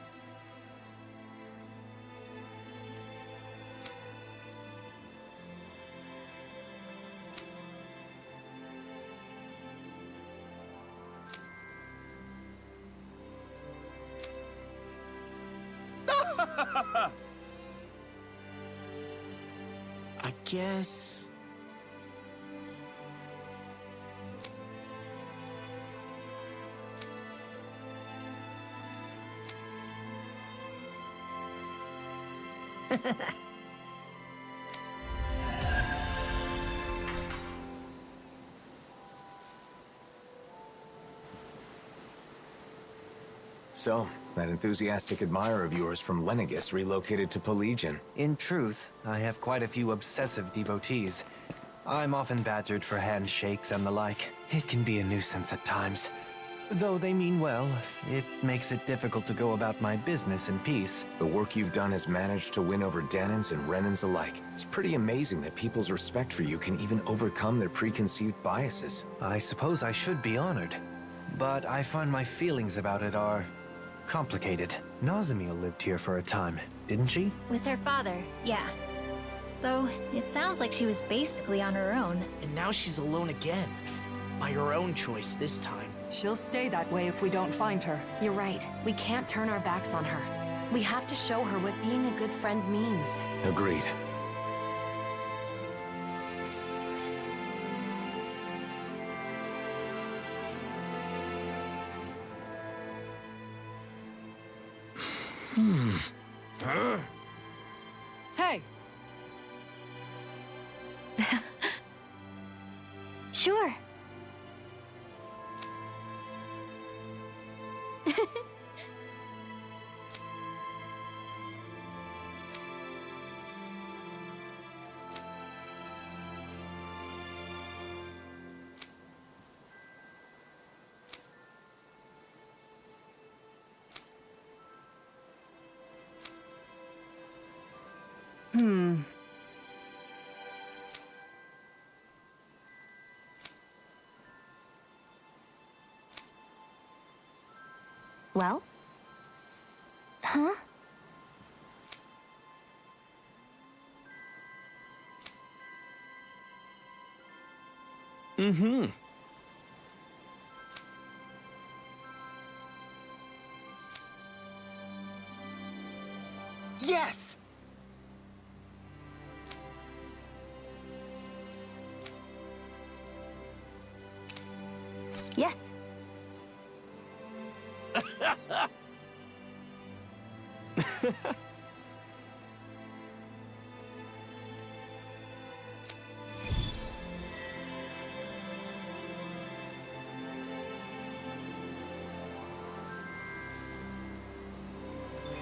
G: I guess...
L: So, that enthusiastic admirer of yours from Lenegis relocated to Pelagian.
N: In truth, I have quite a few obsessive devotees. I'm often badgered for handshakes and the like. It can be a nuisance at times. Though they mean well, it makes it difficult to go about my business in peace.
L: The work you've done has managed to win over Danans and Renans alike. It's pretty amazing that people's respect for you can even overcome their preconceived biases.
N: I suppose I should be honored, but I find my feelings about it are complicated. Nazamil lived here for a time, didn't she?
H: With her father, yeah. Though, it sounds like she was basically on her own.
G: And now she's alone again. By her own choice this time.
C: She'll stay that way if we don't find her.
E: You're right. We can't turn our backs on her. We have to show her what being a good friend means.
L: Agreed.
C: Hey!
H: Sure.
E: Well? Huh? Yes.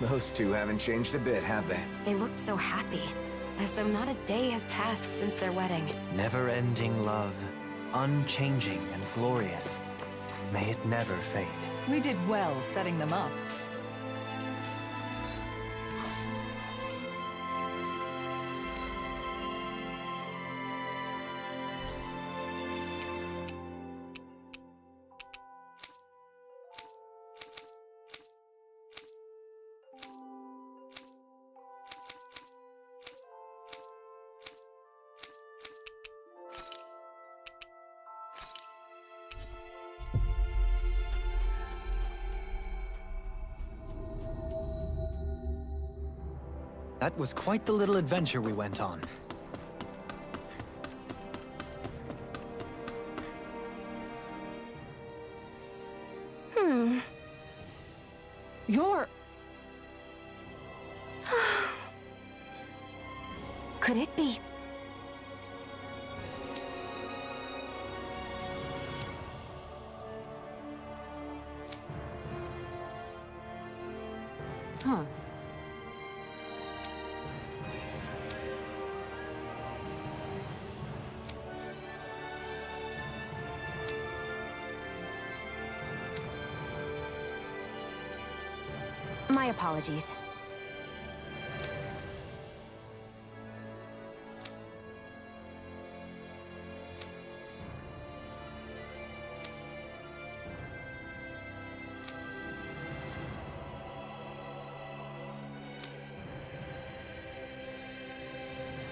L: Those two haven't changed a bit, have they?
E: They looked so happy, as though not a day has passed since their wedding.
N: Never-ending love, unchanging and glorious. May it never fade.
C: We did well setting them up.
N: That was quite the little adventure we went on.
C: You're...
E: Could it be?
C: Huh.
E: My apologies.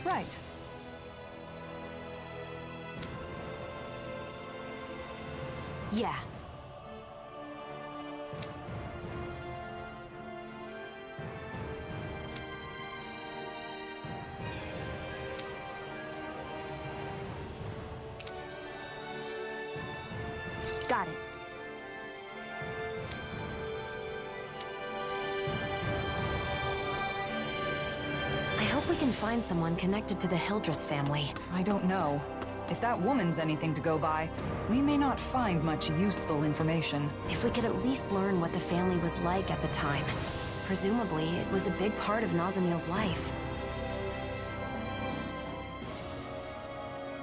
C: Right.
E: Yeah. Got it. I hope we can find someone connected to the Hildress family.
C: I don't know. If that woman's anything to go by, we may not find much useful information.
E: If we could at least learn what the family was like at the time. Presumably, it was a big part of Nazamil's life.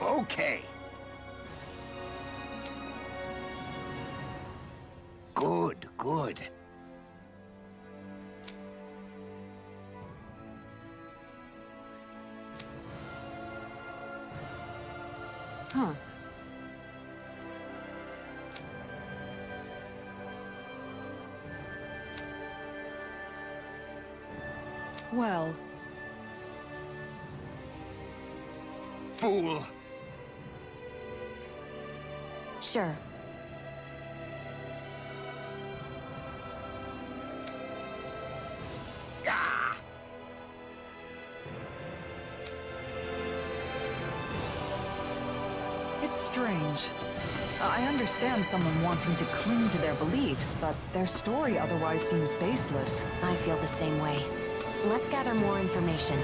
J: Okay. Good, good.
C: Huh. Well...
J: Fool!
E: Sure.
C: It's strange. I understand someone wanting to cling to their beliefs, but their story otherwise seems baseless.
E: I feel the same way. Let's gather more information.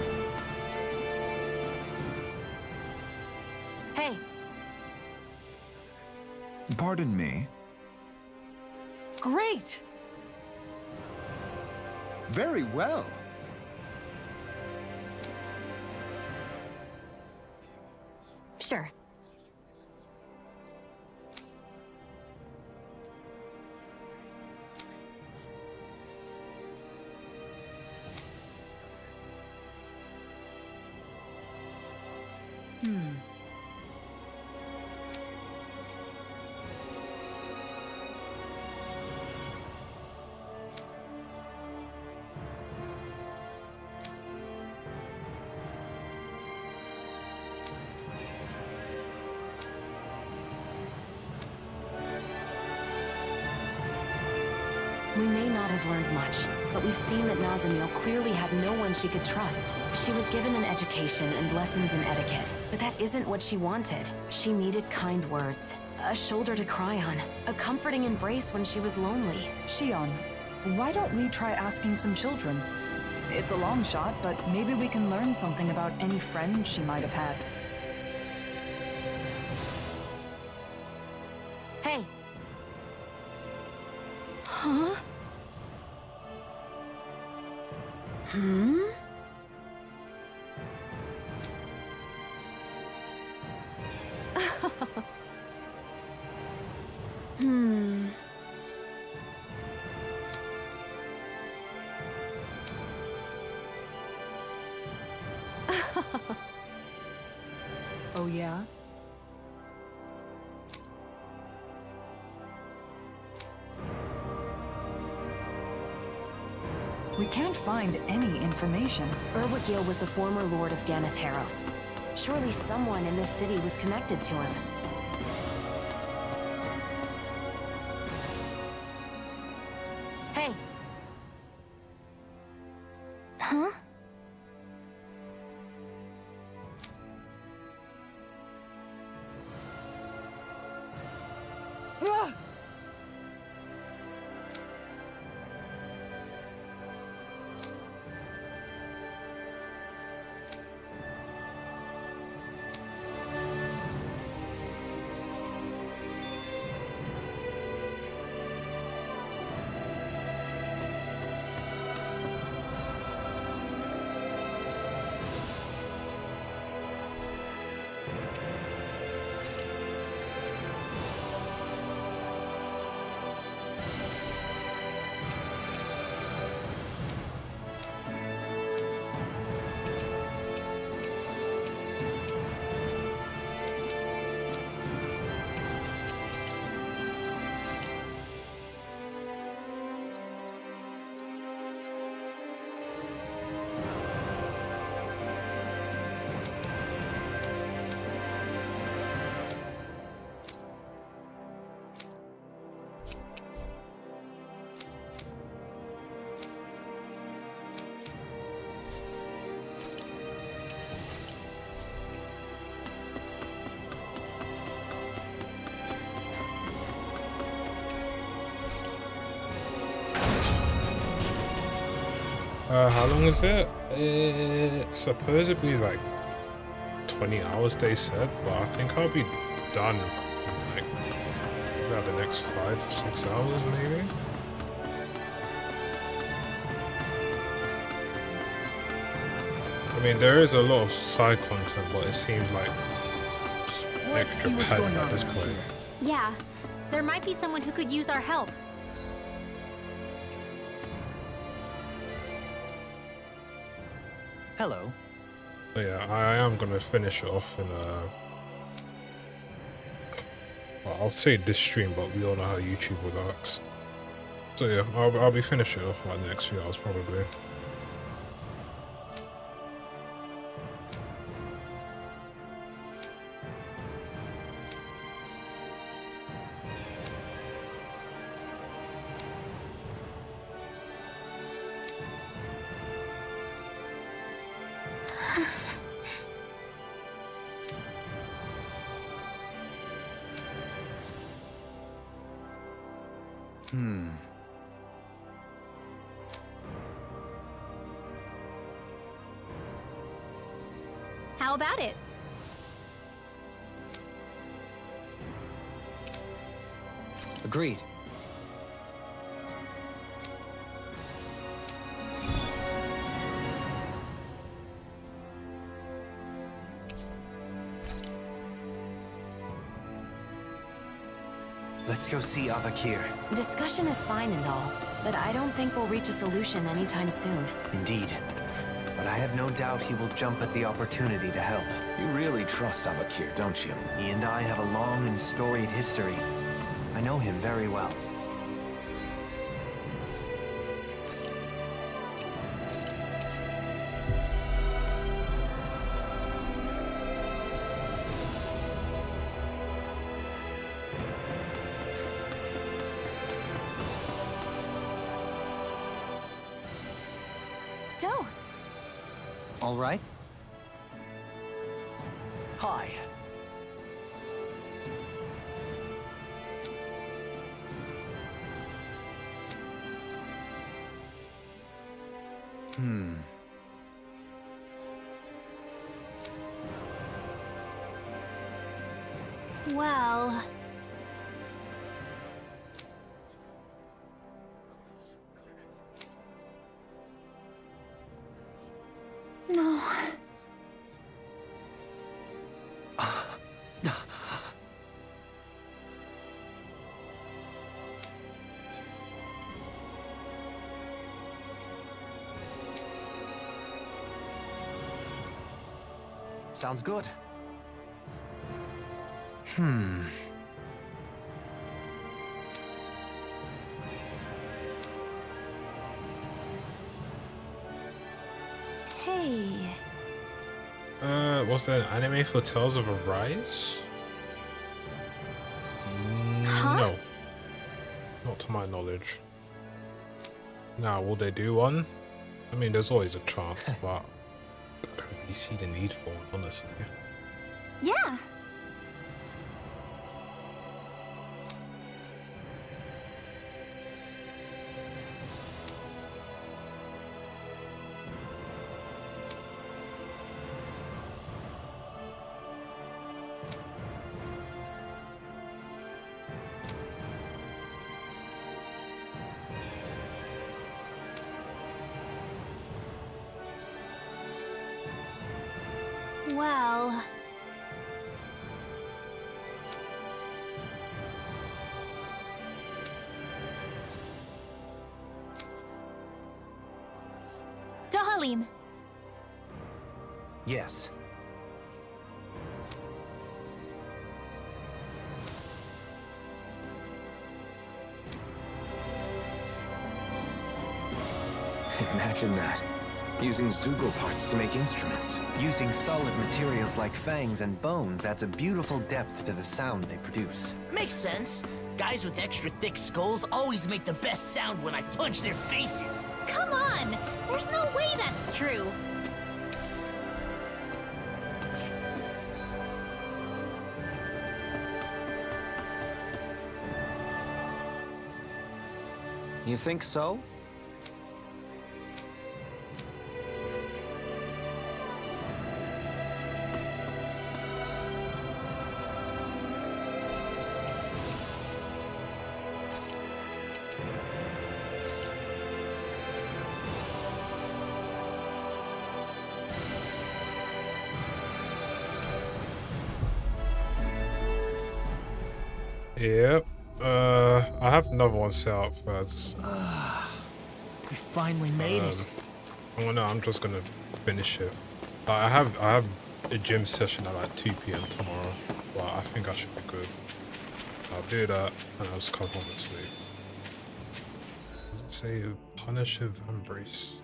E: Hey!
U: Pardon me?
C: Great!
U: Very well.
E: Sure. We may not have learned much, but we've seen that Nazamil clearly had no one she could trust. She was given an education and lessons in etiquette, but that isn't what she wanted. She needed kind words, A shoulder to cry on. A comforting embrace when she was lonely.
C: Shion, why don't we try asking some children? It's a long shot, but maybe we can learn something about any friends she might have had.
E: Hey! Huh? Hmm? Hmm.
C: Oh yeah? We can't find any information.
E: Urwagil was the former lord of Ganatheros. Surely someone in this city was connected to him. Hey! Huh?
C: Ah!
D: How long is it? It's supposedly like 20 hours they said, but I think I'll be done in like about the next 5-6 hours maybe. I mean, there is a lot of side content, but it seems like just extra padding at this point.
H: Yeah, there might be someone who could use our help.
N: Hello.
D: But yeah, I am gonna finish it off in well, I'll say this stream, but we all know how YouTube works. So yeah, I'll be finishing it off my next few hours probably.
H: How about it?
N: Agreed. Let's go see Avakir.
E: Discussion is fine and all, but I don't think we'll reach a solution anytime soon.
N: Indeed. But I have no doubt he will jump at the opportunity to help.
L: You really trust Avakir, don't you?
N: He and I have a long and storied history. I know him very well.
E: Joe!
N: All right?
B: Hi.
O: Well... No.
N: Sounds good.
O: Hey...
D: Was there an anime for Tales of Arise?
O: Huh?
D: No. Not to my knowledge. Now, will they do one? I mean, there's always a chance, but I don't really see the need for one, honestly.
O: Yeah. Well...
H: Dahalim.
N: Yes.
L: Imagine that. Using Zugo parts to make instruments.
N: Using solid materials like fangs and bones adds a beautiful depth to the sound they produce.
G: Makes sense. Guys with extra thick skulls always make the best sound when I punch their faces.
H: Come on! There's no way that's true.
S: You think so?
D: Yep. I have another one set up first.
G: We finally made it.
D: Oh no, I'm just gonna finish it. I have a gym session at like 2 p.m. tomorrow, but I think I should be good. I'll do that and I'll just come home and sleep. Let's say Punisher Embrace.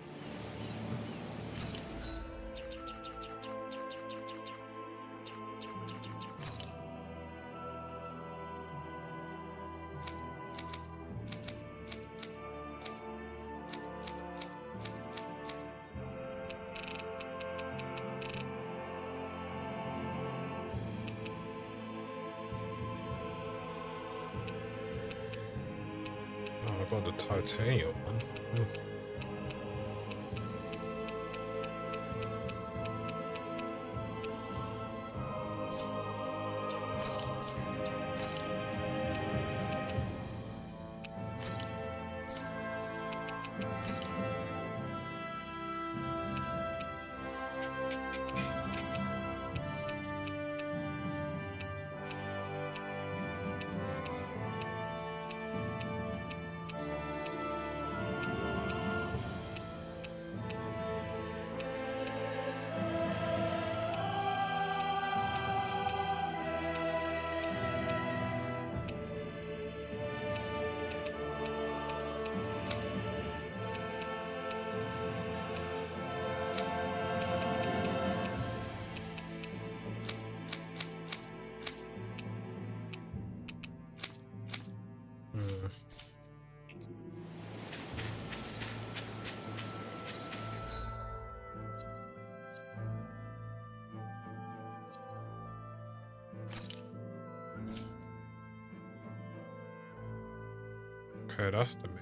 D: The titanium one. Okay, that's the main.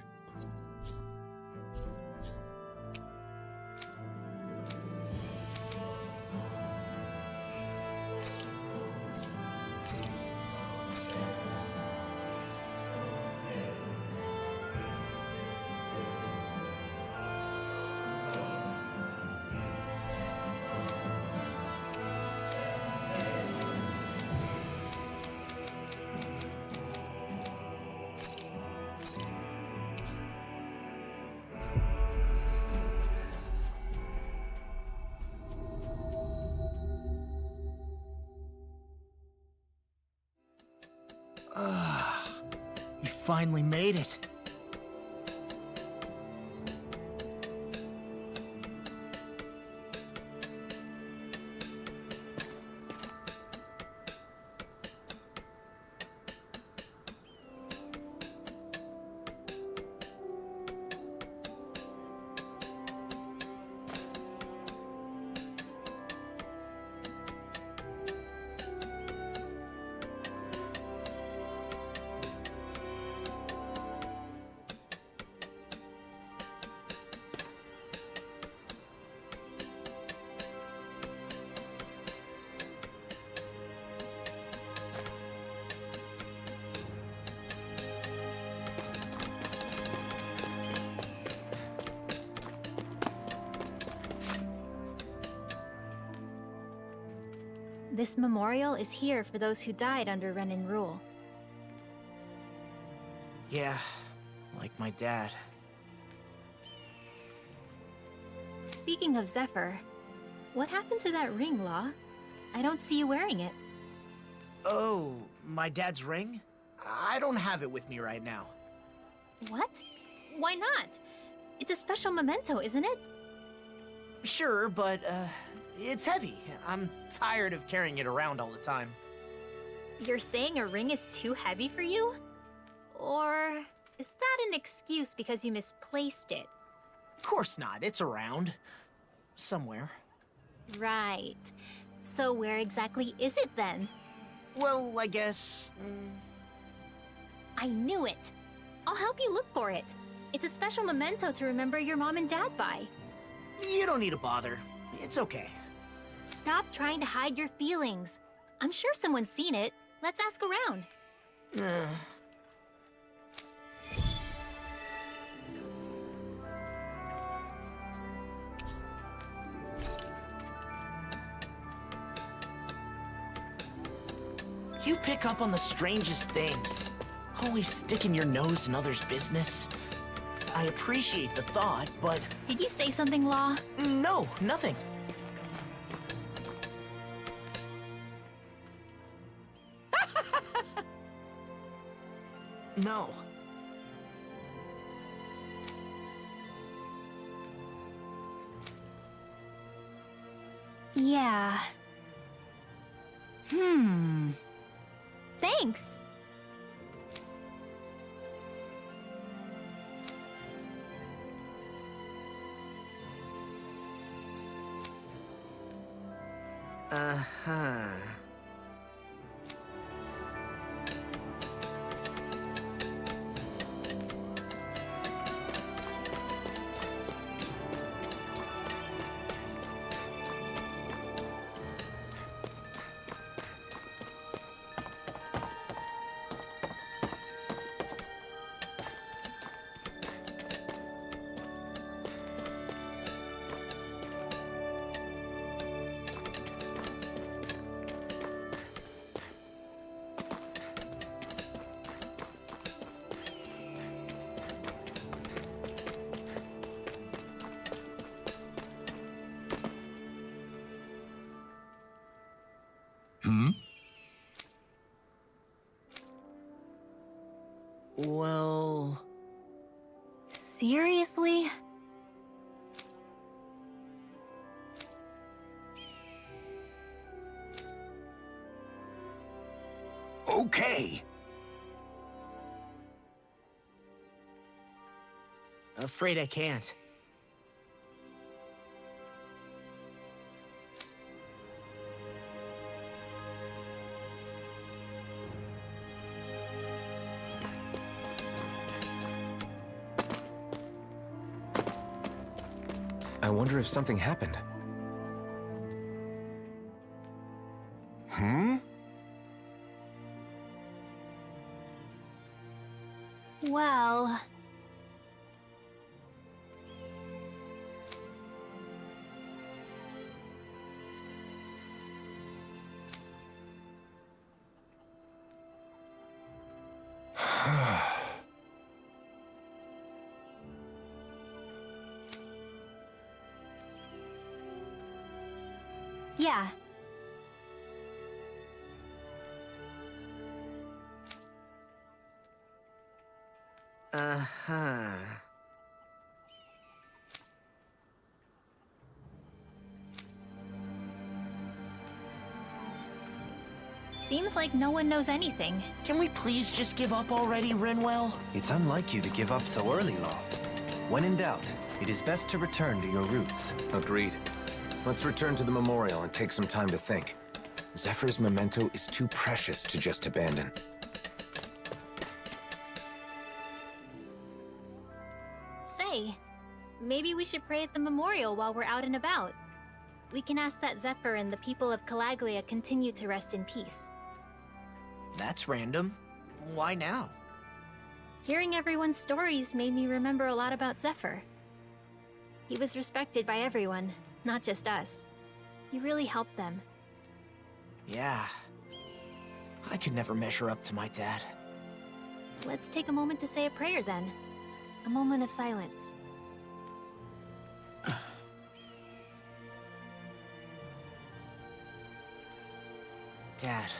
G: You finally made it.
H: This memorial is here for those who died under Renan rule.
G: Yeah, like my dad.
H: Speaking of Zephyr, what happened to that ring, Law? I don't see you wearing it.
G: Oh, my dad's ring? I don't have it with me right now.
H: What? Why not? It's a special memento, isn't it?
G: Sure, but, it's heavy. I'm tired of carrying it around all the time.
H: You're saying a ring is too heavy for you? Or is that an excuse because you misplaced it?
G: Of course not. It's around. Somewhere.
H: Right. So where exactly is it then?
G: Well, I guess...
H: I knew it! I'll help you look for it. It's a special memento to remember your mom and dad by.
G: You don't need to bother. It's okay.
H: Stop trying to hide your feelings. I'm sure someone's seen it. Let's ask around.
G: You pick up on the strangest things. Always sticking your nose in others' business. I appreciate the thought, but...
H: Did you say something, Law?
G: No, nothing. No.
H: Yeah. Thanks.
G: Uh-huh. Well...
H: Seriously?
G: Okay. Afraid I can't.
L: I wonder if something happened.
H: Well... Yeah.
G: Uh-huh.
H: Seems like no one knows anything.
G: Can we please just give up already, Rinwell?
N: It's unlike you to give up so early, Law. When in doubt, it is best to return to your roots.
L: Agreed. Let's return to the memorial and take some time to think. Zephyr's memento is too precious to just abandon.
H: Say, maybe we should pray at the memorial while we're out and about. We can ask that Zephyr and the people of Calaglia continue to rest in peace.
G: That's random. Why now?
H: Hearing everyone's stories made me remember a lot about Zephyr. He was respected by everyone, not just us. He really helped them.
G: Yeah. I could never measure up to my dad.
H: Let's take a moment to say a prayer then. A moment of silence.
G: Dad.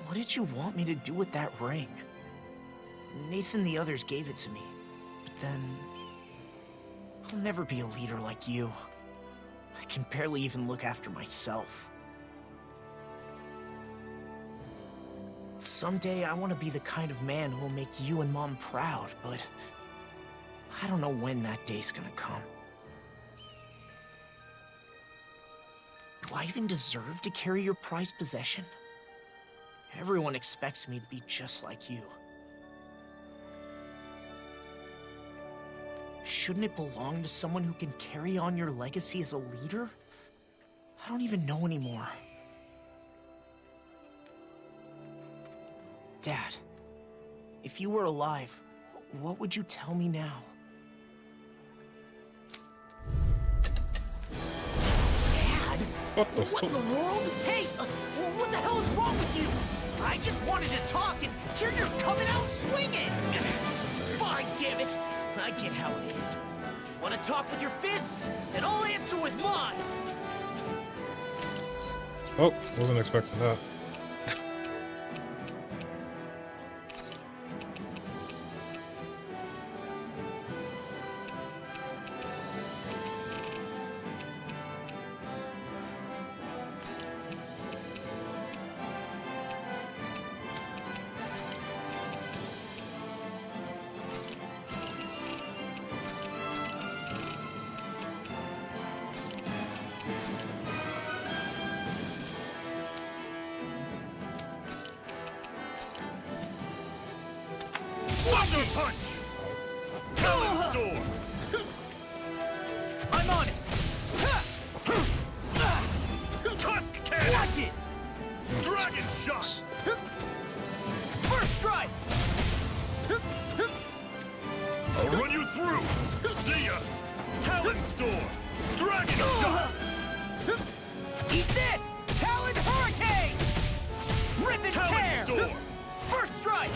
G: What did you want me to do with that ring? Nathan and the others gave it to me. But then... I'll never be a leader like you. I can barely even look after myself. Someday I want to be the kind of man who will make you and Mom proud, but... I don't know when that day's gonna come. Do I even deserve to carry your prized possession? Everyone expects me to be just like you. Shouldn't it belong to someone who can carry on your legacy as a leader? I don't even know anymore. Dad, if you were alive, what would you tell me now? Dad? What in the world? Hey, what the hell is wrong with you? I just wanted to talk, and here you're coming out swinging! Fine, damn it! I get how it is. Want to talk with your fists? Then I'll answer with mine!
D: Oh, wasn't expecting that.
Q: Thunder punch! Talon door!
G: I'm on it!
Q: Tusk cannon!
G: Watch it!
Q: Dragon shot!
G: First strike!
Q: I'll run you through! See ya! Talon storm! Dragon shot!
G: Eat this! Talon hurricane! Rip and
Q: Talon
G: tear!
Q: storm!
G: First strike!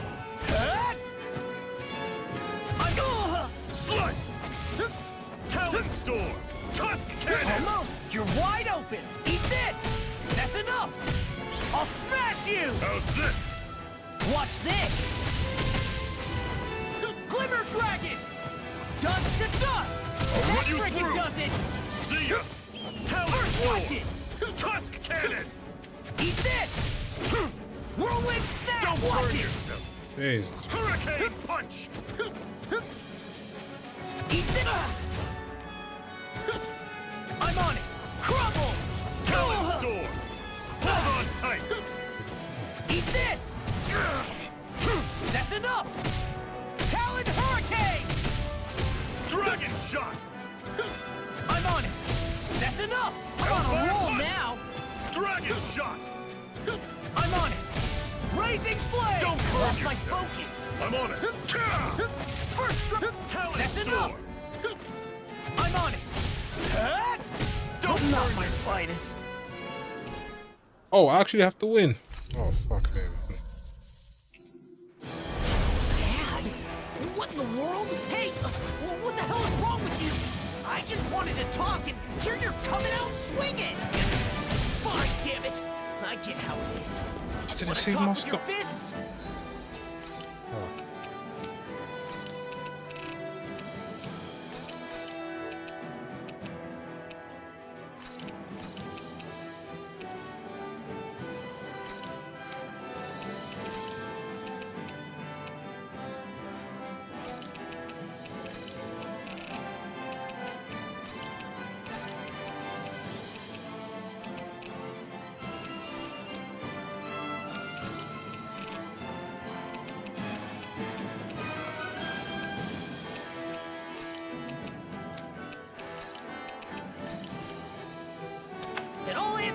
Q: Slice! Talon storm! Tusk cannon!
G: Almost! You're wide open! Eat this! That's enough! I'll smash you!
Q: How's this?
G: Watch this! Glimmer dragon! Dust to dust!
Q: I'll
G: That
Q: run you
G: frickin'
Q: through!
G: does it!
Q: See ya! Talon
G: First
Q: storm!
G: watch it!
Q: Tusk cannon!
G: Eat this! Whirlwind snap!
Q: Don't
G: Watch
Q: burn
G: it!
Q: yourself!
D: Jesus.
Q: Hurricane punch!
G: Eat this! I'm on it! Crumble!
Q: Talon storm! Hold on tight!
G: Eat this! That's enough! Talon hurricane!
Q: Dragon shot!
G: I'm on it! That's enough! I'm on a roll now!
Q: Dragon shot!
G: I'm on it! Raising flame!
Q: Don't burn
G: Lost my
Q: yourself.
G: focus!
Q: I'm on it!
G: First strike!
Q: Talon
G: That's
Q: storm!
G: enough! I'm on it!
Q: Don't
G: Not
Q: burn
G: my
Q: yourself.
G: finest!
D: Oh, I actually have to win. Oh, fuck me.
G: Dad? What in the world? Hey! What the hell is wrong with you? I just wanted to talk, and here you're coming out swinging! Fine, damn it! I get how it is.
D: I didn't
G: Wanna
D: save
G: talk
D: my
G: with your
D: stuff.
G: fists?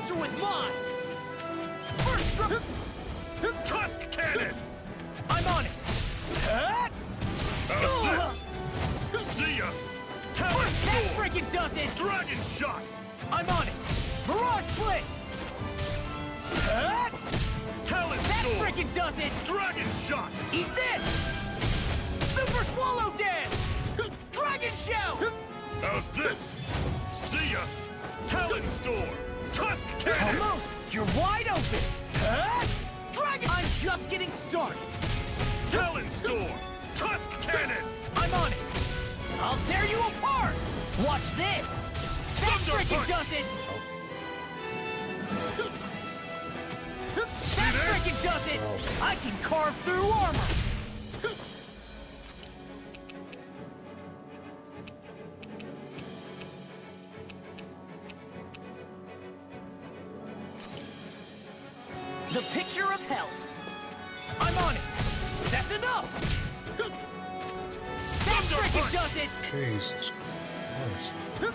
G: answer with mine! First strike!
Q: Tusk cannon!
G: I'm on it!
Q: How's this? See ya! Talon
G: That
Q: Storm!
G: freaking does it!
Q: Dragon shot!
G: I'm on it! Mirage Blitz!
Q: Talon
G: That
Q: Storm!
G: freaking does it!
Q: Dragon shot!
G: Eat this! Super Swallow Dance! Dragon Shout!
Q: How's this? See ya! Talon Storm! Tusk cannon!
G: Almost! You're wide open! Dragon! I'm just getting started!
Q: Talon Storm! Tusk cannon!
G: I'm on it! I'll tear you apart! Watch this! That
Q: Thunder
G: freaking
Q: punch!
G: does it!
Q: See
G: That
Q: this?
G: freaking does it! I can carve through armor! The picture of hell. I'm on it. That's enough. That freaking does it.
D: Jesus Christ.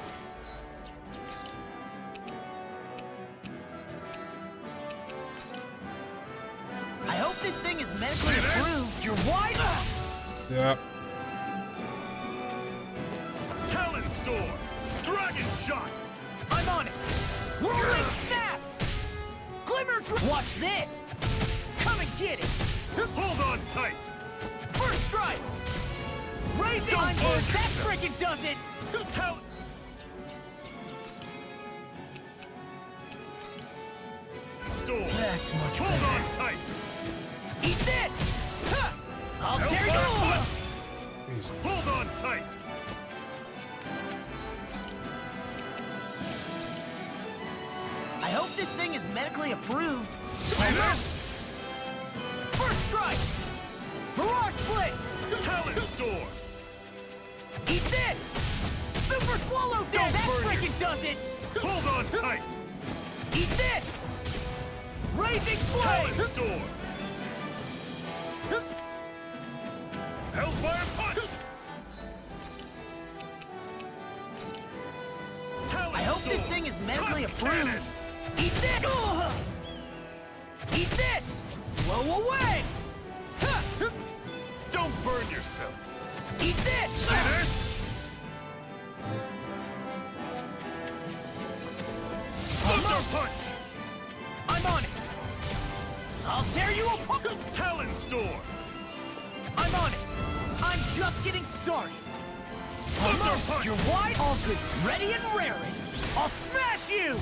G: I hope this thing is medically approved. You're wide up.
D: Yep.
Q: Talon Storm! Dragon shot!
G: I'm on it. Whirling snap. Glimmer. Watch this. Come and get it.
Q: Hold on tight!
G: First strike. Raise it. I'm on. That freaking does it.
Q: Talon... Storm!
G: That's much
Q: Hold
G: better.
Q: on tight!
G: Eat this. Ha! I'll tear you
Q: Hellfire
G: up.
Q: punch! Hold on tight!
G: I hope this thing is medically approved.
Q: See this?
G: First strike. Mirage Blitz.
Q: Talon Storm!
G: Eat this! Super Swallow Dance! That
Q: burn
G: freaking does it!
Q: Hold on tight!
G: Eat this! Raising
Q: Talon
G: Flame!
Q: Storm! Hellfire punch! Talon
G: I hope
Q: Storm!
G: this thing is medically
Q: Tusk
G: approved!
Q: cannon!
G: Eat this! Eat this! Blow away!
Q: Don't burn yourself!
G: Eat this!
Q: See this? Thunder punch!
G: I'm on it! I'll tear you apart!
Q: Talon Storm!
G: I'm on it! I'm just getting started!
Q: Thunder punch!
G: You're wide, all good, ready and raring! I'll smash you!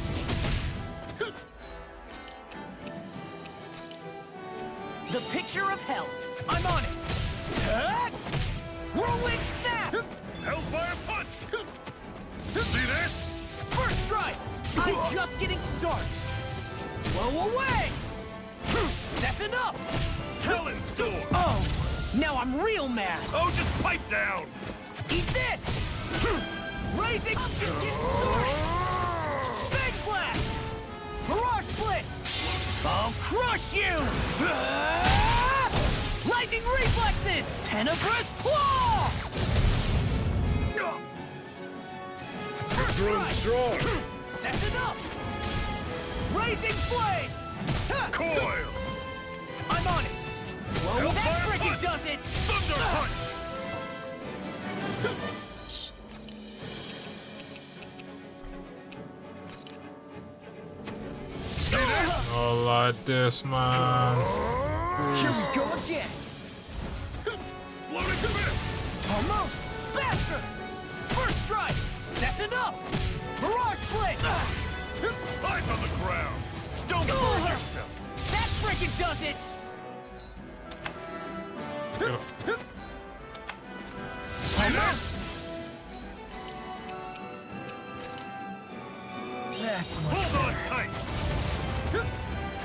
G: The picture of hell. I'm on it! Whirlwind snap!
Q: Hellfire punch! See this?
G: First strike! I'm just getting started! Blow away! That's enough!
Q: Talon Storm!
G: Oh! Now I'm real mad!
Q: Oh, just pipe down!
G: Eat this! Raising! I'm just getting started! Big blast! Mirage Blitz! I'll crush you! Lightning reflexes! Tenebrous claw!
Q: You're strong!
G: That's enough! Raising flame!
Q: Coil!
G: I'm on it! Blow that freaking does it!
Q: Thunder punch! See this?
D: Not like this, man.
G: Here we go again!
Q: Exploding fist!
G: Almost! Faster! First strike! That's enough! Mirage Blitz!
Q: Eyes on the ground! Don't burn yourself!
G: That freaking does it!
Q: See this?
G: That's much
Q: Hold on tight!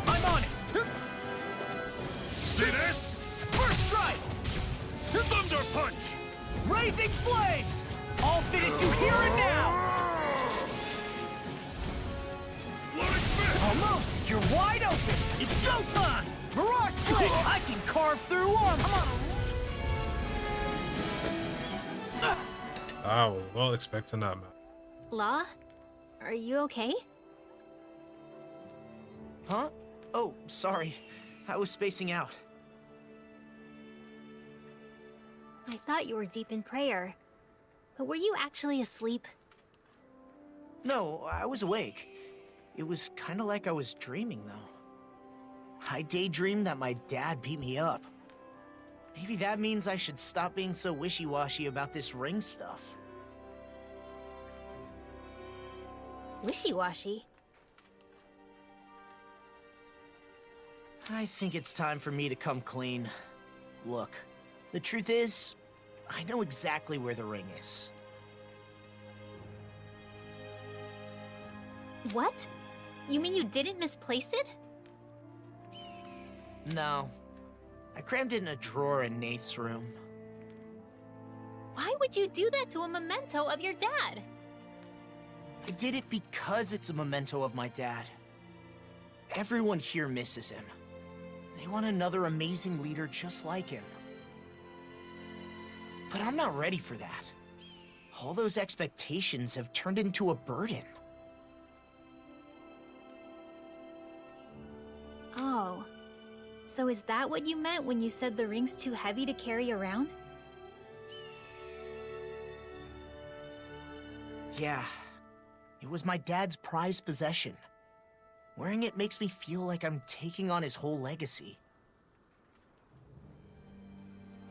G: I'm on it!
Q: See this?
G: First strike!
Q: Thunder punch!
G: Raising flame! I'll finish you here and now!
Q: Exploding fist!
G: Almost! You're wide open! It's showtime! Mirage Blade! I can carve through armor! Come on!
D: I was well expecting that, man.
H: Law? Are you okay?
G: Huh? Oh, sorry. I was spacing out.
H: I thought you were deep in prayer. But were you actually asleep?
G: No, I was awake. It was kind of like I was dreaming, though. I daydreamed that my dad beat me up. Maybe that means I should stop being so wishy-washy about this ring stuff.
H: Wishy-washy?
G: I think it's time for me to come clean. Look, the truth is, I know exactly where the ring is.
H: What? You mean you didn't misplace it?
G: No. I crammed it in a drawer in Nath's room.
H: Why would you do that to a memento of your dad?
G: I did it because it's a memento of my dad. Everyone here misses him. They want another amazing leader just like him. But I'm not ready for that. All those expectations have turned into a burden.
H: Oh. So is that what you meant when you said the ring's too heavy to carry around?
G: Yeah. It was my dad's prized possession. Wearing it makes me feel like I'm taking on his whole legacy.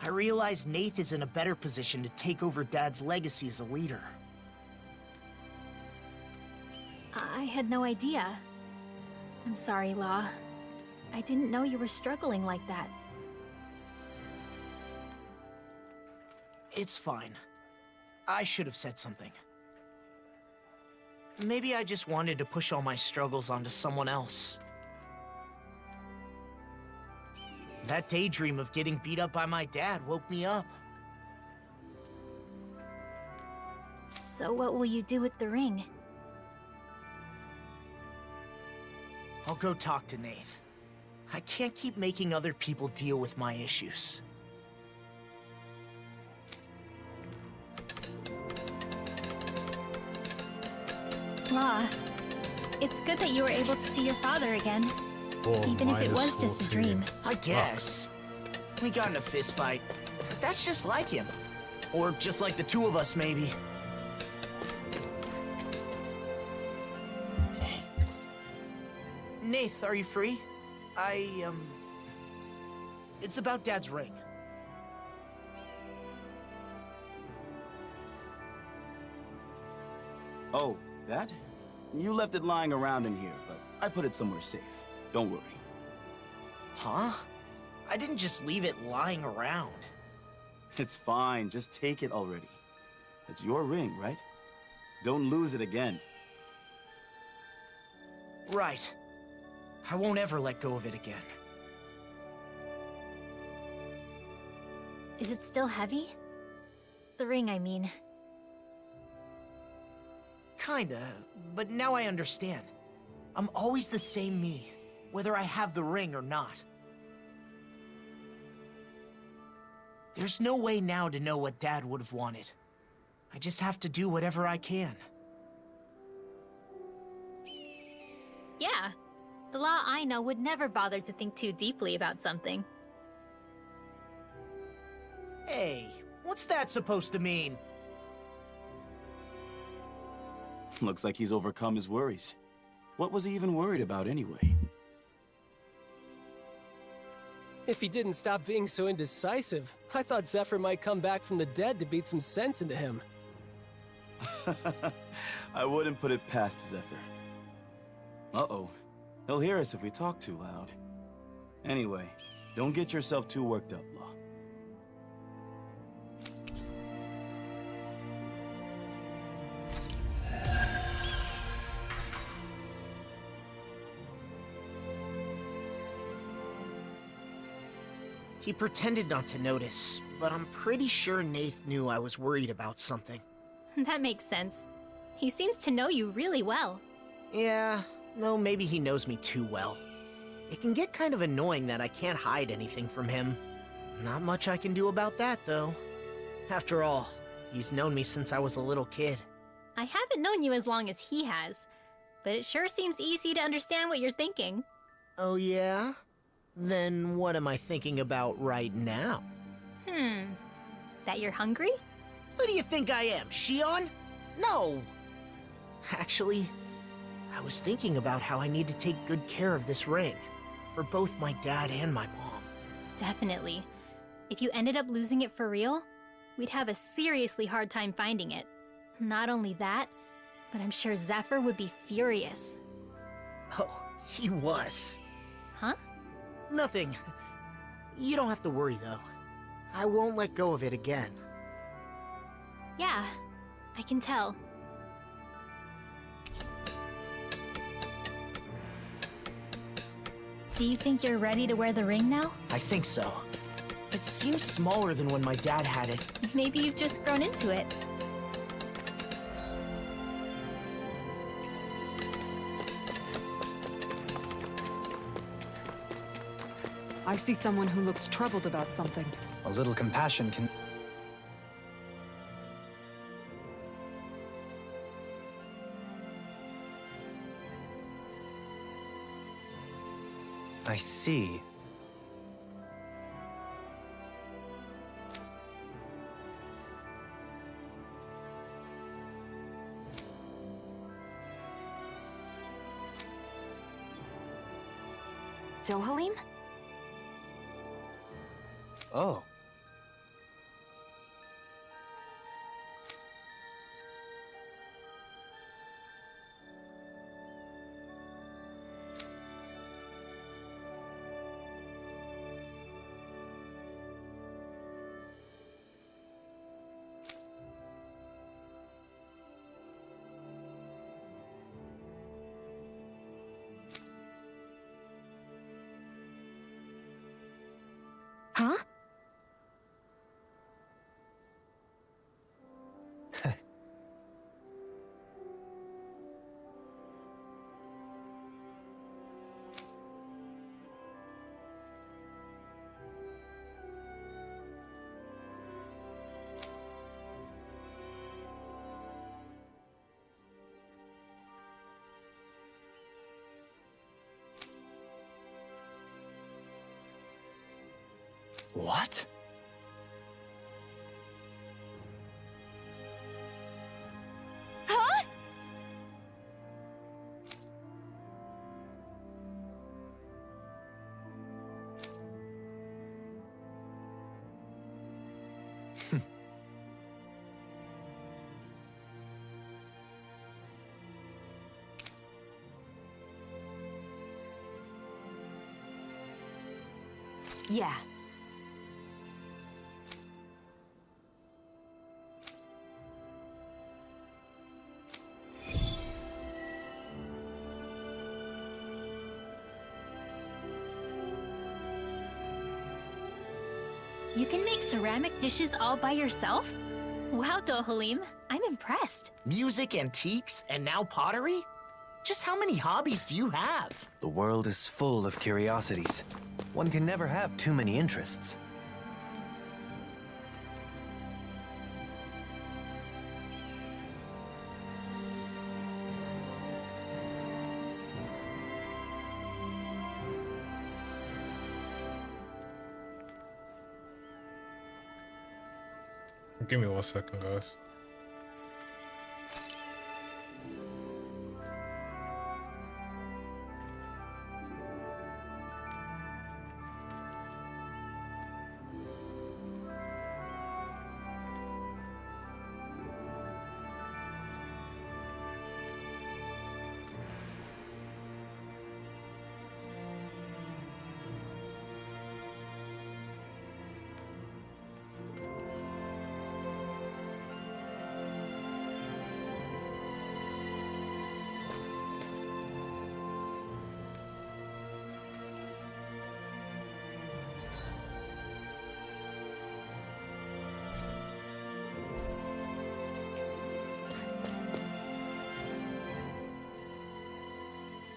G: I realize Nath is in a better position to take over Dad's legacy as a leader.
H: I had no idea. I'm sorry, Law. I didn't know you were struggling like that.
G: It's fine. I should have said something. Maybe I just wanted to push all my struggles onto someone else. That daydream of getting beat up by my dad woke me up.
H: So what will you do with the ring?
G: I'll go talk to Nath. I can't keep making other people deal with my issues.
H: Law, it's good that you were able to see your father again. Even if it was just a dream.
G: I guess. We got in a fist fight. That's just like him. Or just like the two of us, maybe. Nath, are you free? It's about Dad's ring.
R: Oh, that? You left it lying around in here, but I put it somewhere safe. Don't worry.
G: Huh? I didn't just leave it lying around.
R: It's fine, just take it already. It's your ring, right? Don't lose it again.
G: Right. I won't ever let go of it again.
H: Is it still heavy? The ring, I mean.
G: Kinda, but now I understand. I'm always the same me, whether I have the ring or not. There's no way now to know what Dad would have wanted. I just have to do whatever I can.
H: Yeah. The Law I know would never bother to think too deeply about something.
G: Hey, what's that supposed to mean?
R: Looks like he's overcome his worries. What was he even worried about anyway?
F: If he didn't stop being so indecisive, I thought Zephyr might come back from the dead to beat some sense into him.
R: I wouldn't put it past Zephyr. Uh-oh. He'll hear us if we talk too loud. Anyway, don't get yourself too worked up, Law.
G: He pretended not to notice, but I'm pretty sure Nath knew I was worried about something.
H: That makes sense. He seems to know you really well.
G: Yeah, though maybe he knows me too well. It can get kind of annoying that I can't hide anything from him. Not much I can do about that, though. After all, he's known me since I was a little kid.
H: I haven't known you as long as he has, but it sure seems easy to understand what you're thinking.
G: Oh yeah? Then what am I thinking about right now?
H: That you're hungry?
G: Who do you think I am, Shion? No! Actually, I was thinking about how I need to take good care of this ring. For both my dad and my mom.
H: Definitely. If you ended up losing it for real, we'd have a seriously hard time finding it. Not only that, but I'm sure Zephyr would be furious.
G: Oh, he was.
H: Huh?
G: Nothing. You don't have to worry, though. I won't let go of it again.
H: Yeah, I can tell. Do you think you're ready to wear the ring now?
G: I think so. It seems smaller than when my dad had it.
H: Maybe you've just grown into it.
I: I see someone who looks troubled about something.
N: A little compassion can... I see.
E: Dohalim?
N: Oh.
E: Huh?
N: What?
O: Huh?
E: Yeah.
H: You can make ceramic dishes all by yourself? Wow, Dohalim, I'm impressed.
G: Music, antiques, and now pottery? Just how many hobbies do you have?
N: The world is full of curiosities. One can never have too many interests.
D: Give me 1 second, guys.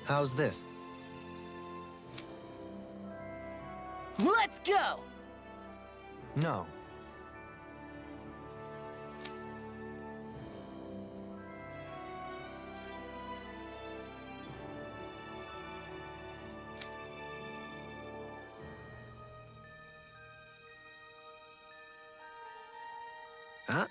N: How's this?
G: Let's go!
N: No.
F: Huh?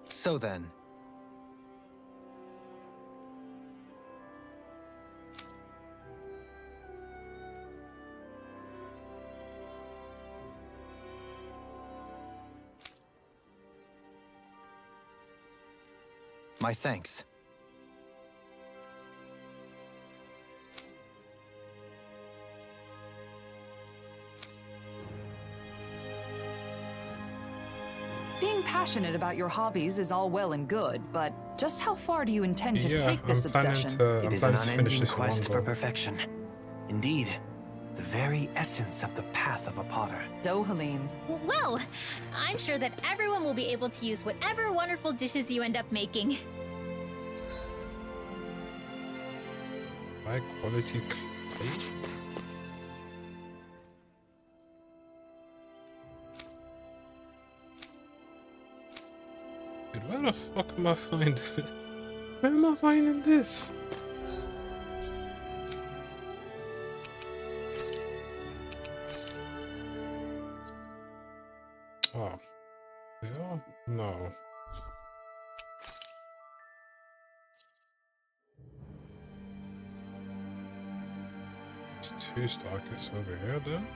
M: So then, my thanks.
C: Being passionate about your hobbies is all well and good, but just how far do you intend to take this obsession?
M: It is an unending quest for perfection. Indeed, the very essence of the path of a potter.
C: Dohalim.
H: Well, I'm sure that everyone will be able to use whatever wonderful dishes you end up making.
D: High quality clay? Dude, where the fuck am I finding it? Where am I finding this? Oh. Yeah? No. It's 2 Starkers over here then.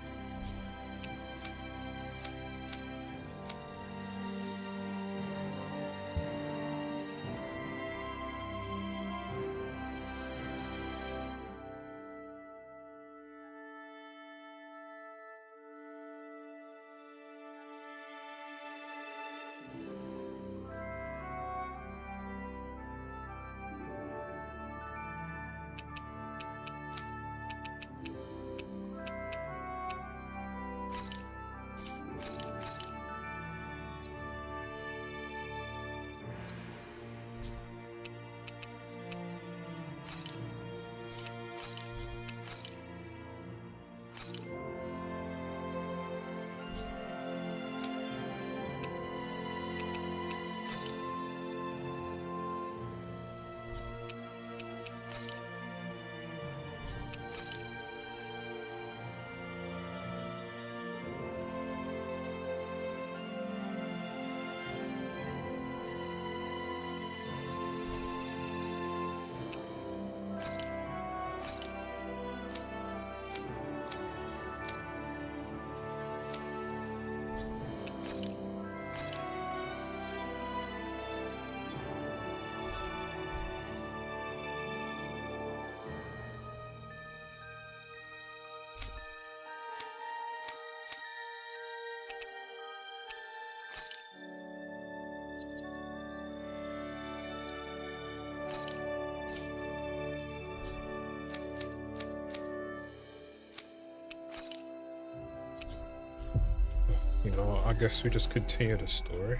D: You know what, I guess we just continue the story.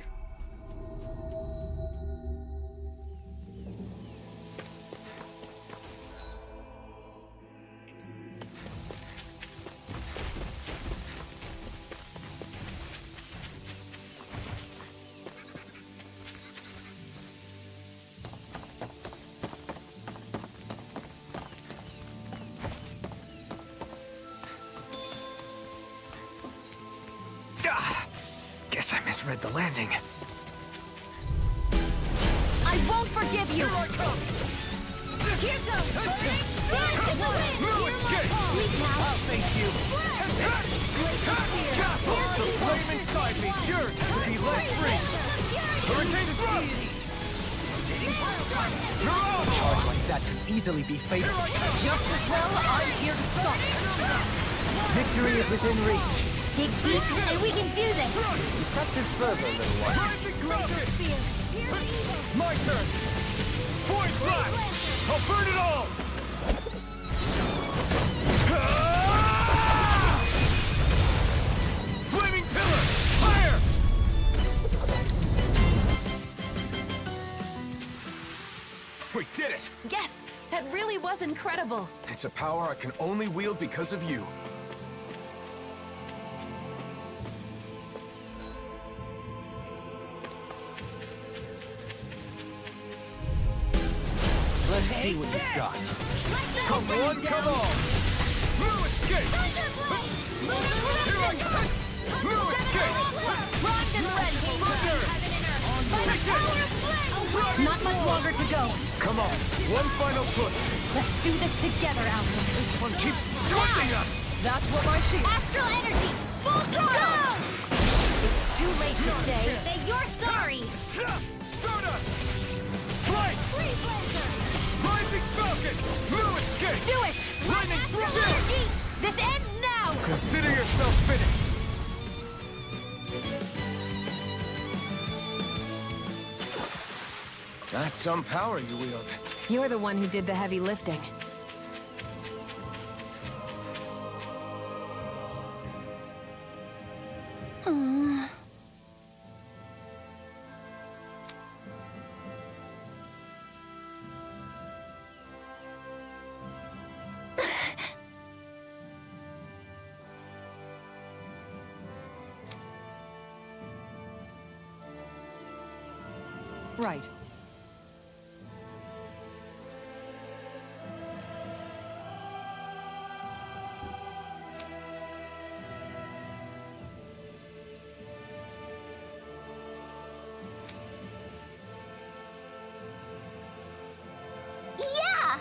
F: Guess I misread the landing.
O: I won't forgive you!
J: Here I come!
O: Here goes!
J: I'll face you! The flame inside me yearns to be let free! Hurricane is deity!
F: A charge like that could easily be fatal.
I: Just as well, I'm here to stop it.
F: Victory is within reach.
O: Dig deep, and we can do this!
F: You practice further, little one.
J: My turn! Void blast! I'll burn it all! Flaming pillar!
L: did it!
E: Yes, that really was incredible.
L: It's a power I can only wield because of you.
K: Let's see what you've got. Come on, come on! Blue escape! Here I go! Blue escape!
P: Not much longer to go.
K: Come on, one final push.
P: Let's do this together, Alphen.
K: This one keeps pushing us!
P: That's what my shield.
H: Astral energy! Full throttle!
E: It's too late to say
H: that you're sorry!
K: Stardust! Slice! Rising Falcon! Blue escape!
H: Do it!
K: Lightning
H: Astral energy! This ends now!
K: Consider yourself finished!
L: That's some power you wield.
E: you're the one who did the heavy lifting.
I: Right.
H: Yeah!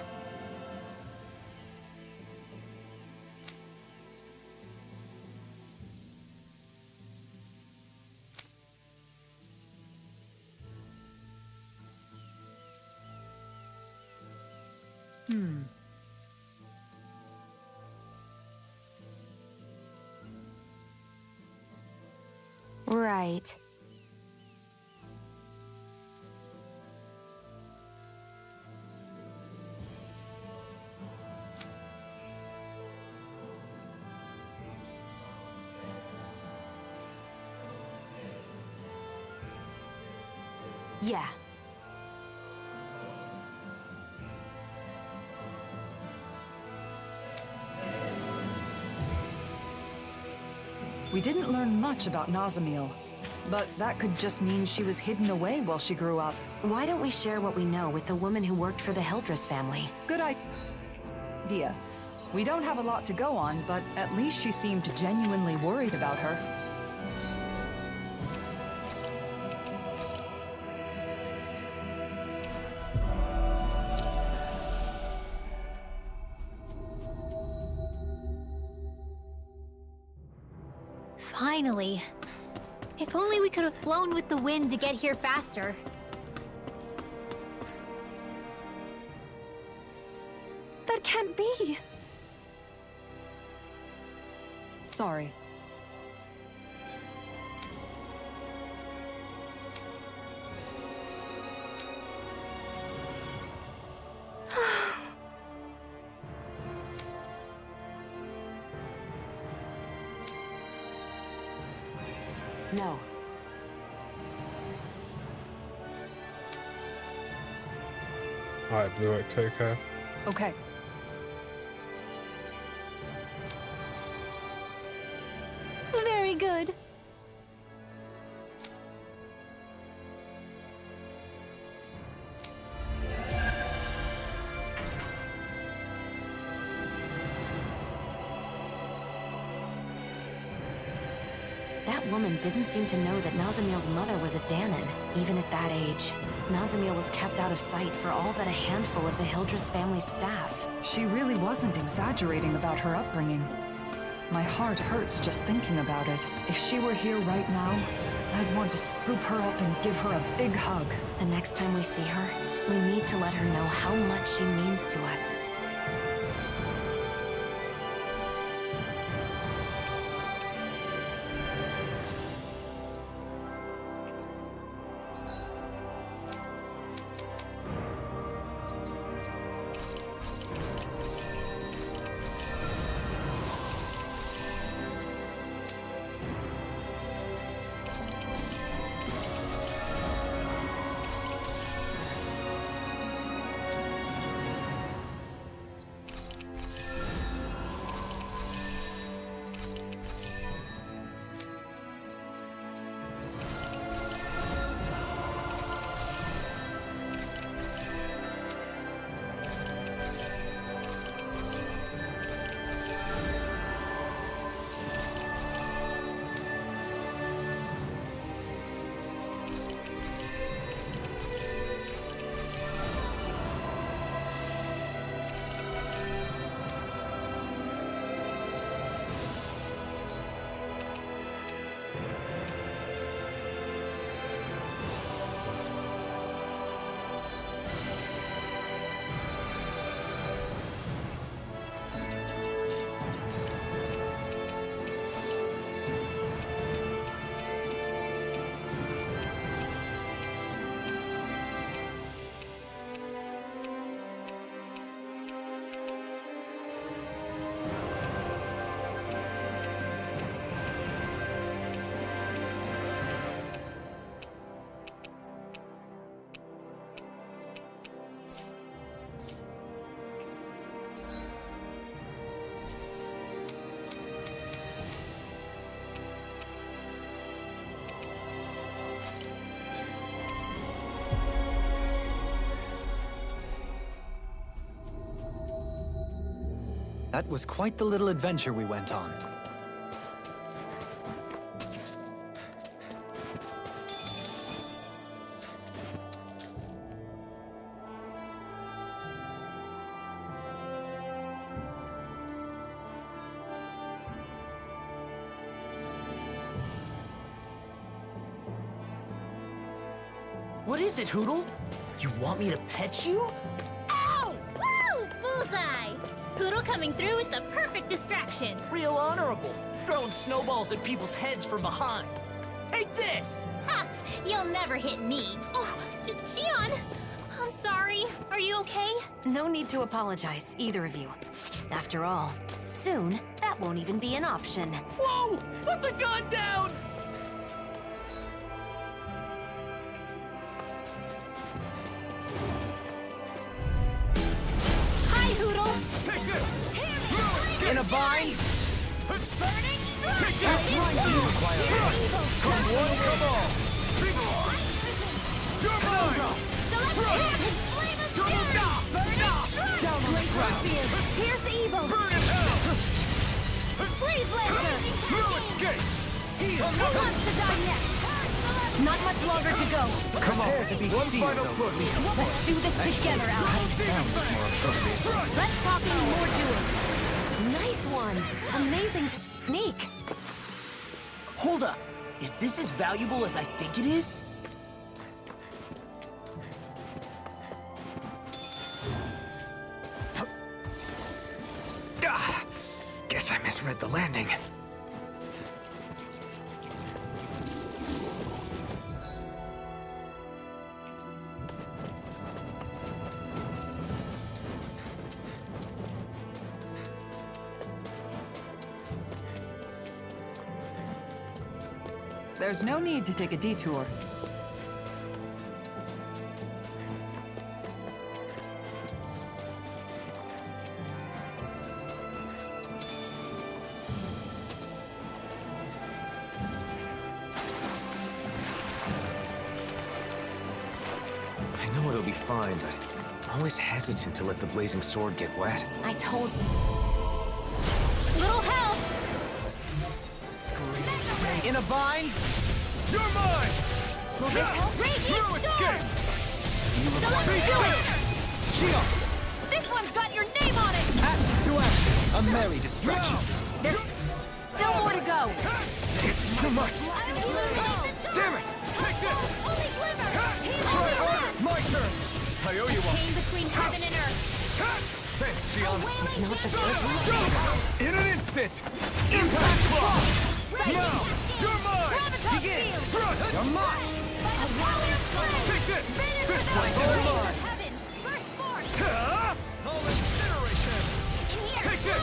E: Right. Yeah.
C: We didn't learn much about Nazam, but that could just mean she was hidden away while she grew up.
E: Why don't we share what we know with the woman who worked for the Hildress family?
C: Good idea. We don't have a lot to go on, but at least she seemed genuinely worried about her.
H: Finally. If only we could have flown with the wind to get here faster.
E: That can't be.
C: Sorry.
E: No.
D: Alright, Blue Oak, take care.
C: Okay.
H: Very good.
E: That woman didn't seem to know that Nazamil's mother was a Danon, even at that age. Nazamil was kept out of sight for all but a handful of the Hildress family's staff.
C: She really wasn't exaggerating about her upbringing. My heart hurts just thinking about it. If she were here right now, I'd want to scoop her up and give her a big hug.
E: The next time we see her, we need to let her know how much she means to us.
M: That was quite the little adventure we went on.
G: What is it, Hootle? You want me to pet you?
H: Ow! Woo! Bullseye! Poodle coming through with the perfect distraction.
G: Real honorable. Throwing snowballs at people's heads from behind. Take this!
H: Ha! You'll never hit me. Oh, Xion! I'm sorry. Are you okay?
E: No need to apologize, either of you. After all, soon, that won't even be an option.
G: Whoa! Put the gun down!
H: Hi, Hootle!
G: Take this!
H: In
G: a bind?
H: Burning strike!
G: Take this! Come one, come all! You're mine!
H: Here's the Evo!
G: Burn in hell!
H: Freeze laser!
G: No escape!
H: Who wants to die next? Not much longer to go.
G: Come on, one final push!
H: Let's do this together, Alphen. Less talking, more doing.
E: Nice one! Amazing technique!
G: Hold up! Is this as valuable as I think it is?
L: Guess I misread the landing.
C: There's no need to take a detour.
L: I know it'll be fine, but I'm always hesitant to let the blazing sword get wet.
E: I told...
H: Little help!
G: In a bind? You're mine!
H: Will this help? Radiant Storm!
G: Shield!
H: This one's got your name on it!
K: Action to action. A merry distraction.
H: There's still more to go.
G: It's too much! Damn it! Take this!
H: Only glimmer!
G: Try harder! My turn! I owe you one!
H: Came between heaven and earth.
G: Thanks, Shion!
E: It's not the first one.
G: In an instant! Impact block! Now! You're mine!
K: Begin! You're mine!
G: Take this! This one's all mine! I'll incinerate them! Take this!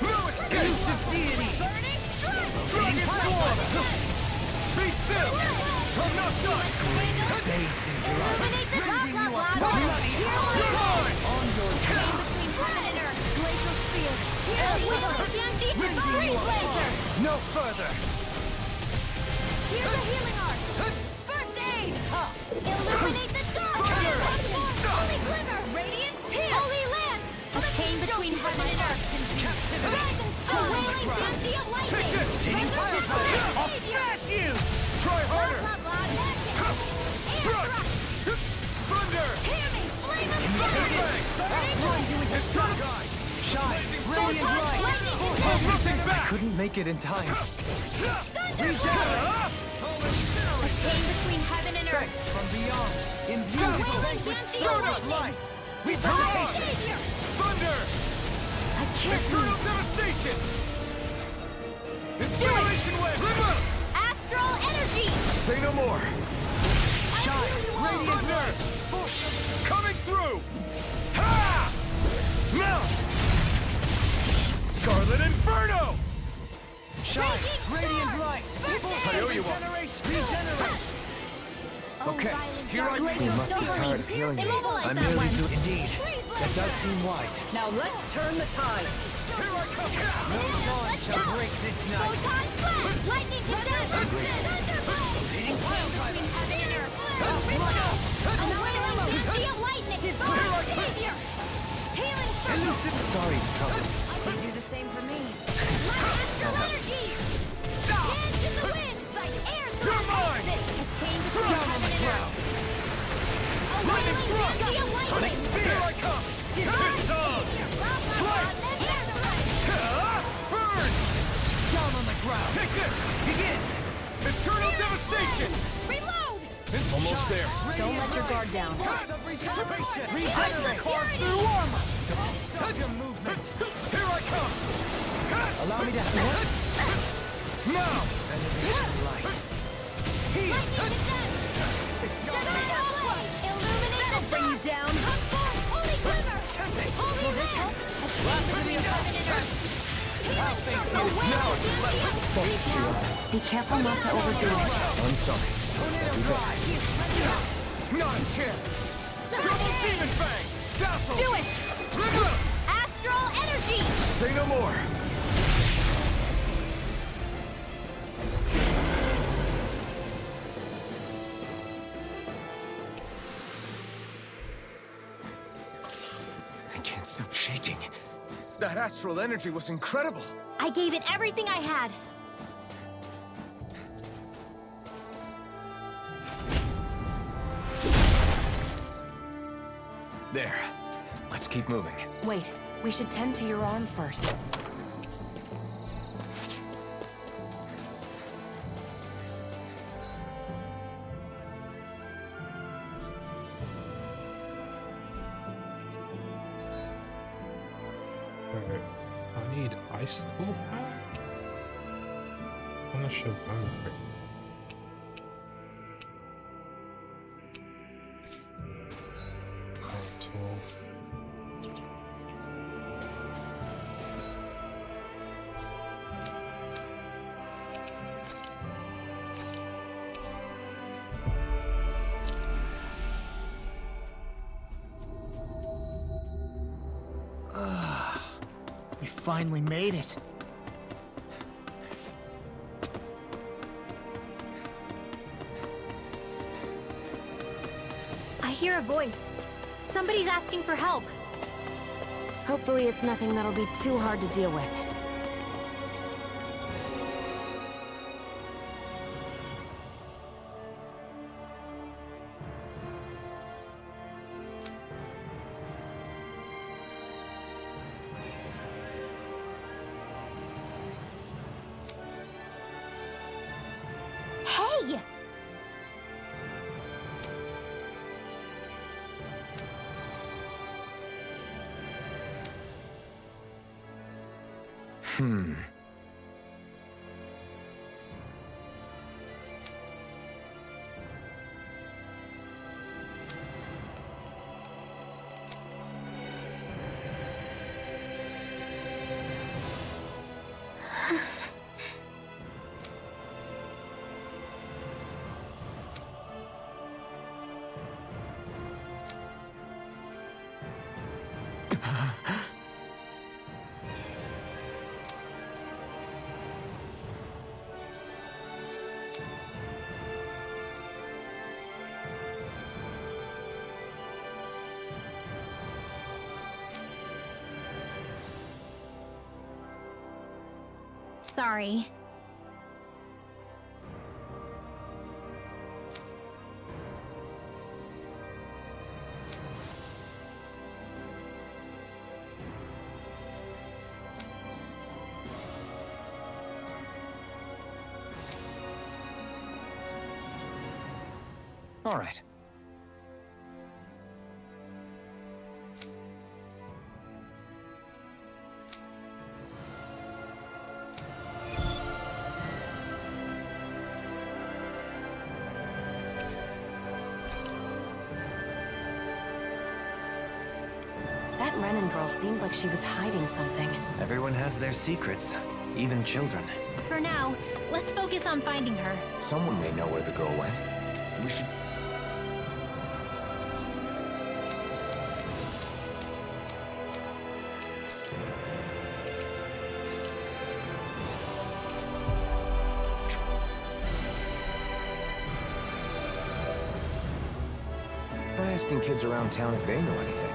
G: No escape!
K: Elusive deity!
G: Dragon Swarm! Be still! I'm not done!
H: Illuminate the blah, blah, blah.
G: You're mine!
K: On your
H: Came between heaven and earth. Glacial spear. Here's the Evo. Freeze laser.
K: No further!
H: Here's a healing arc. First aid. Illuminate the dark. Holy glimmer. Radiant pierce. Holy land. A chain between heaven and earth. Dragon stone. Wailing banshee of lightning.
G: Take this! I'll smash you! Try harder! Thunder!
H: Hear me. Flame of
G: Burning! Guys!
K: Shine! Brilliant light!
G: I'm looking back!
K: Couldn't make it in time.
H: Chain between heaven and earth.
K: Thanks from beyond. Imbued with stirred up light. We
H: Savior.
G: Thunder!
E: I can't
G: Eternal
E: move.
G: devastation! Incineration wave!
H: Astral energy.
G: Say no more!
K: shine. Radiant
G: Thunder! Coming through! Ha! Melt! Scarlet Inferno!
K: shine. Radiant light.
G: I owe you one.
K: Regenerate.
L: Okay,
H: here I go.
L: You must be tired of healing me.
K: I'm merely doing... Indeed. That does seem wise.
C: Now let's turn the tide.
G: Here I come!
K: No lawn shall break this night.
H: Photon slash. Lightning condense. Thunderbolt.
K: Leading pile driver.
H: Heaven and earth. A wailing banshee of lightning. Savior. Healing circle.
K: Elusive. sorry to trouble.
E: You do the same for me.
O: Astral energy! Dance in the wind like air through a change of
K: Down on the ground! Lightning struck! Sonic spear! Here I come! It's on! Strike! Burn! Down on the ground! Take this! Begin! Eternal devastation!
O: Reload!
K: Almost there.
C: Don't let your guard down.
K: Regenerate! Carve through armor! Stop your movement! Here I come! Allow me to what? Now! Elevate light. Here!
O: That'll
C: bring you down.
O: Holy glimmer! Holy lamp!
C: Be careful not to overdo it.
L: I'm sorry.
K: Not a chance! Double demon fang! Dazzle!
O: Do it! Astral energy!
L: Say no more. I can't stop shaking. That astral energy was incredible.
H: I gave it everything I had.
L: There. Let's keep moving.
E: Wait, we should tend to your arm first.
D: Wait, I need icicle fire? Punish of vampire.
G: We finally made it.
H: I hear a voice. Somebody's asking for help.
E: Hopefully it's nothing that'll be too hard to deal with.
H: Hey! Sorry.
L: All right.
E: That Renan girl seemed like she was hiding something.
N: Everyone has their secrets, even children.
H: For now, let's focus on finding her.
L: Someone may know where the girl went. We should... Try asking kids around town if they know anything.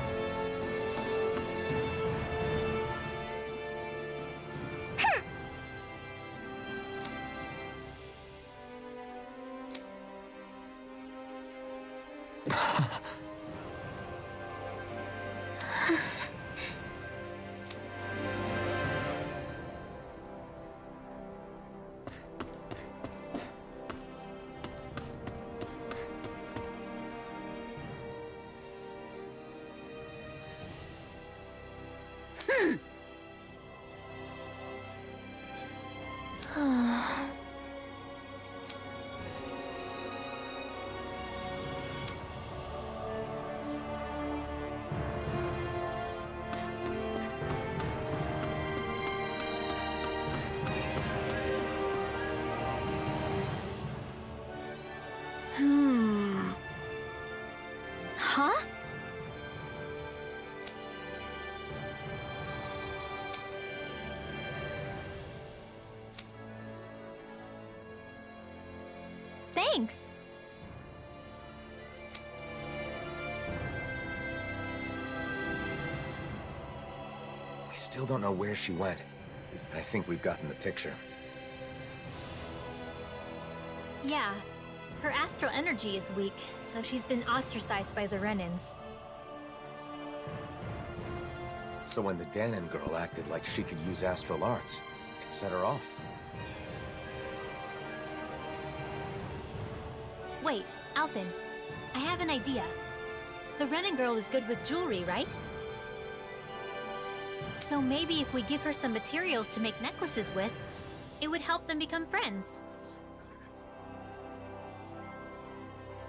H: Huh? Thanks.
L: We still don't know where she went, but I think we've gotten the picture.
H: Yeah. Her astral energy is weak, so she's been ostracized by the Renins.
L: So when the Danon girl acted like she could use astral arts, it set her off.
H: Wait, Alphen. I have an idea. The Renin girl is good with jewelry, right? So maybe if we give her some materials to make necklaces with, it would help them become friends.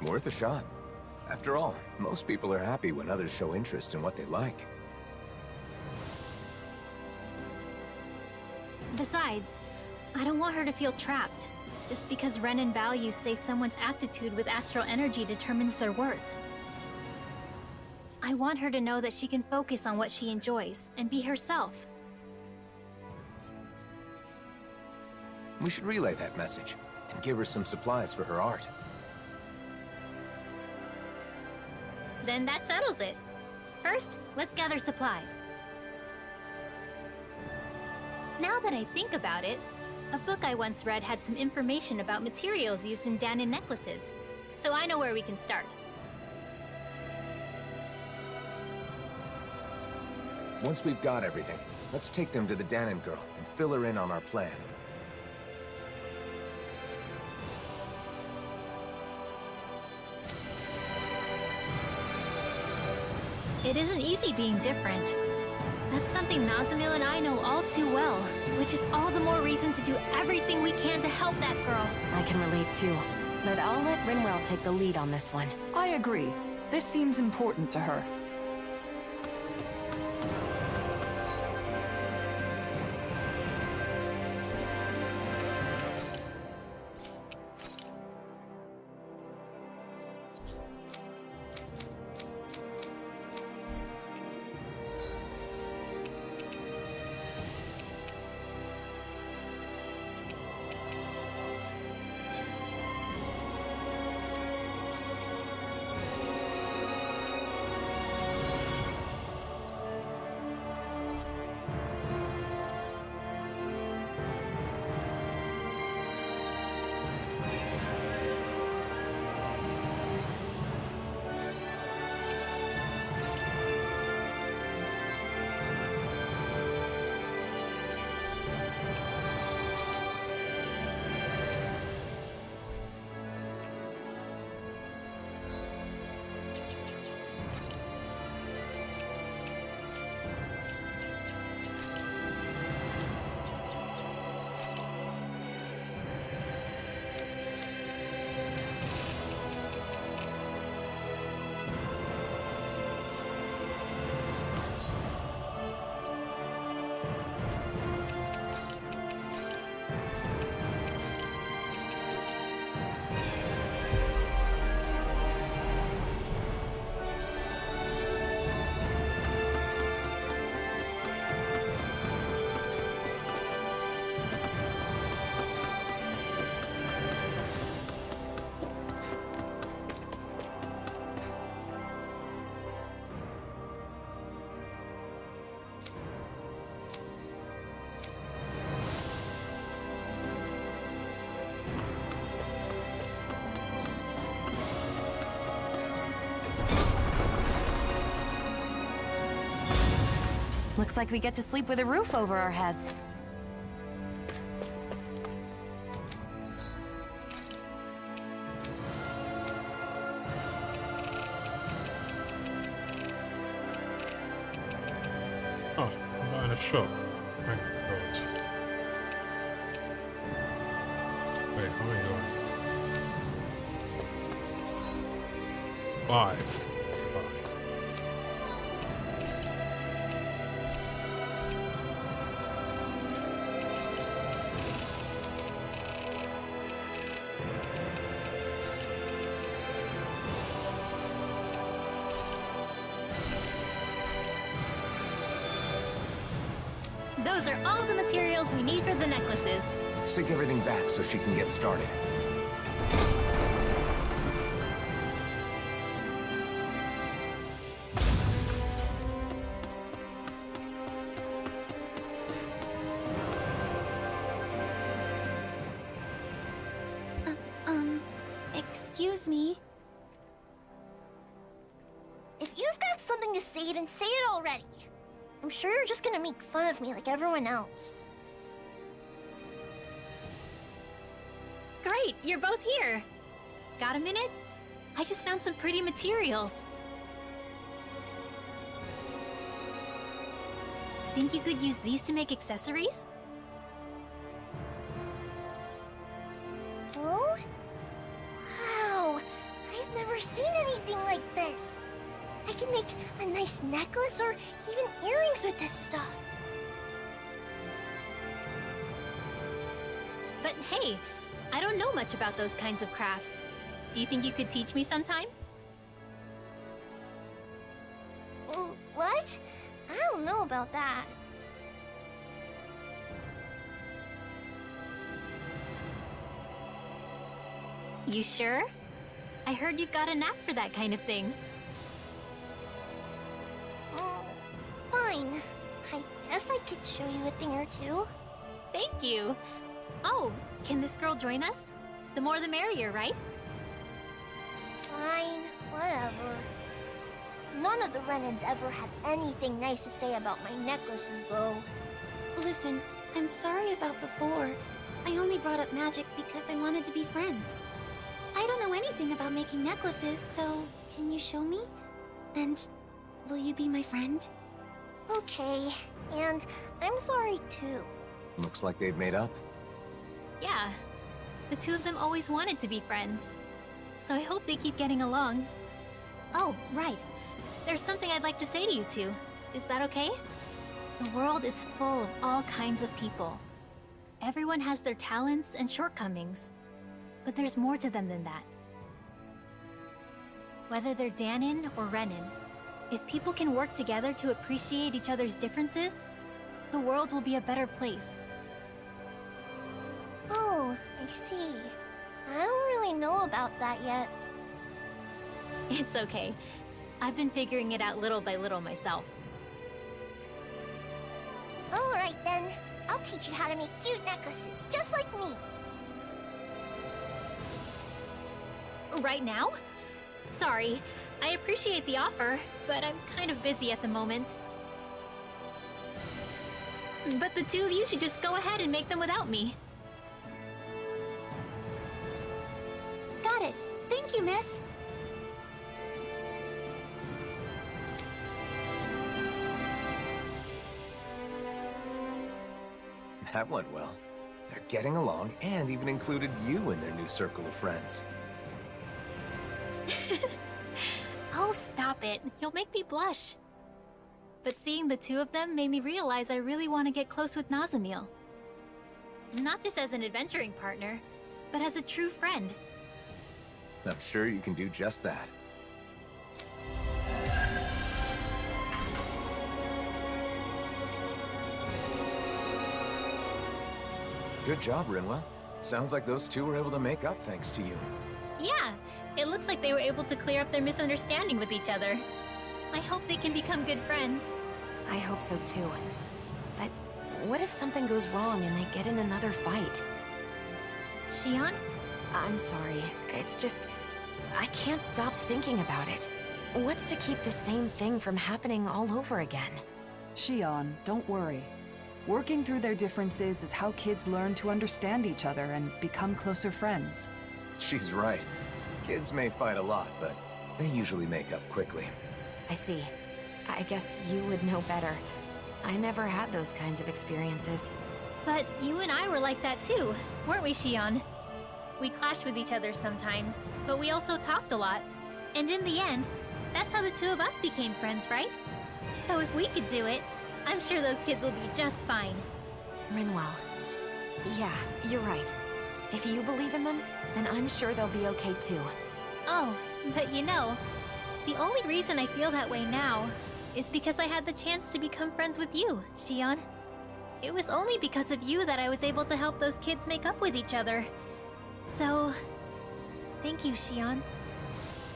L: Worth a shot. After all, most people are happy when others show interest in what they like.
H: Besides, I don't want her to feel trapped, just because Renin values say someone's aptitude with astral energy determines their worth. I want her to know that she can focus on what she enjoys and be herself.
L: We should relay that message and give her some supplies for her art.
H: Then that settles it. First, let's gather supplies. Now that I think about it, a book I once read had some information about materials used in Danon necklaces, so I know where we can start.
L: Once we've got everything, let's take them to the Danon girl and fill her in on our plan.
H: It isn't easy being different. That's something Nazamil and I know all too well, which is all the more reason to do everything we can to help that girl.
E: I can relate too, but I'll let Rinwell take the lead on this one.
C: I agree. This seems important to her.
E: Looks like we get to sleep with a roof over our heads.
D: Oh, kind of shop? Thank God. Wait, how many going? 5. Fuck.
H: Those are all the materials we need for the necklaces.
L: Let's take everything back so she can get started.
T: Excuse me. If you've got something to say, then say it already. I'm sure you're just gonna make fun of me like everyone else.
H: Great, you're both here. Got a minute? I just found some pretty materials. Think you could use these to make accessories?
T: Oh? Wow! I've never seen anything like this. I can make a nice necklace or even earrings with this stuff.
H: But hey, I don't know much about those kinds of crafts. Do you think you could teach me sometime?
T: What? I don't know about that.
H: You sure? I heard you've got a knack for that kind of thing.
T: Fine. I guess I could show you a thing or two.
H: Thank you. Oh, can this girl join us? The more the merrier, right?
T: Fine, whatever. None of the Renans ever had anything nice to say about my necklaces, though.
V: Listen, I'm sorry about before. I only brought up magic because I wanted to be friends. I don't know anything about making necklaces, so can you show me? And will you be my friend?
T: Okay, and I'm sorry too.
L: Looks like they've made up.
H: Yeah. The two of them always wanted to be friends. So I hope they keep getting along. Oh, right. There's something I'd like to say to you two. Is that okay? The world is full of all kinds of people. Everyone has their talents and shortcomings. But there's more to them than that. Whether they're Danin or Renan, if people can work together to appreciate each other's differences, the world will be a better place.
T: Oh, I see. I don't really know about that yet.
H: It's okay. I've been figuring it out little by little myself.
T: Alright then. I'll teach you how to make cute necklaces, just like me.
H: Right now? Sorry. I appreciate the offer, but I'm kind of busy at the moment. But the two of you should just go ahead and make them without me.
V: Got it. Thank you, miss.
L: That went well. They're getting along and even included you in their new circle of friends.
H: Oh, stop it. You'll make me blush. But seeing the two of them made me realize I really want to get close with Nazamil. Not just as an adventuring partner, but as a true friend.
L: I'm sure you can do just that. Good job, Rinwell. Sounds like those two were able to make up thanks to you.
H: Yeah, it looks like they were able to clear up their misunderstanding with each other. I hope they can become good friends.
E: I hope so too. But what if something goes wrong and they get in another fight?
H: Xion?
E: I'm sorry. It's just... I can't stop thinking about it. What's to keep the same thing from happening all over again?
C: Xion, don't worry. Working through their differences is how kids learn to understand each other and become closer friends.
L: She's right. Kids may fight a lot, but they usually make up quickly.
E: I see. I guess you would know better. I never had those kinds of experiences.
H: But you and I were like that too, weren't we, Xion? We clashed with each other sometimes, but we also talked a lot. And in the end, that's how the two of us became friends, right? So if we could do it, I'm sure those kids will be just fine.
E: Rinwell. Yeah, you're right. If you believe in them, then I'm sure they'll be okay too.
H: Oh, but you know, the only reason I feel that way now is because I had the chance to become friends with you, Xion. It was only because of you that I was able to help those kids make up with each other. So, thank you, Xion.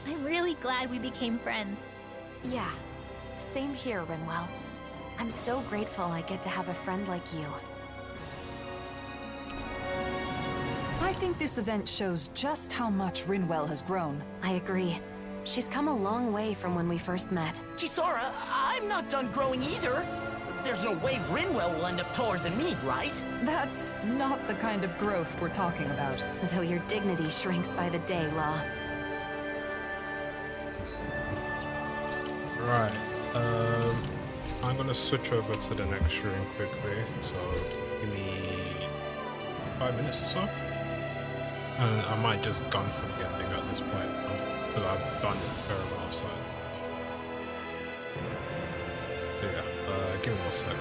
H: I'm really glad we became friends.
E: Yeah, same here, Rinwell. I'm so grateful I get to have a friend like you.
C: I think this event shows just how much Rinwell has grown.
E: I agree. She's come a long way from when we first met.
G: Chisora, I'm not done growing either. There's no way Rinwell will end up taller than me, right?
C: That's not the kind of growth we're talking about.
E: Though your dignity shrinks by the day, Law.
D: Right. I'm gonna switch over to the next room quickly. So give me 5 minutes or so. And I might just gun for the ending at this point, because I've done it very well outside. So yeah, give me 1 sec.